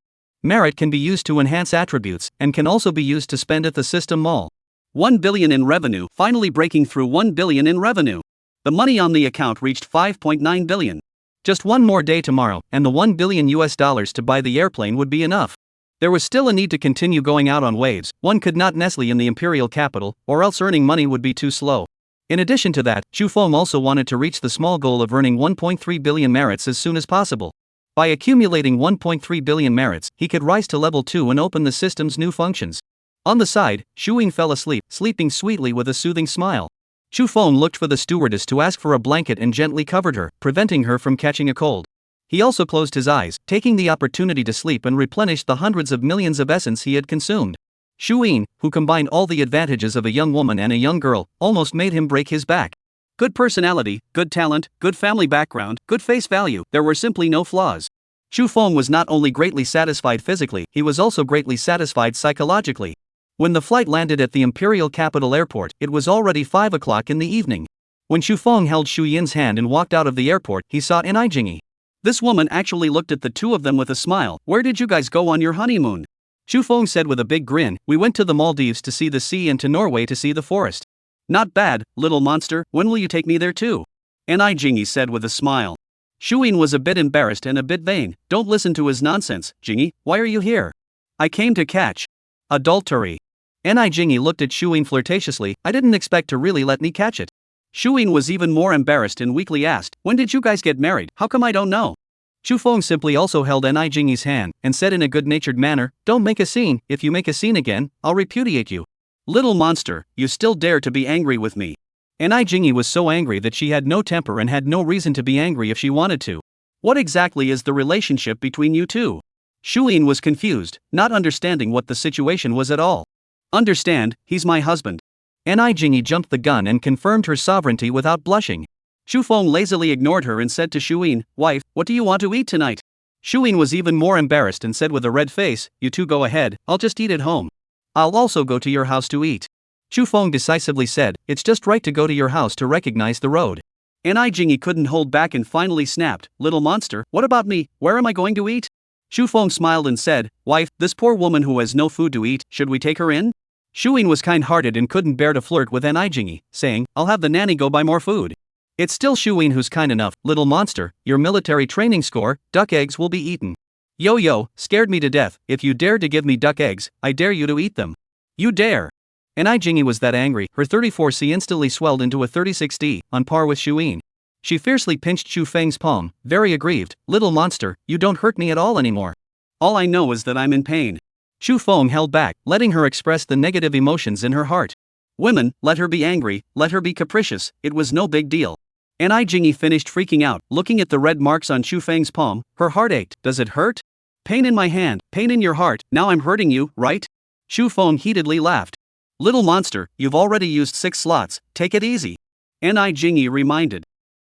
Merit can be used to enhance attributes, and can also be used to spend at the system mall. 1 billion in revenue, finally breaking through 1 billion in revenue. The money on the account reached 5.9 billion. Just one more day tomorrow, and the $1 billion to buy the airplane would be enough. There was still a need to continue going out on waves, one could not nestle in the imperial capital, or else earning money would be too slow. In addition to that, Shu Feng also wanted to reach the small goal of earning 1.3 billion merits as soon as possible. By accumulating 1.3 billion merits, he could rise to level 2 and open the system's new functions. On the side, Shu Yin fell asleep, sleeping sweetly with a soothing smile. Shu Feng looked for the stewardess to ask for a blanket and gently covered her, preventing her from catching a cold. He also closed his eyes, taking the opportunity to sleep and replenish the hundreds of millions of essence he had consumed. Shu Yin, who combined all the advantages of a young woman and a young girl, almost made him break his back. Good personality, good talent, good family background, good face value, there were simply no flaws. Shu Feng was not only greatly satisfied physically, he was also greatly satisfied psychologically. When the flight landed at the imperial capital airport, it was already 5 o'clock in the evening. When Shu Feng held Shu Yin's hand and walked out of the airport, he saw Jingy. This woman actually looked at the two of them with a smile. Where did you guys go on your honeymoon? Shu Feng said with a big grin, we went to the Maldives to see the sea and to Norway to see the forest. Not bad, little monster, when will you take me there too? Jingy said with a smile. Shu Yin was a bit embarrassed and a bit vain. Don't listen to his nonsense, Jingy, why are you here? I came to catch adultery. Jingy looked at Shu Yin flirtatiously, I didn't expect to really let me catch it. Shu Yin was even more embarrassed and weakly asked, when did you guys get married? How come I don't know? Shu Feng simply also held Jingy's hand, and said in a good-natured manner, don't make a scene, if you make a scene again, I'll repudiate you. Little monster, you still dare to be angry with me. Jingy was so angry that she had no temper and had no reason to be angry if she wanted to. What exactly is the relationship between you two? Shu Yin was confused, not understanding what the situation was at all. Understand, he's my husband. Jingy jumped the gun and confirmed her sovereignty without blushing. Shu Feng lazily ignored her and said to Shu Yin, wife, what do you want to eat tonight? Shu Yin was even more embarrassed and said with a red face, you two go ahead, I'll just eat at home. I'll also go to your house to eat. Shu Feng decisively said, it's just right to go to your house to recognize the road. Jingy couldn't hold back and finally snapped, little monster, what about me, where am I going to eat? Shu Feng smiled and said, wife, this poor woman who has no food to eat, should we take her in? Shu Yin was kind-hearted and couldn't bear to flirt with Jingy, saying, I'll have the nanny go buy more food. It's still Shu Yin who's kind enough, little monster, your military training score, duck eggs will be eaten. Yo, scared me to death, if you dare to give me duck eggs, I dare you to eat them. You dare. Jingy was that angry, her 34C instantly swelled into a 36D, on par with Shu Yin. She fiercely pinched Shu Feng's palm, very aggrieved. Little monster, you don't hurt me at all anymore. All I know is that I'm in pain. Shu Feng held back, letting her express the negative emotions in her heart. Women, let her be angry, let her be capricious, it was no big deal. Ni Jingyi finished freaking out, looking at the red marks on Shu Feng's palm. Her heart ached. Does it hurt? Pain in my hand, pain in your heart, now I'm hurting you, right? Shu Feng heatedly laughed. Little monster, you've already used 6 slots, take it easy. Ni Jingyi reminded.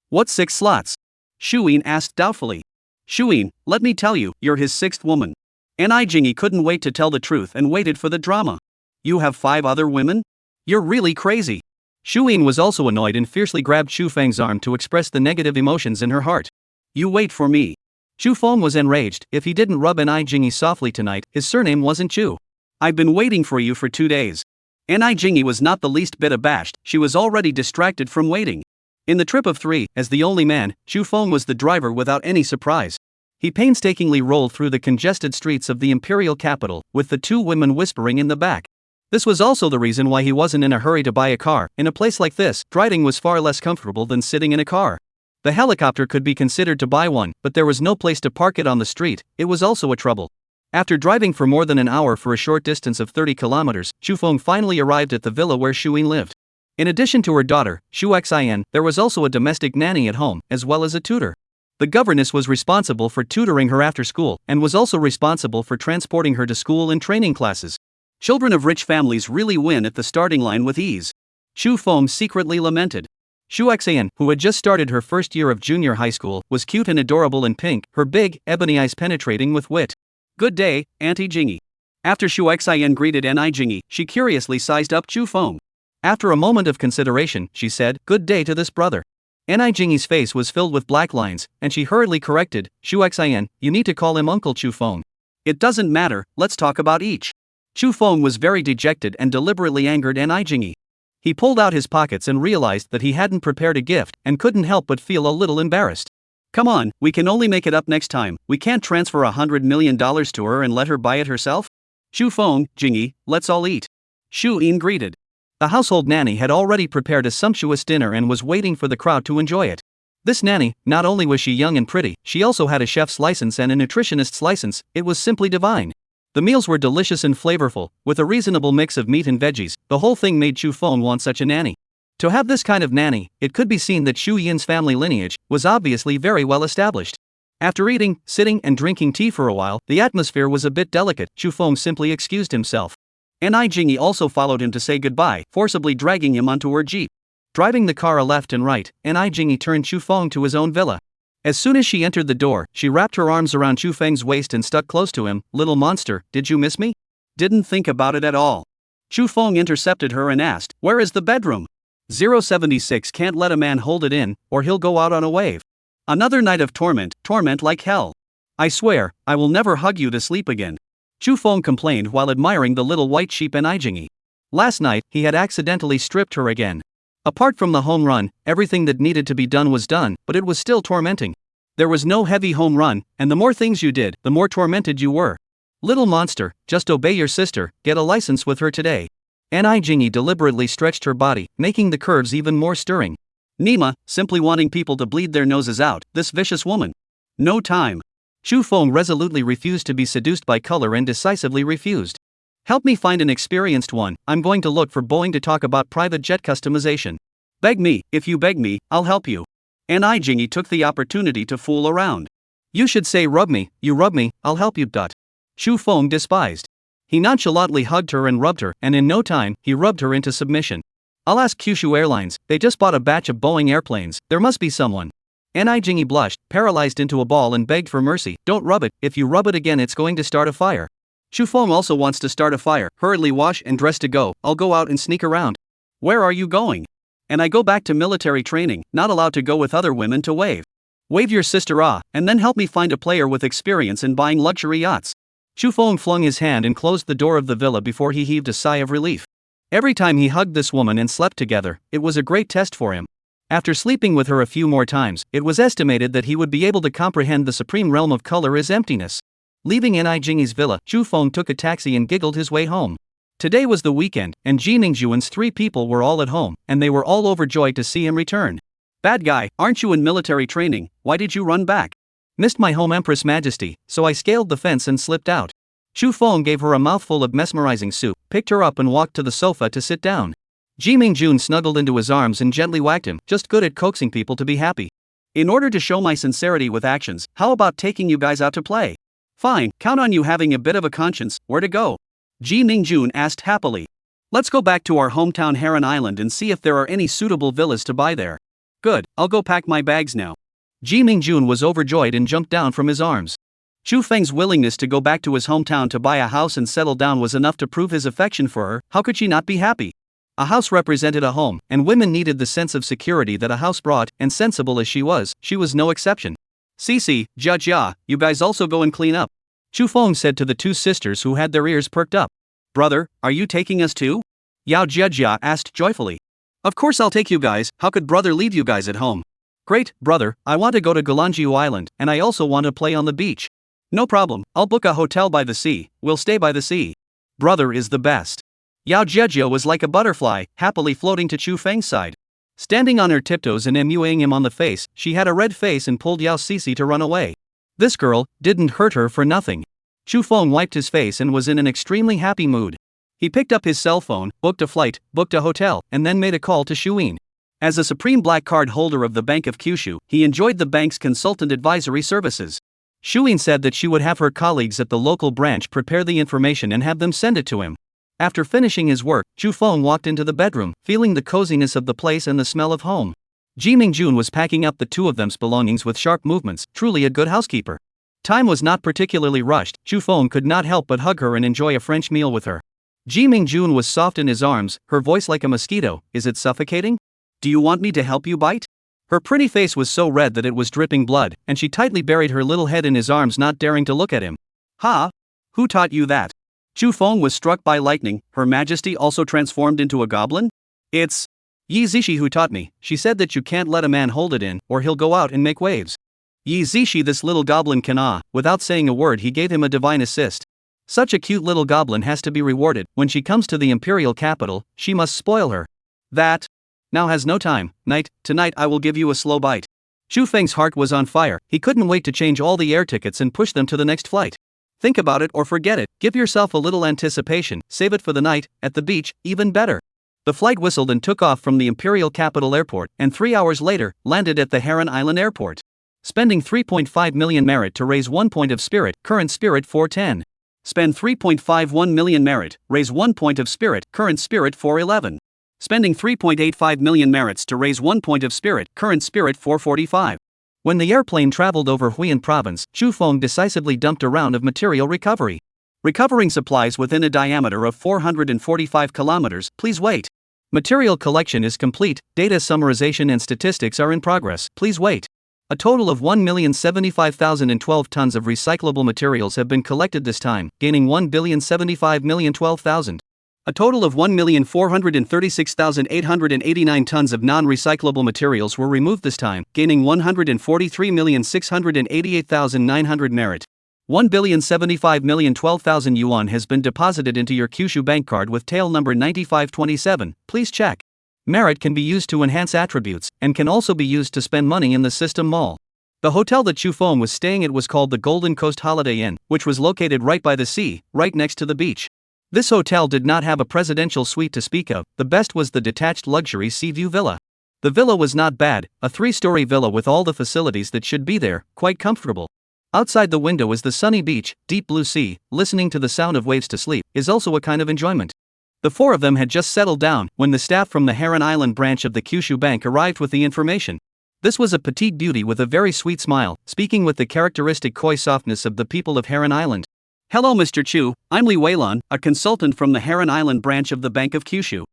What 6 slots? Shuyin asked doubtfully. Shuyin, let me tell you, you're his 6th woman. Ni Jingyi couldn't wait to tell the truth and waited for the drama. You have 5 other women? You're really crazy. Shuyin was also annoyed and fiercely grabbed Shu Feng's arm to express the negative emotions in her heart. You wait for me. Shu Feng was enraged. If he didn't rub Ni Jingyi softly tonight, his surname wasn't Chu. I've been waiting for you for 2 days. Ni Jingyi was not the least bit abashed, she was already distracted from waiting. In the trip of 3, as the only man, Shu Feng was the driver without any surprise. He painstakingly rolled through the congested streets of the imperial capital, with the 2 women whispering in the back. This was also the reason why he wasn't in a hurry to buy a car. In a place like this, driving was far less comfortable than sitting in a car. The helicopter could be considered to buy one, but there was no place to park it on the street. It was also a trouble. After driving for more than an hour for a short distance of 30 kilometers, Shu Feng finally arrived at the villa where Shuyin lived. In addition to her daughter, Shu Xin, there was also a domestic nanny at home, as well as a tutor. The governess was responsible for tutoring her after school, and was also responsible for transporting her to school and training classes. Children of rich families really win at the starting line with ease. Shu Feng secretly lamented. Shu Xin, who had just started her first year of junior high school, was cute and adorable in pink, her big, ebony eyes penetrating with wit. Good day, Auntie Jingyi. After Shu Xin greeted Ni Jingyi, she curiously sized up Shu Feng. After a moment of consideration, she said, good day to this brother. Ni Jingyi's face was filled with black lines, and she hurriedly corrected, Shu Xin, you need to call him Uncle Shu Feng. It doesn't matter, let's talk about each. Shu Feng was very dejected and deliberately angered Ni Jingyi. He pulled out his pockets and realized that he hadn't prepared a gift and couldn't help but feel a little embarrassed. Come on, we can only make it up next time, we can't transfer $100 million to her and let her buy it herself? Shu Feng, Jingyi, let's all eat. Shu Yin greeted. The household nanny had already prepared a sumptuous dinner and was waiting for the crowd to enjoy it. This nanny, not only was she young and pretty, she also had a chef's license and a nutritionist's license. It was simply divine. The meals were delicious and flavorful, with a reasonable mix of meat and veggies. The whole thing made Shu Feng want such a nanny. To have this kind of nanny, it could be seen that Shu Yin's family lineage was obviously very well established. After eating, sitting, and drinking tea for a while, the atmosphere was a bit delicate. Shu Feng simply excused himself. Ni Jingyi also followed him to say goodbye, forcibly dragging him onto her jeep. Driving the car left and right, Ni Jingyi turned Shu Feng to his own villa. As soon as she entered the door, she wrapped her arms around Shu Feng's waist and stuck close to him. Little monster, did you miss me? Didn't think about it at all. Shu Feng intercepted her and asked, where is the bedroom? 076 can't let a man hold it in, or he'll go out on a wave. Another night of torment like hell. I swear, I will never hug you to sleep again. Shu Feng complained while admiring the little white sheep Ni Jingyi. Last night, he had accidentally stripped her again. Apart from the home run, everything that needed to be done was done, but it was still tormenting. There was no heavy home run, and the more things you did, the more tormented you were. Little monster, just obey your sister, get a license with her today. Ni Jingyi deliberately stretched her body, making the curves even more stirring. Nima, simply wanting people to bleed their noses out, this vicious woman. No time. Shu Feng resolutely refused to be seduced by color and decisively refused. Help me find an experienced one, I'm going to look for Boeing to talk about private jet customization. Beg me, if you beg me, I'll help you. Ni Jingyi took the opportunity to fool around. You should say rub me, you rub me, I'll help you. Shu Feng despised. He nonchalantly hugged her and rubbed her, and in no time, he rubbed her into submission. I'll ask Kyushu Airlines, they just bought a batch of Boeing airplanes, there must be someone. Ni Jingyi blushed, paralyzed into a ball and begged for mercy. Don't rub it, if you rub it again it's going to start a fire. Shu Feng also wants to start a fire. Hurriedly wash and dress to go, I'll go out and sneak around. Where are you going? And I go back to military training, not allowed to go with other women to wave. Wave your sister and then help me find a player with experience in buying luxury yachts. Shu Feng flung his hand and closed the door of the villa before he heaved a sigh of relief. Every time he hugged this woman and slept together, it was a great test for him. After sleeping with her a few more times, it was estimated that he would be able to comprehend the supreme realm of color as emptiness. Leaving Ni Jingyi's villa, Shu Feng took a taxi and giggled his way home. Today was the weekend, and Ji Mingjun's 3 people were all at home, and they were all overjoyed to see him return. Bad guy, aren't you in military training? Why did you run back? Missed my home Empress Majesty, so I scaled the fence and slipped out. Chu Feng gave her a mouthful of mesmerizing soup, picked her up and walked to the sofa to sit down. Ji Mingjun snuggled into his arms and gently whacked him, just good at coaxing people to be happy. In order to show my sincerity with actions, how about taking you guys out to play? Fine, count on you having a bit of a conscience. Where to go? Ji Mingjun asked happily. Let's go back to our hometown Harem Island and see if there are any suitable villas to buy there. Good, I'll go pack my bags now. Ji Mingjun was overjoyed and jumped down from his arms. Chu Feng's willingness to go back to his hometown to buy a house and settle down was enough to prove his affection for her. How could she not be happy? A house represented a home, and women needed the sense of security that a house brought, and sensible as she was no exception. Cici, Jia, you guys also go and clean up. Chu Feng said to the two sisters who had their ears perked up. Brother, are you taking us too? Yao Jia asked joyfully. Of course I'll take you guys, how could brother leave you guys at home? Great, brother, I want to go to Galanjiu Island, and I also want to play on the beach. No problem, I'll book a hotel by the sea, we'll stay by the sea. Brother is the best. Yao Jia was like a butterfly, happily floating to Chu Feng's side. Standing on her tiptoes and emuing him on the face, she had a red face and pulled Yao Cici to run away. This girl didn't hurt her for nothing. Chu Feng wiped his face and was in an extremely happy mood. He picked up his cell phone, booked a flight, booked a hotel, and then made a call to Shuyin. As a supreme black card holder of the Bank of Kyushu, he enjoyed the bank's consultant advisory services. Shuyin said that she would have her colleagues at the local branch prepare the information and have them send it to him. After finishing his work, Chu Feng walked into the bedroom, feeling the coziness of the place and the smell of home. Ji Mingjun was packing up the two of them's belongings with sharp movements, truly a good housekeeper. Time was not particularly rushed. Chu Feng could not help but hug her and enjoy a French meal with her. Ji Mingjun was soft in his arms, her voice like a mosquito. Is it suffocating? Do you want me to help you bite? Her pretty face was so red that it was dripping blood, and she tightly buried her little head in his arms, not daring to look at him. Ha! Who taught you that? Chu Feng was struck by lightning. Her Majesty also transformed into a goblin? It's Yi Zishi who taught me. She said that you can't let a man hold it in, or he'll go out and make waves. Yi Zishi, this little goblin can without saying a word he gave him a divine assist. Such a cute little goblin has to be rewarded. When she comes to the imperial capital, she must spoil her. That now has no time. Tonight I will give you a slow bite. Chu Feng's heart was on fire. He couldn't wait to change all the air tickets and push them to the next flight. Think about it or forget it. Give yourself a little anticipation. Save it for the night, at the beach, even better. The flight whistled and took off from the Imperial Capital Airport, and 3 hours later, landed at the Harem Island Airport. Spending 3.5 million merit to raise 1 point of spirit, current spirit 410. Spend 3.51 million merit, raise 1 point of spirit, current spirit 411. Spending 3.85 million merits to raise 1 point of spirit, current spirit 445. When the airplane traveled over Huiyin province, Chu Feng decisively dumped a round of material recovery. Recovering supplies within a diameter of 445 kilometers, please wait. Material collection is complete, data summarization and statistics are in progress, please wait. A total of 1,075,012 tons of recyclable materials have been collected this time, gaining 1,075,012,000. A total of 1,436,889 tons of non-recyclable materials were removed this time, gaining 143,688,900 merit. 1,075,012,000 yuan has been deposited into your Kyushu bank card with tail number 9527, please check. Merit can be used to enhance attributes, and can also be used to spend money in the system mall. The hotel that Chu Feng was staying at was called the Golden Coast Holiday Inn, which was located right by the sea, right next to the beach. This hotel did not have a presidential suite to speak of. The best was the detached luxury sea view villa. The villa was not bad, a 3-story villa with all the facilities that should be there, quite comfortable. Outside the window is the sunny beach, deep blue sea. Listening to the sound of waves to sleep is also a kind of enjoyment. The four of them had just settled down when the staff from the Harem Island branch of the Kyushu Bank arrived with the information. This was a petite beauty with a very sweet smile, speaking with the characteristic coy softness of the people of Harem Island. Hello Mr. Chu, I'm Li Weilan, a consultant from the Harem Island branch of the Bank of Kyushu.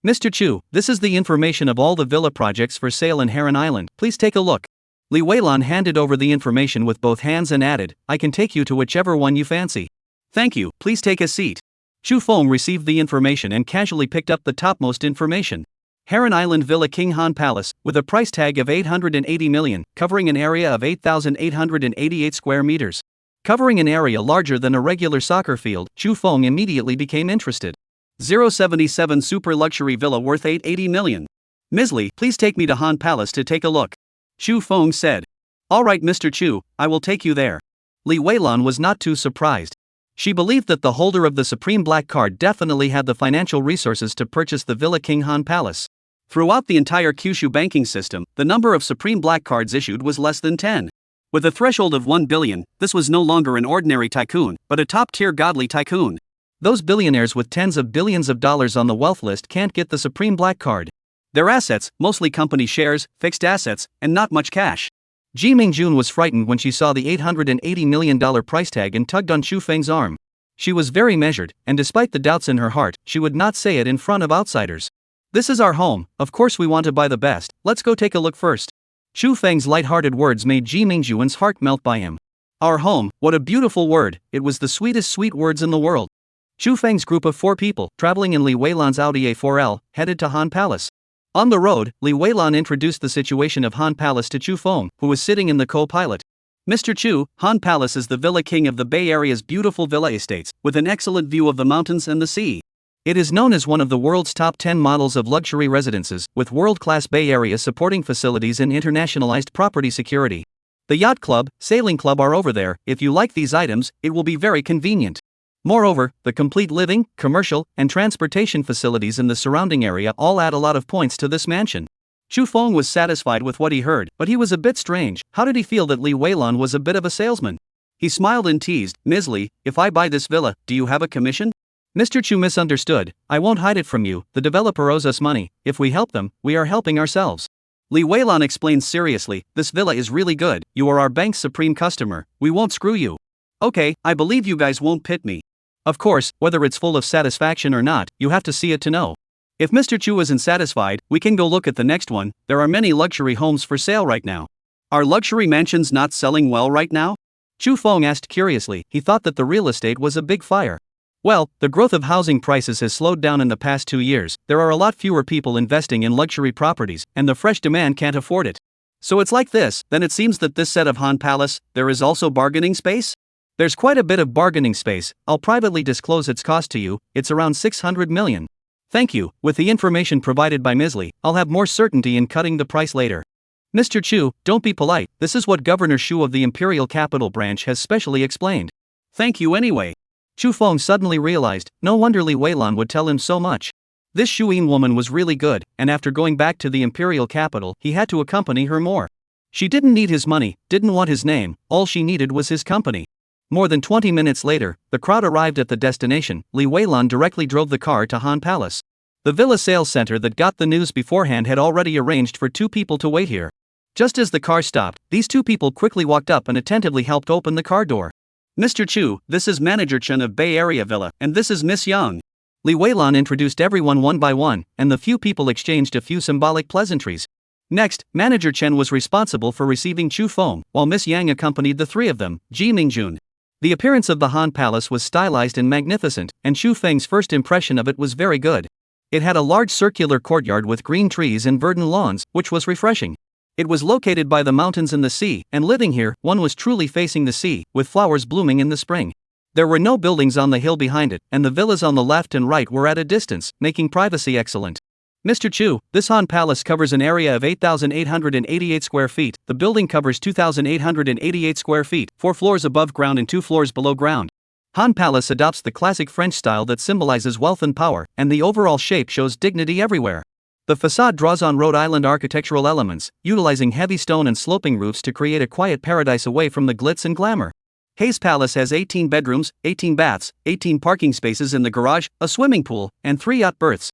Mr. Chu, this is the information of all the villa projects for sale in Harem Island, please take a look. Li Weilan handed over the information with both hands and added, I can take you to whichever one you fancy. Thank you, please take a seat. Chu Feng received the information and casually picked up the topmost information. Harem Island Villa King Han Palace, with a price tag of 880 million, covering an area of 8,888 square meters. Covering an area larger than a regular soccer field, Chu Feng immediately became interested. 077 super luxury villa worth 880 million. "Ms. Lee, please take me to Han Palace to take a look," Chu Feng said. "All right, Mr. Chu, I will take you there." Li Weilan was not too surprised. She believed that the holder of the Supreme Black Card definitely had the financial resources to purchase the Villa King Han Palace. Throughout the entire Kyushu banking system, the number of Supreme Black Cards issued was less than 10. With a threshold of 1 billion, this was no longer an ordinary tycoon, but a top-tier godly tycoon. Those billionaires with tens of billions of dollars on the wealth list can't get the Supreme Black Card. Their assets, mostly company shares, fixed assets, and not much cash. Ji Mingjun was frightened when she saw the $880 million price tag and tugged on Chu Feng's arm. She was very measured, and despite the doubts in her heart, she would not say it in front of outsiders. "This is our home, of course we want to buy the best, let's go take a look first." Chu Feng's light-hearted words made Ji Mingjun's heart melt by him. Our home, what a beautiful word, it was the sweetest sweet words in the world. Chu Feng's group of 4 people, traveling in Li Weilan's Audi A4L, headed to Han Palace. On the road, Li Weilan introduced the situation of Han Palace to Chu Feng, who was sitting in the co-pilot. "Mr. Chu, Han Palace is the Villa King of the Bay Area's beautiful villa estates, with an excellent view of the mountains and the sea. It is known as one of the world's top 10 models of luxury residences, with world-class Bay Area supporting facilities and internationalized property security. The yacht club, sailing club are over there. If you like these items, it will be very convenient. Moreover, the complete living, commercial, and transportation facilities in the surrounding area all add a lot of points to this mansion." Chu Feng was satisfied with what he heard, but he was a bit strange. How did he feel that Li Weilan was a bit of a salesman? He smiled and teased, "Ms. Li, if I buy this villa, do you have a commission?" Mr. Chu misunderstood. "I won't hide it from you, the developer owes us money. If we help them, we are helping ourselves." Li Weilan explained seriously, "This villa is really good, you are our bank's supreme customer, we won't screw you. Okay, I believe you guys won't pit me. Of course, whether it's full of satisfaction or not, you have to see it to know. If Mr. Chu isn't satisfied, we can go look at the next one. There are many luxury homes for sale right now." "Are luxury mansions not selling well right now?" Chu Feng asked curiously. He thought that the real estate was a big fire. "Well, the growth of housing prices has slowed down in the past 2 years, there are a lot fewer people investing in luxury properties, and the fresh demand can't afford it. So it's like this, then it seems that this set of Han Palace, there is also bargaining space?" "There's quite a bit of bargaining space, I'll privately disclose its cost to you, it's around 600 million. "Thank you, with the information provided by Ms. Lee, I'll have more certainty in cutting the price later." "Mr. Chu, don't be polite, this is what Governor Shu of the Imperial Capital Branch has specially explained." "Thank you anyway." Chu Feng suddenly realized, no wonder Li Weilan would tell him so much. This Shuyin woman was really good, and after going back to the Imperial Capital, he had to accompany her more. She didn't need his money, didn't want his name, all she needed was his company. More than 20 minutes later, the crowd arrived at the destination. Li Weilan directly drove the car to Han Palace. The villa sales center that got the news beforehand had already arranged for 2 people to wait here. Just as the car stopped, these 2 people quickly walked up and attentively helped open the car door. "Mr. Chu, this is Manager Chen of Bay Area Villa, and this is Miss Yang." Li Weilan introduced everyone one by one, and the few people exchanged a few symbolic pleasantries. Next, Manager Chen was responsible for receiving Chu Feng, while Miss Yang accompanied the 3 of them, Ji Mingjun. The appearance of the Han Palace was stylized and magnificent, and Chu Feng's first impression of it was very good. It had a large circular courtyard with green trees and verdant lawns, which was refreshing. It was located by the mountains and the sea, and living here, one was truly facing the sea, with flowers blooming in the spring. There were no buildings on the hill behind it, and the villas on the left and right were at a distance, making privacy excellent. "Mr. Chu, this Han Palace covers an area of 8,888 square feet, the building covers 2,888 square feet, 4 floors above ground and 2 floors below ground. Han Palace adopts the classic French style that symbolizes wealth and power, and the overall shape shows dignity everywhere. The facade draws on Rhode Island architectural elements, utilizing heavy stone and sloping roofs to create a quiet paradise away from the glitz and glamour. Hayes Palace has 18 bedrooms, 18 baths, 18 parking spaces in the garage, a swimming pool, and 3 yacht berths.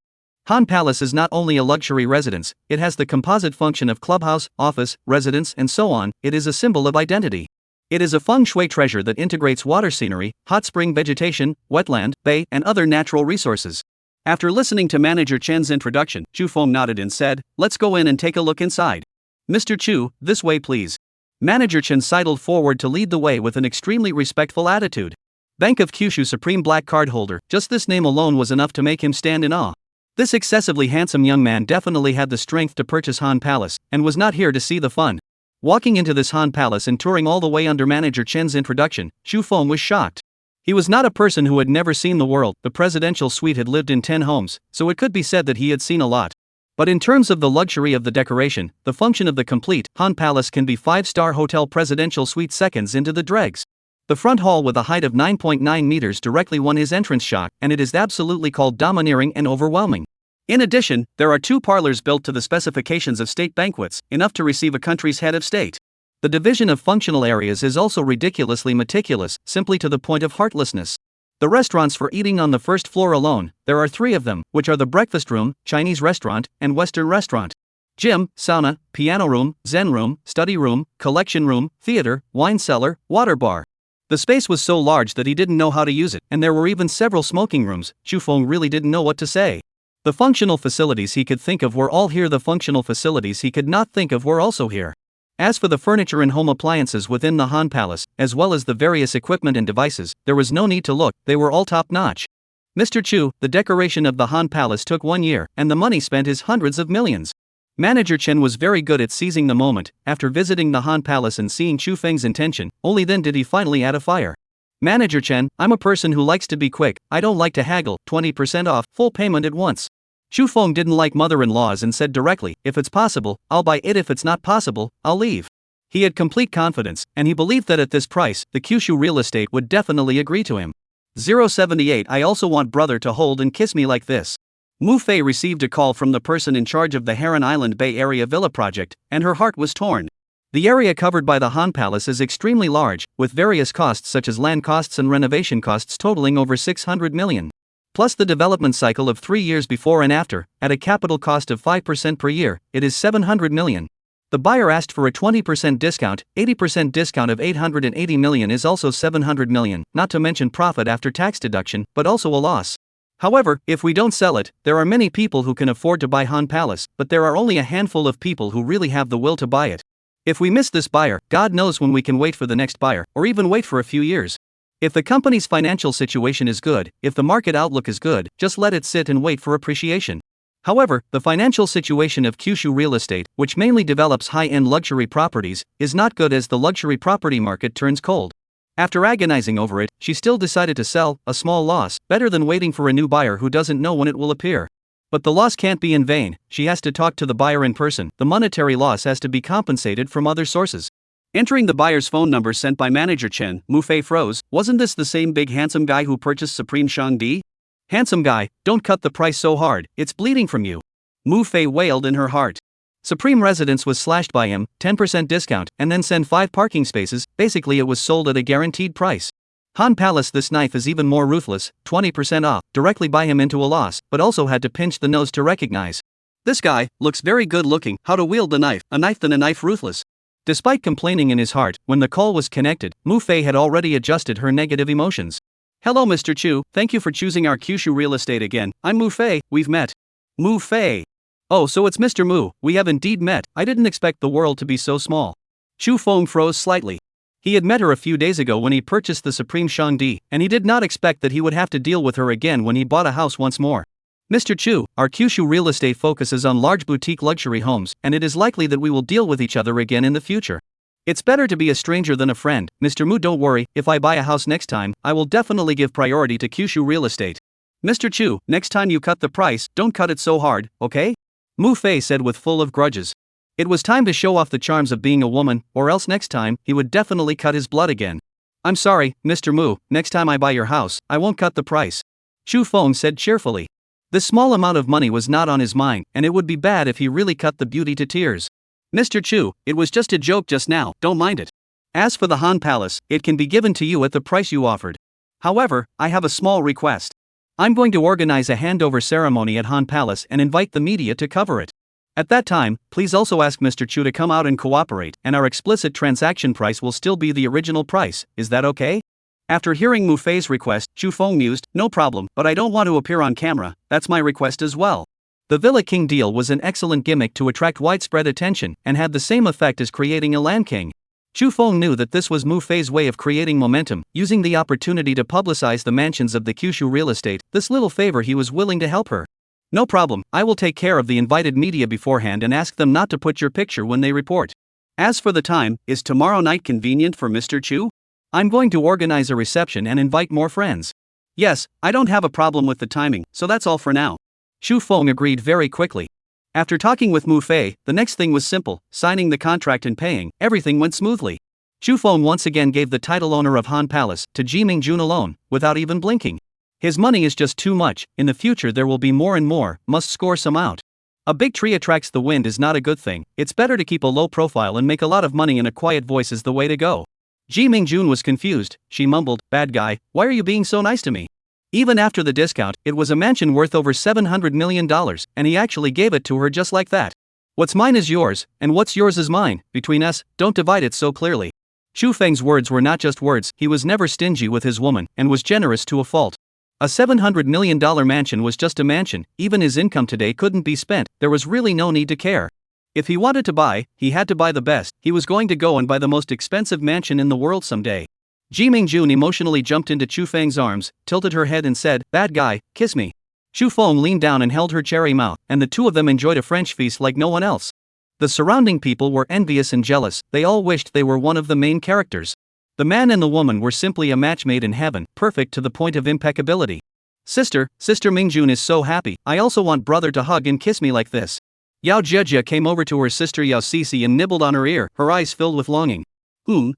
Han Palace is not only a luxury residence, it has the composite function of clubhouse, office, residence, and so on. It is a symbol of identity. It is a feng shui treasure that integrates water scenery, hot spring vegetation, wetland, bay, and other natural resources. After listening to Manager Chen's introduction, Chu Feng nodded and said, "Let's go in and take a look inside." "Mr. Chu, this way please." Manager Chen sidled forward to lead the way with an extremely respectful attitude. Bank of Kyushu Supreme Black Card holder, just this name alone was enough to make him stand in awe. This excessively handsome young man definitely had the strength to purchase Han Palace, and was not here to see the fun. Walking into this Han Palace and touring all the way under Manager Chen's introduction, Chu Feng was shocked. He was not a person who had never seen the world. The presidential suite had lived in 10 homes, so it could be said that he had seen a lot. But in terms of the luxury of the decoration, the function of the complete Han Palace can be 5-star hotel presidential suite seconds into the dregs. The front hall with a height of 9.9 meters directly won his entrance shot, and it is absolutely called domineering and overwhelming. In addition, there are 2 parlors built to the specifications of state banquets, enough to receive a country's head of state. The division of functional areas is also ridiculously meticulous, simply to the point of heartlessness. The restaurants for eating on the first floor alone, there are 3 of them, which are the breakfast room, Chinese restaurant, and Western restaurant. Gym, sauna, piano room, zen room, study room, collection room, theater, wine cellar, water bar. The space was so large that he didn't know how to use it, and there were even several smoking rooms. Chu Feng really didn't know what to say. The functional facilities he could think of were all here. The functional facilities he could not think of were also here. As for the furniture and home appliances within the Han Palace, as well as the various equipment and devices, there was no need to look, they were all top-notch. Mr. Chu, the decoration of the Han Palace took 1 year, and the money spent is hundreds of millions. Manager Chen was very good at seizing the moment. After visiting the Han Palace and seeing Chu Feng's intention, only then did he finally add a fire. Manager Chen, I'm a person who likes to be quick, I don't like to haggle, 20% off, full payment at once. Chu Feng didn't like mother-in-laws and said directly, if it's possible, I'll buy it. If it's not possible, I'll leave. He had complete confidence, and he believed that at this price, the Kyushu real estate would definitely agree to him. 078 I also want brother to hold and kiss me like this. Mu Fei received a call from the person in charge of the Harem Island Bay Area Villa project, and her heart was torn. The area covered by the Han Palace is extremely large, with various costs such as land costs and renovation costs totaling over 600 million. Plus the development cycle of 3 years before and after, at a capital cost of 5% per year, it is 700 million. The buyer asked for a 20% discount, 80% discount of 880 million is also 700 million, not to mention profit after tax deduction, but also a loss. However, if we don't sell it, there are many people who can afford to buy Han Palace, but there are only a handful of people who really have the will to buy it. If we miss this buyer, God knows when we can wait for the next buyer, or even wait for a few years. If the company's financial situation is good, if the market outlook is good, just let it sit and wait for appreciation. However, the financial situation of Kyushu real estate, which mainly develops high-end luxury properties, is not good as the luxury property market turns cold. After agonizing over it, she still decided to sell, a small loss, better than waiting for a new buyer who doesn't know when it will appear. But the loss can't be in vain, she has to talk to the buyer in person, the monetary loss has to be compensated from other sources. Entering the buyer's phone number sent by Manager Chen, Mu Fei froze. Wasn't this the same big handsome guy who purchased Supreme Shangdi? Handsome guy, don't cut the price so hard, it's bleeding from you. Mu Fei wailed in her heart. Supreme Residence was slashed by him, 10% discount, and then send 5 parking spaces, basically it was sold at a guaranteed price. Han Palace this knife is even more ruthless, 20% off, directly buy him into a loss, but also had to pinch the nose to recognize. This guy, looks very good looking, how to wield the knife, a knife than a knife ruthless. Despite complaining in his heart, when the call was connected, Mu Fei had already adjusted her negative emotions. Hello Mr. Chu, thank you for choosing our Kyushu real estate again, I'm Mu Fei, we've met. Mu Fei. Oh, so it's Mr. Mu, we have indeed met, I didn't expect the world to be so small. Chu Feng froze slightly. He had met her a few days ago when he purchased the Supreme Shangdi, and he did not expect that he would have to deal with her again when he bought a house once more. Mr. Chu, our Kyushu real estate focuses on large boutique luxury homes, and it is likely that we will deal with each other again in the future. It's better to be a stranger than a friend, Mr. Mu. Don't worry, if I buy a house next time, I will definitely give priority to Kyushu real estate. Mr. Chu, next time you cut the price, don't cut it so hard, okay? Mu Fei said with full of grudges. It was time to show off the charms of being a woman, or else next time, he would definitely cut his blood again. I'm sorry, Mr. Mu, next time I buy your house, I won't cut the price. Chu Feng said cheerfully. This small amount of money was not on his mind, and it would be bad if he really cut the beauty to tears. Mr. Chu, it was just a joke just now, don't mind it. As for the Han Palace, it can be given to you at the price you offered. However, I have a small request. I'm going to organize a handover ceremony at Han Palace and invite the media to cover it. At that time, please also ask Mr. Chu to come out and cooperate, and our explicit transaction price will still be the original price, is that okay? After hearing Mu Fei's request, Chu Feng mused, no problem, but I don't want to appear on camera, that's my request as well. The Villa King deal was an excellent gimmick to attract widespread attention, and had the same effect as creating a Land King. Chu Feng knew that this was Mu Fei's way of creating momentum, using the opportunity to publicize the mansions of the Kyushu real estate, this little favor he was willing to help her. No problem, I will take care of the invited media beforehand and ask them not to put your picture when they report. As for the time, is tomorrow night convenient for Mr. Chu? I'm going to organize a reception and invite more friends. Yes, I don't have a problem with the timing, so that's all for now. Chu Feng agreed very quickly. After talking with Mu Fei, the next thing was simple, signing the contract and paying. Everything went smoothly. Chu Feng once again gave the title owner of Han Palace to Ji Mingjun alone, without even blinking. His money is just too much, in the future there will be more and more, must score some out. A big tree attracts the wind is not a good thing, it's better to keep a low profile and make a lot of money in a quiet voice is the way to go. Ji Mingjun was confused, she mumbled, bad guy, why are you being so nice to me? Even after the discount, it was a mansion worth over $700 million, and he actually gave it to her just like that. What's mine is yours, and what's yours is mine, between us, don't divide it so clearly. Chu Feng's words were not just words, he was never stingy with his woman, and was generous to a fault. A $700 million mansion was just a mansion, even his income today couldn't be spent, there was really no need to care. If he wanted to buy, he had to buy the best, he was going to go and buy the most expensive mansion in the world someday. Ji Mingjun emotionally jumped into Chu Feng's arms, tilted her head and said, bad guy, kiss me. Chu Feng leaned down and held her cherry mouth, and the two of them enjoyed a French feast like no one else. The surrounding people were envious and jealous, they all wished they were one of the main characters. The man and the woman were simply a match made in heaven, perfect to the point of impeccability. Sister Mingjun is so happy, I also want brother to hug and kiss me like this. Yao Jia came over to her sister Yao Cici and nibbled on her ear, her eyes filled with longing.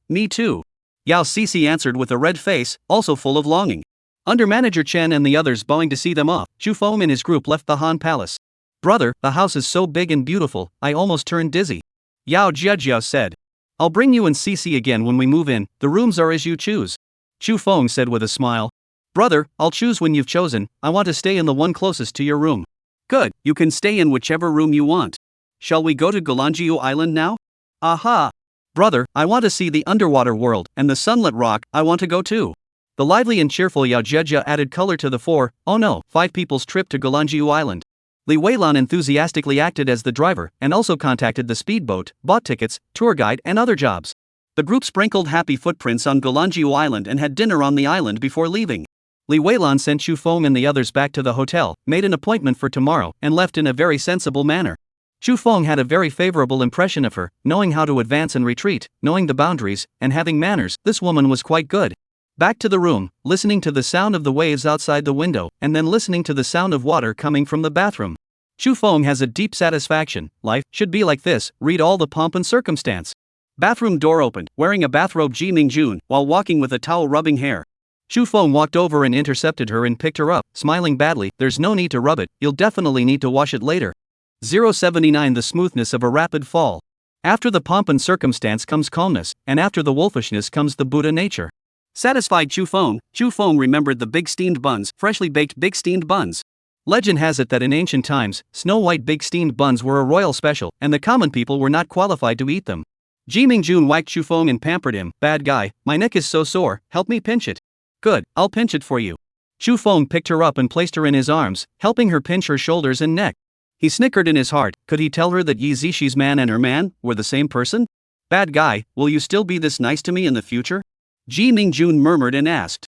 Me too. Yao Cici answered with a red face, also full of longing. Under manager Chen and the others bowing to see them off, Chu Feng and his group left the Han Palace. Brother, the house is so big and beautiful, I almost turned dizzy. Yao Jia said. I'll bring you and Cici again when we move in, the rooms are as you choose. Chu Feng said with a smile. Brother, I'll choose when you've chosen, I want to stay in the one closest to your room. Good, you can stay in whichever room you want. Shall we go to Galanjiu Island now? Aha! Brother, I want to see the underwater world, and the sunlit rock, I want to go too. The lively and cheerful Yao Jia added color to the 5 people's trip to Galanjiu Island. Li Weilan enthusiastically acted as the driver, and also contacted the speedboat, bought tickets, tour guide and other jobs. The group sprinkled happy footprints on Galanjiu Island and had dinner on the island before leaving. Li Weilan sent Chu Feng and the others back to the hotel, made an appointment for tomorrow, and left in a very sensible manner. Chu Feng had a very favorable impression of her, knowing how to advance and retreat, knowing the boundaries, and having manners, this woman was quite good. Back to the room, listening to the sound of the waves outside the window, and then listening to the sound of water coming from the bathroom. Chu Feng has a deep satisfaction, life should be like this, read all the pomp and circumstance. Bathroom door opened, wearing a bathrobe Ji Mingjun, while walking with a towel rubbing hair. Chu Feng walked over and intercepted her and picked her up, smiling badly, there's no need to rub it, you'll definitely need to wash it later. 079 The smoothness of a rapid fall. After the pomp and circumstance comes calmness, and after the wolfishness comes the Buddha nature. Satisfied Chu Feng remembered the big steamed buns, freshly baked big steamed buns. Legend has it that in ancient times, snow-white big steamed buns were a royal special, and the common people were not qualified to eat them. Ji Mingjun whacked Chu Feng and pampered him, bad guy, my neck is so sore, help me pinch it. Good, I'll pinch it for you. Chu Feng picked her up and placed her in his arms, helping her pinch her shoulders and neck. He snickered in his heart, could he tell her that Yi Zixi man and her man were the same person? Bad guy, will you still be this nice to me in the future? Ji Mingjun murmured and asked.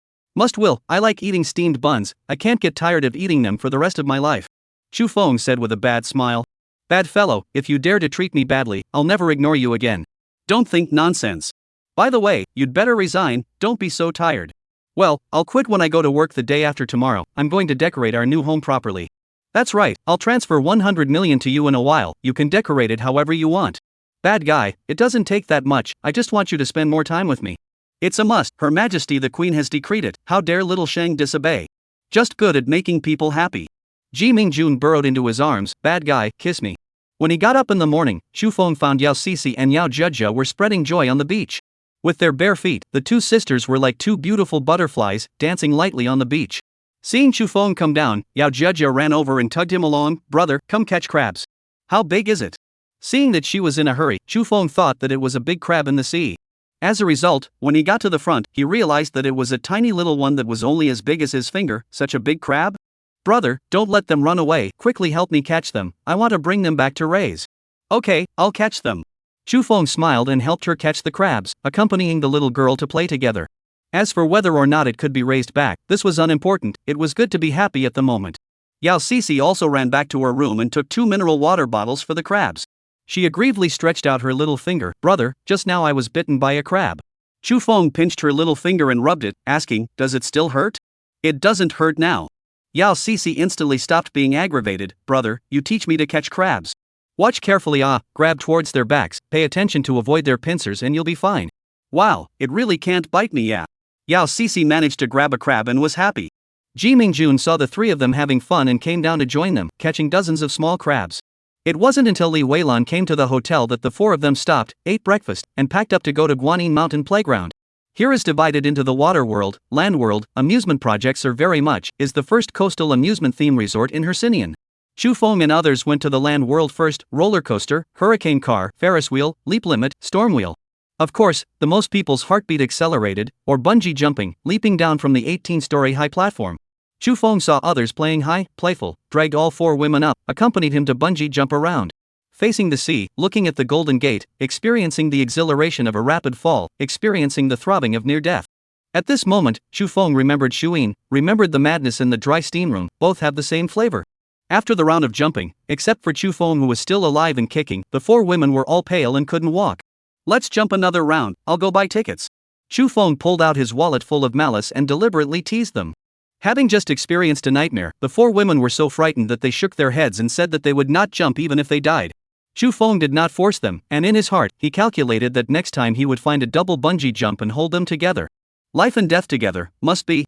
Will, I like eating steamed buns, I can't get tired of eating them for the rest of my life. Chu Feng said with a bad smile. Bad fellow, if you dare to treat me badly, I'll never ignore you again. Don't think nonsense. By the way, you'd better resign, don't be so tired. Well, I'll quit when I go to work the day after tomorrow, I'm going to decorate our new home properly. That's right, I'll transfer 100 million to you in a while, you can decorate it however you want. Bad guy, it doesn't take that much, I just want you to spend more time with me. It's a must, Her Majesty the Queen has decreed it, how dare little Shang disobey. Just good at making people happy. Ji Mingjun burrowed into his arms, bad guy, kiss me. When he got up in the morning, Chu Feng found Yao Cici and Yao Jia were spreading joy on the beach. With their bare feet, the two sisters were like two beautiful butterflies, dancing lightly on the beach. Seeing Chu Feng come down, Yao Jia ran over and tugged him along, brother, come catch crabs. How big is it? Seeing that she was in a hurry, Chu Feng thought that it was a big crab in the sea. As a result, when he got to the front, he realized that it was a tiny little one that was only as big as his finger, such a big crab? Brother, don't let them run away, quickly help me catch them, I want to bring them back to raise. Okay, I'll catch them. Chu Feng smiled and helped her catch the crabs, accompanying the little girl to play together. As for whether or not it could be raised back, this was unimportant, it was good to be happy at the moment. Yao Cici also ran back to her room and took 2 mineral water bottles for the crabs. She aggrievedly stretched out her little finger, brother, just now I was bitten by a crab. Chu Feng pinched her little finger and rubbed it, asking, does it still hurt? It doesn't hurt now. Yao Cici instantly stopped being aggravated, brother, you teach me to catch crabs. Watch carefully, grab towards their backs, pay attention to avoid their pincers and you'll be fine. Wow, it really can't bite me, yeah. Yao Cece managed to grab a crab and was happy. Ji Mingjun saw the three of them having fun and came down to join them, catching dozens of small crabs. It wasn't until Li Weilan came to the hotel that the four of them stopped, ate breakfast, and packed up to go to Guanyin Mountain Playground. Here is divided into the water world, land world, amusement projects or very much, is the first coastal amusement theme resort in Hercinian. Chu Feng and others went to the land world first, roller coaster, hurricane car, Ferris wheel, leap limit, storm wheel. Of course, the most people's heartbeat accelerated, or bungee jumping, leaping down from the 18-story high platform. Chu Feng saw others playing high, playful, dragged all four women up, accompanied him to bungee jump around. Facing the sea, looking at the Golden Gate, experiencing the exhilaration of a rapid fall, experiencing the throbbing of near death. At this moment, Chu Feng remembered Shuyin, remembered the madness in the dry steam room, both have the same flavor. After the round of jumping, except for Chu Feng who was still alive and kicking, the four women were all pale and couldn't walk. Let's jump another round, I'll go buy tickets. Chu Feng pulled out his wallet full of malice and deliberately teased them. Having just experienced a nightmare, the four women were so frightened that they shook their heads and said that they would not jump even if they died. Chu Feng did not force them, and in his heart, he calculated that next time he would find a double bungee jump and hold them together. Life and death together, must be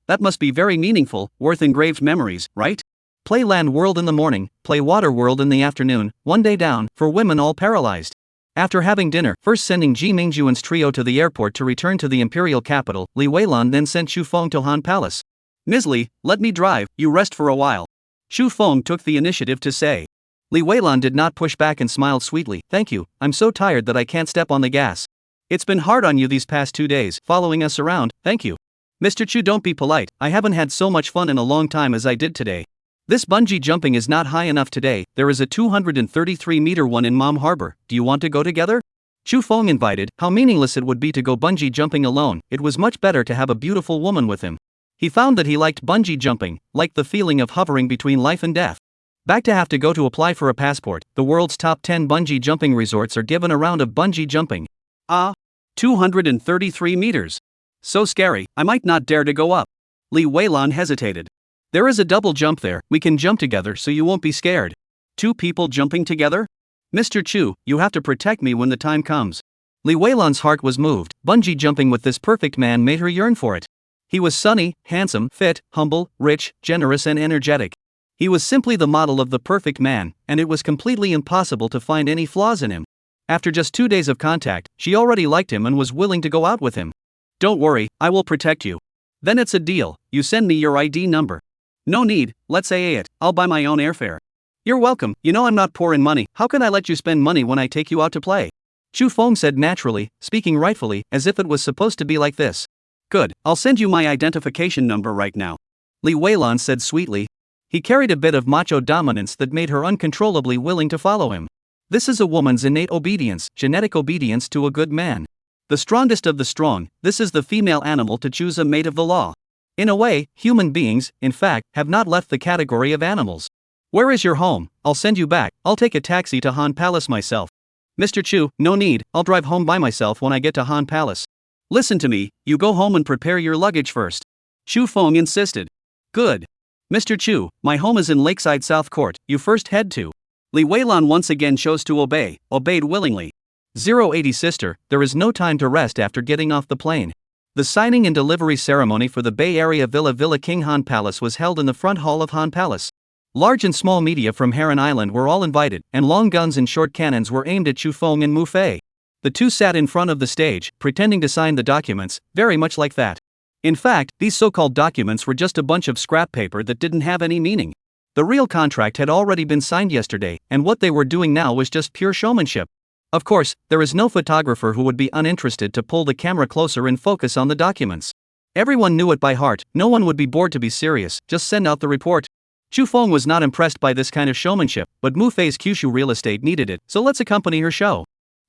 very meaningful, worth engraved memories, right? Play land world in the morning, play water world in the afternoon, one day down, for women all paralyzed. After having dinner, first sending Ji Mingjun's trio to the airport to return to the imperial capital, Li Weilan then sent Chu Feng to Han Palace. Ms. Li, let me drive, you rest for a while. Chu Feng took the initiative to say. Li Weilan did not push back and smiled sweetly. Thank you, I'm so tired that I can't step on the gas. It's been hard on you these past 2 days, following us around, thank you. Mr. Chu, don't be polite, I haven't had so much fun in a long time as I did today. This bungee jumping is not high enough today, there is a 233-meter one in Mom Harbor, do you want to go together? Chu Feng invited. How meaningless it would be to go bungee jumping alone, it was much better to have a beautiful woman with him. He found that he liked bungee jumping, liked the feeling of hovering between life and death. Back to have to go to apply for a passport, the world's top 10 bungee jumping resorts are given a round of bungee jumping. 233 meters. So scary, I might not dare to go up. Li Weilan hesitated. There is a double jump there, we can jump together so you won't be scared. 2 people jumping together? Mr. Chu, you have to protect me when the time comes. Li Weilan's heart was moved, bungee jumping with this perfect man made her yearn for it. He was sunny, handsome, fit, humble, rich, generous and energetic. He was simply the model of the perfect man, and it was completely impossible to find any flaws in him. After just 2 days of contact, she already liked him and was willing to go out with him. Don't worry, I will protect you. Then it's a deal, you send me your ID number. No need, let's AA it, I'll buy my own airfare. You're welcome, you know I'm not poor in money, how can I let you spend money when I take you out to play? Chu Feng said naturally, speaking rightfully, as if it was supposed to be like this. Good, I'll send you my identification number right now. Li Weilan said sweetly. He carried a bit of macho dominance that made her uncontrollably willing to follow him. This is a woman's innate obedience, genetic obedience to a good man. The strongest of the strong, this is the female animal to choose a mate of the law. In a way, human beings, in fact, have not left the category of animals. Where is your home? I'll send you back, I'll take a taxi to Han Palace myself. Mr. Chu, no need, I'll drive home by myself when I get to Han Palace. Listen to me, you go home and prepare your luggage first. Chu Feng insisted. Good. Mr. Chu, my home is in Lakeside South Court, you first head to. Li Weilan once again chose to obeyed willingly. 080 sister, there is no time to rest after getting off the plane. The signing and delivery ceremony for the Bay Area Villa King Han Palace was held in the front hall of Han Palace. Large and small media from Harem Island were all invited, and long guns and short cannons were aimed at Chu Feng and Mu Fei. The two sat in front of the stage, pretending to sign the documents, very much like that. In fact, these so-called documents were just a bunch of scrap paper that didn't have any meaning. The real contract had already been signed yesterday, and what they were doing now was just pure showmanship. Of course, there is no photographer who would be uninterested to pull the camera closer and focus on the documents. Everyone knew it by heart, no one would be bored to be serious, just send out the report. Chu Feng was not impressed by this kind of showmanship, but Mu Fei's Kyushu real estate needed it, so let's accompany her show.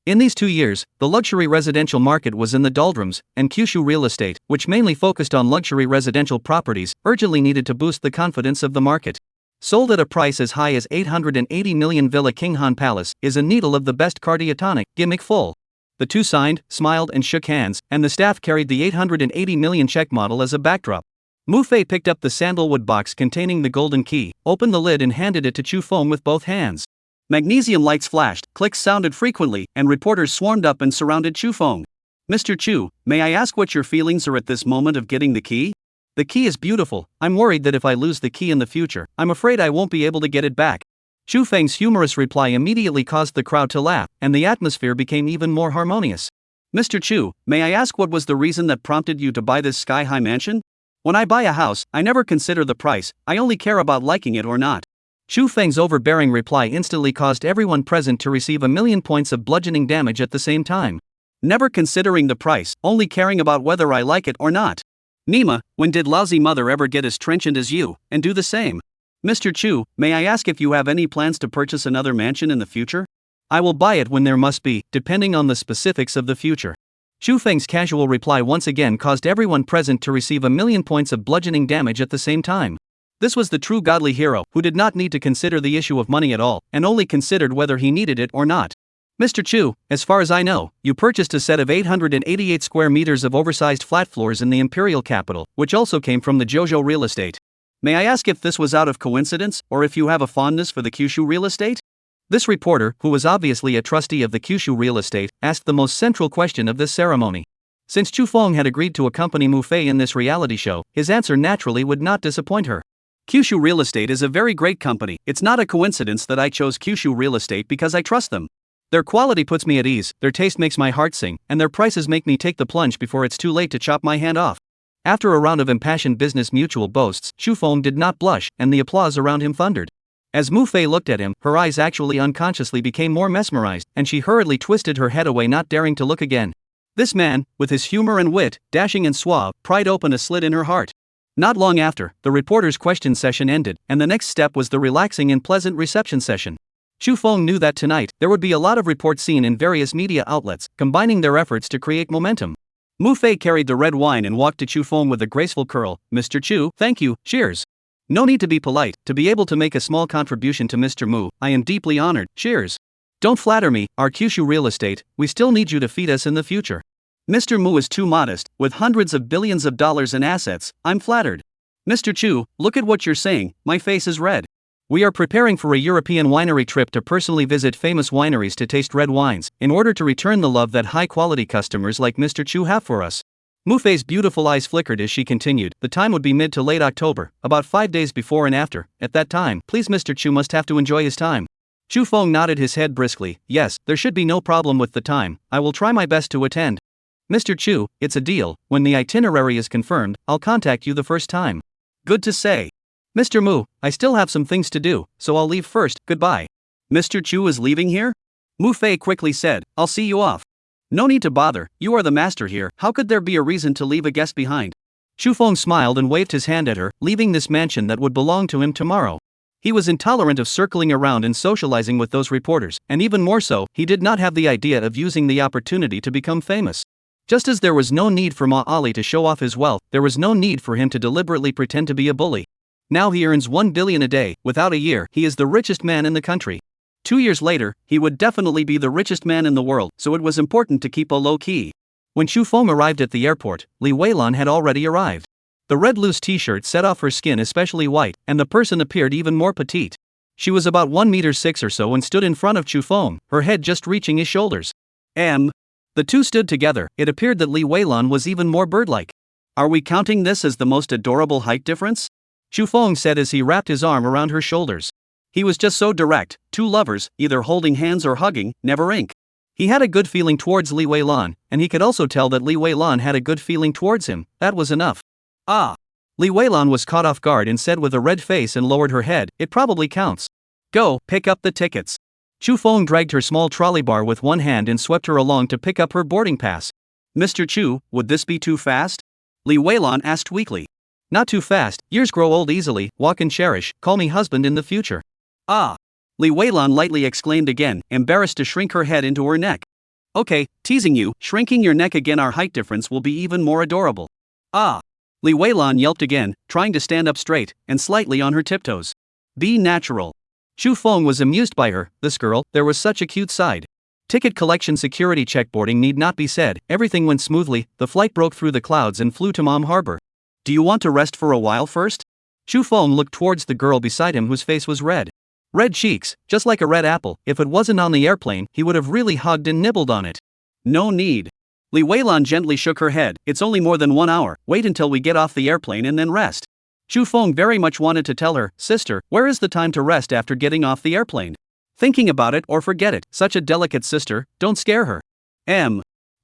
In these 2 years, the luxury residential market was in the doldrums, and Kyushu real estate, which mainly focused on luxury residential properties, urgently needed to boost the confidence of the market. Sold at a price as high as 880 million, Villa King Han Palace is a needle of the best cardiotonic gimmick full. The two signed, smiled and shook hands, and the staff carried the 880 million check model as a backdrop. Mu Fei picked up the sandalwood box containing the golden key, opened the lid and handed it to Chu Feng with both hands. Magnesium lights flashed, clicks sounded frequently, and reporters swarmed up and surrounded Chu Feng. Mr. Chu, may I ask what your feelings are at this moment of getting the key? The key is beautiful. I'm worried that if I lose the key in the future, I'm afraid I won't be able to get it back. Chu Feng's humorous reply immediately caused the crowd to laugh, and the atmosphere became even more harmonious. Mr. Chu, may I ask what was the reason that prompted you to buy this sky-high mansion? When I buy a house, I never consider the price, I only care about liking it or not. Chu Feng's overbearing reply instantly caused everyone present to receive 1,000,000 points of bludgeoning damage at the same time. Never considering the price, only caring about whether I like it or not. Nima, when did lousy mother ever get as trenchant as you, and do the same? Mr. Chu, may I ask if you have any plans to purchase another mansion in the future? I will buy it when there must be, depending on the specifics of the future. Chu Feng's casual reply once again caused everyone present to receive 1,000,000 points of bludgeoning damage at the same time. This was the true godly hero, who did not need to consider the issue of money at all, and only considered whether he needed it or not. Mr. Chu, as far as I know, you purchased a set of 888 square meters of oversized flat floors in the imperial capital, which also came from the Jojo real estate. May I ask if this was out of coincidence, or if you have a fondness for the Kyushu real estate? This reporter, who was obviously a trustee of the Kyushu real estate, asked the most central question of this ceremony. Since Chu Feng had agreed to accompany Mu Fei in this reality show, his answer naturally would not disappoint her. Kyushu Real Estate is a very great company. It's not a coincidence that I chose Kyushu Real Estate because I trust them. Their quality puts me at ease, their taste makes my heart sing, and their prices make me take the plunge before it's too late to chop my hand off. After a round of impassioned business mutual boasts, Chu Feng did not blush, and the applause around him thundered. As Mu Fei looked at him, her eyes actually unconsciously became more mesmerized, and she hurriedly twisted her head away, not daring to look again. This man, with his humor and wit, dashing and suave, pried open a slit in her heart. Not long after, the reporter's question session ended, and the next step was the relaxing and pleasant reception session. Chu Feng knew that tonight, there would be a lot of reports seen in various media outlets, combining their efforts to create momentum. Mu Fei carried the red wine and walked to Chu Feng with a graceful curl. Mr. Chu, thank you, cheers. No need to be polite, to be able to make a small contribution to Mr. Mu, I am deeply honored, cheers. Don't flatter me, our Kyushu Real Estate, we still need you to feed us in the future. Mr. Mu is too modest, with hundreds of billions of dollars in assets, I'm flattered. Mr. Chu, look at what you're saying, my face is red. We are preparing for a European winery trip to personally visit famous wineries to taste red wines, in order to return the love that high-quality customers like Mr. Chu have for us. Mu Fei's beautiful eyes flickered as she continued. The time would be mid to late October, about 5 days before and after. At that time, please Mr. Chu must have to enjoy his time. Chu Feng nodded his head briskly. Yes, there should be no problem with the time, I will try my best to attend. Mr. Chu, it's a deal, when the itinerary is confirmed, I'll contact you the first time. Good to say. Mr. Mu, I still have some things to do, so I'll leave first, goodbye. Mr. Chu is leaving here? Mu Fei quickly said, I'll see you off. No need to bother, you are the master here, how could there be a reason to leave a guest behind? Chu Feng smiled and waved his hand at her, leaving this mansion that would belong to him tomorrow. He was intolerant of circling around and socializing with those reporters, and even more so, he did not have the idea of using the opportunity to become famous. Just as there was no need for Ma Ali to show off his wealth, there was no need for him to deliberately pretend to be a bully. Now he earns 1 billion a day, without a year, he is the richest man in the country. 2 years later, he would definitely be the richest man in the world, so it was important to keep a low key. When Chu Feng arrived at the airport, Li Weilan had already arrived. The red loose t-shirt set off her skin especially white, and the person appeared even more petite. She was about 1.6 m or so and stood in front of Chu Feng, her head just reaching his shoulders. The two stood together, it appeared that Li Weilan was even more bird-like. Are we counting this as the most adorable height difference? Chu Feng said as he wrapped his arm around her shoulders. He was just so direct, two lovers, either holding hands or hugging, never ink. He had a good feeling towards Li Weilan, and he could also tell that Li Weilan had a good feeling towards him, that was enough. Ah! Li Weilan was caught off guard and said with a red face and lowered her head, it probably counts. Go, pick up the tickets. Chu Feng dragged her small trolley bar with one hand and swept her along to pick up her boarding pass. Mr. Chu, would this be too fast? Li Weilan asked weakly. Not too fast, years grow old easily, walk and cherish, call me husband in the future. Ah! Li Weilan lightly exclaimed again, embarrassed to shrink her head into her neck. Okay, teasing you, shrinking your neck again, our height difference will be even more adorable. Ah! Li Weilan yelped again, trying to stand up straight, and slightly on her tiptoes. Be natural. Chu Feng was amused by her, this girl, there was such a cute side. Ticket collection security checkboarding need not be said, everything went smoothly, the flight broke through the clouds and flew to Mom Harbor. Do you want to rest for a while first? Chu Feng looked towards the girl beside him whose face was red. Red cheeks, just like a red apple. If it wasn't on the airplane, he would have really hugged and nibbled on it. No need. Li Weilan gently shook her head. It's only more than 1 hour. Wait until we get off the airplane and then rest. Chu Feng very much wanted to tell her, sister, where is the time to rest after getting off the airplane? Thinking about it or forget it. Such a delicate sister, don't scare her.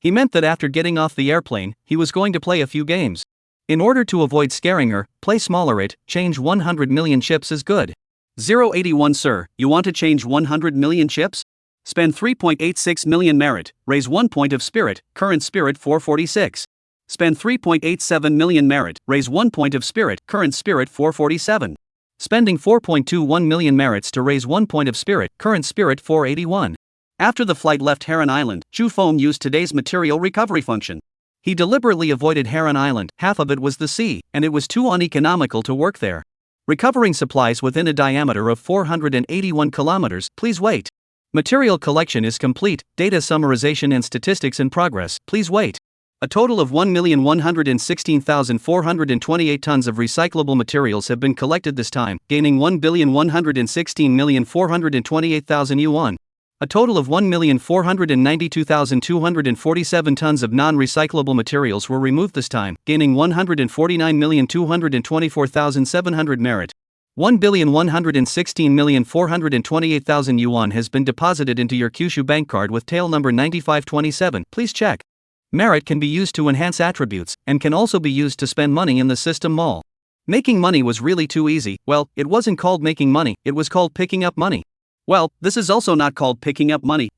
He meant that after getting off the airplane, he was going to play a few games. In order to avoid scaring her, play smaller it, change 100 million chips is good. 081 Sir, you want to change 100 million chips? Spend 3.86 million merit, raise 1 point of spirit, current spirit 446. Spend 3.87 million merit, raise 1 point of spirit, current spirit 447. Spending 4.21 million merits to raise 1 point of spirit, current spirit 481. After the flight left Harem Island, Chu Feng used today's material recovery function. He deliberately avoided Harem Island, half of it was the sea, and it was too uneconomical to work there. Recovering supplies within a diameter of 481 kilometers, please wait. Material collection is complete, data summarization and statistics in progress, please wait. A total of 1,116,428 tons of recyclable materials have been collected this time, gaining 1,116,428,000 yuan. A total of 1,492,247 tons of non-recyclable materials were removed this time, gaining 149,224,700 merit. 1,116,428,000 yuan has been deposited into your Kyushu bank card with tail number 9527. Please check. Merit can be used to enhance attributes, and can also be used to spend money in the system mall. Making money was really too easy. Well, it wasn't called making money, it was called picking up money. Well, this is also not called picking up money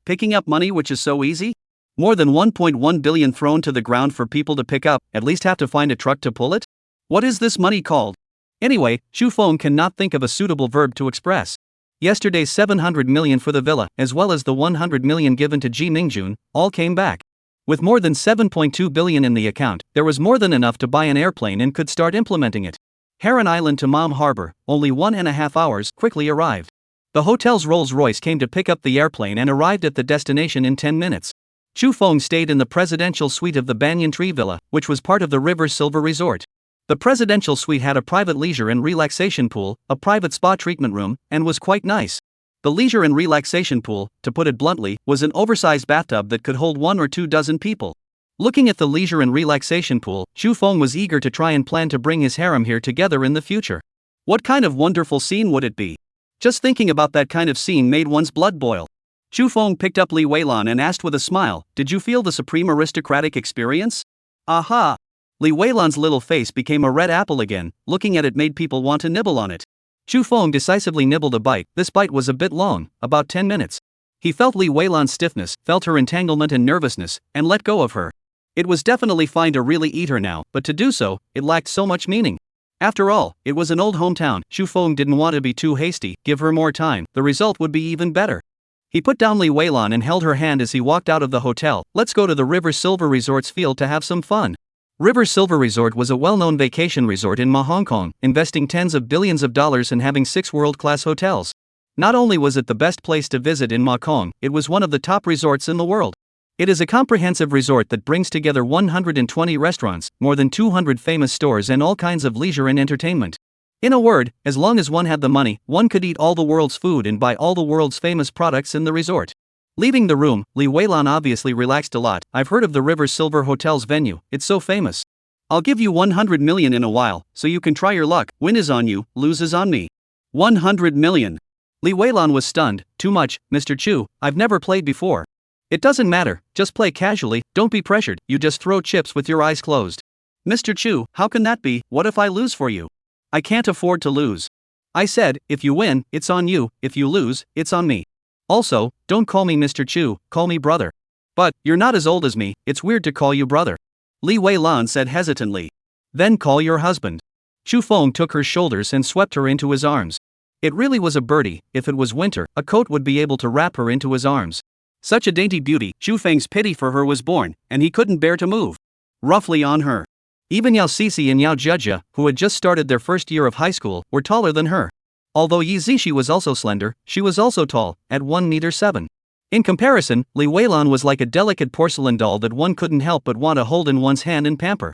which is so easy? More than 1.1 billion thrown to the ground for people to pick up, at least have to find a truck to pull it? What is this money called? Anyway, Chu Feng cannot think of a suitable verb to express. Yesterday's 700 million for the villa, as well as the 100 million given to Ji Mingjun, all came back. With more than 7.2 billion in the account, there was more than enough to buy an airplane and could start implementing it. Harem Island to Mam Harbor, only 1.5 hours, quickly arrived. The hotel's Rolls-Royce came to pick up the airplane and arrived at the destination in 10 minutes. Chu Feng stayed in the presidential suite of the Banyan Tree Villa, which was part of the River Silver Resort. The presidential suite had a private leisure and relaxation pool, a private spa treatment room, and was quite nice. The leisure and relaxation pool, to put it bluntly, was an oversized bathtub that could hold 1 or 2 dozen people. Looking at the leisure and relaxation pool, Chu Feng was eager to try and plan to bring his harem here together in the future. What kind of wonderful scene would it be? Just thinking about that kind of scene made one's blood boil. Chu Feng picked up Li Weilan and asked with a smile, "Did you feel the supreme aristocratic experience?" Aha! Li Weilan's little face became a red apple again. Looking at it made people want to nibble on it. Chu Feng decisively nibbled a bite. This bite was a bit long, about 10 minutes. He felt Li Weilan's stiffness, felt her entanglement and nervousness, and let go of her. It was definitely fine to really eat her now, but to do so, it lacked so much meaning. After all, it was an old hometown. Chu Feng didn't want to be too hasty, give her more time, the result would be even better. He put down Li Weilan and held her hand as he walked out of the hotel. Let's go to the River Silver Resort's field to have some fun. River Silver Resort was a well-known vacation resort in Hong Kong, investing tens of billions of dollars and having 6 world-class hotels. Not only was it the best place to visit in Hong Kong, it was one of the top resorts in the world. It is a comprehensive resort that brings together 120 restaurants, more than 200 famous stores and all kinds of leisure and entertainment. In a word, as long as one had the money, one could eat all the world's food and buy all the world's famous products in the resort. Leaving the room, Li Weilan obviously relaxed a lot. I've heard of the River Silver Hotel's venue, it's so famous. I'll give you 100 million in a while, so you can try your luck. Win is on you, lose is on me. 100 million. Li Weilan was stunned. Too much, Mr. Chu, I've never played before. It doesn't matter, just play casually, don't be pressured, you just throw chips with your eyes closed. Mr. Chu, how can that be? What if I lose for you? I can't afford to lose. I said, if you win, it's on you, if you lose, it's on me. Also, don't call me Mr. Chu, call me brother. But, you're not as old as me, it's weird to call you brother. Li Weilan said hesitantly. Then call your husband. Chu Feng took her shoulders and swept her into his arms. It really was a birdie. If it was winter, a coat would be able to wrap her into his arms. Such a dainty beauty, Chu Feng's pity for her was born, and he couldn't bear to move. Roughly on her. Even Yao Sisi and Yao Jia, who had just started their first year of high school, were taller than her. Although Yi Zishi was also slender, she was also tall, at 1 meter 7. In comparison, Li Weilan was like a delicate porcelain doll that one couldn't help but want to hold in one's hand and pamper.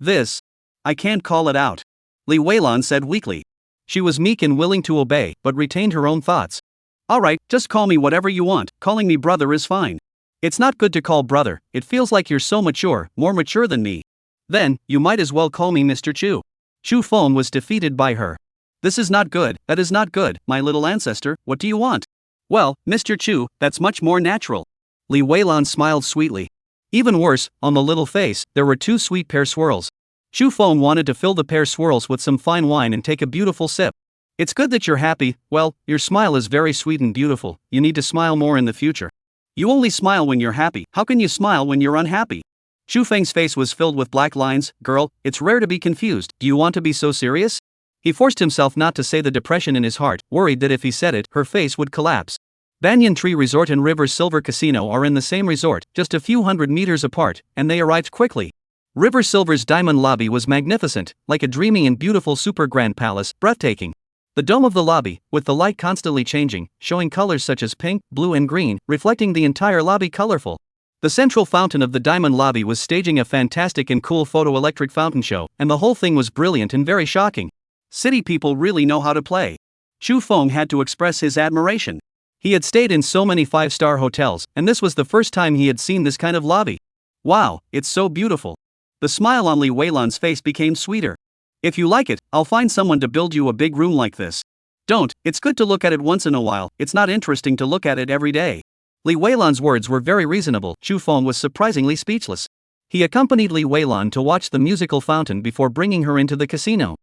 I can't call it out. Li Weilan said weakly. She was meek and willing to obey, but retained her own thoughts. Alright, just call me whatever you want, calling me brother is fine. It's not good to call brother, it feels like you're so mature, more mature than me. Then, you might as well call me Mr. Chu. Chu Feng was defeated by her. This is not good, that is not good, my little ancestor, what do you want? Well, Mr. Chu, that's much more natural. Li Weilan smiled sweetly. Even worse, on the little face, there were 2 sweet pear swirls. Chu Feng wanted to fill the pear swirls with some fine wine and take a beautiful sip. It's good that you're happy, well, your smile is very sweet and beautiful, you need to smile more in the future. You only smile when you're happy, how can you smile when you're unhappy? Chu Feng's face was filled with black lines. Girl, it's rare to be confused, do you want to be so serious? He forced himself not to say the depression in his heart, worried that if he said it, her face would collapse. Banyan Tree Resort and River Silver Casino are in the same resort, just a few hundred meters apart, and they arrived quickly. River Silver's diamond lobby was magnificent, like a dreamy and beautiful super grand palace, breathtaking. The dome of the lobby, with the light constantly changing, showing colors such as pink, blue and green, reflecting the entire lobby colorful. The central fountain of the diamond lobby was staging a fantastic and cool photoelectric fountain show, and the whole thing was brilliant and very shocking. City people really know how to play. Chu Feng had to express his admiration. He had stayed in so many 5-star hotels, and this was the first time he had seen this kind of lobby. Wow, it's so beautiful. The smile on Li Weilan's face became sweeter. If you like it, I'll find someone to build you a big room like this. Don't, it's good to look at it once in a while, it's not interesting to look at it every day. Li Weilan's words were very reasonable. Chu Feng was surprisingly speechless. He accompanied Li Weilan to watch the musical fountain before bringing her into the casino.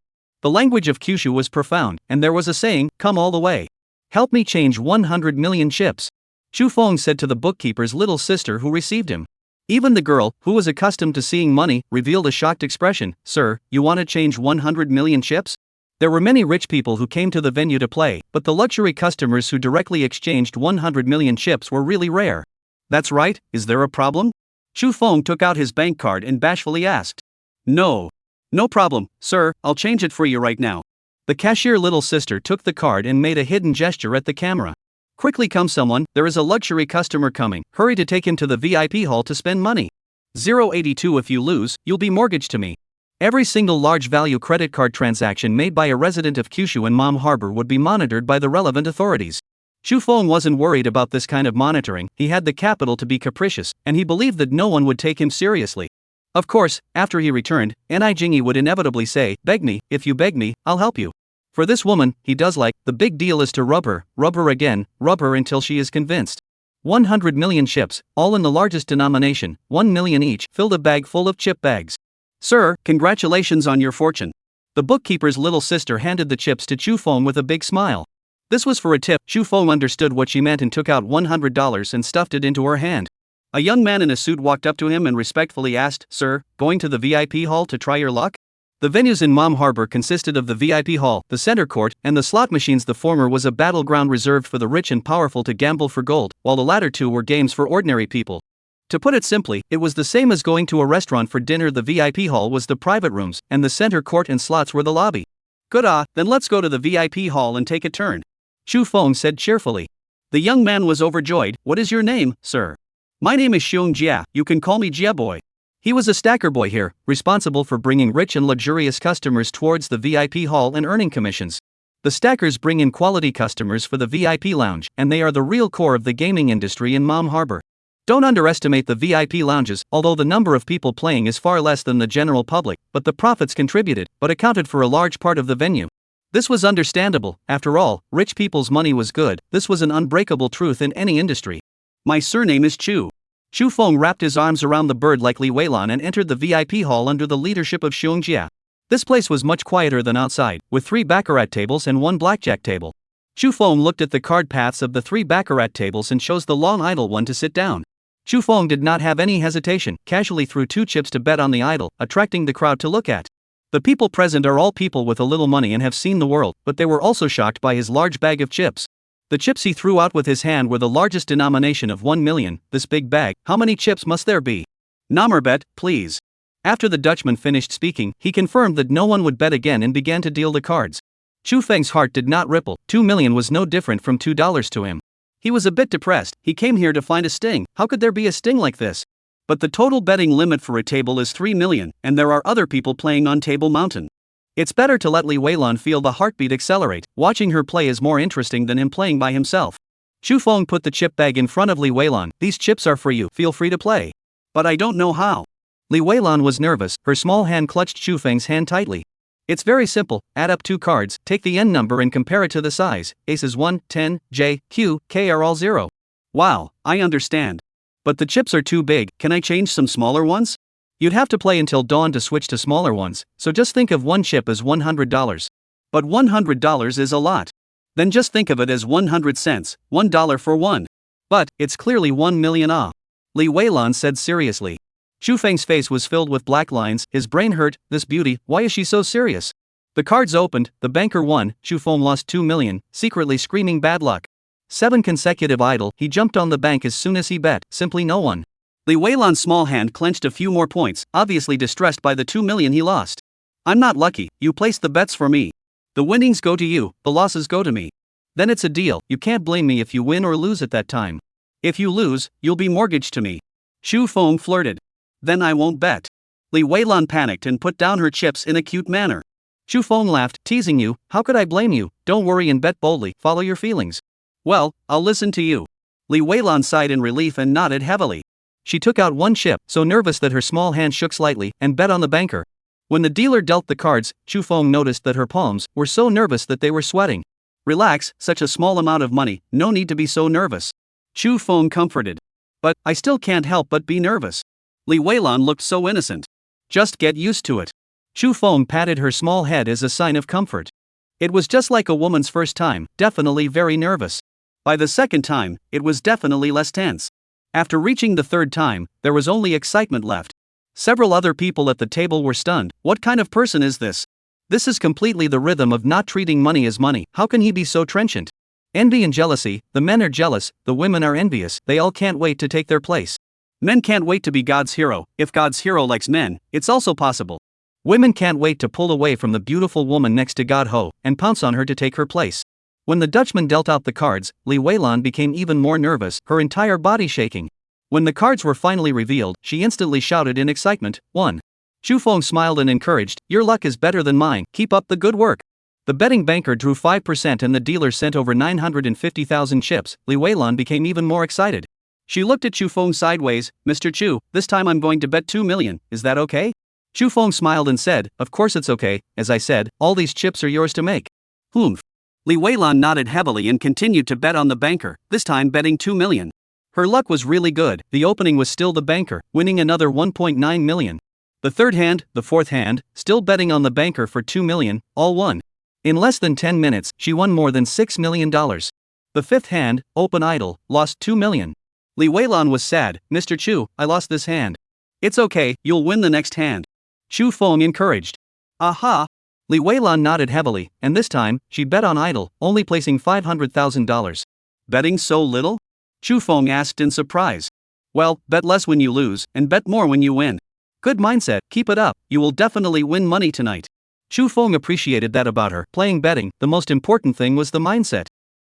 The language of Kyushu was profound, and there was a saying, come all the way. Help me change 100 million chips. Chu Feng said to the bookkeeper's little sister who received him. Even the girl, who was accustomed to seeing money, revealed a shocked expression. Sir, you want to change 100 million chips? There were many rich people who came to the venue to play, but the luxury customers who directly exchanged 100 million chips were really rare. That's right, is there a problem? Chu Feng took out his bank card and bashfully asked. No. No problem, sir, I'll change it for you right now. The cashier little sister took the card and made a hidden gesture at the camera. Quickly come someone, there is a luxury customer coming, hurry to take him to the VIP hall to spend money. 082 if you lose, you'll be mortgaged to me. Every single large value credit card transaction made by a resident of Kyushu and Mom Harbor would be monitored by the relevant authorities. Chu Feng wasn't worried about this kind of monitoring, he had the capital to be capricious, and he believed that no one would take him seriously. Of course, after he returned, Ni Jingi would inevitably say, beg me, if you beg me, I'll help you. For this woman, he does like, the big deal is to rub her again, rub her until she is convinced. 100 million chips, all in the largest denomination, 1 million each, filled a bag full of chip bags. Sir, congratulations on your fortune. The bookkeeper's little sister handed the chips to Chu Feng with a big smile. This was for a tip. Chu Feng understood what she meant and took out $100 and stuffed it into her hand. A young man in a suit walked up to him and respectfully asked, Sir, going to the VIP hall to try your luck? The venues in Mom Harbor consisted of the VIP hall, the center court, and the slot machines. The former was a battleground reserved for the rich and powerful to gamble for gold, while the latter two were games for ordinary people. To put it simply, it was the same as going to a restaurant for dinner. The VIP hall was the private rooms, and the center court and slots were the lobby. Good then let's go to the VIP hall and take a turn. Chu Feng said cheerfully. The young man was overjoyed. What is your name, sir? My name is Xiong Jia, you can call me Jia Boy. He was a stacker boy here, responsible for bringing rich and luxurious customers towards the VIP hall and earning commissions. The stackers bring in quality customers for the VIP lounge, and they are the real core of the gaming industry in Mom Harbor. Don't underestimate the VIP lounges, although the number of people playing is far less than the general public, but the profits contributed, but accounted for a large part of the venue. This was understandable, after all, rich people's money was good. This was an unbreakable truth in any industry. My surname is Chu. Chu Feng wrapped his arms around the bird like Li Weilan and entered the VIP hall under the leadership of Xiong Jia. This place was much quieter than outside, with 3 baccarat tables and 1 blackjack table. Chu Feng looked at the card paths of the 3 baccarat tables and chose the long idle one to sit down. Chu Feng did not have any hesitation, casually threw 2 chips to bet on the idol, attracting the crowd to look at. The people present are all people with a little money and have seen the world, but they were also shocked by his large bag of chips. The chips he threw out with his hand were the largest denomination of 1 million, this big bag, how many chips must there be? Nummerbet, please. After the Dutchman finished speaking, he confirmed that no one would bet again and began to deal the cards. Chu Feng's heart did not ripple, 2 million was no different from $2 to him. He was a bit depressed, he came here to find a sting, how could there be a sting like this? But the total betting limit for a table is 3 million, and there are other people playing on Table Mountain. It's better to let Li Weilan feel the heartbeat accelerate. Watching her play is more interesting than him playing by himself. Chu Feng put the chip bag in front of Li Weilan. These chips are for you, feel free to play. But I don't know how. Li Weilan was nervous, her small hand clutched Chu Feng's hand tightly. It's very simple, add up 2 cards, take the end number and compare it to the size. Aces 1, 10, J, Q, K are all 0. Wow, I understand. But the chips are too big, can I change some smaller ones? You'd have to play until dawn to switch to smaller ones, so just think of one chip as $100. But $100 is a lot. Then just think of it as 100 cents, $1 for one. But, it's clearly 1 million ah. Li Weilan said seriously. Chu Feng's face was filled with black lines, his brain hurt. This beauty, why is she so serious? The cards opened, the banker won, Chu Feng lost 2 million, secretly screaming bad luck. 7 consecutive idle, he jumped on the bank as soon as he bet, simply no one. Li Weilan's small hand clenched a few more points, obviously distressed by the 2 million he lost. I'm not lucky, you placed the bets for me. The winnings go to you, the losses go to me. Then it's a deal, you can't blame me if you win or lose at that time. If you lose, you'll be mortgaged to me. Chu Feng flirted. Then I won't bet. Li Weilan panicked and put down her chips in a cute manner. Chu Feng laughed, teasing you, how could I blame you? Don't worry and bet boldly, follow your feelings. Well, I'll listen to you. Li Weilan sighed in relief and nodded heavily. She took out 1 chip, so nervous that her small hand shook slightly, and bet on the banker. When the dealer dealt the cards, Chu Feng noticed that her palms were so nervous that they were sweating. Relax, such a small amount of money, no need to be so nervous. Chu Feng comforted. But, I still can't help but be nervous. Li Weilan looked so innocent. Just get used to it. Chu Feng patted her small head as a sign of comfort. It was just like a woman's first time, definitely very nervous. By the second time, it was definitely less tense. After reaching the third time, there was only excitement left. Several other people at the table were stunned. What kind of person is this? This is completely the rhythm of not treating money as money. How can he be so trenchant? Envy and jealousy, the men are jealous, the women are envious, they all can't wait to take their place. Men can't wait to be God's hero. If God's hero likes men, it's also possible. Women can't wait to pull away from the beautiful woman next to God Ho and pounce on her to take her place. When the Dutchman dealt out the cards, Li Weilan became even more nervous, her entire body shaking. When the cards were finally revealed, she instantly shouted in excitement, 1. Chu Feng smiled and encouraged, your luck is better than mine, keep up the good work. The betting banker drew 5% and the dealer sent over 950,000 chips. Li Weilan became even more excited. She looked at Chu Feng sideways, Mr. Chu, this time I'm going to bet 2 million, is that okay? Chu Feng smiled and said, of course it's okay, as I said, all these chips are yours to make. Humph. Li Weilan nodded heavily and continued to bet on the banker, this time betting 2 million. Her luck was really good, the opening was still the banker, winning another 1.9 million. The third hand, the fourth hand, still betting on the banker for 2 million, all won. In less than 10 minutes, she won more than $6 million. The fifth hand, open idle, lost 2 million. Li Weilan was sad, Mr. Chu, I lost this hand. It's okay, you'll win the next hand. Chu Feng encouraged. Aha! Li Weilan nodded heavily, and this time, she bet on idle, only placing $500,000. Betting so little? Chu Feng asked in surprise. Well, bet less when you lose, and bet more when you win. Good mindset, keep it up, you will definitely win money tonight. Chu Feng appreciated that about her. Playing betting, the most important thing was the mindset.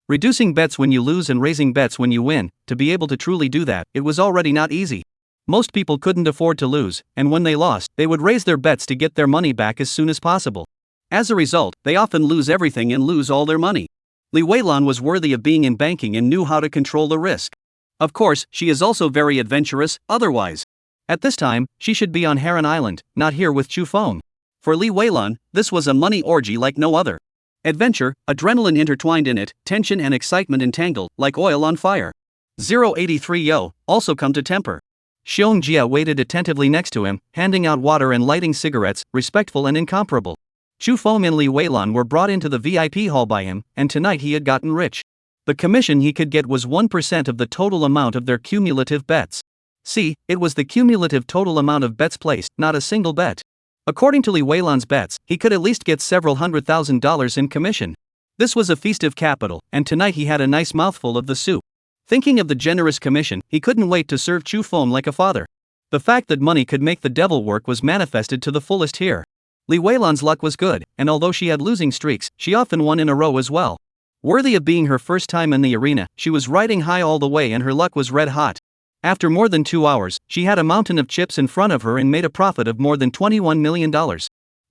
Reducing bets when you lose and raising bets when you win, to be able to truly do that, it was already not easy. Most people couldn't afford to lose, and when they lost, they would raise their bets to get their money back as soon as possible. As a result, they often lose everything and lose all their money. Li Weilan was worthy of being in banking and knew how to control the risk. Of course, she is also very adventurous, otherwise. At this time, she should be on Harem Island, not here with Chu Feng. For Li Weilan, this was a money orgy like no other. Adventure, adrenaline intertwined in it, tension and excitement entangled, like oil on fire. 083 Yo, also come to temper. Xiong Jia waited attentively next to him, handing out water and lighting cigarettes, respectful and incomparable. Chu Feng and Li Weilan were brought into the VIP hall by him, and tonight he had gotten rich. The commission he could get was 1% of the total amount of their cumulative bets. See, it was the cumulative total amount of bets placed, not a single bet. According to Li Weilan's bets, he could at least get several $100,000 in commission. This was a feast of capital, and tonight he had a nice mouthful of the soup. Thinking of the generous commission, he couldn't wait to serve Chu Feng like a father. The fact that money could make the devil work was manifested to the fullest here. Li Weilan's luck was good, and although she had losing streaks, she often won in a row as well. Worthy of being her first time in the arena, she was riding high all the way and her luck was red hot. After more than 2 hours, she had a mountain of chips in front of her and made a profit of more than $21 million.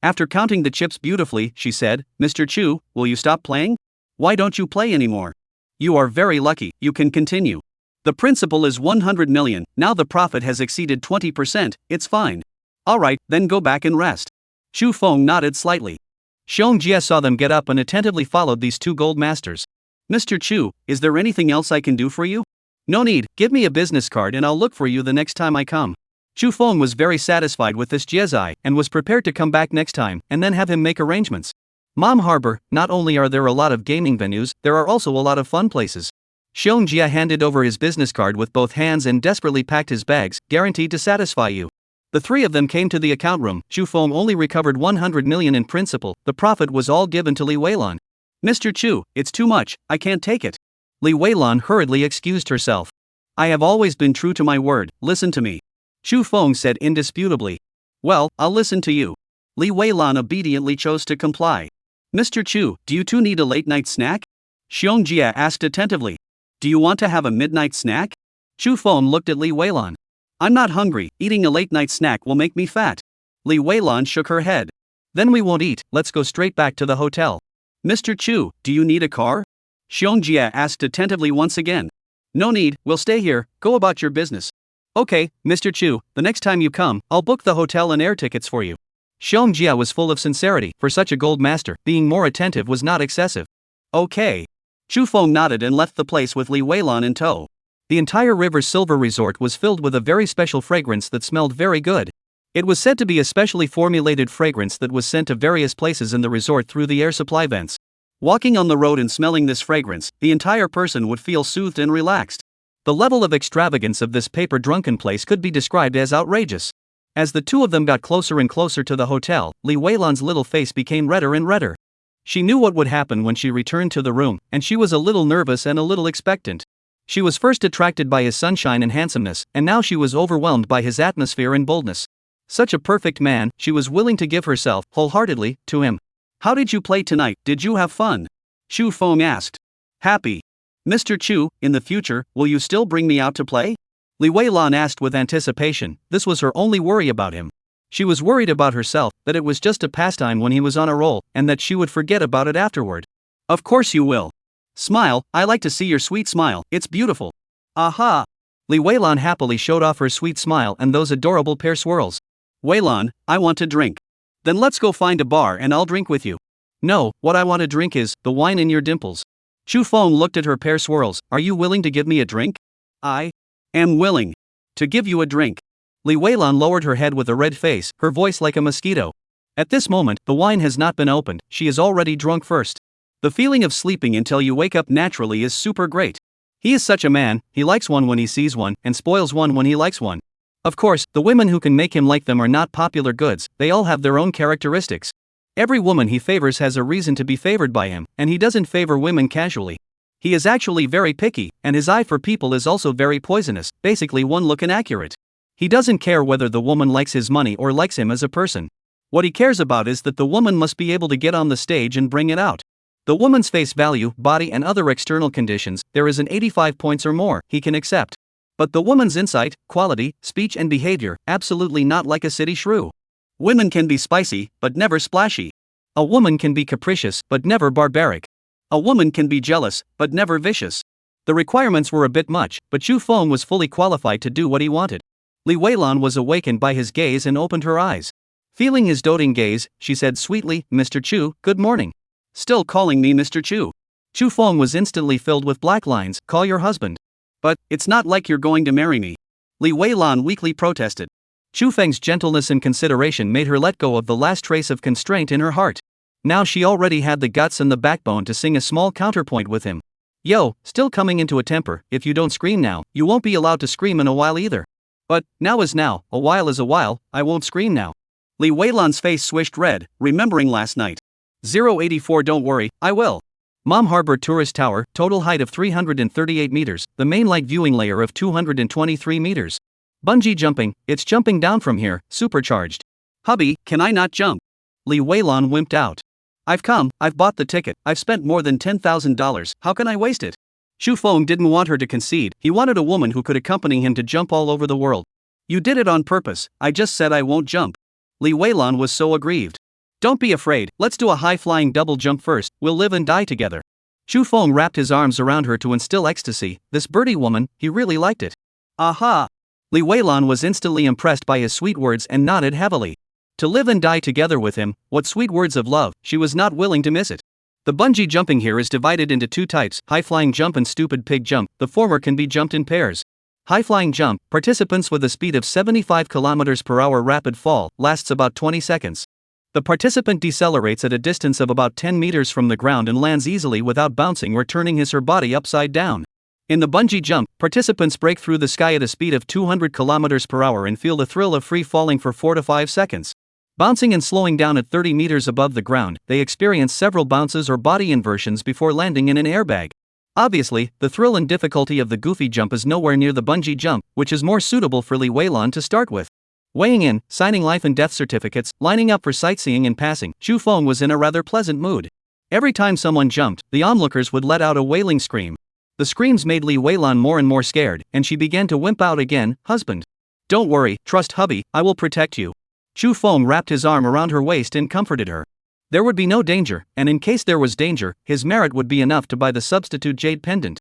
After counting the chips beautifully, she said, Mr. Chu, will you stop playing? Why don't you play anymore? You are very lucky, you can continue. The principal is 100 million, now the profit has exceeded 20%, it's fine. Alright, then go back and rest. Chu Feng nodded slightly. Xiong Jie saw them get up and attentively followed these two gold masters. Mr. Chu, is there anything else I can do for you? No need, give me a business card and I'll look for you the next time I come. Chu Feng was very satisfied with this Jiezai and was prepared to come back next time and then have him make arrangements. Mom Harbor, not only are there a lot of gaming venues, there are also a lot of fun places. Xiong Jie handed over his business card with both hands and desperately packed his bags, guaranteed to satisfy you. The three of them came to the account room. Chu Feng only recovered 100 million in principal, the profit was all given to Li Weilan. Mr. Chu, it's too much, I can't take it. Li Weilan hurriedly excused herself. I have always been true to my word, listen to me. Chu Feng said indisputably. Well, I'll listen to you. Li Weilan obediently chose to comply. Mr. Chu, do you two need a late-night snack? Xiong Jie asked attentively. Do you want to have a midnight snack? Chu Feng looked at Li Weilan. I'm not hungry, eating a late-night snack will make me fat. Li Weilan shook her head. Then we won't eat, let's go straight back to the hotel. Mr. Chu, do you need a car? Xiong Jie asked attentively once again. No need, we'll stay here, go about your business. Okay, Mr. Chu, the next time you come, I'll book the hotel and air tickets for you. Xiong Jie was full of sincerity, for such a gold master, being more attentive was not excessive. Okay. Chu Feng nodded and left the place with Li Weilan in tow. The entire River Silver Resort was filled with a very special fragrance that smelled very good. It was said to be a specially formulated fragrance that was sent to various places in the resort through the air supply vents. Walking on the road and smelling this fragrance, the entire person would feel soothed and relaxed. The level of extravagance of this paper-drunken place could be described as outrageous. As the two of them got closer and closer to the hotel, Li Weilan's little face became redder and redder. She knew what would happen when she returned to the room, and she was a little nervous and a little expectant. She was first attracted by his sunshine and handsomeness, and now she was overwhelmed by his atmosphere and boldness. Such a perfect man, she was willing to give herself, wholeheartedly, to him. How did you play tonight, did you have fun? Chu Feng asked. Happy. Mr. Chu, in the future, will you still bring me out to play? Li Weilan asked with anticipation. This was her only worry about him. She was worried about herself, that it was just a pastime when he was on a roll, and that she would forget about it afterward. Of course you will. Smile, I like to see your sweet smile, it's beautiful. Aha! Li Weilan happily showed off her sweet smile and those adorable pear swirls. Weilan, I want to drink. Then let's go find a bar and I'll drink with you. No, what I want to drink is the wine in your dimples. Chu Feng looked at her pear swirls. Are you willing to give me a drink? I am willing to give you a drink. Li Weilan lowered her head with a red face, her voice like a mosquito. At this moment, the wine has not been opened, she is already drunk first. The feeling of sleeping until you wake up naturally is super great. He is such a man, he likes one when he sees one, and spoils one when he likes one. Of course, the women who can make him like them are not popular goods, they all have their own characteristics. Every woman he favors has a reason to be favored by him, and he doesn't favor women casually. He is actually very picky, and his eye for people is also very poisonous, basically one look inaccurate. He doesn't care whether the woman likes his money or likes him as a person. What he cares about is that the woman must be able to get on the stage and bring it out. The woman's face value, body and other external conditions, there is an 85 points or more, he can accept. But the woman's insight, quality, speech and behavior, absolutely not like a city shrew. Women can be spicy, but never splashy. A woman can be capricious, but never barbaric. A woman can be jealous, but never vicious. The requirements were a bit much, but Chu Feng was fully qualified to do what he wanted. Li Weilan was awakened by his gaze and opened her eyes. Feeling his doting gaze, she said sweetly, Mr. Chu, good morning. Still calling me Mr. Chu. Chu Feng was instantly filled with black lines, call your husband. But, it's not like you're going to marry me. Li Weilan weakly protested. Chu Feng's gentleness and consideration made her let go of the last trace of constraint in her heart. Now she already had the guts and the backbone to sing a small counterpoint with him. Yo, still coming into a temper, if you don't scream now, you won't be allowed to scream in a while either. But, now is now, a while is a while, I won't scream now. Li Weilan's face swished red, remembering last night. 084 Don't worry, I will. Mom Harbor Tourist Tower, total height of 338 meters, the main light viewing layer of 223 meters. Bungee jumping, it's jumping down from here, supercharged. Hubby, can I not jump? Li Weilan wimped out. I've bought the ticket, I've spent more than $10,000, how can I waste it? Chu Feng didn't want her to concede, he wanted a woman who could accompany him to jump all over the world. You did it on purpose, I just said I won't jump. Li Weilan was so aggrieved. Don't be afraid, let's do a high-flying double jump first, we'll live and die together. Chu Feng wrapped his arms around her to instill ecstasy. This birdie woman, he really liked it. Aha! Li Weilan was instantly impressed by his sweet words and nodded heavily. To live and die together with him, what sweet words of love, she was not willing to miss it. The bungee jumping here is divided into two types, high-flying jump and stupid pig jump. The former can be jumped in pairs. High-flying jump, participants with a speed of 75 km per hour rapid fall, lasts about 20 seconds. The participant decelerates at a distance of about 10 meters from the ground and lands easily without bouncing or turning his or her body upside down. In the bungee jump, participants break through the sky at a speed of 200 km per hour and feel the thrill of free falling for 4 to 5 seconds. Bouncing and slowing down at 30 meters above the ground, they experience several bounces or body inversions before landing in an airbag. Obviously, the thrill and difficulty of the goofy jump is nowhere near the bungee jump, which is more suitable for Li Weilan to start with. Weighing in, signing life and death certificates, lining up for sightseeing and passing, Chu Feng was in a rather pleasant mood. Every time someone jumped, the onlookers would let out a wailing scream. The screams made Li Weilan more and more scared, and she began to wimp out again. Husband. Don't worry, trust hubby, I will protect you. Chu Feng wrapped his arm around her waist and comforted her. There would be no danger, and in case there was danger, his merit would be enough to buy the substitute jade pendant.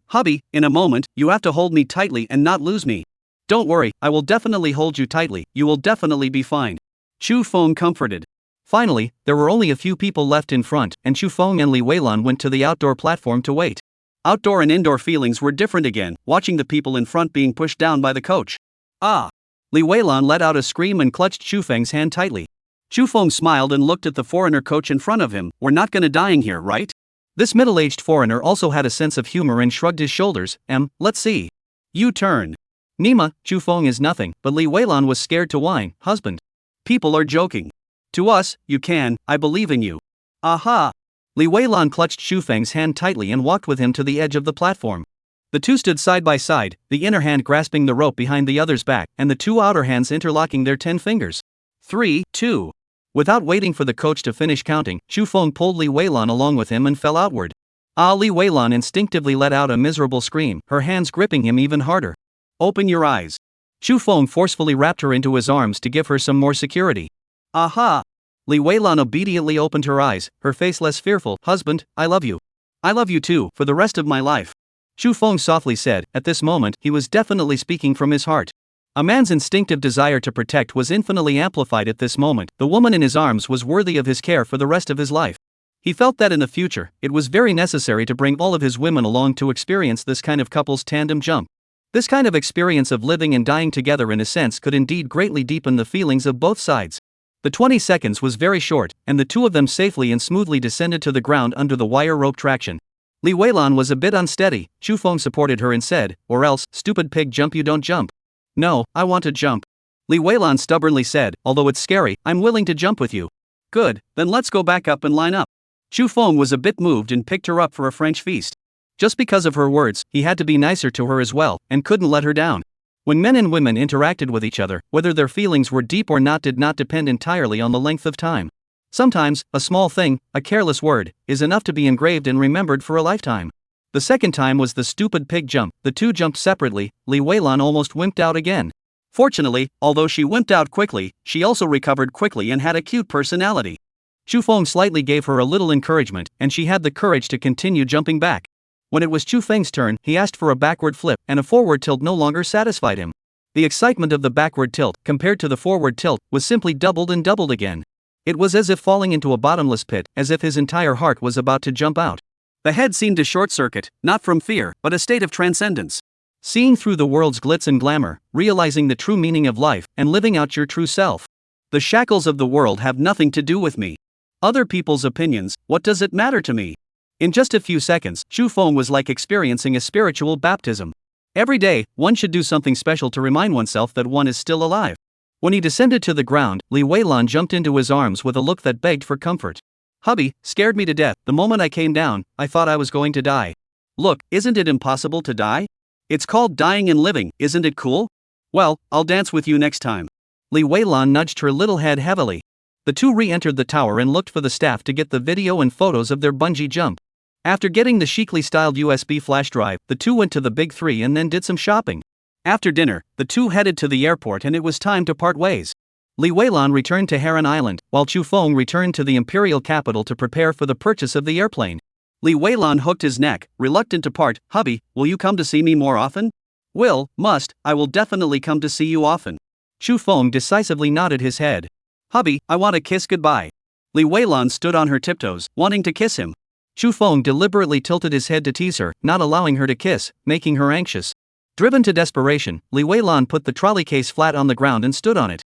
Hubby, in a moment, you have to hold me tightly and not lose me. Don't worry, I will definitely hold you tightly, you will definitely be fine. Chu Feng comforted. Finally, there were only a few people left in front, and Chu Feng and Li Weilan went to the outdoor platform to wait. Outdoor and indoor feelings were different again, watching the people in front being pushed down by the coach. Ah! Li Weilan let out a scream and clutched Chu Feng's hand tightly. Chu Feng smiled and looked at the foreigner coach in front of him. We're not gonna dying here, right? This middle-aged foreigner also had a sense of humor and shrugged his shoulders. Let's see. You turn. Nima, Chu Feng is nothing, but Li Weilan was scared to whine. Husband. People are joking. To us, you can, I believe in you. Aha! Li Weilan clutched Chu Feng's hand tightly and walked with him to the edge of the platform. The two stood side by side, the inner hand grasping the rope behind the other's back, and the two outer hands interlocking their 10 fingers. 3, 2. Without waiting for the coach to finish counting, Chu Feng pulled Li Weilan along with him and fell outward. Li Weilan instinctively let out a miserable scream, her hands gripping him even harder. Open your eyes. Chu Feng forcefully wrapped her into his arms to give her some more security. Aha! Li Weilan obediently opened her eyes, her face less fearful. Husband, I love you. I love you too, for the rest of my life. Chu Feng softly said. At this moment, he was definitely speaking from his heart. A man's instinctive desire to protect was infinitely amplified at this moment. The woman in his arms was worthy of his care for the rest of his life. He felt that in the future, it was very necessary to bring all of his women along to experience this kind of couple's tandem jump. This kind of experience of living and dying together in a sense could indeed greatly deepen the feelings of both sides. The 20 seconds was very short, and the two of them safely and smoothly descended to the ground under the wire rope traction. Li Weilan was a bit unsteady. Chu Feng supported her and said, or else, stupid pig jump, you don't jump. No, I want to jump. Li Weilan stubbornly said, although it's scary, I'm willing to jump with you. Good, then let's go back up and line up. Chu Feng was a bit moved and picked her up for a French feast. Just because of her words, he had to be nicer to her as well, and couldn't let her down. When men and women interacted with each other, whether their feelings were deep or not did not depend entirely on the length of time. Sometimes, a small thing, a careless word, is enough to be engraved and remembered for a lifetime. The second time was the stupid pig jump. The two jumped separately. Li Weilan almost wimped out again. Fortunately, although she wimped out quickly, she also recovered quickly and had a cute personality. Chu Feng slightly gave her a little encouragement, and she had the courage to continue jumping back. When it was Chu Feng's turn, he asked for a backward flip, and a forward tilt no longer satisfied him. The excitement of the backward tilt, compared to the forward tilt, was simply doubled and doubled again. It was as if falling into a bottomless pit, as if his entire heart was about to jump out. The head seemed to short-circuit, not from fear, but a state of transcendence. Seeing through the world's glitz and glamour, realizing the true meaning of life, and living out your true self. The shackles of the world have nothing to do with me. Other people's opinions, what does it matter to me? In just a few seconds, Chu Feng was like experiencing a spiritual baptism. Every day, one should do something special to remind oneself that one is still alive. When he descended to the ground, Li Weilan jumped into his arms with a look that begged for comfort. Hubby, scared me to death. The moment I came down, I thought I was going to die. Look, isn't it impossible to die? It's called dying and living, isn't it cool? Well, I'll dance with you next time. Li Weilan nudged her little head heavily. The two re-entered the tower and looked for the staff to get the video and photos of their bungee jump. After getting the chicly styled USB flash drive, the two went to the Big Three and then did some shopping. After dinner, the two headed to the airport and it was time to part ways. Li Weilan returned to Harem Island, while Chu Feng returned to the imperial capital to prepare for the purchase of the airplane. Li Weilan hooked his neck, reluctant to part. "Hubby, will you come to see me more often?" I will definitely come to see you often." Chu Feng decisively nodded his head. "Hubby, I want a kiss goodbye." Li Weilan stood on her tiptoes, wanting to kiss him. Chu Feng deliberately tilted his head to tease her, not allowing her to kiss, making her anxious. Driven to desperation, Li Weilan put the trolley case flat on the ground and stood on it.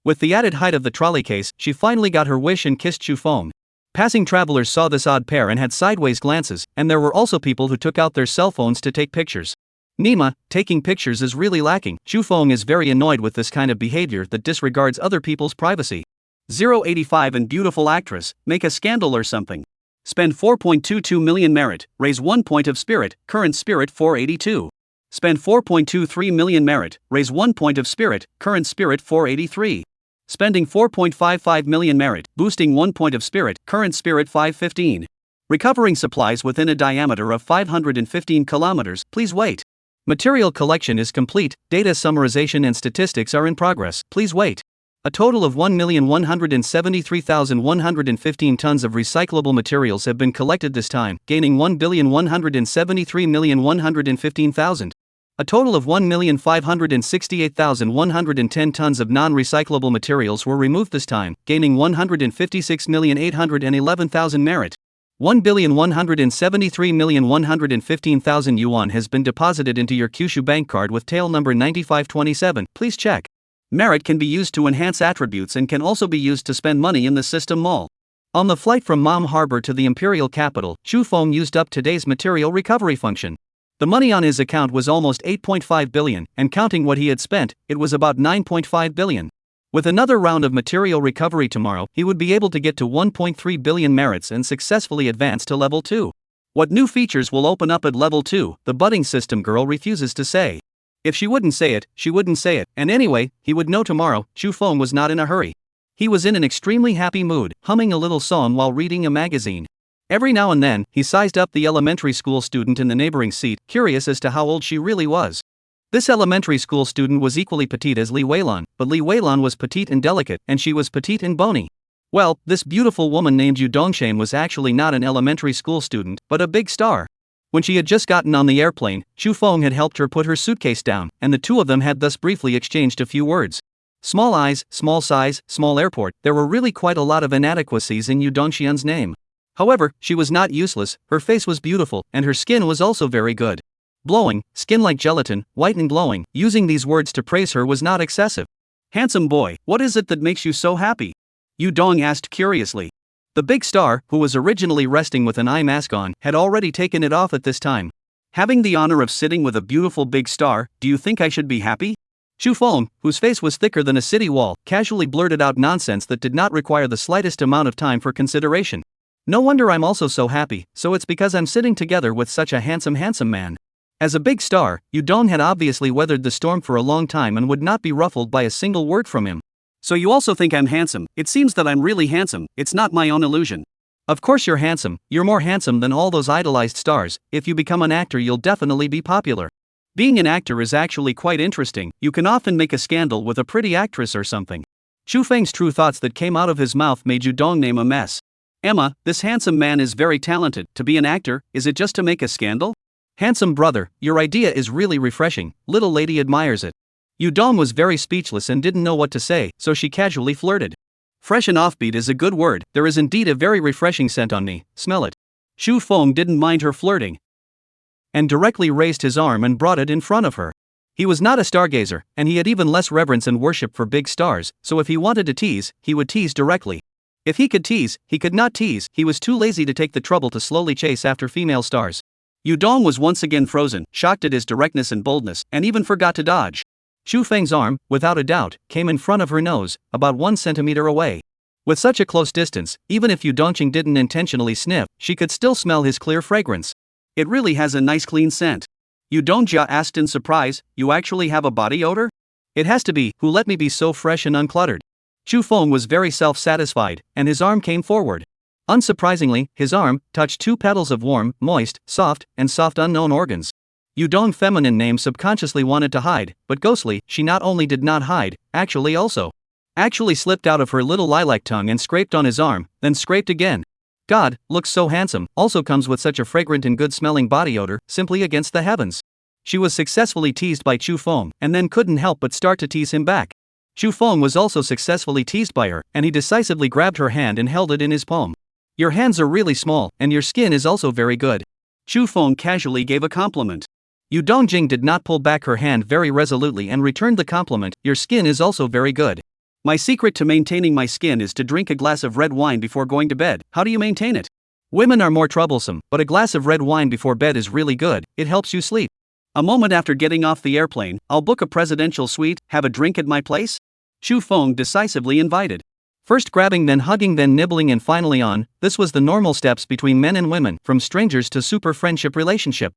With the added height of the trolley case, she finally got her wish and kissed Chu Feng. Passing travelers saw this odd pair and had sideways glances, and there were also people who took out their cell phones to take pictures. Nima, taking pictures is really lacking. Chu Feng is very annoyed with this kind of behavior that disregards other people's privacy. 085 and beautiful actress, make a scandal or something. Spend 4.22 million merit, raise 1 point of spirit, current spirit 482. Spend 4.23 million merit, raise 1 point of spirit, current spirit 483. Spending 4.55 million merit, boosting 1 point of spirit, current spirit 515. Recovering supplies within a diameter of 515 kilometers, please wait. Material collection is complete, data summarization and statistics are in progress, please wait. A total of 1,173,115 tons of recyclable materials have been collected this time, gaining 1,173,115,000. A total of 1,568,110 tons of non-recyclable materials were removed this time, gaining 156,811,000 merit. 1,173,115,000 yuan has been deposited into your Kyushu bank card with tail number 9527, please check. Merit can be used to enhance attributes and can also be used to spend money in the system mall. On the flight from Mom Harbor to the imperial capital, Chu Feng used up today's material recovery function. The money on his account was almost 8.5 billion, and counting what he had spent, it was about 9.5 billion. With another round of material recovery tomorrow, he would be able to get to 1.3 billion merits and successfully advance to level 2. What new features will open up at level 2, the budding system girl refuses to say. If she wouldn't say it, she wouldn't say it, and anyway, he would know tomorrow. Chu Feng was not in a hurry. He was in an extremely happy mood, humming a little song while reading a magazine. Every now and then, he sized up the elementary school student in the neighboring seat, curious as to how old she really was. This elementary school student was equally petite as Li Weilan, but Li Weilan was petite and delicate, and she was petite and bony. Well, this beautiful woman named Yu Dongshan was actually not an elementary school student, but a big star. When she had just gotten on the airplane, Chu Feng had helped her put her suitcase down, and the two of them had thus briefly exchanged a few words. Small eyes, small size, small airport, there were really quite a lot of inadequacies in Yu Dongshan's name. However, she was not useless, her face was beautiful, and her skin was also very good. Blowing, skin like gelatin, white and glowing, using these words to praise her was not excessive. "Handsome boy, what is it that makes you so happy?" Yu Dong asked curiously. The big star, who was originally resting with an eye mask on, had already taken it off at this time. "Having the honor of sitting with a beautiful big star, do you think I should be happy?" Chu Feng, whose face was thicker than a city wall, casually blurted out nonsense that did not require the slightest amount of time for consideration. "No wonder I'm also so happy, so it's because I'm sitting together with such a handsome man." As a big star, Yu Dong had obviously weathered the storm for a long time and would not be ruffled by a single word from him. "So you also think I'm handsome? It seems that I'm really handsome, it's not my own illusion." "Of course you're handsome, you're more handsome than all those idolized stars. If you become an actor you'll definitely be popular. Being an actor is actually quite interesting, you can often make a scandal with a pretty actress or something." Chu Feng's true thoughts that came out of his mouth made Yu Dong name a mess. "Emma, this handsome man is very talented. To be an actor, is it just to make a scandal?" "Handsome brother, your idea is really refreshing, little lady admires it." Yu Dong was very speechless and didn't know what to say, so she casually flirted. "Fresh and offbeat is a good word, there is indeed a very refreshing scent on me, smell it." Chu Feng didn't mind her flirting, and directly raised his arm and brought it in front of her. He was not a stargazer, and he had even less reverence and worship for big stars, so if he wanted to tease, he would tease directly. If he could tease, he could not tease, he was too lazy to take the trouble to slowly chase after female stars. Yu Dong was once again frozen, shocked at his directness and boldness, and even forgot to dodge. Chu Feng's arm, without a doubt, came in front of her nose, about 1 centimeter away. With such a close distance, even if Yu Dongqing didn't intentionally sniff, she could still smell his clear fragrance. "It really has a nice clean scent." Yu Dongjia asked in surprise, "You actually have a body odor?" "It has to be, who let me be so fresh and uncluttered." Chu Feng was very self-satisfied, and his arm came forward. Unsurprisingly, his arm touched 2 petals of warm, moist, soft unknown organs. Yu Dong feminine name subconsciously wanted to hide, but ghostly, she not only did not hide, actually also actually slipped out of her little lilac tongue and scraped on his arm, then scraped again. God, looks so handsome, also comes with such a fragrant and good-smelling body odor, simply against the heavens. She was successfully teased by Chu Feng, and then couldn't help but start to tease him back. Chu Feng was also successfully teased by her, and he decisively grabbed her hand and held it in his palm. Your hands are really small, and your skin is also very good. Chu Feng casually gave a compliment. Yu Dongjing did not pull back her hand very resolutely and returned the compliment, your skin is also very good. My secret to maintaining my skin is to drink a glass of red wine before going to bed. How do you maintain it? Women are more troublesome, but a glass of red wine before bed is really good, it helps you sleep. A moment after getting off the airplane, I'll book a presidential suite, have a drink at my place? Chu Feng decisively invited. First grabbing, then hugging, then nibbling, and finally on. This was the normal steps between men and women, from strangers to super friendship relationship.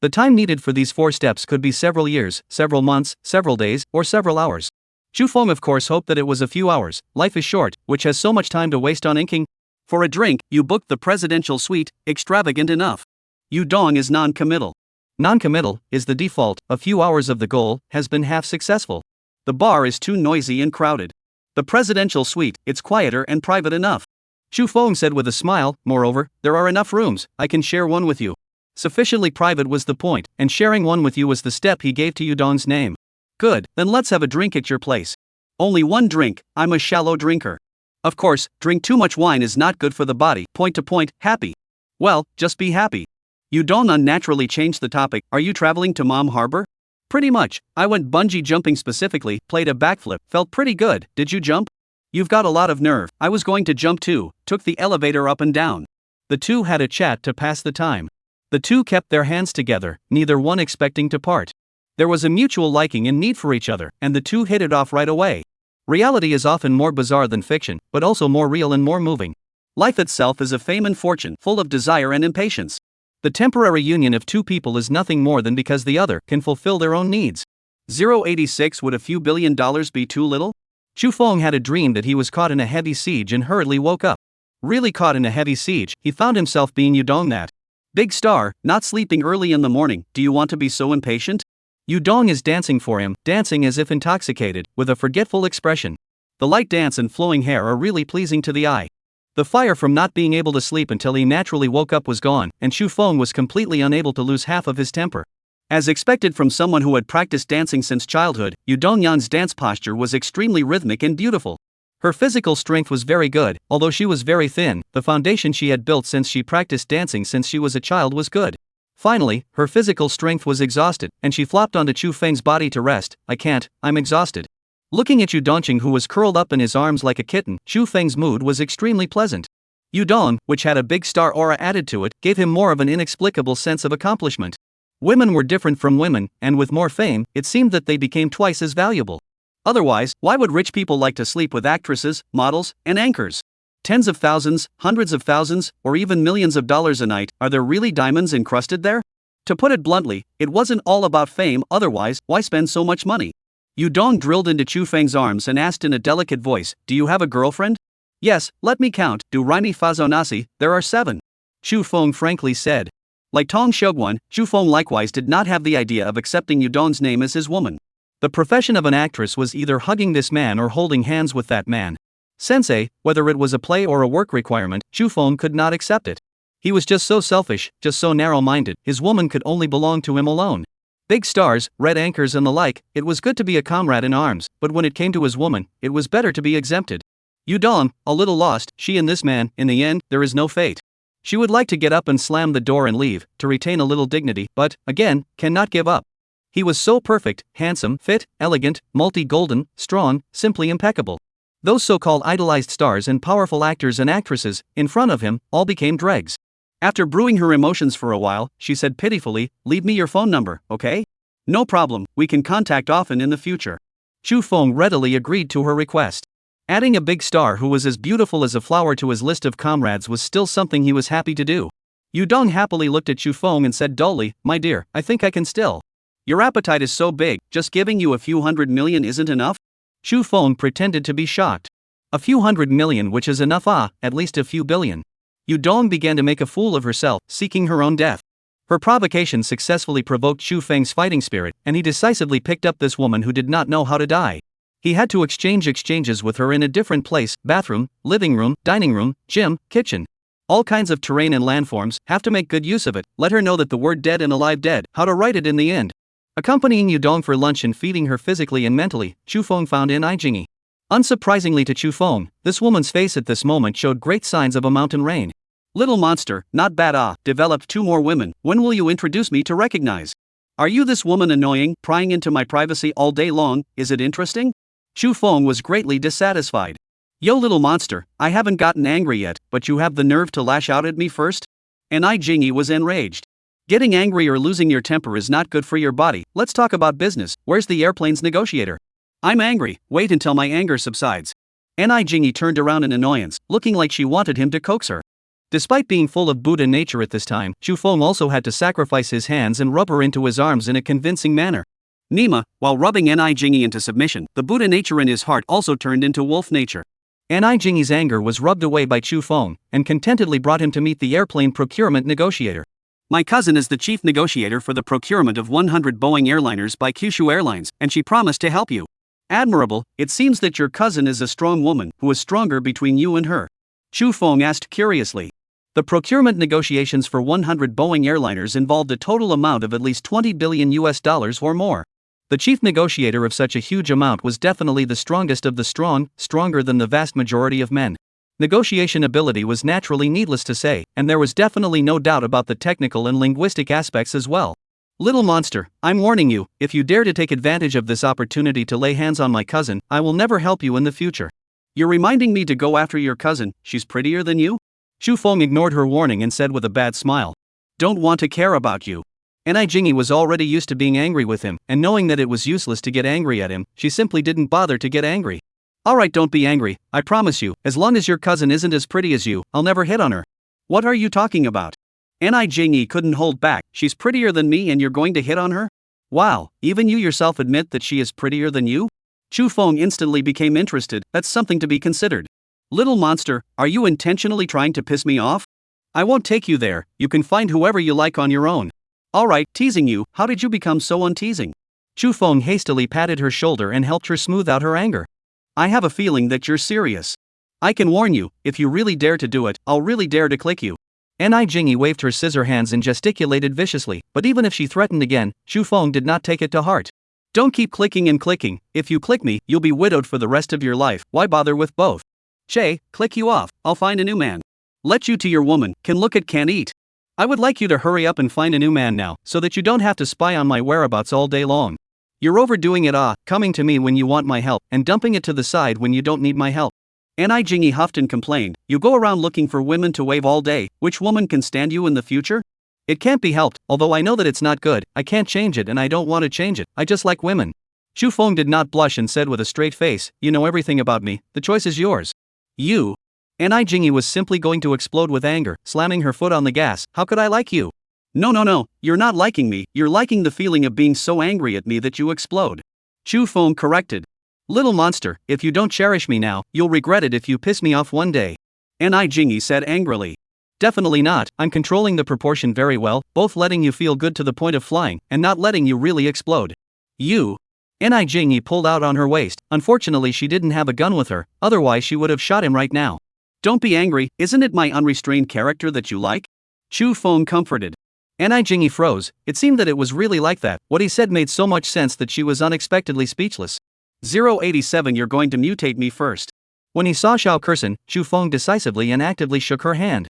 The time needed for these 4 steps could be several years, several months, several days, or several hours. Chu Feng of course hoped that it was a few hours. Life is short, which has so much time to waste on inking. For a drink, you booked the presidential suite, extravagant enough. Yu Dong is non-committal. Non-committal is the default, a few hours of the goal, has been half successful. The bar is too noisy and crowded. The presidential suite, it's quieter and private enough. Chu Feng said with a smile, moreover, there are enough rooms, I can share one with you. Sufficiently private was the point, and sharing one with you was the step he gave to Yu Dong's name. Good, then let's have a drink at your place. Only one drink, I'm a shallow drinker. Of course, drink too much wine is not good for the body, point to point, happy. Well, just be happy. Yu Dong unnaturally changed the topic, are you traveling to Mom Harbor? Pretty much, I went bungee jumping specifically, played a backflip, felt pretty good, did you jump? You've got a lot of nerve, I was going to jump too, took the elevator up and down. The two had a chat to pass the time. The two kept their hands together, neither one expecting to part. There was a mutual liking and need for each other, and the two hit it off right away. Reality is often more bizarre than fiction, but also more real and more moving. Life itself is a fame and fortune, full of desire and impatience. The temporary union of two people is nothing more than because the other can fulfill their own needs. 086 Would a few $billion be too little? Chu Feng had a dream that he was caught in a heavy siege and hurriedly woke up. Really caught in a heavy siege, he found himself being Yu Dong that big star, not sleeping early in the morning, do you want to be so impatient? Yu Dong is dancing for him, dancing as if intoxicated, with a forgetful expression. The light dance and flowing hair are really pleasing to the eye. The fire from not being able to sleep until he naturally woke up was gone, and Chu Feng was completely unable to lose half of his temper. As expected from someone who had practiced dancing since childhood, Yu Dongyan's dance posture was extremely rhythmic and beautiful. Her physical strength was very good, although she was very thin, the foundation she had built since she practiced dancing since she was a child was good. Finally, her physical strength was exhausted, and she flopped onto Chu Feng's body to rest. I can't, I'm exhausted. Looking at Yu Dongjing, who was curled up in his arms like a kitten, Chu Feng's mood was extremely pleasant. Yu Dong, which had a big star aura added to it, gave him more of an inexplicable sense of accomplishment. Women were different from women, and with more fame, it seemed that they became twice as valuable. Otherwise, why would rich people like to sleep with actresses, models, and anchors? Tens of thousands, hundreds of thousands, or even millions of dollars a night, are there really diamonds encrusted there? To put it bluntly, it wasn't all about fame, otherwise, why spend so much money? Yu Dong drilled into Chu Feng's arms and asked in a delicate voice, do you have a girlfriend? Yes, let me count, do Raimi Fazonasi, there are 7. Chu Feng frankly said. Like Tong Shoguan, Chu Feng likewise did not have the idea of accepting Yu Dong's name as his woman. The profession of an actress was either hugging this man or holding hands with that man. Sensei, whether it was a play or a work requirement, Chu Feng could not accept it. He was just so selfish, just so narrow-minded, his woman could only belong to him alone. Big stars, red anchors and the like, it was good to be a comrade in arms, but when it came to his woman, it was better to be exempted. Yu Dong, a little lost, she and this man, in the end, there is no fate. She would like to get up and slam the door and leave, to retain a little dignity, but, again, cannot give up. He was so perfect, handsome, fit, elegant, multi-golden, strong, simply impeccable. Those so-called idolized stars and powerful actors and actresses, in front of him, all became dregs. After brewing her emotions for a while, she said pitifully, leave me your phone number, okay? No problem, we can contact often in the future. Chu Feng readily agreed to her request. Adding a big star who was as beautiful as a flower to his list of comrades was still something he was happy to do. Yu Dong happily looked at Chu Feng and said dully, my dear, I think I can still. Your appetite is so big, just giving you a few $100 million isn't enough? Chu Feng pretended to be shocked. A few $100 million, which is enough, at least a few billion. Yu Dong began to make a fool of herself, seeking her own death. Her provocation successfully provoked Chu Feng's fighting spirit, and he decisively picked up this woman who did not know how to die. He had to exchanges with her in a different place: bathroom, living room, dining room, gym, kitchen. All kinds of terrain and landforms, have to make good use of it. Let her know that the word dead and alive dead, how to write it in the end. Accompanying Yudong for lunch and feeding her physically and mentally, Chu Feng found in Ijingi. Unsurprisingly to Chu Feng, this woman's face at this moment showed great signs of a mountain rain. Little monster, not bad developed 2 more women, when will you introduce me to recognize? Are you this woman annoying, prying into my privacy all day long, is it interesting? Chu Feng was greatly dissatisfied. Yo little monster, I haven't gotten angry yet, but you have the nerve to lash out at me first? And Ijingi was enraged. Getting angry or losing your temper is not good for your body. Let's talk about business. Where's the airplane's negotiator? I'm angry, wait until my anger subsides. Ijingi turned around in annoyance, looking like she wanted him to coax her. Despite being full of Buddha nature at this time, Chu Feng also had to sacrifice his hands and rub her into his arms in a convincing manner. Nima, while rubbing Ijingi into submission, the Buddha nature in his heart also turned into wolf nature. Ijingi's anger was rubbed away by Chu Feng, and contentedly brought him to meet the airplane procurement negotiator. My cousin is the chief negotiator for the procurement of 100 Boeing airliners by Kyushu Airlines, and she promised to help you. Admirable, it seems that your cousin is a strong woman, who is stronger between you and her? Chu Feng asked curiously. The procurement negotiations for 100 Boeing airliners involved a total amount of at least $20 billion or more. The chief negotiator of such a huge amount was definitely the strongest of the strong, stronger than the vast majority of men. Negotiation ability was naturally needless to say, and there was definitely no doubt about the technical and linguistic aspects as well. Little monster, I'm warning you, if you dare to take advantage of this opportunity to lay hands on my cousin, I will never help you in the future. You're reminding me to go after your cousin, she's prettier than you? Chu Feng ignored her warning and said with a bad smile. Don't want to care about you. Ijingi was already used to being angry with him, and knowing that it was useless to get angry at him, she simply didn't bother to get angry. Alright, don't be angry, I promise you, as long as your cousin isn't as pretty as you, I'll never hit on her. What are you talking about? Ijingi couldn't hold back. She's prettier than me and you're going to hit on her? Wow, even you yourself admit that she is prettier than you? Chu Feng instantly became interested. That's something to be considered. Little monster, are you intentionally trying to piss me off? I won't take you there, you can find whoever you like on your own. Alright, teasing you, how did you become so unteasing? Chu Feng hastily patted her shoulder and helped her smooth out her anger. I have a feeling that you're serious. I can warn you, if you really dare to do it, I'll really dare to click you. Ijingi waved her scissor hands and gesticulated viciously, but even if she threatened again, Chu Feng did not take it to heart. Don't keep clicking and clicking, if you click me, you'll be widowed for the rest of your life, why bother with both? Che, click you off, I'll find a new man. Let you to your woman, can look at can't eat. I would like you to hurry up and find a new man now, so that you don't have to spy on my whereabouts all day long. You're overdoing it, coming to me when you want my help, and dumping it to the side when you don't need my help. Ijingi huffed and complained, you go around looking for women to wave all day, which woman can stand you in the future? It can't be helped, although I know that it's not good, I can't change it and I don't want to change it, I just like women. Chu Feng did not blush and said with a straight face, you know everything about me, the choice is yours. You? Ijingi was simply going to explode with anger, slamming her foot on the gas, how could I like you? No, you're not liking me, you're liking the feeling of being so angry at me that you explode. Chu Feng corrected. Little monster, if you don't cherish me now, you'll regret it if you piss me off one day. Ijingi said angrily. Definitely not, I'm controlling the proportion very well, both letting you feel good to the point of flying, and not letting you really explode. You? Ijingi pulled out on her waist, unfortunately she didn't have a gun with her, otherwise she would have shot him right now. Don't be angry, isn't it my unrestrained character that you like? Chu Feng comforted. Ijingi froze, it seemed that it was really like that, what he said made so much sense that she was unexpectedly speechless. 087 You're going to mutate me first. When he saw Xiao Kursen, Chu Feng decisively and actively shook her hand.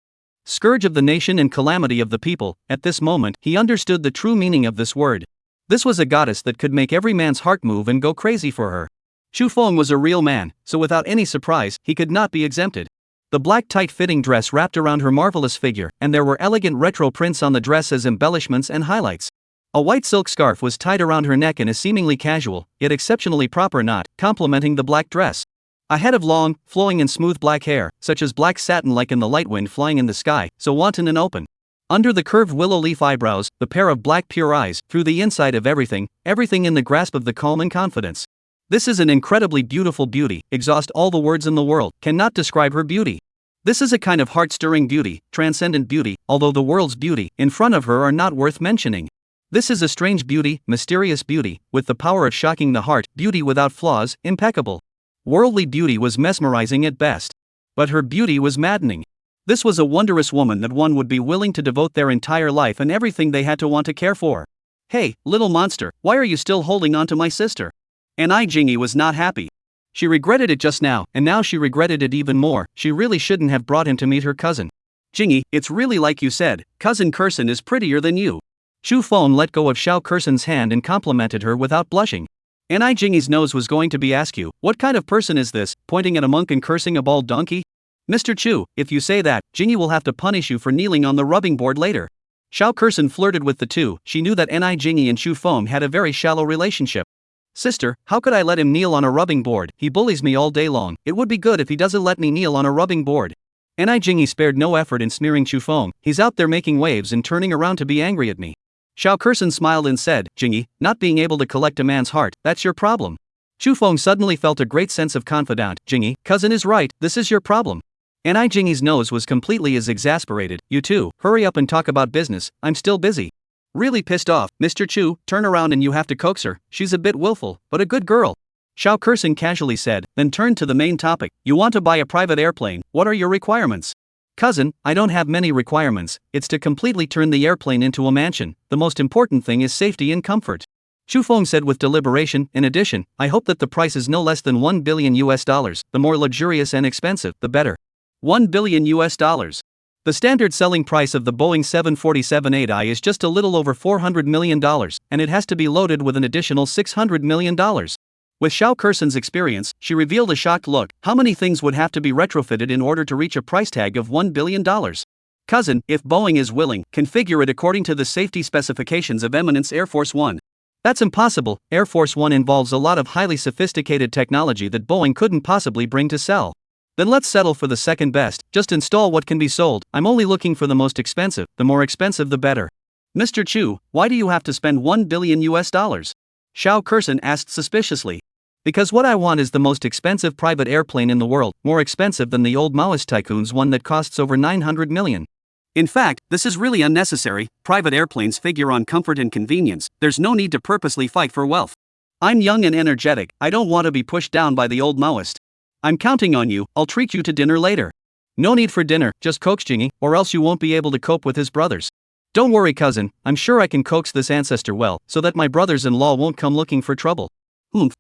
Scourge of the nation and calamity of the people, at this moment, he understood the true meaning of this word. This was a goddess that could make every man's heart move and go crazy for her. Chu Feng was a real man, so without any surprise, he could not be exempted. The black tight-fitting dress wrapped around her marvelous figure, and there were elegant retro prints on the dress as embellishments and highlights. A white silk scarf was tied around her neck in a seemingly casual, yet exceptionally proper knot, complementing the black dress. A head of long, flowing and smooth black hair, such as black satin like in the light wind flying in the sky, so wanton and open. Under the curved willow leaf eyebrows, the pair of black pure eyes, through the inside of everything in the grasp of the calm and confidence. This is an incredibly beautiful beauty, exhaust all the words in the world, cannot describe her beauty. This is a kind of heart-stirring beauty, transcendent beauty, although the world's beauty, in front of her are not worth mentioning. This is a strange beauty, mysterious beauty, with the power of shocking the heart, beauty without flaws, impeccable. Worldly beauty was mesmerizing at best. But her beauty was maddening. This was a wondrous woman that one would be willing to devote their entire life and everything they had to want to care for. Hey, little monster, why are you still holding on to my sister? Jingy was not happy. She regretted it just now, and now she regretted it even more. She really shouldn't have brought him to meet her cousin. Jingy, it's really like you said, Cousin Kurson is prettier than you. Chu Feng let go of Xiao Kurson's hand and complimented her without blushing. Jingy's nose was going to be ask you, what kind of person is this, pointing at a monk and cursing a bald donkey? Mr. Chu, if you say that, Jingy will have to punish you for kneeling on the rubbing board later. Xiao Kurson flirted with the two. She knew that Jingy and Chu Feng had a very shallow relationship. Sister, how could I let him kneel on a rubbing board? He bullies me all day long. It would be good if he doesn't let me kneel on a rubbing board. Jingy spared no effort in smearing Chu Feng. He's out there making waves and turning around to be angry at me. Xiao Kurson smiled and said, Jingy, not being able to collect a man's heart, that's your problem. Chu Feng suddenly felt a great sense of confidant. Jingy, cousin is right, this is your problem. Jingy's nose was completely as exasperated. You two, hurry up and talk about business, I'm still busy. Really pissed off, Mr. Chu, turn around and you have to coax her, she's a bit willful, but a good girl. Xiao Kurson casually said, then turned to the main topic. You want to buy a private airplane, what are your requirements? Cousin, I don't have many requirements, it's to completely turn the airplane into a mansion. The most important thing is safety and comfort. Chu Feng said with deliberation, in addition, I hope that the price is no less than $1 billion. The more luxurious and expensive, the better. $1 billion. The standard selling price of the Boeing 747-8i is just a little over $400 million, and it has to be loaded with an additional $600 million. With Xiao Kurson's experience, she revealed a shocked look. How many things would have to be retrofitted in order to reach a price tag of $1 billion? Cousin, if Boeing is willing, configure it according to the safety specifications of Eminence Air Force One. That's impossible. Air Force One involves a lot of highly sophisticated technology that Boeing couldn't possibly bring to sell. Then let's settle for the second best, just install what can be sold. I'm only looking for the most expensive, the more expensive the better. Mr. Chu, why do you have to spend $1 billion? Xiao Kurson asked suspiciously. Because what I want is the most expensive private airplane in the world, more expensive than the old Maoist tycoon's one that costs over $900 million. In fact, this is really unnecessary. Private airplanes figure on comfort and convenience, there's no need to purposely fight for wealth. I'm young and energetic, I don't want to be pushed down by the old Maoist. I'm counting on you, I'll treat you to dinner later. No need for dinner, just coax Jingy, or else you won't be able to cope with his brothers. Don't worry cousin, I'm sure I can coax this ancestor well, so that my brothers-in-law won't come looking for trouble.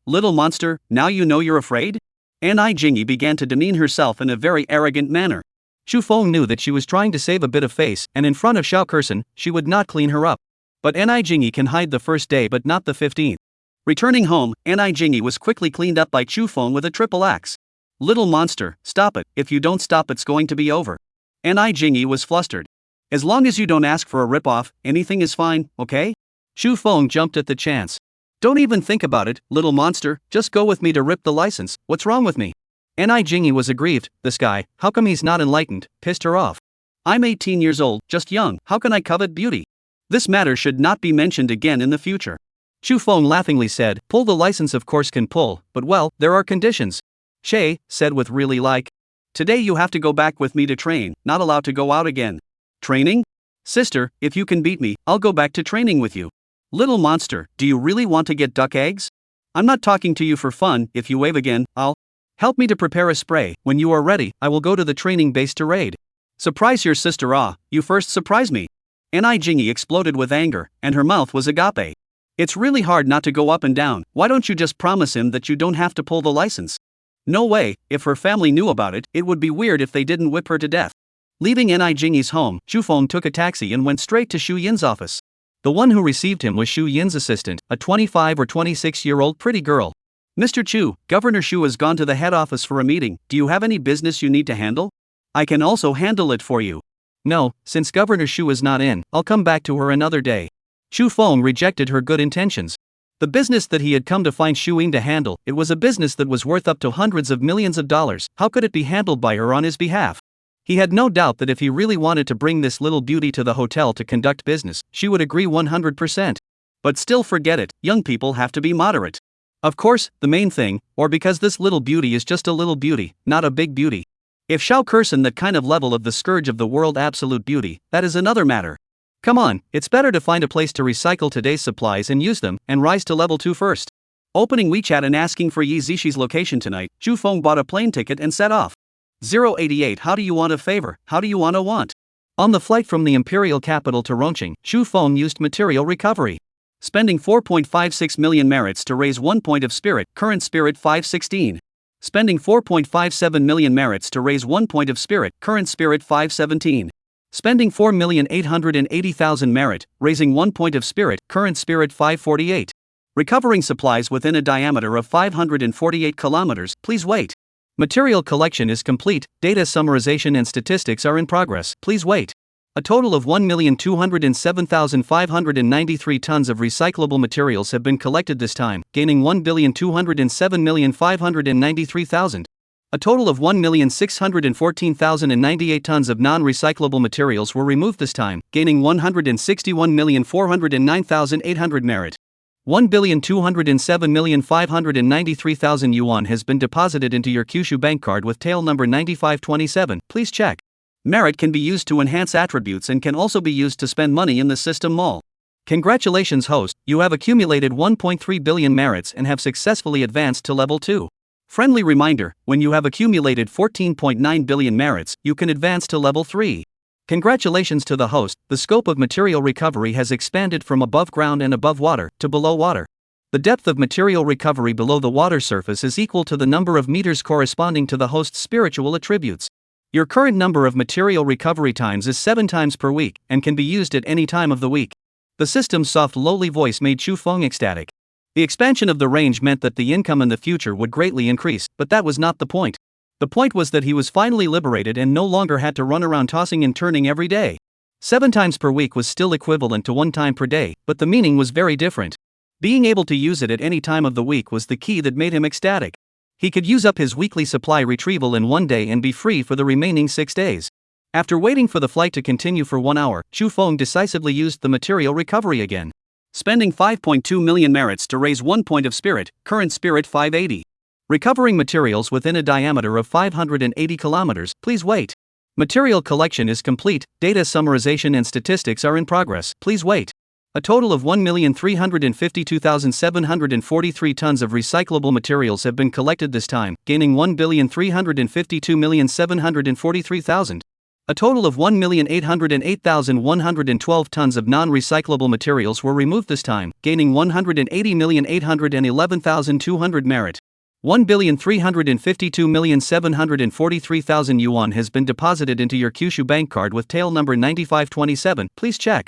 Little monster, now you know you're afraid? Jingy began to demean herself in a very arrogant manner. Chu Feng knew that she was trying to save a bit of face, and in front of Xiao Kurson, she would not clean her up. But Jingy can hide the first day but not the 15th. Returning home, Jingy was quickly cleaned up by Chu Feng with a triple axe. Little monster, stop it, if you don't stop it's going to be over. Jingy was flustered. As long as you don't ask for a rip-off, anything is fine, okay? Chu Feng jumped at the chance. Don't even think about it, little monster, just go with me to rip the license, what's wrong with me? Jingy was aggrieved. This guy, how come he's not enlightened, pissed her off. I'm 18 years old, just young, how can I covet beauty? This matter should not be mentioned again in the future. Chu Feng laughingly said, pull the license of course can pull, but well, there are conditions. Shay said with really like. Today you have to go back with me to train, not allowed to go out again. Training? Sister, if you can beat me, I'll go back to training with you. Little monster, do you really want to get duck eggs? I'm not talking to you for fun, if you wave again, I'll help me to prepare a spray. When you are ready, I will go to the training base to raid. Surprise your sister you first surprise me. Jingy exploded with anger, and her mouth was agape. It's really hard not to go up and down, why don't you just promise him that you don't have to pull the license? No way, if her family knew about it, it would be weird if they didn't whip her to death. Leaving Jingy's home, Chu Feng took a taxi and went straight to Xu Yin's office. The one who received him was Xu Yin's assistant, a 25 or 26-year-old pretty girl. Mr. Chu, Governor Xu has gone to the head office for a meeting, do you have any business you need to handle? I can also handle it for you. No, since Governor Xu is not in, I'll come back to her another day. Chu Feng rejected her good intentions. The business that he had come to find Xu Yin to handle, it was a business that was worth up to hundreds of millions of dollars, how could it be handled by her on his behalf? He had no doubt that if he really wanted to bring this little beauty to the hotel to conduct business, she would agree 100%. But still forget it, young people have to be moderate. Of course, the main thing, or because this little beauty is just a little beauty, not a big beauty. If Xiao Kurson that kind of level of the scourge of the world absolute beauty, that is another matter. Come on, it's better to find a place to recycle today's supplies and use them, and rise to level 2 first. Opening WeChat and asking for Yi Zishi's location tonight, Zhu Feng bought a plane ticket and set off. 088 How do you want a favor, how do you want? On the flight from the imperial capital to Rongqing, Zhu Feng used material recovery. Spending 4.56 million merits to raise 1 point of spirit, current spirit 516. Spending 4.57 million merits to raise 1 point of spirit, current spirit 517. Spending 4,880,000 merit, raising 1 point of spirit, current spirit 548. Recovering supplies within a diameter of 548 kilometers, please wait. Material collection is complete, data summarization and statistics are in progress, please wait. A total of 1,207,593 tons of recyclable materials have been collected this time, gaining 1,207,593,000. A total of 1,614,098 tons of non-recyclable materials were removed this time, gaining 161,409,800 merit. 1,207,593,000 yuan has been deposited into your Kyushu bank card with tail number 9527, please check. Merit can be used to enhance attributes and can also be used to spend money in the system mall. Congratulations host, you have accumulated 1.3 billion merits and have successfully advanced to level 2. Friendly reminder, when you have accumulated 14.9 billion merits, you can advance to level 3. Congratulations to the host, the scope of material recovery has expanded from above ground and above water to below water. The depth of material recovery below the water surface is equal to the number of meters corresponding to the host's spiritual attributes. Your current number of material recovery times is 7 times per week and can be used at any time of the week. The system's soft lowly voice made Zhu Feng ecstatic. The expansion of the range meant that the income in the future would greatly increase, but that was not the point. The point was that he was finally liberated and no longer had to run around tossing and turning every day. 7 times per week was still equivalent to 1 time per day, but the meaning was very different. Being able to use it at any time of the week was the key that made him ecstatic. He could use up his weekly supply retrieval in 1 day and be free for the remaining 6 days. After waiting for the flight to continue for 1 hour, Zhu Feng decisively used the material recovery again. Spending 5.2 million merits to raise 1 point of spirit, current spirit 580. Recovering materials within a diameter of 580 kilometers, please wait. Material collection is complete, data summarization and statistics are in progress, please wait. A total of 1,352,743 tons of recyclable materials have been collected this time, gaining 1,352,743,000. A total of 1,808,112 tons of non-recyclable materials were removed this time, gaining 180,811,200 merit. 1,352,743,000 yuan has been deposited into your Kyushu bank card with tail number 9527, please check.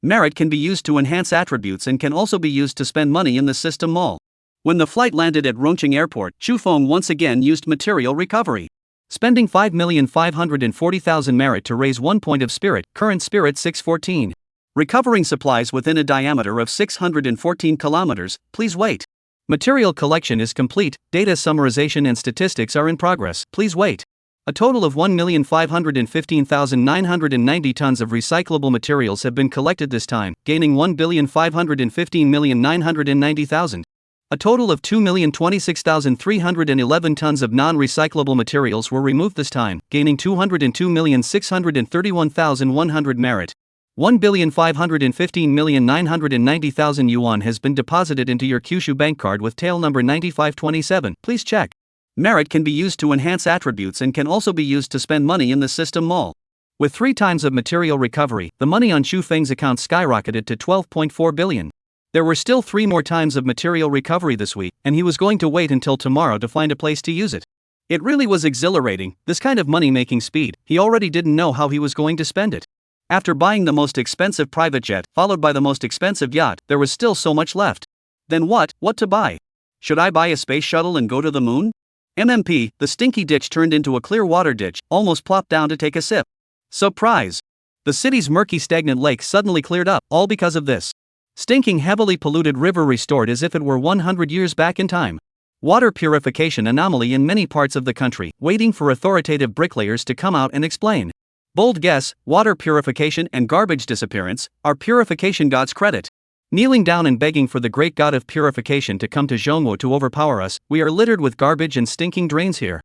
Merit can be used to enhance attributes and can also be used to spend money in the system mall. When the flight landed at Rongqing Airport, Zhu Feng once again used material recovery. Spending 5,540,000 merit to raise 1 point of spirit, current spirit 614. Recovering supplies within a diameter of 614 kilometers, please wait. Material collection is complete, data summarization and statistics are in progress, please wait. A total of 1,515,990 tons of recyclable materials have been collected this time, gaining 1,515,990,000. A total of 2,026,311 tons of non-recyclable materials were removed this time, gaining 202,631,100 merit. 1,515,990,000 yuan has been deposited into your Kyushu bank card with tail number 9527, please check. Merit can be used to enhance attributes and can also be used to spend money in the system mall. With 3 times of material recovery, the money on Zhu Feng's account skyrocketed to 12.4 billion. There were still 3 more times of material recovery this week, and he was going to wait until tomorrow to find a place to use it. It really was exhilarating, this kind of money-making speed. He already didn't know how he was going to spend it. After buying the most expensive private jet, followed by the most expensive yacht, there was still so much left. Then what to buy? Should I buy a space shuttle and go to the moon? MMP, the stinky ditch turned into a clear water ditch, almost plopped down to take a sip. Surprise! The city's murky stagnant lake suddenly cleared up, all because of this. Stinking heavily polluted river restored as if it were 100 years back in time. Water purification anomaly in many parts of the country, waiting for authoritative bricklayers to come out and explain. Bold guess, water purification and garbage disappearance, are purification god's credit. Kneeling down and begging for the great god of purification to come to Zhongguo to overpower us, we are littered with garbage and stinking drains here.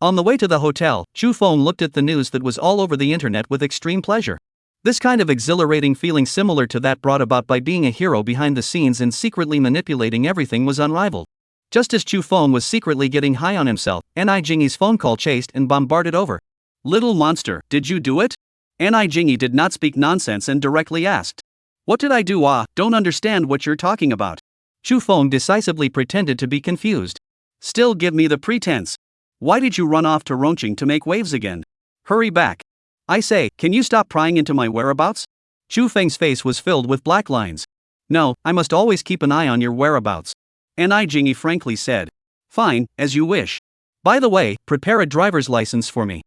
On the way to the hotel, Zhu Feng looked at the news that was all over the internet with extreme pleasure. This kind of exhilarating feeling, similar to that brought about by being a hero behind the scenes and secretly manipulating everything, was unrivaled. Just as Chu Feng was secretly getting high on himself, Ni Jingyi's phone call chased and bombarded over. "Little monster, did you do it?" Ni Jingyi did not speak nonsense and directly asked. "What did I do? Don't understand what you're talking about." Chu Feng decisively pretended to be confused. "Still give me the pretense. Why did you run off to Rongqing to make waves again? Hurry back. I say, can you stop prying into my whereabouts?" Chu Feng's face was filled with black lines. "No, I must always keep an eye on your whereabouts," Ni Jingyi frankly said. "Fine, as you wish. By the way, prepare a driver's license for me."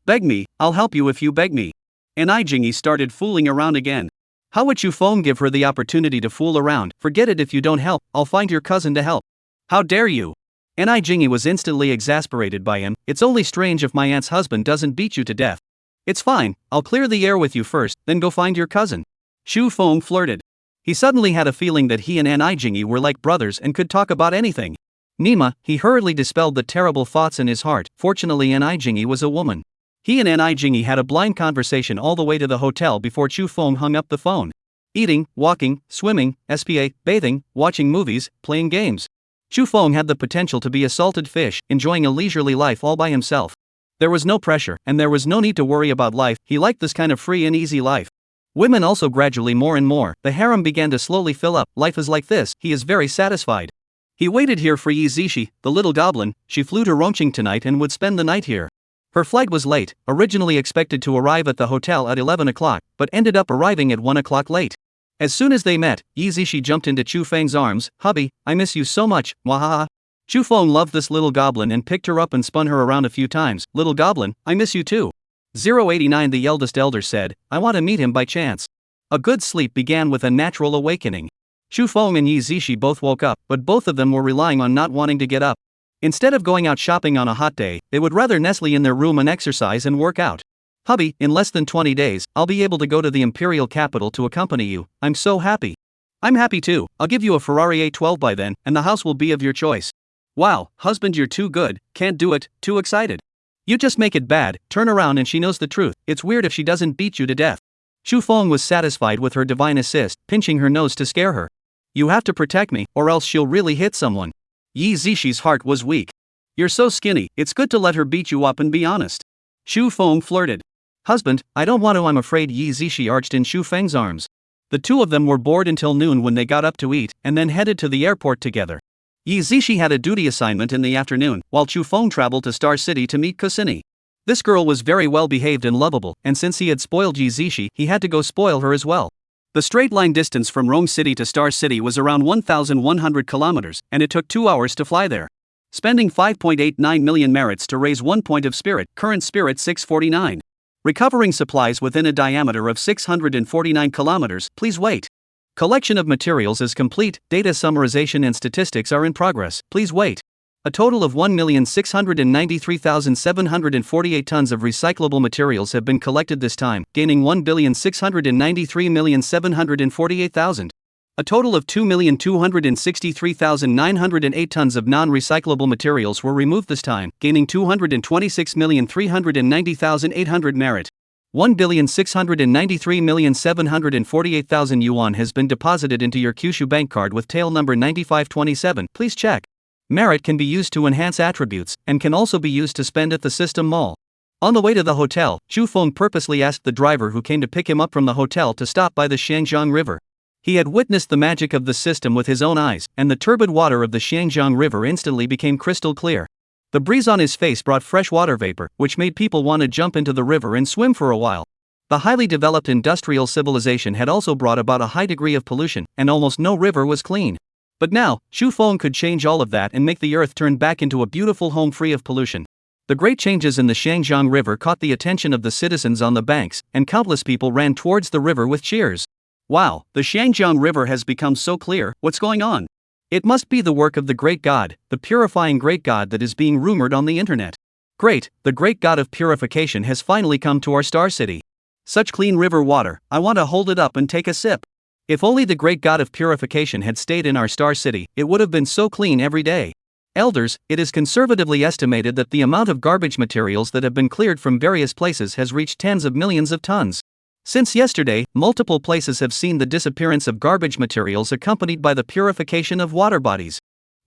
Beg me, I'll help you if you beg me." Ni Jingyi started fooling around again. How would Chu Feng give her the opportunity to fool around? "Forget it, if you don't help, I'll find your cousin to help." "How dare you?" Ni Jingyi was instantly exasperated by him. "It's only strange if my aunt's husband doesn't beat you to death." "It's fine, I'll clear the air with you first, then go find your cousin." Chu Feng flirted. He suddenly had a feeling that he and Ni Jingyi were like brothers and could talk about anything. Nima, he hurriedly dispelled the terrible thoughts in his heart. Fortunately, Ni Jingyi was a woman. He and Ni Jingyi had a blind conversation all the way to the hotel before Chu Feng hung up the phone. Eating, walking, swimming, SPA, bathing, watching movies, playing games. Chu Feng had the potential to be a salted fish, enjoying a leisurely life all by himself. There was no pressure, and there was no need to worry about life. He liked this kind of free and easy life. Women also gradually more and more. The harem began to slowly fill up. Life is like this. He is very satisfied. He waited here for Yi Zishi, the little goblin. She flew to Rongqing tonight and would spend the night here. Her flight was late, originally expected to arrive at the hotel at 11 o'clock, but ended up arriving at 1 o'clock late. As soon as they met, Yi Zishi jumped into Chu Feng's arms. "Hubby, I miss you so much, wahaha." Chu Feng loved this little goblin and picked her up and spun her around a few times. "Little goblin, I miss you too." 089 The eldest elder said, "I want to meet him by chance." A good sleep began with a natural awakening. Chu Feng and Yi Zishi both woke up, but both of them were relying on not wanting to get up. Instead of going out shopping on a hot day, they would rather nestle in their room and exercise and work out. "Hubby, in less than 20 days, I'll be able to go to the imperial capital to accompany you. I'm so happy." "I'm happy too. I'll give you a Ferrari A12 by then, and the house will be of your choice." "Wow, husband, you're too good, can't do it, too excited." "You just make it bad, turn around and she knows the truth. It's weird if she doesn't beat you to death." Chu Feng was satisfied with her divine assist, pinching her nose to scare her. "You have to protect me, or else she'll really hit someone." Yi Zishi's heart was weak. "You're so skinny, it's good to let her beat you up and be honest." Chu Feng flirted. "Husband, I don't want to, I'm afraid." Yi Zishi arched in Chu Feng's arms. The two of them were bored until noon when they got up to eat, and then headed to the airport together. Yi Zishi had a duty assignment in the afternoon, while Chu Feng traveled to Star City to meet Kusini. This girl was very well behaved and lovable, and since he had spoiled Yi Zishi, he had to go spoil her as well. The straight line distance from Rome City to Star City was around 1,100 kilometers, and it took 2 hours to fly there. Spending 5.89 million merits to raise 1 point of spirit, current spirit 649. Recovering supplies within a diameter of 649 kilometers, please wait. Collection of materials is complete, data summarization and statistics are in progress, please wait. A total of 1,693,748 tons of recyclable materials have been collected this time, gaining 1,693,748,000. A total of 2,263,908 tons of non-recyclable materials were removed this time, gaining 226,390,800 merit. 1,693,748,000 yuan has been deposited into your Kyushu bank card with tail number 9527. Please check. Merit can be used to enhance attributes, and can also be used to spend at the system mall. On the way to the hotel, Chu Feng purposely asked the driver who came to pick him up from the hotel to stop by the Xiangjiang River. He had witnessed the magic of the system with his own eyes, and the turbid water of the Xiangjiang River instantly became crystal clear. The breeze on his face brought fresh water vapor, which made people want to jump into the river and swim for a while. The highly developed industrial civilization had also brought about a high degree of pollution, and almost no river was clean. But now, Chu Feng could change all of that and make the earth turn back into a beautiful home free of pollution. The great changes in the Xiangjiang River caught the attention of the citizens on the banks, and countless people ran towards the river with cheers. Wow, the Xiangjiang River has become so clear, what's going on? It must be the work of the great god, the purifying great god that is being rumored on the internet. Great, the great god of purification has finally come to our star city. Such clean river water, I want to hold it up and take a sip. If only the great god of purification had stayed in our star city, it would have been so clean every day. Elders, it is conservatively estimated that the amount of garbage materials that have been cleared from various places has reached tens of millions of tons. Since yesterday, multiple places have seen the disappearance of garbage materials accompanied by the purification of water bodies.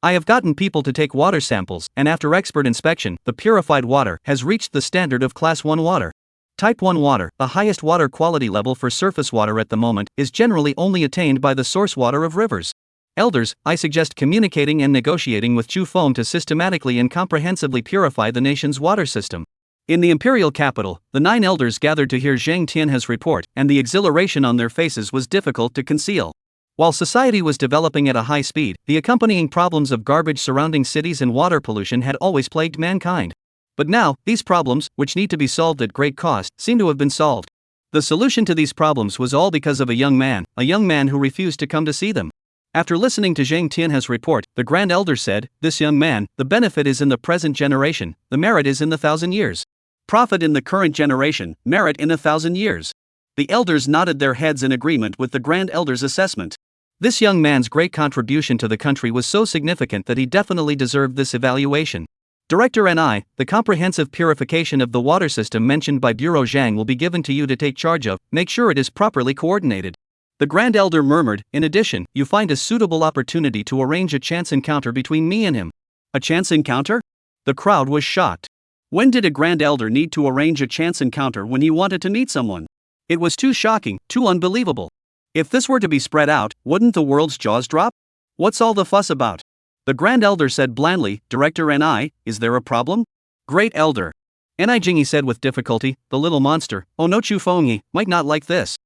I have gotten people to take water samples, and after expert inspection, the purified water has reached the standard of Class 1 water. Type 1 water, the highest water quality level for surface water at the moment, is generally only attained by the source water of rivers. Elders, I suggest communicating and negotiating with Chu Feng to systematically and comprehensively purify the nation's water system. In the imperial capital, the 9 elders gathered to hear Zhang Tianhe's report, and the exhilaration on their faces was difficult to conceal. While society was developing at a high speed, the accompanying problems of garbage surrounding cities and water pollution had always plagued mankind. But now, these problems, which need to be solved at great cost, seem to have been solved. The solution to these problems was all because of a young man who refused to come to see them. After listening to Zhang Tianhe's report, the Grand Elder said, "This young man, the benefit is in the present generation, the merit is in the 1,000 years. Profit in the current generation, merit in 1,000 years." The elders nodded their heads in agreement with the Grand Elder's assessment. This young man's great contribution to the country was so significant that he definitely deserved this evaluation. Director NI, the comprehensive purification of the water system mentioned by Bureau Zhang will be given to you to take charge of. Make sure it is properly coordinated. The Grand Elder murmured, "In addition, you find a suitable opportunity to arrange a chance encounter between me and him." A chance encounter? The crowd was shocked. When did a Grand Elder need to arrange a chance encounter when he wanted to meet someone? It was too shocking, too unbelievable. If this were to be spread out, wouldn't the world's jaws drop? What's all the fuss about? The Grand Elder said blandly, "Director NI, is there a problem?" "Great Elder." Ni Jingyi said with difficulty, "The little monster, oh no, Chu Fengyi, might not like this."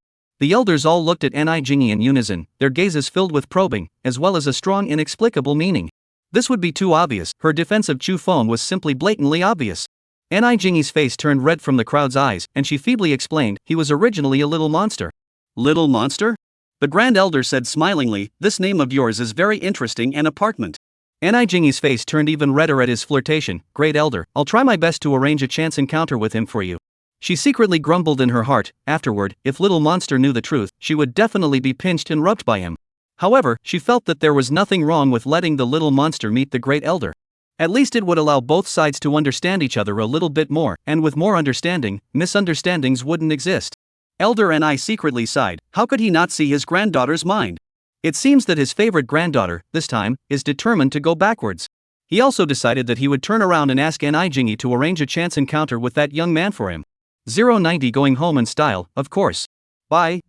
The elders all looked at Ni Jingyi in unison, their gazes filled with probing, as well as a strong inexplicable meaning. This would be too obvious. Her defense of Chu Feng was simply blatantly obvious. Ni Jingyi's face turned red from the crowd's eyes, and she feebly explained, "He was originally a little monster." "Little monster?" The Grand Elder said smilingly, "This name of yours is very interesting, an apartment." Ni Jingyi's face turned even redder at his flirtation. "Great Elder, I'll try my best to arrange a chance encounter with him for you." She secretly grumbled in her heart. Afterward, if little monster knew the truth, she would definitely be pinched and rubbed by him. However, she felt that there was nothing wrong with letting the little monster meet the Great Elder. At least it would allow both sides to understand each other a little bit more, and with more understanding, misunderstandings wouldn't exist. Elder Ni secretly sighed. How could he not see his granddaughter's mind? It seems that his favorite granddaughter, this time, is determined to go backwards. He also decided that he would turn around and ask Ni Jingyi to arrange a chance encounter with that young man for him. 090 going home in style, of course. Bye.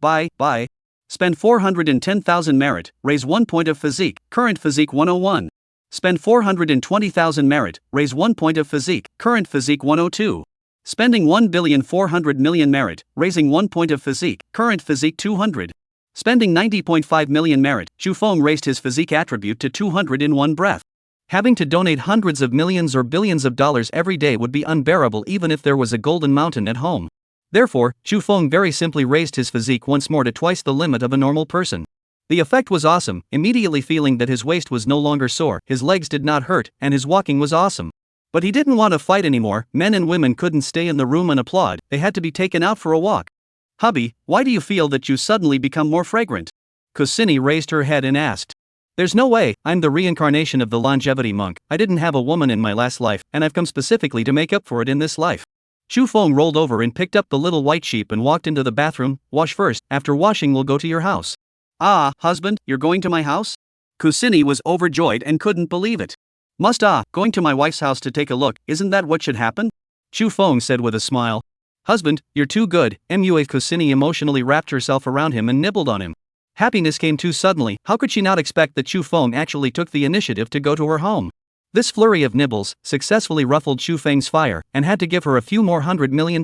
Spend 410,000 merit, raise 1 point of physique, current physique 101. Spend 420,000 merit, raise 1 point of physique, current physique 102. Spending 1,400,000,000 merit, raising 1 point of physique, current physique 200. Spending 90.5 million merit, Chu Feng raised his physique attribute to 200 in one breath. Having to donate hundreds of millions or billions of dollars every day would be unbearable even if there was a golden mountain at home. Therefore, Chu Feng very simply raised his physique once more to twice the limit of a normal person. The effect was awesome, immediately feeling that his waist was no longer sore, his legs did not hurt, and his walking was awesome. But he didn't want to fight anymore. Men and women couldn't stay in the room and applaud, they had to be taken out for a walk. "Hubby, why do you feel that you suddenly become more fragrant?" Kusini raised her head and asked. "There's no way, I'm the reincarnation of the longevity monk. I didn't have a woman in my last life, and I've come specifically to make up for it in this life." Chu Feng rolled over and picked up the little white sheep and walked into the bathroom. "Wash first, after washing we'll go to your house." "Ah, husband, you're going to my house?" Kusini was overjoyed and couldn't believe it. Going to my wife's house to take a look, isn't that what should happen?" Chu Feng said with a smile. "Husband, you're too good." Mua Kusini emotionally wrapped herself around him and nibbled on him. Happiness came too suddenly. How could she not expect that Chu Feng actually took the initiative to go to her home? This flurry of nibbles successfully ruffled Chu Feng's fire and had to give her a few more $100 million.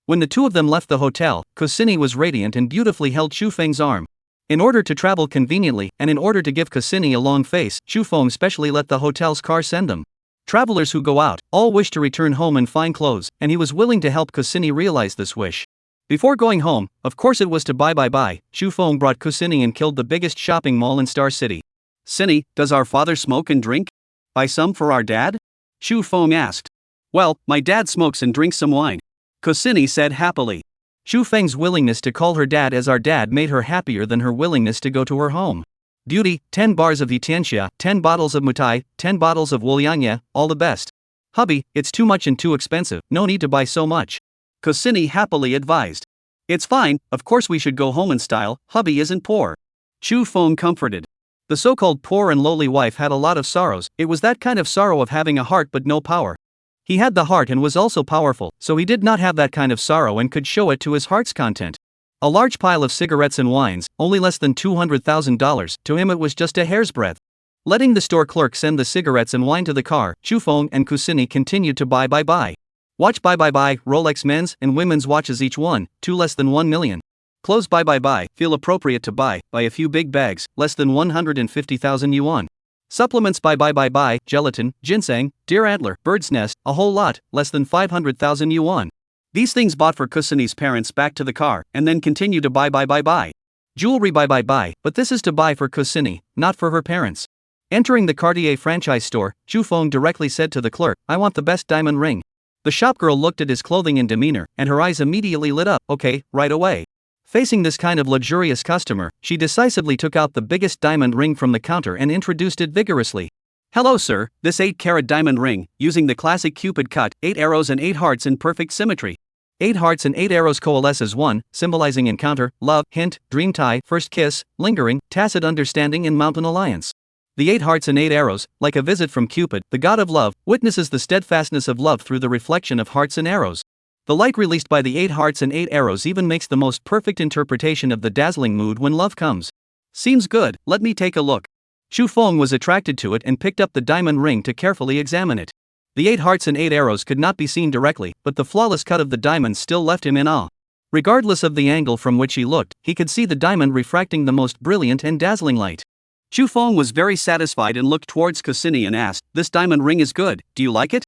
When the two of them left the hotel, Kusini was radiant and beautifully held Chu Feng's arm. In order to travel conveniently, and in order to give Kusini a long face, Chu Feng specially let the hotel's car send them. Travelers who go out, all wish to return home in fine clothes, and he was willing to help Kusini realize this wish. Before going home, of course it was to buy. Chu Feng brought Kusini and killed the biggest shopping mall in Star City. "Sini, does our father smoke and drink? Buy some for our dad?" Chu Feng asked. "Well, my dad smokes and drinks some wine," Kusini said happily. Chu Feng's willingness to call her dad as our dad made her happier than her willingness to go to her home. "Duty, 10 bars of Yitianxia, 10 bottles of Mutai, 10 bottles of Wuliangya, all the best." "Hubby, it's too much and too expensive, no need to buy so much," Kusini happily advised. It's fine, of course we should go home in style, hubby isn't poor. Chu Feng comforted. The so-called poor and lowly wife had a lot of sorrows. It was that kind of sorrow of having a heart but no power. He had the heart and was also powerful, so he did not have that kind of sorrow and could show it to his heart's content. A large pile of cigarettes and wines, only less than $200,000, to him it was just a hair's breadth. Letting the store clerk send the cigarettes and wine to the car, Chu Feng and Kusini continued to buy. Watch buy, Rolex men's and women's watches each one, two less than 1 million. Clothes buy, feel appropriate to buy a few big bags, less than 150,000 yuan. Supplements buy, gelatin, ginseng, deer antler, bird's nest, a whole lot, less than 500,000 yuan. These things bought for Kusini's parents back to the car, and then continue to buy. Jewelry buy, but this is to buy for Kusini, not for her parents. Entering the Cartier franchise store, Chu Feng directly said to the clerk, I want the best diamond ring. The shopgirl looked at his clothing and demeanor, and her eyes immediately lit up. Okay, right away. Facing this kind of luxurious customer, she decisively took out the biggest diamond ring from the counter and introduced it vigorously. Hello sir, this 8-carat diamond ring, using the classic Cupid cut, 8 arrows and 8 hearts in perfect symmetry. 8 hearts and 8 arrows coalesce as one, symbolizing encounter, love, hint, dream tie, first kiss, lingering, tacit understanding and mountain alliance. The 8 hearts and 8 arrows, like a visit from Cupid, the god of love, witnesses the steadfastness of love through the reflection of hearts and arrows. The light released by the 8 hearts and 8 arrows even makes the most perfect interpretation of the dazzling mood when love comes. Seems good, let me take a look. Chu Feng was attracted to it and picked up the diamond ring to carefully examine it. The 8 hearts and 8 arrows could not be seen directly, but the flawless cut of the diamond still left him in awe. Regardless of the angle from which he looked, he could see the diamond refracting the most brilliant and dazzling light. Chu Feng was very satisfied and looked towards Kusini and asked, This diamond ring is good, do you like it?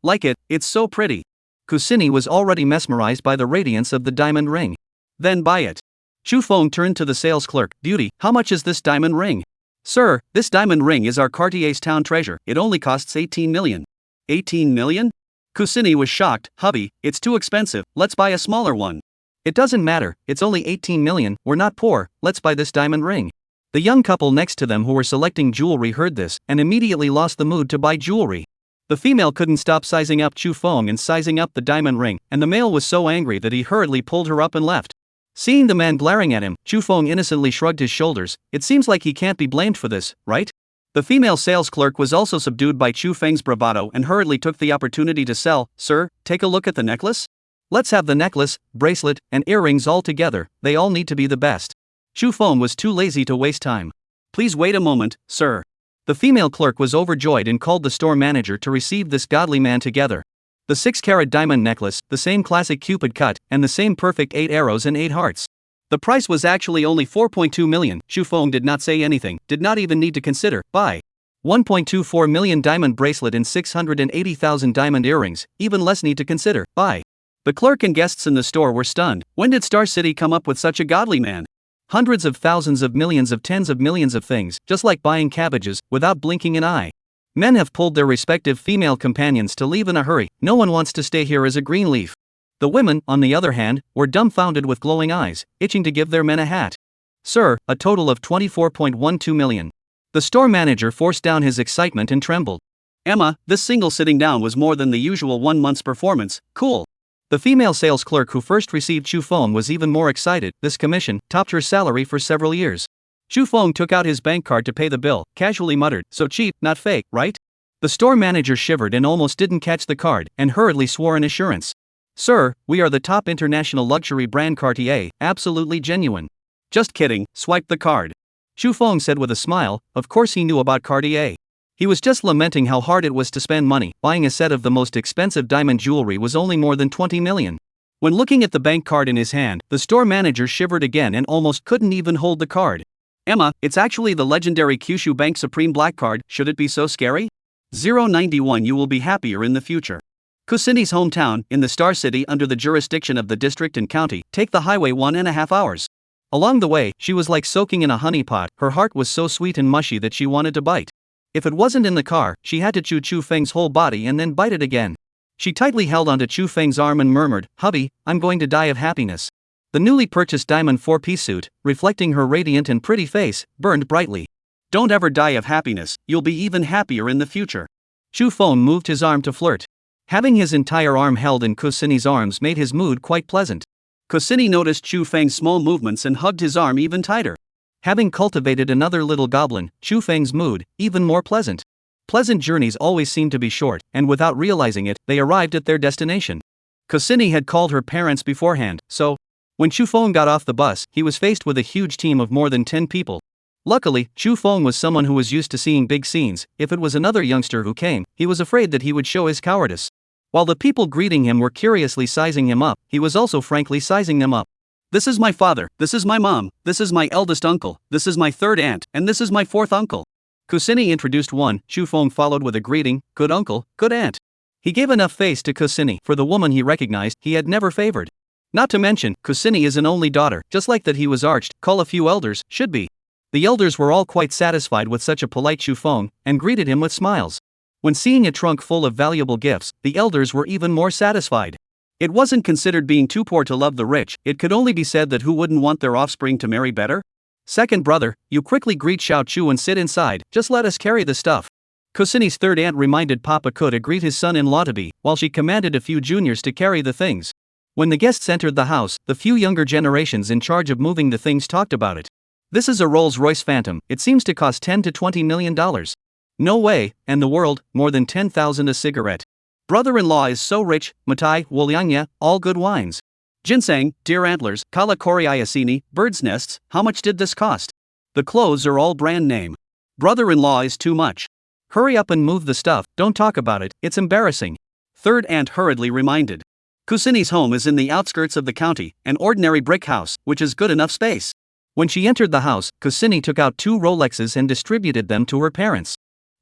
Like it, it's so pretty. Kusini was already mesmerized by the radiance of the diamond ring. Then buy it. Chu Feng turned to the sales clerk, Beauty, how much is this diamond ring? Sir, this diamond ring is our Cartier's town treasure, it only costs 18 million. 18 million? Kusini was shocked, hubby, it's too expensive, let's buy a smaller one. It doesn't matter, it's only 18 million, we're not poor, let's buy this diamond ring. The young couple next to them who were selecting jewelry heard this, and immediately lost the mood to buy jewelry. The female couldn't stop sizing up Chu Feng and sizing up the diamond ring, and the male was so angry that he hurriedly pulled her up and left. Seeing the man glaring at him, Chu Feng innocently shrugged his shoulders, it seems like he can't be blamed for this, right? The female sales clerk was also subdued by Chu Feng's bravado and hurriedly took the opportunity to sell, Sir, take a look at the necklace? Let's have the necklace, bracelet, and earrings all together, they all need to be the best. Chu Feng was too lazy to waste time. Please wait a moment, sir. The female clerk was overjoyed and called the store manager to receive this godly man together. The 6-carat diamond necklace, the same classic Cupid cut, and the same perfect 8 arrows and 8 hearts. The price was actually only 4.2 million. Chu Feng did not say anything, did not even need to consider. Buy. 1.24 million diamond bracelet and 680,000 diamond earrings, even less need to consider. Buy. The clerk and guests in the store were stunned. When did Star City come up with such a godly man? Hundreds of thousands of millions of tens of millions of things, just like buying cabbages, without blinking an eye. Men have pulled their respective female companions to leave in a hurry, no one wants to stay here as a green leaf. The women, on the other hand, were dumbfounded with glowing eyes, itching to give their men a hat. Sir, a total of 24.12 million. The store manager forced down his excitement and trembled. Emma, this single sitting down was more than the usual 1 month's performance, cool. The female sales clerk who first received Chu Feng was even more excited, this commission topped her salary for several years. Chu Feng took out his bank card to pay the bill, casually muttered, so cheap, not fake, right? The store manager shivered and almost didn't catch the card, and hurriedly swore an assurance. Sir, we are the top international luxury brand Cartier, absolutely genuine. Just kidding, swipe the card. Chu Feng said with a smile, of course he knew about Cartier. He was just lamenting how hard it was to spend money. Buying a set of the most expensive diamond jewelry was only more than 20 million. When looking at the bank card in his hand, the store manager shivered again and almost couldn't even hold the card. Emma, it's actually the legendary Kyushu Bank Supreme Black Card, should it be so scary? 091 You will be happier in the future. Kusini's hometown, in the Star City under the jurisdiction of the district and county, take the highway 1.5 hours. Along the way, she was like soaking in a honey pot, her heart was so sweet and mushy that she wanted to bite. If it wasn't in the car, she had to chew Chu Feng's whole body and then bite it again. She tightly held onto Chu Feng's arm and murmured, hubby, I'm going to die of happiness. The newly purchased diamond 4-piece suit, reflecting her radiant and pretty face, burned brightly. Don't ever die of happiness, you'll be even happier in the future. Chu Feng moved his arm to flirt. Having his entire arm held in Kusini's arms made his mood quite pleasant. Kosini noticed Chu Feng's small movements and hugged his arm even tighter. Having cultivated another little goblin, Chu Feng's mood, even more pleasant. Pleasant journeys always seem to be short, and without realizing it, they arrived at their destination. Kosini had called her parents beforehand, so when Chu Feng got off the bus, he was faced with a huge team of more than 10 people. Luckily, Chu Feng was someone who was used to seeing big scenes. If it was another youngster who came, he was afraid that he would show his cowardice. While the people greeting him were curiously sizing him up, he was also frankly sizing them up. This is my father, this is my mom, this is my eldest uncle, this is my third aunt, and this is my fourth uncle. Kosini introduced one, Chu Feng followed with a greeting, good uncle, good aunt. He gave enough face to Kosini for the woman he recognized he had never favored. Not to mention, Kosini is an only daughter, just like that he was arched, call a few elders, should be. The elders were all quite satisfied with such a polite Chu Feng, and greeted him with smiles. When seeing a trunk full of valuable gifts, the elders were even more satisfied. It wasn't considered being too poor to love the rich, it could only be said that who wouldn't want their offspring to marry better? Second brother, you quickly greet Xiao Chu and sit inside, just let us carry the stuff. Kosini's third aunt reminded Papa Ku to greet his son-in-law to be, while she commanded a few juniors to carry the things. When the guests entered the house, the few younger generations in charge of moving the things talked about it. This is a Rolls-Royce Phantom, it seems to cost $10 to $20 million. No way, and the world, more than 10,000 a cigarette. Brother-in-law is so rich, Matai, Wolyanya, all good wines. Ginseng, deer antlers, Kala Coriacini, bird's nests, how much did this cost? The clothes are all brand name. Brother-in-law is too much. Hurry up and move the stuff, don't talk about it, it's embarrassing. Third aunt hurriedly reminded. Kosini's home is in the outskirts of the county, an ordinary brick house, which is good enough space. When she entered the house, Kosini took out 2 Rolexes and distributed them to her parents.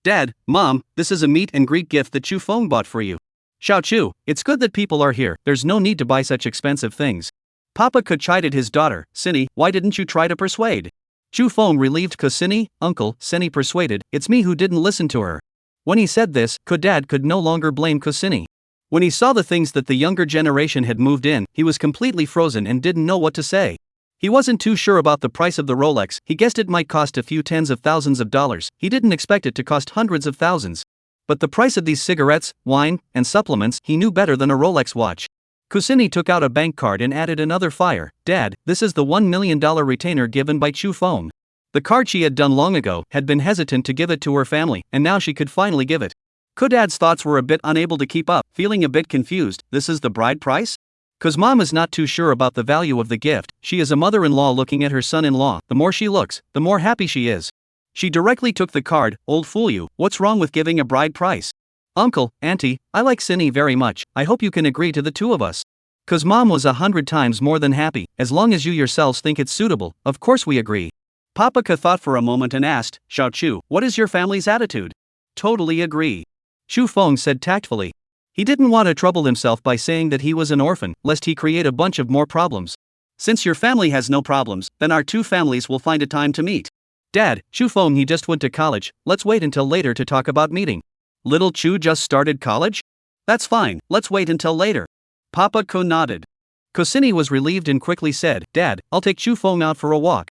Dad, Mom, this is a meet and greet gift that Chu Feng bought for you. Xiao Chu, it's good that people are here, there's no need to buy such expensive things. Papa Ku chided his daughter, Sini, why didn't you try to persuade? Chu Feng relieved Kosini, uncle, Sini persuaded, it's me who didn't listen to her. When he said this, Dad could no longer blame Kosini. When he saw the things that the younger generation had moved in, he was completely frozen and didn't know what to say. He wasn't too sure about the price of the Rolex, he guessed it might cost a few tens of thousands of dollars, he didn't expect it to cost hundreds of thousands. But the price of these cigarettes, wine, and supplements, he knew better than a Rolex watch. Kosini took out a bank card and added another fire. Dad, this is the $1 million retainer given by Chu Feng. The card she had done long ago, had been hesitant to give it to her family, and now she could finally give it. Dad's thoughts were a bit unable to keep up, feeling a bit confused, this is the bride price? Cause Mom is not too sure about the value of the gift, she is a mother-in-law looking at her son-in-law, the more she looks, the more happy she is. She directly took the card, old fool you, what's wrong with giving a bride price? Uncle, Auntie, I like Sini very much, I hope you can agree to the 2 of us. Cause Mom was 100 times more than happy, as long as you yourselves think it's suitable, of course we agree. Papa Ku thought for a moment and asked, Xiao Chu, what is your family's attitude? Totally agree. Chu Feng said tactfully. He didn't want to trouble himself by saying that he was an orphan, lest he create a bunch of more problems. Since your family has no problems, then our 2 families will find a time to meet. Dad, Chu Feng he just went to college, let's wait until later to talk about meeting. Little Chu just started college? That's fine, let's wait until later. Papa Ku nodded. Kosini was relieved and quickly said, Dad, I'll take Chu Feng out for a walk.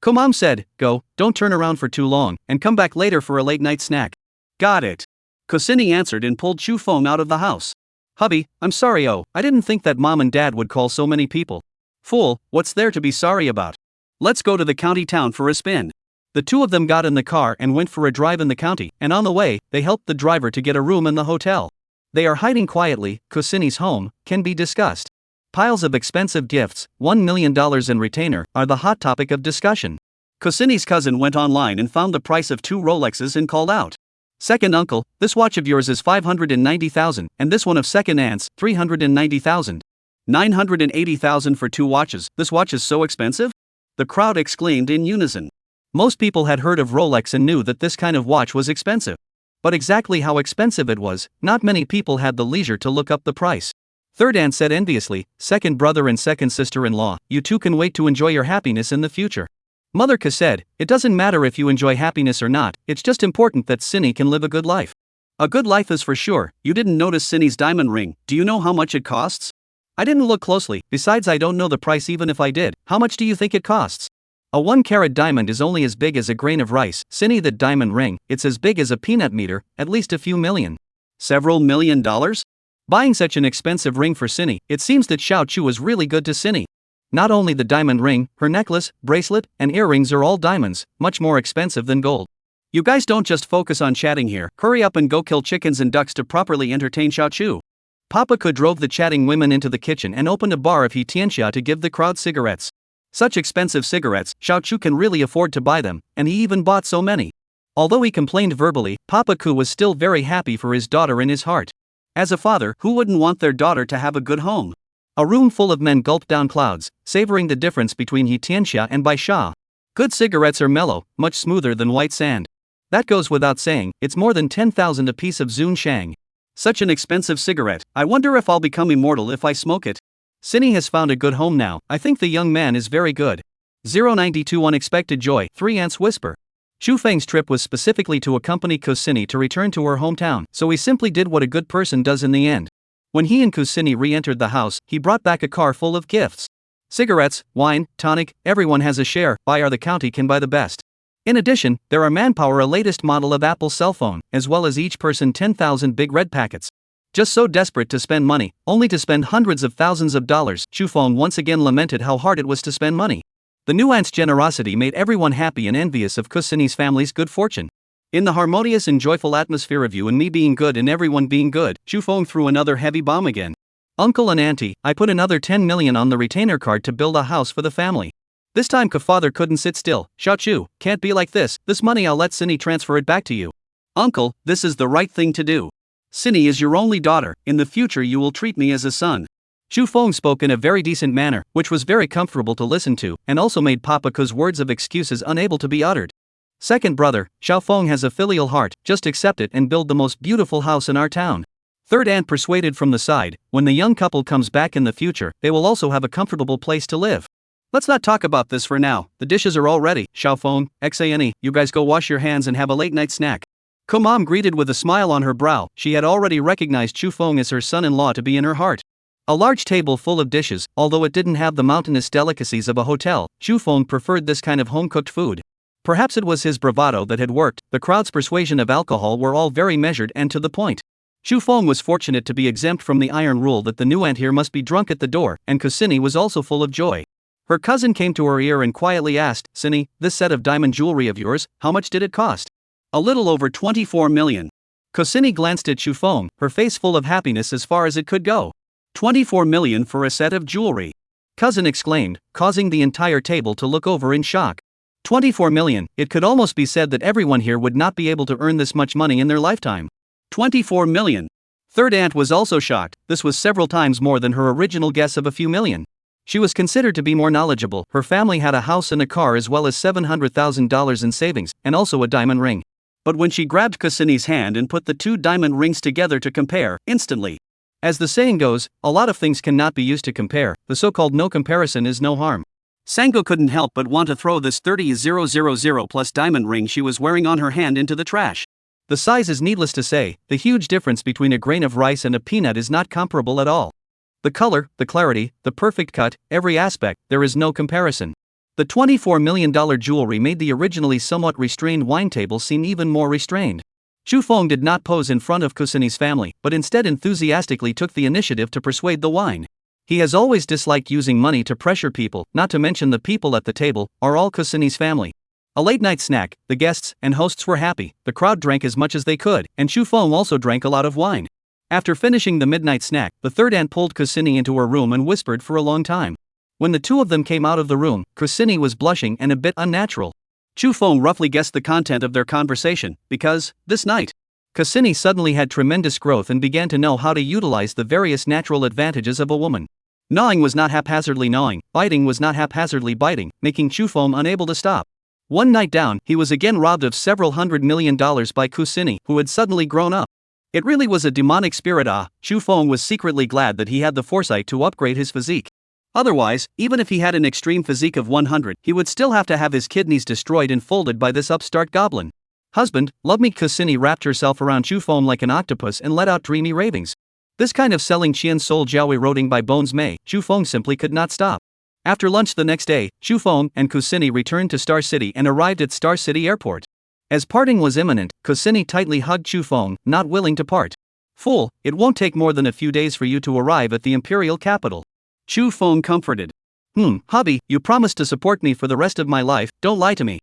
Mom said, go, don't turn around for too long, and come back later for a late night snack. Got it. Kosini answered and pulled Chu Feng out of the house. Hubby, I'm sorry I didn't think that Mom and Dad would call so many people. Fool, what's there to be sorry about? Let's go to the county town for a spin. The 2 of them got in the car and went for a drive in the county, and on the way, they helped the driver to get a room in the hotel. They are hiding quietly, Kosini's home, can be discussed. Piles of expensive gifts, $1 million in retainer, are the hot topic of discussion. Kosini's cousin went online and found the price of 2 Rolexes and called out. Second uncle, this watch of yours is 590,000, and this one of second aunt's, 390,000. 980,000 for 2 watches, this watch is so expensive? The crowd exclaimed in unison. Most people had heard of Rolex and knew that this kind of watch was expensive. But exactly how expensive it was, not many people had the leisure to look up the price. Third aunt said enviously, second brother and second sister-in-law, you 2 can wait to enjoy your happiness in the future. Mother Ku said, it doesn't matter if you enjoy happiness or not, it's just important that Sini can live a good life. A good life is for sure, you didn't notice Sini's diamond ring, do you know how much it costs? I didn't look closely, besides I don't know the price even if I did, how much do you think it costs? A 1-carat diamond is only as big as a grain of rice, Sini that diamond ring, it's as big as a peanut meter, at least a few million. Several $1 million? Buying such an expensive ring for Sini, it seems that Xiao Chu was really good to Sini. Not only the diamond ring, her necklace, bracelet, and earrings are all diamonds, much more expensive than gold. You guys don't just focus on chatting here, hurry up and go kill chickens and ducks to properly entertain Xiao Chu. Papa Ku drove the chatting women into the kitchen and opened a bar of Tianxia to give the crowd cigarettes. Such expensive cigarettes, Xiao Chu can really afford to buy them, and he even bought so many. Although he complained verbally, Papa Ku was still very happy for his daughter in his heart. As a father, who wouldn't want their daughter to have a good home? A room full of men gulped down clouds, savoring the difference between Tianxia and Baisha. Good cigarettes are mellow, much smoother than white sand. That goes without saying, it's more than 10,000 a piece of Zun Shang. Such an expensive cigarette, I wonder if I'll become immortal if I smoke it. Cindy has found a good home now, I think the young man is very good. 092 Unexpected Joy, 3 Ants Whisper. Xu Feng's trip was specifically to accompany Kusini to return to her hometown, so he simply did what a good person does in the end. When he and Kusini re-entered the house, he brought back a car full of gifts. Cigarettes, wine, tonic, everyone has a share, buy or the county can buy the best. In addition, there are manpower a latest model of Apple cell phone, as well as each person 10,000 big red packets. Just so desperate to spend money, only to spend hundreds of thousands of dollars, Xu Feng once again lamented how hard it was to spend money. The new aunt's generosity made everyone happy and envious of Kusini's family's good fortune. In the harmonious and joyful atmosphere of you and me being good and everyone being good, Xu Feng threw another heavy bomb again. Uncle and auntie, I put another 10 million on the retainer card to build a house for the family. This time father couldn't sit still. Xiao Chu, can't be like this money I'll let Cindy transfer it back to you. Uncle, this is the right thing to do. Cindy is your only daughter, in the future you will treat me as a son. Xu Feng spoke in a very decent manner, which was very comfortable to listen to, and also made Papa Ku's words of excuses unable to be uttered. Second brother, Xiao Feng has a filial heart, just accept it and build the most beautiful house in our town. Third aunt persuaded from the side, when the young couple comes back in the future, they will also have a comfortable place to live. Let's not talk about this for now, the dishes are all ready, Xiao Feng, XANE, you guys go wash your hands and have a late night snack. Kumam greeted with a smile on her brow, she had already recognized Xu Feng as her son-in-law to be in her heart. A large table full of dishes, although it didn't have the mountainous delicacies of a hotel, Xu Feng preferred this kind of home-cooked food. Perhaps it was his bravado that had worked, the crowd's persuasion of alcohol were all very measured and to the point. Xu Feng was fortunate to be exempt from the iron rule that the new aunt here must be drunk at the door, and Kusini was also full of joy. Her cousin came to her ear and quietly asked, Cindy, this set of diamond jewelry of yours, how much did it cost? A little over 24 million. Kusini glanced at Xu Feng, her face full of happiness as far as it could go. 24 million for a set of jewelry. Cousin exclaimed, causing the entire table to look over in shock. 24 million, it could almost be said that everyone here would not be able to earn this much money in their lifetime. 24 million. Third aunt was also shocked, this was several times more than her original guess of a few million. She was considered to be more knowledgeable, her family had a house and a car as well as $700,000 in savings, and also a diamond ring. But when she grabbed Kusini's hand and put the two diamond rings together to compare, instantly. As the saying goes, a lot of things cannot be used to compare, the so-called no comparison is no harm. Sango couldn't help but want to throw this 30,000 plus diamond ring she was wearing on her hand into the trash. The size is needless to say, the huge difference between a grain of rice and a peanut is not comparable at all. The color, the clarity, the perfect cut, every aspect, there is no comparison. The $24 million jewelry made the originally somewhat restrained wine table seem even more restrained. Xu Feng did not pose in front of Kusini's family, but instead enthusiastically took the initiative to persuade the wine. He has always disliked using money to pressure people, not to mention the people at the table, are all Kusini's family. A late-night snack, the guests and hosts were happy, the crowd drank as much as they could, and Xu Feng also drank a lot of wine. After finishing the midnight snack, the third aunt pulled Kusini into her room and whispered for a long time. When the two of them came out of the room, Kusini was blushing and a bit unnatural. Xu Feng roughly guessed the content of their conversation, because, this night, Kusini suddenly had tremendous growth and began to know how to utilize the various natural advantages of a woman. Gnawing was not haphazardly gnawing, biting was not haphazardly biting, making Xu Feng unable to stop. One night down, he was again robbed of several $100 million by Kusini, who had suddenly grown up. It really was a demonic spirit. Xu Feng was secretly glad that he had the foresight to upgrade his physique. Otherwise, even if he had an extreme physique of 100, he would still have to have his kidneys destroyed and folded by this upstart goblin. Husband, love me. Kusini wrapped herself around Xu Feng like an octopus and let out dreamy ravings. This kind of selling Qian Soul Jiaowei roding by Bones Mei, Xu Feng simply could not stop. After lunch the next day, Xu Feng and Kusini returned to Star City and arrived at Star City Airport. As parting was imminent, Kusini tightly hugged Xu Feng, not willing to part. Fool, it won't take more than a few days for you to arrive at the imperial capital. Xu Feng comforted. Hubby, you promised to support me for the rest of my life, don't lie to me.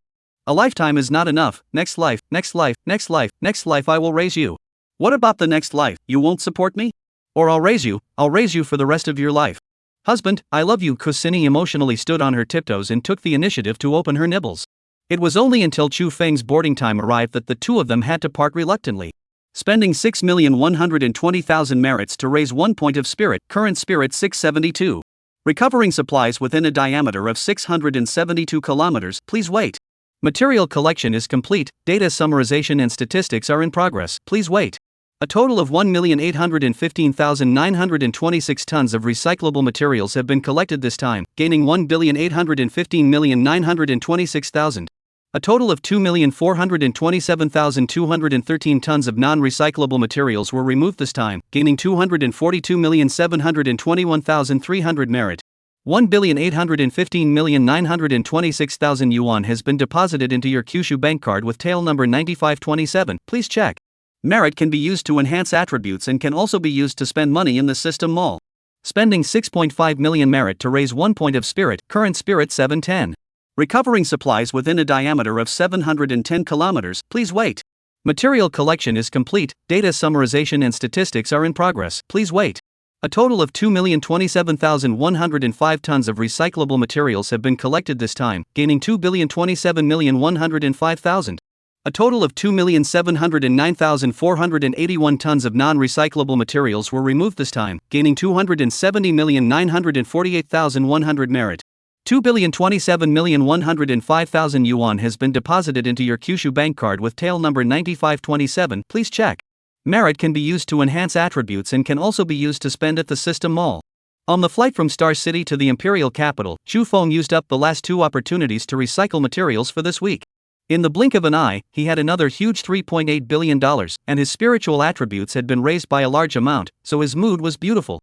A lifetime is not enough, next life, next life, next life, next life I will raise you. What about the next life, you won't support me? Or I'll raise you for the rest of your life. Husband, I love you. Kusini emotionally stood on her tiptoes and took the initiative to open her nibbles. It was only until Chu Feng's boarding time arrived that the two of them had to part reluctantly. Spending 6,120,000 merits to raise 1 point of spirit, current spirit 672. Recovering supplies within a diameter of 672 kilometers, please wait. Material collection is complete, data summarization and statistics are in progress, please wait. A total of 1,815,926 tons of recyclable materials have been collected this time, gaining 1,815,926,000. A total of 2,427,213 tons of non-recyclable materials were removed this time, gaining 242,721,300 merit. 1,815,926,000 yuan has been deposited into your Kyushu bank card with tail number 9527, please check. Merit can be used to enhance attributes and can also be used to spend money in the system mall. Spending 6.5 million merit to raise 1 point of spirit, current spirit 710. Recovering supplies within a diameter of 710 kilometers, please wait. Material collection is complete, data summarization and statistics are in progress, please wait. A total of 2,027,105 tons of recyclable materials have been collected this time, gaining 2,027,105,000. A total of 2,709,481 tons of non-recyclable materials were removed this time, gaining 270,948,100 merit. 2,027,105,000 yuan has been deposited into your Kyushu bank card with tail number 9527, please check. Merit can be used to enhance attributes and can also be used to spend at the system mall. On the flight from Star City to the imperial capital, Chu Feng used up the last 2 opportunities to recycle materials for this week. In the blink of an eye, he had another huge $3.8 billion, and his spiritual attributes had been raised by a large amount, so his mood was beautiful.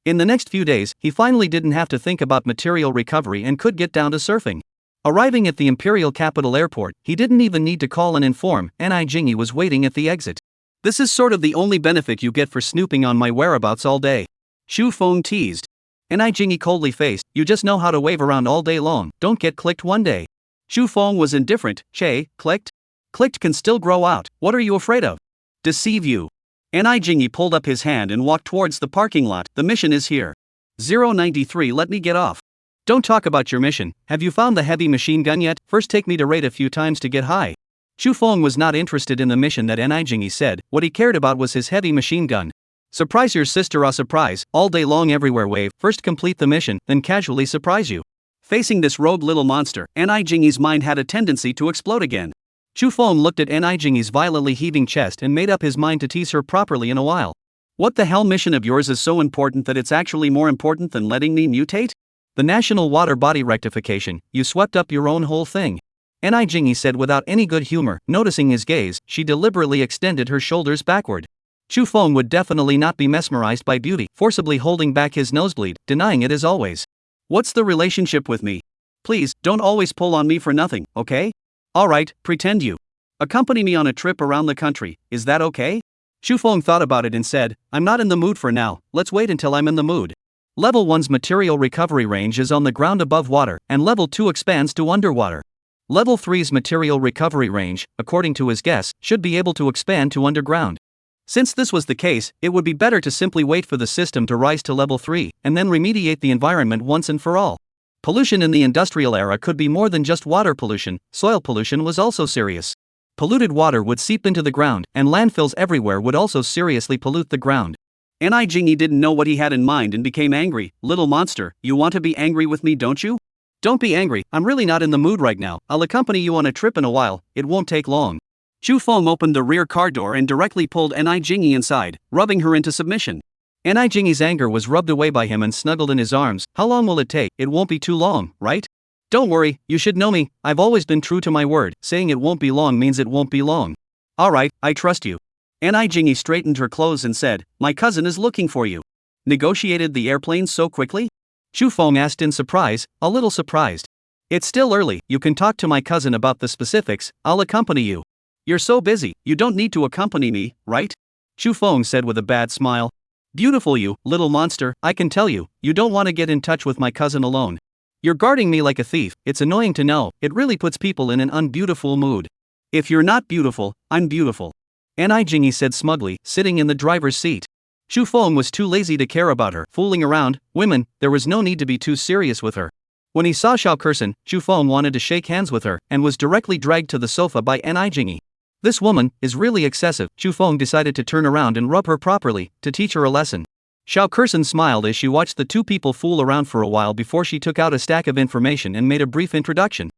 In the next few days, he finally didn't have to think about material recovery and could get down to surfing. Arriving at the imperial capital airport, he didn't even need to call and inform, Ni Jingi was waiting at the exit. This is sort of the only benefit you get for snooping on my whereabouts all day. Chu Feng teased. Ni Jingi coldly faced, you just know how to wave around all day long, don't get clicked one day. Chu Feng was indifferent, Che, clicked? Clicked can still grow out, what are you afraid of? Deceive you. Ni Jingi pulled up his hand and walked towards the parking lot, the mission is here. 093 let me get off. Don't talk about your mission, have you found the heavy machine gun yet? First take me to raid a few times to get high. Chu Feng was not interested in the mission that Ni Jingi said, what he cared about was his heavy machine gun. Surprise your sister, a surprise, all day long everywhere wave, first complete the mission, then casually surprise you. Facing this rogue little monster, Ni Jingi's mind had a tendency to explode again. Chu Feng looked at Ni Jingi's violently heaving chest and made up his mind to tease her properly in a while. What the hell mission of yours is so important that it's actually more important than letting me mutate? The national water body rectification, you swept up your own whole thing. Ni Jingi said without any good humor, noticing his gaze, she deliberately extended her shoulders backward. Chu Feng would definitely not be mesmerized by beauty, forcibly holding back his nosebleed, denying it as always. What's the relationship with me? Please, don't always pull on me for nothing, okay? Alright, pretend you. Accompany me on a trip around the country, is that okay? Chu Feng thought about it and said, I'm not in the mood for now, let's wait until I'm in the mood. Level 1's material recovery range is on the ground above water, and level 2 expands to underwater. Level 3's material recovery range, according to his guess, should be able to expand to underground. Since this was the case, it would be better to simply wait for the system to rise to level 3, and then remediate the environment once and for all. Pollution in the industrial era could be more than just water pollution, soil pollution was also serious. Polluted water would seep into the ground, and landfills everywhere would also seriously pollute the ground. Ni Jingi didn't know what he had in mind and became angry. Little monster, you want to be angry with me, don't you? Don't be angry, I'm really not in the mood right now, I'll accompany you on a trip in a while, it won't take long. Chu Feng opened the rear car door and directly pulled Ni Jingi inside, rubbing her into submission. Ni Jingi's anger was rubbed away by him and snuggled in his arms. How long will it take? It won't be too long, right? Don't worry, you should know me, I've always been true to my word, saying it won't be long means it won't be long. Alright, I trust you. Ni Jingi straightened her clothes and said, my cousin is looking for you. Negotiated the airplane so quickly? Chu Feng asked in surprise, a little surprised. It's still early, you can talk to my cousin about the specifics, I'll accompany you. You're so busy, you don't need to accompany me, right? Chu Feng said with a bad smile. Beautiful you, little monster, I can tell you, you don't want to get in touch with my cousin alone. You're guarding me like a thief. It's annoying to know. It really puts people in an unbeautiful mood. If you're not beautiful, I'm beautiful. Jingyi said smugly, sitting in the driver's seat. Chu Feng was too lazy to care about her fooling around. Women, there was no need to be too serious with her. When he saw Xiao Kersen, Chu Feng wanted to shake hands with her and was directly dragged to the sofa by Jingyi. This woman is really excessive. Chu Feng decided to turn around and rub her properly to teach her a lesson. Xiao Kersen smiled as she watched the two people fool around for a while before she took out a stack of information and made a brief introduction.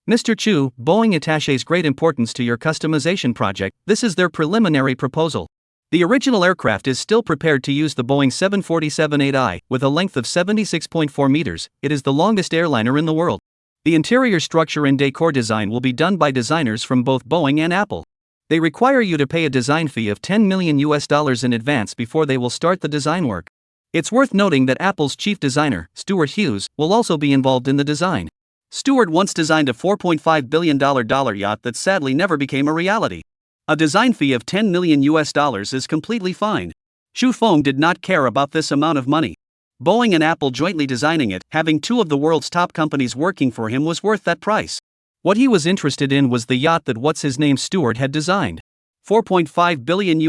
Mr. Chu, Boeing attaches great importance to your customization project. This is their preliminary proposal. The original aircraft is still prepared to use the Boeing 747-8i, with a length of 76.4 meters. It is the longest airliner in the world. The interior structure and decor design will be done by designers from both Boeing and Apple. They require you to pay a design fee of $10 million in advance before they will start the design work. It's worth noting that Apple's chief designer, Stuart Hughes, will also be involved in the design. Stuart once designed a $4.5 billion yacht that sadly never became a reality. A design fee of $10 million is completely fine. Chu Feng did not care about this amount of money. Boeing and Apple jointly designing it, having two of the world's top companies working for him was worth that price. What he was interested in was the yacht that what's-his-name Stuart had designed. $4.5 billion.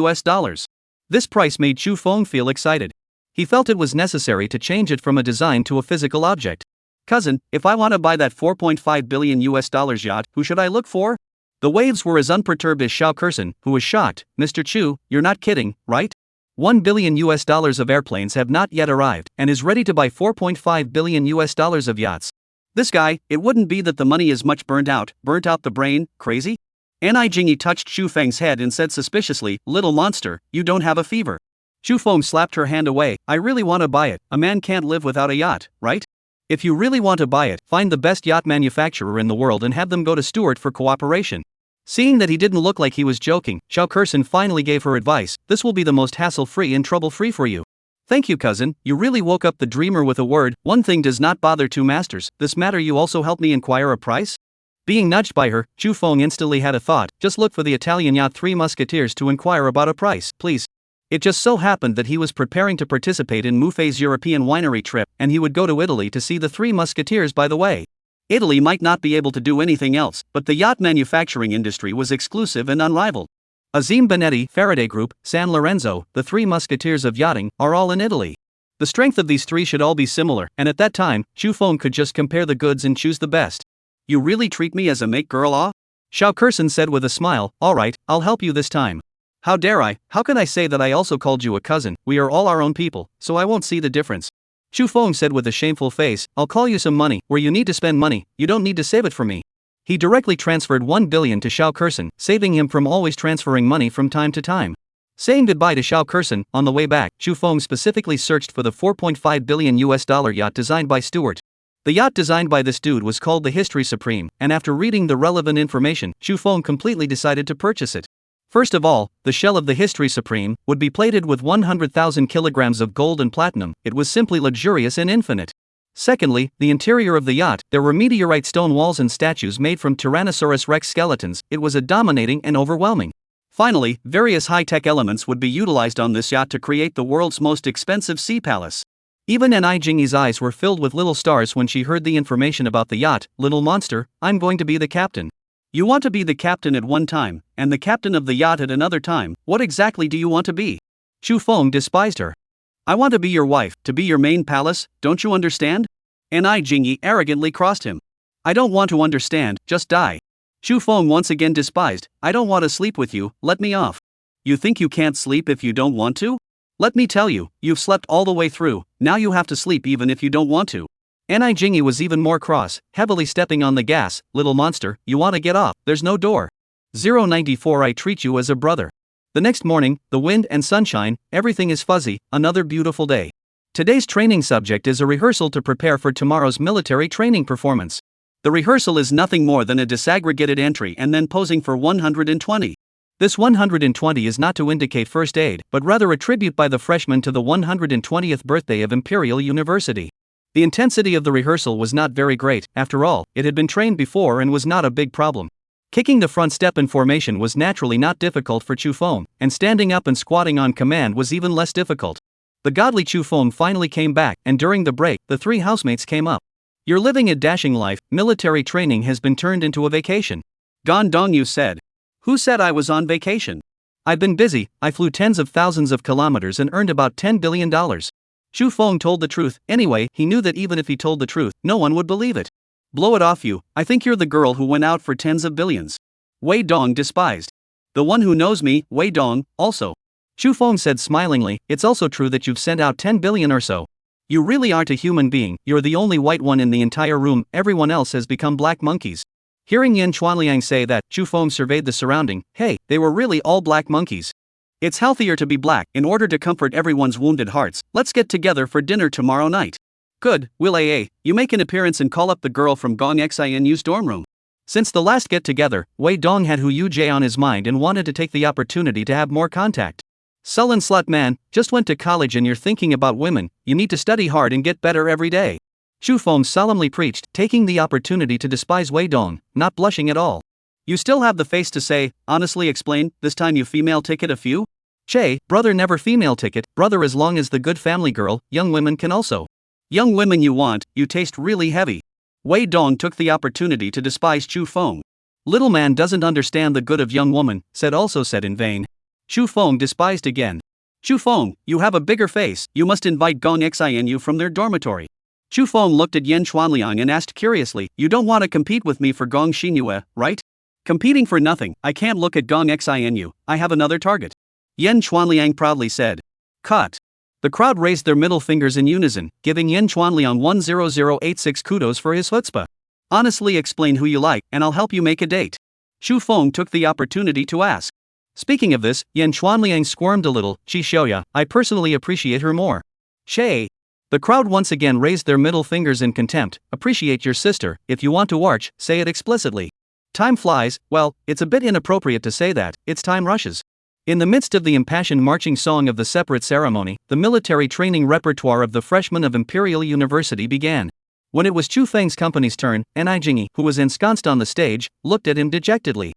This price made Chu Feng feel excited. He felt it was necessary to change it from a design to a physical object. Cousin, if I want to buy that $4.5 billion yacht, who should I look for? The waves were as unperturbed as Xiao Kersen, who was shocked. Mr. Chu, you're not kidding, right? $1 billion of airplanes have not yet arrived, and is ready to buy $4.5 billion of yachts. This guy, it wouldn't be that the money is much burnt out the brain, crazy? Jingyi touched Chu Feng's head and said suspiciously, little monster, you don't have a fever. Chu Feng slapped her hand away. I really want to buy it. A man can't live without a yacht, right? If you really want to buy it, find the best yacht manufacturer in the world and have them go to Stuart for cooperation. Seeing that he didn't look like he was joking, Xiao Kersen finally gave her advice. This will be the most hassle-free and trouble-free for you. Thank you, cousin, you really woke up the dreamer with a word. One thing does not bother two masters. This matter you also help me inquire a price? Being nudged by her, Chu Feng instantly had a thought. Just look for the Italian yacht Three Musketeers to inquire about a price, please. It just so happened that he was preparing to participate in Muffet's European winery trip, and he would go to Italy to see the Three Musketeers by the way. Italy might not be able to do anything else, but the yacht manufacturing industry was exclusive and unrivaled. Azim Benetti, Faraday Group, San Lorenzo, the Three Musketeers of yachting, are all in Italy. The strength of these three should all be similar, and at that time, Chu Feng could just compare the goods and choose the best. You really treat me as a make-girl? Xiao Kersen said with a smile. Alright, I'll help you this time. How dare I? How can I say that I also called you a cousin? We are all our own people, so I won't see the difference. Chu Feng said with a shameful face. I'll call you some money. Where you need to spend money, you don't need to save it for me. He directly transferred $1 billion to Xiao Kersen, saving him from always transferring money from time to time. Saying goodbye to Xiao Kersen, on the way back, Chu Feng specifically searched for the $4.5 billion yacht designed by Stuart. The yacht designed by this dude was called the History Supreme, and after reading the relevant information, Chu Feng completely decided to purchase it. First of all, the shell of the History Supreme would be plated with 100,000 kilograms of gold and platinum. It was simply luxurious and infinite. Secondly, the interior of the yacht, there were meteorite stone walls and statues made from Tyrannosaurus Rex skeletons. It was a dominating and overwhelming. Finally, various high-tech elements would be utilized on this yacht to create the world's most expensive sea palace. Even Jingyi's eyes were filled with little stars when she heard the information about the yacht. Little monster, I'm going to be the captain. You want to be the captain at one time, and the captain of the yacht at another time. What exactly do you want to be? Chu Feng despised her. I want to be your wife, to be your main palace, don't you understand? Jingyi arrogantly crossed him. I don't want to understand, just die. Chu Feng once again despised. I don't want to sleep with you, let me off. You think you can't sleep if you don't want to? Let me tell you, you've slept all the way through, now you have to sleep even if you don't want to. Jingyi was even more cross, heavily stepping on the gas. Little monster, you want to get off, there's no door. 094 I treat you as a brother. The next morning, the wind and sunshine, everything is fuzzy, another beautiful day. Today's training subject is a rehearsal to prepare for tomorrow's military training performance. The rehearsal is nothing more than a disaggregated entry and then posing for 120. This 120 is not to indicate first aid, but rather a tribute by the freshmen to the 120th birthday of Imperial University. The intensity of the rehearsal was not very great. After all, it had been trained before and was not a big problem. Kicking the front step in formation was naturally not difficult for Chu Feng, and standing up and squatting on command was even less difficult. The godly Chu Feng finally came back, and during the break, the three housemates came up. You're living a dashing life, military training has been turned into a vacation. Gan Dongyu said. Who said I was on vacation? I've been busy, I flew tens of thousands of kilometers and earned about $10 billion. Xu Feng told the truth. Anyway, he knew that even if he told the truth, no one would believe it. Blow it off you, I think you're the girl who went out for tens of billions. Wei Dong despised. The one who knows me, Wei Dong, also. Xu Feng said smilingly, it's also true that you've sent out 10 billion or so. You really aren't a human being, you're the only white one in the entire room, everyone else has become black monkeys. Hearing Yan Chuanliang say that, Xu Feng surveyed the surrounding. Hey, they were really all black monkeys. It's healthier to be black. In order to comfort everyone's wounded hearts, let's get together for dinner tomorrow night. Good, Will AA, you make an appearance and call up the girl from Gong Xinu's dorm room. Since the last get-together, Wei Dong had Hu Yujie on his mind and wanted to take the opportunity to have more contact. Sullen slut man, just went to college and you're thinking about women, you need to study hard and get better every day. Xu Feng solemnly preached, taking the opportunity to despise Wei Dong, not blushing at all. You still have the face to say, honestly explain, this time you female ticket a few? Che, brother never female ticket, brother as long as the good family girl, young women can also. Young women you want, you taste really heavy. Wei Dong took the opportunity to despise Xu Feng. Little man doesn't understand the good of young woman, said in vain. Xu Feng despised again. Xu Feng, you have a bigger face, you must invite Gong Xinu from their dormitory. Xu Feng looked at Yan Chuanliang and asked curiously, you don't want to compete with me for Gong Xinue, right? Competing for nothing, I can't look at Gong Xinu, I have another target. Yan Chuanliang proudly said. Cut. The crowd raised their middle fingers in unison, giving Yan Chuanliang 10086 kudos for his chutzpah. Honestly explain who you like, and I'll help you make a date. Xu Feng took the opportunity to ask. Speaking of this, Yan Chuanliang squirmed a little, Chi Xiaoya, I personally appreciate her more. Shay. The crowd once again raised their middle fingers in contempt, appreciate your sister, if you want to arch, say it explicitly. Time flies, well, it's a bit inappropriate to say that, its time rushes. In the midst of the impassioned marching song of the separate ceremony, the military training repertoire of the freshmen of Imperial University began. When it was Chu Feng's company's turn, Ni Jingyi, who was ensconced on the stage, looked at him dejectedly.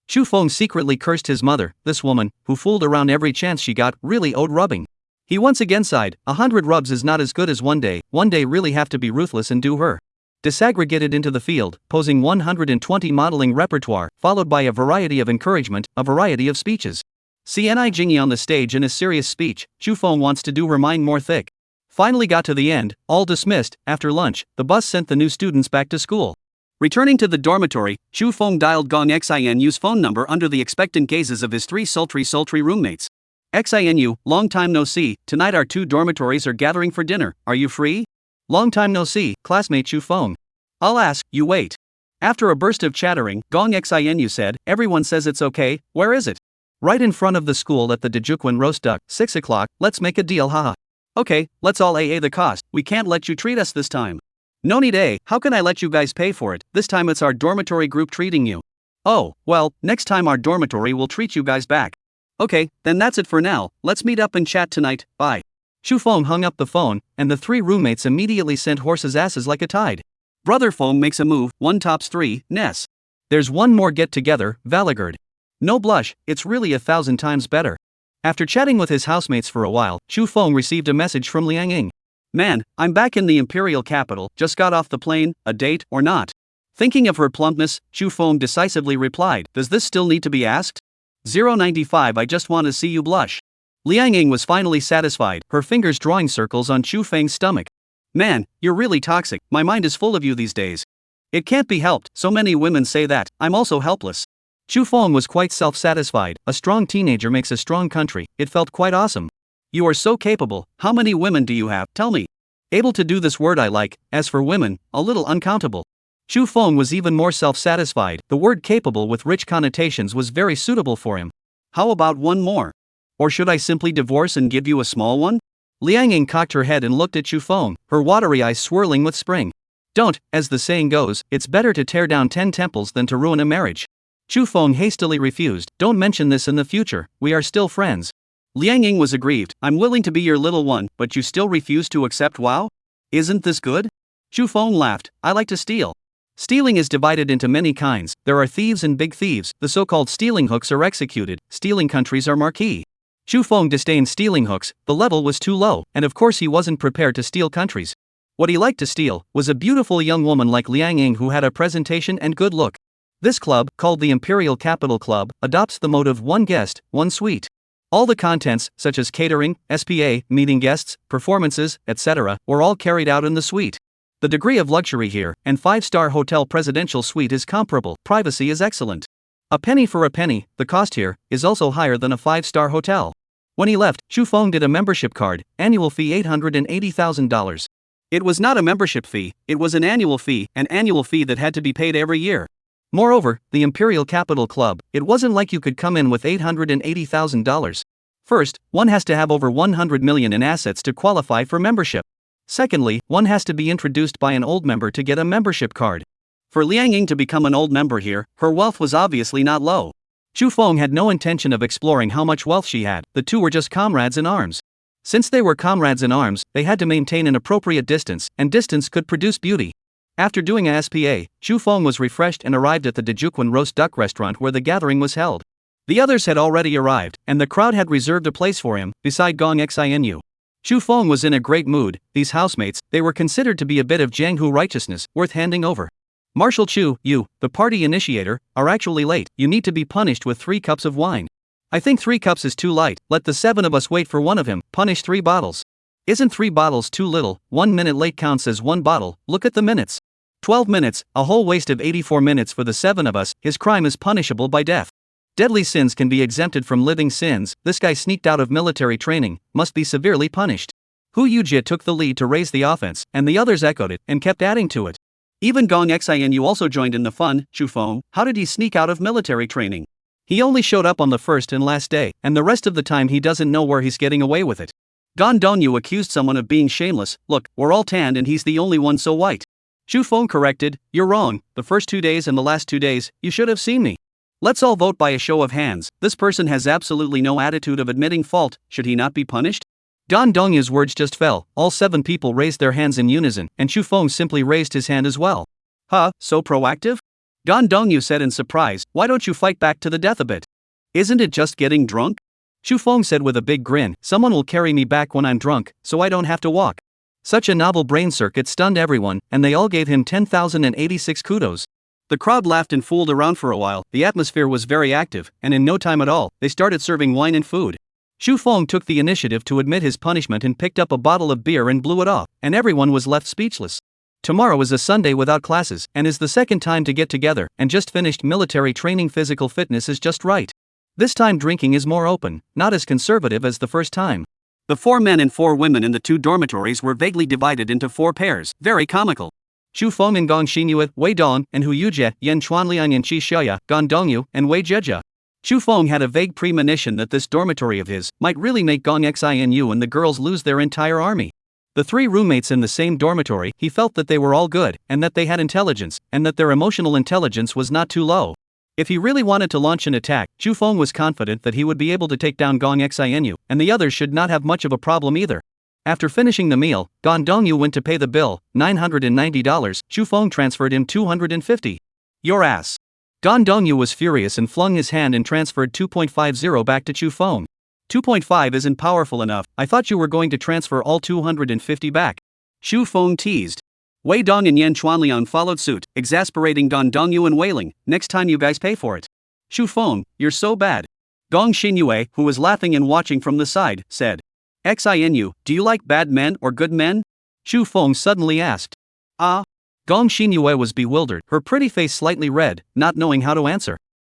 Xu Feng secretly cursed his mother, this woman, who fooled around every chance she got, really owed rubbing. He once again sighed, 100 rubs is not as good as one day really have to be ruthless and do her. Disaggregated into the field, posing 120 modeling repertoire, followed by a variety of encouragement, a variety of speeches. See Ni Jingyi on the stage in a serious speech, Xu Feng wants to do her mind more thick. Finally got to the end, all dismissed, after lunch, the bus sent the new students back to school. Returning to the dormitory, Xu Feng dialed Gong Xinu's phone number under the expectant gazes of his three sultry roommates. Xinu, long time no see, tonight our two dormitories are gathering for dinner, are you free? Long time no see, classmate Xu Feng. I'll ask, you wait. After a burst of chattering, Gong Xinu said, everyone says it's okay, where is it? Right in front of the school at the Dejuquan roast duck, 6 o'clock, let's make a deal haha. Okay, let's all AA the cost, we can't let you treat us this time. No need how can I let you guys pay for it, this time it's our dormitory group treating you. Oh, well, next time our dormitory will treat you guys back. Okay, then that's it for now, let's meet up and chat tonight, bye. Xu Feng hung up the phone, and the three roommates immediately sent horses' asses like a tide. Brother Feng makes a move, one tops three, Ness. There's one more get-together, Valagard. No blush, it's really 1,000 times better. After chatting with his housemates for a while, Xu Feng received a message from Liang Ying. Man, I'm back in the imperial capital, just got off the plane, a date or not? Thinking of her plumpness, Xu Feng decisively replied, does this still need to be asked? 095 I just want to see you blush. Liang Ying was finally satisfied, her fingers drawing circles on Xu Feng's stomach. Man, you're really toxic, my mind is full of you these days. It can't be helped, so many women say that, I'm also helpless. Xu Feng was quite self-satisfied, a strong teenager makes a strong country, it felt quite awesome. You are so capable, how many women do you have, tell me? Able to do this word I like, as for women, a little uncountable. Xu Feng was even more self-satisfied, the word capable with rich connotations was very suitable for him. How about one more? Or should I simply divorce and give you a small one? Liang Ying cocked her head and looked at Xu Feng, her watery eyes swirling with spring. Don't, as the saying goes, it's better to tear down 10 temples than to ruin a marriage. Xu Feng hastily refused, don't mention this in the future, we are still friends. Liang Ying was aggrieved, I'm willing to be your little one, but you still refuse to accept Wow? Isn't this good? Xu Feng laughed, I like to steal. Stealing is divided into many kinds, there are thieves and big thieves, the so-called stealing hooks are executed, stealing countries are marquee. Xu Feng disdained stealing hooks, the level was too low, and of course he wasn't prepared to steal countries. What he liked to steal was a beautiful young woman like Liang Ying who had a presentation and good look. This club, called the Imperial Capital Club, adopts the mode of one guest, one suite. All the contents, such as catering, SPA, meeting guests, performances, etc., were all carried out in the suite. The degree of luxury here, and 5-star hotel presidential suite is comparable. Privacy is excellent. A penny for a penny, the cost here is also higher than a 5-star hotel. When he left, Chu Feng did a membership card, annual fee $880,000. It was not a membership fee, it was an annual fee that had to be paid every year. Moreover, the Imperial Capital Club, it wasn't like you could come in with $880,000. First, one has to have over 100 million in assets to qualify for membership. Secondly, one has to be introduced by an old member to get a membership card. For Liang Ying to become an old member here, her wealth was obviously not low. Chu Feng had no intention of exploring how much wealth she had, the two were just comrades in arms. Since they were comrades in arms, they had to maintain an appropriate distance, and distance could produce beauty. After doing a SPA, Chu Feng was refreshed and arrived at the Dejuquan roast duck restaurant where the gathering was held. The others had already arrived, and the crowd had reserved a place for him, beside Gong Xinu. Chu Feng was in a great mood. These housemates, they were considered to be a bit of Jianghu righteousness, worth handing over. Marshal Chu, you, the party initiator, are actually late. You need to be punished with 3 cups of wine. I think 3 cups is too light. Let the 7 of us wait for one of him. Punish 3 bottles. Isn't 3 bottles too little? 1 minute late counts as 1 bottle. Look at the minutes. 12 minutes, a whole waste of 84 minutes for the 7 of us. His crime is punishable by death. Deadly sins can be exempted from living sins. This guy sneaked out of military training, must be severely punished. Hu Yujie took the lead to raise the offense, and the others echoed it and kept adding to it. Even Gong Xinu also joined in the fun. Chu Feng, how did he sneak out of military training? He only showed up on the first and last day, and the rest of the time he doesn't know where he's getting away with it. Gan Dongyu accused someone of being shameless. Look, we're all tanned and he's the only one so white. Chu Feng corrected, you're wrong, the first 2 days and the last 2 days, you should have seen me. Let's all vote by a show of hands. This person has absolutely no attitude of admitting fault, should he not be punished? Gan Dongyu's words just fell, all 7 people raised their hands in unison, and Chu Feng simply raised his hand as well. Huh, so proactive? Gan Dongyu said in surprise, why don't you fight back to the death a bit? Isn't it just getting drunk? Chu Feng said with a big grin, someone will carry me back when I'm drunk, so I don't have to walk. Such a novel brain circuit stunned everyone, and they all gave him 10,086 kudos. The crowd laughed and fooled around for a while. The atmosphere was very active, and in no time at all, they started serving wine and food. Chu Feng took the initiative to admit his punishment and picked up a bottle of beer and blew it off, and everyone was left speechless. Tomorrow is a Sunday without classes, and is the second time to get together, and just finished military training. Physical fitness is just right. This time drinking is more open, not as conservative as the first time. The 4 men and 4 women in the 2 dormitories were vaguely divided into 4 pairs, very comical. Chu Feng and Gong Xinyue, Wei Dong, and Hu Yujie, Yan Chuanliang and Qi Xiaoya, Gan Dongyu, and Wei Jieja. Chu Feng had a vague premonition that this dormitory of his might really make Gong Xinu and the girls lose their entire army. The 3 roommates in the same dormitory, he felt that they were all good, and that they had intelligence, and that their emotional intelligence was not too low. If he really wanted to launch an attack, Chu Feng was confident that he would be able to take down Gong Xinu, and the others should not have much of a problem either. After finishing the meal, Gan Dongyu went to pay the bill, $990, Chu Feng transferred him $250. Your ass. Gan Dongyu was furious and flung his hand and transferred 2.50 back to Chu Feng. 2.5 isn't powerful enough, I thought you were going to transfer all 250 back. Chu Feng teased. Wei Dong and Yan Chuanliang followed suit, exasperating Gan Dongyu and wailing, next time you guys pay for it. Chu Feng, you're so bad. Gong Xinyue, who was laughing and watching from the side, said. Xinu, do you like bad men or good men? Chu Feng suddenly asked. Gong Xinyue was bewildered, her pretty face slightly red, not knowing how to answer.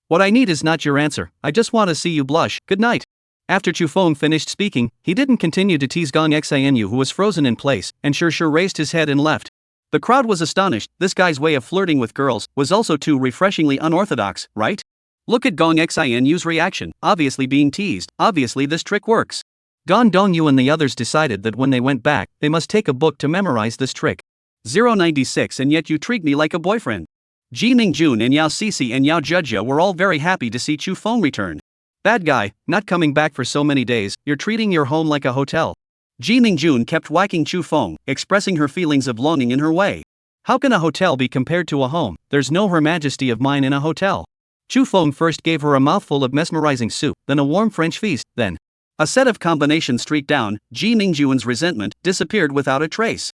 What I need is not your answer, I just want to see you blush, good night. After Chu Feng finished speaking, he didn't continue to tease Gong Xinu, who was frozen in place, and sure raised his head and left. The crowd was astonished. This guy's way of flirting with girls was also too refreshingly unorthodox, right? Look at Gong Xinu's reaction, obviously being teased, obviously this trick works. Gan Dongyu and the others decided that when they went back, they must take a book to memorize this trick. 096 and yet you treat me like a boyfriend. Ji Mingjun and Yao Sisi and Yao Jejia were all very happy to see Chu Feng return. Bad guy, not coming back for so many days, you're treating your home like a hotel. Ji Mingjun kept whacking Chu Feng, expressing her feelings of longing in her way. How can a hotel be compared to a home? There's no Her Majesty of mine in a hotel. Chu Feng first gave her a mouthful of mesmerizing soup, then a warm French feast, then a set of combinations streaked down. Ji Mingjun's resentment disappeared without a trace.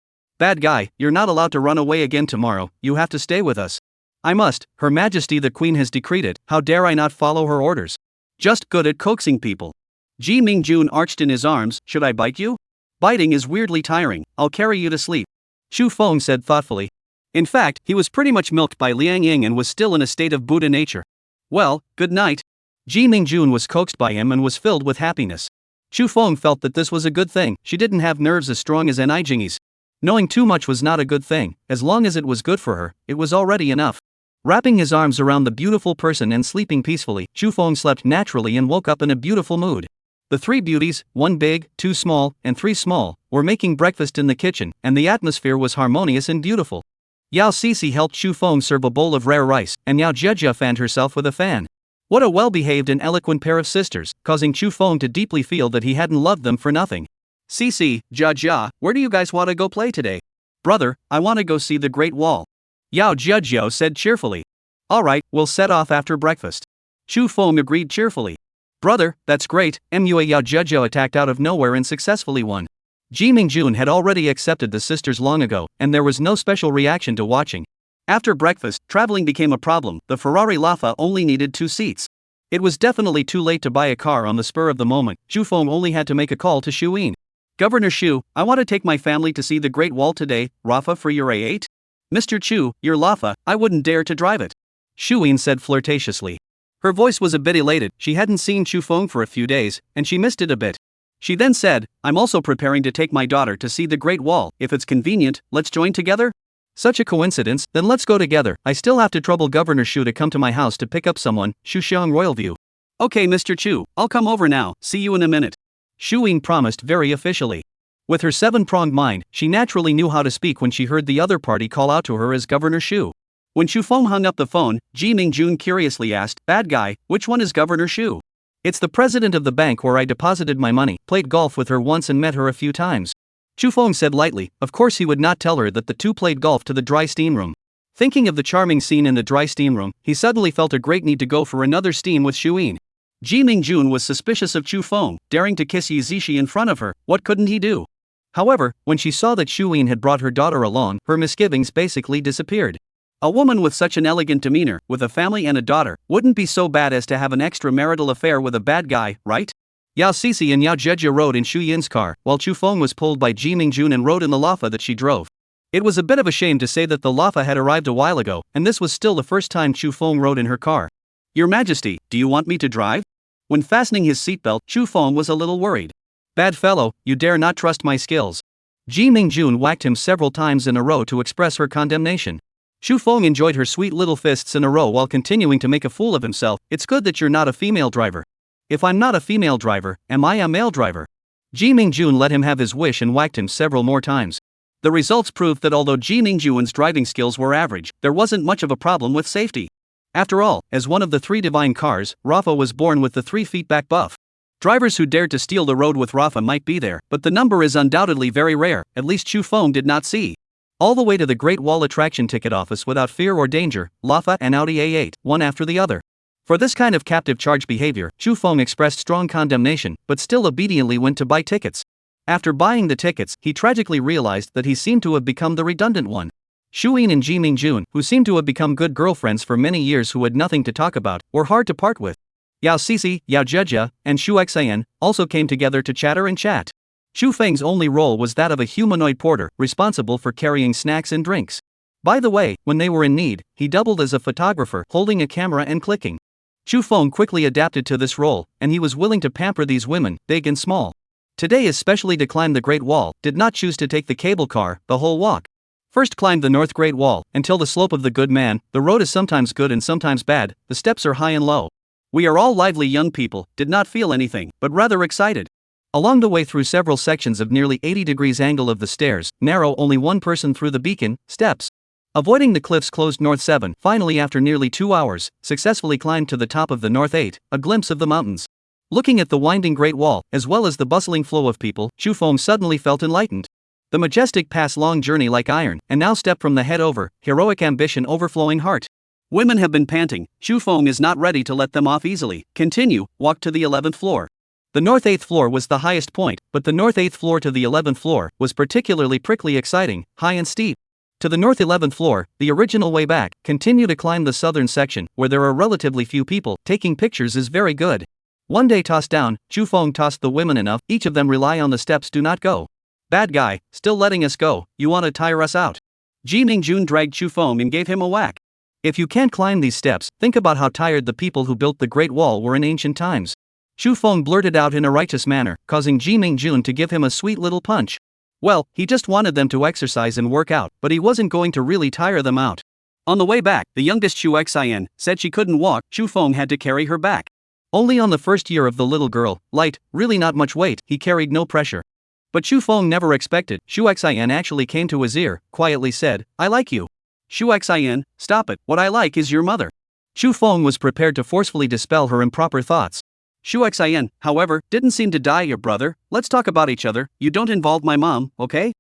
"Bad guy, you're not allowed to run away again tomorrow, you have to stay with us." "I must, Her Majesty the Queen has decreed it, how dare I not follow her orders?" "Just good at coaxing people." Ji Mingjun arched in his arms, "Should I bite you?" "Biting is weirdly tiring, I'll carry you to sleep," Shu Feng said thoughtfully. In fact, he was pretty much milked by Liang Ying and was still in a state of Buddha nature. "Well, good night." Ji Mingjun was coaxed by him and was filled with happiness. Shu Feng felt that this was a good thing, she didn't have nerves as strong as Jingi's. Knowing too much was not a good thing, as long as it was good for her, it was already enough. Wrapping his arms around the beautiful person and sleeping peacefully, Shu Feng slept naturally and woke up in a beautiful mood. The three beauties, one big, two small, and three small, were making breakfast in the kitchen, and the atmosphere was harmonious and beautiful. Yao Sisi helped Shu Feng serve a bowl of rare rice, and Yao Jejia fanned herself with a fan. What a well-behaved and eloquent pair of sisters, causing Shu Feng to deeply feel that he hadn't loved them for nothing. "Sisi, Jia, where do you guys want to go play today?" "Brother, I want to go see the Great Wall," Yao Jejia said cheerfully. "Alright, we'll set off after breakfast." Shu Feng agreed cheerfully. "Brother, that's great." Mua Yao Jejia attacked out of nowhere and successfully won. Ji Mingjun had already accepted the sisters long ago, and there was no special reaction to watching. After breakfast, traveling became a problem. The Ferrari Lafa only needed 2 seats. It was definitely too late to buy a car on the spur of the moment. Shu Feng only had to make a call to Shu Yin. "Governor Shu, I want to take my family to see the Great Wall today. Rafa for your A8? "Mr. Chu, your Lafa, I wouldn't dare to drive it," Shu Yin said flirtatiously. Her voice was a bit elated, she hadn't seen Shu Feng for a few days, and she missed it a bit. She then said, "I'm also preparing to take my daughter to see the Great Wall. If it's convenient, let's join together?" "Such a coincidence, then let's go together. I still have to trouble Governor Shu to come to my house to pick up someone." Shu Xiang Royal View. "Okay Mr. Chu, I'll come over now, see you in a minute," Shu Yin promised very officially. With her 7-pronged mind, she naturally knew how to speak when she heard the other party call out to her as Governor Shu. When Shu Feng hung up the phone, Ji Mingjun curiously asked, "Bad guy, which one is Governor Shu?" "It's the president of the bank where I deposited my money." Played golf with her once and met her a few times. Shu Feng said lightly. Of course he would not tell her that the two played golf to the dry steam room. Thinking of the charming scene in the dry steam room, he suddenly felt a great need to go for another steam with Shu Yin. Ji Mingjun was suspicious of Shu Feng, daring to kiss Yi Zishi in front of her. What couldn't he do? However, when she saw that Shu Yin had brought her daughter along, her misgivings basically disappeared. A woman with such an elegant demeanor, with a family and a daughter, wouldn't be so bad as to have an extramarital affair with a bad guy, right? Yao Sisi and Yao Jejia rode in Shu Yin's car, while Shu Feng was pulled by Ji Mingjun and rode in the Lafa that she drove. It was a bit of a shame to say that the Lafa had arrived a while ago, and this was still the first time Shu Feng rode in her car. "Your Majesty, do you want me to drive?" When fastening his seatbelt, Shu Feng was a little worried. "Bad fellow, you dare not trust my skills." Ji Mingjun whacked him several times in a row to express her condemnation. Shu Feng enjoyed her sweet little fists in a row while continuing to make a fool of himself. "It's good that you're not a female driver." "If I'm not a female driver, am I a male driver?" Ji Mingjun let him have his wish and whacked him several more times. The results proved that although Ji Mingjun's driving skills were average, there wasn't much of a problem with safety. After all, as one of the 3 divine cars, Rafa was born with the 3 feet back buff. Drivers who dared to steal the road with Rafa might be there, but the number is undoubtedly very rare. At least Shu Feng did not see. All the way to the Great Wall attraction ticket office without fear or danger, Lafa and Audi A8, one after the other. For this kind of captive charge behavior, Shu Feng expressed strong condemnation, but still obediently went to buy tickets. After buying the tickets, he tragically realized that he seemed to have become the redundant one. Shu Yin and Ji Mingjun, who seemed to have become good girlfriends for many years who had nothing to talk about, were hard to part with. Yao Sisi, Yao Jejia, and Shu Xian also came together to chatter and chat. Shu Feng's only role was that of a humanoid porter, responsible for carrying snacks and drinks. By the way, when they were in need, he doubled as a photographer, holding a camera and clicking. Shu Feng quickly adapted to this role, and he was willing to pamper these women, big and small. Today especially to climb the Great Wall, did not choose to take the cable car, the whole walk. First climbed the North Great Wall, until the slope of the good man. The road is sometimes good and sometimes bad, the steps are high and low. We are all lively young people, did not feel anything, but rather excited. Along the way through several sections of nearly 80 degrees angle of the stairs, narrow only one person through the beacon, steps. Avoiding the cliffs closed North 7, finally after nearly 2 hours, successfully climbed to the top of the North 8, a glimpse of the mountains. Looking at the winding Great Wall, as well as the bustling flow of people, Shu Feng suddenly felt enlightened. The majestic pass long journey like iron, and now step from the head over, heroic ambition overflowing heart. Women have been panting, Shu Feng is not ready to let them off easily. Continue, walk to the 11th floor. The north 8th floor was the highest point, but the north 8th floor to the 11th floor was particularly prickly exciting, high and steep. To the north 11th floor, the original way back, continue to climb the southern section, where there are relatively few people, taking pictures is very good. One day tossed down, Chu Feng tossed the women enough, each of them rely on the steps do not go. Bad guy, still letting us go, you wanna tire us out? Ji Mingjun dragged Chu Feng and gave him a whack. If you can't climb these steps, think about how tired the people who built the Great Wall were in ancient times. Chu Feng blurted out in a righteous manner, causing Ji Mingjun to give him a sweet little punch. Well, he just wanted them to exercise and work out, but he wasn't going to really tire them out. On the way back, the youngest Chu Xian said she couldn't walk, Chu Feng had to carry her back. Only on the first year of the little girl, light, really not much weight, he carried no pressure. But Chu Feng never expected, Chu Xian actually came to his ear, quietly said, I like you. Chu Xian, stop it, what I like is your mother. Chu Feng was prepared to forcefully dispel her improper thoughts. Chu Xian, however, didn't seem to die your brother, let's talk about each other, you don't involve my mom, okay?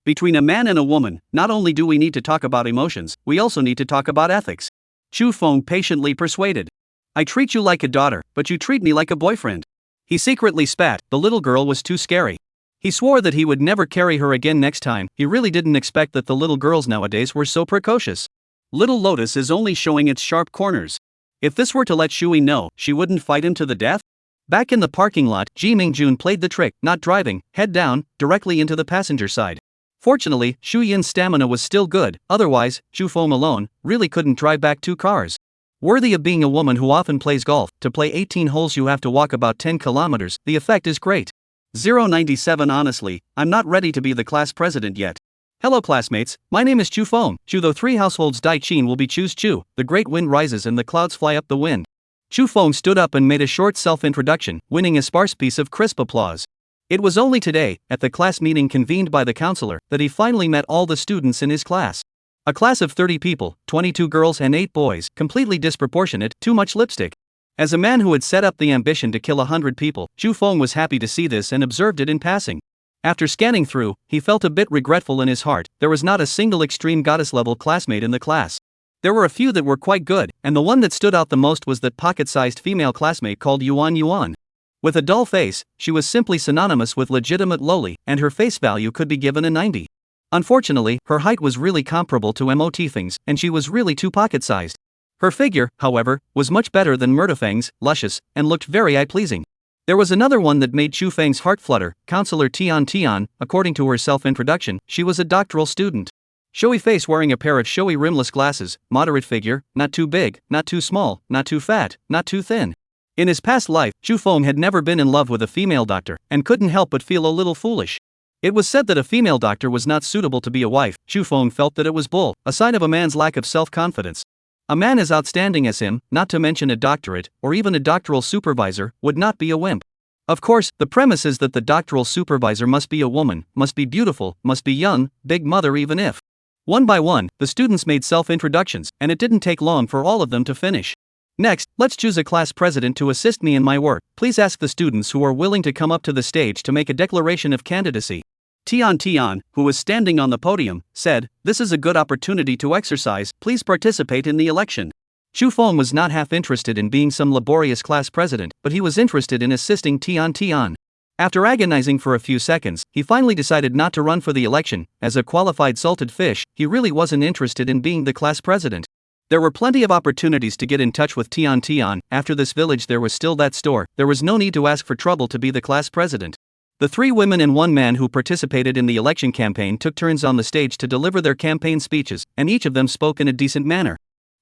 Between a man and a woman, not only do we need to talk about emotions, we also need to talk about ethics. Chu Feng patiently persuaded. I treat you like a daughter, but you treat me like a boyfriend. He secretly spat, the little girl was too scary. He swore that he would never carry her again next time, he really didn't expect that the little girls nowadays were so precocious. Little Lotus is only showing its sharp corners. If this were to let Shui know, she wouldn't fight him to the death? Back in the parking lot, Ji Mingjun played the trick, not driving, head down, directly into the passenger side. Fortunately, Shu Yin's stamina was still good, otherwise, Chu Feng alone really couldn't drive back 2 cars. Worthy of being a woman who often plays golf, to play 18 holes you have to walk about 10 kilometers, the effect is great. 097 Honestly, I'm not ready to be the class president yet. Hello classmates, my name is Chu Feng. Chu though 3 households Dai Qin will be choose Chu, the great wind rises and the clouds fly up the wind. Chu Feng stood up and made a short self-introduction, winning a sparse piece of crisp applause. It was only today, at the class meeting convened by the counselor, that he finally met all the students in his class. A class of 30 people, 22 girls and 8 boys, completely disproportionate, too much lipstick. As a man who had set up the ambition to kill 100 people, Chu Feng was happy to see this and observed it in passing. After scanning through, he felt a bit regretful in his heart, there was not a single extreme goddess-level classmate in the class. There were a few that were quite good, and the one that stood out the most was that pocket-sized female classmate called Yuan. With a dull face, she was simply synonymous with legitimate lowly, and her face value could be given a 90. Unfortunately, her height was really comparable to Mo Tifeng's, and she was really too pocket-sized. Her figure, however, was much better than Murtifeng's, luscious, and looked very eye-pleasing. There was another one that made Chu Feng's heart flutter, Counselor Tian. According to her self-introduction, she was a doctoral student. Showy face wearing a pair of showy rimless glasses, moderate figure, not too big, not too small, not too fat, not too thin. In his past life, Chu Feng had never been in love with a female doctor, and couldn't help but feel a little foolish. It was said that a female doctor was not suitable to be a wife. Chu Feng felt that it was bull, a sign of a man's lack of self-confidence. A man as outstanding as him, not to mention a doctorate, or even a doctoral supervisor, would not be a wimp. Of course, the premise is that the doctoral supervisor must be a woman, must be beautiful, must be young, big mother even if. One by one, the students made self-introductions, and it didn't take long for all of them to finish. Next, let's choose a class president to assist me in my work. Please ask the students who are willing to come up to the stage to make a declaration of candidacy. Tian, who was standing on the podium, said, this is a good opportunity to exercise, please participate in the election. Chu Feng was not half interested in being some laborious class president, but he was interested in assisting Tian. After agonizing for a few seconds, he finally decided not to run for the election. As a qualified salted fish, he really wasn't interested in being the class president. There were plenty of opportunities to get in touch with Tian. After this village there was still that store, there was no need to ask for trouble to be the class president. The 3 women and 1 man who participated in the election campaign took turns on the stage to deliver their campaign speeches, and each of them spoke in a decent manner.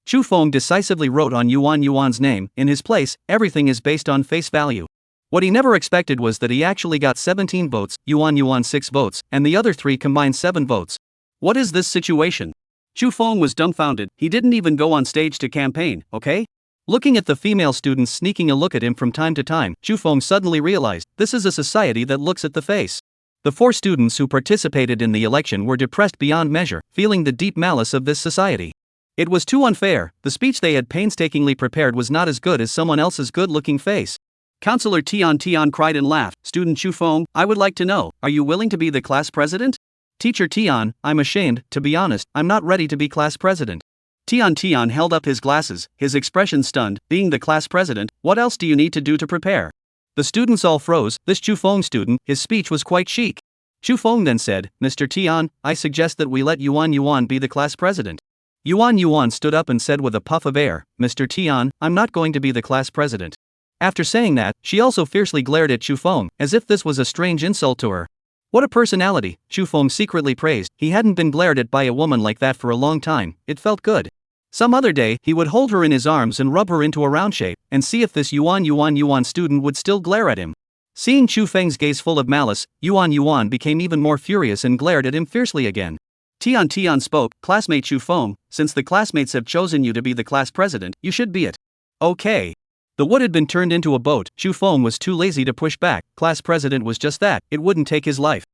Chu Feng decisively wrote on Yuan's name, in his place, everything is based on face value. What he never expected was that he actually got 17 votes, Yuan 6 votes, and the other 3 combined 7 votes. What is this situation? Chu Feng was dumbfounded, he didn't even go on stage to campaign, okay? Looking at the female students sneaking a look at him from time to time, Chu Feng suddenly realized, this is a society that looks at the face. The 4 students who participated in the election were depressed beyond measure, feeling the deep malice of this society. It was too unfair, the speech they had painstakingly prepared was not as good as someone else's good-looking face. Counselor Tian cried and laughed, Student Chu Feng, I would like to know, are you willing to be the class president? Teacher Tian, I'm ashamed, to be honest, I'm not ready to be class president. Tian held up his glasses, his expression stunned, being the class president, what else do you need to do to prepare? The students all froze. This Chu Feng student, his speech was quite chic. Chu Feng then said, "Mr. Tian, I suggest that we let Yuan be the class president." Yuan stood up and said with a puff of air, "Mr. Tian, I'm not going to be the class president." After saying that, she also fiercely glared at Chu Feng, as if this was a strange insult to her. What a personality, Chu Feng secretly praised. He hadn't been glared at by a woman like that for a long time. It felt good. Some other day, he would hold her in his arms and rub her into a round shape, and see if this Yuan student would still glare at him. Seeing Chu Feng's gaze full of malice, Yuan became even more furious and glared at him fiercely again. Tian spoke, "Classmate Chu Feng, since the classmates have chosen you to be the class president, you should be it." Okay. The wood had been turned into a boat. Chu Feng was too lazy to push back. Class president was just that, it wouldn't take his life.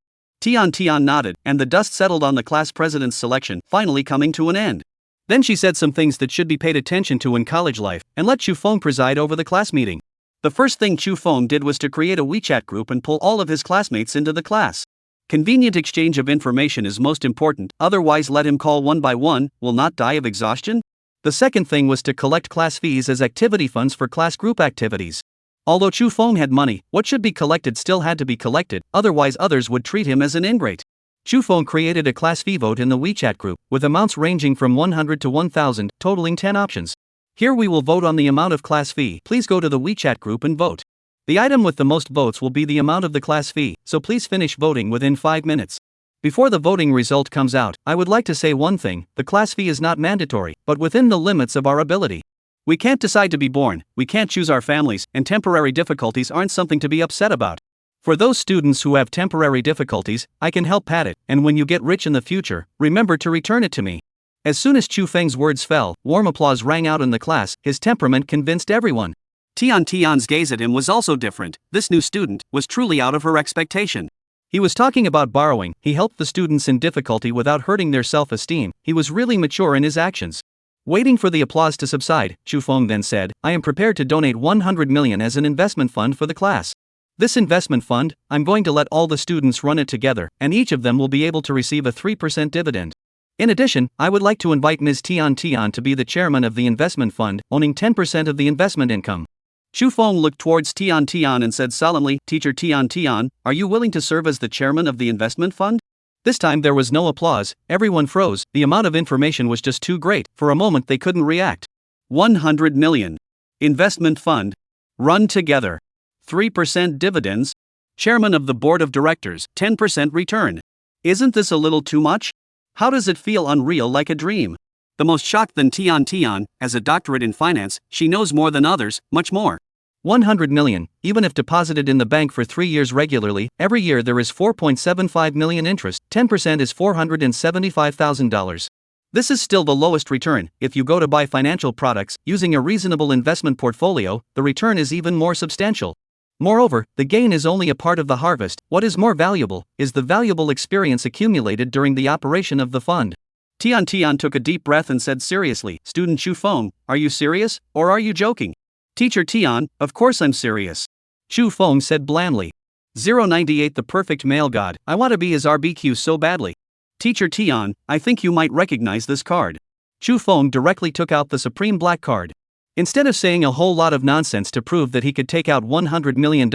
Tian nodded, and the dust settled on the class president's selection, finally coming to an end. Then she said some things that should be paid attention to in college life, and let Chu Feng preside over the class meeting. The first thing Chu Feng did was to create a WeChat group and pull all of his classmates into the class. Convenient exchange of information is most important, otherwise let him call one by one, will not die of exhaustion. The second thing was to collect class fees as activity funds for class group activities. Although Chu Feng had money, what should be collected still had to be collected, otherwise others would treat him as an ingrate. Chu Feng created a class fee vote in the WeChat group, with amounts ranging from 100 to 1000, totaling 10 options. Here we will vote on the amount of class fee. Please go to the WeChat group and vote. The item with the most votes will be the amount of the class fee, so please finish voting within 5 minutes. Before the voting result comes out, I would like to say one thing: the class fee is not mandatory, but within the limits of our ability. We can't decide to be born, we can't choose our families, and temporary difficulties aren't something to be upset about. For those students who have temporary difficulties, I can help pad it, and when you get rich in the future, remember to return it to me. As soon as Chu Feng's words fell, warm applause rang out in the class. His temperament convinced everyone. Tian's gaze at him was also different. This new student was truly out of her expectation. He was talking about borrowing. He helped the students in difficulty without hurting their self-esteem. He was really mature in his actions. Waiting for the applause to subside, Chu Feng then said, "I am prepared to donate 100 million as an investment fund for the class. This investment fund, I'm going to let all the students run it together, and each of them will be able to receive a 3% dividend. In addition, I would like to invite Ms. Tian to be the chairman of the investment fund, owning 10% of the investment income." Chu Feng looked towards Tian and said solemnly, "Teacher Tian, are you willing to serve as the chairman of the investment fund?" This time there was no applause, everyone froze. The amount of information was just too great. For a moment they couldn't react. 100 million. Investment fund. Run together. 3% dividends. Chairman of the board of directors, 10% return. Isn't this a little too much? How does it feel unreal, like a dream? The most shocked than Tian, as a doctorate in finance, she knows more than others, much more. 100 million, even if deposited in the bank for 3 years regularly, every year there is 4.75 million interest, 10% is $475,000. This is still the lowest return. If you go to buy financial products, using a reasonable investment portfolio, the return is even more substantial. Moreover, the gain is only a part of the harvest. What is more valuable is the valuable experience accumulated during the operation of the fund. Tian took a deep breath and said seriously, "Student Chu Feng, are you serious, or are you joking?" "Teacher Tian, of course I'm serious." Chu Feng said blandly. 098 The perfect male god, I want to be his RBQ so badly. "Teacher Tian, I think you might recognize this card." Chu Feng directly took out the Supreme Black card. Instead of saying a whole lot of nonsense to prove that he could take out $100 million,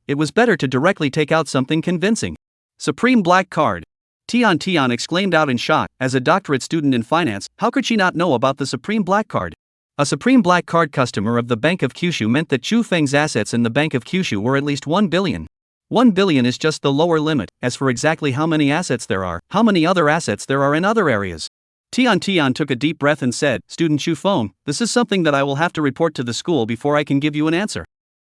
it was better to directly take out something convincing. Supreme Black card. Tian exclaimed out in shock. As a doctorate student in finance, how could she not know about the Supreme Black card? A Supreme Black card customer of the Bank of Kyushu meant that Chu Feng's assets in the Bank of Kyushu were at least 1 billion. 1 billion is just the lower limit. As for exactly how many assets there are, how many other assets there are in other areas. Tian took a deep breath and said, "Student Chu Feng, this is something that I will have to report to the school before I can give you an answer."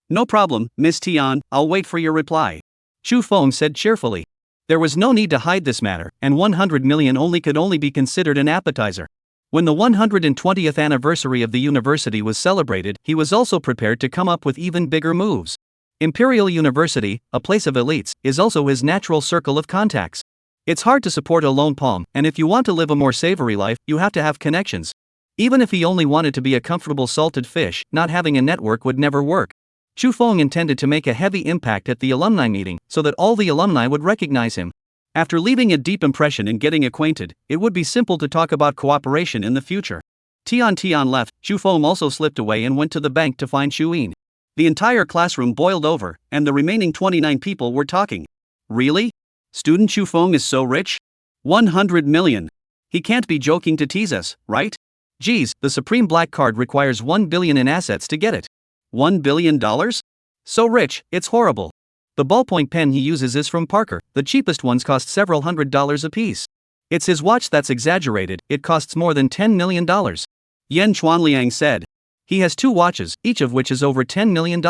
"No problem, Miss Tian, I'll wait for your reply," Chu Feng said cheerfully. There was no need to hide this matter, and 100 million could only be considered an appetizer. When the 120th anniversary of the university was celebrated, he was also prepared to come up with even bigger moves. Imperial University, a place of elites, is also his natural circle of contacts. It's hard to support a lone palm, and if you want to live a more savory life, you have to have connections. Even if he only wanted to be a comfortable salted fish, not having a network would never work. Chu Feng intended to make a heavy impact at the alumni meeting, so that all the alumni would recognize him. After leaving a deep impression and getting acquainted, it would be simple to talk about cooperation in the future. Tian left. Chu Feng also slipped away and went to the bank to find Shuyin. The entire classroom boiled over, and the remaining 29 people were talking. Really? Student Chu Feng is so rich? 100 million. He can't be joking to tease us, right? Geez, the Supreme Black Card requires 1 billion in assets to get it. $1 billion? So rich, it's horrible. The ballpoint pen he uses is from Parker, the cheapest ones cost several $100s apiece. It's his watch that's exaggerated, it costs more than $10 million. Yen Chuanliang said. He has 2 watches, each of which is over $10 million.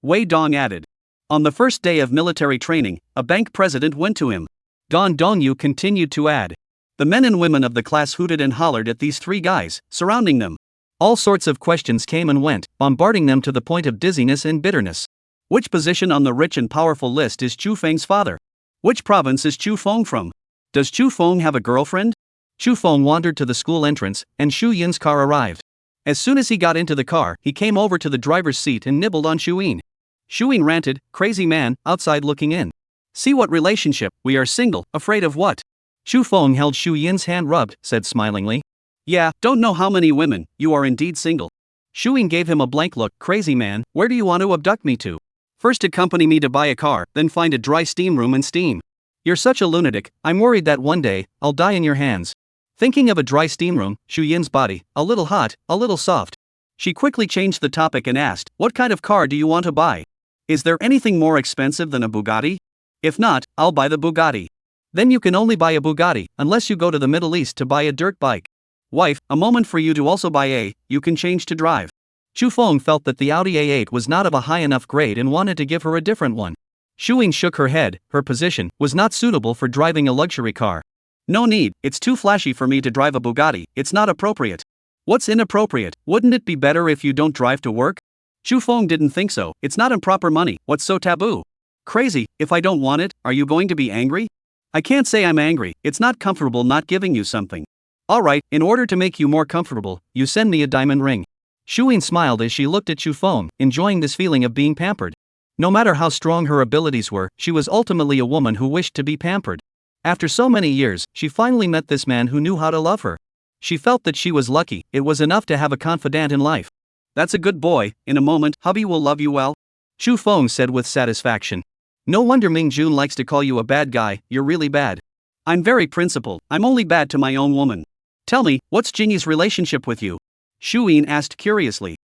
Wei Dong added. On the first day of military training, a bank president went to him. Don Dongyu continued to add. The men and women of the class hooted and hollered at these 3 guys, surrounding them. All sorts of questions came and went, bombarding them to the point of dizziness and bitterness. Which position on the rich and powerful list is Chu Feng's father? Which province is Chu Feng from? Does Chu Feng have a girlfriend? Chu Feng wandered to the school entrance, and Shu Yin's car arrived. As soon as he got into the car, he came over to the driver's seat and nibbled on Shu Yin. Shu Yin ranted, "Crazy man, outside looking in. See what relationship, we are single, afraid of what?" Chu Feng held Shu Yin's hand rubbed, said smilingly. "Yeah, don't know how many women, you are indeed single." Shu Yin gave him a blank look. "Crazy man, where do you want to abduct me to? First accompany me to buy a car, then find a dry steam room and steam. You're such a lunatic, I'm worried that one day, I'll die in your hands." Thinking of a dry steam room, Shu Yin's body, a little hot, a little soft. She quickly changed the topic and asked, "What kind of car do you want to buy? Is there anything more expensive than a Bugatti? If not, I'll buy the Bugatti." "Then you can only buy a Bugatti, unless you go to the Middle East to buy a dirt bike." "Wife, a moment for you to also buy a, you can change to drive." Chu Feng felt that the Audi A8 was not of a high enough grade and wanted to give her a different one. Shu Ying shook her head, her position was not suitable for driving a luxury car. "No need, it's too flashy for me to drive a Bugatti, it's not appropriate." "What's inappropriate? Wouldn't it be better if you don't drive to work?" Chu Feng didn't think so. "It's not improper money, what's so taboo?" "Crazy, if I don't want it, are you going to be angry?" "I can't say I'm angry, it's not comfortable not giving you something." "Alright, in order to make you more comfortable, you send me a diamond ring." Shu Ying smiled as she looked at Chu Feng, enjoying this feeling of being pampered. No matter how strong her abilities were, she was ultimately a woman who wished to be pampered. After so many years, she finally met this man who knew how to love her. She felt that she was lucky, it was enough to have a confidant in life. "That's a good boy, in a moment, hubby will love you well," Chu Feng said with satisfaction. "No wonder Mingjun likes to call you a bad guy, you're really bad." "I'm very principled, I'm only bad to my own woman." "Tell me, what's Jingy's relationship with you?" Shu Yin asked curiously.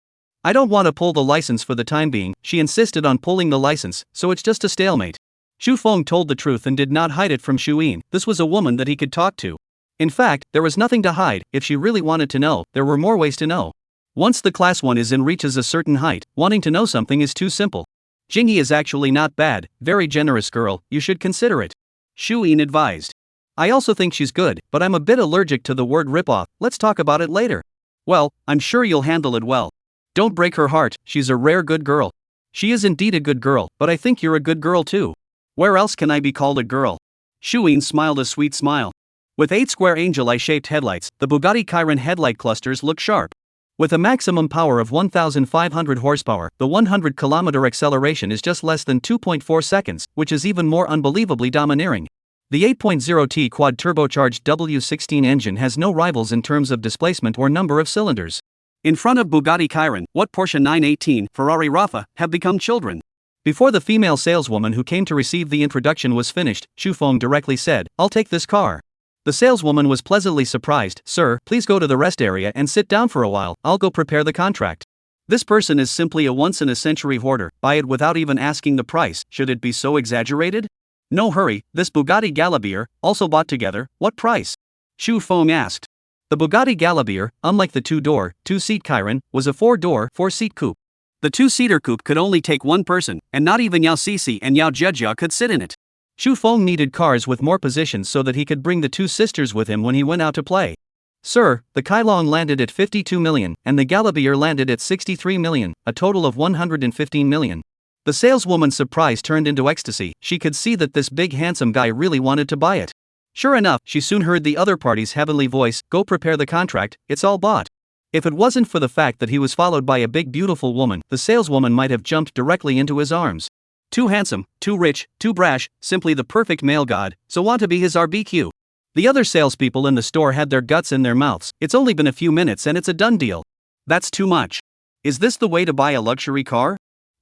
"I don't want to pull the license for the time being," she insisted on pulling the license, "so it's just a stalemate." Chu Feng told the truth and did not hide it from Shu Yin. This was a woman that he could talk to. In fact, there was nothing to hide. If she really wanted to know, there were more ways to know. Once the class 1 is in reaches a certain height, wanting to know something is too simple. "Jingyi is actually not bad, very generous girl, you should consider it," Shu Yin advised. "I also think she's good, but I'm a bit allergic to the word rip-off, let's talk about it later." "Well, I'm sure you'll handle it well. Don't break her heart, she's a rare good girl." "She is indeed a good girl, but I think you're a good girl too." "Where else can I be called a girl?" Shu Yin smiled a sweet smile. With 8 square angel eye-shaped headlights, the Bugatti Chiron headlight clusters look sharp. With a maximum power of 1,500 horsepower, the 100-kilometer acceleration is just less than 2.4 seconds, which is even more unbelievably domineering. The 8.0T quad-turbocharged W16 engine has no rivals in terms of displacement or number of cylinders. In front of Bugatti Chiron, what Porsche 918, Ferrari Rafa, have become children. Before the female saleswoman who came to receive the introduction was finished, Chu Feng directly said, "I'll take this car." The saleswoman was pleasantly surprised. "Sir, please go to the rest area and sit down for a while, I'll go prepare the contract." This person is simply a once-in-a-century hoarder, buy it without even asking the price, should it be so exaggerated? "No hurry, this Bugatti Galabier, also bought together, what price?" Chu Feng asked. The Bugatti Galabier, unlike the 2-door, 2-seat Chiron, was a 4-door, 4-seat coupe. The 2-seater coupe could only take one person, and not even Yao Sisi and Yao Jejia could sit in it. Chu Feng needed cars with more positions so that he could bring the 2 sisters with him when he went out to play. "Sir, the Kailong landed at 52 million, and the Galabier landed at 63 million, a total of 115 million. The saleswoman's surprise turned into ecstasy. She could see that this big handsome guy really wanted to buy it. Sure enough, she soon heard the other party's heavenly voice, "Go prepare the contract, it's all bought." If it wasn't for the fact that he was followed by a big beautiful woman, the saleswoman might have jumped directly into his arms. Too handsome, too rich, too brash, simply the perfect male god, so want to be his RBQ. The other salespeople in the store had their guts in their mouths. It's only been a few minutes and it's a done deal. That's too much. Is this the way to buy a luxury car?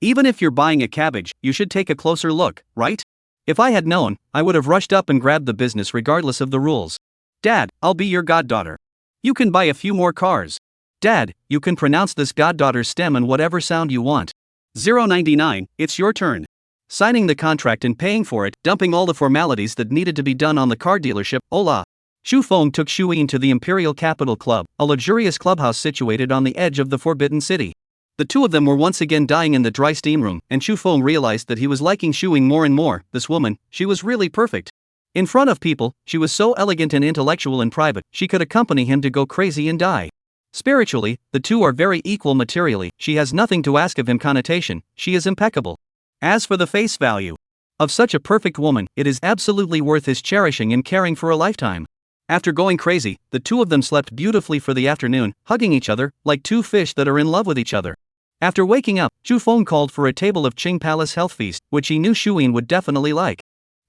Even if you're buying a cabbage, you should take a closer look, right? If I had known, I would have rushed up and grabbed the business regardless of the rules. Dad, I'll be your goddaughter. You can buy a few more cars. Dad, you can pronounce this goddaughter's stem in whatever sound you want. 099, it's your turn. Signing the contract and paying for it, dumping all the formalities that needed to be done on the car dealership, hola. Shu Feng took Shu Yin to the Imperial Capital Club, a luxurious clubhouse situated on the edge of the Forbidden City. The two of them were once again dying in the dry steam room, and Shu Feng realized that he was liking Shu Yin more and more. This woman, she was really perfect. In front of people, she was so elegant and intellectual. In private, she could accompany him to go crazy and die. Spiritually, the two are very equal. Materially, she has nothing to ask of him. Connotation, she is impeccable. As for the face value of such a perfect woman, it is absolutely worth his cherishing and caring for a lifetime. After going crazy, the two of them slept beautifully for the afternoon, hugging each other, like two fish that are in love with each other. After waking up, Shu Feng called for a table of Qing Palace health feast, which he knew Shu Yin would definitely like.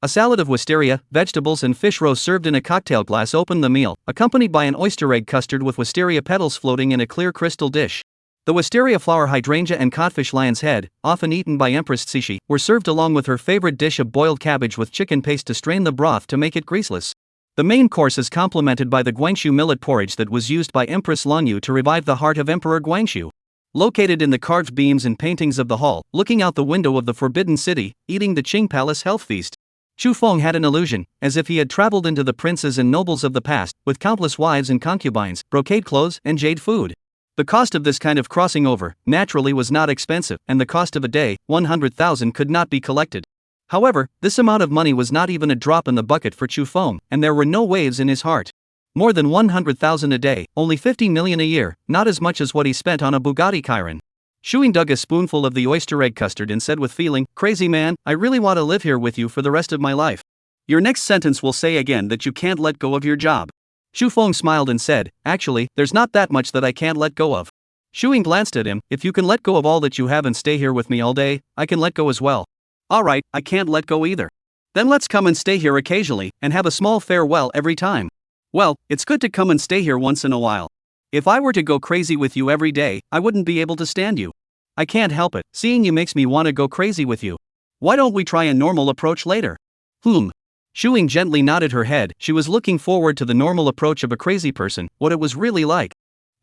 A salad of wisteria, vegetables and fish roe served in a cocktail glass opened the meal, accompanied by an oyster egg custard with wisteria petals floating in a clear crystal dish. The wisteria flower hydrangea and codfish lion's head, often eaten by Empress Cixi, were served along with her favorite dish of boiled cabbage with chicken paste to strain the broth to make it greaseless. The main course is complemented by the Guangxu millet porridge that was used by Empress Lanyu to revive the heart of Emperor Guangxu. Located in the carved beams and paintings of the hall, looking out the window of the Forbidden City, eating the Qing Palace health feast, Shu Feng had an illusion, as if he had traveled into the princes and nobles of the past, with countless wives and concubines, brocade clothes, and jade food. The cost of this kind of crossing over, naturally, was not expensive, and the cost of a day, 100,000, could not be collected. However, this amount of money was not even a drop in the bucket for Shu Feng, and there were no waves in his heart. More than 100,000 a day, only 50 million a year, not as much as what he spent on a Bugatti Chiron. Shu Yin dug a spoonful of the oyster egg custard and said with feeling, "Crazy man, I really want to live here with you for the rest of my life. Your next sentence will say again that you can't let go of your job." Shu Feng smiled and said, "Actually, there's not that much that I can't let go of." Shu Yin glanced at him. "If you can let go of all that you have and stay here with me all day, I can let go as well." "Alright, I can't let go either. Then let's come and stay here occasionally, and have a small farewell every time." "Well, it's good to come and stay here once in a while. If I were to go crazy with you every day, I wouldn't be able to stand you. I can't help it, seeing you makes me want to go crazy with you. Why don't we try a normal approach later?" Shu Yin gently nodded her head. She was looking forward to the normal approach of a crazy person, what it was really like.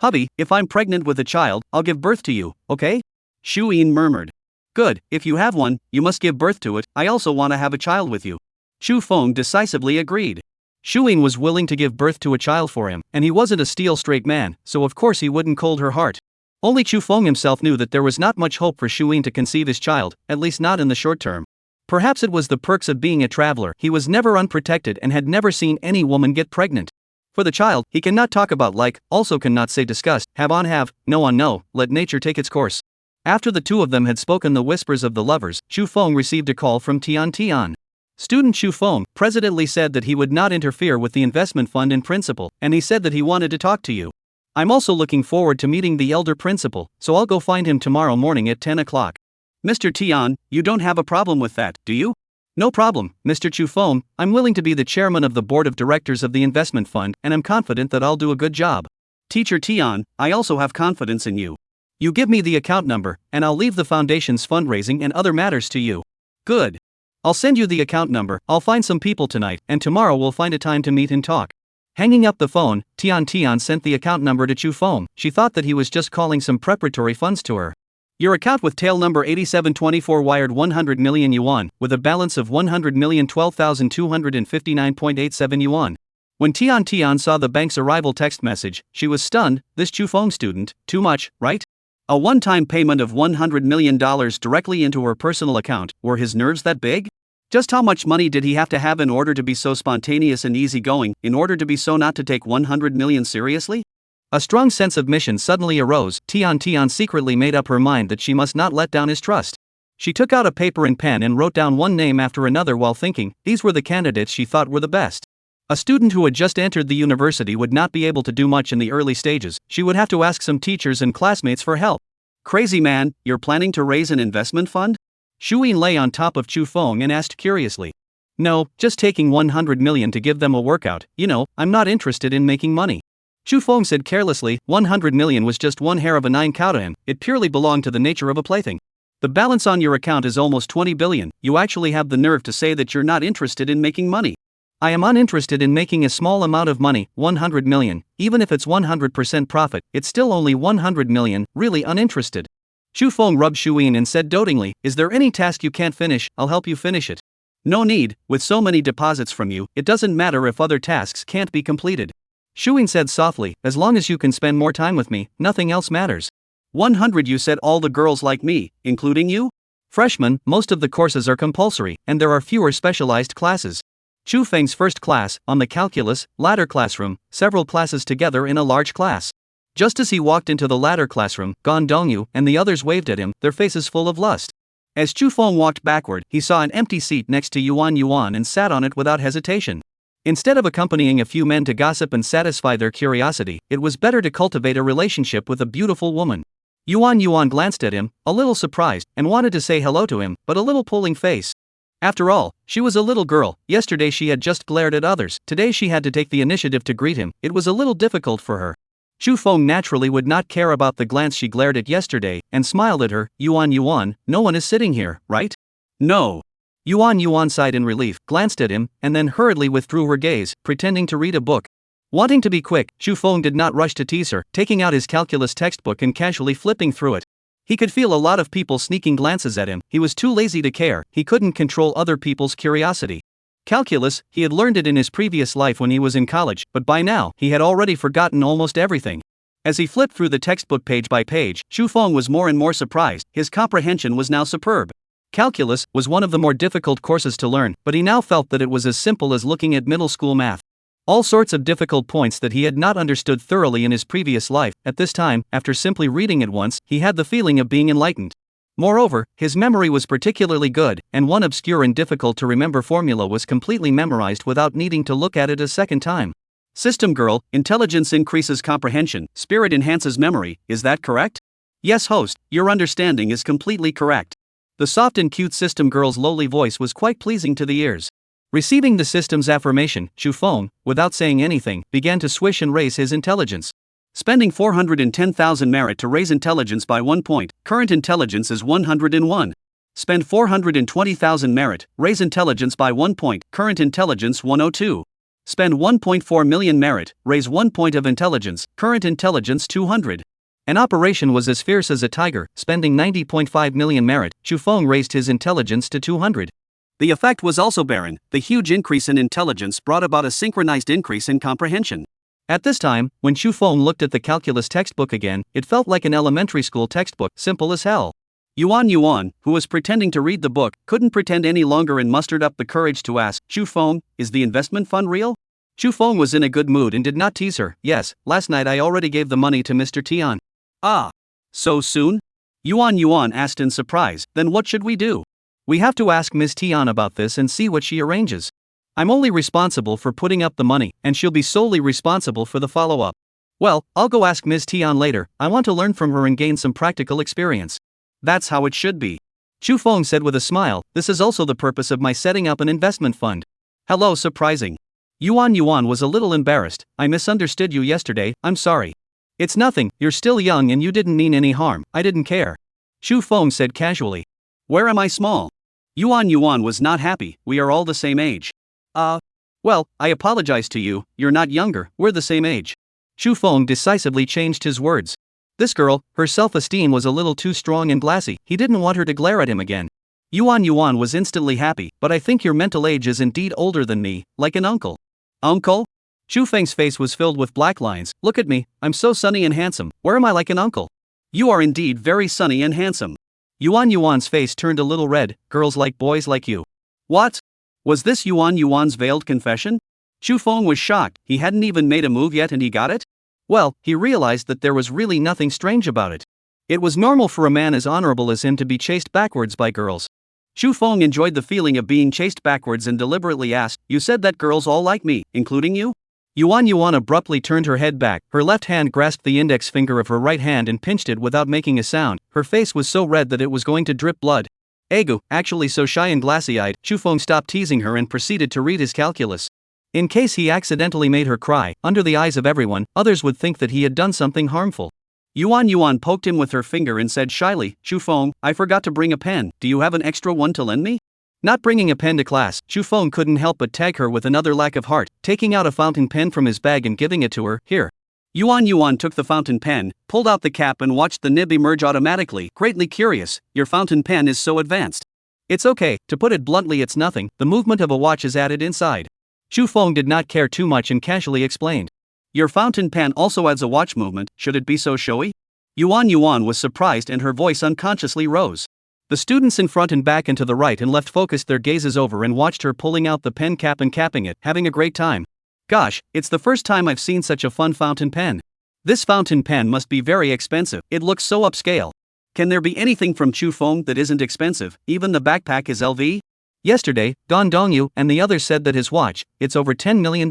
"Hubby, if I'm pregnant with a child, I'll give birth to you, okay?" Shu Yin murmured. "Good, if you have one, you must give birth to it. I also want to have a child with you." Shu Feng decisively agreed. Shu Yin was willing to give birth to a child for him, and he wasn't a steel straight man, so of course he wouldn't cold her heart. Only Shu Feng himself knew that there was not much hope for Shu Yin to conceive his child, at least not in the short term. Perhaps it was the perks of being a traveler. He was never unprotected and had never seen any woman get pregnant. For the child, he cannot talk about like, also cannot say disgust, have on have, no on no, let nature take its course. After the two of them had spoken the whispers of the lovers, Shu Feng received a call from Tian. Student Shu Feng, President Li said that he would not interfere with the investment fund in principle, and he said that he wanted to talk to you. I'm also looking forward to meeting the elder principal, so I'll go find him tomorrow morning at 10 o'clock. Mr. Tian, you don't have a problem with that, do you? No problem, Mr. Shu Feng, I'm willing to be the chairman of the board of directors of the investment fund, and I'm confident that I'll do a good job. Teacher Tian, I also have confidence in you. You give me the account number, and I'll leave the foundation's fundraising and other matters to you. Good. I'll send you the account number. I'll find some people tonight, and tomorrow we'll find a time to meet and talk. Hanging up the phone, Tian sent the account number to Shu Feng. She thought that he was just calling some preparatory funds to her. Your account with tail number 8724 wired 100 million yuan, with a balance of 100,012,259.87 yuan. When Tian saw the bank's arrival text message, she was stunned. This Shu Feng student, too much, right? A one-time payment of $100 million directly into her personal account. Were his nerves that big? Just how much money did he have to have in order to be so spontaneous and easygoing, in order to be so not to take 100 million seriously? A strong sense of mission suddenly arose. Tian secretly made up her mind that she must not let down his trust. She took out a paper and pen and wrote down one name after another while thinking. These were the candidates she thought were the best. A student who had just entered the university would not be able to do much in the early stages. She would have to ask some teachers and classmates for help. Crazy man, you're planning to raise an investment fund? Shu Yin lay on top of Shu Feng and asked curiously. No, just taking 100 million to give them a workout. You know, I'm not interested in making money. Shu Feng said carelessly. 100 million was just one hair of a 9 cow to him. It purely belonged to the nature of a plaything. The balance on your account is almost 20 billion, you actually have the nerve to say that you're not interested in making money. I am uninterested in making a small amount of money, 100 million, even if it's 100% profit, it's still only 100 million, really uninterested. Shu Feng rubbed Shuyin and said dotingly, is there any task you can't finish, I'll help you finish it. No need, with so many deposits from you, it doesn't matter if other tasks can't be completed. Shuyin said softly, as long as you can spend more time with me, nothing else matters. 100 you said all the girls like me, including you? Freshman, most of the courses are compulsory, and there are fewer specialized classes. Shu Feng's first class, on the calculus, ladder classroom, several classes together in a large class. Just as he walked into the ladder classroom, Gan Dongyu and the others waved at him, their faces full of lust. As Chu Feng walked backward, he saw an empty seat next to Yuan Yuan and sat on it without hesitation. Instead of accompanying a few men to gossip and satisfy their curiosity, it was better to cultivate a relationship with a beautiful woman. Yuan Yuan glanced at him, a little surprised, and wanted to say hello to him, but a little pulling face. After all, she was a little girl, yesterday she had just glared at others, today she had to take the initiative to greet him, it was a little difficult for her. Chu Feng naturally would not care about the glance she glared at yesterday, and smiled at her, Yuan Yuan, no one is sitting here, right? No. Yuan Yuan sighed in relief, glanced at him, and then hurriedly withdrew her gaze, pretending to read a book. Wanting to be quick, Chu Feng did not rush to tease her, taking out his calculus textbook and casually flipping through it. He could feel a lot of people sneaking glances at him, he was too lazy to care, he couldn't control other people's curiosity. Calculus, he had learned it in his previous life when he was in college, but by now, he had already forgotten almost everything. As he flipped through the textbook page by page, Chu Feng was more and more surprised, his comprehension was now superb. Calculus was one of the more difficult courses to learn, but he now felt that it was as simple as looking at middle school math. All sorts of difficult points that he had not understood thoroughly in his previous life, at this time, after simply reading it once, he had the feeling of being enlightened. Moreover, his memory was particularly good, and one obscure and difficult to remember formula was completely memorized without needing to look at it a second time. System girl, intelligence increases comprehension, spirit enhances memory, is that correct? Yes host, your understanding is completely correct. The soft and cute system girl's lowly voice was quite pleasing to the ears. Receiving the system's affirmation, Chu Feng, without saying anything, began to swish and raise his intelligence. Spending 410,000 merit to raise intelligence by 1 point, current intelligence is 101. Spend 420,000 merit, raise intelligence by 1 point, current intelligence 102. Spend 1.4 million merit, raise 1 point of intelligence, current intelligence 200. An operation was as fierce as a tiger, spending 90.5 million merit, Chu Feng raised his intelligence to 200. The effect was also barren, the huge increase in intelligence brought about a synchronized increase in comprehension. At this time, when Chu Feng looked at the calculus textbook again, it felt like an elementary school textbook, simple as hell. Yuan Yuan, who was pretending to read the book, couldn't pretend any longer and mustered up the courage to ask, Chu Feng, is the investment fund real? Chu Feng was in a good mood and did not tease her. Yes, last night I already gave the money to Mr. Tian. Ah. So soon? Yuan Yuan asked in surprise, then what should we do? We have to ask Ms. Tian about this and see what she arranges. I'm only responsible for putting up the money, and she'll be solely responsible for the follow-up. Well, I'll go ask Ms. Tian later, I want to learn from her and gain some practical experience. That's how it should be. Chu Feng said with a smile, this is also the purpose of my setting up an investment fund. Hello, surprising. Yuan Yuan was a little embarrassed, I misunderstood you yesterday, I'm sorry. It's nothing, you're still young and you didn't mean any harm, I didn't care. Chu Feng said casually. Where am I small? Yuan Yuan was not happy, we are all the same age. Well, I apologize to you, you're not younger, we're the same age. Chu Feng decisively changed his words. This girl, her self-esteem was a little too strong and glassy, he didn't want her to glare at him again. Yuan Yuan was instantly happy, but I think your mental age is indeed older than me, like an uncle. Uncle? Chu Feng's face was filled with black lines, look at me, I'm so sunny and handsome, where am I like an uncle? You are indeed very sunny and handsome. Yuan Yuan's face turned a little red, girls like boys like you. What? Was this Yuan Yuan's veiled confession? Chu Feng was shocked, he hadn't even made a move yet and he got it? Well, he realized that there was really nothing strange about it. It was normal for a man as honorable as him to be chased backwards by girls. Chu Feng enjoyed the feeling of being chased backwards and deliberately asked, you said that girls all like me, including you? Yuan Yuan abruptly turned her head back, her left hand grasped the index finger of her right hand and pinched it without making a sound, her face was so red that it was going to drip blood. Egu, actually so shy and glassy-eyed, Chu Feng stopped teasing her and proceeded to read his calculus. In case he accidentally made her cry, under the eyes of everyone, others would think that he had done something harmful. Yuan poked him with her finger and said shyly, Chu Feng, I forgot to bring a pen, do you have an extra one to lend me? Not bringing a pen to class, Chu Feng couldn't help but tag her with another lack of heart, taking out a fountain pen from his bag and giving it to her. Here. Yuan took the fountain pen, pulled out the cap and watched the nib emerge automatically, greatly curious. Your fountain pen is so advanced. It's okay, to put it bluntly it's nothing, the movement of a watch is added inside. Chu Feng did not care too much and casually explained. Your fountain pen also adds a watch movement, should it be so showy? Yuan was surprised and her voice unconsciously rose. The students in front and back and to the right and left focused their gazes over and watched her pulling out the pen cap and capping it, having a great time. Gosh, it's the first time I've seen such a fun fountain pen. This fountain pen must be very expensive, it looks so upscale. Can there be anything from Chu Feng that isn't expensive, even the backpack is LV? Yesterday, Don Dongyu and the others said that his watch, it's over $10 million.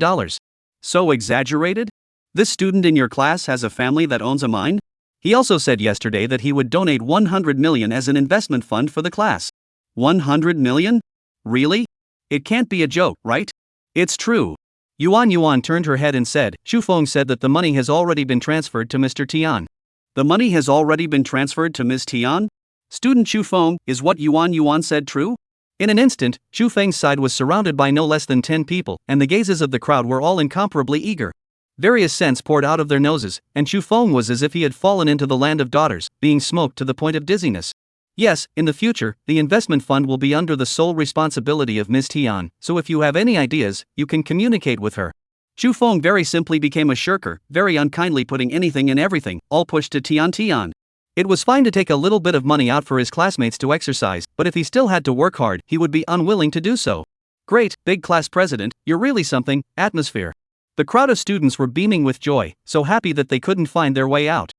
So exaggerated? This student in your class has a family that owns a mine? He also said yesterday that he would donate 100 million as an investment fund for the class. 100 million? Really? It can't be a joke, right? It's true. Yuan turned her head and said, Chu Feng said that the money has already been transferred to Mr. Tian. The money has already been transferred to Ms. Tian? Student Chu Feng, is what Yuan said true? In an instant, Chu Feng's side was surrounded by no less than 10 people, and the gazes of the crowd were all incomparably eager. Various scents poured out of their noses, and Chu Feng was as if he had fallen into the land of daughters, being smoked to the point of dizziness. Yes, in the future, the investment fund will be under the sole responsibility of Ms. Tian, so if you have any ideas, you can communicate with her. Chu Feng very simply became a shirker, very unkindly putting anything and everything, all pushed to Tian. It was fine to take a little bit of money out for his classmates to exercise, but if he still had to work hard, he would be unwilling to do so. Great, big class president, you're really something. Atmosphere. The crowd of students were beaming with joy, so happy that they couldn't find their way out.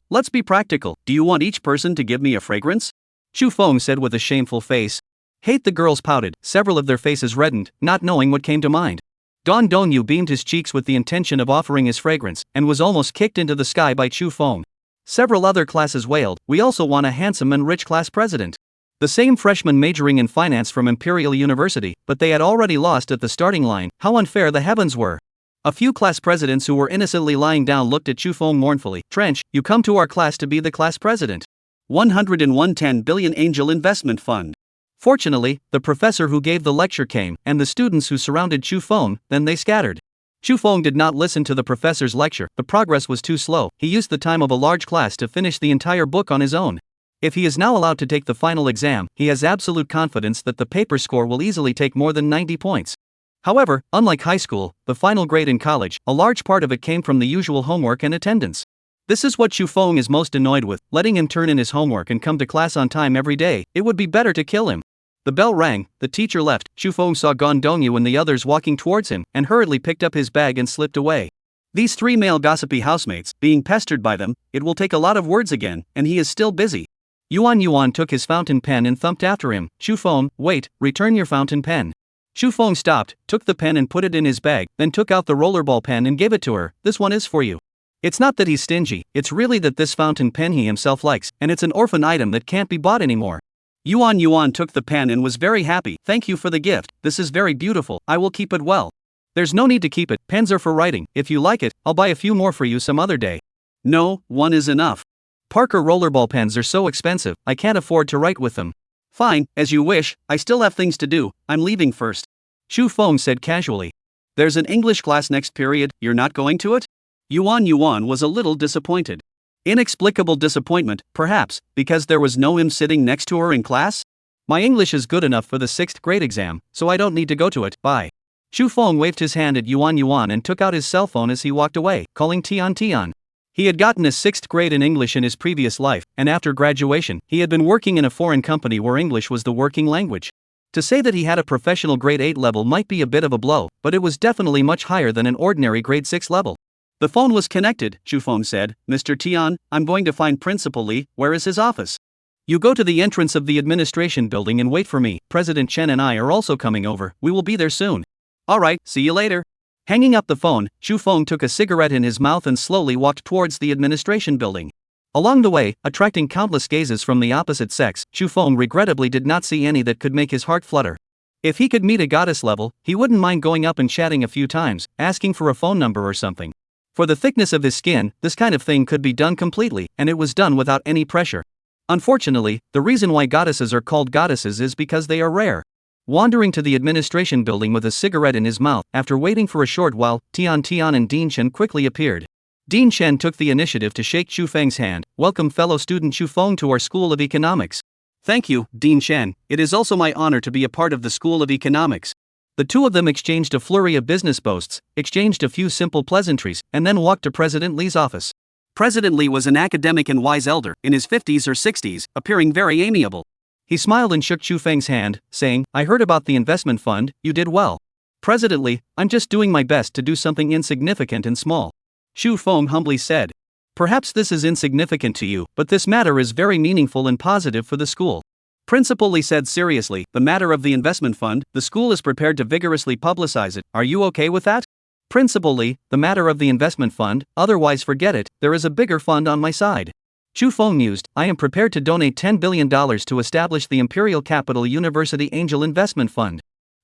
Let's be practical, do you want each person to give me a fragrance? Chu Feng said with a shameful face. Hate the girls pouted, several of their faces reddened, not knowing what came to mind. Don Dongyu beamed his cheeks with the intention of offering his fragrance, and was almost kicked into the sky by Chu Feng. Several other classes wailed, we also want a handsome and rich class president. The same freshmen majoring in finance from Imperial University, but they had already lost at the starting line, how unfair the heavens were. A few class presidents who were innocently lying down looked at Chu Feng mournfully. Trench, you come to our class to be the class president. 110 billion angel investment fund. Fortunately, the professor who gave the lecture came, and the students who surrounded Chu Feng, then they scattered. Chu Feng did not listen to the professor's lecture, the progress was too slow, he used the time of a large class to finish the entire book on his own. If he is now allowed to take the final exam, he has absolute confidence that the paper score will easily take more than 90 points. However, unlike high school, the final grade in college, a large part of it came from the usual homework and attendance. This is what Chu Feng is most annoyed with, letting him turn in his homework and come to class on time every day. It would be better to kill him. The bell rang, the teacher left, Chu Feng saw Don Dongyu and the others walking towards him, and hurriedly picked up his bag and slipped away. These three male gossipy housemates, being pestered by them, it will take a lot of words again, and he is still busy. Yuan took his fountain pen and thumped after him. Chu Feng, wait, return your fountain pen. Chu Feng stopped, took the pen and put it in his bag, then took out the rollerball pen and gave it to her. This one is for you. It's not that he's stingy, it's really that this fountain pen he himself likes, and it's an orphan item that can't be bought anymore. Yuan took the pen and was very happy. Thank you for the gift, this is very beautiful, I will keep it well. There's no need to keep it, pens are for writing, if you like it, I'll buy a few more for you some other day. No, one is enough. Parker rollerball pens are so expensive, I can't afford to write with them. Fine, as you wish, I still have things to do, I'm leaving first. Chu Feng said casually. There's an English class next period, you're not going to it? Yuan was a little disappointed. Inexplicable disappointment, perhaps, because there was no him sitting next to her in class? My English is good enough for the 6th grade exam, so I don't need to go to it, bye. Chu Feng waved his hand at Yuan and took out his cell phone as he walked away, calling Tian. He had gotten his 6th grade in English in his previous life, and after graduation, he had been working in a foreign company where English was the working language. To say that he had a professional grade 8 level might be a bit of a blow, but it was definitely much higher than an ordinary grade 6 level. The phone was connected, Chu Feng said. Mr. Tian, I'm going to find Principal Li, where is his office? You go to the entrance of the administration building and wait for me, President Chen and I are also coming over, we will be there soon. Alright, see you later. Hanging up the phone, Chu Feng took a cigarette in his mouth and slowly walked towards the administration building. Along the way, attracting countless gazes from the opposite sex, Chu Feng regrettably did not see any that could make his heart flutter. If he could meet a goddess level, he wouldn't mind going up and chatting a few times, asking for a phone number or something. For the thickness of his skin, this kind of thing could be done completely, and it was done without any pressure. Unfortunately, the reason why goddesses are called goddesses is because they are rare. Wandering to the administration building with a cigarette in his mouth, after waiting for a short while, Tian Tian and Dean Shen quickly appeared. Dean Shen took the initiative to shake Chu Feng's hand. "Welcome fellow student Chu Feng to our School of Economics." "Thank you, Dean Shen. It is also my honor to be a part of the School of Economics." The two of them exchanged a flurry of business boasts, exchanged a few simple pleasantries, and then walked to President Li's office. President Li was an academic and wise elder, in his 50s or 60s, appearing very amiable. He smiled and shook Chu Feng's hand, saying, "I heard about the investment fund, you did well." "President Li, I'm just doing my best to do something insignificant and small," Chu Feng humbly said. "Perhaps this is insignificant to you, but this matter is very meaningful and positive for the school." Principal Li said seriously, "The matter of the investment fund, the school is prepared to vigorously publicize it. Are you okay with that?" Principal Li, "The matter of the investment fund, otherwise forget it, there is a bigger fund on my side." Chu Feng mused, "I am prepared to donate $10 billion to establish the Imperial Capital University Angel Investment Fund."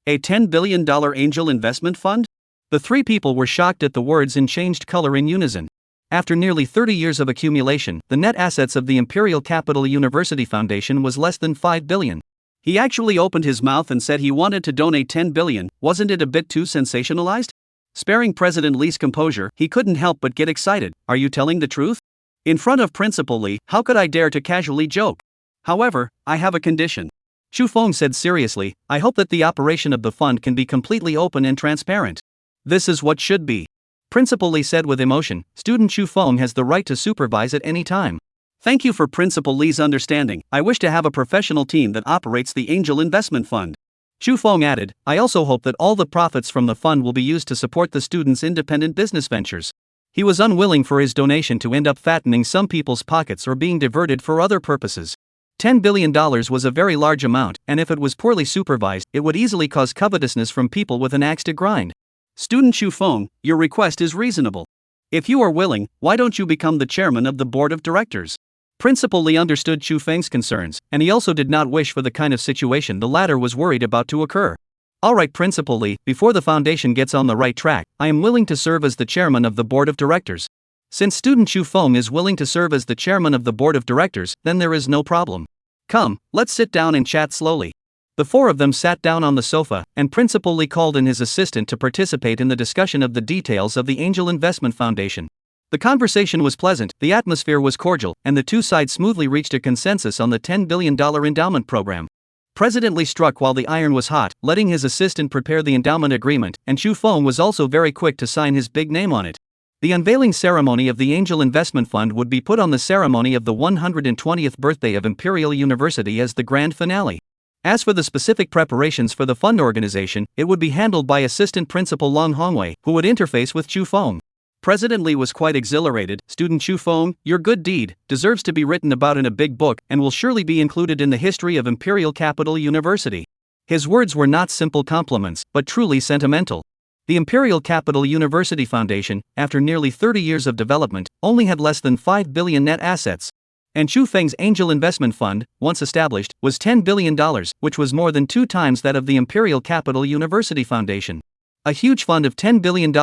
A $10 billion angel investment fund? The three people were shocked at the words and changed color in unison. After nearly 30 years of accumulation, the net assets of the Imperial Capital University Foundation was less than $5 billion. He actually opened his mouth and said he wanted to donate $10 billion, wasn't it a bit too sensationalized? Sparing President Li's composure, he couldn't help but get excited. "Are you telling the truth?" In front of Principal Li, how could I dare to casually joke? "However, I have a condition." Chu Feng said seriously, "I hope that the operation of the fund can be completely open and transparent." "This is what should be," Principal Li said with emotion. "Student Chu Feng has the right to supervise at any time." "Thank you for Principal Li's understanding. I wish to have a professional team that operates the Angel Investment Fund." Chu Feng added, "I also hope that all the profits from the fund will be used to support the students' independent business ventures." He was unwilling for his donation to end up fattening some people's pockets or being diverted for other purposes. $10 billion was a very large amount, and if it was poorly supervised, it would easily cause covetousness from people with an axe to grind. "Student Chu Feng, your request is reasonable. If you are willing, why don't you become the chairman of the board of directors?" Principal Li understood Chu Feng's concerns, and he also did not wish for the kind of situation the latter was worried about to occur. "Alright Principal Li, before the foundation gets on the right track, I am willing to serve as the chairman of the board of directors." Since student Chu Feng is willing to serve as the chairman of the board of directors, then there is no problem. "Come, let's sit down and chat slowly." The four of them sat down on the sofa, and Principal Li called in his assistant to participate in the discussion of the details of the Angel Investment Foundation. The conversation was pleasant, the atmosphere was cordial, and the two sides smoothly reached a consensus on the $10 billion endowment program. President Li struck while the iron was hot, letting his assistant prepare the endowment agreement, and Chu Feng was also very quick to sign his big name on it. The unveiling ceremony of the Angel Investment Fund would be put on the ceremony of the 120th birthday of Imperial University as the grand finale. As for the specific preparations for the fund organization, it would be handled by Assistant Principal Long Hongwei, who would interface with Chu Feng. President Li was quite exhilarated. "Student Chu Feng, your good deed deserves to be written about in a big book and will surely be included in the history of Imperial Capital University." His words were not simple compliments, but truly sentimental. The Imperial Capital University Foundation, after nearly 30 years of development, only had less than $5 billion net assets. And Chu Feng's Angel Investment Fund, once established, was $10 billion, which was more than 2 times that of the Imperial Capital University Foundation. A huge fund of $10 billion,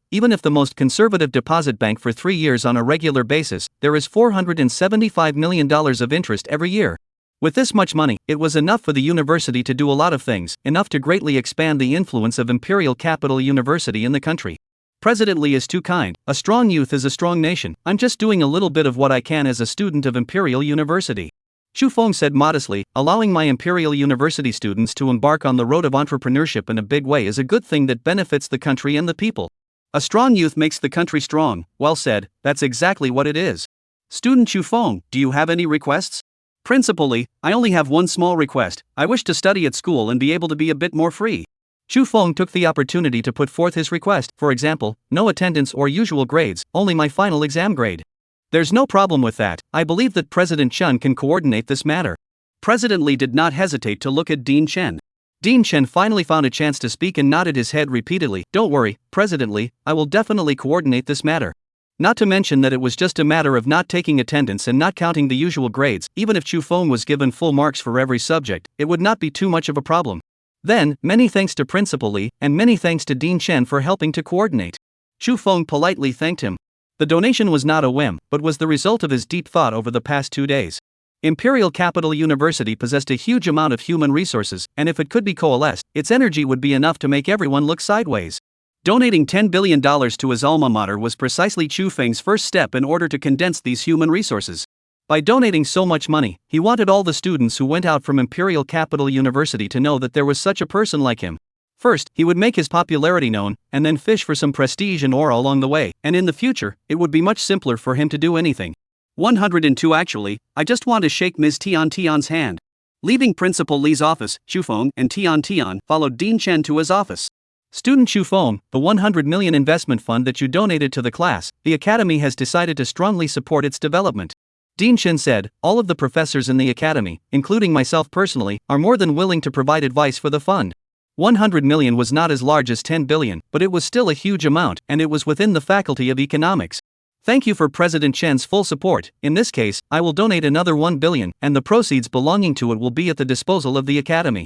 even if the most conservative deposit bank for 3 years on a regular basis, there is $475 million of interest every year. With this much money, it was enough for the university to do a lot of things, enough to greatly expand the influence of Imperial Capital University in the country. President Li is too kind. A strong youth is a strong nation. I'm just doing a little bit of what I can as a student of Imperial University. Chu Feng said modestly, allowing my Imperial University students to embark on the road of entrepreneurship in a big way is a good thing that benefits the country and the people. A strong youth makes the country strong. Well said, that's exactly what it is. Student Chu Feng, do you have any requests? Principal Li, I only have one small request. I wish to study at school and be able to be a bit more free. Chu Feng took the opportunity to put forth his request, for example, no attendance or usual grades, only my final exam grade. There's no problem with that. I believe that President Chen can coordinate this matter. President Li did not hesitate to look at Dean Chen. Dean Chen finally found a chance to speak and nodded his head repeatedly. Don't worry, President Li, I will definitely coordinate this matter. Not to mention that it was just a matter of not taking attendance and not counting the usual grades. Even if Chu Feng was given full marks for every subject, it would not be too much of a problem. Then, many thanks to Principal Li, and many thanks to Dean Chen for helping to coordinate. Chu Feng politely thanked him. The donation was not a whim, but was the result of his deep thought over the past 2 days. Imperial Capital University possessed a huge amount of human resources, and if it could be coalesced, its energy would be enough to make everyone look sideways. Donating $10 billion to his alma mater was precisely Chu Feng's first step in order to condense these human resources. By donating so much money, he wanted all the students who went out from Imperial Capital University to know that there was such a person like him. First, he would make his popularity known, and then fish for some prestige and aura along the way, and in the future, it would be much simpler for him to do anything. 102 Actually, I just want to shake Ms. Tian's hand. Leaving Principal Li's office, Chu Feng and Tian followed Dean Chen to his office. Student Chu Feng, the 100 million investment fund that you donated to the class, the academy has decided to strongly support its development. Dean Chen said, all of the professors in the academy, including myself personally, are more than willing to provide advice for the fund. 100 million was not as large as 10 billion, but it was still a huge amount, and it was within the Faculty of Economics. Thank you for President Chen's full support. In this case, I will donate another 1 billion, and the proceeds belonging to it will be at the disposal of the academy.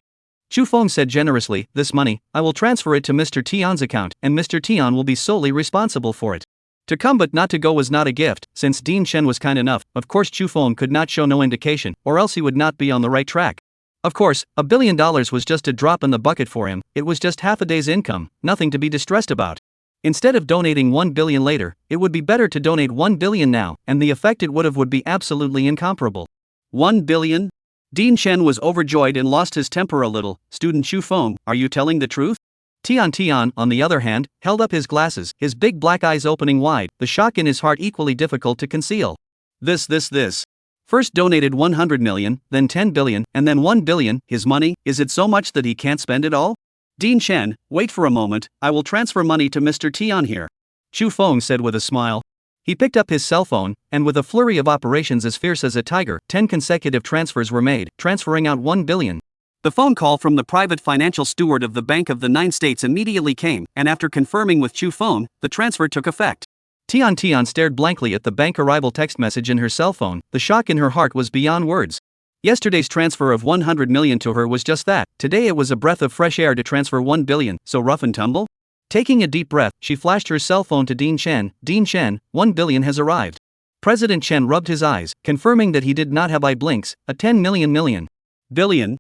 Chu Feng said generously, this money, I will transfer it to Mr. Tian's account, and Mr. Tian will be solely responsible for it. To come but not to go was not a gift, since Dean Chen was kind enough. Of course Chu Feng could not show no indication, or else he would not be on the right track. Of course, $1 billion was just a drop in the bucket for him, it was just half a day's income, nothing to be distressed about. Instead of donating 1 billion later, it would be better to donate 1 billion now, and the effect it would be absolutely incomparable. 1 billion? Dean Chen was overjoyed and lost his temper a little. Student Chu Feng, are you telling the truth? Tian, on the other hand, held up his glasses, his big black eyes opening wide, the shock in his heart equally difficult to conceal. This. First donated 100 million, then 10 billion, and then 1 billion, his money, is it so much that he can't spend it all? Dean Chen, wait for a moment, I will transfer money to Mr. Tian here. Chu Feng said with a smile. He picked up his cell phone, and with a flurry of operations as fierce as a tiger, 10 consecutive transfers were made, transferring out 1 billion. The phone call from the private financial steward of the Bank of the Nine States immediately came, and after confirming with Chu Feng, the transfer took effect. Tian stared blankly at the bank arrival text message in her cell phone. The shock in her heart was beyond words. Yesterday's transfer of 100 million to her was just that. Today it was a breath of fresh air to transfer 1 billion, so rough and tumble? Taking a deep breath, she flashed her cell phone to Dean Chen. Dean Chen, 1 billion has arrived. President Chen rubbed his eyes, confirming that he did not have eye blinks. A 10 million. Billion.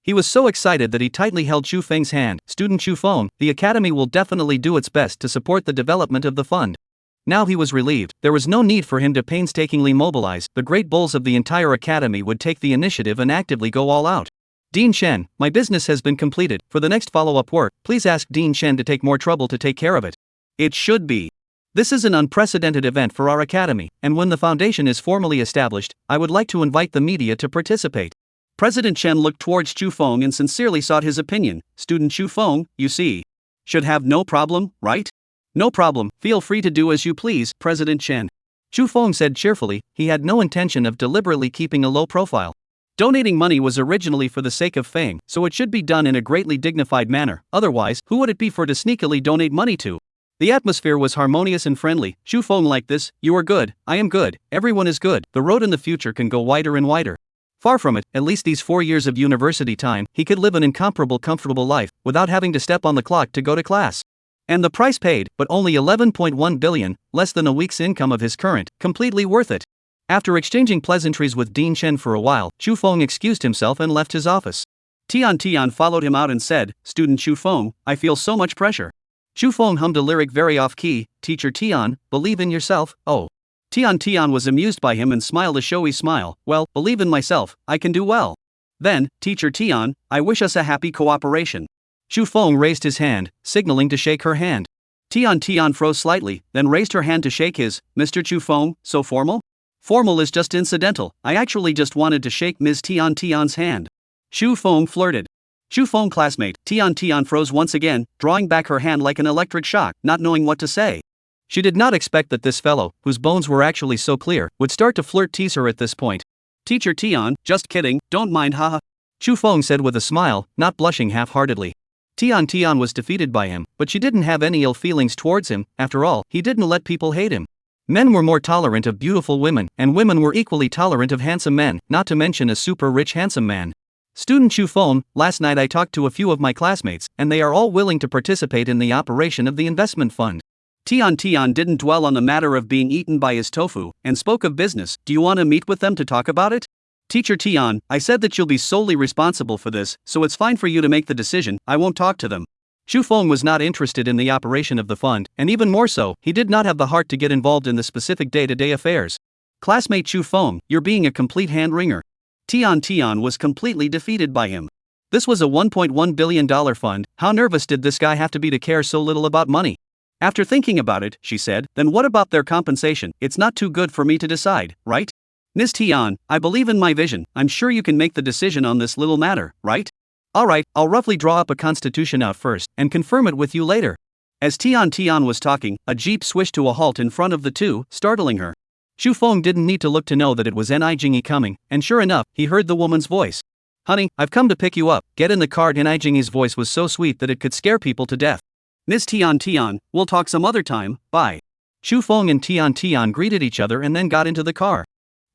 He was so excited that he tightly held Chu Feng's hand. Student Chu Feng, the academy will definitely do its best to support the development of the fund. Now he was relieved. There was no need for him to painstakingly mobilize. The great bulls of the entire academy would take the initiative and actively go all out. Dean Chen, my business has been completed. For the next follow-up work, please ask Dean Chen to take more trouble to take care of it. It should be. This is an unprecedented event for our academy, and when the foundation is formally established, I would like to invite the media to participate. President Chen looked towards Chu Feng and sincerely sought his opinion. Student Chu Feng, you see, should have no problem, right? No problem, feel free to do as you please, President Chen. Chu Feng said cheerfully. He had no intention of deliberately keeping a low profile. Donating money was originally for the sake of fame, so it should be done in a greatly dignified manner. Otherwise, who would it be for to sneakily donate money to? The atmosphere was harmonious and friendly. Chu Feng like this, you are good, I am good, everyone is good. The road in the future can go wider and wider. Far from it, at least these 4 years of university time, he could live an incomparable comfortable life, without having to step on the clock to go to class. And the price paid, but only 11.1 billion, less than a week's income of his current, completely worth it. After exchanging pleasantries with Dean Chen for a while, Chu Feng excused himself and left his office. Tian followed him out and said, Student Chu Feng, I feel so much pressure. Chu Feng hummed a lyric very off-key, Teacher Tian, believe in yourself, oh. Tian was amused by him and smiled a showy smile. Well, believe in myself, I can do well. Then, Teacher Tian, I wish us a happy cooperation. Chu Feng raised his hand, signaling to shake her hand. Tian froze slightly, then raised her hand to shake his. Mr. Chu Feng, so formal? Formal is just incidental, I actually just wanted to shake Ms. Tian's hand. Chu Feng flirted. Chu Feng classmate, Tian froze once again, drawing back her hand like an electric shock, not knowing what to say. She did not expect that this fellow, whose bones were actually so clear, would start to tease her at this point. Teacher Tian, just kidding, don't mind haha. Chu Feng said with a smile, not blushing half-heartedly. Tian was defeated by him, but she didn't have any ill feelings towards him. After all, he didn't let people hate him. Men were more tolerant of beautiful women, and women were equally tolerant of handsome men, not to mention a super rich handsome man. Student Chu Feng, last night I talked to a few of my classmates, and they are all willing to participate in the operation of the investment fund. Tian didn't dwell on the matter of being eaten by his tofu, and spoke of business. Do you want to meet with them to talk about it? Teacher Tian, I said that you'll be solely responsible for this, so it's fine for you to make the decision. I won't talk to them. Chu Feng was not interested in the operation of the fund, and even more so, he did not have the heart to get involved in the specific day-to-day affairs. Classmate Chu Feng, you're being a complete hand-wringer. Tian was completely defeated by him. This was a $1.1 billion fund. How nervous did this guy have to be to care so little about money? After thinking about it, she said, then what about their compensation? It's not too good for me to decide, right? Ms. Tian, I believe in my vision. I'm sure you can make the decision on this little matter, right? Alright, I'll roughly draw up a constitution out first, and confirm it with you later. As Tian was talking, a jeep swished to a halt in front of the two, startling her. Chu Feng didn't need to look to know that it was Jingyi coming, and sure enough, he heard the woman's voice. Honey, I've come to pick you up. Get in the car. Jingyi's voice was so sweet that it could scare people to death. Ms. Tian, we'll talk some other time, bye. Chu Feng and Tian greeted each other and then got into the car.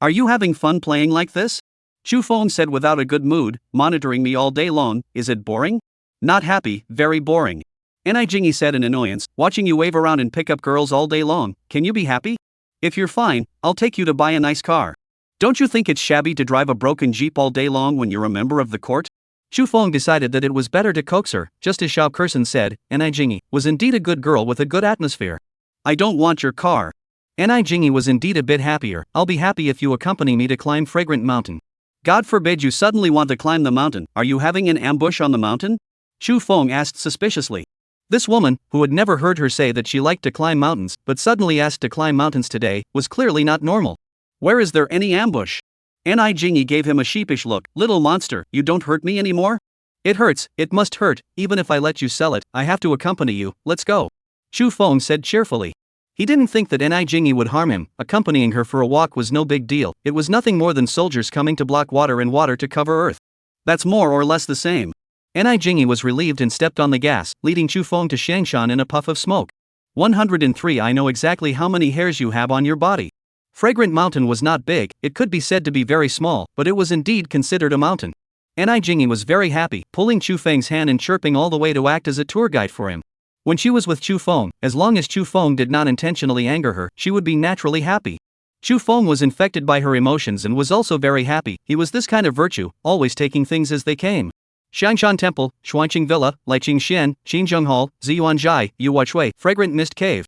Are you having fun playing like this? Chu Feng said without a good mood, monitoring me all day long. Is it boring? Not happy, very boring. Jingyi said in annoyance, watching you wave around and pick up girls all day long. Can you be happy? If you're fine, I'll take you to buy a nice car. Don't you think it's shabby to drive a broken jeep all day long when you're a member of the court? Chu Feng decided that it was better to coax her, just as Xiao Kersen said. Jingyi was indeed a good girl with a good atmosphere. I don't want your car. Jingyi was indeed a bit happier. I'll be happy if you accompany me to climb Fragrant Mountain. God forbid you suddenly want to climb the mountain. Are you having an ambush on the mountain? Chu Feng asked suspiciously. This woman, who had never heard her say that she liked to climb mountains, but suddenly asked to climb mountains today, was clearly not normal. Where is there any ambush? Jingyi gave him a sheepish look. Little monster, you don't hurt me anymore? It hurts, it must hurt. Even if I let you sell it, I have to accompany you. Let's go. Chu Feng said cheerfully. He didn't think that Jingyi would harm him. Accompanying her for a walk was no big deal. It was nothing more than soldiers coming to block water and water to cover earth. That's more or less the same. Jingyi was relieved and stepped on the gas, leading Chu Feng to Shangshan in a puff of smoke. 103. I know exactly how many hairs you have on your body. Fragrant Mountain was not big, it could be said to be very small, but it was indeed considered a mountain. Jingyi was very happy, pulling Chu Feng's hand and chirping all the way to act as a tour guide for him. When she was with Chu Feng, as long as Chu Feng did not intentionally anger her, she would be naturally happy. Chu Feng was infected by her emotions and was also very happy. He was this kind of virtue, always taking things as they came. Shangshan Temple, Xuanqing Villa, Liqing Xian, Xinzheng Hall, Ziyuanzhai, Yuhuashui, Fragrant Mist Cave.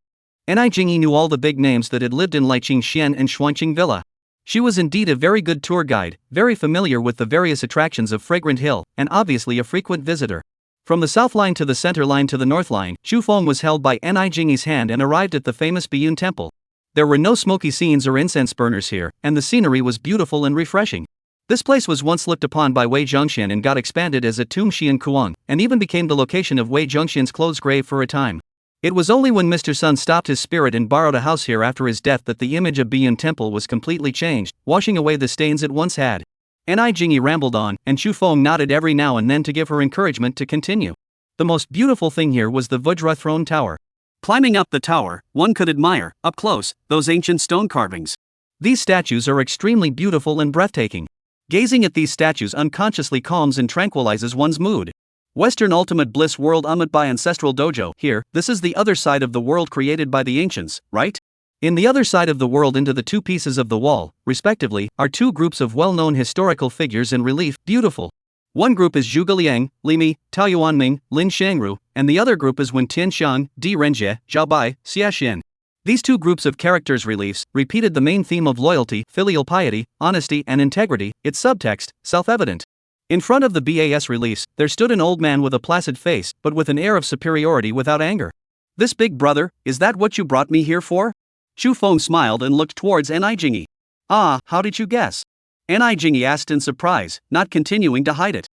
Jingyi knew all the big names that had lived in Liqing Xian and Xuanqing Villa. She was indeed a very good tour guide, very familiar with the various attractions of Fragrant Hill, and obviously a frequent visitor. From the south line to the center line to the north line, Chu Feng was held by Jingyi's hand and arrived at the famous Biyun Temple. There were no smoky scenes or incense burners here, and the scenery was beautiful and refreshing. This place was once looked upon by Wei Zhongxian and got expanded as a tomb Xian Kuang, and even became the location of Wei Zhongxian's clothes grave for a time. It was only when Mr. Sun stopped his spirit and borrowed a house here after his death that the image of Biyun Temple was completely changed, washing away the stains it once had. Jingyi rambled on, and Chu Feng nodded every now and then to give her encouragement to continue. The most beautiful thing here was the Vajra Throne Tower. Climbing up the tower, one could admire, up close, those ancient stone carvings. These statues are extremely beautiful and breathtaking. Gazing at these statues unconsciously calms and tranquilizes one's mood. Western Ultimate Bliss World Umut by Ancestral Dojo. Here, this is the other side of the world created by the ancients, right? In the other side of the world into the two pieces of the wall, respectively, are two groups of well-known historical figures in relief, beautiful. One group is Zhuge Liang, Li Mi, Tao Yuanming, Lin Shangru, and the other group is Wen Tianxiang, Di Renjie, Zhao Bai, Xia Xian. These two groups of characters' reliefs repeated the main theme of loyalty, filial piety, honesty, and integrity, its subtext, self-evident. In front of the BAS reliefs, there stood an old man with a placid face, but with an air of superiority without anger. This big brother, is that what you brought me here for? Chu Feng smiled and looked towards Jingyi. Ah, how did you guess? Jingyi asked in surprise, not continuing to hide it.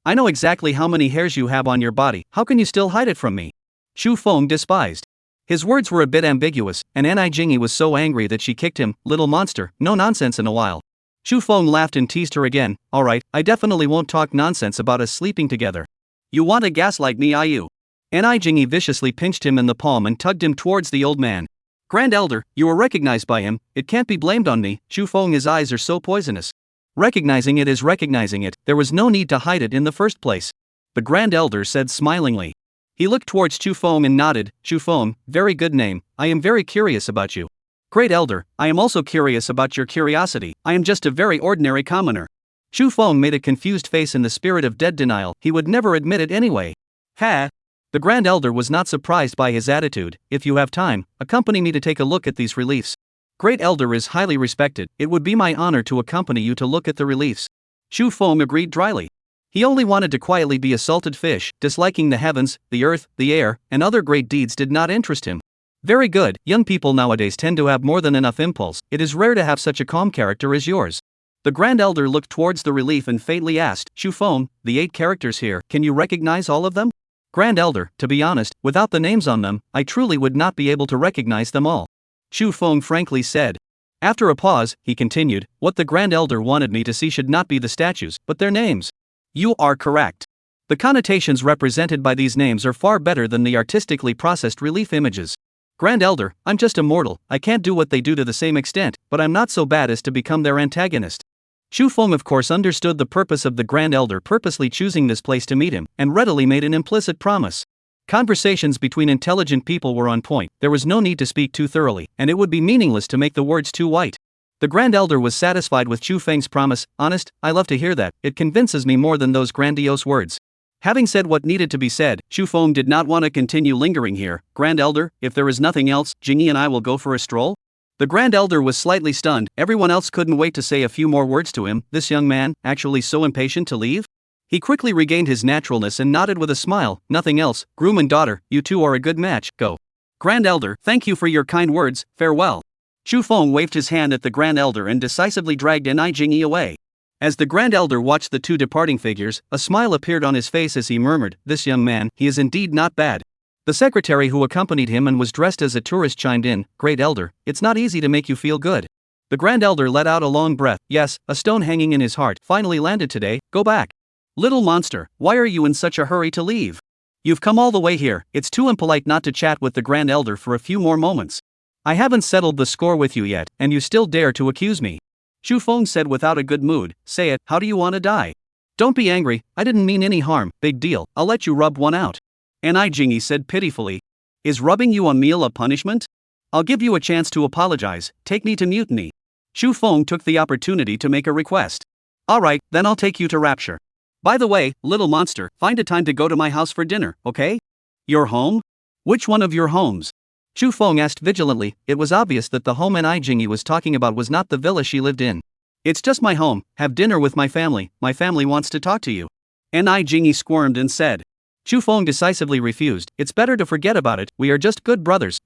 I know exactly how many hairs you have on your body, how can you still hide it from me? Chu Feng despised. His words were a bit ambiguous, and Jingyi was so angry that she kicked him. Little monster, no nonsense in a while. Chu Feng laughed and teased her again. Alright, I definitely won't talk nonsense about us sleeping together. You want to gaslight me, you? Jingyi viciously pinched him in the palm and tugged him towards the old man. Grand Elder, you were recognized by him, it can't be blamed on me. Chu Feng, his eyes are so poisonous. Recognizing it is recognizing it, there was no need to hide it in the first place. The Grand Elder said smilingly. He looked towards Chu Feng and nodded. Chu Feng, very good name, I am very curious about you. Great Elder, I am also curious about your curiosity, I am just a very ordinary commoner. Chu Feng made a confused face in the spirit of dead denial, he would never admit it anyway. Ha! The Grand Elder was not surprised by his attitude. If you have time, accompany me to take a look at these reliefs. Great Elder is highly respected, it would be my honor to accompany you to look at the reliefs. Chu Feng agreed dryly. He only wanted to quietly be a salted fish, disliking the heavens, the earth, the air, and other great deeds did not interest him. Very good, young people nowadays tend to have more than enough impulse, it is rare to have such a calm character as yours. The Grand Elder looked towards the relief and faintly asked, Chu Feng, the 8 characters here, can you recognize all of them? Grand Elder, to be honest, without the names on them, I truly would not be able to recognize them all. Chu Feng frankly said. After a pause, he continued, what the Grand Elder wanted me to see should not be the statues, but their names. You are correct. The connotations represented by these names are far better than the artistically processed relief images. Grand Elder, I'm just a mortal, I can't do what they do to the same extent, but I'm not so bad as to become their antagonist. Chu Feng of course understood the purpose of the Grand Elder purposely choosing this place to meet him, and readily made an implicit promise. Conversations between intelligent people were on point, there was no need to speak too thoroughly, and it would be meaningless to make the words too white. The Grand Elder was satisfied with Chu Feng's promise. Honest, I love to hear that, it convinces me more than those grandiose words. Having said what needed to be said, Chu Feng did not want to continue lingering here. Grand Elder, if there is nothing else, Jingyi and I will go for a stroll? The Grand Elder was slightly stunned, everyone else couldn't wait to say a few more words to him, this young man, actually so impatient to leave? He quickly regained his naturalness and nodded with a smile, nothing else, groom and daughter, you two are a good match, go. Grand Elder, thank you for your kind words, farewell. Chu Feng waved his hand at the Grand Elder and decisively dragged Jingyi away. As the Grand Elder watched the two departing figures, a smile appeared on his face as he murmured, this young man, he is indeed not bad. The secretary who accompanied him and was dressed as a tourist chimed in, Great Elder, it's not easy to make you feel good. The Grand Elder let out a long breath, yes, a stone hanging in his heart finally landed today, go back. Little monster, why are you in such a hurry to leave? You've come all the way here, it's too impolite not to chat with the Grand Elder for a few more moments. I haven't settled the score with you yet, and you still dare to accuse me. Chu Feng said without a good mood, say it, how do you want to die? Don't be angry, I didn't mean any harm, big deal, I'll let you rub one out. Jingyi said pitifully. Is rubbing you a meal a punishment? I'll give you a chance to apologize, take me to mutiny. Chu Feng took the opportunity to make a request. Alright, then I'll take you to Rapture. By the way, little monster, find a time to go to my house for dinner, okay? Your home? Which one of your homes? Chu Feng asked vigilantly, it was obvious that the home Jingyi was talking about was not the villa she lived in. It's just my home, have dinner with my family wants to talk to you. Jingyi squirmed and said. Chu Feng decisively refused, it's better to forget about it, we are just good brothers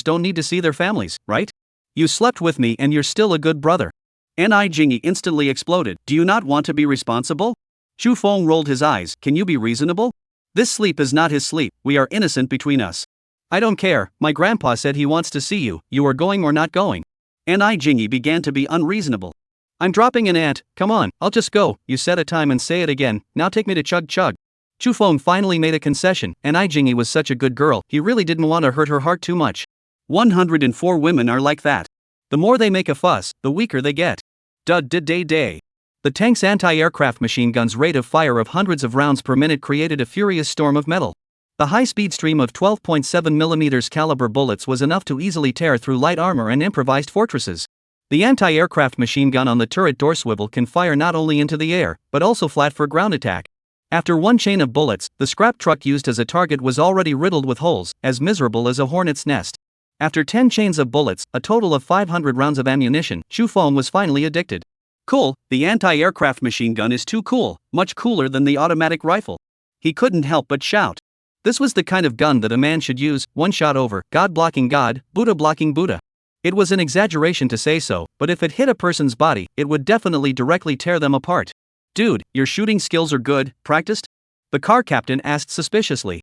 don't need to see their families, right? You slept with me and you're still a good brother. Jingyi instantly exploded, do you not want to be responsible? Chu Feng rolled his eyes, can you be reasonable? This sleep is not his sleep, we are innocent between us. I don't care, my grandpa said he wants to see you, you are going or not going. Jingyi began to be unreasonable. I'm dropping an ant, come on, I'll just go, you set a time and say it again, now take me to Chug Chug. Chu Feng finally made a concession, Jingyi was such a good girl, he really didn't want to hurt her heart too much. 104 women are like that. The more they make a fuss, the weaker they get. Day. The tank's anti-aircraft machine gun's rate of fire of hundreds of rounds per minute created a furious storm of metal. The high-speed stream of 12.7 mm caliber bullets was enough to easily tear through light armor and improvised fortresses. The anti-aircraft machine gun on the turret door swivel can fire not only into the air, but also flat for ground attack. After one chain of bullets, the scrap truck used as a target was already riddled with holes, as miserable as a hornet's nest. After 10 chains of bullets, a total of 500 rounds of ammunition, Chu Feng was finally addicted. Cool, the anti-aircraft machine gun is too cool, much cooler than the automatic rifle. He couldn't help but shout. This was the kind of gun that a man should use, one shot over, God blocking God, Buddha blocking Buddha. It was an exaggeration to say so, but if it hit a person's body, it would definitely directly tear them apart. Dude, your shooting skills are good, practiced? The car captain asked suspiciously.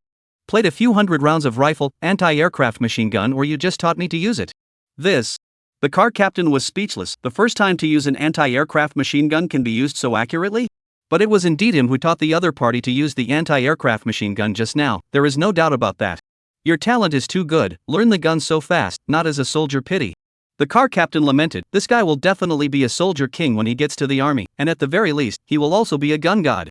Played a few hundred rounds of rifle, anti-aircraft machine gun, or you just taught me to use it? The car captain was speechless, the first time to use an anti-aircraft machine gun can be used so accurately? But it was indeed him who taught the other party to use the anti-aircraft machine gun just now, there is no doubt about that. Your talent is too good, learn the gun so fast, not as a soldier pity. The car captain lamented, "This guy will definitely be a soldier king when he gets to the army, and at the very least, he will also be a gun god."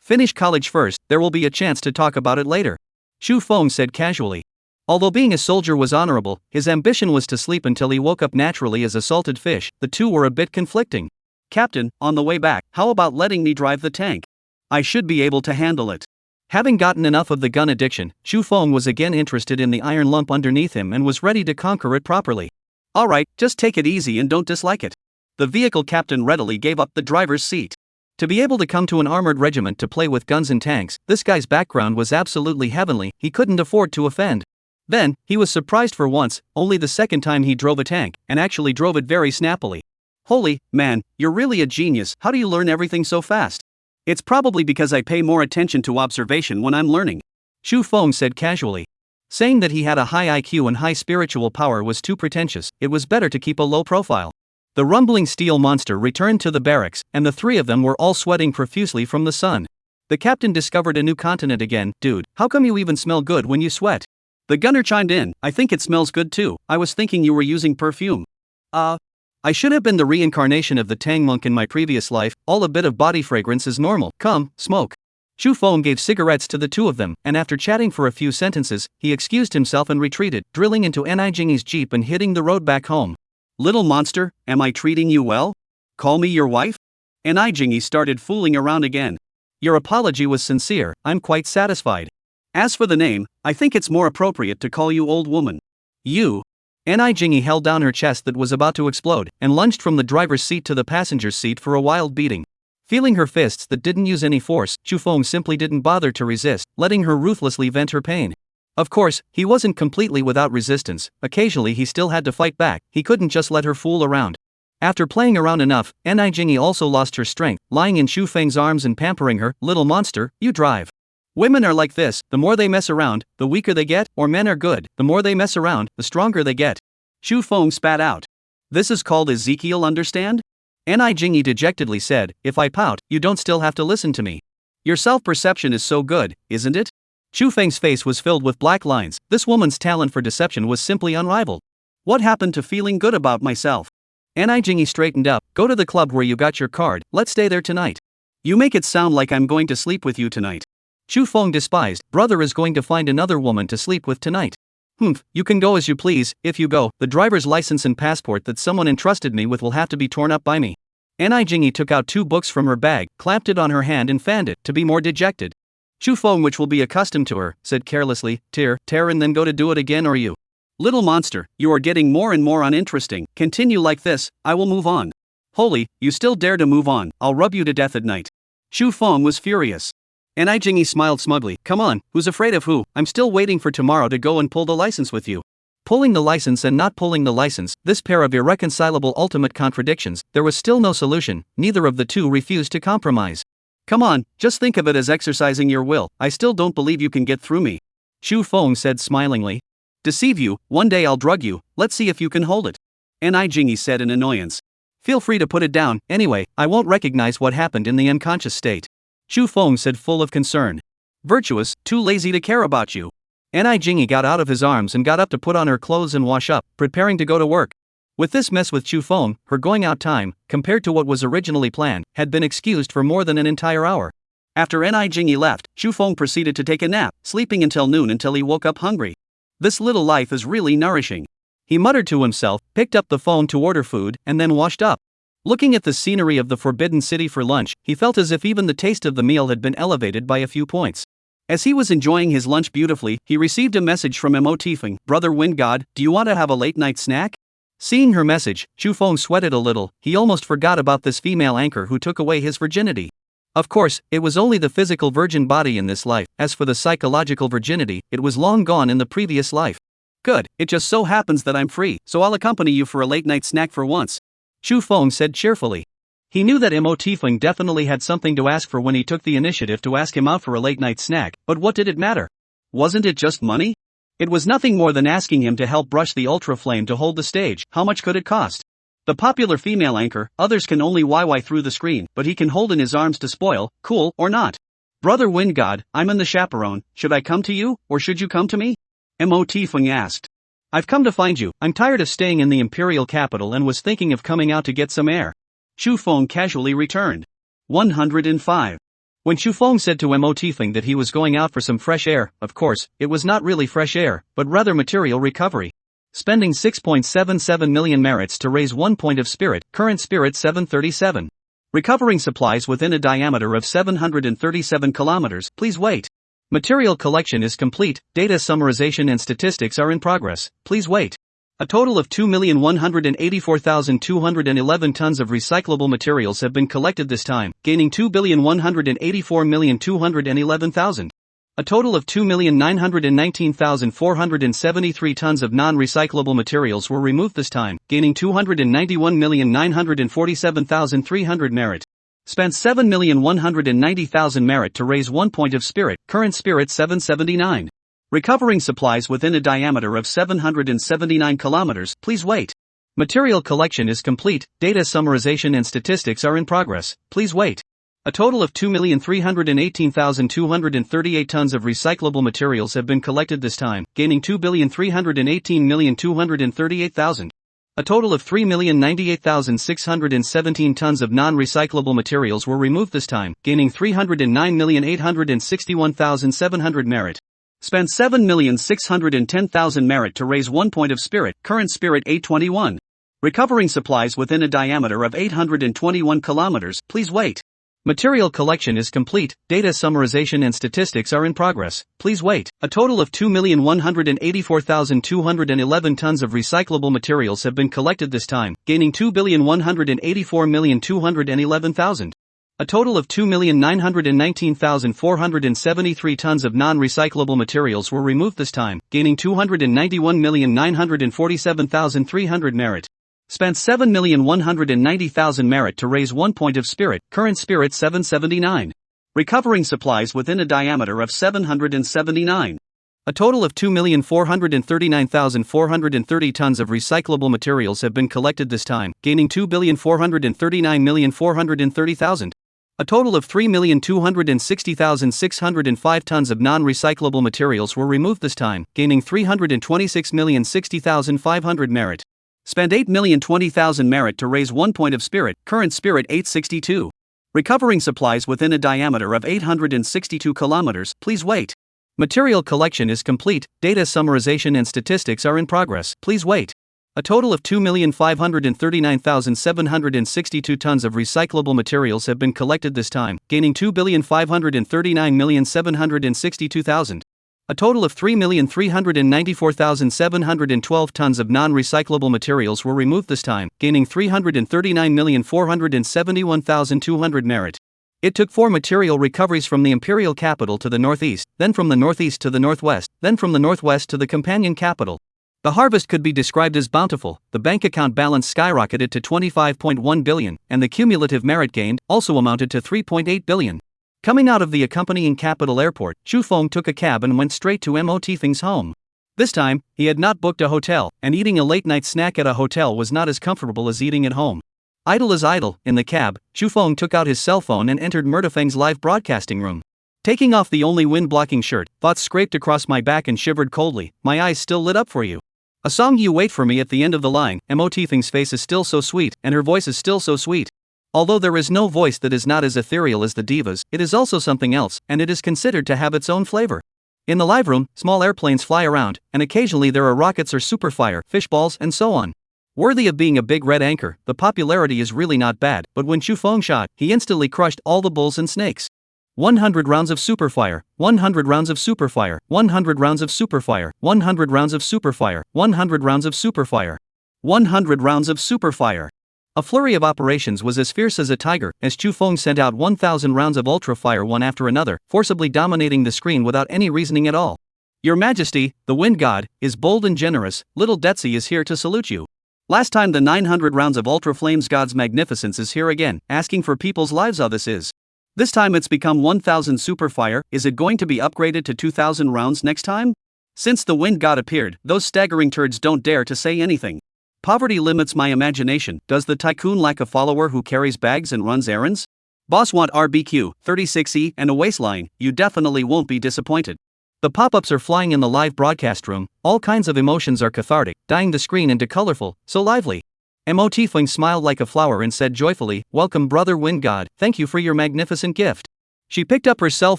Finish college first, there will be a chance to talk about it later," Shu Feng said casually. Although being a soldier was honorable, his ambition was to sleep until he woke up naturally as a salted fish. The two were a bit conflicting. "Captain, on the way back, how about letting me drive the tank? I should be able to handle it." Having gotten enough of the gun addiction, Shu Feng was again interested in the iron lump underneath him and was ready to conquer it properly. "Alright, just take it easy and don't dislike it." The vehicle captain readily gave up the driver's seat. To be able to come to an armored regiment to play with guns and tanks, this guy's background was absolutely heavenly. He couldn't afford to offend. Then, he was surprised for once, only the second time he drove a tank, and actually drove it very snappily. "Holy, man, you're really a genius. How do you learn everything so fast?" "It's probably because I pay more attention to observation when I'm learning," Shu Feng said casually. Saying that he had a high IQ and high spiritual power was too pretentious. It was better to keep a low profile. The rumbling steel monster returned to the barracks, and the three of them were all sweating profusely from the sun. The captain discovered a new continent again. "Dude, how come you even smell good when you sweat?" The gunner chimed in, "I think it smells good too. I was thinking you were using perfume." I should have been the reincarnation of the Tang monk in my previous life. All a bit of body fragrance is normal. Come, smoke." Shu Feng gave cigarettes to the two of them, and after chatting for a few sentences, he excused himself and retreated, drilling into Jingy's jeep and hitting the road back home. "Little monster, am I treating you well? Call me your wife?" Jingy started fooling around again. "Your apology was sincere, I'm quite satisfied. As for the name, I think it's more appropriate to call you old woman." "You?" Jingy held down her chest that was about to explode, and lunged from the driver's seat to the passenger's seat for a wild beating. Feeling her fists that didn't use any force, Shu Feng simply didn't bother to resist, letting her ruthlessly vent her pain. Of course, he wasn't completely without resistance. Occasionally he still had to fight back. He couldn't just let her fool around. After playing around enough, Jingy also lost her strength, lying in Shu Feng's arms and pampering her. "Little monster, you drive." Women are like this, the more they mess around, the weaker they get, or men are good, the more they mess around, the stronger they get. Shu Feng spat out. "This is called Ezekiel, understand?" Jingy dejectedly said, "If I pout, you don't still have to listen to me. Your self-perception is so good, isn't it?" Shu Feng's face was filled with black lines. This woman's talent for deception was simply unrivaled. "What happened to feeling good about myself?" Jingy straightened up. "Go to the club where you got your card, let's stay there tonight." "You make it sound like I'm going to sleep with you tonight." Shu Feng despised. "Brother is going to find another woman to sleep with tonight." "Humph, you can go as you please. If you go, the driver's license and passport that someone entrusted me with will have to be torn up by me." Jingy took out 2 books from her bag, clamped it on her hand and fanned it, to be more dejected. Shu Feng, which will be accustomed to her, said carelessly, tear and then go to do it again, or you." "Little monster, you are getting more and more uninteresting. Continue like this, I will move on." "Holy, you still dare to move on, I'll rub you to death at night." Shu Feng was furious. Jingy smiled smugly. "Come on, who's afraid of who? I'm still waiting for tomorrow to go and pull the license with you." Pulling the license and not pulling the license, this pair of irreconcilable ultimate contradictions, there was still no solution. Neither of the two refused to compromise. "Come on, just think of it as exercising your will. I still don't believe you can get through me," Shu Feng said smilingly. "Deceive you, one day I'll drug you, let's see if you can hold it," Jingy said in annoyance. "Feel free to put it down, anyway, I won't recognize what happened in the unconscious state," Shu Feng said, full of concern. "Virtuous, too lazy to care about you." Jingy got out of his arms and got up to put on her clothes and wash up, preparing to go to work. With this mess with Shu Feng, her going out time, compared to what was originally planned, had been excused for more than an entire hour. After Jingy left, Shu Feng proceeded to take a nap, sleeping until noon until he woke up hungry. "This little life is really nourishing," he muttered to himself, picked up the phone to order food, and then washed up. Looking at the scenery of the Forbidden City for lunch, he felt as if even the taste of the meal had been elevated by a few points. As he was enjoying his lunch beautifully, he received a message from Deepening. "Brother Wind God, do you want to have a late-night snack?" Seeing her message, Shu Feng sweated a little. He almost forgot about this female anchor who took away his virginity. Of course, it was only the physical virgin body in this life. As for the psychological virginity, it was long gone in the previous life. "Good, it just so happens that I'm free, so I'll accompany you for a late-night snack for once," Shu Feng said cheerfully. He knew that Tiefling definitely had something to ask for when he took the initiative to ask him out for a late-night snack, but what did it matter? Wasn't it just money? It was nothing more than asking him to help brush the Ultra Flame to hold the stage. How much could it cost? The popular female anchor, others can only YY through the screen, but he can hold in his arms to spoil, cool or not. "Brother Wind God, I'm in the chaperone, should I come to you, or should you come to me?" Tiefling asked. I've come to find you. I'm tired of staying in the imperial capital and was thinking of coming out to get some air. Chu Feng casually returned. 105. When Chu Feng said to Motifeng that he was going out for some fresh air, of course, it was not really fresh air, but rather material recovery. Spending 6.77 million merits to raise 1 point of spirit, current spirit 737. Recovering supplies within a diameter of 737 kilometers, please wait. Material collection is complete, data summarization and statistics are in progress, please wait. A total of 2,184,211 tons of recyclable materials have been collected this time, gaining 2,184,211,000. A total of 2,919,473 tons of non-recyclable materials were removed this time, gaining 291,947,300 merit. Spent 7,190,000 merit to raise 1 point of spirit, current spirit 779. Recovering supplies within a diameter of 779 kilometers, please wait. Material collection is complete, data summarization and statistics are in progress, please wait. A total of 2,318,238 tons of recyclable materials have been collected this time, gaining 2,318,238,000. A total of 3,098,617 tons of non-recyclable materials were removed this time, gaining 309,861,700 merit. Spent 7,610,000 merit to raise 1 point of spirit, current spirit 821. Recovering supplies within a diameter of 821 kilometers, please wait. Material collection is complete, data summarization and statistics are in progress, please wait. A total of 2,184,211 tons of recyclable materials have been collected this time, gaining 2,184,211,000. A total of 2,919,473 tons of non-recyclable materials were removed this time, gaining 291,947,300 merit. Spent 7,190,000 merit to raise 1 point of spirit, current spirit 779. Recovering supplies within a diameter of 779. A total of 2,439,430 tons of recyclable materials have been collected this time, gaining 2,439,430,000. A total of 3,260,605 tons of non-recyclable materials were removed this time, gaining 326,060,500 merit. Spent 8,020,000 merit to raise 1 point of spirit, current spirit 862. Recovering supplies within a diameter of 862 kilometers, please wait. Material collection is complete, data summarization and statistics are in progress, please wait. A total of 2,539,762 tons of recyclable materials have been collected this time, gaining 2,539,762,000. A total of 3,394,712 tons of non-recyclable materials were removed this time, gaining 339,471,200 merit. It took 4 material recoveries from the imperial capital to the northeast, then from the northeast to the northwest, then from the northwest to the companion capital. The harvest could be described as bountiful, the bank account balance skyrocketed to 25.1 billion, and the cumulative merit gained also amounted to 3.8 billion. Coming out of the accompanying capital airport, Chu Feng took a cab and went straight to Motifeng's home. This time, he had not booked a hotel, and eating a late-night snack at a hotel was not as comfortable as eating at home. Idle as idle, in the cab, Chu Feng took out his cell phone and entered Murtafeng's live broadcasting room. Taking off the only wind-blocking shirt, thoughts scraped across my back and shivered coldly, my eyes still lit up for you. A song you wait for me at the end of the line, Motifeng's face is still so sweet, and her voice is still so sweet. Although there is no voice that is not as ethereal as the divas, it is also something else, and it is considered to have its own flavor. In the live room, small airplanes fly around, and occasionally there are rockets or superfire, fishballs, and so on. Worthy of being a big red anchor, the popularity is really not bad, but when Chu Feng shot, he instantly crushed all the bulls and snakes. 100 rounds of superfire, 100 rounds of superfire, 100 rounds of superfire, 100 rounds of superfire, 100 rounds of superfire, 100 rounds of superfire. A flurry of operations was as fierce as a tiger, as Chu Feng sent out 1,000 rounds of ultra-fire one after another, forcibly dominating the screen without any reasoning at all. Your Majesty, the Wind God, is bold and generous, little Detsy is here to salute you. Last time the 900 rounds of Ultra Flames God's magnificence is here again, asking for people's lives how this is. This time it's become 1,000 superfire, is it going to be upgraded to 2,000 rounds next time? Since the Wind God appeared, those staggering turds don't dare to say anything. Poverty limits my imagination. Does the tycoon lack a follower who carries bags and runs errands? Boss want RBQ, 36E, and a waistline, you definitely won't be disappointed. The pop-ups are flying in the live broadcast room, all kinds of emotions are cathartic, dyeing the screen into colorful, so lively. Mo smiled like a flower and said joyfully, "Welcome Brother Wind God, thank you for your magnificent gift." She picked up her cell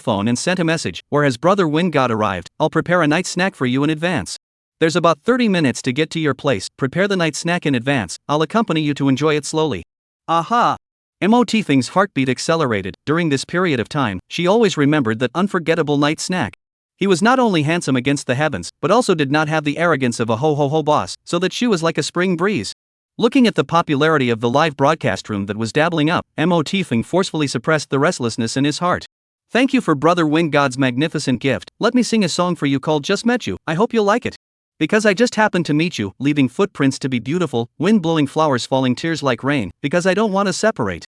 phone and sent a message, "Where has Brother Wind God arrived? I'll prepare a night snack for you in advance. There's about 30 minutes to get to your place, prepare the night snack in advance, I'll accompany you to enjoy it slowly." Aha! Mo's heartbeat accelerated. During this period of time, she always remembered that unforgettable night snack. He was not only handsome against the heavens, but also did not have the arrogance of a ho-ho-ho boss, so that she was like a spring breeze. Looking at the popularity of the live broadcast room that was dabbling up, Mo forcefully suppressed the restlessness in his heart. "Thank you for Brother Wind God's magnificent gift. Let me sing a song for you called Just Met You. I hope you'll like it. Because I just happened to meet you, leaving footprints to be beautiful, wind blowing flowers falling tears like rain, because I don't want to separate."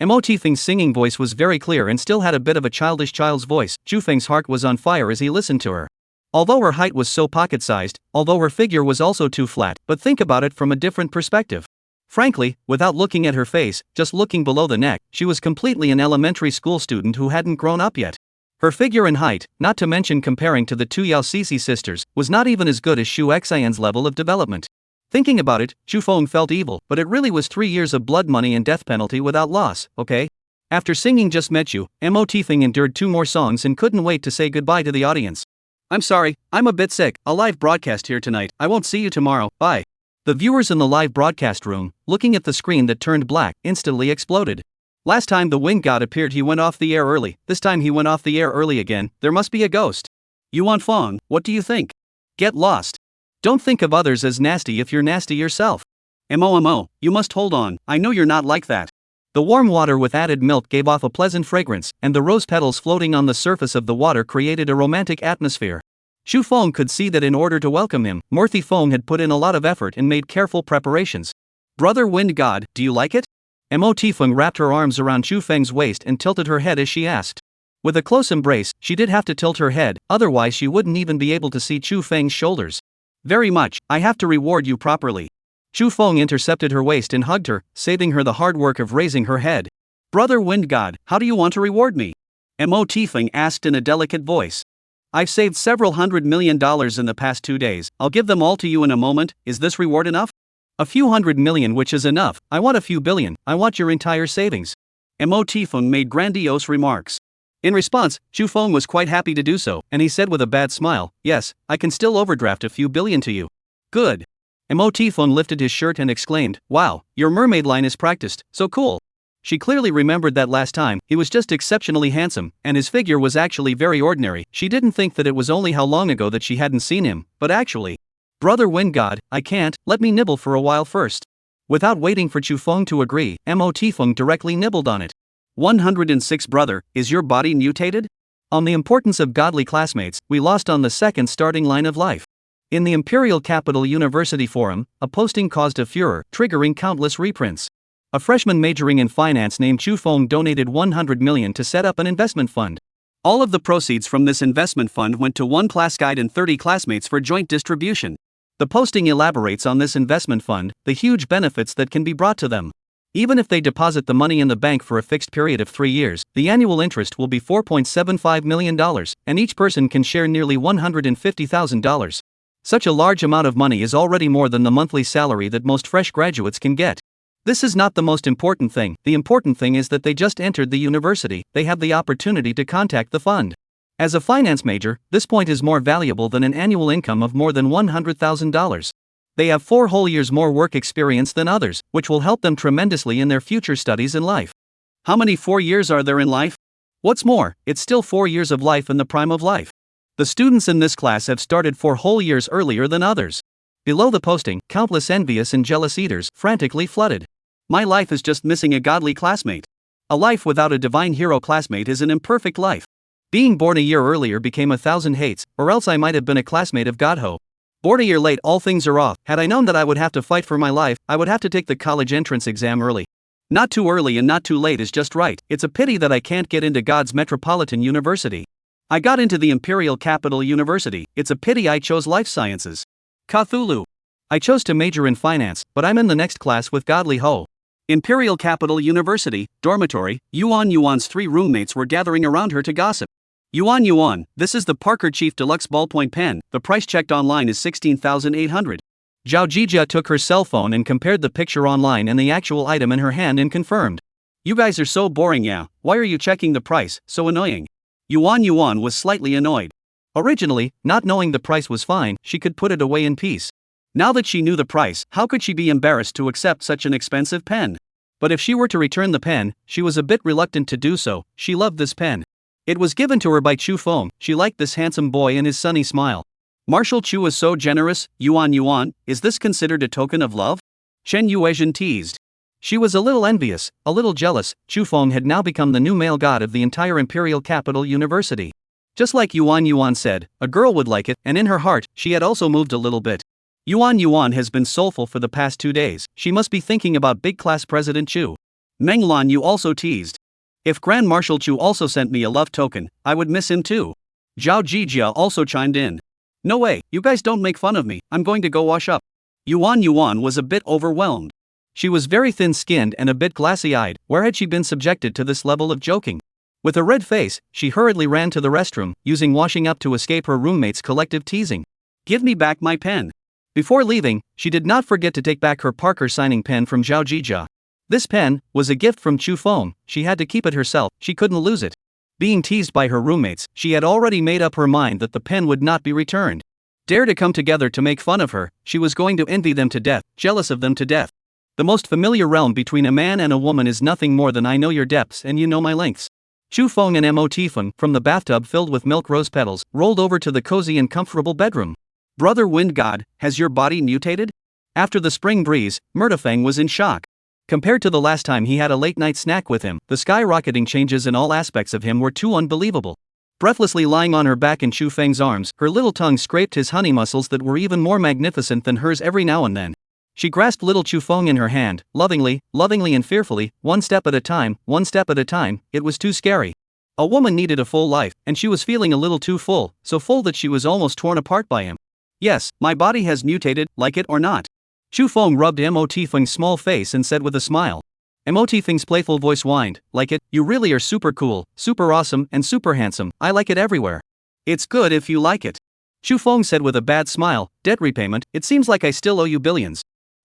Mo singing voice was very clear and still had a bit of a childish child's voice. Feng's heart was on fire as he listened to her. Although her height was so pocket-sized, although her figure was also too flat, but think about it from a different perspective. Frankly, without looking at her face, just looking below the neck, she was completely an elementary school student who hadn't grown up yet. Her figure and height, not to mention comparing to the two Yao Cixi sisters, was not even as good as Shu Xian's level of development. Thinking about it, Feng felt evil, but it really was 3 years of blood money and death penalty without loss, okay? After singing Just Met You, Mo endured 2 more songs and couldn't wait to say goodbye to the audience. "I'm sorry, I'm a bit sick, a live broadcast here tonight, I won't see you tomorrow, bye." The viewers in the live broadcast room, looking at the screen that turned black, instantly exploded. Last time the Wind God appeared he went off the air early, this time he went off the air early again, there must be a ghost. Yuan Fong, what do you think? Get lost. Don't think of others as nasty if you're nasty yourself. Mo, you must hold on, I know you're not like that. The warm water with added milk gave off a pleasant fragrance, and the rose petals floating on the surface of the water created a romantic atmosphere. Shu Feng could see that in order to welcome him, Morthy Feng had put in a lot of effort and made careful preparations. "Brother Wind God, do you like it?" Mo Feng wrapped her arms around Shu Feng's waist and tilted her head as she asked. With a close embrace, she did have to tilt her head, otherwise she wouldn't even be able to see Shu Feng's shoulders. "Very much, I have to reward you properly." Shu Feng intercepted her waist and hugged her, saving her the hard work of raising her head. "Brother Wind God, how do you want to reward me?" Mo Feng asked in a delicate voice. "I've saved several $100 million in the past 2 days, I'll give them all to you in a moment, is this reward enough?" "A few $100 million, which is enough, I want a few billion, I want your entire savings." Mo Feng made grandiose remarks. In response, Shu Feng was quite happy to do so, and he said with a bad smile, "Yes, I can still overdraft a few billion to you." "Good." Mo Feng lifted his shirt and exclaimed, "Wow, your mermaid line is practiced, so cool." She clearly remembered that last time, he was just exceptionally handsome, and his figure was actually very ordinary. She didn't think that it was only how long ago that she hadn't seen him, but actually. "Brother Wind God, I can't, let me nibble for a while first." Without waiting for Shu Feng to agree, Mo Feng directly nibbled on it. 106 Brother, is your body mutated? On the importance of godly classmates, we lost on the second starting line of life. In the Imperial Capital University Forum, a posting caused a furor, triggering countless reprints. A freshman majoring in finance named Chu Feng donated 100 million to set up an investment fund. All of the proceeds from this investment fund went to one class guide and 30 classmates for joint distribution. The posting elaborates on this investment fund, the huge benefits that can be brought to them. Even if they deposit the money in the bank for a fixed period of 3 years, the annual interest will be $4.75 million, and each person can share nearly $150,000. Such a large amount of money is already more than the monthly salary that most fresh graduates can get. This is not the most important thing. The important thing is that they just entered the university, they have the opportunity to contact the fund. As a finance major, this point is more valuable than an annual income of more than $100,000. They have 4 whole years more work experience than others, which will help them tremendously in their future studies in life. How many 4 years are there in life? What's more, it's still 4 years of life in the prime of life. The students in this class have started 4 whole years earlier than others. Below the posting, countless envious and jealous eaters frantically flooded. My life is just missing a godly classmate. A life without a divine hero classmate is an imperfect life. Being born a year earlier became 1,000 hates, or else I might have been a classmate of Godho. Born a year late, all things are off. Had I known that I would have to fight for my life, I would have to take the college entrance exam early. Not too early and not too late is just right. It's a pity that I can't get into God's Metropolitan University. I got into the Imperial Capital University. It's a pity I chose life sciences. Cthulhu. I chose to major in finance, but I'm in the next class with Godly Ho. Imperial Capital University, dormitory. Yuan's 3 roommates were gathering around her to gossip. Yuan, this is the Parker Chief Deluxe Ballpoint Pen, the price checked online is 16,800. Zhao Jijia took her cell phone and compared the picture online and the actual item in her hand and confirmed. You guys are so boring, yeah, why are you checking the price, so annoying. Yuan was slightly annoyed. Originally, not knowing the price was fine, she could put it away in peace. Now that she knew the price, how could she be embarrassed to accept such an expensive pen? But if she were to return the pen, she was a bit reluctant to do so. She loved this pen. It was given to her by Chu Feng. She liked this handsome boy and his sunny smile. Marshal Chu is so generous. Yuan, is this considered a token of love? Shen Yuezhen teased. She was a little envious, a little jealous. Chu Feng had now become the new male god of the entire imperial capital university. Just like Yuan said, a girl would like it, and in her heart, she had also moved a little bit. Yuan has been soulful for the past 2 days. She must be thinking about big class President Chu. Meng Lan Yu also teased. If Grand Marshal Chu also sent me a love token, I would miss him too. Zhao Jijia also chimed in. No way, you guys don't make fun of me, I'm going to go wash up. Yuan was a bit overwhelmed. She was very thin-skinned and a bit glassy-eyed. Where had she been subjected to this level of joking? With a red face, she hurriedly ran to the restroom, using washing up to escape her roommate's collective teasing. Give me back my pen. Before leaving, she did not forget to take back her Parker signing pen from Zhao Jijia. This pen was a gift from Chu Feng. She had to keep it herself, she couldn't lose it. Being teased by her roommates, she had already made up her mind that the pen would not be returned. Dare to come together to make fun of her, she was going to envy them to death, jealous of them to death. The most familiar realm between a man and a woman is nothing more than I know your depths and you know my lengths. Chu Feng and Mo Tifeng, from the bathtub filled with milk rose petals, rolled over to the cozy and comfortable bedroom. Brother Wind God, has your body mutated? After the spring breeze, Murtafeng was in shock. Compared to the last time he had a late-night snack with him, the skyrocketing changes in all aspects of him were too unbelievable. Breathlessly lying on her back in Chu Feng's arms, her little tongue scraped his honey muscles that were even more magnificent than hers every now and then. She grasped little Chu Feng in her hand, lovingly and fearfully, one step at a time, it was too scary. A woman needed a full life, and she was feeling a little too full, so full that she was almost torn apart by him. Yes, my body has mutated, like it or not. Chu Feng rubbed Mo Tifeng's small face and said with a smile. Mo Tifeng's playful voice whined, like it, you really are super cool, super awesome and super handsome, I like it everywhere. It's good if you like it. Chu Feng said with a bad smile, debt repayment, it seems like I still owe you billions.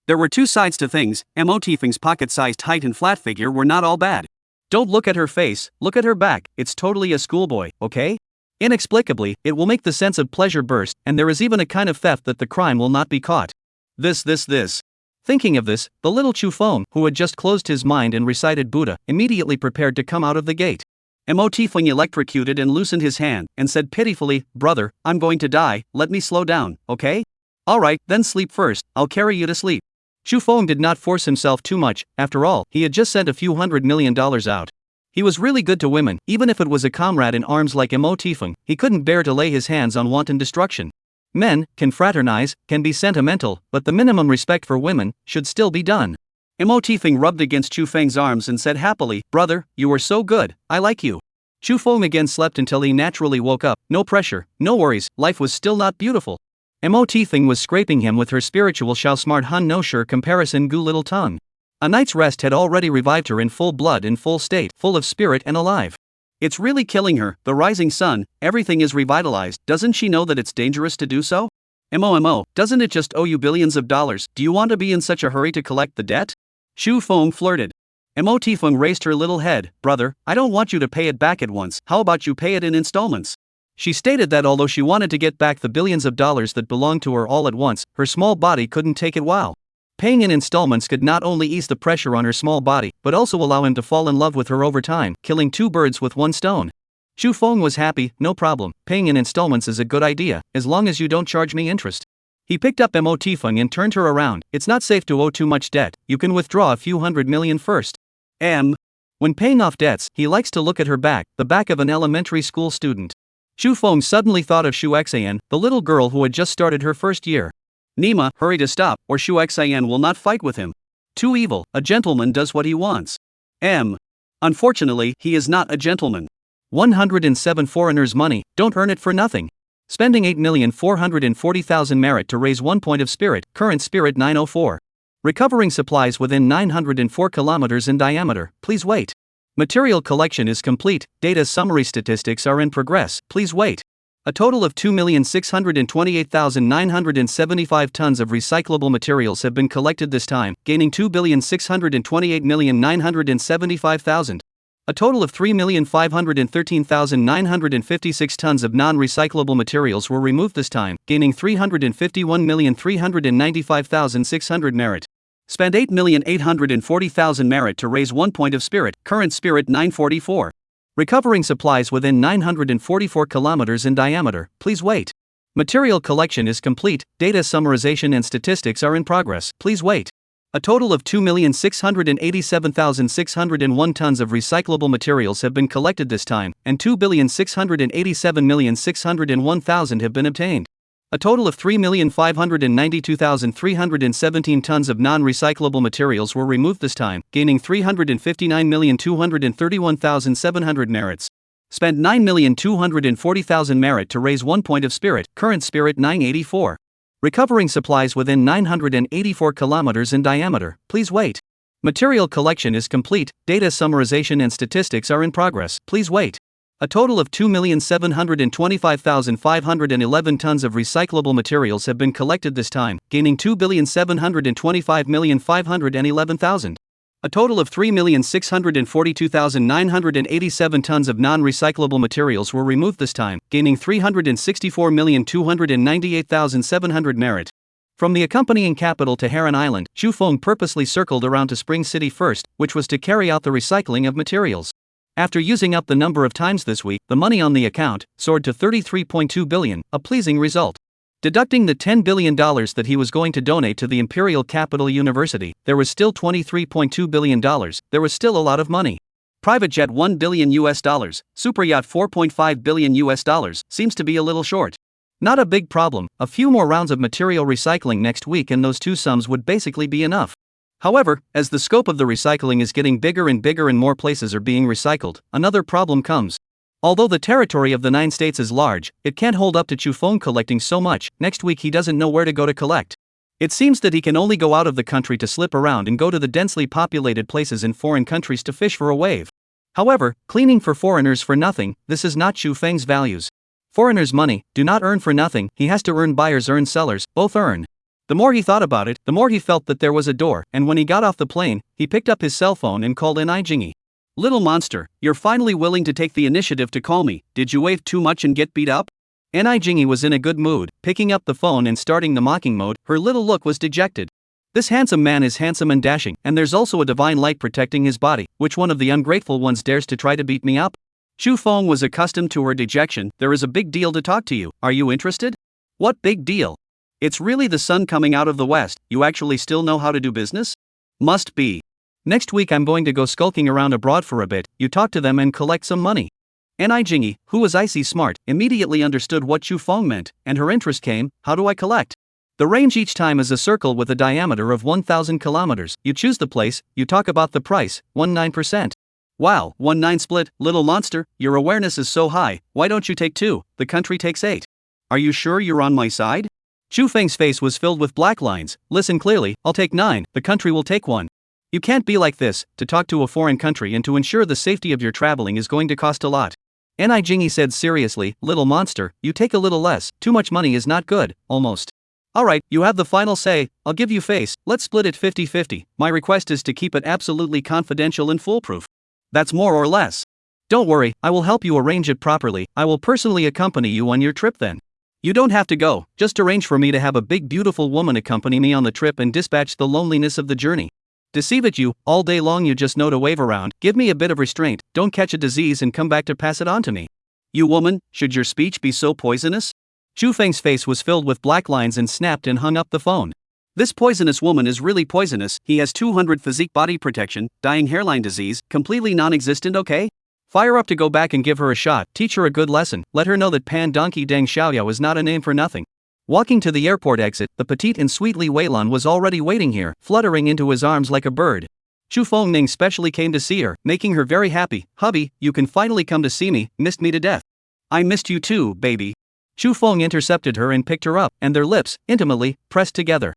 There were two sides to things. Mo Tifeng's pocket-sized height and flat figure were not all bad. Don't look at her face, look at her back, it's totally a schoolboy, okay? Inexplicably, it will make the sense of pleasure burst, and there is even a kind of theft that the crime will not be caught. This. Thinking of this, the little Chu Feng, who had just closed his mind and recited Buddha, immediately prepared to come out of the gate. Mo Tifeng electrocuted and loosened his hand, and said pitifully, brother, I'm going to die, let me slow down, okay? Alright, then sleep first, I'll carry you to sleep. Chu Feng did not force himself too much, after all, he had just sent a few $100 million out. He was really good to women, even if it was a comrade in arms like Mo Tifeng, he couldn't bear to lay his hands on wanton destruction. Men can fraternize, can be sentimental, but the minimum respect for women should still be done. Mo Tifeng rubbed against Chu Feng's arms and said happily, brother, you are so good, I like you. Chu Feng again slept until he naturally woke up, no pressure, no worries, life was still not beautiful. Mo Tifeng was scraping him with her spiritual Xiao Smart Hun No Sure comparison goo little tongue. A night's rest had already revived her in full blood, in full state, full of spirit and alive. It's really killing her, the rising sun, everything is revitalized, doesn't she know that it's dangerous to do so? Mo, doesn't it just owe you billions of dollars, do you want to be in such a hurry to collect the debt? Chu Feng flirted. Mo Tifeng raised her little head, brother, I don't want you to pay it back at once, how about you pay it in installments? She stated that although she wanted to get back the billions of dollars that belonged to her all at once, her small body couldn't take it wow. Paying in installments could not only ease the pressure on her small body, but also allow him to fall in love with her over time, killing two birds with one stone. Chu Feng was happy, no problem, paying in installments is a good idea, as long as you don't charge me interest. He picked up Mo Tifeng and turned her around, it's not safe to owe too much debt, you can withdraw a few $100 million first. When paying off debts, he likes to look at her back, the back of an elementary school student. Chu Feng suddenly thought of Shu Xian, the little girl who had just started her first year. Nima, hurry to stop, or Shu Xian will not fight with him. Too evil, a gentleman does what he wants. Unfortunately, he is not a gentleman. 107 foreigners' money, don't earn it for nothing. Spending 8,440,000 merit to raise 1 point of spirit, current spirit 904. Recovering supplies within 904 kilometers in diameter, please wait. Material collection is complete, data summary statistics are in progress, please wait. A total of 2,628,975 tons of recyclable materials have been collected this time, gaining 2,628,975,000. A total of 3,513,956 tons of non-recyclable materials were removed this time, gaining 351,395,600 merit. Spent 8,840,000 merit to raise 1 point of spirit, current spirit 944. Recovering supplies within 944 kilometers in diameter, please wait. Material collection is complete, data summarization and statistics are in progress, please wait. A total of 2,687,601 tons of recyclable materials have been collected this time, and 2,687,601,000 have been obtained. A total of 3,592,317 tons of non-recyclable materials were removed this time, gaining 359,231,700 merits. Spent 9,240,000 merit to raise 1 point of spirit, current spirit 984. Recovering supplies within 984 kilometers in diameter, please wait. Material collection is complete, data summarization and statistics are in progress, please wait. A total of 2,725,511 tons of recyclable materials have been collected this time, gaining 2,725,511,000. A total of 3,642,987 tons of non-recyclable materials were removed this time, gaining 364,298,700 merit. From the accompanying capital to Harem Island, Chu Feng purposely circled around to Spring City first, which was to carry out the recycling of materials. After using up the number of times this week, the money on the account soared to 33.2 billion, a pleasing result. Deducting the $10 billion that he was going to donate to the Imperial Capital University, there was still $23.2 billion, there was still a lot of money. Private jet $1 billion, super yacht $4.5 billion, seems to be a little short. Not a big problem, a few more rounds of material recycling next week and those two sums would basically be enough. However, as the scope of the recycling is getting bigger and more places are being recycled, another problem comes. Although the territory of the 9 states is large, it can't hold up to Chu Feng collecting so much. Next week he doesn't know where to go to collect. It seems that he can only go out of the country to slip around and go to the densely populated places in foreign countries to fish for a wave. However, cleaning for foreigners for nothing, this is not Chu Feng's values. Foreigners' money do not earn for nothing, he has to earn, buyers earn, sellers both earn. The more he thought about it, the more he felt that there was a door, and when he got off the plane, he picked up his cell phone and called in Jingy. Little monster, you're finally willing to take the initiative to call me. Did you wave too much and get beat up? Jingy was in a good mood, picking up the phone and starting the mocking mode. Her little look was dejected. This handsome man is handsome and dashing, and there's also a divine light protecting his body. Which one of the ungrateful ones dares to try to beat me up? Chu Feng was accustomed to her dejection. There is a big deal to talk to you. Are you interested? What big deal? It's really the sun coming out of the west. You actually still know how to do business? Must be. Next week I'm going to go skulking around abroad for a bit. You talk to them and collect some money. Jingy, who was icy smart, immediately understood what Chu Feng meant, and her interest came. How do I collect? The range each time is a circle with a diameter of 1,000 kilometers. You choose the place, you talk about the price, 19%. Wow, 19 split, little monster, your awareness is so high, why don't you take 2, the country takes 8. Are you sure you're on my side? Chu Feng's face was filled with black lines. Listen clearly, I'll take 9, the country will take 1. You can't be like this. To talk to a foreign country and to ensure the safety of your traveling is going to cost a lot. Jingy said seriously, little monster, you take a little less, too much money is not good, almost. Alright, you have the final say, I'll give you face, let's split it 50-50, my request is to keep it absolutely confidential and foolproof. That's more or less. Don't worry, I will help you arrange it properly, I will personally accompany you on your trip then. You don't have to go, just arrange for me to have a big beautiful woman accompany me on the trip and dispatch the loneliness of the journey. Deceive it you, all day long you just know to wave around, give me a bit of restraint, don't catch a disease and come back to pass it on to me. You woman, should your speech be so poisonous? Chu Feng's face was filled with black lines and snapped and hung up the phone. This poisonous woman is really poisonous, he has 200 physique body protection, dying hairline disease, completely non-existent, okay? Fire up to go back and give her a shot, teach her a good lesson, let her know that Pan Donkey Deng Xiaoyao is not a name for nothing. Walking to the airport exit, the petite and sweetly Weilan was already waiting here, fluttering into his arms like a bird. Chu Fengning specially came to see her, making her very happy. Hubby, you can finally come to see me, missed me to death. I missed you too, baby. Chu Feng intercepted her and picked her up, and their lips, intimately, pressed together.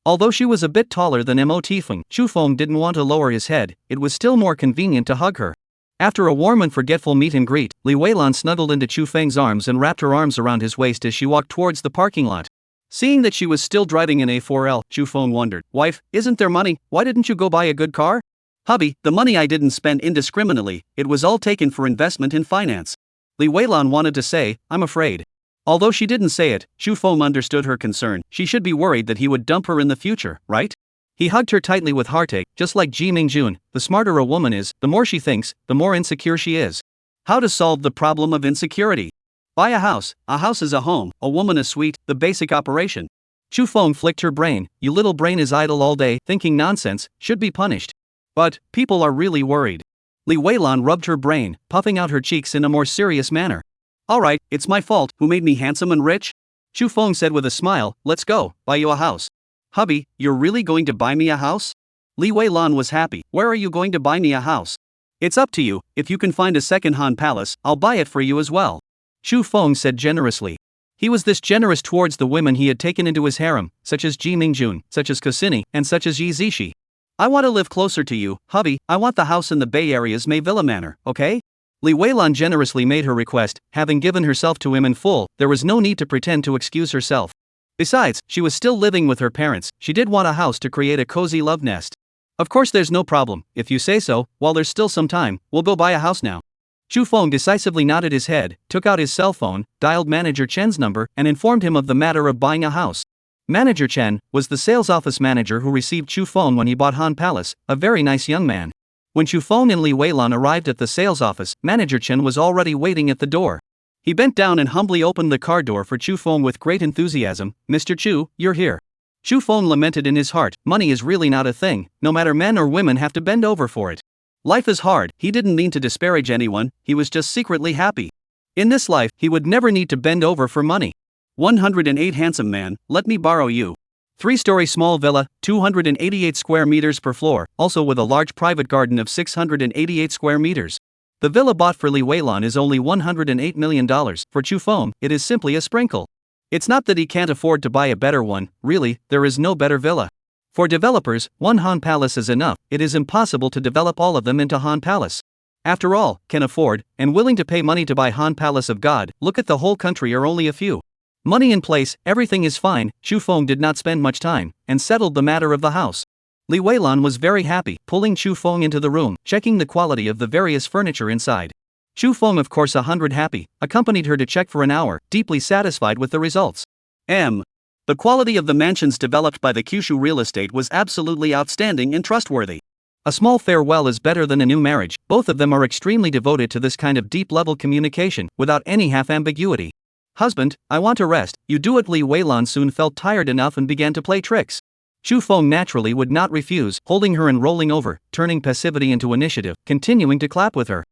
Although she was a bit taller than Mo Tifeng, Chu Feng didn't want to lower his head, it was still more convenient to hug her. After a warm and forgetful meet and greet, Li Weilan snuggled into Chu Feng's arms and wrapped her arms around his waist as she walked towards the parking lot. Seeing that she was still driving an A4L, Chu Feng wondered, "Wife, isn't there money? Why didn't you go buy a good car?" "Hubby, the money I didn't spend indiscriminately, it was all taken for investment in finance." Li Weilan wanted to say, "I'm afraid." Although she didn't say it, Chu Feng understood her concern. She should be worried that he would dump her in the future, right? He hugged her tightly with heartache, just like Ji Mingjun. The smarter a woman is, the more she thinks, the more insecure she is. How to solve the problem of insecurity? Buy a house is a home, a woman a suite, the basic operation. Chu Feng flicked her brain. "You little brain is idle all day, thinking nonsense, should be punished. But, people are really worried." Li Weilan rubbed her brain, puffing out her cheeks in a more serious manner. "Alright, it's my fault, who made me handsome and rich?" Chu Feng said with a smile, "Let's go, buy you a house." "Hubby, you're really going to buy me a house?" Li Weilan was happy. "Where are you going to buy me a house?" "It's up to you, if you can find a second Han Palace, I'll buy it for you as well." Chu Feng said generously. He was this generous towards the women he had taken into his harem, such as Ji Mingjun, such as Kosini, and such as Yi Zishi. "I want to live closer to you, hubby, I want the house in the Bay Area's May Villa Manor, okay?" Li Weilan generously made her request. Having given herself to him in full, there was no need to pretend to excuse herself. Besides, she was still living with her parents, she did want a house to create a cozy love nest. "Of course there's no problem, if you say so, while there's still some time, we'll go buy a house now." Chu Feng decisively nodded his head, took out his cell phone, dialed Manager Chen's number, and informed him of the matter of buying a house. Manager Chen was the sales office manager who received Chu Feng when he bought Han Palace, a very nice young man. When Chu Feng and Li Weilan arrived at the sales office, Manager Chen was already waiting at the door. He bent down and humbly opened the car door for Chu Feng with great enthusiasm. "Mr. Chu, you're here." Chu Feng lamented in his heart, money is really not a thing, no matter men or women have to bend over for it. Life is hard. He didn't mean to disparage anyone, he was just secretly happy. In this life, he would never need to bend over for money. 108 handsome man, let me borrow you. 3-story small villa, 288 square meters per floor, also with a large private garden of 688 square meters. The villa bought for Li Weilan is only $108 million, for Chu Feng, it is simply a sprinkle. It's not that he can't afford to buy a better one, really, there is no better villa. For developers, one Han Palace is enough, it is impossible to develop all of them into Han Palace. After all, can afford, and willing to pay money to buy Han Palace of God, look at the whole country are only a few. Money in place, everything is fine. Chu Feng did not spend much time, and settled the matter of the house. Li Weilan was very happy, pulling Chu Feng into the room, checking the quality of the various furniture inside. Chu Feng, of course 100 happy, accompanied her to check for an hour, deeply satisfied with the results. The quality of the mansions developed by the Kyushu real estate was absolutely outstanding and trustworthy. A small farewell is better than a new marriage, both of them are extremely devoted to this kind of deep-level communication, without any half-ambiguity. "Husband, I want to rest, you do it." Li Weilan soon felt tired enough and began to play tricks. Chu Feng naturally would not refuse, holding her and rolling over, turning passivity into initiative, continuing to clap with her.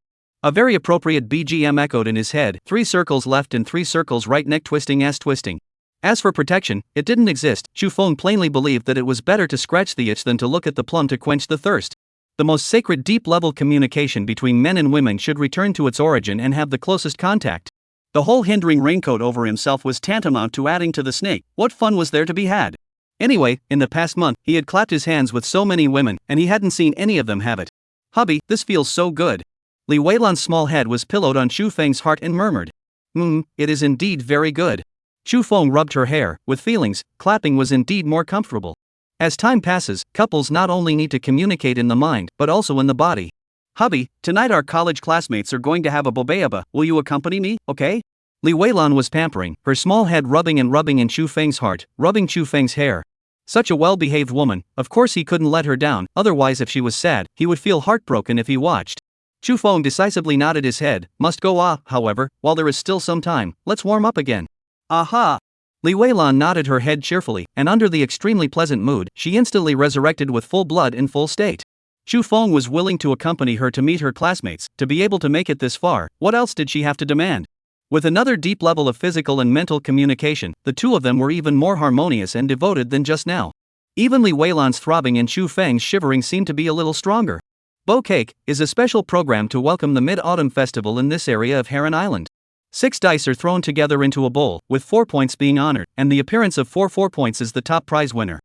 A very appropriate BGM echoed in his head, 3 circles left and 3 circles right, neck twisting, ass twisting. As for protection, it didn't exist. Chu Feng plainly believed that it was better to scratch the itch than to look at the plum to quench the thirst. The most sacred deep-level communication between men and women should return to its origin and have the closest contact. The whole hindering raincoat over himself was tantamount to adding to the snake. What fun was there to be had? Anyway, in the past month, he had clapped his hands with so many women, and he hadn't seen any of them have it. "Hubby, this feels so good." Li Weilan's small head was pillowed on Chu Feng's heart and murmured, It is indeed very good." Chu Feng rubbed her hair, with feelings, clapping was indeed more comfortable. As time passes, couples not only need to communicate in the mind, but also in the body. "Hubby, tonight our college classmates are going to have a bobeaba, will you accompany me, okay?" Li Weilan was pampering, her small head rubbing in Chu Feng's heart, rubbing Chu Feng's hair. Such a well-behaved woman, of course he couldn't let her down, otherwise if she was sad, he would feel heartbroken if he watched. Chu Feng decisively nodded his head, must go however, while there is still some time, let's warm up again. "Aha!" Li Weilan nodded her head cheerfully, and under the extremely pleasant mood, she instantly resurrected with full blood in full state. Chu Feng was willing to accompany her to meet her classmates, to be able to make it this far, what else did she have to demand? With another deep level of physical and mental communication, the two of them were even more harmonious and devoted than just now. Even Li Weilan's throbbing and Chu Feng's shivering seemed to be a little stronger. Bow Cake is a special program to welcome the Mid-Autumn Festival in this area of Harem Island. 6 dice are thrown together into a bowl, with 4 points being honored, and the appearance of 4 points is the top prize winner.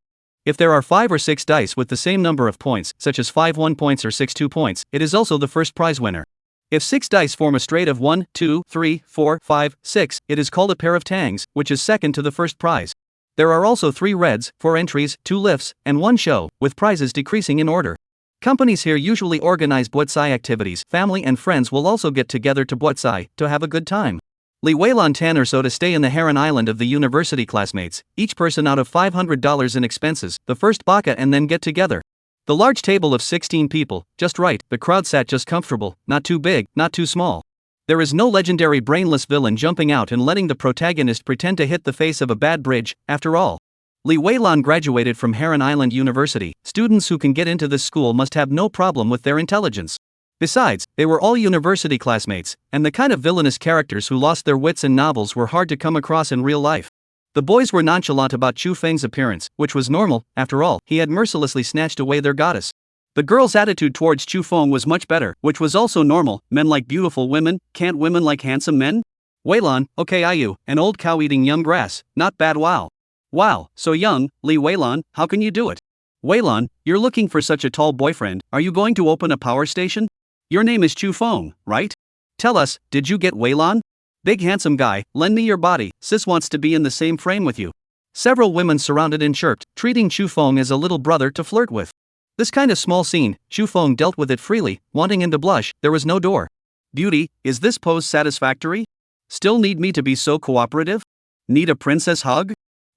If there are 5 or 6 dice with the same number of points, such as 5 1 points or 6 2 points, it is also the first prize winner. If 6 dice form a straight of 1, 2, 3, 4, 5, 6, it is called a pair of tangs, which is second to the first prize. There are also 3 reds, 4 entries, 2 lifts, and 1 show, with prizes decreasing in order. Companies here usually organize botsai activities. Family and friends will also get together to botsai to have a good time. Li Weilan 10 or so to stay in the harem island of the university classmates, each person out of $500 in expenses, the first baka and then get together. The large table of 16 people, just right, the crowd sat just comfortable, not too big, not too small. There is no legendary brainless villain jumping out and letting the protagonist pretend to hit the face of a bad bridge. After all, Li Weilan graduated from Harem Island University. Students who can get into this school must have no problem with their intelligence. Besides, they were all university classmates, and the kind of villainous characters who lost their wits in novels were hard to come across in real life. The boys were nonchalant about Chu Feng's appearance, which was normal. After all, he had mercilessly snatched away their goddess. The girls' attitude towards Chu Feng was much better, which was also normal. Men like beautiful women, can't women like handsome men? Weilan, okay Ayu, an old cow eating young grass, not bad wow. Wow, so young, Li Weilan, how can you do it? Weilan, you're looking for such a tall boyfriend, are you going to open a power station? Your name is Chu Feng, right? Tell us, did you get Weilan? Big handsome guy, lend me your body, sis wants to be in the same frame with you. Several women surrounded and chirped, treating Chu Feng as a little brother to flirt with. This kind of small scene, Chu Feng dealt with it freely, wanting him to blush. There was no door. Beauty, is this pose satisfactory? Still need me to be so cooperative? Need a princess hug?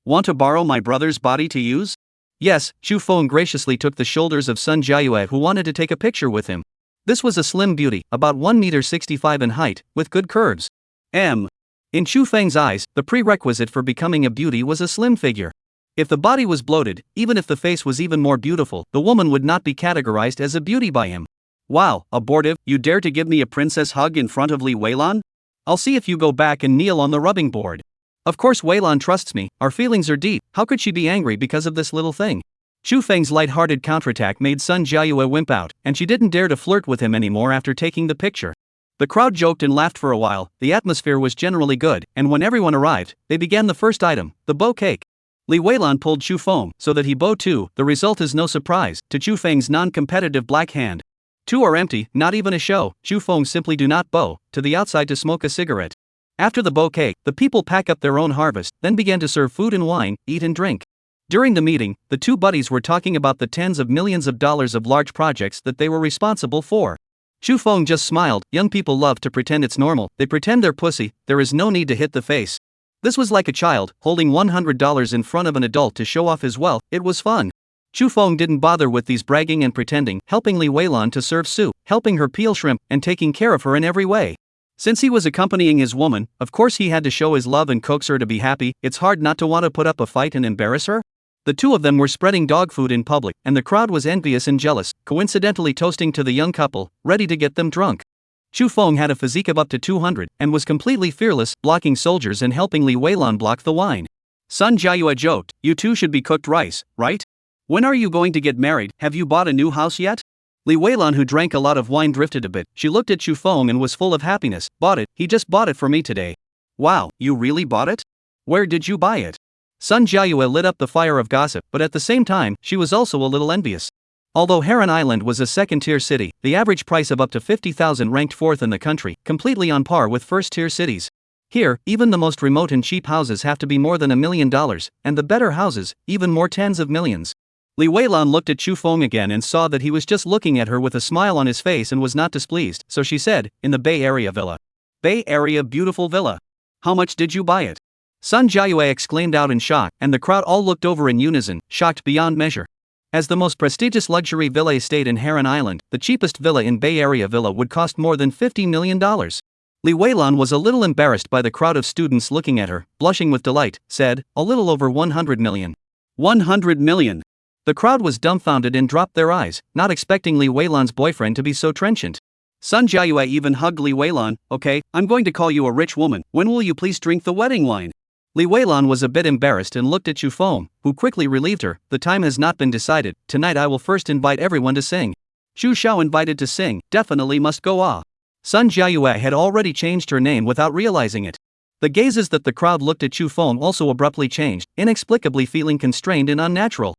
Want to borrow my brother's body to use? Yes, Chu Feng graciously took the shoulders of Sun Jiayue, who wanted to take a picture with him. This was a slim beauty, about 1.65 m in height, with good curves. In Chu Feng's eyes, the prerequisite for becoming a beauty was a slim figure. If the body was bloated, even if the face was even more beautiful, the woman would not be categorized as a beauty by him. Wow, abortive, you dare to give me a princess hug in front of Li Weilan? I'll see if you go back and kneel on the rubbing board. Of course Weilan trusts me, our feelings are deep, how could she be angry because of this little thing? Chu Feng's light-hearted counterattack made Sun Jiayue wimp out, and she didn't dare to flirt with him anymore after taking the picture. The crowd joked and laughed for a while, the atmosphere was generally good, and when everyone arrived, they began the first item, the bow cake. Li Weilan pulled Chu Feng so that he bow too. The result is no surprise to Chu Feng's non-competitive black hand. 2 are empty, not even a show. Chu Feng simply do not bow to the outside to smoke a cigarette. After the bow cake, the people pack up their own harvest, then began to serve food and wine, eat and drink. During the meeting, the 2 buddies were talking about the tens of millions of dollars of large projects that they were responsible for. Chu Feng just smiled. Young people love to pretend it's normal. They pretend they're pussy, there is no need to hit the face. This was like a child, holding $100 in front of an adult to show off his wealth. It was fun. Chu Feng didn't bother with these bragging and pretending, helping Li Weilan to serve soup, helping her peel shrimp, and taking care of her in every way. Since he was accompanying his woman, of course he had to show his love and coax her to be happy. It's hard not to want to put up a fight and embarrass her. The 2 of them were spreading dog food in public, and the crowd was envious and jealous, coincidentally toasting to the young couple, ready to get them drunk. Chu Feng had a physique of up to 200, and was completely fearless, blocking soldiers and helping Li Weilan block the wine. Sun Jiayue joked, you 2 should be cooked rice, right? When are you going to get married? Have you bought a new house yet? Li Weilan, who drank a lot of wine, drifted a bit. She looked at Chu Feng and was full of happiness. Bought it, he just bought it for me today. Wow, you really bought it? Where did you buy it? Sun Jiayue lit up the fire of gossip, but at the same time, she was also a little envious. Although Harem Island was a second-tier city, the average price of up to 50,000 ranked 4th in the country, completely on par with first-tier cities. Here, even the most remote and cheap houses have to be more than $1 million, and the better houses, even more tens of millions. Li Weilan looked at Chu Feng again and saw that he was just looking at her with a smile on his face and was not displeased, so she said, in the Bay Area villa. Bay Area beautiful villa. How much did you buy it? Sun Jiayue exclaimed out in shock, and the crowd all looked over in unison, shocked beyond measure. As the most prestigious luxury villa estate in Harem Island, the cheapest villa in Bay Area villa would cost more than $50 million. Li Weilan was a little embarrassed by the crowd of students looking at her, blushing with delight, said, a little over 100 million. 100 million. The crowd was dumbfounded and dropped their eyes, not expecting Li Weilan's boyfriend to be so trenchant. Sun Jiayue even hugged Li Weilan. Okay, I'm going to call you a rich woman, when will you please drink the wedding wine? Li Weilan was a bit embarrassed and looked at Chu Feng, who quickly relieved her. The time has not been decided, tonight I will first invite everyone to sing. Chu Xiao invited to sing, definitely must go ah. Sun Jiayue had already changed her name without realizing it. The gazes that the crowd looked at Chu Feng also abruptly changed, inexplicably feeling constrained and unnatural.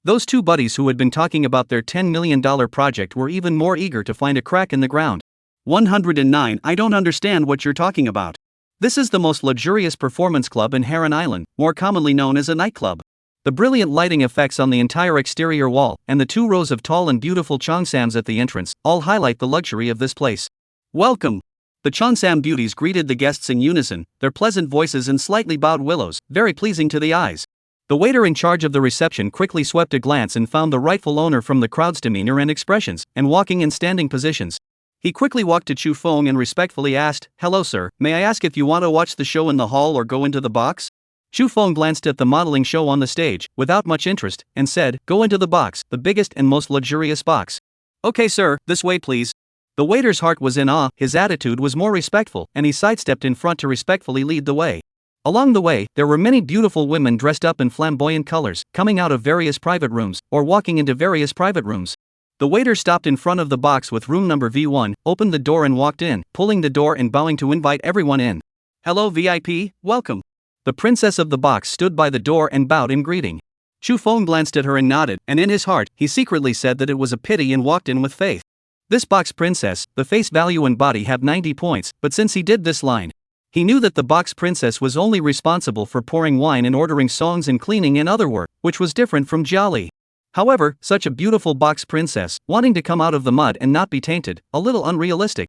Those two buddies who had been talking about their $10 million project were even more eager to find a crack in the ground. 109 I don't understand what you're talking about. This is the most luxurious performance club in Harem Island, more commonly known as a nightclub. The brilliant lighting effects on the entire exterior wall, and the 2 rows of tall and beautiful cheongsams at the entrance, all highlight the luxury of this place. Welcome! The cheongsam beauties greeted the guests in unison, their pleasant voices and slightly bowed willows, very pleasing to the eyes. The waiter in charge of the reception quickly swept a glance and found the rightful owner from the crowd's demeanor and expressions, and walking and standing positions. He quickly walked to Chu Feng and respectfully asked, "Hello sir, may I ask if you want to watch the show in the hall or go into the box?" Chu Feng glanced at the modeling show on the stage, without much interest, and said, "Go into the box, the biggest and most luxurious box." "Okay sir, this way please." The waiter's heart was in awe, his attitude was more respectful, and he sidestepped in front to respectfully lead the way. Along the way, there were many beautiful women dressed up in flamboyant colors, coming out of various private rooms, or walking into various private rooms. The waiter stopped in front of the box with room number V1, opened the door and walked in, pulling the door and bowing to invite everyone in. "Hello VIP, welcome." The princess of the box stood by the door and bowed in greeting. Chu Feng glanced at her and nodded, and in his heart, he secretly said that it was a pity and walked in with faith. This box princess, the face value and body have 90 points, but since he did this line, he knew that the box princess was only responsible for pouring wine and ordering songs and cleaning and other work, which was different from Jolly. However, such a beautiful box princess, wanting to come out of the mud and not be tainted, a little unrealistic.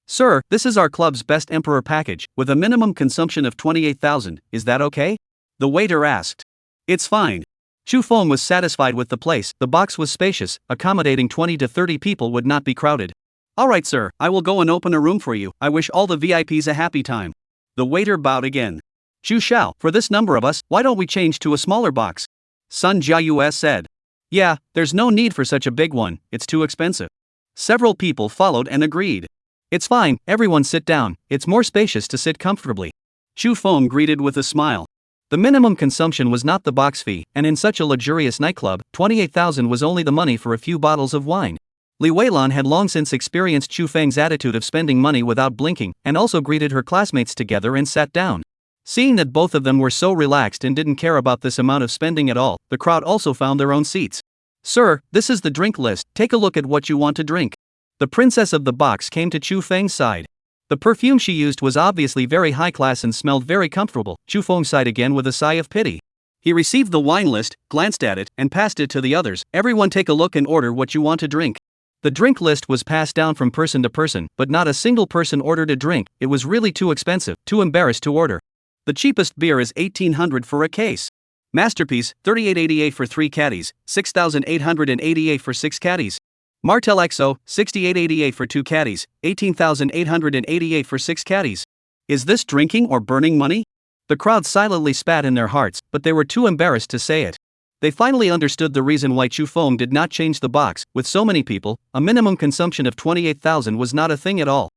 "Sir, this is our club's best emperor package, with a minimum consumption of 28,000, is that okay?" the waiter asked. "It's fine." Chu Feng was satisfied with the place, the box was spacious, accommodating 20 to 30 people would not be crowded. "Alright sir, I will go and open a room for you, I wish all the VIPs a happy time." The waiter bowed again. "Chu Xiao, for this number of us, why don't we change to a smaller box?" Sun Jiayue said. "Yeah, there's no need for such a big one, it's too expensive." Several people followed and agreed. "It's fine, everyone sit down, it's more spacious to sit comfortably." Chu Feng greeted with a smile. The minimum consumption was not the box fee, and in such a luxurious nightclub, 28,000 was only the money for a few bottles of wine. Li Weilan had long since experienced Chu Feng's attitude of spending money without blinking, and also greeted her classmates together and sat down. Seeing that both of them were so relaxed and didn't care about this amount of spending at all, the crowd also found their own seats. "Sir, this is the drink list, take a look at what you want to drink." The princess of the box came to Chu Feng's side. The perfume she used was obviously very high class and smelled very comfortable. Chu Feng sighed again with a sigh of pity. He received the wine list, glanced at it, and passed it to the others. "Everyone take a look and order what you want to drink." The drink list was passed down from person to person, but not a single person ordered a drink, it was really too expensive, too embarrassed to order. The cheapest beer is 1,800 for a case. Masterpiece, 3888 for 3 caddies, 6,888 for 6 caddies. Martel XO, 6888 for 2 caddies, 18,888 for 6 caddies. Is this drinking or burning money? The crowd silently spat in their hearts, but they were too embarrassed to say it. They finally understood the reason why Chu Feng did not change the box. With so many people, a minimum consumption of 28,000 was not a thing at all.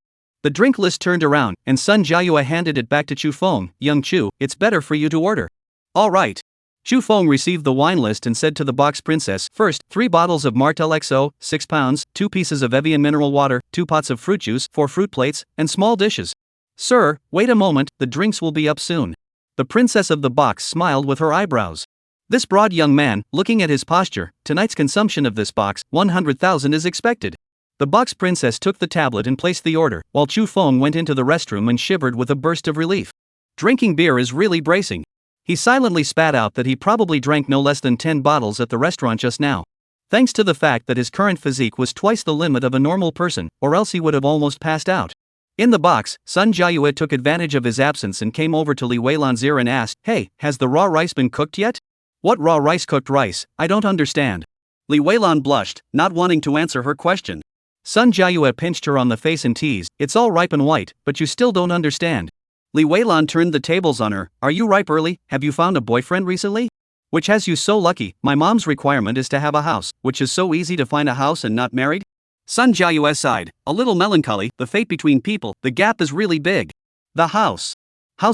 The drink list turned around, and Sun Jiayue handed it back to Chu Feng. "Young Chu, it's better for you to order." "All right." Chu Feng received the wine list and said to the box princess, "First, 3 bottles of Martel XO, 6 pounds, 2 pieces of Evian mineral water, 2 pots of fruit juice, 4 fruit plates, and small dishes." "Sir, wait a moment, the drinks will be up soon." The princess of the box smiled with her eyebrows. This broad young man, looking at his posture, tonight's consumption of this box, 100,000 is expected. The box princess took the tablet and placed the order, while Chu Feng went into the restroom and shivered with a burst of relief. Drinking beer is really bracing. He silently spat out that he probably drank no less than 10 bottles at the restaurant just now. Thanks to the fact that his current physique was twice the limit of a normal person, or else he would have almost passed out. In the box, Sun Jiayue took advantage of his absence and came over to Li Weilan's ear and asked, "Hey, has the raw rice been cooked yet?" "What raw rice? Cooked rice? I don't understand." Li Weilan blushed, not wanting to answer her question. Sun Jiayue pinched her on the face and teased, "It's all ripe and white, but you still don't understand." Li Weilan turned the tables on her. "Are you ripe early? Have you found a boyfriend recently? Which has you so lucky? My mom's requirement is to have a house, which is so easy to find a house and not married." Sun Jiayue sighed, a little melancholy. The fate between people, the gap is really big. The house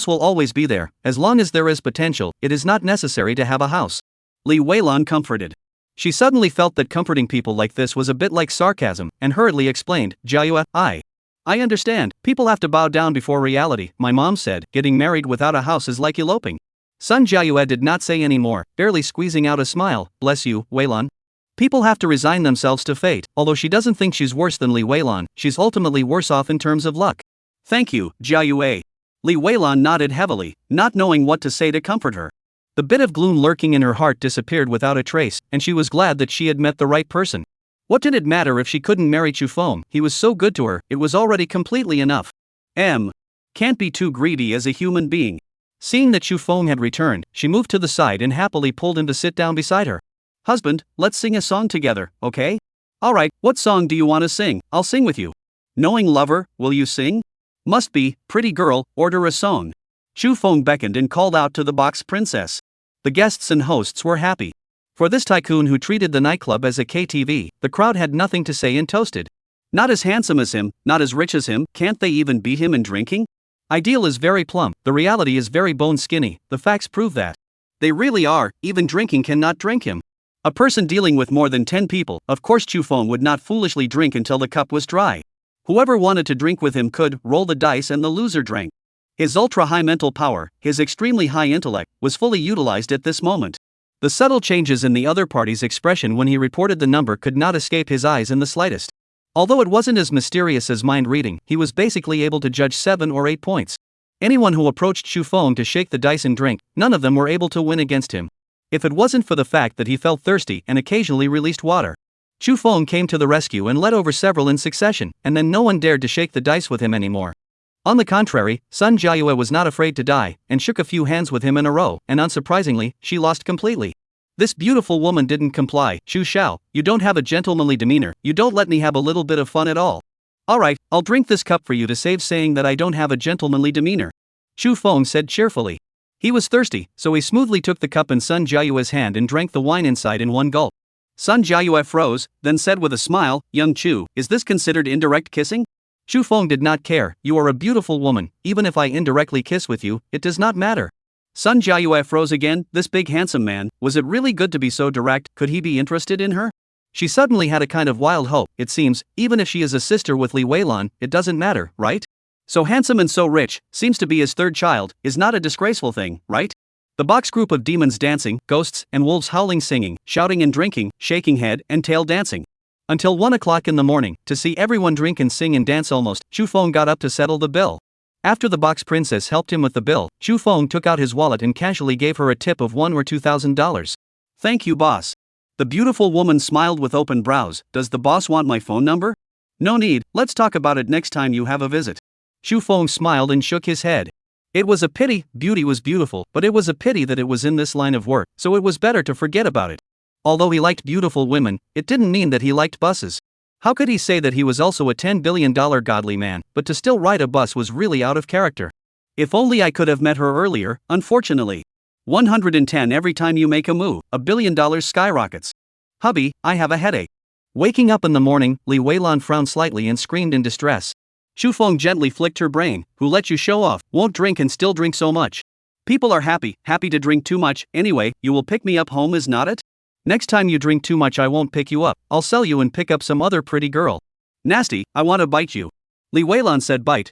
will always be there, as long as there is potential, it is not necessary to have a house. Li Weilan comforted. She suddenly felt that comforting people like this was a bit like sarcasm, and hurriedly explained, "Jiayue, I understand, people have to bow down before reality. My mom said, getting married without a house is like eloping." Sun Jiayue did not say any more, barely squeezing out a smile. Bless you, Weilan. People have to resign themselves to fate. Although she doesn't think she's worse than Li Weilan, she's ultimately worse off in terms of luck. Thank you, Jiayue. Li Weilan nodded heavily, not knowing what to say to comfort her. The bit of gloom lurking in her heart disappeared without a trace, and she was glad that she had met the right person. What did it matter if she couldn't marry Chu Feng? He was so good to her, it was already completely enough. Can't be too greedy as a human being. Seeing that Chu Feng had returned, she moved to the side and happily pulled him to sit down beside her. Husband, let's sing a song together, okay? Alright, what song do you want to sing? I'll sing with you. Knowing lover, will you sing? Must be, pretty girl, order a song. Chu Feng beckoned and called out to the box princess. The guests and hosts were happy. For this tycoon who treated the nightclub as a KTV, the crowd had nothing to say and toasted. Not as handsome as him, not as rich as him, can't they even beat him in drinking? Ideal is very plump, the reality is very bone skinny, the facts prove that. They really are, even drinking cannot drink him. A person dealing with more than 10 people, of course Chu Feng would not foolishly drink until the cup was dry. Whoever wanted to drink with him could roll the dice and the loser drank. His ultra-high mental power, his extremely high intellect, was fully utilized at this moment. The subtle changes in the other party's expression when he reported the number could not escape his eyes in the slightest. Although it wasn't as mysterious as mind reading, he was basically able to judge 7 or 8 points. Anyone who approached Chu Feng to shake the dice and drink, none of them were able to win against him. If it wasn't for the fact that he felt thirsty and occasionally released water. Chu Feng came to the rescue and led over several in succession, and then no one dared to shake the dice with him anymore. On the contrary, Sun Jiayue was not afraid to die, and shook a few hands with him in a row, and unsurprisingly, she lost completely. This beautiful woman didn't comply. Chu Xiao, you don't have a gentlemanly demeanor, you don't let me have a little bit of fun at all. Alright, I'll drink this cup for you to save saying that I don't have a gentlemanly demeanor. Chu Feng said cheerfully. He was thirsty, so he smoothly took the cup in Sun Jiayue's hand and drank the wine inside in one gulp. Sun Jiayue froze, then said with a smile, Young Chu, is this considered indirect kissing? Chu Feng did not care. You are a beautiful woman, even if I indirectly kiss with you, it does not matter. Sun Jiayue froze again. This big handsome man, was it really good to be so direct? Could he be interested in her? She suddenly had a kind of wild hope. It seems, even if she is a sister with Li Weilan, it doesn't matter, right? So handsome and so rich, seems to be his third child, is not a disgraceful thing, right? The box group of demons dancing, ghosts and wolves howling, singing, shouting and drinking, shaking head and tail dancing. Until 1 o'clock in the morning, to see everyone drink and sing and dance almost, Chu Feng got up to settle the bill. After the box princess helped him with the bill, Chu Feng took out his wallet and casually gave her a tip of $1 or $2,000. Thank you, boss. The beautiful woman smiled with open brows. Does the boss want my phone number? No need, let's talk about it next time you have a visit. Chu Feng smiled and shook his head. It was a pity, beauty was beautiful, but it was a pity that it was in this line of work, so it was better to forget about it. Although he liked beautiful women, it didn't mean that he liked buses. How could he say that he was also a $10 billion godly man, but to still ride a bus was really out of character? If only I could have met her earlier, unfortunately. 110 every time you make a move, $1 billion skyrockets. Hubby, I have a headache. Waking up in the morning, Li Weilan frowned slightly and screamed in distress. Chu Feng gently flicked her brain. Who let you show off? Won't drink and still drink so much. People are happy to drink too much. Anyway, you will pick me up home, is not it? Next time you drink too much I won't pick you up, I'll sell you and pick up some other pretty girl. Nasty, I want to bite you. Li Weilan said bite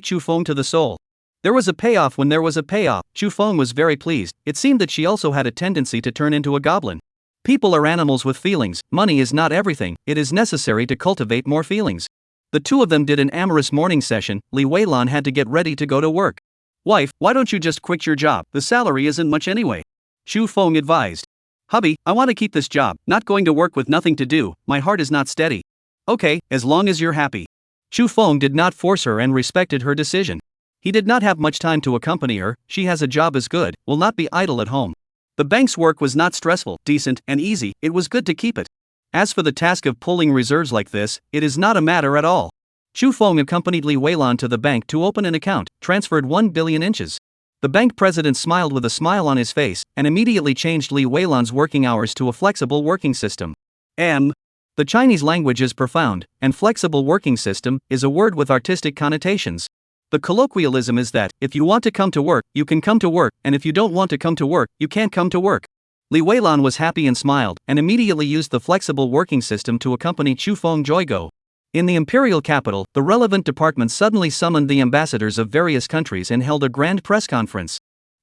Chu Feng to the soul. There was a payoff when there was a payoff. Chu Feng was very pleased. It seemed that she also had a tendency to turn into a goblin. People are animals with feelings. Money is not everything. It is necessary to cultivate more feelings. The two of them did an amorous morning session. Li Weilan had to get ready to go to work. Wife, why don't you just quit your job? The salary isn't much anyway. Chu Feng advised. Hubby, I want to keep this job, not going to work with nothing to do, my heart is not steady. Okay, as long as you're happy. Chu Feng did not force her and respected her decision. He did not have much time to accompany her. She has a job as good, will not be idle at home. The bank's work was not stressful, decent, and easy, it was good to keep it. As for the task of pulling reserves like this, it is not a matter at all. Chu Feng accompanied Li Weilan to the bank to open an account, transferred 1 billion inches. The bank president smiled with a smile on his face, and immediately changed Li Weilan's working hours to a flexible working system. The Chinese language is profound, and flexible working system is a word with artistic connotations. The colloquialism is that, if you want to come to work, you can come to work, and if you don't want to come to work, you can't come to work. Li Weilan was happy and smiled, and immediately used the flexible working system to accompany Chu Feng Joigo. In the imperial capital, the relevant department suddenly summoned the ambassadors of various countries and held a grand press conference.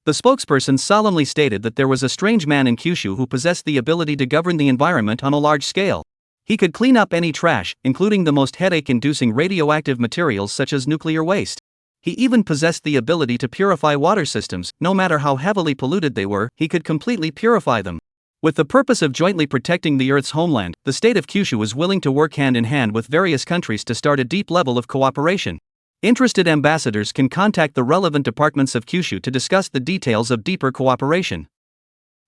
The spokesperson solemnly stated that there was a strange man in Kyushu who possessed the ability to govern the environment on a large scale. He could clean up any trash, including the most headache-inducing radioactive materials such as nuclear waste. He even possessed the ability to purify water systems. No matter how heavily polluted they were, he could completely purify them. With the purpose of jointly protecting the Earth's homeland, the state of Kyushu is willing to work hand in hand with various countries to start a deep level of cooperation. Interested ambassadors can contact the relevant departments of Kyushu to discuss the details of deeper cooperation.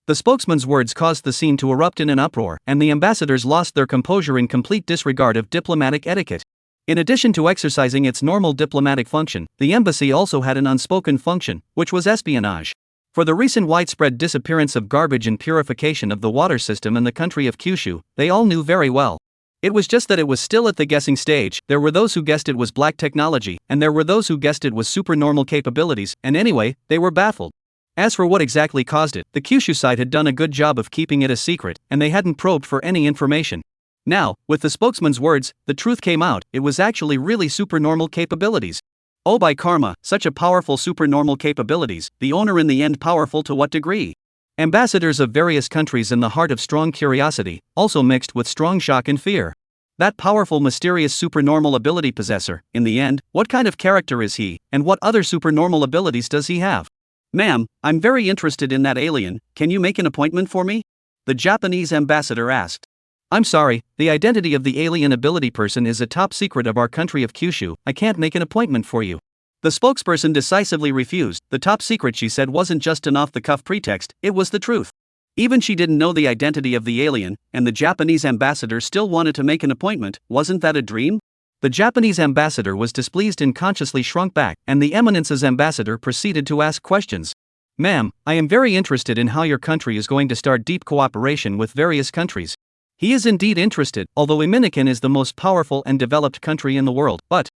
The spokesman's words caused the scene to erupt in an uproar, and the ambassadors lost their composure in complete disregard of diplomatic etiquette. In addition to exercising its normal diplomatic function, the embassy also had an unspoken function, which was espionage. For the recent widespread disappearance of garbage and purification of the water system in the country of Kyushu, they all knew very well. It was just that it was still at the guessing stage. There were those who guessed it was black technology, and there were those who guessed it was supernormal capabilities, and anyway, they were baffled. As for what exactly caused it, the Kyushu side had done a good job of keeping it a secret, and they hadn't probed for any information. Now, with the spokesman's words, the truth came out. It was actually really supernormal capabilities. Oh, by karma, such a powerful supernormal capabilities, the owner in the end powerful to what degree? Ambassadors of various countries in the heart of strong curiosity, also mixed with strong shock and fear. That powerful mysterious supernormal ability possessor, in the end, what kind of character is he, and what other supernormal abilities does he have? Ma'am, I'm very interested in that alien, can you make an appointment for me? The Japanese ambassador asked. I'm sorry, the identity of the alien ability person is a top secret of our country of Kyushu, I can't make an appointment for you. The spokesperson decisively refused. The top secret, she said, wasn't just an off-the-cuff pretext, it was the truth. Even she didn't know the identity of the alien, and the Japanese ambassador still wanted to make an appointment. Wasn't that a dream? The Japanese ambassador was displeased and consciously shrunk back, and the Eminence's ambassador proceeded to ask questions. Ma'am, I am very interested in how your country is going to start deep cooperation with various countries. He is indeed interested, although Dominican is the most powerful and developed country in the world, but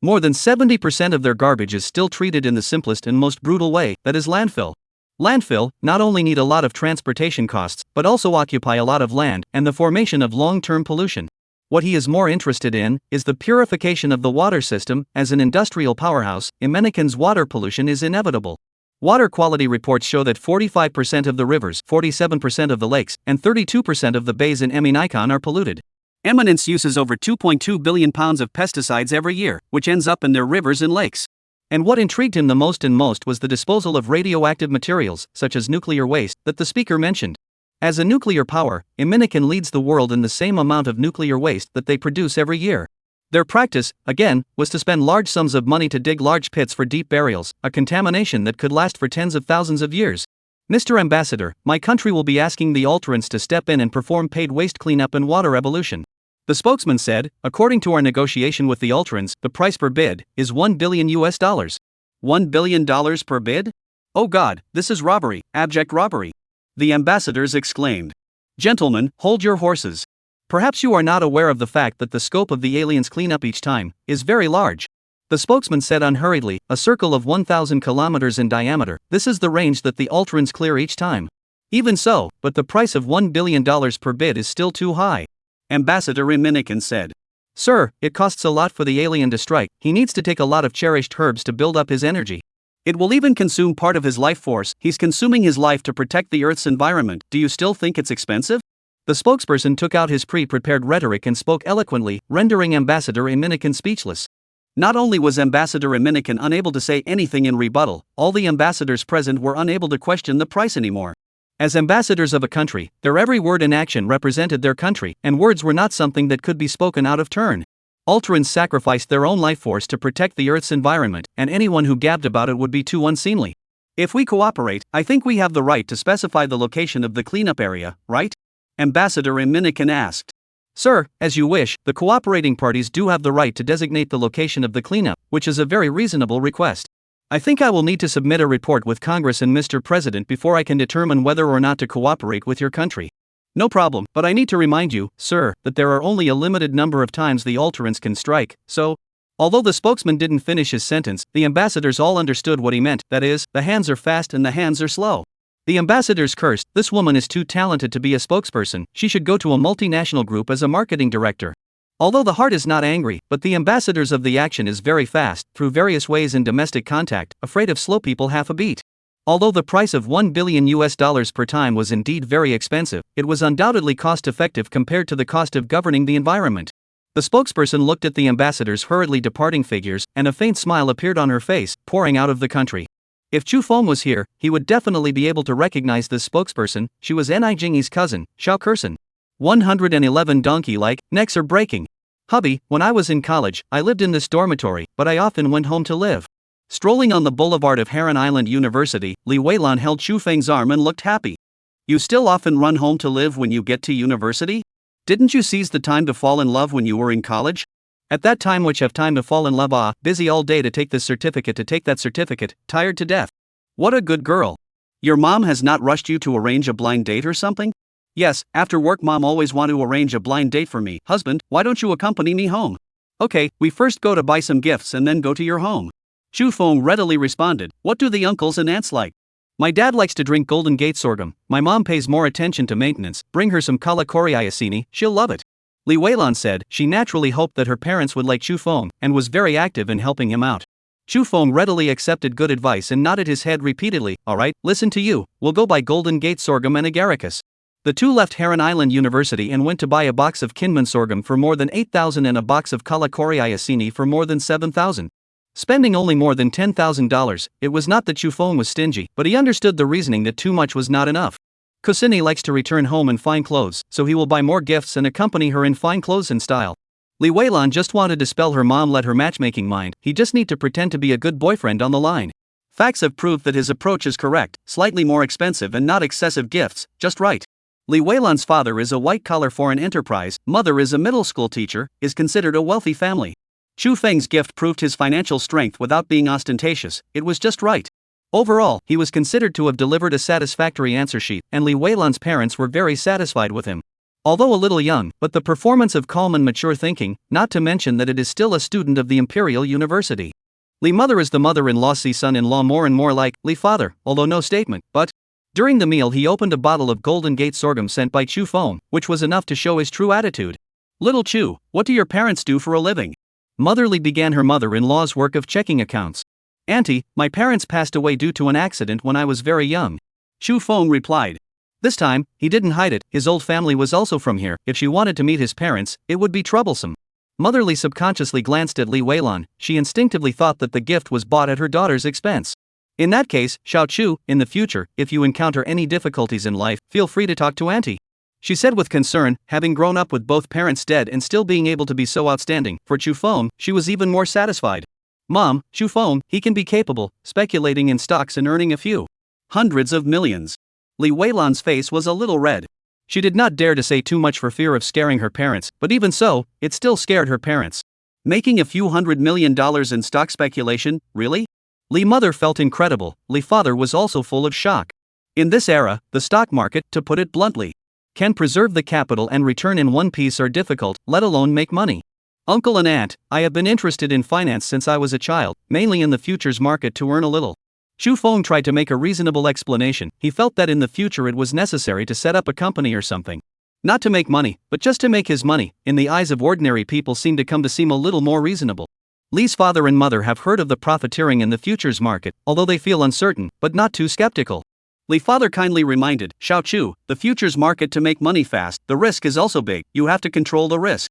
more than 70% of their garbage is still treated in the simplest and most brutal way, that is landfill. Landfill not only need a lot of transportation costs, but also occupy a lot of land and the formation of long-term pollution. What he is more interested in is the purification of the water system. As an industrial powerhouse, Dominican's water pollution is inevitable. Water quality reports show that 45% of the rivers, 47% of the lakes, and 32% of the bays in Dominican are polluted. Eminence uses over 2.2 billion pounds of pesticides every year, which ends up in their rivers and lakes. And what intrigued him the most was the disposal of radioactive materials, such as nuclear waste, that the speaker mentioned. As a nuclear power, Dominican leads the world in the same amount of nuclear waste that they produce every year. Their practice, again, was to spend large sums of money to dig large pits for deep burials, a contamination that could last for tens of thousands of years. Mr. Ambassador, my country will be asking the Ultrans to step in and perform paid waste cleanup and water evolution. The spokesman said, according to our negotiation with the Ultrans, the price per bid is $1 billion. $1 billion per bid? Oh God, this is robbery, abject robbery. The ambassadors exclaimed. Gentlemen, hold your horses. Perhaps you are not aware of the fact that the scope of the aliens' cleanup each time is very large. The spokesman said unhurriedly, a circle of 1,000 kilometers in diameter, this is the range that the Ultrans clear each time. Even so, but the price of $1 billion per bid is still too high. Ambassador Dominican said. Sir, it costs a lot for the alien to strike, he needs to take a lot of cherished herbs to build up his energy. It will even consume part of his life force, he's consuming his life to protect the Earth's environment, do you still think it's expensive? The spokesperson took out his pre-prepared rhetoric and spoke eloquently, rendering Ambassador Dominican speechless. Not only was Ambassador Dominican unable to say anything in rebuttal, all the ambassadors present were unable to question the price anymore. As ambassadors of a country, their every word and action represented their country, and words were not something that could be spoken out of turn. Ultrans sacrificed their own life force to protect the Earth's environment, and anyone who gabbed about it would be too unseemly. If we cooperate, I think we have the right to specify the location of the cleanup area, right? Ambassador Dominican asked. Sir, as you wish, the cooperating parties do have the right to designate the location of the cleanup, which is a very reasonable request. I think I will need to submit a report with Congress and Mr. President before I can determine whether or not to cooperate with your country. No problem, but I need to remind you, sir, that there are only a limited number of times the Ultrans can strike, so... Although the spokesman didn't finish his sentence, the ambassadors all understood what he meant, that is, the hands are fast and the hands are slow. The ambassadors cursed, this woman is too talented to be a spokesperson, she should go to a multinational group as a marketing director. Although the heart is not angry, but the ambassadors of the action is very fast, through various ways in domestic contact, afraid of slow people half a beat. Although the price of $1 billion per time was indeed very expensive, it was undoubtedly cost-effective compared to the cost of governing the environment. The spokesperson looked at the ambassador's hurriedly departing figures, and a faint smile appeared on her face, pouring out of the country. If Chu Feng was here, he would definitely be able to recognize this spokesperson. She was Ni Jingyi's cousin, Xiao Kersen. 111 donkey-like, necks are breaking. Hubby, when I was in college, I lived in this dormitory, but I often went home to live. Strolling on the boulevard of Heron Island University, Li Weilan held Chu Feng's arm and looked happy. You still often run home to live when you get to university? Didn't you seize the time to fall in love when you were in college? At that time which have time to fall in love, busy all day to take this certificate, to take that certificate, tired to death. What a good girl. Your mom has not rushed you to arrange a blind date or something? Yes, after work mom always want to arrange a blind date for me. Husband, why don't you accompany me home? Okay, we first go to buy some gifts and then go to your home. Chu Feng readily responded, what do the uncles and aunts like? My dad likes to drink Golden Gate sorghum, my mom pays more attention to maintenance, bring her some kala coriacini, she'll love it. Li Weilan said she naturally hoped that her parents would like Chu Feng, and was very active in helping him out. Chu Feng readily accepted good advice and nodded his head repeatedly, alright, listen to you, we'll go buy Golden Gate sorghum and agaricus. The two left Heron Island University and went to buy a box of Kinmen sorghum for more than 8,000 and a box of kala coriacini for more than 7,000. Spending only more than $10,000, it was not that Chu Feng was stingy, but he understood the reasoning that too much was not enough. Kusini likes to return home in fine clothes, so he will buy more gifts and accompany her in fine clothes and style. Li Weilan just wanted to spell her mom let her matchmaking mind, he just need to pretend to be a good boyfriend on the line. Facts have proved that his approach is correct, slightly more expensive and not excessive gifts, just right. Li Weilan's father is a white-collar foreign enterprise, mother is a middle school teacher, is considered a wealthy family. Chu Feng's gift proved his financial strength without being ostentatious, it was just right. Overall, he was considered to have delivered a satisfactory answer sheet, and Li Weilan's parents were very satisfied with him. Although a little young, but the performance of calm and mature thinking, not to mention that it is still a student of the Imperial University. Li mother is the mother-in-law, see son-in-law more and more like Li father, although no statement, but during the meal he opened a bottle of Golden Gate sorghum sent by Chu Feng, which was enough to show his true attitude. Little Chu, what do your parents do for a living? Motherly began her mother-in-law's work of checking accounts. Auntie, my parents passed away due to an accident when I was very young. Chu Feng replied. This time, he didn't hide it, his old family was also from here, if she wanted to meet his parents, it would be troublesome. Motherly subconsciously glanced at Li Weilan, she instinctively thought that the gift was bought at her daughter's expense. In that case, Xiao Chu, in the future, if you encounter any difficulties in life, feel free to talk to Auntie. She said with concern, having grown up with both parents dead and still being able to be so outstanding. For Chu Feng, she was even more satisfied. Mom, Chu Feng, he can be capable, speculating in stocks and earning a few hundreds of millions. Li Weilan's face was a little red. She did not dare to say too much for fear of scaring her parents, but even so, it still scared her parents. Making a few $100 million in stock speculation, really? Li mother felt incredible, Li father was also full of shock. In this era, the stock market, to put it bluntly, can preserve the capital and return in one piece are difficult, let alone make money. Uncle and aunt, I have been interested in finance since I was a child, mainly in the futures market to earn a little. Chu Feng tried to make a reasonable explanation, he felt that in the future it was necessary to set up a company or something. Not to make money, but just to make his money, in the eyes of ordinary people seem to seem a little more reasonable. Li's father and mother have heard of the profiteering in the futures market, although they feel uncertain, but not too skeptical. Li father kindly reminded, Xiao Chu, the futures market to make money fast, the risk is also big, you have to control the risk.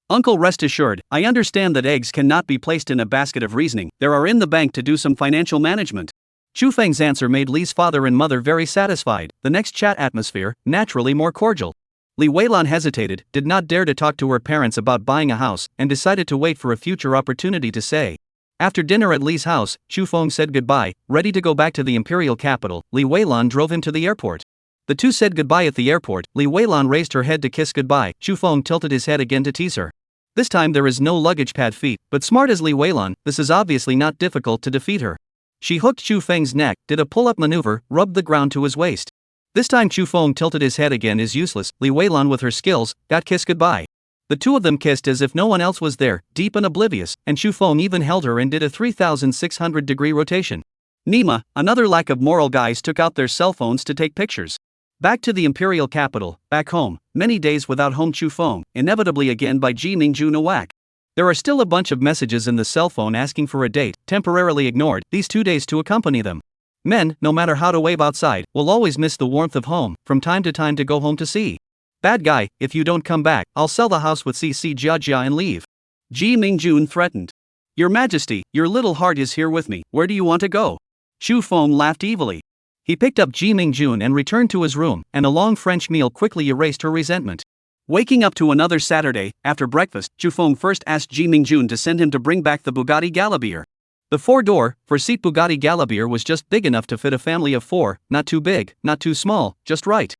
Uncle, rest assured, I understand that eggs cannot be placed in a basket of reasoning, there are in the bank to do some financial management. Chu Feng's answer made Li's father and mother very satisfied, the next chat atmosphere, naturally more cordial. Li Weilan hesitated, did not dare to talk to her parents about buying a house, and decided to wait for a future opportunity to say. After dinner at Li's house, Chu Feng said goodbye, ready to go back to the imperial capital. Li Weilan drove him to the airport. The two said goodbye at the airport, Li Weilan raised her head to kiss goodbye, Chu Feng tilted his head again to tease her. This time there is no luggage pad feet, but smart as Li Weilan, this is obviously not difficult to defeat her. She hooked Chu Feng's neck, did a pull-up maneuver, rubbed the ground to his waist. This time Chu Feng tilted his head again is useless, Li Weilan with her skills, got kissed goodbye. The two of them kissed as if no one else was there, deep and oblivious, and Chu Feng even held her and did a 3,600-degree rotation. Nima, another lack of moral guys took out their cell phones to take pictures. Back to the imperial capital, back home, many days without home Chu Feng, inevitably again by Ji Mingjun awake. There are still a bunch of messages in the cell phone asking for a date, temporarily ignored, these 2 days to accompany them. Men, no matter how to wave outside, will always miss the warmth of home, from time to go home to see. Bad guy, if you don't come back, I'll sell the house with CC Jia and leave. Ji Mingjun threatened. Your Majesty, your little heart is here with me, where do you want to go? Chu Feng laughed evilly. He picked up Ji Mingjun and returned to his room, and a long French meal quickly erased her resentment. Waking up to another Saturday, after breakfast, Chu Feng first asked Ji Mingjun to send him to bring back the Bugatti Galabier. The 4-door, 4-seat Bugatti Galabier was just big enough to fit a family of 4, not too big, not too small, just right.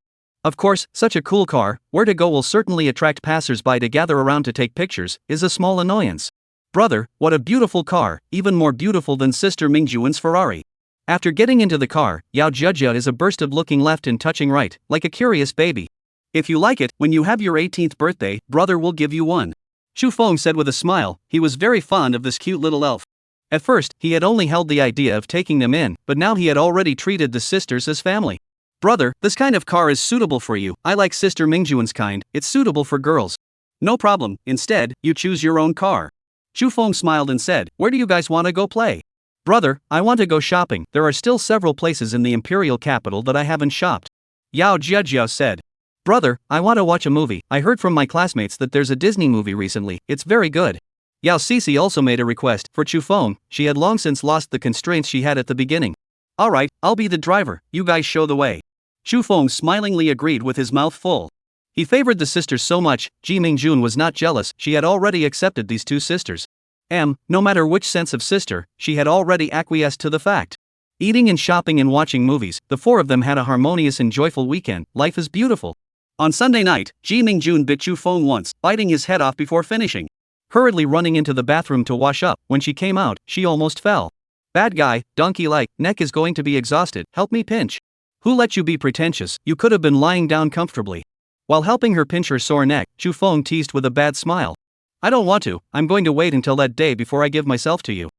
Of course, such a cool car, where to go will certainly attract passers-by to gather around to take pictures, is a small annoyance. Brother, what a beautiful car, even more beautiful than Sister Mingjun's Ferrari. After getting into the car, Yao Jia is a burst of looking left and touching right, like a curious baby. If you like it, when you have your 18th birthday, brother will give you one. Chu Feng said with a smile. He was very fond of this cute little elf. At first, he had only held the idea of taking them in, but now he had already treated the sisters as family. Brother, this kind of car is suitable for you. I like Sister Mingjun's kind, it's suitable for girls. No problem, instead, you choose your own car. Chu Feng smiled and said, where do you guys want to go play? Brother, I want to go shopping. There are still several places in the imperial capital that I haven't shopped. Yao Jia said. Brother, I want to watch a movie. I heard from my classmates that there's a Disney movie recently, it's very good. Yao Cici also made a request for Chu Feng. She had long since lost the constraints she had at the beginning. Alright, I'll be the driver, you guys show the way. Chu Feng smilingly agreed with his mouth full. He favored the sisters so much, Ji Mingjun was not jealous, she had already accepted these two sisters. No matter which sense of sister, she had already acquiesced to the fact. Eating and shopping and watching movies, the 4 of them had a harmonious and joyful weekend. Life is beautiful. On Sunday night, Ji Mingjun bit Chu Feng once, biting his head off before finishing. Hurriedly running into the bathroom to wash up, when she came out, she almost fell. Bad guy, donkey-like, neck is going to be exhausted, help me pinch. Who let you be pretentious, you could have been lying down comfortably. While helping her pinch her sore neck, Chu Feng teased with a bad smile. I don't want to, I'm going to wait until that day before I give myself to you.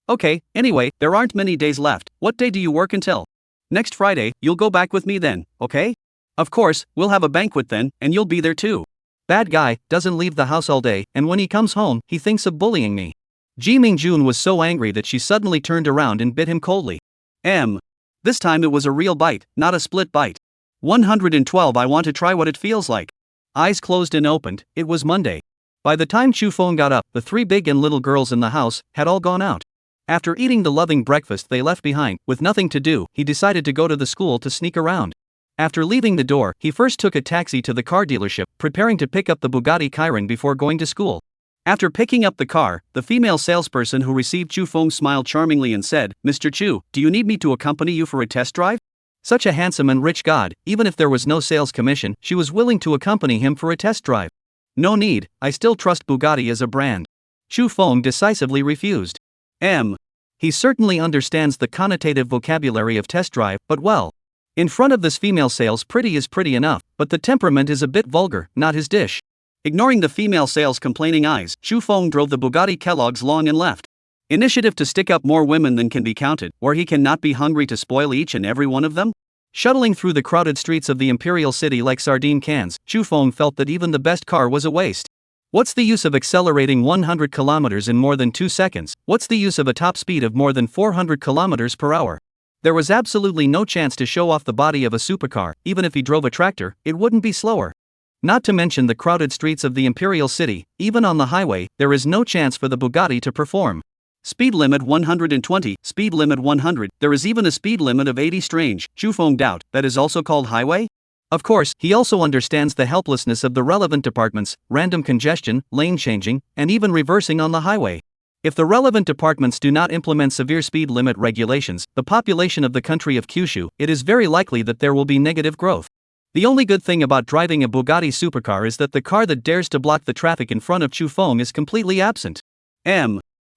Okay, anyway, there aren't many days left, what day do you work until? Next Friday, you'll go back with me then, okay? Of course, we'll have a banquet then, and you'll be there too. Bad guy, doesn't leave the house all day, and when he comes home, he thinks of bullying me. Ji Mingjun was so angry that she suddenly turned around and bit him coldly. This time it was a real bite, not a split bite. 112 I want to try what it feels like. Eyes closed and opened, it was Monday. By the time Chu Feng got up, the 3 big and little girls in the house had all gone out. After eating the loving breakfast they left behind, with nothing to do, he decided to go to the school to sneak around. After leaving the door, he first took a taxi to the car dealership, preparing to pick up the Bugatti Chiron before going to school. After picking up the car, the female salesperson who received Chu Feng smiled charmingly and said, Mr. Chu, do you need me to accompany you for a test drive? Such a handsome and rich god, even if there was no sales commission, she was willing to accompany him for a test drive. No need, I still trust Bugatti as a brand. Chu Feng decisively refused. He certainly understands the connotative vocabulary of test drive, but well. In front of this female sales pretty is pretty enough, but the temperament is a bit vulgar, not his dish. Ignoring the female sales complaining eyes, Chu Feng drove the Bugatti Kellogg's long and left. Initiative to stick up more women than can be counted, where he can not be hungry to spoil each and every one of them? Shuttling through the crowded streets of the imperial city like sardine cans, Chu Feng felt that even the best car was a waste. What's the use of accelerating 100 kilometers in more than 2 seconds? What's the use of a top speed of more than 400 kilometers per hour? There was absolutely no chance to show off the body of a supercar. Even if he drove a tractor, it wouldn't be slower. Not to mention the crowded streets of the imperial city, even on the highway, there is no chance for the Bugatti to perform. Speed limit 120, speed limit 100, there is even a speed limit of 80. Strange, Chu Feng doubt, that is also called highway? Of course, he also understands the helplessness of the relevant departments, random congestion, lane changing, and even reversing on the highway. If the relevant departments do not implement severe speed limit regulations, the population of the country of Kyushu, it is very likely that there will be negative growth. The only good thing about driving a Bugatti supercar is that the car that dares to block the traffic in front of Chu Feng is completely absent.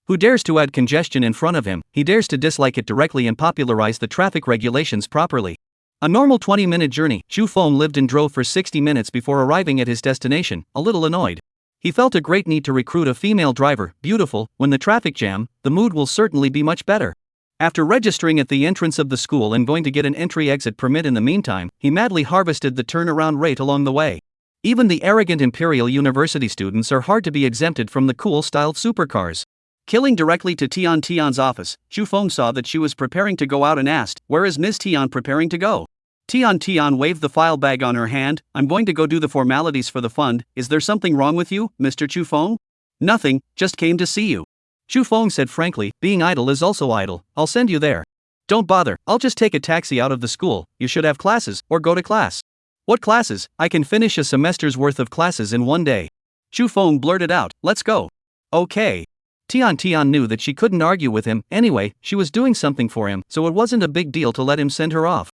Who dares to add congestion in front of him, he dares to dislike it directly and popularize the traffic regulations properly. A normal 20-minute journey, Chu Feng lived and drove for 60 minutes before arriving at his destination, a little annoyed. He felt a great need to recruit a female driver. Beautiful, when the traffic jam, the mood will certainly be much better. After registering at the entrance of the school and going to get an entry-exit permit in the meantime, he madly harvested the turnaround rate along the way. Even the arrogant Imperial University students are hard to be exempted from the cool-styled supercars. Killing directly to Tian's office, Chu Feng saw that she was preparing to go out and asked, "Where is Miss Tian preparing to go?" Tian waved the file bag on her hand. "I'm going to go do the formalities for the fund. Is there something wrong with you, Mr. Chu Feng?" "Nothing, just came to see you." Chu Feng said frankly, "Being idle is also idle. I'll send you there." "Don't bother, I'll just take a taxi out of the school. You should have classes, or go to class." "What classes? I can finish a semester's worth of classes in one day." Chu Feng blurted out, "Let's go." "Okay." Tian knew that she couldn't argue with him. Anyway, she was doing something for him, so it wasn't a big deal to let him send her off.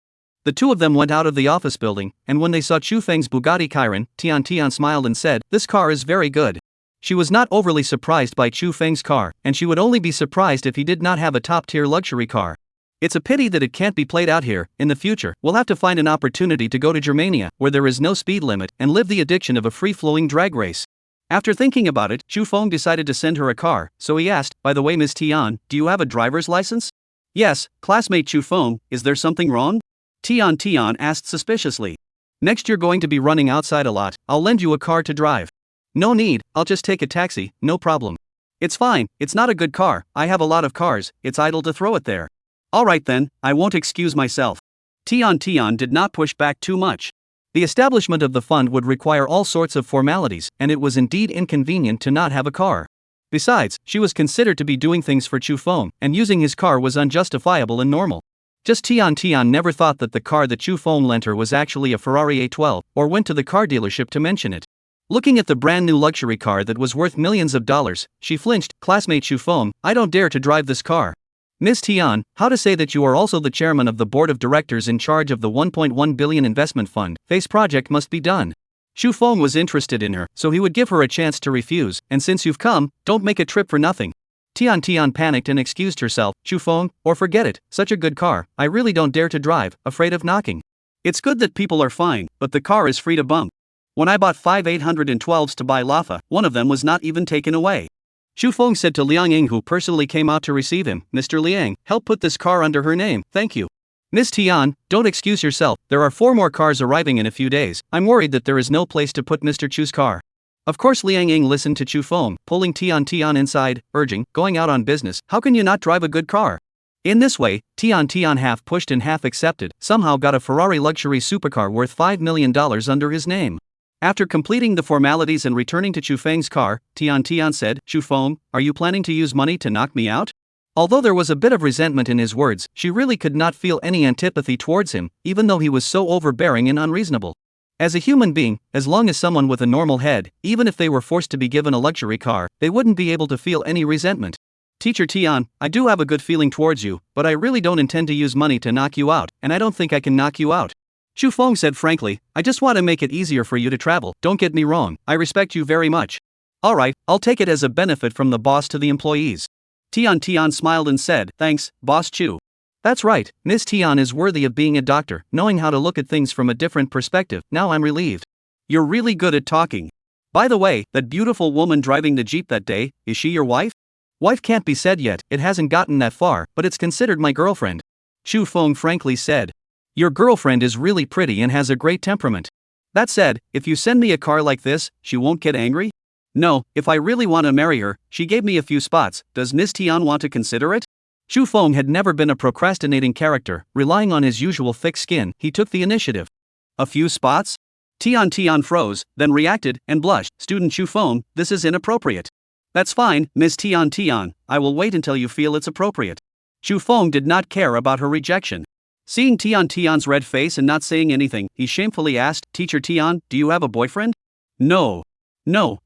The two of them went out of the office building, and when they saw Chu Feng's Bugatti Chiron, Tian smiled and said, "This car is very good." She was not overly surprised by Chu Feng's car, and she would only be surprised if he did not have a top-tier luxury car. "It's a pity that it can't be played out here. In the future, we'll have to find an opportunity to go to Germania, where there is no speed limit, and live the addiction of a free-flowing drag race." After thinking about it, Chu Feng decided to send her a car, so he asked, "By the way, Miss Tian, do you have a driver's license?" "Yes, classmate Chu Feng, is there something wrong?" Tian asked suspiciously. "Next you're going to be running outside a lot, I'll lend you a car to drive." "No need, I'll just take a taxi, no problem." "It's fine, it's not a good car, I have a lot of cars, it's idle to throw it there." "Alright then, I won't excuse myself." Tian did not push back too much. The establishment of the fund would require all sorts of formalities, and it was indeed inconvenient to not have a car. Besides, she was considered to be doing things for Chu Feng, and using his car was unjustifiable and normal. Just Tian never thought that the car that Chu Feng lent her was actually a Ferrari A12, or went to the car dealership to mention it. Looking at the brand new luxury car that was worth millions of dollars, she flinched. "Classmate Chu Feng, I don't dare to drive this car." "Miss Tian, how to say that you are also the chairman of the board of directors in charge of the 1.1 billion investment fund, face project must be done." Chu Feng was interested in her, so he would give her a chance to refuse, "and since you've come, don't make a trip for nothing." Tian panicked and excused herself. "Chu Feng, or forget it, such a good car, I really don't dare to drive, afraid of knocking. It's good that people are fine, but the car is free to bump. When I bought 5 812s to buy Lafa, one of them was not even taken away." Chu Feng said to Liang Ying, who personally came out to receive him, "Mr. Liang, help put this car under her name, thank you." "Miss Tian, don't excuse yourself, there are 4 more cars arriving in a few days, I'm worried that there is no place to put Mr. Chu's car." Of course Liang Ying listened to Chu Feng, pulling Tian inside, urging, "Going out on business, how can you not drive a good car?" In this way, Tian half pushed and half accepted, somehow got a Ferrari luxury supercar worth $5 million under his name. After completing the formalities and returning to Chu Feng's car, Tian said, "Chu Feng, are you planning to use money to knock me out?" Although there was a bit of resentment in his words, she really could not feel any antipathy towards him, even though he was so overbearing and unreasonable. As a human being, as long as someone with a normal head, even if they were forced to be given a luxury car, they wouldn't be able to feel any resentment. "Teacher Tian, I do have a good feeling towards you, but I really don't intend to use money to knock you out, and I don't think I can knock you out." Chu Feng said frankly, "I just want to make it easier for you to travel, don't get me wrong, I respect you very much." "Alright, I'll take it as a benefit from the boss to the employees." Tian smiled and said, "Thanks, Boss Chu." "That's right, Miss Tian is worthy of being a doctor, knowing how to look at things from a different perspective, now I'm relieved." "You're really good at talking. By the way, that beautiful woman driving the Jeep that day, is she your wife?" "Wife can't be said yet, it hasn't gotten that far, but it's considered my girlfriend." Chu Feng frankly said. "Your girlfriend is really pretty and has a great temperament. That said, if you send me a car like this, she won't get angry?" "No, if I really want to marry her, she gave me a few spots, does Miss Tian want to consider it?" Chu Feng had never been a procrastinating character, relying on his usual thick skin, he took the initiative. "A few spots?" Tian froze, then reacted, and blushed. "Student Chu Feng, this is inappropriate." "That's fine, Miss Tian, I will wait until you feel it's appropriate." Chu Feng did not care about her rejection. Seeing Tian's red face and not saying anything, he shamefully asked, "Teacher Tian, do you have a boyfriend?" No,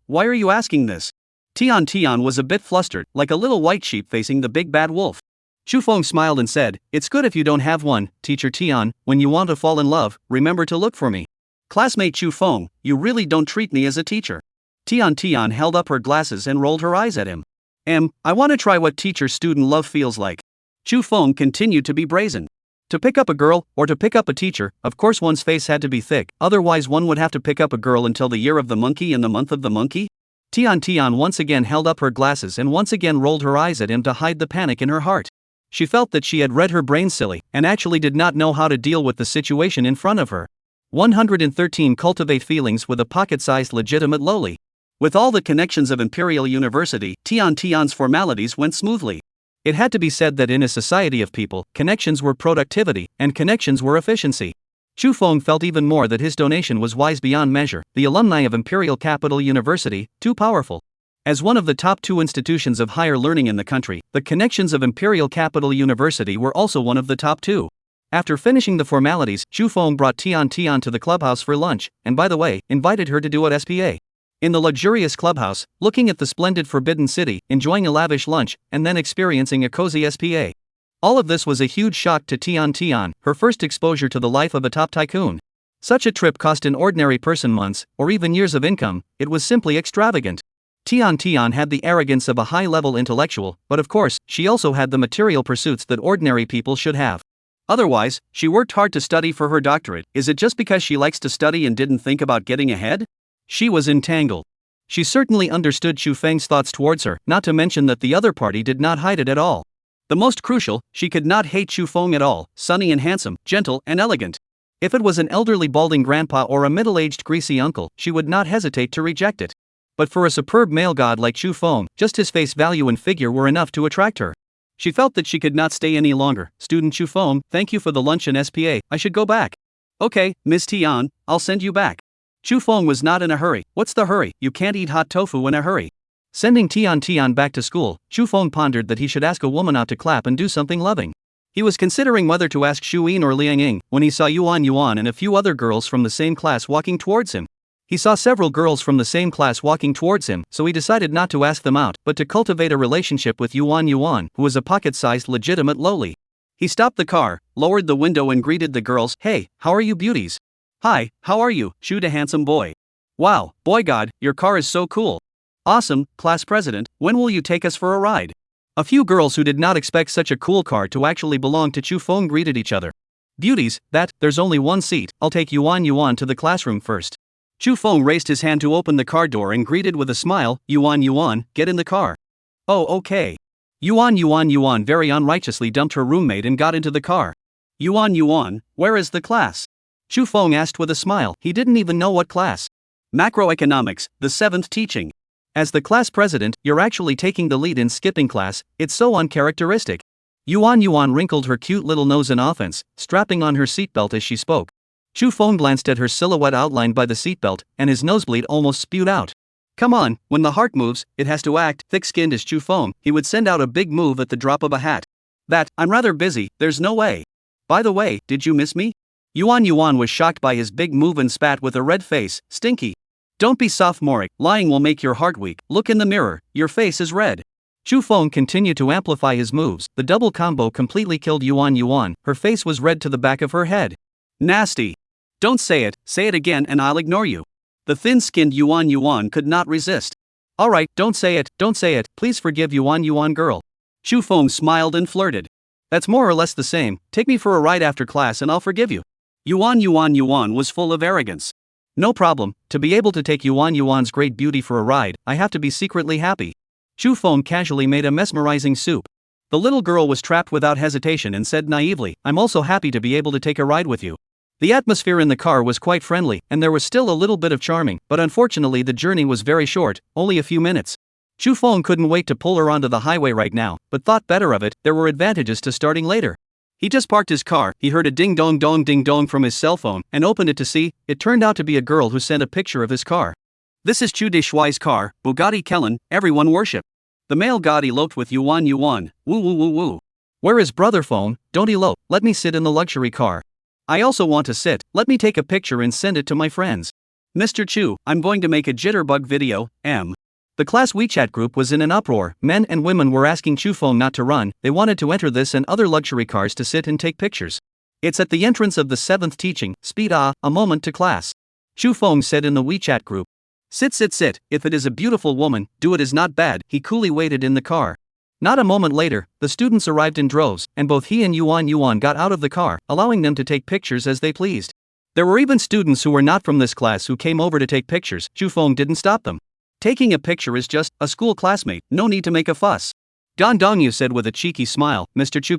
why are you asking this?" Tian was a bit flustered, like a little white sheep facing the big bad wolf. Chu Feng smiled and said, "It's good if you don't have one, Teacher Tian, when you want to fall in love, remember to look for me." "Classmate Chu Feng, you really don't treat me as a teacher." Tian held up her glasses and rolled her eyes at him. I want to try what teacher-student love feels like." Chu Feng continued to be brazen. To pick up a girl, or to pick up a teacher, of course one's face had to be thick, otherwise one would have to pick up a girl until the year of the monkey and the month of the monkey. Tian once again held up her glasses and once again rolled her eyes at him to hide the panic in her heart. She felt that she had read her brain silly, and actually did not know how to deal with the situation in front of her. 113 Cultivate feelings with a pocket-sized legitimate loli. With all the connections of Imperial University, Tian's formalities went smoothly. It had to be said that in a society of people, connections were productivity, and connections were efficiency. Chu Feng felt even more that his donation was wise beyond measure. The alumni of Imperial Capital University, too powerful. As one of the top 2 institutions of higher learning in the country, the connections of Imperial Capital University were also one of the top 2. After finishing the formalities, Chu Feng brought Tian to the clubhouse for lunch, and by the way, invited her to do at SPA. In the luxurious clubhouse, looking at the splendid Forbidden City, enjoying a lavish lunch, and then experiencing a cozy SPA. All of this was a huge shock to Tian, her first exposure to the life of a top tycoon. Such a trip cost an ordinary person months, or even years of income. It was simply extravagant. Tian had the arrogance of a high-level intellectual, but of course, she also had the material pursuits that ordinary people should have. Otherwise, she worked hard to study for her doctorate. Is it just because she likes to study and didn't think about getting ahead? She was entangled. She certainly understood Chu Feng's thoughts towards her, not to mention that the other party did not hide it at all. The most crucial, she could not hate Chu Feng at all, sunny and handsome, gentle and elegant. If it was an elderly balding grandpa or a middle-aged greasy uncle, she would not hesitate to reject it. But for a superb male god like Chu Feng, just his face value and figure were enough to attract her. She felt that she could not stay any longer. Student Chu Feng, thank you for the lunch and SPA, I should go back. Okay, Ms. Tian, I'll send you back. Chu Feng was not in a hurry. What's the hurry? You can't eat hot tofu in a hurry. Sending Tian back to school, Chu Feng pondered that he should ask a woman out to clap and do something loving. He was considering whether to ask Shu Yin or Liang Ying when he saw Yuan and a few other girls from the same class walking towards him. He saw several girls from the same class walking towards him, so he decided not to ask them out, but to cultivate a relationship with Yuan, who was a pocket-sized legitimate loli. He stopped the car, lowered the window and greeted the girls. Hey, how are you beauties? Hi, how are you, Shu the handsome boy? Wow, boy god, your car is so cool. Awesome, class president, when will you take us for a ride? A few girls who did not expect such a cool car to actually belong to Chu Feng greeted each other. Beauties, there's only one seat, I'll take Yuan to the classroom first. Chu Feng raised his hand to open the car door and greeted with a smile, Yuan, get in the car. Oh okay. Yuan very unrighteously dumped her roommate and got into the car. Yuan, where is the class? Chu Feng asked with a smile. He didn't even know what class. Macroeconomics, the 7th teaching. As the class president, you're actually taking the lead in skipping class, it's so uncharacteristic. Yuan wrinkled her cute little nose in offense, strapping on her seatbelt as she spoke. Chu Feng glanced at her silhouette outlined by the seatbelt, and his nosebleed almost spewed out. Come on, when the heart moves, it has to act. Thick-skinned as Chu Feng, he would send out a big move at the drop of a hat. I'm rather busy, there's no way. By the way, did you miss me? Yuan was shocked by his big move and spat with a red face. Stinky. Don't be sophomoric, lying will make your heart weak. Look in the mirror, your face is red. Chu Feng continued to amplify his moves. The double combo completely killed Yuan. Her face was red to the back of her head. Nasty. Don't say it again and I'll ignore you. The thin-skinned Yuan could not resist. Alright, don't say it, please forgive Yuan girl. Chu Feng smiled and flirted. That's more or less the same, take me for a ride after class and I'll forgive you. Yuan was full of arrogance. No problem, to be able to take Yuan's great beauty for a ride, I have to be secretly happy. Chu Feng casually made a mesmerizing soup. The little girl was trapped without hesitation and said naively, I'm also happy to be able to take a ride with you. The atmosphere in the car was quite friendly, and there was still a little bit of charming, but unfortunately the journey was very short, only a few minutes. Chu Feng couldn't wait to pull her onto the highway right now, but thought better of it. There were advantages to starting later. He just parked his car, he heard a ding dong from his cell phone, and opened it to see. It turned out to be a girl who sent a picture of his car. This is Chu Deshuai's car, Bugatti Kellen, everyone worship. The male god eloped with Yuan, woo. Where is brother phone? Don't elope, let me sit in the luxury car. I also want to sit, let me take a picture and send it to my friends. Mr. Chu, I'm going to make a jitterbug video, The class WeChat group was in an uproar. Men and women were asking Chu Feng not to run, they wanted to enter this and other luxury cars to sit and take pictures. It's at the entrance of the 7th teaching, speed a moment to class. Chu Feng said in the WeChat group. Sit, if it is a beautiful woman, do it is not bad. He coolly waited in the car. Not a moment later, the students arrived in droves, and both he and Yuan got out of the car, allowing them to take pictures as they pleased. There were even students who were not from this class who came over to take pictures. Chu Feng didn't stop them. Taking a picture is just a school classmate, no need to make a fuss. Dongyu said with a cheeky smile, Mr. Chu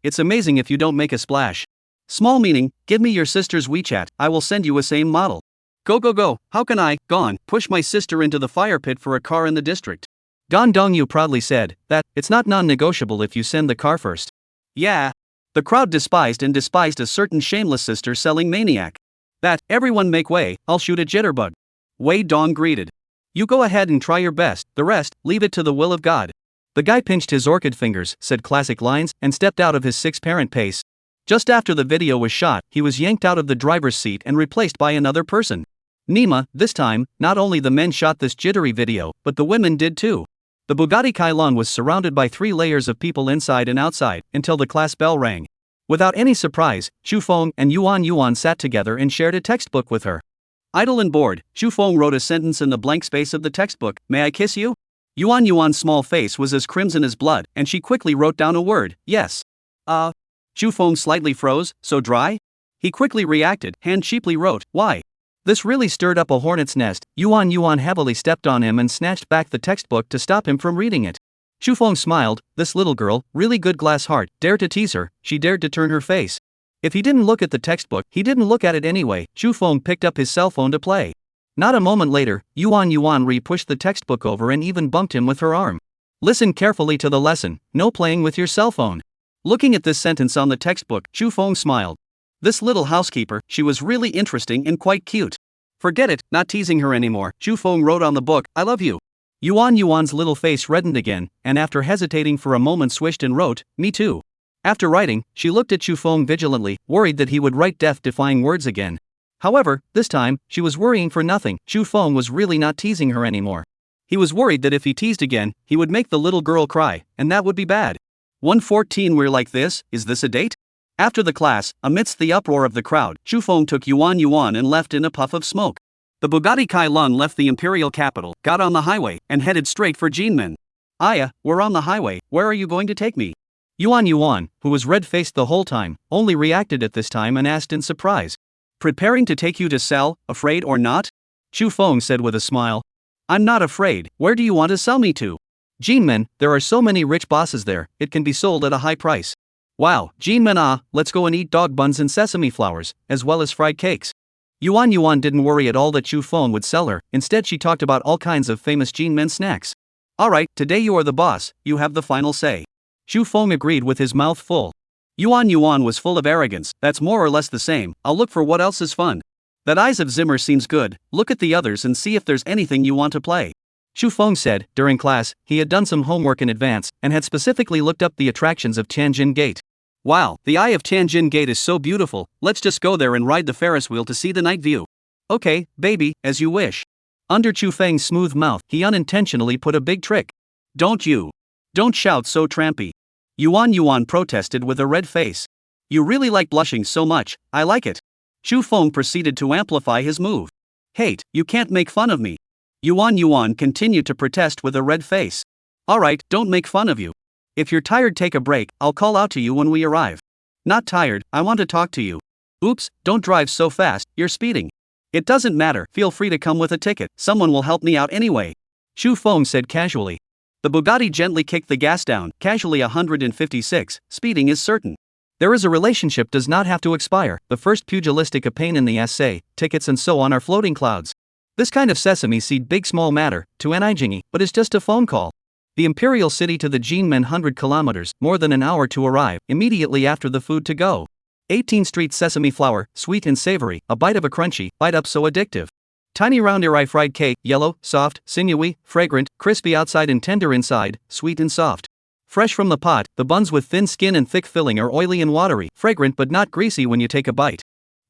it's amazing if you don't make a splash. Small meaning, give me your sister's WeChat, I will send you a same model. Go go go, how can I, gone, push my sister into the fire pit for a car in the district? Gan Dongyu proudly said that it's not non-negotiable if you send the car first. Yeah. The crowd despised a certain shameless sister-selling maniac. That, everyone make way, I'll shoot a jitterbug. Wei Dong greeted. You go ahead and try your best, the rest, leave it to the will of God. The guy pinched his orchid fingers, said classic lines, and stepped out of his six-parent pace. Just after the video was shot, he was yanked out of the driver's seat and replaced by another person. Nima, this time, not only the men shot this jittery video, but the women did too. The Bugatti Chiron was surrounded by 3 layers of people inside and outside, until the class bell rang. Without any surprise, Xu Feng and Yuan Yuan sat together and shared a textbook with her. Idle and bored, Xu Feng wrote a sentence in the blank space of the textbook, "May I kiss you?" Yuan Yuan's small face was as crimson as blood, and she quickly wrote down a word, "Yes." Xu Feng slightly froze, "So dry?" He quickly reacted, hand cheaply wrote, "Why?" This really stirred up a hornet's nest. Yuan Yuan heavily stepped on him and snatched back the textbook to stop him from reading it. Xu Feng smiled, this little girl, really good glass heart, dared to tease her, she dared to turn her face. If he didn't look at the textbook, he didn't look at it anyway. Xu Feng picked up his cell phone to play. Not a moment later, Yuan Yuan pushed the textbook over and even bumped him with her arm. Listen carefully to the lesson, no playing with your cell phone. Looking at this sentence on the textbook, Xu Feng smiled. This little housekeeper, she was really interesting and quite cute. Forget it, not teasing her anymore. Xu Feng wrote on the book, "I love you." Yuan Yuan's little face reddened again, and after hesitating for a moment swished and wrote, "Me too." After writing, she looked at Xu Feng vigilantly, worried that he would write death-defying words again. However, this time, she was worrying for nothing. Xu Feng was really not teasing her anymore. He was worried that if he teased again, he would make the little girl cry, and that would be bad. 114 We're like this, is this a date? After the class, amidst the uproar of the crowd, Xu Feng took Yuan Yuan and left in a puff of smoke. The Bugatti Chiron left the imperial capital, got on the highway, and headed straight for Jinmen. "Aya, we're on the highway, where are you going to take me?" Yuan Yuan, who was red-faced the whole time, only reacted at this time and asked in surprise. "Preparing to take you to sell, afraid or not?" Xu Feng said with a smile. "I'm not afraid, where do you want to sell me to?" "Jinmen, there are so many rich bosses there, it can be sold at a high price." "Wow, Jinmen, let's go and eat dog buns and sesame flowers, as well as fried cakes." Yuan Yuan didn't worry at all that Xu Feng would sell her, instead she talked about all kinds of famous Jinmen snacks. "Alright, today you are the boss, you have the final say." Xu Feng agreed with his mouth full. Yuan Yuan was full of arrogance, "That's more or less the same, I'll look for what else is fun." "That Eyes of Zimmer seems good, look at the others and see if there's anything you want to play." Xu Feng said, during class, he had done some homework in advance, and had specifically looked up the attractions of Tianjin Gate. "Wow, the Eye of Tianjin Gate is so beautiful, let's just go there and ride the Ferris wheel to see the night view." "Okay, baby, as you wish." Under Xu Feng's smooth mouth, he unintentionally put a big trick. Don't shout so trampy." Yuan Yuan protested with a red face. "You really like blushing so much, I like it." Xu Feng proceeded to amplify his move. "Hate, you can't make fun of me." Yuan Yuan continued to protest with a red face. "Alright, don't make fun of you. If you're tired, take a break, I'll call out to you when we arrive." "Not tired, I want to talk to you." "Oops, don't drive so fast, you're speeding." "It doesn't matter, feel free to come with a ticket, someone will help me out anyway." Xu Feng said casually. The Bugatti gently kicked the gas down, casually 156, speeding is certain. There is a relationship does not have to expire, the first pugilistic a pain in the ass say, tickets and so on are floating clouds. This kind of sesame seed big small matter, to Anijingi, but it's just a phone call. The imperial city to the Jinmen 100 kilometers, more than an hour to arrive, immediately after the food to go. 18th Street sesame flour, sweet and savory, a bite of a crunchy, bite up so addictive. Tiny round eri fried cake, yellow, soft, sinewy, fragrant, crispy outside and tender inside, sweet and soft. Fresh from the pot, the buns with thin skin and thick filling are oily and watery, fragrant but not greasy when you take a bite.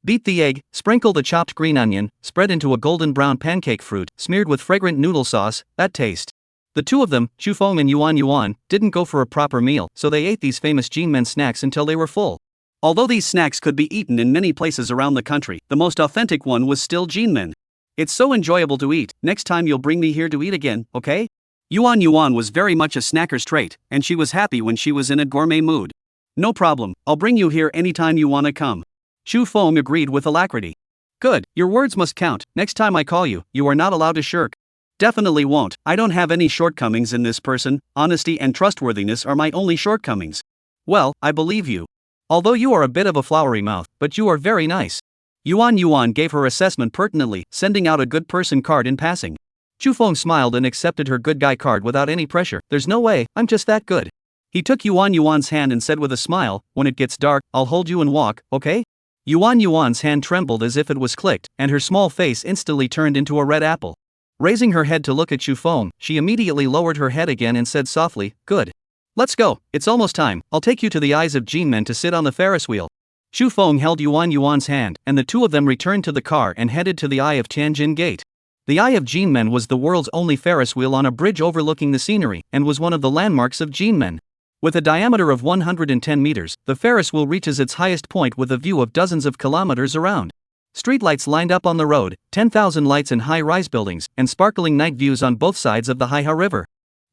Beat the egg, sprinkle the chopped green onion, spread into a golden brown pancake fruit, smeared with fragrant noodle sauce, that taste. The two of them, Xu Feng and Yuan Yuan, didn't go for a proper meal, so they ate these famous Jinmen snacks until they were full. Although these snacks could be eaten in many places around the country, the most authentic one was still Jinmen. "It's so enjoyable to eat, next time you'll bring me here to eat again, okay?" Yuan Yuan was very much a snacker's trait, and she was happy when she was in a gourmet mood. "No problem, I'll bring you here anytime you wanna come." Xu Feng agreed with alacrity. "Good, your words must count, next time I call you, you are not allowed to shirk." "Definitely won't, I don't have any shortcomings in this person, honesty and trustworthiness are my only shortcomings." "Well, I believe you. Although you are a bit of a flowery mouth, but you are very nice." Yuan Yuan gave her assessment pertinently, sending out a good person card in passing. Chu Feng smiled and accepted her good guy card without any pressure. There's no way, I'm just that good. He took Yuan Yuan's hand and said with a smile, when it gets dark, I'll hold you and walk, okay? Yuan Yuan's hand trembled as if it was clicked, and her small face instantly turned into a red apple. Raising her head to look at Chu Feng, she immediately lowered her head again and said softly, good. Let's go, it's almost time, I'll take you to the Eyes of Jinmen to sit on the Ferris wheel. Chu Feng held Yuan Yuan's hand, and the two of them returned to the car and headed to the Eye of Tianjin Gate. The Eye of Jinmen was the world's only Ferris wheel on a bridge overlooking the scenery, and was one of the landmarks of Jinmen. With a diameter of 110 meters, the Ferris wheel reaches its highest point with a view of dozens of kilometers around. Streetlights lined up on the road, 10,000 lights in high-rise buildings, and sparkling night views on both sides of the Haiha River.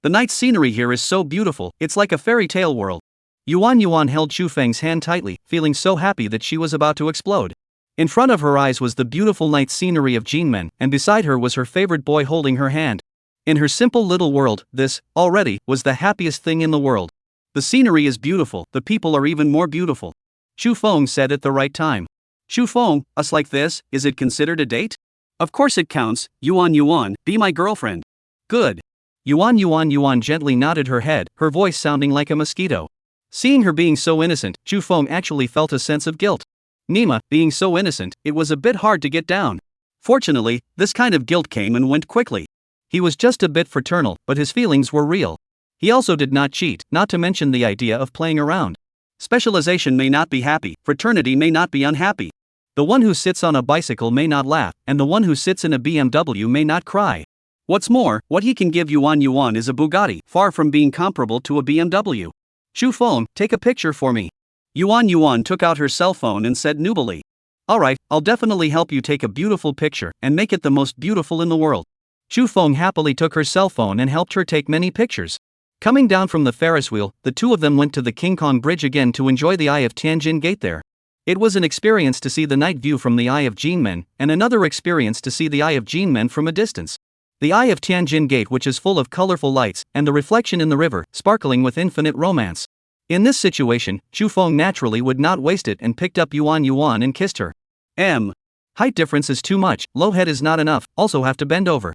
The night scenery here is so beautiful, it's like a fairy tale world. Yuan Yuan held Chu Feng's hand tightly, feeling so happy that she was about to explode. In front of her eyes was the beautiful night scenery of Jinmen, and beside her was her favorite boy holding her hand. In her simple little world, this, already, was the happiest thing in the world. The scenery is beautiful, the people are even more beautiful. Chu Feng said at the right time. Chu Feng, us like this, is it considered a date? Of course it counts, Yuan Yuan, be my girlfriend. Good. Yuan gently nodded her head, her voice sounding like a mosquito. Seeing her being so innocent, Chu Feng actually felt a sense of guilt. Nima, being so innocent, it was a bit hard to get down. Fortunately, this kind of guilt came and went quickly. He was just a bit fraternal, but his feelings were real. He also did not cheat, not to mention the idea of playing around. Specialization may not be happy, fraternity may not be unhappy. The one who sits on a bicycle may not laugh, and the one who sits in a BMW may not cry. What's more, what he can give Yuan Yuan is a Bugatti, far from being comparable to a BMW. Chu Feng, take a picture for me. Yuan Yuan took out her cell phone and said nubily. Alright, I'll definitely help you take a beautiful picture, and make it the most beautiful in the world. Chu Feng happily took her cell phone and helped her take many pictures. Coming down from the Ferris wheel, the two of them went to the King Kong Bridge again to enjoy the Eye of Tianjin Gate there. It was an experience to see the night view from the Eye of Jinmen, and another experience to see the Eye of Jinmen from a distance. The Eye of Tianjin Gate, which is full of colorful lights, and the reflection in the river, sparkling with infinite romance. In this situation, Chu Feng naturally would not waste it and picked up Yuan Yuan and kissed her. Height difference is too much, low head is not enough, also have to bend over.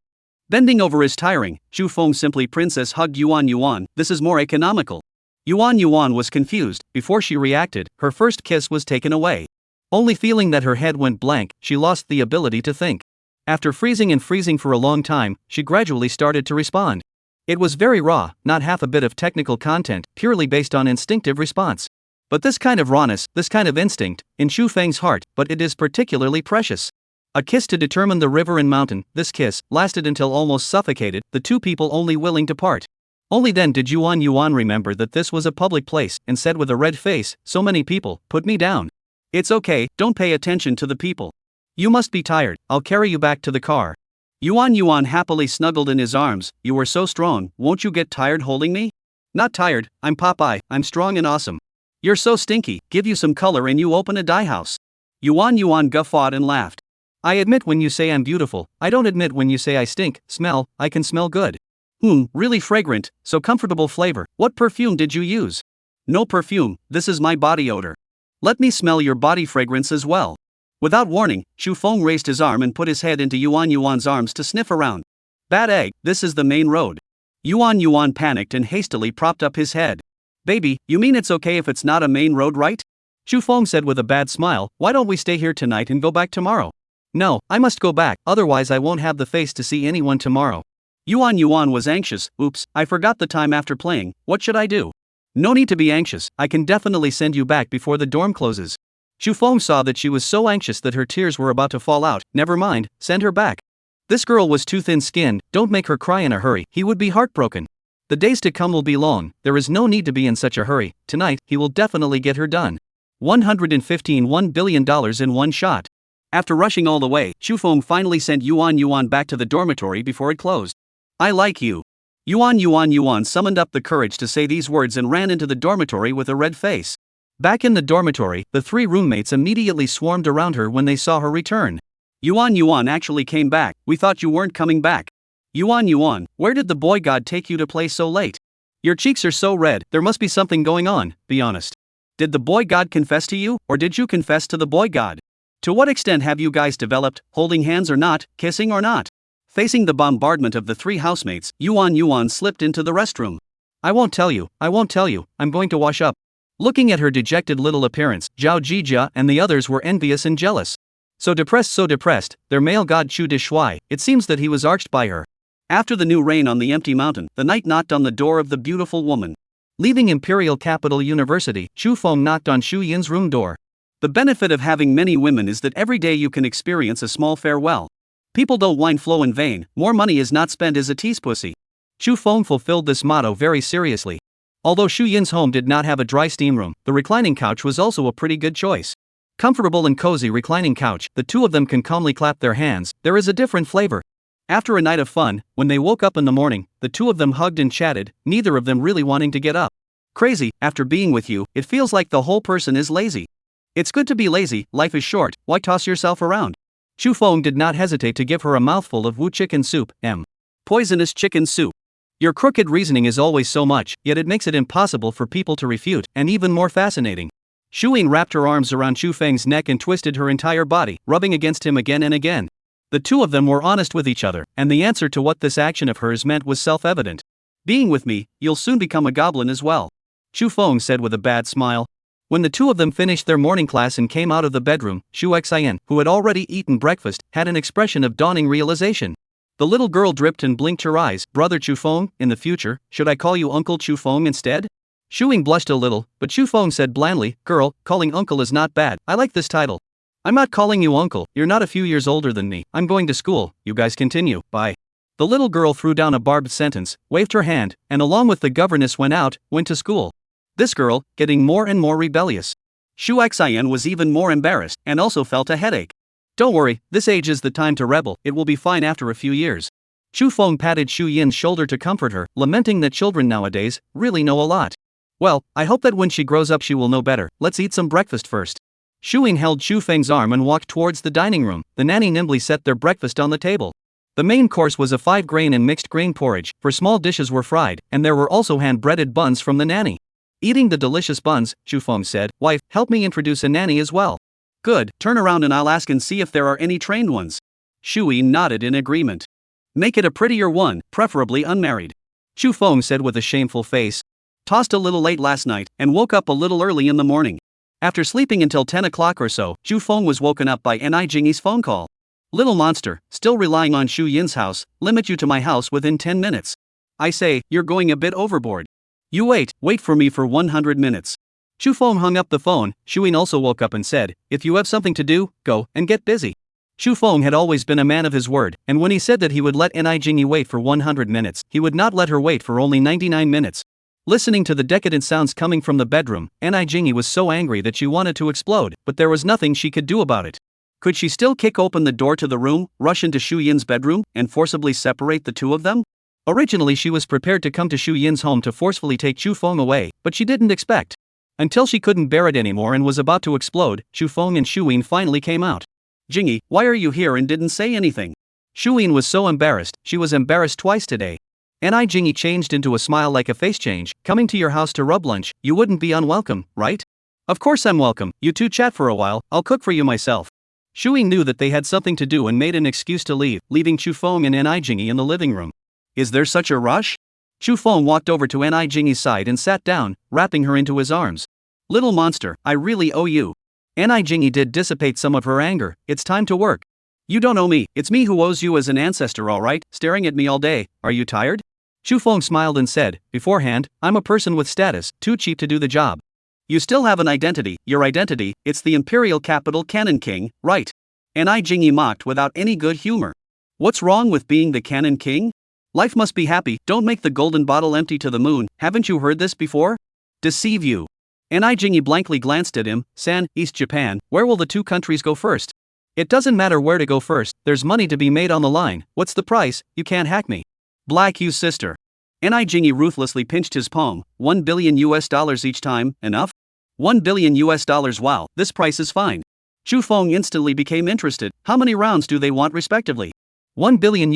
Bending over is tiring, Chu Feng simply princess hugged Yuan Yuan, this is more economical. Yuan Yuan was confused, before she reacted, her first kiss was taken away. Only feeling that her head went blank, she lost the ability to think. After freezing for a long time, she gradually started to respond. It was very raw, not half a bit of technical content, purely based on instinctive response. But this kind of rawness, this kind of instinct, in Chu Feng's heart, but it is particularly precious. A kiss to determine the river and mountain, this kiss lasted until almost suffocated, the two people only willing to part. Only then did Yuan Yuan remember that this was a public place, and said with a red face, so many people, put me down. It's okay, don't pay attention to the people. You must be tired, I'll carry you back to the car. Yuan Yuan happily snuggled in his arms, you are so strong, won't you get tired holding me? Not tired, I'm Popeye, I'm strong and awesome. You're so stinky, give you some color and you open a dye house. Yuan Yuan guffawed and laughed. I admit when you say I'm beautiful, I don't admit when you say I stink, smell, I can smell good. Really fragrant, so comfortable flavor, what perfume did you use? No perfume, this is my body odor. Let me smell your body fragrance as well. Without warning, Chu Feng raised his arm and put his head into Yuan Yuan's arms to sniff around. Bad egg, this is the main road. Yuan Yuan panicked and hastily propped up his head. Baby, you mean it's okay if it's not a main road, right? Chu Feng said with a bad smile, why don't we stay here tonight and go back tomorrow? No, I must go back, otherwise I won't have the face to see anyone tomorrow. Yuan Yuan was anxious, oops, I forgot the time after playing, what should I do? No need to be anxious, I can definitely send you back before the dorm closes. Chu Feng saw that she was so anxious that her tears were about to fall out, never mind, send her back. This girl was too thin-skinned, don't make her cry in a hurry, he would be heartbroken. The days to come will be long, there is no need to be in such a hurry, tonight, he will definitely get her done. $115 billion in one shot. After rushing all the way, Chu Feng finally sent Yuan Yuan back to the dormitory before it closed. I like you. Yuan summoned up the courage to say these words and ran into the dormitory with a red face. Back in the dormitory, the three roommates immediately swarmed around her when they saw her return. Yuan actually came back, we thought you weren't coming back. Yuan, where did the boy god take you to play so late? Your cheeks are so red, there must be something going on, be honest. Did the boy god confess to you, or did you confess to the boy god? To what extent have you guys developed, holding hands or not, kissing or not? Facing the bombardment of the three housemates, Yuan slipped into the restroom. I won't tell you, I'm going to wash up. Looking at her dejected little appearance, Zhao Jijia and the others were envious and jealous. So depressed, their male god Chu Dishui, it seems that he was arched by her. After the new rain on the empty mountain, the knight knocked on the door of the beautiful woman. Leaving Imperial Capital University, Chu Feng knocked on Shu Yin's room door. The benefit of having many women is that every day you can experience a small farewell. People don't wine flow in vain, more money is not spent as a teasepussy. Chu Feng fulfilled this motto very seriously. Although Shu Yin's home did not have a dry steam room, the reclining couch was also a pretty good choice. Comfortable and cozy reclining couch, the two of them can calmly clap their hands, there is a different flavor. After a night of fun, when they woke up in the morning, the two of them hugged and chatted, neither of them really wanting to get up. Crazy, after being with you, it feels like the whole person is lazy. It's good to be lazy, life is short, why toss yourself around? Chu Feng did not hesitate to give her a mouthful of Wu chicken soup, poisonous chicken soup. Your crooked reasoning is always so much, yet it makes it impossible for people to refute, and even more fascinating. Shu Yin wrapped her arms around Chu Feng's neck and twisted her entire body, rubbing against him again and again. The two of them were honest with each other, and the answer to what this action of hers meant was self-evident. Being with me, you'll soon become a goblin as well. Chu Feng said with a bad smile. When the two of them finished their morning class and came out of the bedroom, Shu Xian, who had already eaten breakfast, had an expression of dawning realization. The little girl dripped and blinked her eyes. Brother Chu Feng, in the future, should I call you Uncle Chu Feng instead? Shu Ying blushed a little, but Chu Feng said blandly, girl, calling uncle is not bad, I like this title. I'm not calling you uncle, you're not a few years older than me, I'm going to school, you guys continue, bye. The little girl threw down a barbed sentence, waved her hand, and along with the governess went to school. This girl, getting more and more rebellious. Shu Xian was even more embarrassed, and also felt a headache. Don't worry, this age is the time to rebel, it will be fine after a few years. Chu Feng patted Shu Yin's shoulder to comfort her, lamenting that children nowadays really know a lot. Well, I hope that when she grows up she will know better, let's eat some breakfast first. Shu Ying held Chu Feng's arm and walked towards the dining room. The nanny nimbly set their breakfast on the table. The main course was a 5-grain and mixed grain porridge, for small dishes were fried, and there were also hand-breaded buns from the nanny. Eating the delicious buns, Chu Feng said, wife, help me introduce a nanny as well. Good, turn around and I'll ask and see if there are any trained ones. Shu Ying nodded in agreement. Make it a prettier one, preferably unmarried. Chu Feng said with a shameful face. Tossed a little late last night, and woke up a little early in the morning. After sleeping until 10 o'clock or so, Chu Feng was woken up by Ni Jingyi's phone call. Little monster, still relying on Shu Yin's house, limit you to my house within 10 minutes. I say, you're going a bit overboard. You wait for me for 100 minutes. Chu Feng hung up the phone. Shu Yin also woke up and said, if you have something to do, go and get busy. Chu Feng had always been a man of his word, and when he said that he would let Ni Jingyi wait for 100 minutes, he would not let her wait for only 99 minutes. Listening to the decadent sounds coming from the bedroom, Ni Jingyi was so angry that she wanted to explode, but there was nothing she could do about it. Could she still kick open the door to the room, rush into Shu Yin's bedroom, and forcibly separate the two of them? Originally she was prepared to come to Shu Yin's home to forcefully take Chu Feng away, but she didn't expect. Until she couldn't bear it anymore and was about to explode, Chu Feng and Shu Yin finally came out. Jingyi, why are you here and didn't say anything? Shu Yin was so embarrassed, she was embarrassed twice today. Ni Jingyi changed into a smile like a face change. Coming to your house to rub lunch, you wouldn't be unwelcome, right? Of course I'm welcome, you two chat for a while, I'll cook for you myself. Shu Yin knew that they had something to do and made an excuse to leave, leaving Chu Feng and Ni Jingyi in the living room. Is there such a rush? Chu Feng walked over to Ni Jingyi's side and sat down, wrapping her into his arms. Little monster, I really owe you. Ni Jingyi did dissipate some of her anger, it's time to work. You don't owe me, it's me who owes you as an ancestor, alright, staring at me all day, are you tired? Chu Feng smiled and said, beforehand, I'm a person with status, too cheap to do the job. You still have an identity, your identity, it's the imperial capital Cannon King, right? Ni Jingyi mocked without any good humor. What's wrong with being the Cannon King? Life must be happy, don't make the golden bottle empty to the moon, haven't you heard this before? Deceive you. Ni Jingyi blankly glanced at him, San, East Japan, where will the two countries go first? It doesn't matter where to go first, there's money to be made on the line, what's the price, you can't hack me. Black you sister. Ni Jingyi ruthlessly pinched his palm, $1 billion each time, enough? $1 billion, wow, this price is fine. Chu Feng instantly became interested, how many rounds do they want respectively? $1 billion,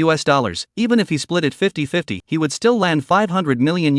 even if he split it 50-50, he would still land $500 million,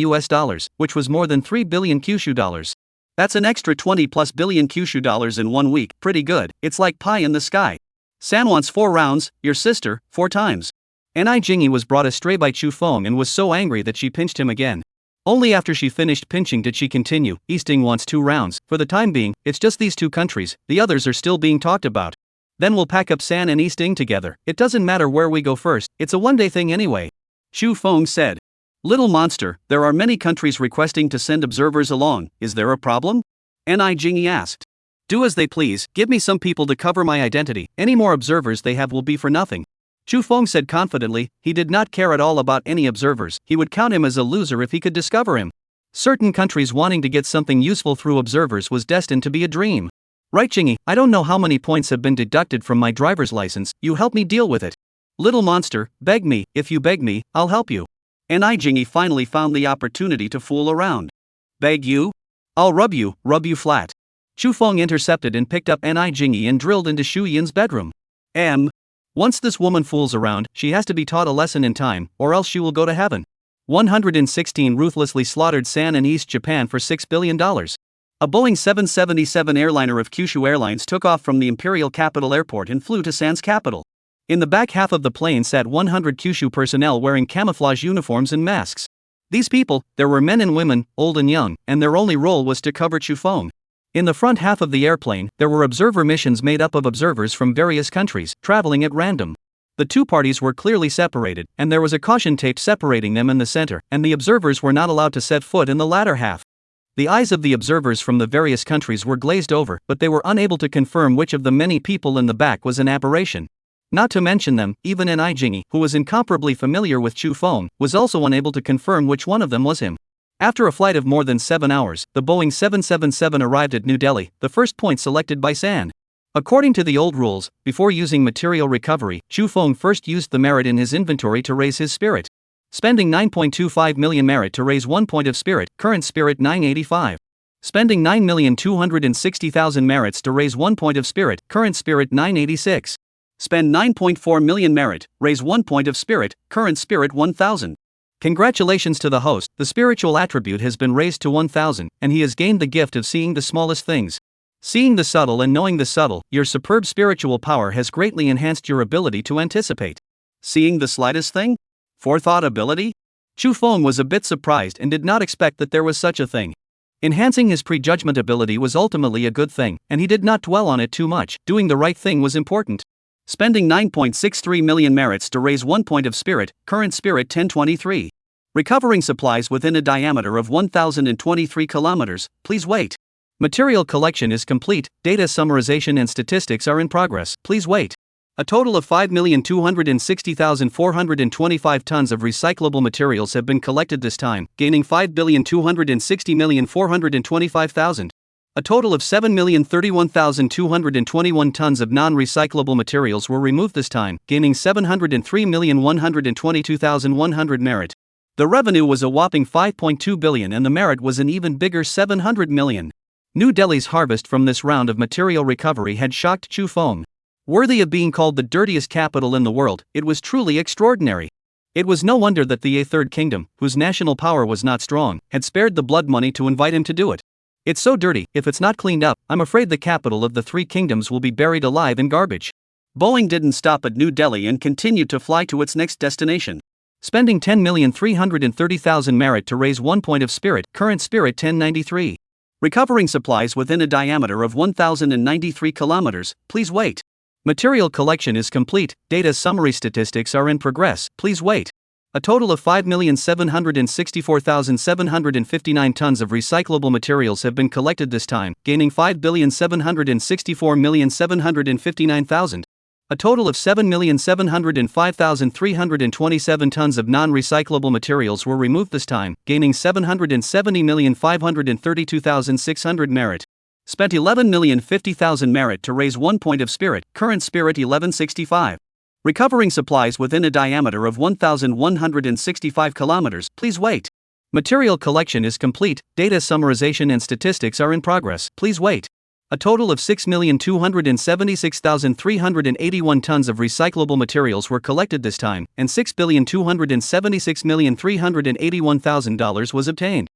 which was more than 3 billion Kyushu dollars. That's an extra 20 plus billion Kyushu dollars in 1 week, pretty good, it's like pie in the sky. San wants 4 rounds, your sister, 4 times. Ni Jingi was brought astray by Chu Feng and was so angry that she pinched him again. Only after she finished pinching did she continue, Easting wants 2 rounds, for the time being, it's just these 2 countries, the others are still being talked about. Then we'll pack up San and Easting together, it doesn't matter where we go first, it's a one-day thing anyway. Chu Feng said. Little monster, there are many countries requesting to send observers along, is there a problem? Ni Jingi asked. Do as they please, give me some people to cover my identity, any more observers they have will be for nothing. Chu Feng said confidently, he did not care at all about any observers, he would count him as a loser if he could discover him. Certain countries wanting to get something useful through observers was destined to be a dream. Right Jingi, I don't know how many points have been deducted from my driver's license, you help me deal with it. Little monster, beg me, if you beg me, I'll help you. Ni Jingi finally found the opportunity to fool around. Beg you? I'll rub you flat. Chu Feng intercepted and picked up Ni Jingi and drilled into Shu Yin's bedroom. Once this woman fools around, she has to be taught a lesson in time, or else she will go to heaven. 116 ruthlessly slaughtered San in East Japan for $6 billion. A Boeing 777 airliner of Kyushu Airlines took off from the imperial capital airport and flew to San's capital. In the back half of the plane sat 100 Kyushu personnel wearing camouflage uniforms and masks. These people, there were men and women, old and young, and their only role was to cover Chu Feng. In the front half of the airplane, there were observer missions made up of observers from various countries, traveling at random. The 2 parties were clearly separated, and there was a caution tape separating them in the center, and the observers were not allowed to set foot in the latter half. The eyes of the observers from the various countries were glazed over, but they were unable to confirm which of the many people in the back was an apparition. Not to mention them, even Ni Jingi, who was incomparably familiar with Chu Feng, was also unable to confirm which one of them was him. After a flight of more than 7 hours, the Boeing 777 arrived at New Delhi, the first point selected by San. According to the old rules, before using material recovery, Chu Feng first used the merit in his inventory to raise his spirit. Spending 9.25 million merit to raise 1 point of spirit, current spirit 985. Spending 9,260,000 merits to raise 1 point of spirit, current spirit 986. Spend 9.4 million merit, raise 1 point of spirit, current spirit 1000. Congratulations to the host, the spiritual attribute has been raised to 1000, and he has gained the gift of seeing the smallest things. Seeing the subtle and knowing the subtle, your superb spiritual power has greatly enhanced your ability to anticipate. Seeing the slightest thing? Forethought ability? Chu Feng was a bit surprised and did not expect that there was such a thing. Enhancing his prejudgment ability was ultimately a good thing, and he did not dwell on it too much, doing the right thing was important. Spending 9.63 million merits to raise 1 point of spirit, current spirit 1023. Recovering supplies within a diameter of 1023 kilometers, please wait. Material collection is complete, data summarization and statistics are in progress, please wait. A total of 5,260,425 tons of recyclable materials have been collected this time, gaining 5,260,425,000. A total of 7,031,221 tons of non-recyclable materials were removed this time, gaining 703,122,100 merit. The revenue was a whopping 5.2 billion and the merit was an even bigger 700 million. New Delhi's harvest from this round of material recovery had shocked Chu Feng. Worthy of being called the dirtiest capital in the world, it was truly extraordinary. It was no wonder that the Third Kingdom, whose national power was not strong, had spared the blood money to invite him to do it. It's so dirty, if it's not cleaned up, I'm afraid the capital of the 3 kingdoms will be buried alive in garbage. Boeing didn't stop at New Delhi and continued to fly to its next destination. Spending 10,330,000 merit to raise 1 point of spirit, current spirit 1093. Recovering supplies within a diameter of 1093 kilometers, please wait. Material collection is complete, data summary statistics are in progress, please wait. A total of 5,764,759 tons of recyclable materials have been collected this time, gaining 5,764,759,000. A total of 7,705,327 tons of non-recyclable materials were removed this time, gaining 770,532,600 merit. Spent 11,050,000 merit to raise 1 point of spirit, current spirit 1165. Recovering supplies within a diameter of 1,165 kilometers, please wait. Material collection is complete, data summarization and statistics are in progress, please wait. A total of 6,276,381 tons of recyclable materials were collected this time, and $6,276,381,000 was obtained.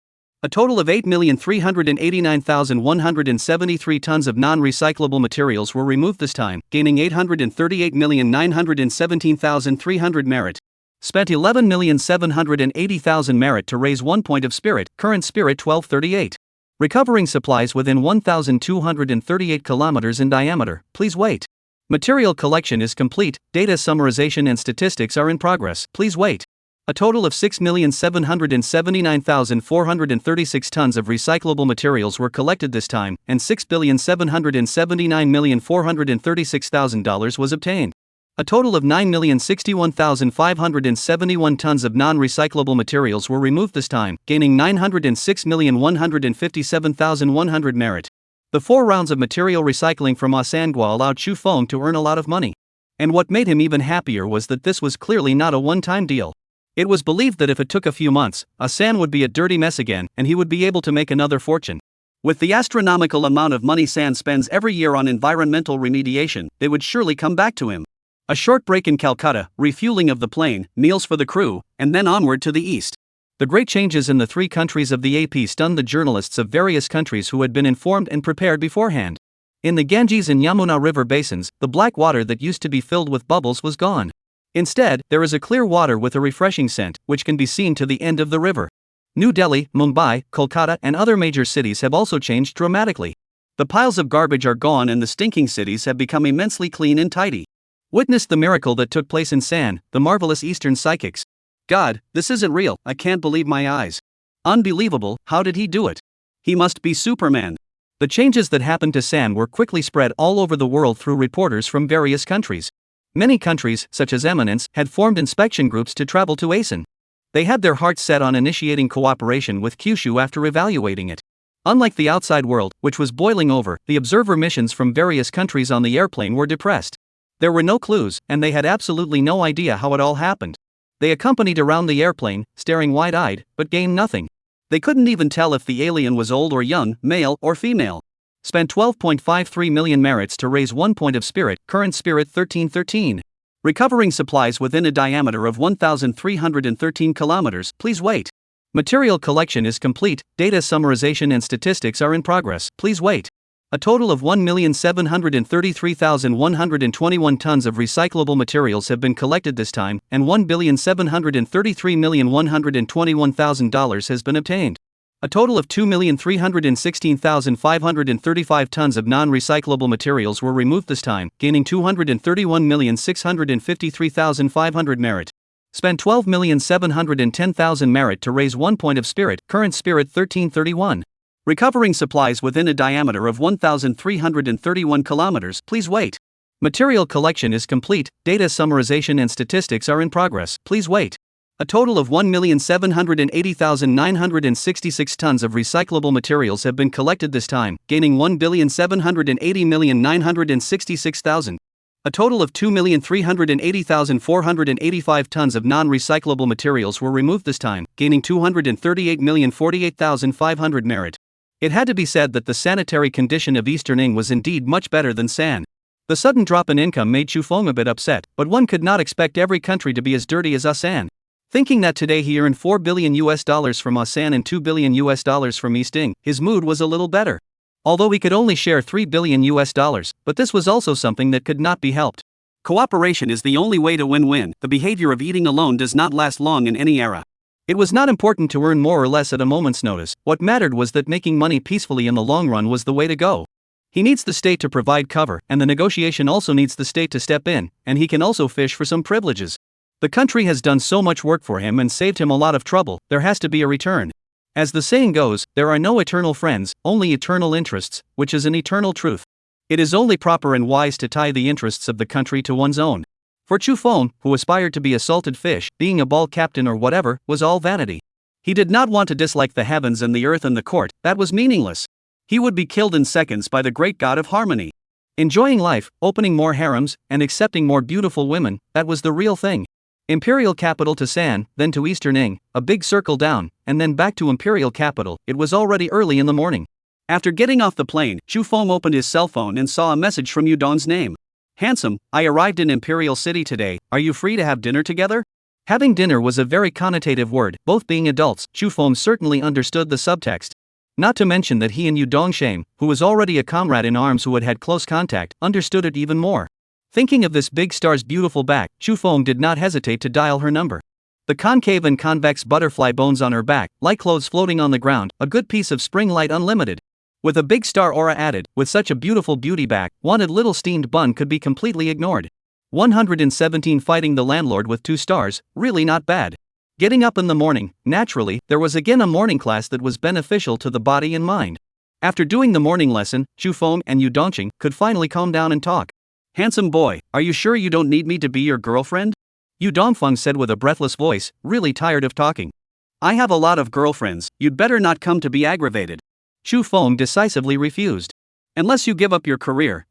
A total of 8,389,173 tons of non-recyclable materials were removed this time, gaining 838,917,300 merit. Spent 11,780,000 merit to raise 1 point of spirit, current spirit 1238. Recovering supplies within 1,238 kilometers in diameter, please wait. Material collection is complete, data summarization and statistics are in progress, please wait. A total of 6,779,436 tons of recyclable materials were collected this time, and $6,779,436,000 was obtained. A total of 9,061,571 tons of non-recyclable materials were removed this time, gaining 906,157,100 merit. The 4 rounds of material recycling from Asangwa allowed Chu Feng to earn a lot of money. And what made him even happier was that this was clearly not a one-time deal. It was believed that if it took a few months, Asan would be a dirty mess again, and he would be able to make another fortune. With the astronomical amount of money San spends every year on environmental remediation, they would surely come back to him. A short break in Calcutta, refueling of the plane, meals for the crew, and then onward to the east. The great changes in the 3 countries of the AP stunned the journalists of various countries who had been informed and prepared beforehand. In the Ganges and Yamuna river basins, the black water that used to be filled with bubbles was gone. Instead, there is a clear water with a refreshing scent, which can be seen to the end of the river. New Delhi, Mumbai, Kolkata, and other major cities have also changed dramatically. The piles of garbage are gone and the stinking cities have become immensely clean and tidy. Witness the miracle that took place in San, the marvelous Eastern psychics. God, this isn't real, I can't believe my eyes. Unbelievable, how did he do it? He must be Superman. The changes that happened to San were quickly spread all over the world through reporters from various countries. Many countries, such as Eminence, had formed inspection groups to travel to Asan. They had their hearts set on initiating cooperation with Kyushu after evaluating it. Unlike the outside world, which was boiling over, the observer missions from various countries on the airplane were depressed. There were no clues, and they had absolutely no idea how it all happened. They accompanied around the airplane, staring wide-eyed, but gained nothing. They couldn't even tell if the alien was old or young, male or female. Spent 12.53 million merits to raise 1 point of spirit, current spirit 1313. Recovering supplies within a diameter of 1,313 kilometers, please wait. Material collection is complete, data summarization and statistics are in progress, please wait. A total of 1,733,121 tons of recyclable materials have been collected this time, and $1,733,121,000 has been obtained. A total of 2,316,535 tons of non-recyclable materials were removed this time, gaining 231,653,500 merit. Spent 12,710,000 merit to raise 1 point of spirit, current spirit 1331. Recovering supplies within a diameter of 1,331 kilometers, please wait. Material collection is complete, data summarization and statistics are in progress, please wait. A total of 1,780,966 tons of recyclable materials have been collected this time, gaining 1,780,966,000. A total of 2,380,485 tons of non-recyclable materials were removed this time, gaining 238,048,500 merit. It had to be said that the sanitary condition of Eastern Ing was indeed much better than San. The sudden drop in income made Chu Feng a bit upset, but one could not expect every country to be as dirty as Asan. Thinking that today he earned $4 billion from Asan and $2 billion from East Ing, his mood was a little better. Although he could only share $3 billion, but this was also something that could not be helped. Cooperation is the only way to win-win. The behavior of eating alone does not last long in any era. It was not important to earn more or less at a moment's notice. What mattered was that making money peacefully in the long run was the way to go. He needs the state to provide cover, and the negotiation also needs the state to step in, and he can also fish for some privileges. The country has done so much work for him and saved him a lot of trouble, there has to be a return. As the saying goes, there are no eternal friends, only eternal interests, which is an eternal truth. It is only proper and wise to tie the interests of the country to one's own. For Chu Feng, who aspired to be a salted fish, being a ball captain or whatever, was all vanity. He did not want to dislike the heavens and the earth and the court, that was meaningless. He would be killed in seconds by the great god of harmony. Enjoying life, opening more harems, and accepting more beautiful women, that was the real thing. Imperial capital to San, then to Eastern Ing, a big circle down, and then back to Imperial capital. It was already early in the morning. After getting off the plane, Chu Feng opened his cell phone and saw a message from Yudong's name. Handsome, I arrived in Imperial City today, are you free to have dinner together? Having dinner was a very connotative word, both being adults. Chu Feng certainly understood the subtext. Not to mention that he and Yu Dongshame, who was already a comrade in arms who had had close contact, understood it even more. Thinking of this big star's beautiful back, Chu Feng did not hesitate to dial her number. The concave and convex butterfly bones on her back, like clothes floating on the ground, a good piece of spring light unlimited. With a big star aura added, with such a beautiful beauty back, wanted little steamed bun could be completely ignored. 117 fighting the landlord with 2 stars, really not bad. Getting up in the morning, naturally, there was again a morning class that was beneficial to the body and mind. After doing the morning lesson, Chu Feng and Yu Dongqing could finally calm down and talk. "Handsome boy, are you sure you don't need me to be your girlfriend?" Yu Dongfeng said with a breathless voice, really tired of talking. "I have a lot of girlfriends, you'd better not come to be aggravated." Chu Feng decisively refused. "Unless you give up your career,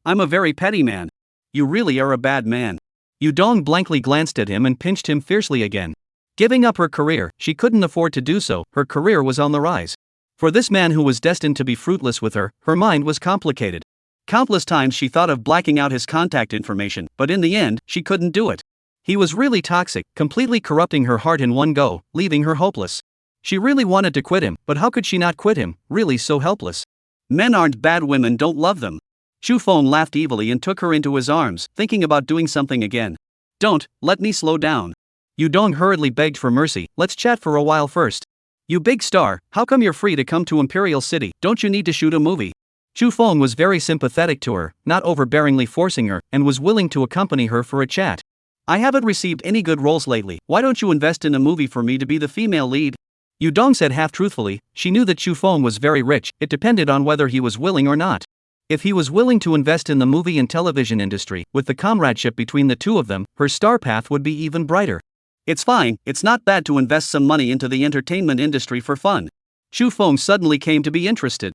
I'm a very petty man." "You really are a bad man." Yu Dong blankly glanced at him and pinched him fiercely again. Giving up her career, she couldn't afford to do so, her career was on the rise. For this man who was destined to be fruitless with her, her mind was complicated. Countless times she thought of blacking out his contact information, but in the end, she couldn't do it. He was really toxic, completely corrupting her heart in one go, leaving her hopeless. She really wanted to quit him, but how could she not quit him, really so helpless? "Men aren't bad, women don't love them." Chu Feng laughed evilly and took her into his arms, thinking about doing something again. "Don't, let me slow down." Yu Dong hurriedly begged for mercy, "Let's chat for a while first." "You big star, how come you're free to come to Imperial City, don't you need to shoot a movie?" Chu Feng was very sympathetic to her, not overbearingly forcing her, and was willing to accompany her for a chat. "I haven't received any good roles lately, why don't you invest in a movie for me to be the female lead?" Yu Dong said half-truthfully. She knew that Chu Feng was very rich, it depended on whether he was willing or not. If he was willing to invest in the movie and television industry, with the comradeship between the two of them, her star path would be even brighter. "It's fine, it's not bad to invest some money into the entertainment industry for fun." Chu Feng suddenly came to be interested.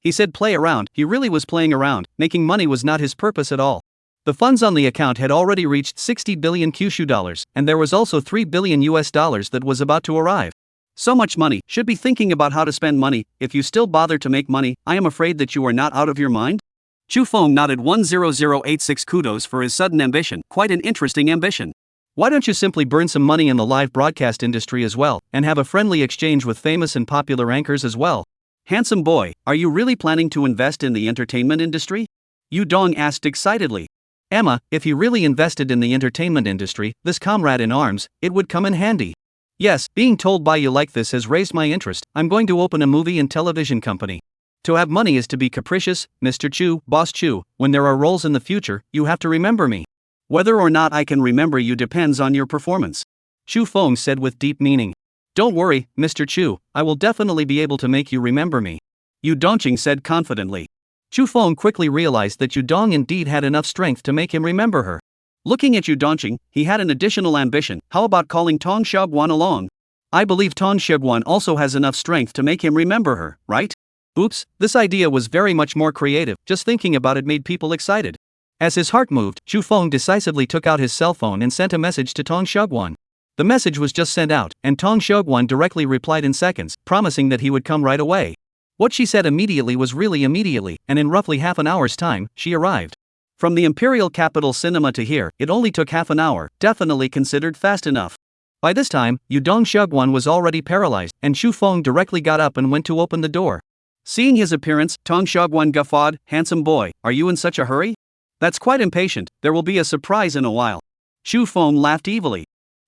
He said play around, he really was playing around, making money was not his purpose at all. The funds on the account had already reached 60 billion Kyushu dollars, and there was also 3 billion US dollars that was about to arrive. So much money, should be thinking about how to spend money. If you still bother to make money, I am afraid that you are not out of your mind? Chu Feng nodded 10086 kudos for his sudden ambition, quite an interesting ambition. Why don't you simply burn some money in the live broadcast industry as well, and have a friendly exchange with famous and popular anchors as well? Handsome boy, are you really planning to invest in the entertainment industry? Yu Dong asked excitedly. Emma, if he really invested in the entertainment industry, this comrade in arms, it would come in handy. Yes, being told by you like this has raised my interest. I'm going to open a movie and television company. To have money is to be capricious, Mr. Chu, Boss Chu. When there are roles in the future, you have to remember me. Whether or not I can remember you depends on your performance. Chu Feng said with deep meaning. Don't worry, Mr. Chu, I will definitely be able to make you remember me. Yu Dongqing said confidently. Chu Feng quickly realized that Yu Dong indeed had enough strength to make him remember her. Looking at Yu Dongqing, he had an additional ambition. How about calling Tong Xiaoguan along? I believe Tong Xiaoguan also has enough strength to make him remember her, right? Oops, this idea was very much more creative, just thinking about it made people excited. As his heart moved, Chu Feng decisively took out his cell phone and sent a message to Tong Xiaoguan. The message was just sent out, and Tong Xiaoguan directly replied in seconds, promising that he would come right away. What she said immediately was really immediately, and in roughly half an hour's time, she arrived. From the Imperial Capital Cinema to here, it only took half an hour, definitely considered fast enough. By this time, Yu Dong Xiaoguan was already paralyzed, and Chu Feng directly got up and went to open the door. Seeing his appearance, Tong Xiaoguan guffawed, Handsome boy, are you in such a hurry? That's quite impatient, there will be a surprise in a while. Chu Feng laughed evilly.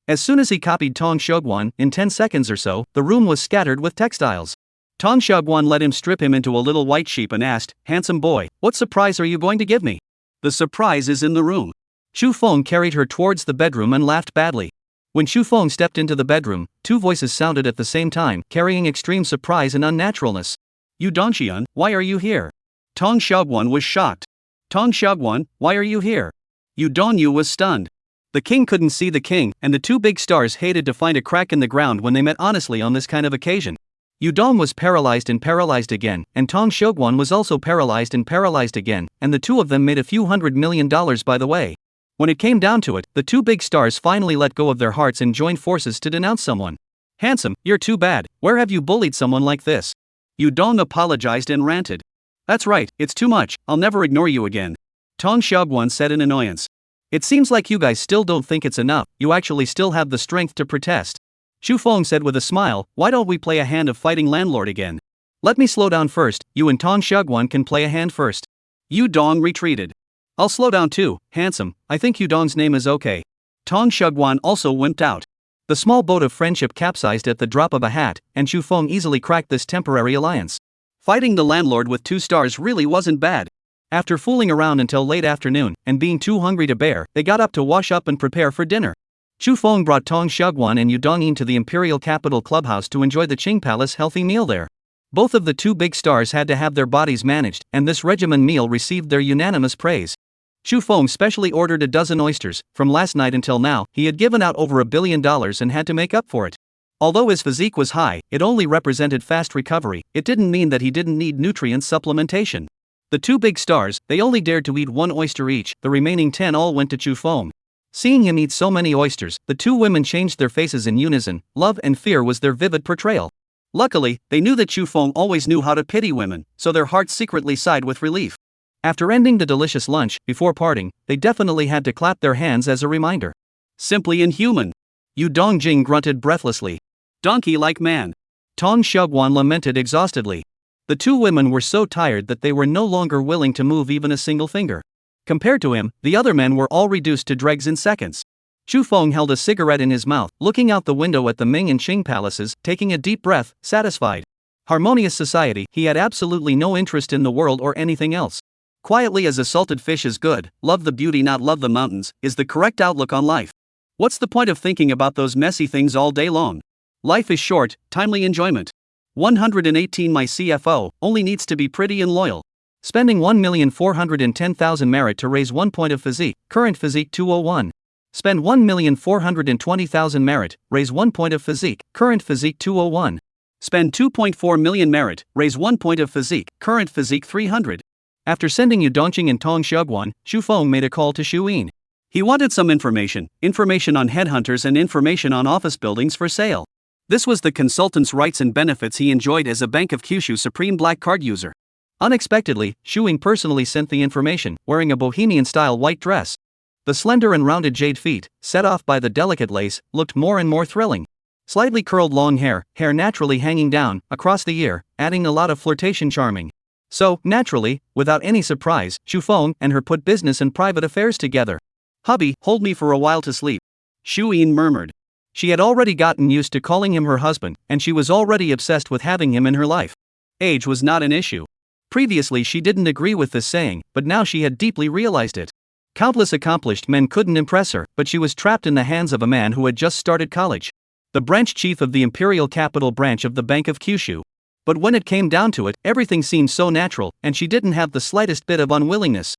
As soon as he copied Tong Xiaoguan, in 10 seconds or so, the room was scattered with textiles. Tong Xiaoguan let him strip him into a little white sheep and asked, Handsome boy, what surprise are you going to give me? The surprise is in the room. Chu Feng carried her towards the bedroom and laughed badly. When Chu Feng stepped into the bedroom, two voices sounded at the same time, carrying extreme surprise and unnaturalness. Yu Dongxian, why are you here? Tong Xiaoguan was shocked. Tong Xiaoguan, why are you here? Yu Dongyu was stunned. The king couldn't see the king, and the two big stars hated to find a crack in the ground when they met honestly on this kind of occasion. Yu Dong was paralyzed and paralyzed again, and Tong Xiaoguan was also paralyzed and paralyzed again, and the two of them made a few $100 million by the way. When it came down to it, the two big stars finally let go of their hearts and joined forces to denounce someone. Handsome, you're too bad, where have you bullied someone like this? Yu Dong apologized and ranted. That's right, it's too much, I'll never ignore you again. Tong Xiaoguan said in annoyance. It seems like you guys still don't think it's enough, you actually still have the strength to protest. Shu Feng said with a smile, why don't we play a hand of fighting landlord again? Let me slow down first, you and Tong Shugwan can play a hand first. Yu Dong retreated. I'll slow down too, handsome, I think Yu Dong's name is okay. Tong Shugwan also wimped out. The small boat of friendship capsized at the drop of a hat, and Shu Feng easily cracked this temporary alliance. Fighting the landlord with 2 stars really wasn't bad. After fooling around until late afternoon, and being too hungry to bear, they got up to wash up and prepare for dinner. Shu Feng brought Tong Shugwan and Yu Dongyin to the Imperial Capital Clubhouse to enjoy the Qing Palace healthy meal there. Both of the 2 big stars had to have their bodies managed, and this regimen meal received their unanimous praise. Shu Feng specially ordered a dozen oysters. From last night until now, he had given out over $1 billion and had to make up for it. Although his physique was high, it only represented fast recovery, it didn't mean that he didn't need nutrient supplementation. The 2 big stars, they only dared to eat 1 oyster each, the remaining 10 all went to Shu Feng. Seeing him eat so many oysters, the 2 women changed their faces in unison, love and fear was their vivid portrayal. Luckily, they knew that Shu Feng always knew how to pity women, so their hearts secretly sighed with relief. After ending the delicious lunch, before parting, they definitely had to clap their hands as a reminder. Simply inhuman. Yu Dongjing grunted breathlessly. Donkey-like man. Tong Shugwan lamented exhaustedly. The 2 women were so tired that they were no longer willing to move even a single finger. Compared to him, the other men were all reduced to dregs in seconds. Shu Feng held a cigarette in his mouth, looking out the window at the Ming and Qing palaces, taking a deep breath, satisfied. Harmonious society, he had absolutely no interest in the world or anything else. Quietly as a salted fish is good, love the beauty not love the mountains, is the correct outlook on life. What's the point of thinking about those messy things all day long? Life is short, timely enjoyment. 118 My CFO only needs to be pretty and loyal. Spending 1,410,000 merit to raise 1 point of physique, current physique 201. Spend 1,420,000 merit, raise 1 point of physique, current physique 201. Spend 2.4 million merit, raise 1 point of physique, current physique 300. After sending Yu Dongqing and Tong Shugwan, Shu Feng made a call to Shu Yin. He wanted some information on headhunters and information on office buildings for sale. This was the consultant's rights and benefits he enjoyed as a Bank of Kyushu Supreme Black Card user. Unexpectedly, Shu Yin personally sent the information, wearing a bohemian-style white dress. The slender and rounded jade feet, set off by the delicate lace, looked more and more thrilling. Slightly curled long hair naturally hanging down, across the ear, adding a lot of flirtation charming. So, naturally, without any surprise, Shu Feng and her put business and private affairs together. Hubby, hold me for a while to sleep. Shu Yin murmured. She had already gotten used to calling him her husband, and she was already obsessed with having him in her life. Age was not an issue. Previously she didn't agree with this saying, but now she had deeply realized it. Countless accomplished men couldn't impress her, but she was trapped in the hands of a man who had just started college. The branch chief of the Imperial Capital branch of the Bank of Kyushu. But when it came down to it, everything seemed so natural, and she didn't have the slightest bit of unwillingness.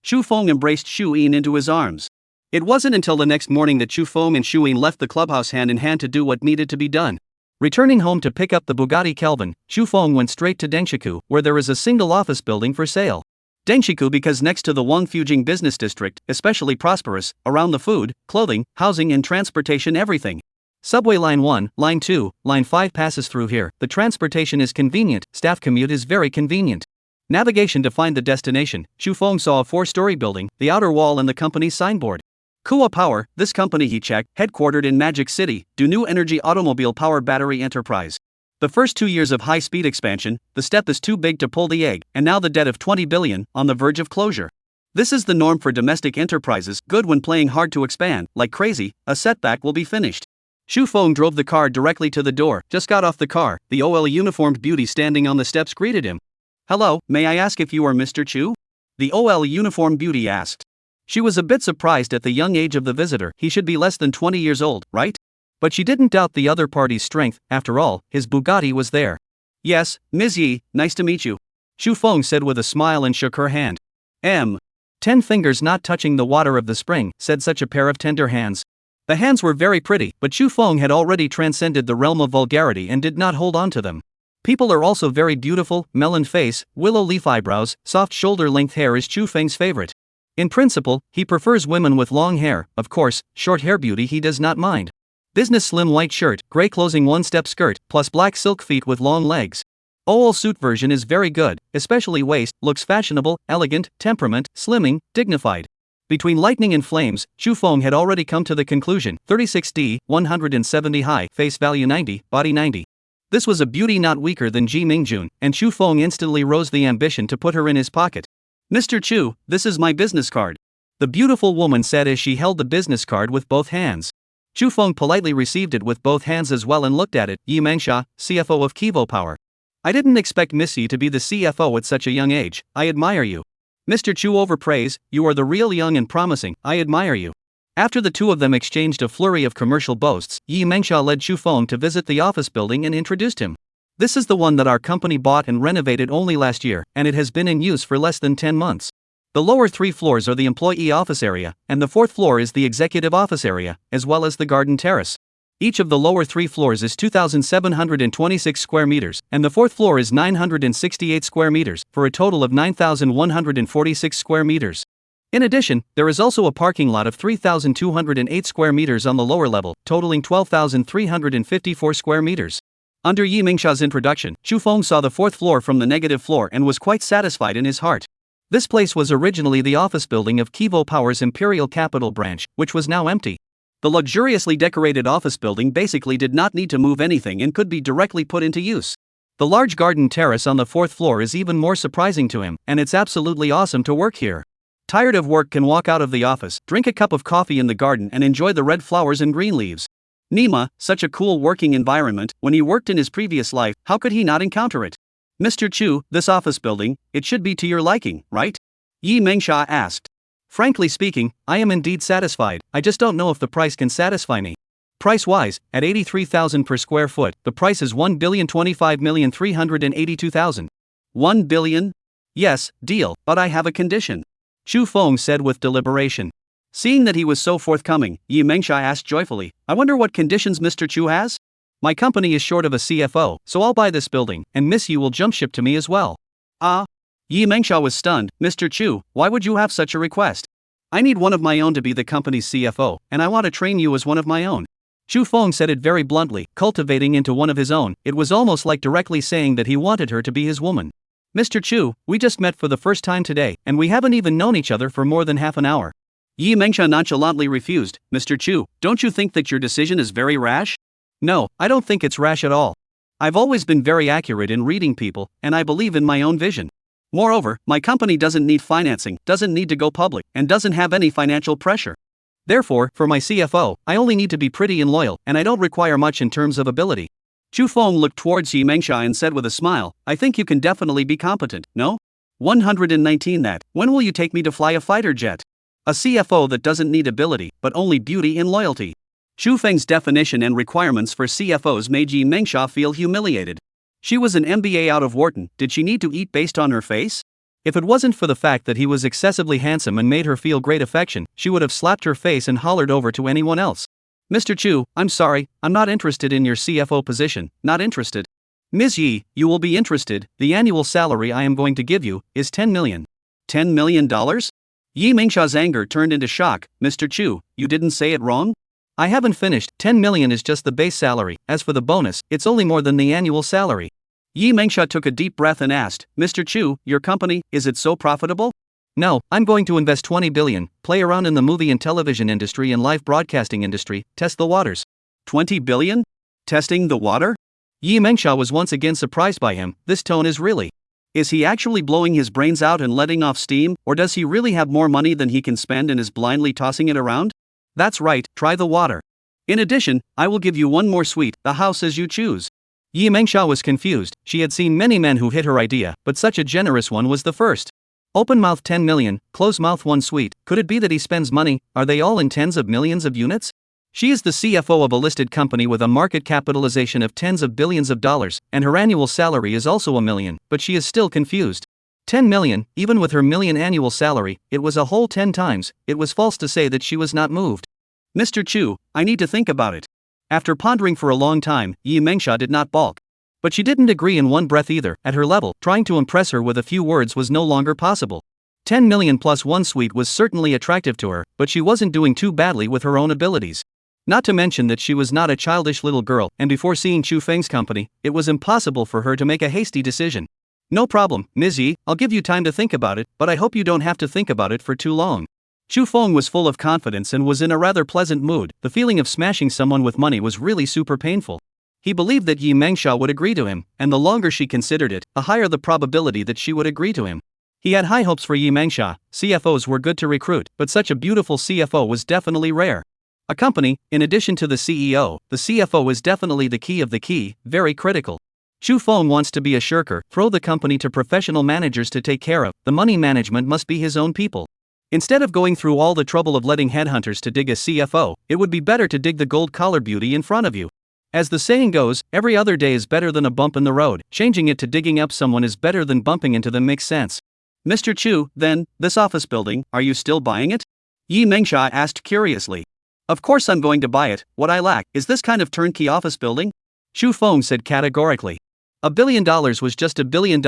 Shu Feng embraced Shu Yin into his arms. It wasn't until the next morning that Shu Feng and Shu Yin left the clubhouse hand in hand to do what needed to be done. Returning home to pick up the Bugatti Kelvin, Shu Feng went straight to Dengshiku, where there is a single office building for sale. Dengshiku because next to the Wangfujing business district, especially prosperous, around the food, clothing, housing and transportation everything. Subway Line 1, Line 2, Line 5 passes through here, the transportation is convenient, staff commute is very convenient. Navigation to find the destination, Shu Feng saw a 4-story building, the outer wall and the company's signboard. Kuo Power, this company he checked, headquartered in Magic City, do new energy automobile power battery enterprise. The first 2 years of high-speed expansion, the step is too big to pull the egg, and now the debt of 20 billion, on the verge of closure. This is the norm for domestic enterprises, good when playing hard to expand, like crazy, a setback will be finished. Shu Feng drove the car directly to the door, just got off the car, the OL uniformed beauty standing on the steps greeted him. Hello, may I ask if you are Mr. Chu? The OL uniformed beauty asked. She was a bit surprised at the young age of the visitor, he should be less than 20 years old, right? But she didn't doubt the other party's strength, after all, his Bugatti was there. Yes, Ms. Yi, nice to meet you. Shu Feng said with a smile and shook her hand. 10 fingers not touching the water of the spring, said such a pair of tender hands. The hands were very pretty, but Shu Feng had already transcended the realm of vulgarity and did not hold on to them. People are also very beautiful, melon face, willow leaf eyebrows, soft shoulder-length hair is Shu Feng's favorite. In principle, he prefers women with long hair, of course, short hair beauty he does not mind. Business slim white shirt, grey closing one-step skirt, plus black silk feet with long legs. OL suit version is very good, especially waist, looks fashionable, elegant, temperament, slimming, dignified. Between lightning and flames, Chu Feng had already come to the conclusion. 36D, 170 high, face value 90, body 90. This was a beauty not weaker than Ji Mingjun, and Chu Feng instantly rose the ambition to put her in his pocket. Mr. Chu, this is my business card. The beautiful woman said as she held the business card with both hands. Chu Feng politely received it with both hands as well and looked at it. Ji Mingjun, CFO of Kivo Power. I didn't expect Miss Yi to be the CFO at such a young age. I admire you. Mr. Chu overpraise, you are the real young and promising. I admire you. After the two of them exchanged a flurry of commercial boasts, Ji Mingjun led Chu Feng to visit the office building and introduced him. This is the one that our company bought and renovated only last year, and it has been in use for less than 10 months. The lower 3 floors are the employee office area, and the 4th floor is the executive office area, as well as the garden terrace. Each of the lower 3 floors is 2,726 square meters, and the 4th floor is 968 square meters, for a total of 9,146 square meters. In addition, there is also a parking lot of 3,208 square meters on the lower level, totaling 12,354 square meters. Under Ji Mingjun's introduction, Chu Feng saw the 4th floor from the negative floor and was quite satisfied in his heart. This place was originally the office building of Kivo Power's Imperial Capital branch, which was now empty. The luxuriously decorated office building basically did not need to move anything and could be directly put into use. The large garden terrace on the 4th floor is even more surprising to him, and it's absolutely awesome to work here. Tired of work can walk out of the office, drink a cup of coffee in the garden and enjoy the red flowers and green leaves. Nima, such a cool working environment. When he worked in his previous life, how could he not encounter it? Mr. Chu, this office building, it should be to your liking, right? Ji Mingjun asked. Frankly speaking, I am indeed satisfied. I just don't know if the price can satisfy me. Price-wise, at 83,000 per square foot, the price is 1,025,382,000. 1 billion? Yes, deal, but I have a condition. Chu Feng said with deliberation. Seeing that he was so forthcoming, Ji Mingjun asked joyfully, I wonder what conditions Mr. Chu has? My company is short of a CFO, so I'll buy this building, and Miss Yi will jump ship to me as well. Ah? Ji Mingjun was stunned. Mr. Chu, why would you have such a request? I need one of my own to be the company's CFO, and I want to train you as one of my own. Chu Feng said it very bluntly, cultivating into one of his own. It was almost like directly saying that he wanted her to be his woman. Mr. Chu, we just met for the first time today, and we haven't even known each other for more than half an hour. Ji Mingjun nonchalantly refused. Mr. Chu, don't you think that your decision is very rash? No, I don't think it's rash at all. I've always been very accurate in reading people, and I believe in my own vision. Moreover, my company doesn't need financing, doesn't need to go public, and doesn't have any financial pressure. Therefore, for my CFO, I only need to be pretty and loyal, and I don't require much in terms of ability. Chu Feng looked towards Ji Mingjun and said with a smile, I think you can definitely be competent, no? 119 that, when will you take me to fly a fighter jet? A CFO that doesn't need ability, but only beauty and loyalty. Chu Feng's definition and requirements for CFOs made Ji Mingjun feel humiliated. She was an MBA out of Wharton. Did she need to eat based on her face? If it wasn't for the fact that he was excessively handsome and made her feel great affection, she would have slapped her face and hollered over to anyone else. Mr. Chu, I'm sorry, I'm not interested in your CFO position, not interested. Ms. Yi, you will be interested. The annual salary I am going to give you is 10 million. $10 million? Ji Mingjun's anger turned into shock. Mr. Chu, you didn't say it wrong? I haven't finished. 10 million is just the base salary. As for the bonus, it's only more than the annual salary. Ji Mingjun took a deep breath and asked, Mr. Chu, your company, is it so profitable? No, I'm going to invest 20 billion, play around in the movie and television industry and live broadcasting industry, test the waters. 20 billion? Testing the water? Ji Mingjun was once again surprised by him. This tone is really. Is he actually blowing his brains out and letting off steam, or does he really have more money than he can spend and is blindly tossing it around? That's right, try the water. In addition, I will give you one more suite, the house as you choose. Ji Mingjun was confused. She had seen many men who hit her idea, but such a generous one was the first. Open mouth 10 million, close mouth 1 suite. Could it be that he spends money? Are they all in tens of millions of units? She is the CFO of a listed company with a market capitalization of tens of billions of dollars, and her annual salary is also $1 million, but she is still confused. 10 million, even with her million annual salary, it was a whole 10 times. It was false to say that she was not moved. Mr. Chu, I need to think about it. After pondering for a long time, Ji Mingjun did not balk. But she didn't agree in one breath either. At her level, trying to impress her with a few words was no longer possible. 10 million plus 1 suite was certainly attractive to her, but she wasn't doing too badly with her own abilities. Not to mention that she was not a childish little girl, and before seeing Chu Feng's company, it was impossible for her to make a hasty decision. No problem, Ms. Yi, I'll give you time to think about it, but I hope you don't have to think about it for too long. Shu Feng was full of confidence and was in a rather pleasant mood. The feeling of smashing someone with money was really super painful. He believed that Ji Mingjun would agree to him, and the longer she considered it, the higher the probability that she would agree to him. He had high hopes for Ji Mingjun. CFOs were good to recruit, but such a beautiful CFO was definitely rare. A company, in addition to the CEO, the CFO is definitely the key of the key, very critical. Shu Feng wants to be a shirker, throw the company to professional managers to take care of. The money management must be his own people. Instead of going through all the trouble of letting headhunters to dig a CFO, it would be better to dig the gold-collar beauty in front of you. As the saying goes, every other day is better than a bump in the road. Changing it to digging up someone is better than bumping into them makes sense. Mr. Chu, then, this office building, are you still buying it? Ji Mingjun asked curiously. Of course I'm going to buy it. What I lack is this kind of turnkey office building? Shu Feng said categorically. $1 billion was just $1 billion,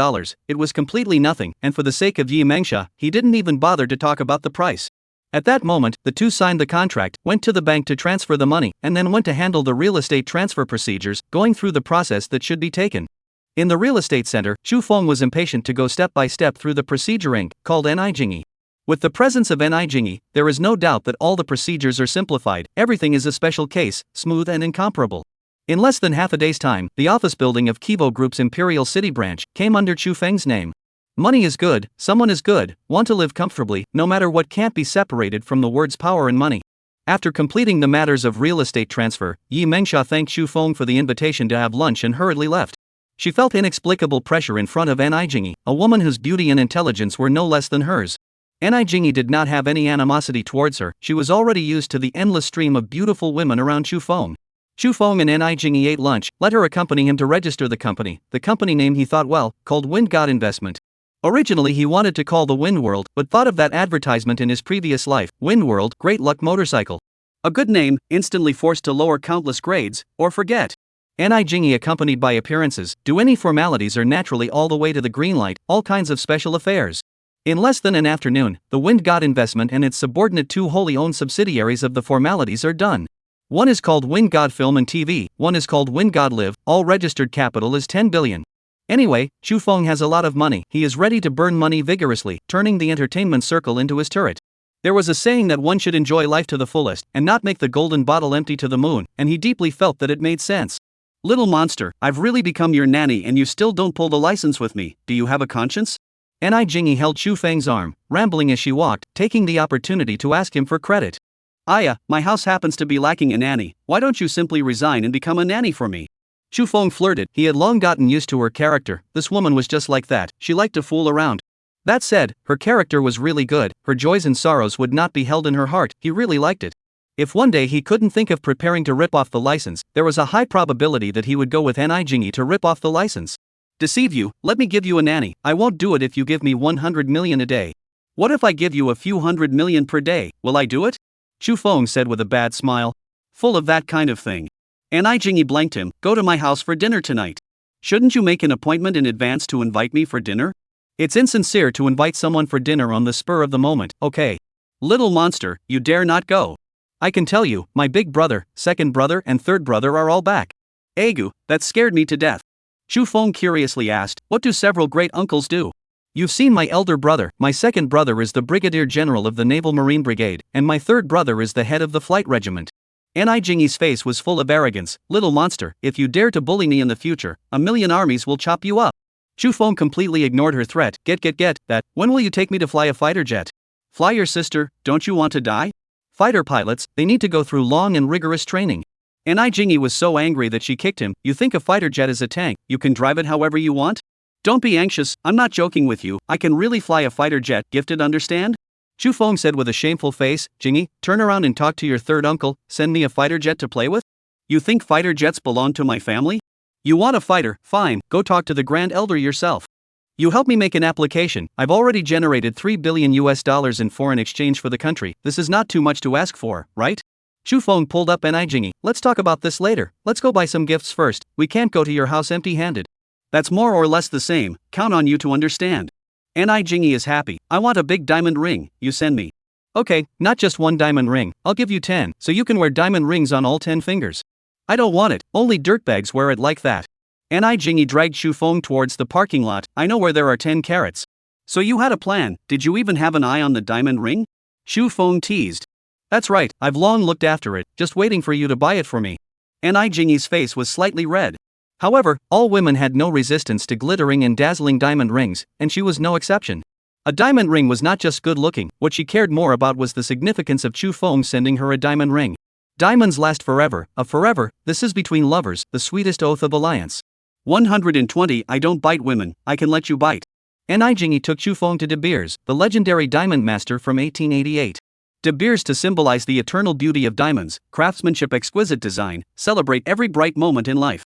it was completely nothing, and for the sake of Ji Mingjun, he didn't even bother to talk about the price. At that moment, the two signed the contract, went to the bank to transfer the money, and then went to handle the real estate transfer procedures, going through the process that should be taken. In the real estate center, Shu Feng was impatient to go step by step through the procedure called Nijingi. With the presence of Nijingi, there is no doubt that all the procedures are simplified, everything is a special case, smooth and incomparable. In less than half a day's time, the office building of Kivo Group's Imperial City branch came under Chu Feng's name. Money is good, someone is good, want to live comfortably, no matter what can't be separated from the words power and money. After completing the matters of real estate transfer, Ji Mingjun thanked Shu Feng for the invitation to have lunch and hurriedly left. She felt inexplicable pressure in front of Nijingi, a woman whose beauty and intelligence were no less than hers. Nijingi did not have any animosity towards her, she was already used to the endless stream of beautiful women around Shu Feng. Shu Feng and Nijingi ate lunch, let her accompany him to register the company name he thought well, called Wind God Investment. Originally he wanted to call the Wind World, but thought of that advertisement in his previous life, Wind World, Great Luck Motorcycle. A good name, instantly forced to lower countless grades, or forget. Nijingi accompanied by appearances, do any formalities or naturally all the way to the green light, all kinds of special affairs. In less than an afternoon, the Wind God Investment and its subordinate two wholly owned subsidiaries of the formalities are done. One is called Wind God Film and TV, one is called Wind God Live, all registered capital is 10 billion. Anyway, Shu Feng has a lot of money, he is ready to burn money vigorously, turning the entertainment circle into his turret. There was a saying that one should enjoy life to the fullest, and not make the golden bottle empty to the moon, and he deeply felt that it made sense. Little monster, I've really become your nanny and you still don't pull the license with me, do you have a conscience? Nijingi held Shu Feng's arm, rambling as she walked, taking the opportunity to ask him for credit. Aya, my house happens to be lacking a nanny, why don't you simply resign and become a nanny for me? Shu Feng flirted, he had long gotten used to her character, this woman was just like that, she liked to fool around. That said, her character was really good, her joys and sorrows would not be held in her heart, he really liked it. If one day he couldn't think of preparing to rip off the license, there was a high probability that he would go with Nijingi to rip off the license. Deceive you, let me give you a nanny, I won't do it if you give me 100 million a day. What if I give you a few hundred million per day, will I do it? Shu Feng said with a bad smile. Full of that kind of thing. Nijingi blanked him, go to my house for dinner tonight. Shouldn't you make an appointment in advance to invite me for dinner? It's insincere to invite someone for dinner on the spur of the moment, okay. Little monster, you dare not go. I can tell you, my big brother, second brother and third brother are all back. Agu, that scared me to death. Shu Feng curiously asked, what do several great uncles do? You've seen my elder brother, my second brother is the Brigadier General of the Naval Marine Brigade, and my third brother is the head of the flight regiment. Nijingi's face was full of arrogance, little monster, if you dare to bully me in the future, 1,000,000 armies will chop you up. Shu Feng completely ignored her threat, get that, when will you take me to fly a fighter jet? Fly your sister, don't you want to die? Fighter pilots, they need to go through long and rigorous training. Nijingi was so angry that she kicked him, you think a fighter jet is a tank, you can drive it however you want? Don't be anxious, I'm not joking with you, I can really fly a fighter jet, gifted understand? Shu Feng said with a shameful face, Jingy, turn around and talk to your third uncle, send me a fighter jet to play with? You think fighter jets belong to my family? You want a fighter, fine, go talk to the Grand Elder yourself. You help me make an application, I've already generated $3 billion in foreign exchange for the country, this is not too much to ask for, right? Shu Feng pulled up Nijingi, let's talk about this later, let's go buy some gifts first, we can't go to your house empty-handed. That's more or less the same, count on you to understand. Nijingi is happy, I want a big diamond ring, you send me. Okay, not just one diamond ring, I'll give you 10, so you can wear diamond rings on all 10 fingers. I don't want it, only dirtbags wear it like that. Nijingi dragged Shu Feng towards the parking lot, I know where there are 10 carats. So you had a plan, did you even have an eye on the diamond ring? Shu Feng teased. That's right, I've long looked after it, just waiting for you to buy it for me. Ni Jingyi's face was slightly red. However, all women had no resistance to glittering and dazzling diamond rings, and she was no exception. A diamond ring was not just good looking, what she cared more about was the significance of Chu Feng sending her a diamond ring. Diamonds last forever, forever, this is between lovers, the sweetest oath of alliance. 120 I don't bite women, I can let you bite. Ni Jingyi took Chu Feng to De Beers, the legendary diamond master from 1888. De Beers, to symbolize the eternal beauty of diamonds, craftsmanship, exquisite design, celebrate every bright moment in life.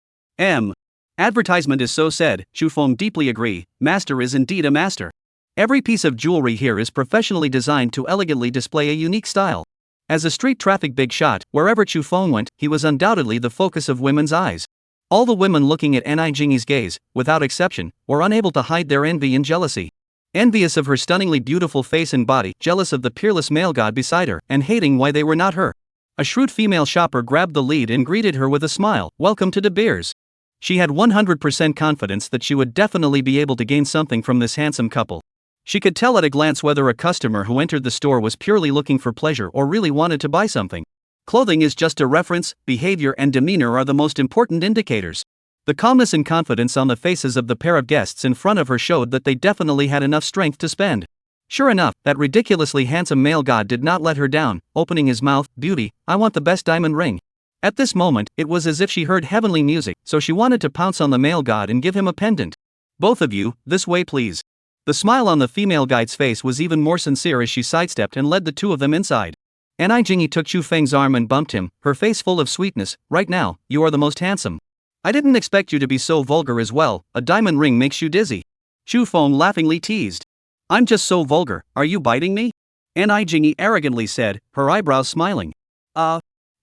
Advertisement is so said, Chu Feng deeply agree, master is indeed a master. Every piece of jewelry here is professionally designed to elegantly display a unique style. As a street traffic big shot, wherever Chu Feng went, he was undoubtedly the focus of women's eyes. All the women looking at Ni Jingyi's gaze, without exception, were unable to hide their envy and jealousy. Envious of her stunningly beautiful face and body, jealous of the peerless male god beside her, and hating why they were not her. A shrewd female shopper grabbed the lead and greeted her with a smile, "Welcome to De Beers." She had 100% confidence that she would definitely be able to gain something from this handsome couple. She could tell at a glance whether a customer who entered the store was purely looking for pleasure or really wanted to buy something. Clothing is just a reference, behavior and demeanor are the most important indicators. The calmness and confidence on the faces of the pair of guests in front of her showed that they definitely had enough strength to spend. Sure enough, that ridiculously handsome male god did not let her down, opening his mouth, "Beauty, I want the best diamond ring." At this moment, it was as if she heard heavenly music, so she wanted to pounce on the male god and give him a pendant. "Both of you, this way please." The smile on the female guide's face was even more sincere as she sidestepped and led the two of them inside. Ni Jingyi took Chu Feng's arm and bumped him, her face full of sweetness. "Right now, you are the most handsome. I didn't expect you to be so vulgar as well, a diamond ring makes you dizzy." Chu Feng laughingly teased. "I'm just so vulgar, are you biting me?" Ni Jingyi arrogantly said, her eyebrows smiling. I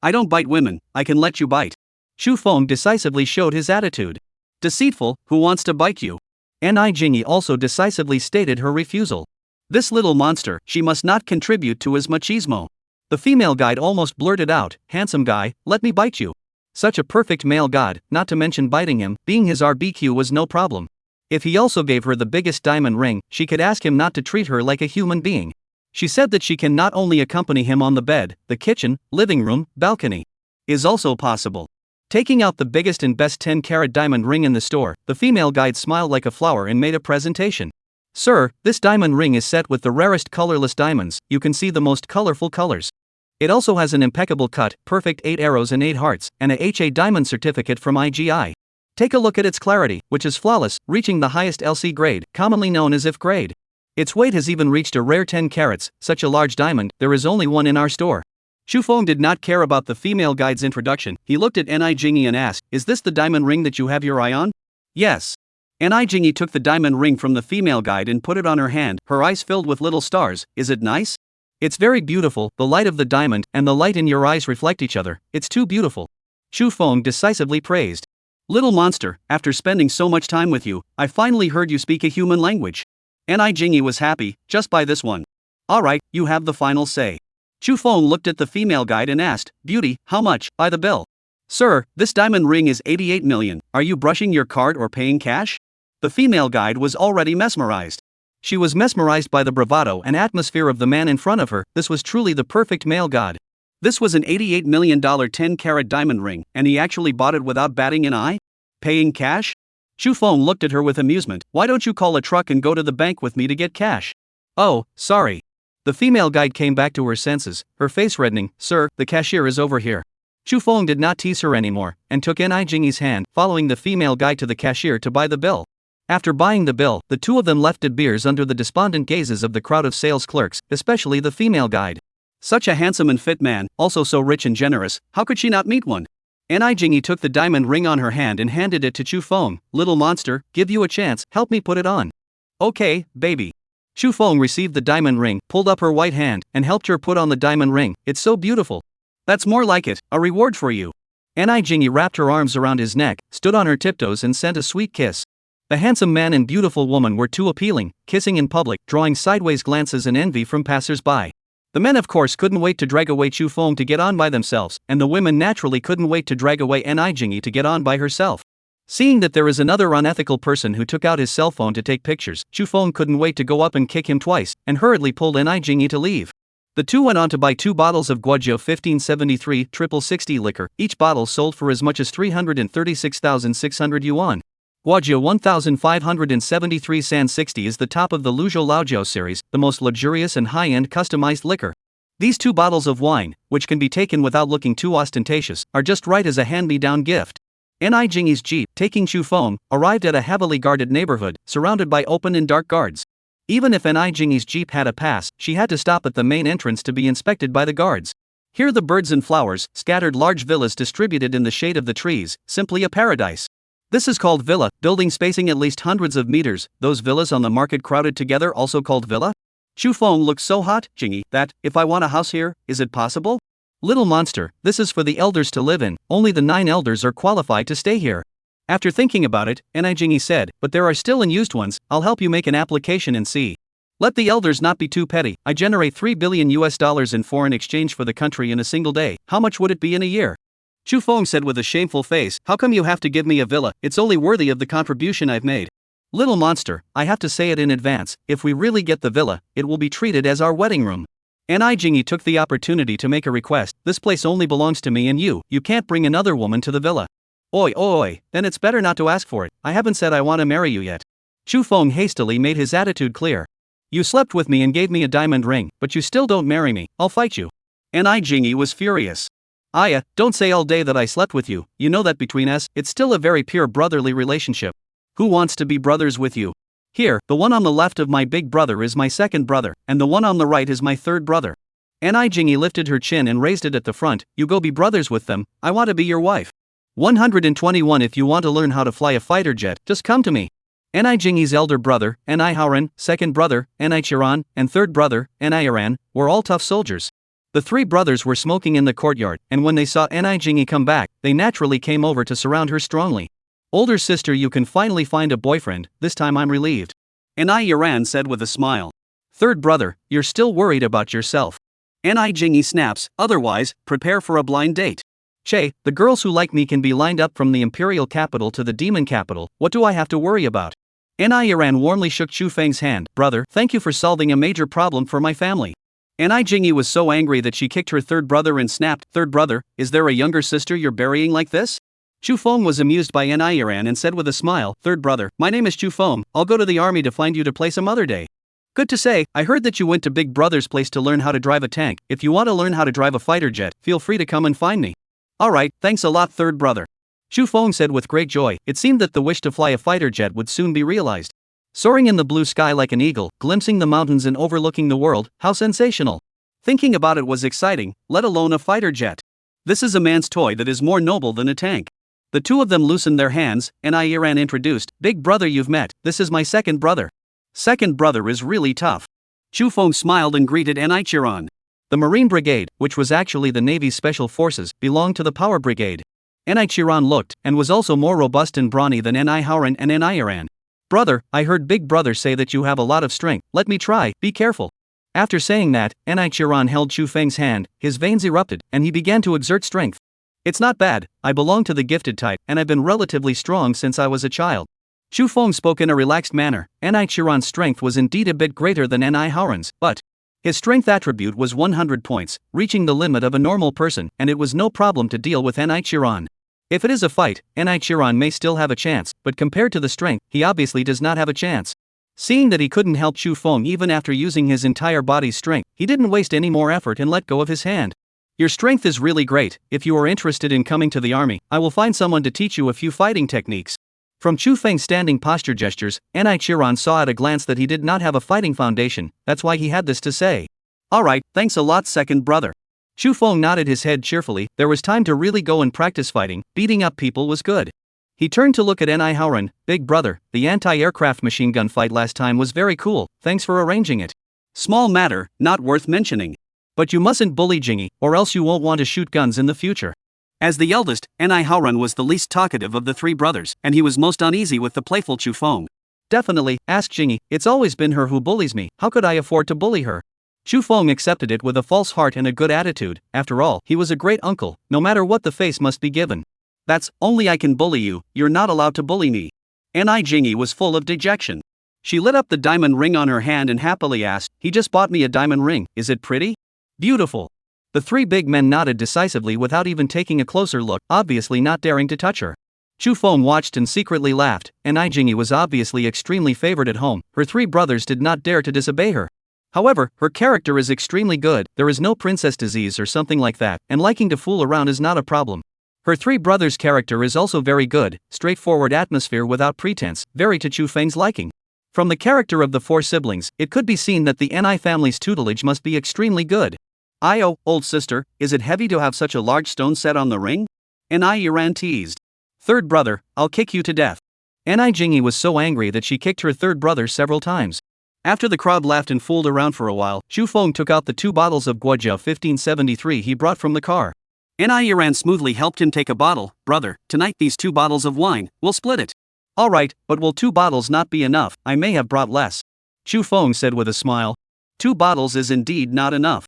don't bite women, I can let you bite." Chu Feng decisively showed his attitude. "Deceitful, who wants to bite you?" Ni Jingyi also decisively stated her refusal. This little monster, she must not contribute to his machismo. The female guide almost blurted out, "Handsome guy, let me bite you." Such a perfect male god, not to mention biting him, being his RBQ was no problem. If he also gave her the biggest diamond ring, she could ask him not to treat her like a human being. She said that she can not only accompany him on the bed, the kitchen, living room, balcony. Is also possible. Taking out the biggest and best 10-carat diamond ring in the store, the female guide smiled like a flower and made a presentation. "Sir, this diamond ring is set with the rarest colorless diamonds, you can see the most colorful colors. It also has an impeccable cut, perfect 8 arrows and 8 hearts, and a HA diamond certificate from IGI. Take a look at its clarity, which is flawless, reaching the highest LC grade, commonly known as IF grade. Its weight has even reached a rare 10 carats, such a large diamond, there is only one in our store." Chu Feng did not care about the female guide's introduction. He looked at Ni Jingyi and asked, "Is this the diamond ring that you have your eye on?" "Yes." Ni Jingyi took the diamond ring from the female guide and put it on her hand, her eyes filled with little stars. "Is it nice?" "It's very beautiful, the light of the diamond and the light in your eyes reflect each other, it's too beautiful." Chu Feng decisively praised. "Little monster, after spending so much time with you, I finally heard you speak a human language." Ni Jingyi was happy, "Just buy this one." "Alright, you have the final say." Chu Feng looked at the female guide and asked, "Beauty, how much? By the bill." "Sir, this diamond ring is 88 million, are you brushing your card or paying cash?" The female guide was already mesmerized. She was mesmerized by the bravado and atmosphere of the man in front of her. This was truly the perfect male god. This was an $88 million 10-carat diamond ring, and he actually bought it without batting an eye? Paying cash? Chu Feng looked at her with amusement. "Why don't you call a truck and go to the bank with me to get cash?" "Oh, sorry." The female guide came back to her senses, her face reddening. "Sir, the cashier is over here." Chu Feng did not tease her anymore, and took Ni Jingyi's hand, following the female guide to the cashier to buy the bill. After buying the bill, the two of them left De Beers under the despondent gazes of the crowd of sales clerks, especially the female guide. Such a handsome and fit man, also so rich and generous, how could she not meet one? Ni Jingyi took the diamond ring on her hand and handed it to Chu Feng. "Little monster, give you a chance, help me put it on." "Okay, baby." Chu Feng received the diamond ring, pulled up her white hand, and helped her put on the diamond ring. "It's so beautiful." "That's more like it, a reward for you." Ni Jingyi wrapped her arms around his neck, stood on her tiptoes and sent a sweet kiss. The handsome man and beautiful woman were too appealing, kissing in public, drawing sideways glances and envy from passers-by. The men of course couldn't wait to drag away Chu Feng to get on by themselves, and the women naturally couldn't wait to drag away Ni Jingyi to get on by herself. Seeing that there is another unethical person who took out his cell phone to take pictures, Chu Feng couldn't wait to go up and kick him twice, and hurriedly pulled Ni Jingyi to leave. The two went on to buy 2 bottles of Guangzhou 1573 triple 60 liquor, each bottle sold for as much as 336,600 yuan. Guangzhou 1573 San 60 is the top of the Luzhou Laojiao series, the most luxurious and high-end customized liquor. These 2 bottles of wine, which can be taken without looking too ostentatious, are just right as a hand-me-down gift. Ni Jingyi's jeep, taking Chu Feng, arrived at a heavily guarded neighborhood, surrounded by open and dark guards. Even if Ni Jingyi's jeep had a pass, she had to stop at the main entrance to be inspected by the guards. Here the birds and flowers, scattered large villas distributed in the shade of the trees, simply a paradise. This is called villa, building spacing at least hundreds of meters, those villas on the market crowded together also called villa? Chu Feng looks so hot, Jingyi, that, if I want a house here, is it possible? Little monster, this is for the elders to live in, only the 9 elders are qualified to stay here. After thinking about it, Ni Jingyi said, but there are still unused ones, I'll help you make an application and see. Let the elders not be too petty, I generate $3 billion in foreign exchange for the country in a single day, how much would it be in a year? Chu Feng said with a shameful face, how come you have to give me a villa, it's only worthy of the contribution I've made. Little monster, I have to say it in advance, if we really get the villa, it will be treated as our wedding room. Ni Jingyi took the opportunity to make a request, this place only belongs to me and you can't bring another woman to the villa. Oi, then it's better not to ask for it, I haven't said I want to marry you yet. Chu Feng hastily made his attitude clear. You slept with me and gave me a diamond ring, but you still don't marry me, I'll fight you. Ni Jingyi was furious. Aya, don't say all day that I slept with you, you know that between us, it's still a very pure brotherly relationship. Who wants to be brothers with you? Here, the one on the left of my big brother is my second brother, and the one on the right is my third brother. Ni Jingyi lifted her chin and raised it at the front, you go be brothers with them, I want to be your wife. 121 If you want to learn how to fly a fighter jet, just come to me. Ni Jingyi's elder brother, Ni Harem, second brother, Ni Chiran, and third brother, Ni Iran, were all tough soldiers. The 3 brothers were smoking in the courtyard, and when they saw Ni Jingyi come back, they naturally came over to surround her strongly. Older sister, you can finally find a boyfriend, this time I'm relieved. Ni Iran said with a smile. Third brother, you're still worried about yourself. Ni Jingyi snaps, otherwise, prepare for a blind date. Che, the girls who like me can be lined up from the imperial capital to the demon capital, what do I have to worry about? Ni Iran warmly shook Chu Feng's hand, brother, thank you for solving a major problem for my family. Ni Jingyi was so angry that she kicked her third brother and snapped, third brother, is there a younger sister you're burying like this? Chu Feng was amused by Ni Iran and said with a smile, third brother, my name is Chu Feng, I'll go to the army to find you to play some other day. Good to say, I heard that you went to Big Brother's place to learn how to drive a tank, if you want to learn how to drive a fighter jet, feel free to come and find me. Alright, thanks a lot third brother. Chu Feng said with great joy, it seemed that the wish to fly a fighter jet would soon be realized. Soaring in the blue sky like an eagle, glimpsing the mountains and overlooking the world, how sensational. Thinking about it was exciting, let alone a fighter jet. This is a man's toy that is more noble than a tank. The 2 of them loosened their hands, and Iran introduced, big brother you've met, this is my second brother. Second brother is really tough. Chu Feng smiled and greeted Ni Chiran. The Marine Brigade, which was actually the Navy's Special Forces, belonged to the Power Brigade. Ni Chiran looked, and was also more robust and brawny than Ni Haren and Ni Iran. Brother, I heard big brother say that you have a lot of strength, let me try, be careful. After saying that, Ni Chiran held Chu Feng's hand, his veins erupted, and he began to exert strength. It's not bad, I belong to the gifted type, and I've been relatively strong since I was a child. Chu Feng spoke in a relaxed manner, Ni Chiran's strength was indeed a bit greater than Ni Haren's, but his strength attribute was 100 points, reaching the limit of a normal person, and it was no problem to deal with Ni Chiran. If it is a fight, Ni Chiran may still have a chance, but compared to the strength, he obviously does not have a chance. Seeing that he couldn't help Chu Feng even after using his entire body's strength, he didn't waste any more effort and let go of his hand. Your strength is really great, if you are interested in coming to the army, I will find someone to teach you a few fighting techniques. From Chu Feng's standing posture gestures, Ni Chiran saw at a glance that he did not have a fighting foundation, that's why he had this to say. Alright, thanks a lot second brother. Chu Feng nodded his head cheerfully, there was time to really go and practice fighting, beating up people was good. He turned to look at Ni Haren, big brother, the anti-aircraft machine gun fight last time was very cool, thanks for arranging it. Small matter, not worth mentioning. But you mustn't bully Jingyi, or else you won't want to shoot guns in the future. As the eldest, Ni Haren was the least talkative of the 3 brothers, and he was most uneasy with the playful Chu Feng. Definitely, ask Jingyi, it's always been her who bullies me, how could I afford to bully her? Chu Feng accepted it with a false heart and a good attitude, after all, he was a great uncle, no matter what the face must be given. That's, only I can bully you, you're not allowed to bully me. Ni Jingyi was full of dejection. She lit up the diamond ring on her hand and happily asked, he just bought me a diamond ring, is it pretty? Beautiful. The three big men nodded decisively without even taking a closer look, obviously not daring to touch her. Chu Feng watched and secretly laughed, and Jingy was obviously extremely favored at home. Her three brothers did not dare to disobey her. However, her character is extremely good, there is no princess disease or something like that, and liking to fool around is not a problem. Her three brothers' character is also very good, straightforward atmosphere without pretense, very to Chu Feng's liking. From the character of the four siblings, it could be seen that the Ni family's tutelage must be extremely good. "Oh, old sister, is it heavy to have such a large stone set on the ring?" Ni Yuran teased. "Third brother, I'll kick you to death." Ni Jingy was so angry that she kicked her third brother several times. After the crowd laughed and fooled around for a while, Chu Feng took out the 2 bottles of Guojia 1573 he brought from the car. Ni Yuran smoothly helped him take a bottle. "Brother, tonight these 2 bottles of wine, we'll split it." "Alright, but will 2 bottles not be enough? I may have brought less." Chu Feng said with a smile. 2 bottles is indeed not enough.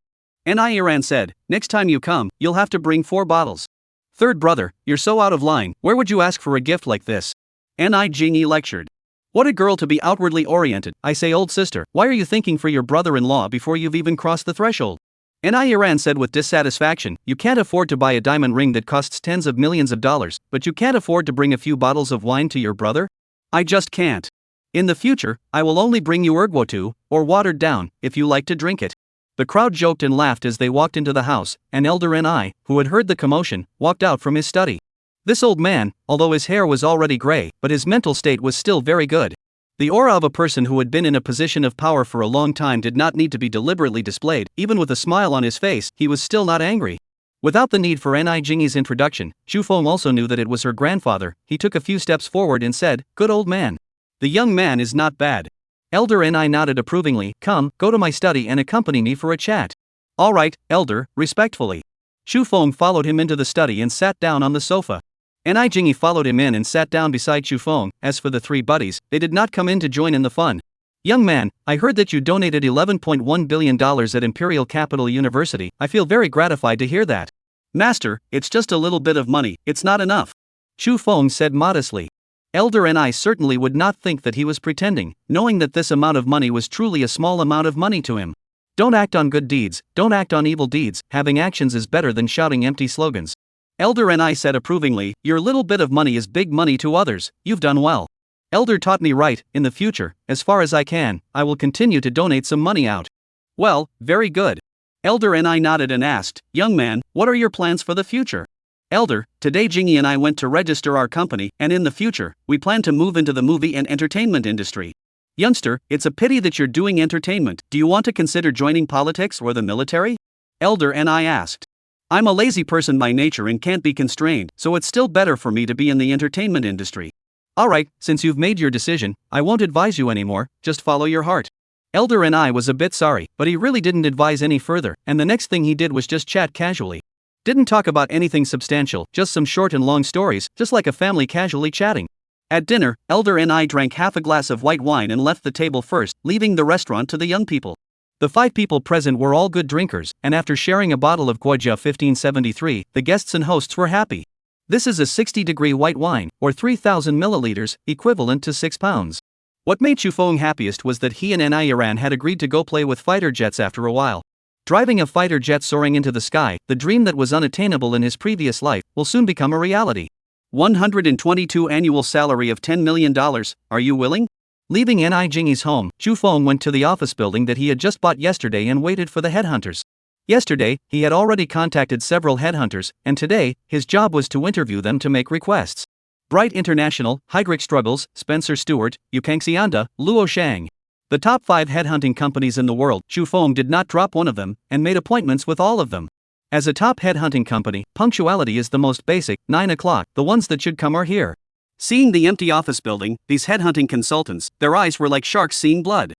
Ni Yuran said, "Next time you come, you'll have to bring 4 bottles. Third brother, you're so out of line, where would you ask for a gift like this?" Ni Jingy lectured. "What a girl to be outwardly oriented. I say, old sister, why are you thinking for your brother-in-law before you've even crossed the threshold?" Ni Yuran said with dissatisfaction, "You can't afford to buy a diamond ring that costs tens of millions of dollars, but you can't afford to bring a few bottles of wine to your brother? I just can't. In the future, I will only bring you erguotu, or watered down, if you like to drink it." The crowd joked and laughed as they walked into the house, and Elder Ni, who had heard the commotion, walked out from his study. This old man, although his hair was already gray, but his mental state was still very good. The aura of a person who had been in a position of power for a long time did not need to be deliberately displayed. Even with a smile on his face, he was still not angry. Without the need for Ni Jingy's introduction, Chu Feng also knew that it was her grandfather. He took a few steps forward and said, "Good old man. The young man is not bad." Elder Ni nodded approvingly. "Come, go to my study and accompany me for a chat." "Alright, Elder," respectfully. Chu Feng followed him into the study and sat down on the sofa. Ni Jingy followed him in and sat down beside Chu Feng. As for the 3 buddies, they did not come in to join in the fun. "Young man, I heard that you donated $11.1 billion at Imperial Capital University. I feel very gratified to hear that." "Master, it's just a little bit of money, it's not enough," Chu Feng said modestly. Elder Ni certainly would not think that he was pretending, knowing that this amount of money was truly a small amount of money to him. Don't act on good deeds, don't act on evil deeds, having actions is better than shouting empty slogans. Elder Ni said approvingly, "Your little bit of money is big money to others, you've done well. Elder taught me right. In the future, as far as I can, I will continue to donate some money out." "Well, very good." Elder Ni nodded and asked, "Young man, what are your plans for the future?" "Elder, today Jingy and I went to register our company, and in the future, we plan to move into the movie and entertainment industry." "Youngster, it's a pity that you're doing entertainment. Do you want to consider joining politics or the military?" Elder Ni asked. "I'm a lazy person by nature and can't be constrained, so it's still better for me to be in the entertainment industry." "Alright, since you've made your decision, I won't advise you anymore, just follow your heart." Elder Ni was a bit sorry, but he really didn't advise any further, and the next thing he did was just chat casually. Didn't talk about anything substantial, just some short and long stories, just like a family casually chatting. At dinner, Elder Ni drank half a glass of white wine and left the table first, leaving the restaurant to the young people. The 5 people present were all good drinkers, and after sharing a bottle of Guojia 1573, the guests and hosts were happy. This is a 60-degree white wine, or 3,000 milliliters, equivalent to 6 pounds. What made Chu Feng happiest was that he and Ni Yuran had agreed to go play with fighter jets after a while. Driving a fighter jet soaring into the sky, the dream that was unattainable in his previous life, will soon become a reality. 122 annual salary of $10 million, are you willing? Leaving Ni Jingy's home, Chu Feng went to the office building that he had just bought yesterday and waited for the headhunters. Yesterday, he had already contacted several headhunters, and today, his job was to interview them to make requests. Bright International, Heidrich Struggles, Spencer Stewart, Yukangxianda, Luo Shang. The top 5 headhunting companies in the world. Chu Feng did not drop one of them, and made appointments with all of them. As a top headhunting company, punctuality is the most basic. 9 o'clock, the ones that should come are here. Seeing the empty office building, these headhunting consultants, their eyes were like sharks seeing blood.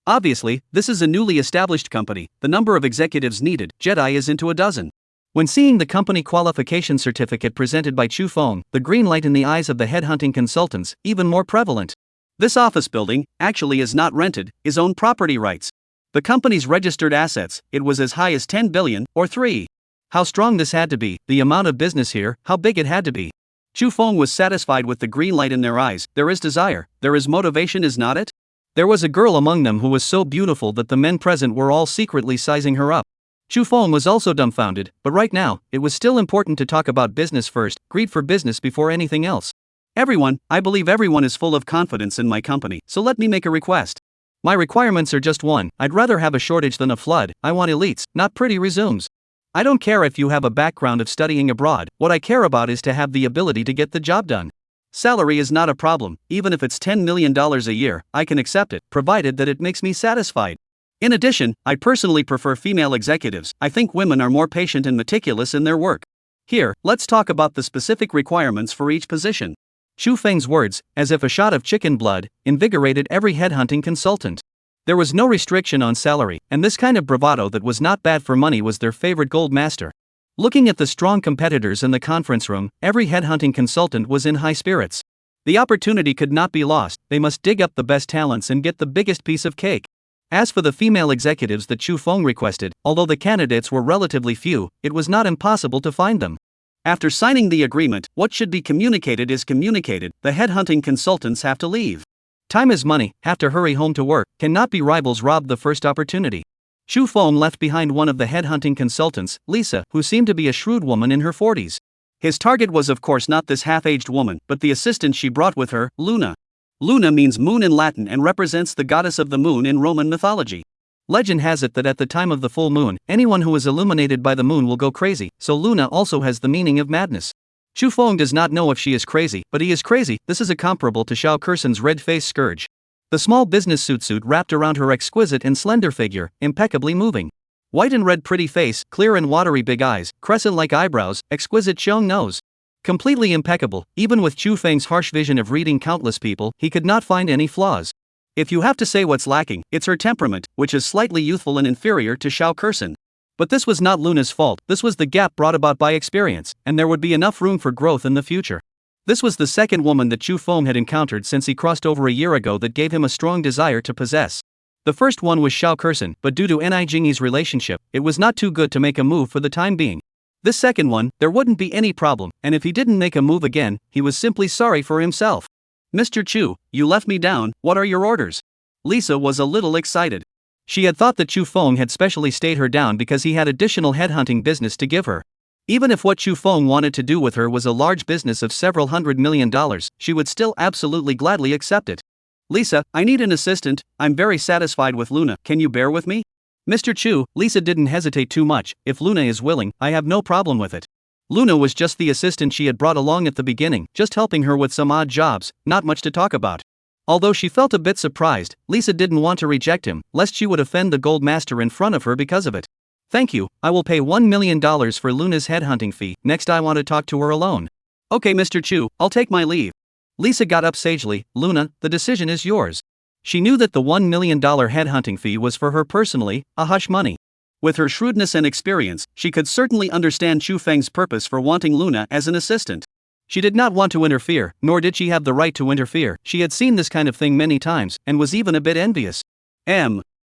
Obviously, this is a newly established company. The number of executives needed, Jedi, is into a dozen. When seeing the company qualification certificate presented by Chu Feng, the green light in the eyes of the headhunting consultants, even more prevalent. This office building, actually is not rented, is owned property rights. The company's registered assets, it was as high as 10 billion, or 3. How strong this had to be, the amount of business here, how big it had to be. Chu Feng was satisfied with the green light in their eyes. There is desire, there is motivation, is not it? There was a girl among them who was so beautiful that the men present were all secretly sizing her up. Chu Feng was also dumbfounded, but right now, it was still important to talk about business first, greed for business before anything else. I believe everyone is full of confidence in my company, so let me make a request. My requirements are just one: I'd rather have a shortage than a flood. I want elites, not pretty resumes. I don't care if you have a background of studying abroad, what I care about is to have the ability to get the job done. Salary is not a problem, even if it's $10 million a year, I can accept it, provided that it makes me satisfied. In addition, I personally prefer female executives. I think women are more patient and meticulous in their work. Here, let's talk about the specific requirements for each position. Chu Feng's words, as if a shot of chicken blood, invigorated every headhunting consultant. There was no restriction on salary, and this kind of bravado that was not bad for money was their favorite gold master. Looking at the strong competitors in the conference room, every headhunting consultant was in high spirits. The opportunity could not be lost. They must dig up the best talents and get the biggest piece of cake. As for the female executives that Chu Feng requested, although the candidates were relatively few, it was not impossible to find them. After signing the agreement, what should be communicated is communicated. The headhunting consultants have to leave. Time is money, have to hurry home to work, cannot be rivals robbed the first opportunity. Chu Feng left behind one of the headhunting consultants, Lisa, who seemed to be a shrewd woman in her 40s. His target was of course not this half-aged woman, but the assistant she brought with her, Luna. Luna means moon in Latin and represents the goddess of the moon in Roman mythology. Legend has it that at the time of the full moon, anyone who is illuminated by the moon will go crazy, so Luna also has the meaning of madness. Chu Feng does not know if she is crazy, but he is crazy. This is comparable to Shao Kursen's red-faced scourge. The small business suit wrapped around her exquisite and slender figure, impeccably moving. White and red pretty face, clear and watery big eyes, crescent-like eyebrows, exquisite Cheong nose. Completely impeccable. Even with Chu Feng's harsh vision of reading countless people, he could not find any flaws. If you have to say what's lacking, it's her temperament, which is slightly youthful and inferior to Shao Kursen. But this was not Luna's fault, this was the gap brought about by experience, and there would be enough room for growth in the future. This was the second woman that Chu Feng had encountered since he crossed over a year ago that gave him a strong desire to possess. The first one was Shao Kursen, but due to Ni Jingyi's relationship, it was not too good to make a move for the time being. This second one, there wouldn't be any problem, and if he didn't make a move again, he was simply sorry for himself. Mr. Chu, you left me down, what are your orders? Lisa was a little excited. She had thought that Chu Feng had specially stayed her down because he had additional headhunting business to give her. Even if what Chu Feng wanted to do with her was a large business of several $100 million, she would still absolutely gladly accept it. Lisa, I need an assistant. I'm very satisfied with Luna, can you bear with me? Mr. Chu, Lisa didn't hesitate too much. If Luna is willing, I have no problem with it. Luna was just the assistant she had brought along at the beginning, just helping her with some odd jobs, not much to talk about. Although she felt a bit surprised, Lisa didn't want to reject him, lest she would offend the gold master in front of her because of it. Thank you, I will pay $1 million for Luna's headhunting fee. Next I want to talk to her alone. Okay Mr. Chu, I'll take my leave. Lisa got up sagely. Luna, the decision is yours. She knew that the $1 million headhunting fee was for her personally, a hush money. With her shrewdness and experience, she could certainly understand Chu Feng's purpose for wanting Luna as an assistant. She did not want to interfere, nor did she have the right to interfere. She had seen this kind of thing many times, and was even a bit envious.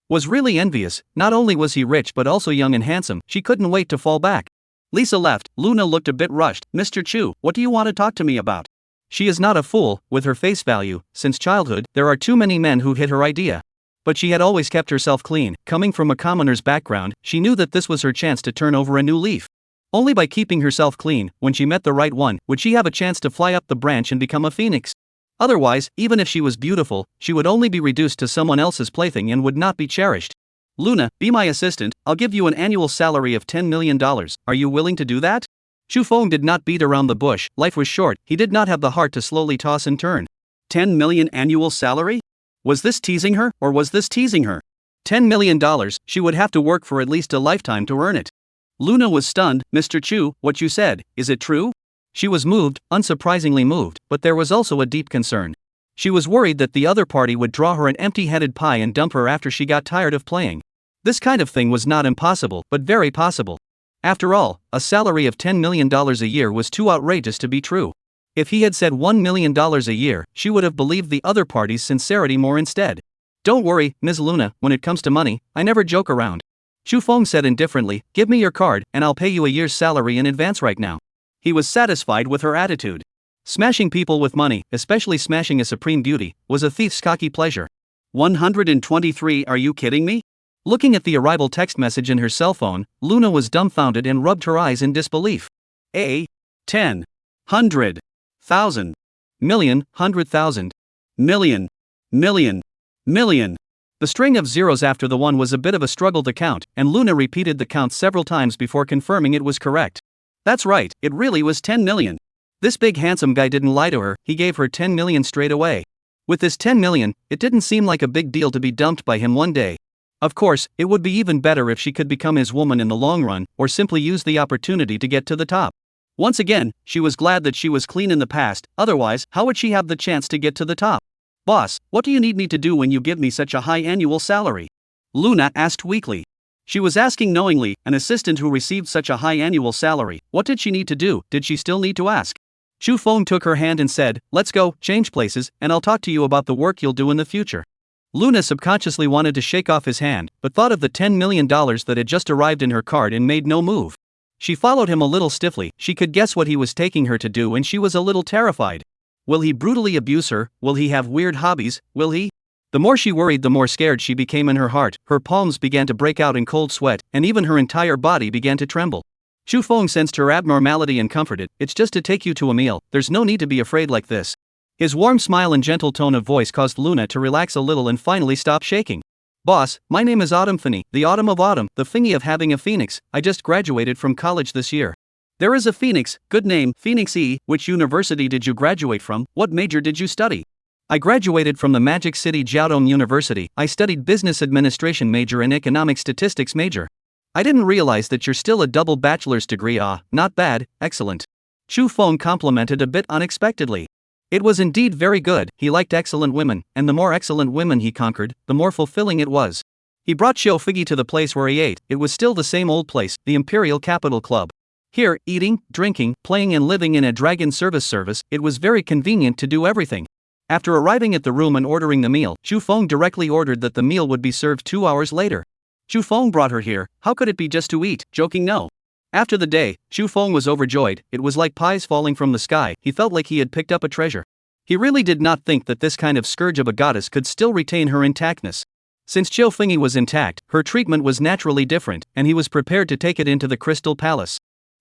Was really envious. Not only was he rich but also young and handsome, she couldn't wait to fall back. Lisa left. Luna looked a bit rushed. Mr. Chu, what do you want to talk to me about? She is not a fool, with her face value. Since childhood, there are too many men who hit her idea. But she had always kept herself clean. Coming from a commoner's background, she knew that this was her chance to turn over a new leaf. Only by keeping herself clean, when she met the right one, would she have a chance to fly up the branch and become a phoenix. Otherwise, even if she was beautiful, she would only be reduced to someone else's plaything and would not be cherished. Luna, be my assistant, I'll give you an annual salary of $10 million, are you willing to do that? Chu Feng did not beat around the bush, life was short, he did not have the heart to slowly toss and turn. 10 million annual salary? Was this teasing her, or was this teasing her? $10 million, she would have to work for at least a lifetime to earn it. Luna was stunned. Mr. Chu, what you said, is it true? She was moved, unsurprisingly moved, but there was also a deep concern. She was worried that the other party would draw her an empty-headed pie and dump her after she got tired of playing. This kind of thing was not impossible, but very possible. After all, a salary of $10 million a year was too outrageous to be true. If he had said $1 million a year, she would have believed the other party's sincerity more instead. Don't worry, Ms. Luna, when it comes to money, I never joke around. Chu Feng said indifferently, give me your card, and I'll pay you a year's salary in advance right now. He was satisfied with her attitude. Smashing people with money, especially smashing a supreme beauty, was a thief's cocky pleasure. 123, are you kidding me? Looking at the arrival text message in her cell phone, Luna was dumbfounded and rubbed her eyes in disbelief. 10, 100, 1,000, million, 100,000, million, million, million. The string of zeros after the 1 was a bit of a struggle to count, and Luna repeated the count several times before confirming it was correct. That's right, it really was 10 million. This big handsome guy didn't lie to her, he gave her 10 million straight away. With this 10 million, it didn't seem like a big deal to be dumped by him one day. Of course, it would be even better if she could become his woman in the long run, or simply use the opportunity to get to the top. Once again, she was glad that she was clean in the past, otherwise, how would she have the chance to get to the top? Boss, what do you need me to do when you give me such a high annual salary? Luna asked weakly. She was asking knowingly, an assistant who received such a high annual salary, what did she need to do? Did she still need to ask? Chu Feng took her hand and said, let's go, change places, and I'll talk to you about the work you'll do in the future. Luna subconsciously wanted to shake off his hand, but thought of the $10 million that had just arrived in her card and made no move. She followed him a little stiffly, she could guess what he was taking her to do and she was a little terrified. Will he brutally abuse her? Will he have weird hobbies? Will he? The more she worried, the more scared she became in her heart, her palms began to break out in cold sweat, and even her entire body began to tremble. Chu Feng sensed her abnormality and comforted, it's just to take you to a meal, there's no need to be afraid like this. His warm smile and gentle tone of voice caused Luna to relax a little and finally stop shaking. Boss, my name is Autumn Finny, the autumn of autumn, the thingy of having a phoenix, I just graduated from college this year. There is a phoenix, good name, Phoenix E. Which university did you graduate from? What major did you study? I graduated from the Magic City Jiaodong University, I studied business administration major and economic statistics major. I didn't realize that you're still a double bachelor's degree. Not bad, excellent. Chu Feng complimented a bit unexpectedly. It was indeed very good, he liked excellent women, and the more excellent women he conquered, the more fulfilling it was. He brought Xiao Figgy to the place where he ate, it was still the same old place, the Imperial Capital Club. Here, eating, drinking, playing and living in a dragon service, it was very convenient to do everything. After arriving at the room and ordering the meal, Chu Feng directly ordered that the meal would be served 2 hours later. Chu Feng brought her here, how could it be just to eat? Joking no. After the day, Chu Feng was overjoyed, it was like pies falling from the sky, he felt like he had picked up a treasure. He really did not think that this kind of scourge of a goddess could still retain her intactness. Since Xiao Fingyi was intact, her treatment was naturally different, and he was prepared to take it into the Crystal Palace.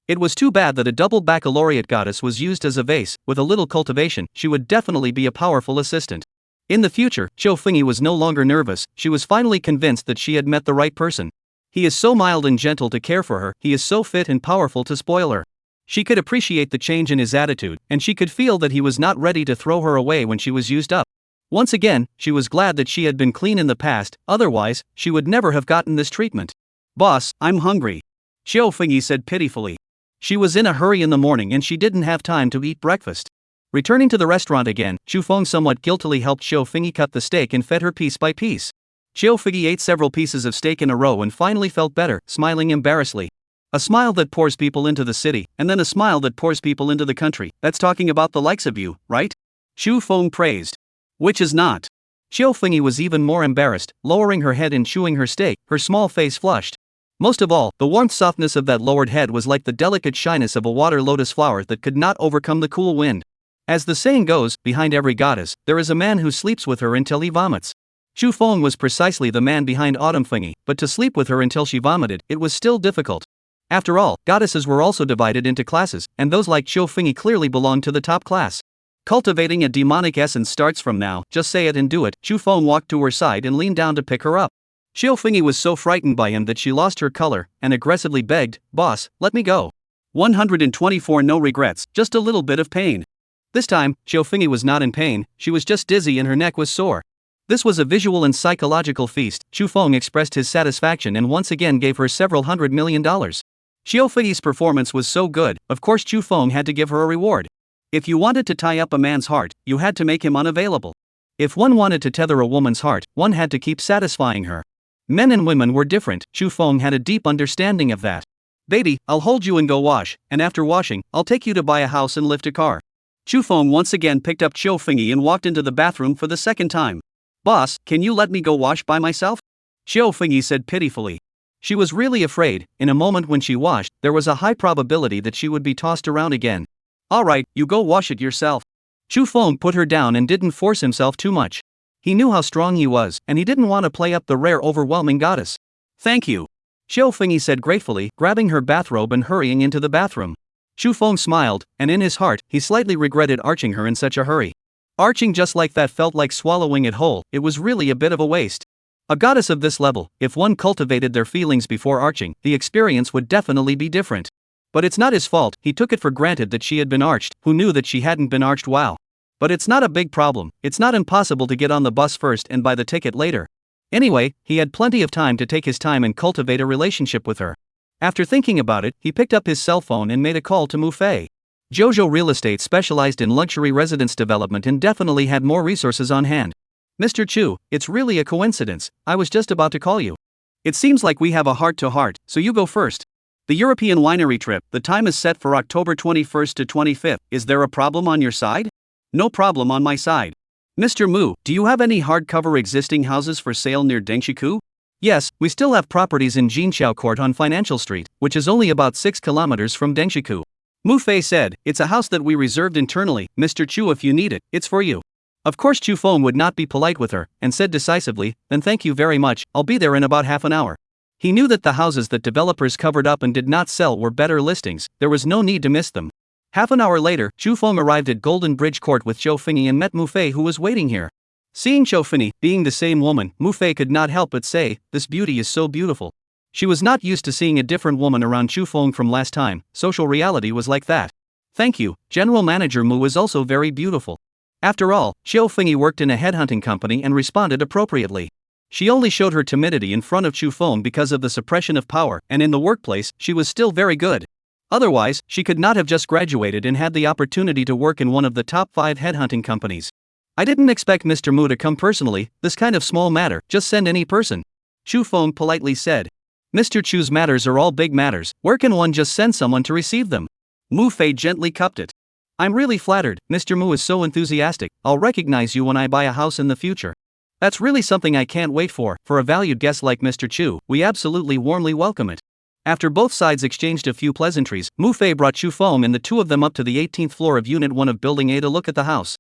It was too bad that a double baccalaureate goddess was used as a vase, with a little cultivation, she would definitely be a powerful assistant. In the future, Xiao Fingyi was no longer nervous, she was finally convinced that she had met the right person. He is so mild and gentle to care for her, he is so fit and powerful to spoil her. She could appreciate the change in his attitude, and she could feel that he was not ready to throw her away when she was used up. Once again, she was glad that she had been clean in the past, otherwise, she would never have gotten this treatment. Boss, I'm hungry. Xiao Fingyi said pitifully. She was in a hurry in the morning and she didn't have time to eat breakfast. Returning to the restaurant again, Chu Feng somewhat guiltily helped Xiao Fingyi cut the steak and fed her piece by piece. Xiao Fingyi ate several pieces of steak in a row and finally felt better, smiling embarrassedly. A smile that pours people into the city, and then a smile that pours people into the country, that's talking about the likes of you, right? Chu Feng praised. Which is not. Xiao Fingyi was even more embarrassed, lowering her head and chewing her steak, her small face flushed. Most of all, the warmth softness of that lowered head was like the delicate shyness of a water lotus flower that could not overcome the cool wind. As the saying goes, behind every goddess, there is a man who sleeps with her until he vomits. Chu Feng was precisely the man behind Autumn Fingyi, but to sleep with her until she vomited, it was still difficult. After all, goddesses were also divided into classes, and those like Xiao Fingyi clearly belonged to the top class. Cultivating a demonic essence starts from now, just say it and do it. Chu Feng walked to her side and leaned down to pick her up. Xiao Fingyi was so frightened by him that she lost her color, and aggressively begged, "Boss, let me go." 124 No regrets, just a little bit of pain. This time, Xiao Fingyi was not in pain, she was just dizzy and her neck was sore. This was a visual and psychological feast. Chu Feng expressed his satisfaction and once again gave her several $100 million. Xiao Fingyi's performance was so good, of course Chu Feng had to give her a reward. If you wanted to tie up a man's heart, you had to make him unavailable. If one wanted to tether a woman's heart, one had to keep satisfying her. Men and women were different, Chu Feng had a deep understanding of that. Baby, I'll hold you and go wash, and after washing, I'll take you to buy a house and lift a car. Chu Feng once again picked up Xiao Fingyi and walked into the bathroom for the second time. Boss, can you let me go wash by myself? Xiao Fingyi said pitifully. She was really afraid, in a moment when she washed, there was a high probability that she would be tossed around again. Alright, you go wash it yourself. Chu Feng put her down and didn't force himself too much. He knew how strong he was, and he didn't want to play up the rare overwhelming goddess. Thank you. Xiao Fengyi said gratefully, grabbing her bathrobe and hurrying into the bathroom. Chu Feng smiled, and in his heart, he slightly regretted arching her in such a hurry. Arching just like that felt like swallowing it whole, it was really a bit of a waste. A goddess of this level, if one cultivated their feelings before arching, the experience would definitely be different. But it's not his fault, he took it for granted that she had been arched, who knew that she hadn't been arched. Wow. But it's not a big problem, it's not impossible to get on the bus first and buy the ticket later. Anyway, he had plenty of time to take his time and cultivate a relationship with her. After thinking about it, he picked up his cell phone and made a call to Mu Fei. Jojo Real Estate specialized in luxury residence development and definitely had more resources on hand. Mr. Chu, it's really a coincidence, I was just about to call you. It seems like we have a heart-to-heart, so you go first. The European winery trip, the time is set for October 21st to 25th, is there a problem on your side? No problem on my side. Mr. Mu, do you have any hardcover existing houses for sale near Dengshiku? Yes, we still have properties in Jinqiao Court on Financial Street, which is only about 6 kilometers from Dengshiku. Mu Fei said, it's a house that we reserved internally, Mr. Chu, if you need it, it's for you. Of course Chu Feng would not be polite with her, and said decisively, then thank you very much, I'll be there in about half an hour. He knew that the houses that developers covered up and did not sell were better listings, there was no need to miss them. Half an hour later, Chu Feng arrived at Golden Bridge Court with Xiao Fengyi and met Mu Fei, who was waiting here. Seeing Xiao Fengyi, being the same woman, Mu Fei could not help but say, this beauty is so beautiful. She was not used to seeing a different woman around Chu Feng from last time, social reality was like that. Thank you, General Manager Mu is also very beautiful. After all, Xiao Fengyi worked in a headhunting company and responded appropriately. She only showed her timidity in front of Chu Feng because of the suppression of power, and in the workplace, she was still very good. Otherwise, she could not have just graduated and had the opportunity to work in one of the top 5 headhunting companies. I didn't expect Mr. Mu to come personally, this kind of small matter, just send any person. Chu Feng politely said. Mr. Chu's matters are all big matters, where can one just send someone to receive them? Mu Fei gently cupped it. I'm really flattered, Mr. Mu is so enthusiastic, I'll recognize you when I buy a house in the future. That's really something I can't wait for a valued guest like Mr. Chu, we absolutely warmly welcome it. After both sides exchanged a few pleasantries, Mu Fei brought Chu Feng and the two of them up to the 18th floor of Unit 1 of Building A to look at the house.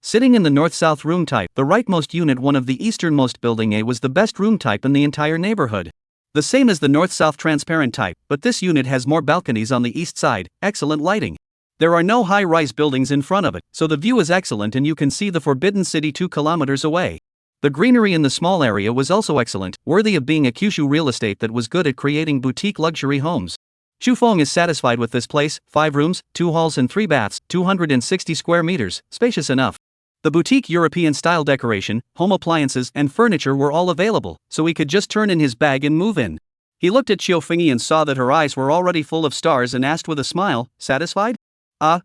Sitting in the north-south room type, the rightmost Unit 1 of the easternmost Building A was the best room type in the entire neighborhood. The same as the north-south transparent type, but this unit has more balconies on the east side, excellent lighting. There are no high-rise buildings in front of it, so the view is excellent and you can see the Forbidden City 2 kilometers away. The greenery in the small area was also excellent, worthy of being a Kyushu real estate that was good at creating boutique luxury homes. Chu Feng is satisfied with this place, 5 rooms, 2 halls and 3 baths, 260 square meters, spacious enough. The boutique European-style decoration, home appliances and furniture were all available, so he could just turn in his bag and move in. He looked at Xiao Fengyi and saw that her eyes were already full of stars and asked with a smile, satisfied?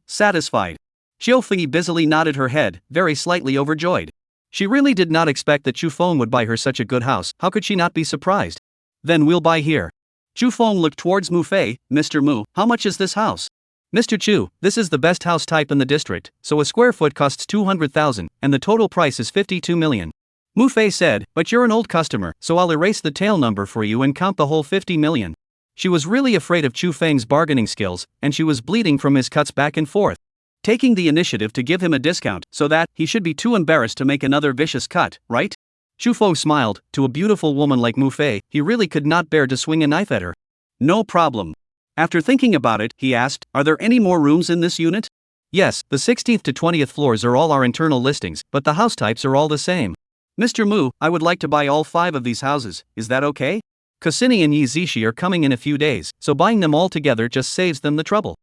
Satisfied. Xiao Fengyi busily nodded her head, very slightly overjoyed. She really did not expect that Chu Feng would buy her such a good house, how could she not be surprised? Then we'll buy here. Chu Feng looked towards Mu Fei, Mr. Mu, how much is this house? Mr. Chu, this is the best house type in the district, so a square foot costs 200,000, and the total price is 52 million. Mu Fei said, but you're an old customer, so I'll erase the tail number for you and count the whole 50 million. She was really afraid of Chu Feng's bargaining skills, and she was bleeding from his cuts back and forth. Taking the initiative to give him a discount, so that he should be too embarrassed to make another vicious cut, right? Chu Feng smiled, to a beautiful woman like Mu Fei, he really could not bear to swing a knife at her. No problem. After thinking about it, he asked, are there any more rooms in this unit? Yes, the 16th to 20th floors are all our internal listings, but the house types are all the same. Mr. Mu, I would like to buy all 5 of these houses, is that okay? Kusini and Yi Zishi are coming in a few days, so buying them all together just saves them the trouble.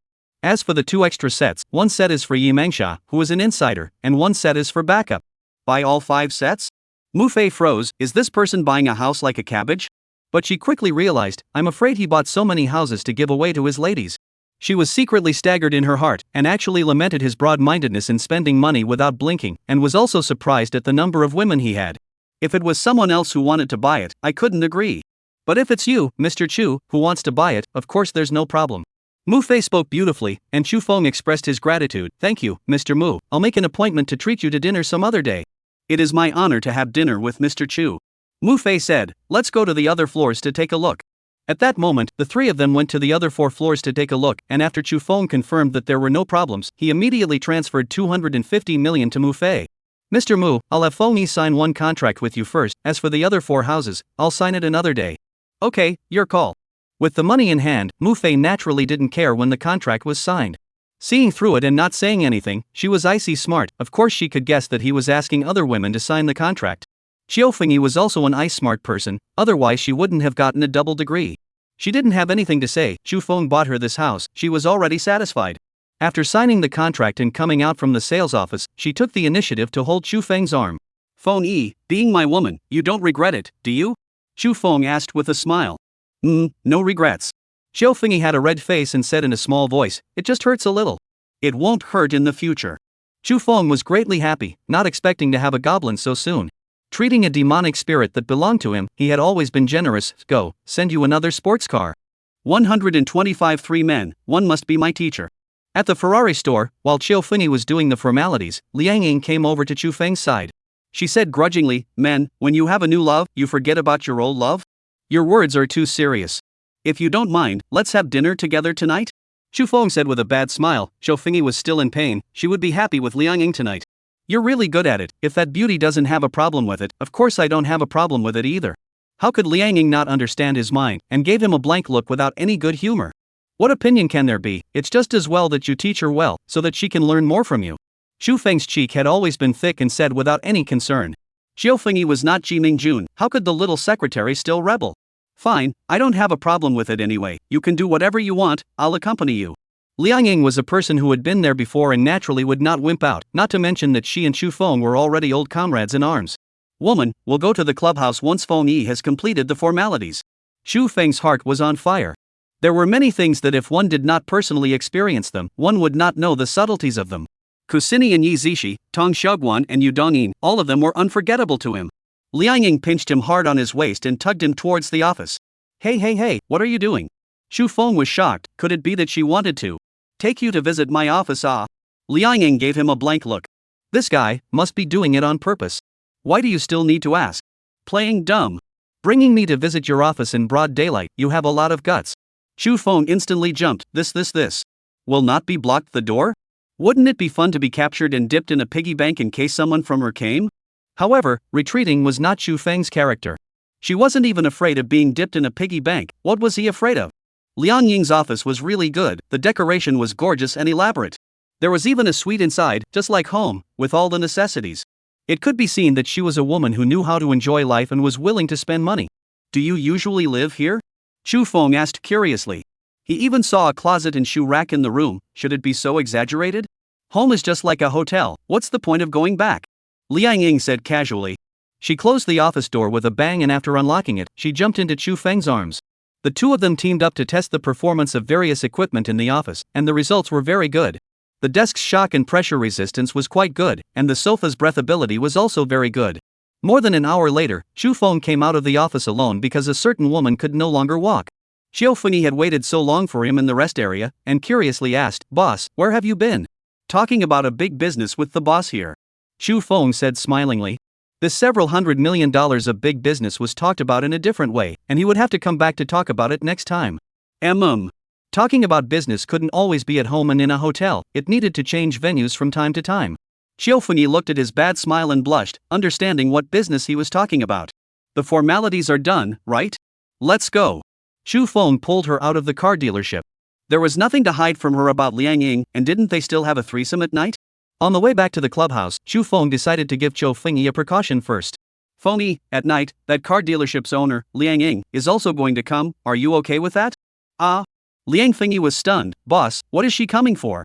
As for the 2 extra sets, one set is for Yi Mengsha, who is an insider, and one set is for backup. Buy all 5 sets? Mu Fei froze, is this person buying a house like a cabbage? But she quickly realized, I'm afraid he bought so many houses to give away to his ladies. She was secretly staggered in her heart, and actually lamented his broad-mindedness in spending money without blinking, and was also surprised at the number of women he had. If it was someone else who wanted to buy it, I couldn't agree. But if it's you, Mr. Chu, who wants to buy it, of course there's no problem. Mu Fei spoke beautifully, and Chu Feng expressed his gratitude. Thank you, Mr. Mu, I'll make an appointment to treat you to dinner some other day. It is my honor to have dinner with Mr. Chu. Mu Fei said, let's go to the other floors to take a look. At that moment, the 3 of them went to the other 4 floors to take a look, and after Chu Feng confirmed that there were no problems, he immediately transferred 250 million to Mu Fei. Mr. Mu, I'll have Feng Yi sign one contract with you first, as for the other 4 houses, I'll sign it another day. Okay, your call. With the money in hand, Mu Fei naturally didn't care when the contract was signed. Seeing through it and not saying anything, she was icy smart. Of course she could guess that he was asking other women to sign the contract. Xiao Fengyi was also an ice smart person, otherwise she wouldn't have gotten a double degree. She didn't have anything to say. Chu Feng bought her this house, she was already satisfied. After signing the contract and coming out from the sales office, she took the initiative to hold Chu Feng's arm. Feng Yi, being my woman, you don't regret it, do you? Chu Feng asked with a smile. No regrets. Xiao Fengyi had a red face and said in a small voice, it just hurts a little. It won't hurt in the future. Chu Feng was greatly happy, not expecting to have a goblin so soon. Treating a demonic spirit that belonged to him, he had always been generous. Go, send you another sports car. 125 3 men, one must be my teacher. At the Ferrari store, while Xiao Fengyi was doing the formalities, Liang Ying came over to Chu Feng's side. She said grudgingly, men, when you have a new love, you forget about your old love? Your words are too serious. If you don't mind, let's have dinner together tonight? Chu Feng said with a bad smile. Xiao Fengyi was still in pain, she would be happy with Liang Ying tonight. You're really good at it, if that beauty doesn't have a problem with it, of course I don't have a problem with it either. How could Liang Ying not understand his mind, and gave him a blank look without any good humor? What opinion can there be? It's just as well that you teach her well, so that she can learn more from you. Xu Feng's cheek had always been thick and said without any concern. Xiao Fengyi was not Ji Mingjun, how could the little secretary still rebel? Fine, I don't have a problem with it anyway, you can do whatever you want, I'll accompany you. Liang Ying was a person who had been there before and naturally would not wimp out, not to mention that she and Chu Feng were already old comrades in arms. Woman, we'll go to the clubhouse once Feng Yi has completed the formalities. Xu Feng's heart was on fire. There were many things that if one did not personally experience them, one would not know the subtleties of them. Kusini and Yi Zishi, Tong Xiaoguan and Yu Dongyin, all of them were unforgettable to him. Liang Ying pinched him hard on his waist and tugged him towards the office. Hey, what are you doing? Xu Feng was shocked, could it be that she wanted to take you to visit my office? Liang Ying gave him a blank look. This guy must be doing it on purpose. Why do you still need to ask? Playing dumb. Bringing me to visit your office in broad daylight, you have a lot of guts. Xu Feng instantly jumped. This. Will not be blocked the door? Wouldn't it be fun to be captured and dipped in a piggy bank in case someone from her came? However, retreating was not Xu Feng's character. She wasn't even afraid of being dipped in a piggy bank. What was he afraid of? Liang Ying's office was really good, the decoration was gorgeous and elaborate. There was even a suite inside, just like home, with all the necessities. It could be seen that she was a woman who knew how to enjoy life and was willing to spend money. Do you usually live here? Xu Feng asked curiously. He even saw a closet and shoe rack in the room. Should it be so exaggerated? Home is just like a hotel, what's the point of going back? Liang Ying said casually. She closed the office door with a bang and after unlocking it, she jumped into Xu Feng's arms. The two of them teamed up to test the performance of various equipment in the office, and the results were very good. The desk's shock and pressure resistance was quite good, and the sofa's breathability was also very good. More than an hour later, Xu Feng came out of the office alone because a certain woman could no longer walk. Xiao Fengyi had waited so long for him in the rest area, and curiously asked, "Boss, where have you been?" "Talking about a big business with the boss here." Xu Feng said smilingly. This several $100 million of big business was talked about in a different way, and he would have to come back to talk about it next time. Talking about business couldn't always be at home and in a hotel, it needed to change venues from time to time. Xiao Fengyi looked at his bad smile and blushed, understanding what business he was talking about. The formalities are done, right? Let's go. Xu Feng pulled her out of the car dealership. There was nothing to hide from her about Liang Ying, and didn't they still have a threesome at night? On the way back to the clubhouse, Xu Feng decided to give Xiao Fengyi a precaution first. Fengyi, at night, that car dealership's owner, Liang Ying, is also going to come, are you okay with that? Liang Fengyi was stunned. Boss, what is she coming for?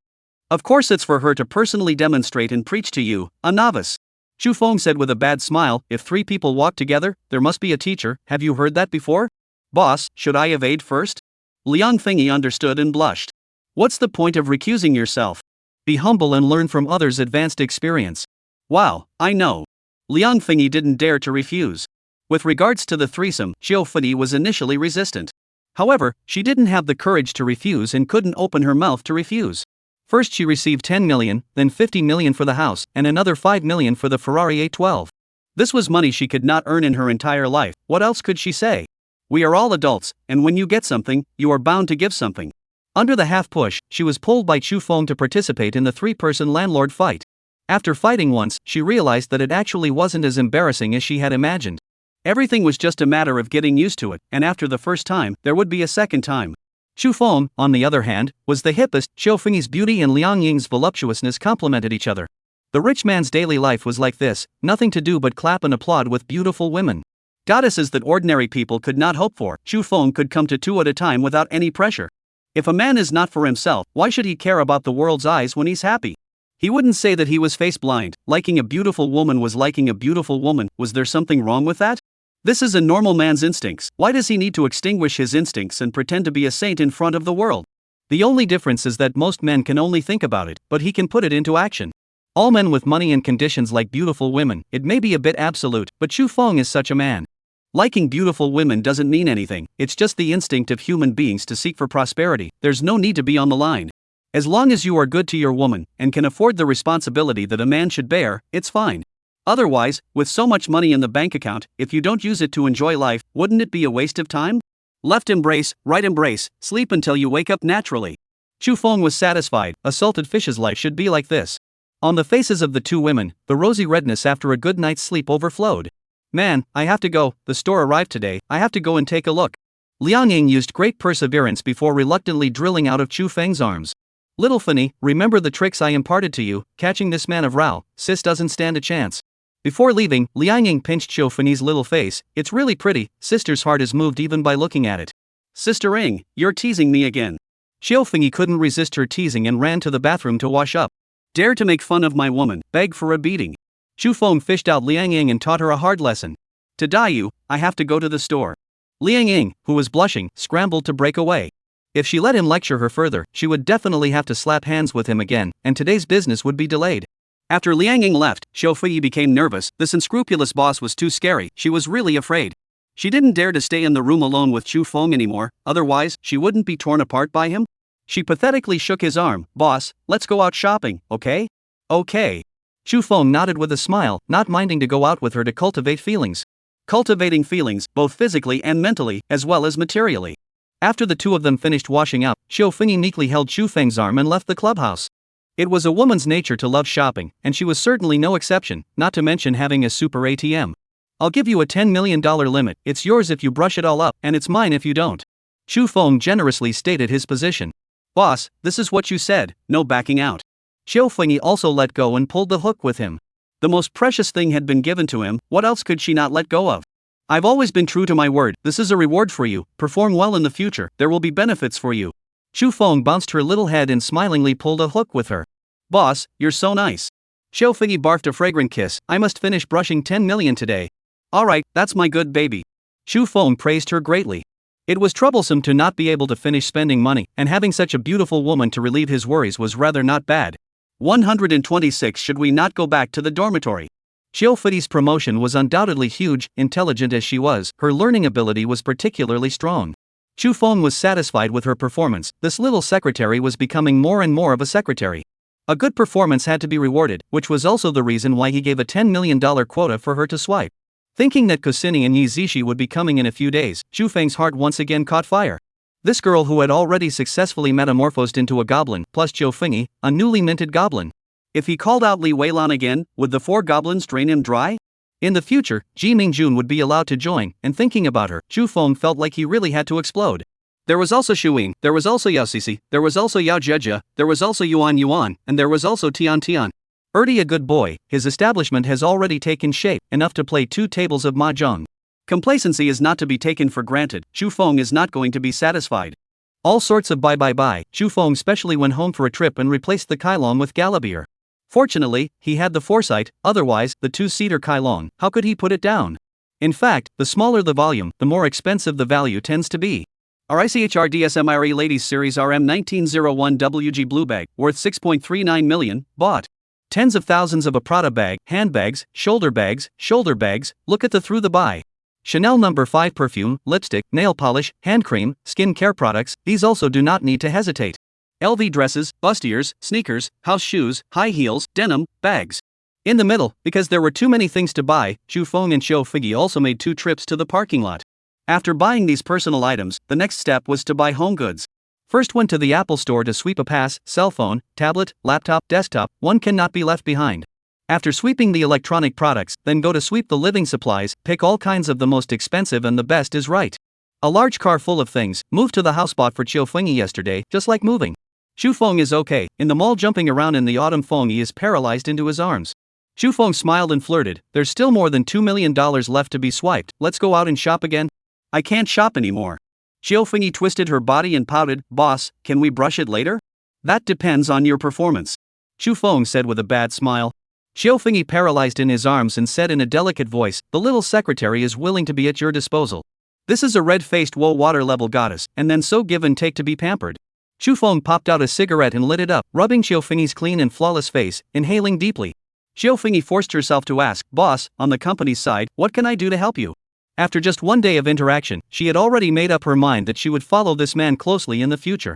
Of course it's for her to personally demonstrate and preach to you, a novice. Xu Feng said with a bad smile, if three people walk together, there must be a teacher, have you heard that before? Boss, should I evade first? Liang Fengyi understood and blushed. What's the point of recusing yourself? Be humble and learn from others' advanced experience. Wow, I know. Liang Fengyi didn't dare to refuse. With regards to the threesome, Xiao Fengyi was initially resistant. However, she didn't have the courage to refuse and couldn't open her mouth to refuse. First she received 10 million, then 50 million for the house, and another 5 million for the Ferrari A12. This was money she could not earn in her entire life, what else could she say? We are all adults, and when you get something, you are bound to give something. Under the half push, she was pulled by Xu Feng to participate in the three-person landlord fight. After fighting once, she realized that it actually wasn't as embarrassing as she had imagined. Everything was just a matter of getting used to it, and after the first time, there would be a second time. Chu Feng, on the other hand, was the hippest. Xiao Fengyi's beauty and Liang Ying's voluptuousness complemented each other. The rich man's daily life was like this, nothing to do but clap and applaud with beautiful women. Goddesses that ordinary people could not hope for. Chu Feng could come to two at a time without any pressure. If a man is not for himself, why should he care about the world's eyes when he's happy? He wouldn't say that he was face blind. Liking a beautiful woman was liking a beautiful woman. Was there something wrong with that? This is a normal man's instincts. Why does he need to extinguish his instincts and pretend to be a saint in front of the world? The only difference is that most men can only think about it, but he can put it into action. All men with money and conditions like beautiful women. It may be a bit absolute, but Chu Feng is such a man. Liking beautiful women doesn't mean anything. It's just the instinct of human beings to seek for prosperity. There's no need to be on the line. As long as you are good to your woman, and can afford the responsibility that a man should bear, it's fine. Otherwise, with so much money in the bank account, if you don't use it to enjoy life, wouldn't it be a waste of time? Left embrace, right embrace, sleep until you wake up naturally. Chu Feng was satisfied. A salted fish's life should be like this. On the faces of the two women, the rosy redness after a good night's sleep overflowed. Man, I have to go, the store arrived today, I have to go and take a look. Liang Ying used great perseverance before reluctantly drilling out of Chu Feng's arms. Little Fanny, remember the tricks I imparted to you. Catching this man of Rao, sis doesn't stand a chance. Before leaving, Liang Ying pinched Xiao Fanny's little face. It's really pretty. Sister's heart is moved even by looking at it. Sister Ing, you're teasing me again. Xiao Fanny couldn't resist her teasing and ran to the bathroom to wash up. Dare to make fun of my woman, beg for a beating. Chu Feng fished out Liang Ying and taught her a hard lesson. To die you, I have to go to the store. Liang Ying, who was blushing, scrambled to break away. If she let him lecture her further, she would definitely have to slap hands with him again, and today's business would be delayed. After Liang Ying left, Xiao Fengyi became nervous. This unscrupulous boss was too scary. She was really afraid. She didn't dare to stay in the room alone with Chu Feng anymore, otherwise, she wouldn't be torn apart by him. She pathetically shook his arm. Boss, let's go out shopping, okay? Okay. Chu Feng nodded with a smile, not minding to go out with her to cultivate feelings. Cultivating feelings, both physically and mentally, as well as materially. After the two of them finished washing up, Xiao Fengyi meekly held Chu Feng's arm and left the clubhouse. It was a woman's nature to love shopping, and she was certainly no exception, not to mention having a super ATM. I'll give you a $10 million limit. It's yours if you brush it all up, and it's mine if you don't. Chu Feng generously stated his position. Boss, this is what you said, no backing out. Xiao Fengyi also let go and pulled the hook with him. The most precious thing had been given to him. What else could she not let go of? I've always been true to my word. This is a reward for you. Perform well in the future. There will be benefits for you. Chu Feng bounced her little head and smilingly pulled a hook with her. Boss, you're so nice. Xiao Fengyi barfed a fragrant kiss. I must finish brushing 10 million today. Alright, that's my good baby. Chu Feng praised her greatly. It was troublesome to not be able to finish spending money, and having such a beautiful woman to relieve his worries was rather not bad. 126. Should we not go back to the dormitory? Xiao Fengyi's promotion was undoubtedly huge. Intelligent as she was, her learning ability was particularly strong. Chu Feng was satisfied with her performance. This little secretary was becoming more and more of a secretary. A good performance had to be rewarded, which was also the reason why he gave a $10 million quota for her to swipe. Thinking that Kusini and Yi Zishi would be coming in a few days, Chu Feng's heart once again caught fire. This girl who had already successfully metamorphosed into a goblin, plus Xiao Fengyi, a newly minted goblin. If he called out Li Weilan again, would the four goblins drain him dry? In the future, Ji Mingjun would be allowed to join, and thinking about her, Chu Feng felt like he really had to explode. There was also Shu Ying, there was also Yao Sisi, there was also Yao Jia, there was also Yuan Yuan, and there was also Tian Tian. Erdi a good boy, his establishment has already taken shape, enough to play 2 tables of mahjong. Complacency is not to be taken for granted. Chu Feng is not going to be satisfied. All sorts of bye. Chu Feng specially went home for a trip and replaced the Kailong with Galabeer. Fortunately, he had the foresight, otherwise, the 2-seater Kailong, how could he put it down? In fact, the smaller the volume, the more expensive the value tends to be. RICHR DSMIRE Ladies Series RM1901 WG Blue Bag, worth 6.39 million, bought. Tens of thousands of a Prada bag, handbags, shoulder bags, look at the through the buy. Chanel No. 5 perfume, lipstick, nail polish, hand cream, skin care products, these also do not need to hesitate. LV dresses, bustiers, sneakers, house shoes, high heels, denim, bags. In the middle, because there were too many things to buy, Chu Feng and Xiao Fengyi also made 2 trips to the parking lot. After buying these personal items, the next step was to buy home goods. First went to the Apple store to sweep a pass, cell phone, tablet, laptop, desktop, one cannot be left behind. After sweeping the electronic products, then go to sweep the living supplies, pick all kinds of the most expensive and the best is right. A large car full of things, moved to the house bought for Chiu Fengyi yesterday, just like moving. Xu Feng is okay, in the mall jumping around in the autumn Fengyi is paralyzed into his arms. Xu Feng smiled and flirted, there's still more than $2 million left to be swiped, let's go out and shop again? I can't shop anymore. Chiu Fengyi twisted her body and pouted, boss, can we brush it later? That depends on your performance. Xu Feng said with a bad smile. Chiu Fengyi paralyzed in his arms and said in a delicate voice, the little secretary is willing to be at your disposal. This is a red-faced woe water-level goddess, and then so give and take to be pampered. Xu Feng popped out a cigarette and lit it up, rubbing Chiu Fengyi's clean and flawless face, inhaling deeply. Chiu Fengyi forced herself to ask, boss, on the company's side, what can I do to help you? After just one day of interaction, she had already made up her mind that she would follow this man closely in the future.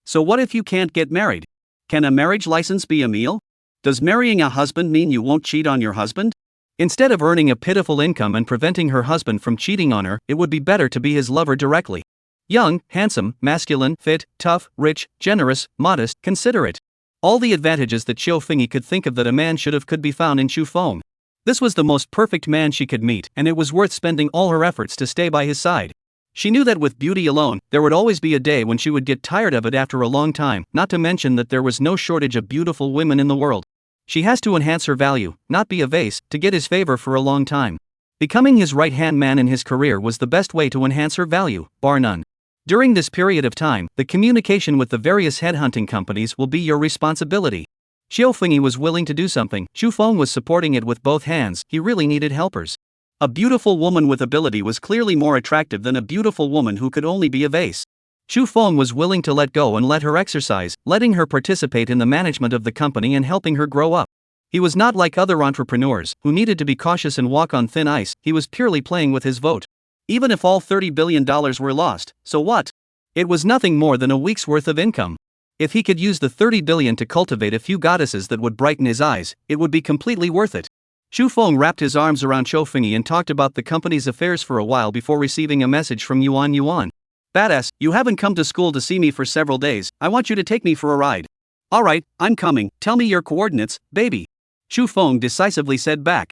So what if you can't get married? Can a marriage license be a meal? Does marrying a husband mean you won't cheat on your husband? Instead of earning a pitiful income and preventing her husband from cheating on her, it would be better to be his lover directly. Young, handsome, masculine, fit, tough, rich, generous, modest, considerate. All the advantages that Chiu Fengyi could think of that a man should have could be found in Xu Feng. This was the most perfect man she could meet, and it was worth spending all her efforts to stay by his side. She knew that with beauty alone, there would always be a day when she would get tired of it after a long time, not to mention that there was no shortage of beautiful women in the world. She has to enhance her value, not be a vase, to get his favor for a long time. Becoming his right-hand man in his career was the best way to enhance her value, bar none. During this period of time, the communication with the various headhunting companies will be your responsibility. Chiu Fengyi was willing to do something, Xu Feng was supporting it with both hands, he really needed helpers. A beautiful woman with ability was clearly more attractive than a beautiful woman who could only be a vase. Xu Feng was willing to let go and let her exercise, letting her participate in the management of the company and helping her grow up. He was not like other entrepreneurs, who needed to be cautious and walk on thin ice, he was purely playing with his vote. Even if all $30 billion were lost, so what? It was nothing more than a week's worth of income. If he could use the $30 billion to cultivate a few goddesses that would brighten his eyes, it would be completely worth it. Xu Feng wrapped his arms around Chiu Fengyi and talked about the company's affairs for a while before receiving a message from Yuan. Badass, you haven't come to school to see me for several days, I want you to take me for a ride. Alright, I'm coming, tell me your coordinates, baby. Xu Feng decisively said back.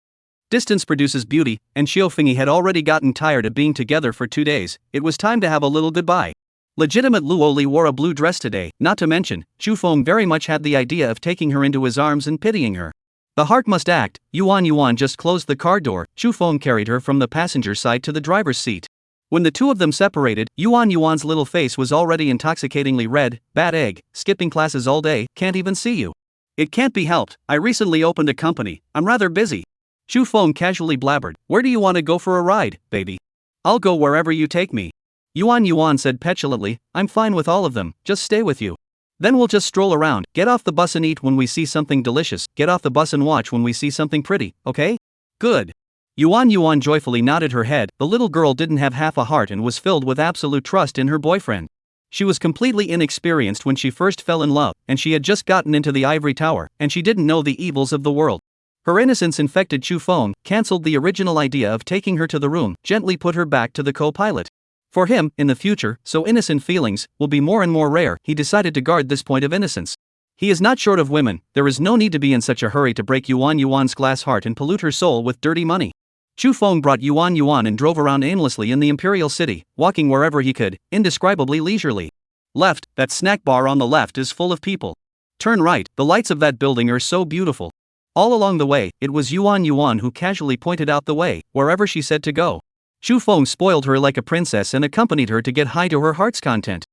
Distance produces beauty, and Chiu Fengyi had already gotten tired of being together for 2 days, it was time to have a little goodbye. Legitimate Luo Li wore a blue dress today, not to mention, Xu Feng very much had the idea of taking her into his arms and pitying her. The heart must act, Yuan just closed the car door, Xu Feng carried her from the passenger side to the driver's seat. When the two of them separated, Yuan's little face was already intoxicatingly red, bad egg, skipping classes all day, can't even see you. It can't be helped, I recently opened a company, I'm rather busy. Xu Feng casually blabbered, where do you want to go for a ride, baby? I'll go wherever you take me. Yuan said petulantly, I'm fine with all of them, just stay with you. Then we'll just stroll around, get off the bus and eat when we see something delicious, get off the bus and watch when we see something pretty, okay? Good. Yuan joyfully nodded her head, the little girl didn't have half a heart and was filled with absolute trust in her boyfriend. She was completely inexperienced when she first fell in love, and she had just gotten into the ivory tower, and she didn't know the evils of the world. Her innocence infected Xu Feng, cancelled the original idea of taking her to the room, gently put her back to the co-pilot. For him, in the future, so innocent feelings will be more and more rare, he decided to guard this point of innocence. He is not short of women, there is no need to be in such a hurry to break Yuan's glass heart and pollute her soul with dirty money. Xu Feng brought Yuan and drove around aimlessly in the imperial city, walking wherever he could, indescribably leisurely. Left, that snack bar on the left is full of people. Turn right, the lights of that building are so beautiful. All along the way, it was Yuan who casually pointed out the way, wherever she said to go. Xu Feng spoiled her like a princess and accompanied her to get high to her heart's content.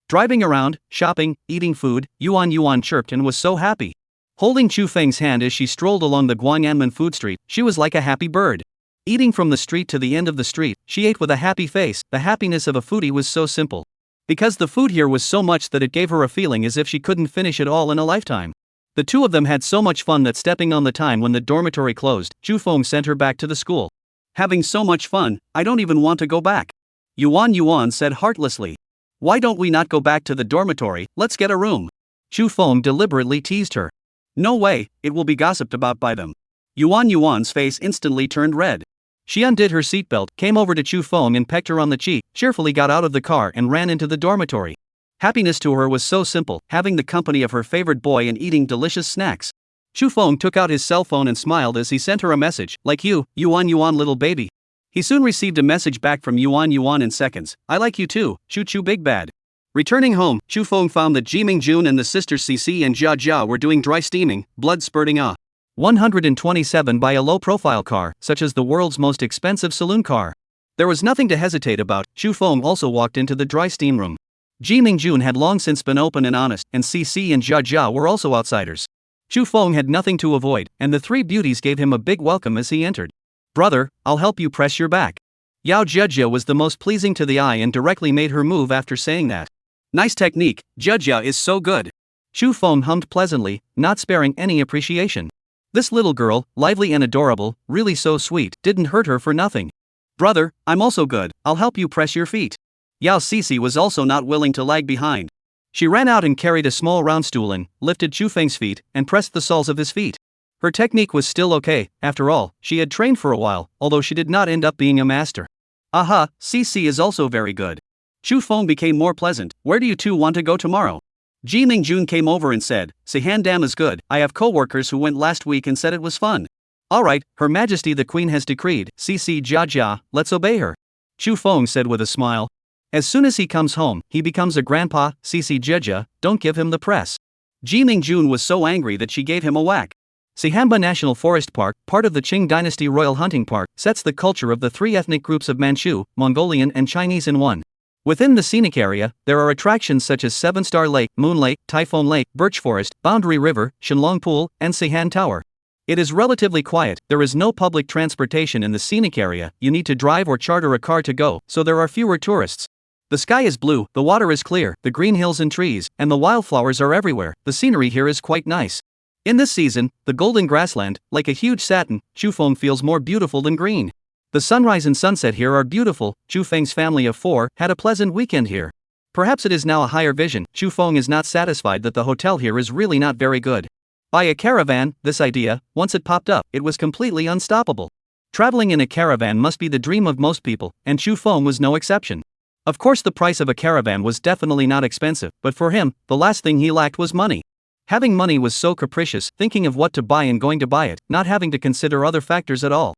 Driving around, shopping, eating food, Yuan chirped and was so happy. Holding Xu Feng's hand as she strolled along the Guanyanmen food street, she was like a happy bird. Eating from the street to the end of the street, she ate with a happy face, the happiness of a foodie was so simple. Because the food here was so much that it gave her a feeling as if she couldn't finish it all in a lifetime. The two of them had so much fun that stepping on the time when the dormitory closed, Xu Feng sent her back to the school. Having so much fun, I don't even want to go back. Yuan said heartlessly. Why don't we not go back to the dormitory, let's get a room. Xu Feng deliberately teased her. No way, it will be gossiped about by them. Yuan's face instantly turned red. She undid her seatbelt, came over to Xu Feng and pecked her on the cheek, cheerfully got out of the car and ran into the dormitory. Happiness to her was so simple, having the company of her favorite boy and eating delicious snacks. Chu Feng took out his cell phone and smiled as he sent her a message, like you, Yuan little baby. He soon received a message back from Yuan in seconds, I like you too, Chu big bad. Returning home, Chu Feng found that Ji Mingjun and the sisters Cici and Jia were doing dry steaming, blood spurting 127 by a low-profile car, such as the world's most expensive saloon car. There was nothing to hesitate about. Chu Feng also walked into the dry steam room. Ji Mingjun had long since been open and honest, and Cici and Jia were also outsiders. Chu Feng had nothing to avoid, and the three beauties gave him a big welcome as he entered. Brother, I'll help you press your back. Yao Jia was the most pleasing to the eye and directly made her move after saying that. Nice technique, Jia is so good. Chu Feng hummed pleasantly, not sparing any appreciation. This little girl, lively and adorable, really so sweet, didn't hurt her for nothing. Brother, I'm also good, I'll help you press your feet. Yao Cici was also not willing to lag behind. She ran out and carried a small round stool in, lifted Chu Feng's feet, and pressed the soles of his feet. Her technique was still okay, after all, she had trained for a while, although she did not end up being a master. Aha, Cici is also very good. Chu Feng became more pleasant. Where do you two want to go tomorrow? Ji Mingjun came over and said, Sihan Dam is good, I have co-workers who went last week and said it was fun. Alright, Her Majesty the Queen has decreed, Cici Jia, let's obey her. Chu Feng said with a smile. As soon as he comes home, he becomes a grandpa, Cici Jia, don't give him the press. Ji Mingjun was so angry that she gave him a whack. Sihamba National Forest Park, part of the Qing Dynasty Royal Hunting Park, sets the culture of the three ethnic groups of Manchu, Mongolian and Chinese in one. Within the scenic area, there are attractions such as Seven Star Lake, Moon Lake, Typhoon Lake, Birch Forest, Boundary River, Shenlong Pool, and Sihan Tower. It is relatively quiet, there is no public transportation in the scenic area, you need to drive or charter a car to go, so there are fewer tourists. The sky is blue, the water is clear, the green hills and trees, and the wildflowers are everywhere, the scenery here is quite nice. In this season, the golden grassland, like a huge satin, Chu Feng feels more beautiful than green. The sunrise and sunset here are beautiful. Chu Feng's family of 4 had a pleasant weekend here. Perhaps it is now a higher vision. Chu Feng is not satisfied that the hotel here is really not very good. Buy a caravan, this idea, once it popped up, it was completely unstoppable. Traveling in a caravan must be the dream of most people, and Chu Feng was no exception. Of course, the price of a caravan was definitely not expensive, but for him, the last thing he lacked was money. Having money was so capricious, thinking of what to buy and going to buy it, not having to consider other factors at all.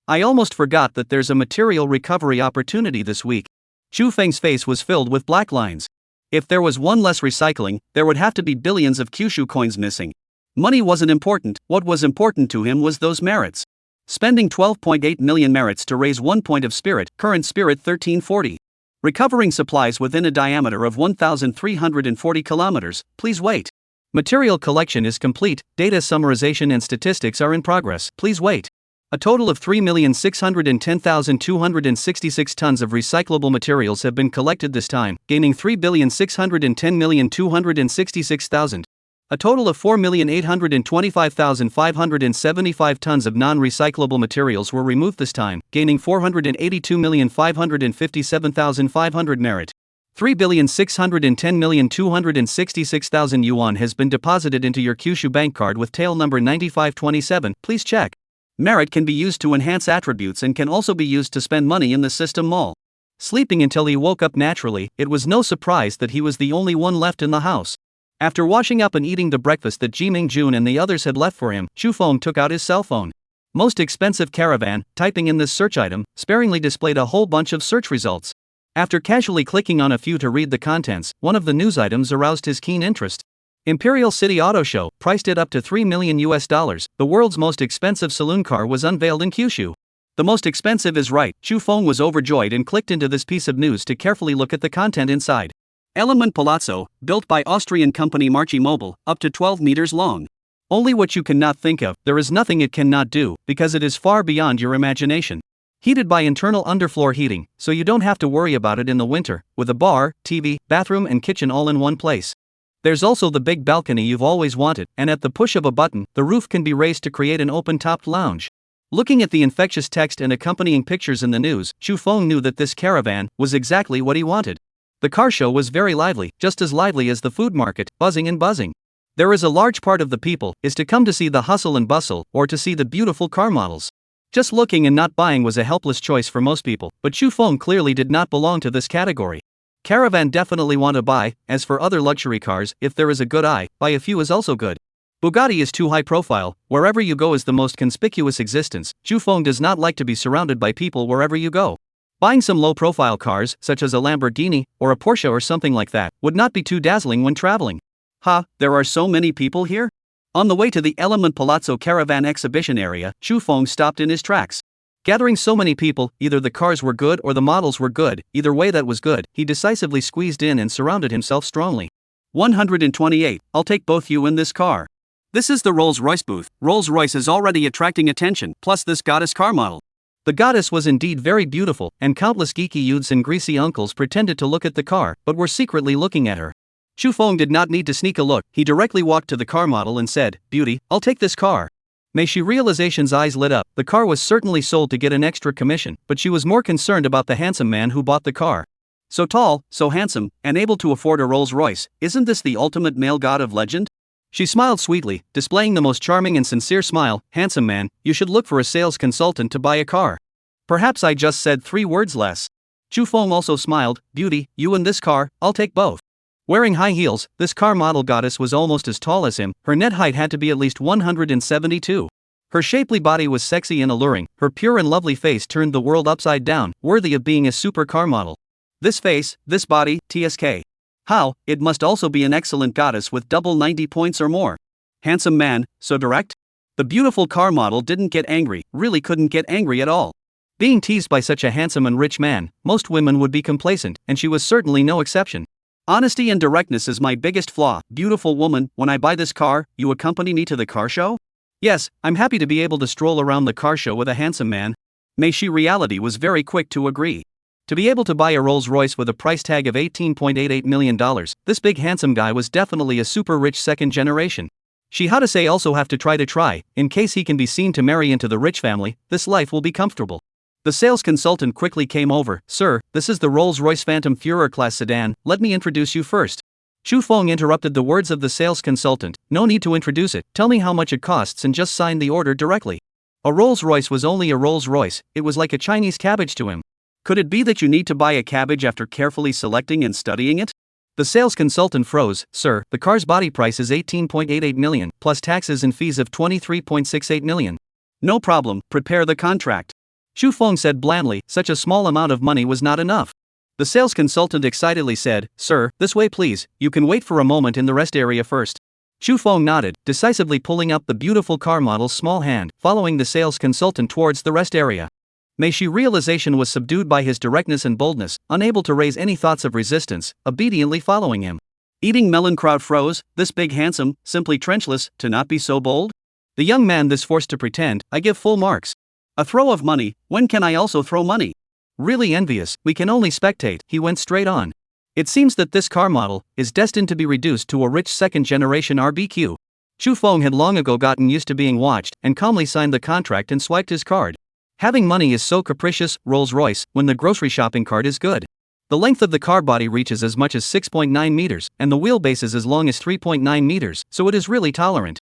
I almost forgot that there's a material recovery opportunity this week. Chu Feng's face was filled with black lines. If there was one less recycling, there would have to be billions of Kyushu coins missing. Money wasn't important, what was important to him was those merits. Spending 12.8 million merits to raise 1 point of spirit, current spirit 1340. Recovering supplies within a diameter of 1,340 kilometers, please wait. Material collection is complete, data summarization and statistics are in progress, please wait. A total of 3,610,266 tons of recyclable materials have been collected this time, gaining 3,610,266,000. A total of 4,825,575 tons of non-recyclable materials were removed this time, gaining 482,557,500 merit. 3,610,266,000 yuan has been deposited into your Kyushu bank card with tail number 9527, please check. Merit can be used to enhance attributes and can also be used to spend money in the system mall. Sleeping until he woke up naturally, it was no surprise that he was the only one left in the house. After washing up and eating the breakfast that Ji Mingjun and the others had left for him, Chu Feng took out his cell phone. Most expensive caravan, typing in this search item, sparingly displayed a whole bunch of search results. After casually clicking on a few to read the contents, one of the news items aroused his keen interest. Imperial City Auto Show priced it up to $3 million. The world's most expensive saloon car was unveiled in Kyushu. The most expensive is right. Chu Feng was overjoyed and clicked into this piece of news to carefully look at the content inside. Element Palazzo, built by Austrian company Marchi Mobile, up to 12 meters long. Only what you cannot think of, there is nothing it cannot do, because it is far beyond your imagination. Heated by internal underfloor heating, so you don't have to worry about it in the winter, with a bar, TV, bathroom and kitchen all in one place. There's also the big balcony you've always wanted, and at the push of a button, the roof can be raised to create an open-topped lounge. Looking at the infectious text and accompanying pictures in the news, Chu Feng knew that this caravan was exactly what he wanted. The car show was very lively, just as lively as the food market, buzzing and buzzing. There is a large part of the people is to come to see the hustle and bustle, or to see the beautiful car models. Just looking and not buying was a helpless choice for most people, but Chu Feng clearly did not belong to this category. Caravan definitely want to buy. As for other luxury cars, if there is a good eye, buy a few is also good. Bugatti is too high profile, wherever you go is the most conspicuous existence. Chu Feng does not like to be surrounded by people wherever you go. Buying some low-profile cars, such as a Lamborghini, or a Porsche or something like that, would not be too dazzling when traveling. There are so many people here? On the way to the Element Palazzo Caravan exhibition area, Chu Feng stopped in his tracks. Gathering so many people, either the cars were good or the models were good, either way that was good, he decisively squeezed in and surrounded himself strongly. 128, I'll take both you in this car. This is the Rolls-Royce booth. Rolls-Royce is already attracting attention, plus this goddess car model. The goddess was indeed very beautiful, and countless geeky youths and greasy uncles pretended to look at the car, but were secretly looking at her. Chu Feng did not need to sneak a look, he directly walked to the car model and said, "Beauty, I'll take this car." May she realization's eyes lit up. The car was certainly sold to get an extra commission, but she was more concerned about the handsome man who bought the car. So tall, so handsome, and able to afford a Rolls-Royce, isn't this the ultimate male god of legend? She smiled sweetly, displaying the most charming and sincere smile. "Handsome man, you should look for a sales consultant to buy a car." Perhaps I just said 3 words less. Chu Feng also smiled. "Beauty, you and this car, I'll take both." Wearing high heels, this car model goddess was almost as tall as him. Her net height had to be at least 172. Her shapely body was sexy and alluring. Her pure and lovely face turned the world upside down, worthy of being a super car model. This face, this body, TSK. How, it must also be an excellent goddess with double 90 points or more. Handsome man, so direct? The beautiful car model didn't get angry, really couldn't get angry at all. Being teased by such a handsome and rich man, most women would be complacent, and she was certainly no exception. "Honesty and directness is my biggest flaw. Beautiful woman, when I buy this car, you accompany me to the car show?" "Yes, I'm happy to be able to stroll around the car show with a handsome man." May she reality was very quick to agree. To be able to buy a Rolls-Royce with a price tag of $18.88 million, this big handsome guy was definitely a super rich second generation. She had to say also have to try, in case he can be seen to marry into the rich family, this life will be comfortable. The sales consultant quickly came over. "Sir, this is the Rolls-Royce Phantom Führer class sedan, let me introduce you first." Chu Feng interrupted the words of the sales consultant. "No need to introduce it, tell me how much it costs and just sign the order directly." A Rolls-Royce was only a Rolls-Royce, it was like a Chinese cabbage to him. Could it be that you need to buy a cabbage after carefully selecting and studying it? The sales consultant froze. "Sir, the car's body price is $18.88 million, plus taxes and fees of $23.68 million. "No problem, prepare the contract." Chu Feng said blandly. Such a small amount of money was not enough. The sales consultant excitedly said, "Sir, this way please, you can wait for a moment in the rest area first." Chu Feng nodded, decisively pulling up the beautiful car model's small hand, following the sales consultant towards the rest area. May she realization was subdued by his directness and boldness, unable to raise any thoughts of resistance, obediently following him. Eating melon crowd froze, this big handsome, simply trenchless, to not be so bold? The young man this forced to pretend, I give full marks. A throw of money, when can I also throw money? Really envious, we can only spectate, he went straight on. It seems that this car model is destined to be reduced to a rich second-generation RBQ. Chu Feng had long ago gotten used to being watched, and calmly signed the contract and swiped his card. Having money is so capricious, Rolls-Royce, when the grocery shopping cart is good. The length of the car body reaches as much as 6.9 meters, and the wheelbase is as long as 3.9 meters, so it is really tolerant.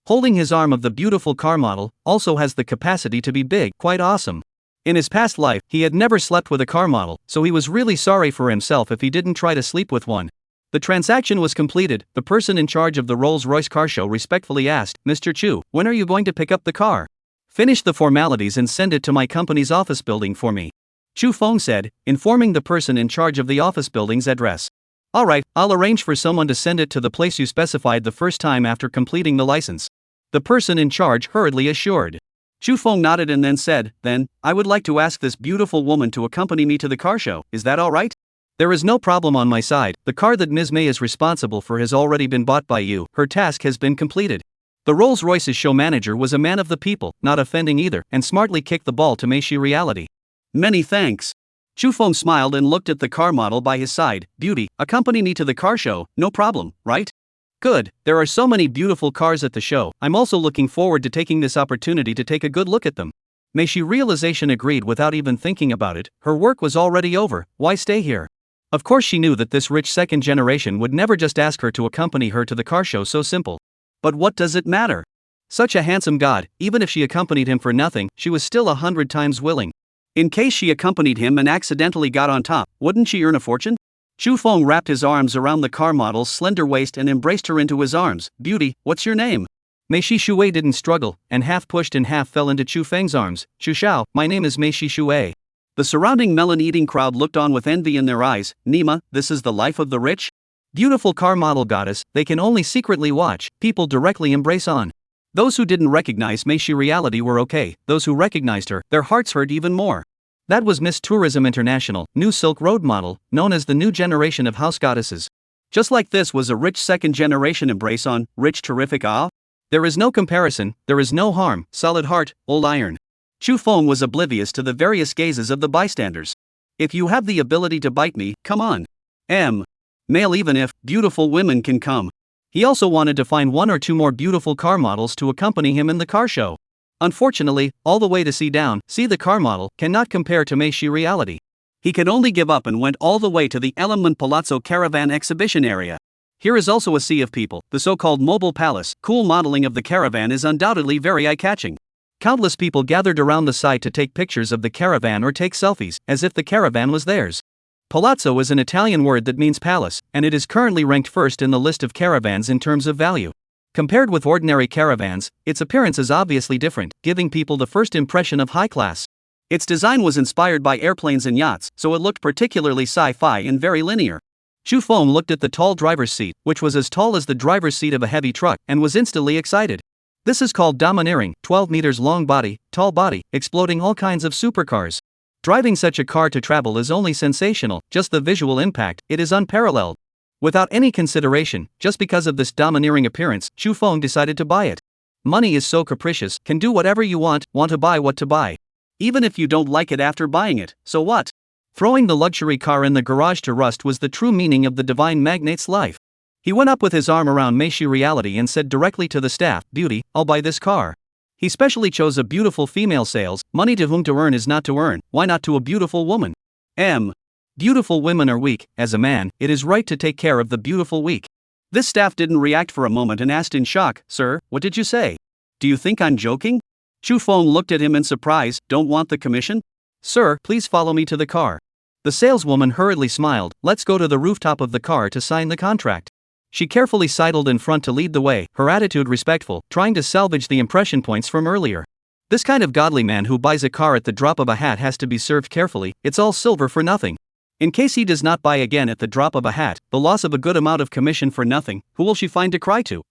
Holding his arm of the beautiful car model, also has the capacity to be big, quite awesome. In his past life, he had never slept with a car model, so he was really sorry for himself if he didn't try to sleep with one. The transaction was completed. The person in charge of the Rolls-Royce car show respectfully asked, "Mr. Chu, when are you going to pick up the car? Finish the formalities and send it to my company's office building for me." Chu Feng said, informing the person in charge of the office building's address. "Alright, I'll arrange for someone to send it to the place you specified the first time after completing the license," the person in charge hurriedly assured. Chu Feng nodded and then said, "Then, I would like to ask this beautiful woman to accompany me to the car show, is that alright?" "There is no problem on my side, the car that Ms. May is responsible for has already been bought by you, her task has been completed." The Rolls-Royce's show manager was a man of the people, not offending either, and smartly kicked the ball to Meishi reality. "Many thanks." Chu Feng smiled and looked at the car model by his side. "Beauty, accompany me to the car show, no problem, right?" "Good, there are so many beautiful cars at the show, I'm also looking forward to taking this opportunity to take a good look at them." Meishi realization agreed without even thinking about it, her work was already over, why stay here? Of course she knew that this rich second generation would never just ask her to accompany her to the car show, so simple. But what does it matter? Such a handsome god, even if she accompanied him for nothing, she was still 100 times willing. In case she accompanied him and accidentally got on top, wouldn't she earn a fortune? Chu Feng wrapped his arms around the car model's slender waist and embraced her into his arms. Beauty, what's your name? Mei Shi Shui didn't struggle, and half pushed and half fell into Chu Feng's arms. Chu Xiao, my name is Mei Shi Shui. The surrounding melon-eating crowd looked on with envy in their eyes. Nima, this is the life of the rich? Beautiful car model goddess, they can only secretly watch, people directly embrace on. Those who didn't recognize Mei Shi reality were okay, those who recognized her, their hearts hurt even more. That was Miss Tourism International, new Silk Road model, known as the new generation of house goddesses. Just like this was a rich second generation embrace on, rich terrific ah? There is no comparison, there is no harm, solid heart, old iron. Chu Feng was oblivious to the various gazes of the bystanders. If you have the ability to bite me, come on. Male even if, beautiful women can come. He also wanted to find one or two more beautiful car models to accompany him in the car show. Unfortunately, all the way to see the car model, cannot compare to Mei Shi reality. He could only give up and went all the way to the Element Palazzo Caravan exhibition area. Here is also a sea of people, the so-called mobile palace. Cool modeling of the caravan is undoubtedly very eye-catching. Countless people gathered around the site to take pictures of the caravan or take selfies, as if the caravan was theirs. Palazzo is an Italian word that means palace, and it is currently ranked first in the list of caravans in terms of value. Compared with ordinary caravans, its appearance is obviously different, giving people the first impression of high class. Its design was inspired by airplanes and yachts, so it looked particularly sci-fi and very linear. Chu Feng looked at the tall driver's seat, which was as tall as the driver's seat of a heavy truck, and was instantly excited. This is called domineering, 12 meters long body, tall body, exploding all kinds of supercars. Driving such a car to travel is only sensational, just the visual impact, it is unparalleled. Without any consideration, just because of this domineering appearance, Chu Feng decided to buy it. Money is so capricious, can do whatever you want to buy what to buy. Even if you don't like it after buying it, so what? Throwing the luxury car in the garage to rust was the true meaning of the divine magnate's life. He went up with his arm around Mei Shi reality and said directly to the staff, "Beauty, I'll buy this car." He specially chose a beautiful female sales, money to whom to earn is not to earn, why not to a beautiful woman? Beautiful women are weak, as a man, it is right to take care of the beautiful weak. This staff didn't react for a moment and asked in shock, "Sir, what did you say? Do you think I'm joking?" Chu Feng looked at him in surprise, "Don't want the commission? Sir, please follow me to the car." The saleswoman hurriedly smiled, "Let's go to the rooftop of the car to sign the contract." She carefully sidled in front to lead the way, her attitude respectful, trying to salvage the impression points from earlier. This kind of godly man who buys a car at the drop of a hat has to be served carefully, it's all silver for nothing. In case he does not buy again at the drop of a hat, the loss of a good amount of commission for nothing, who will she find to cry to?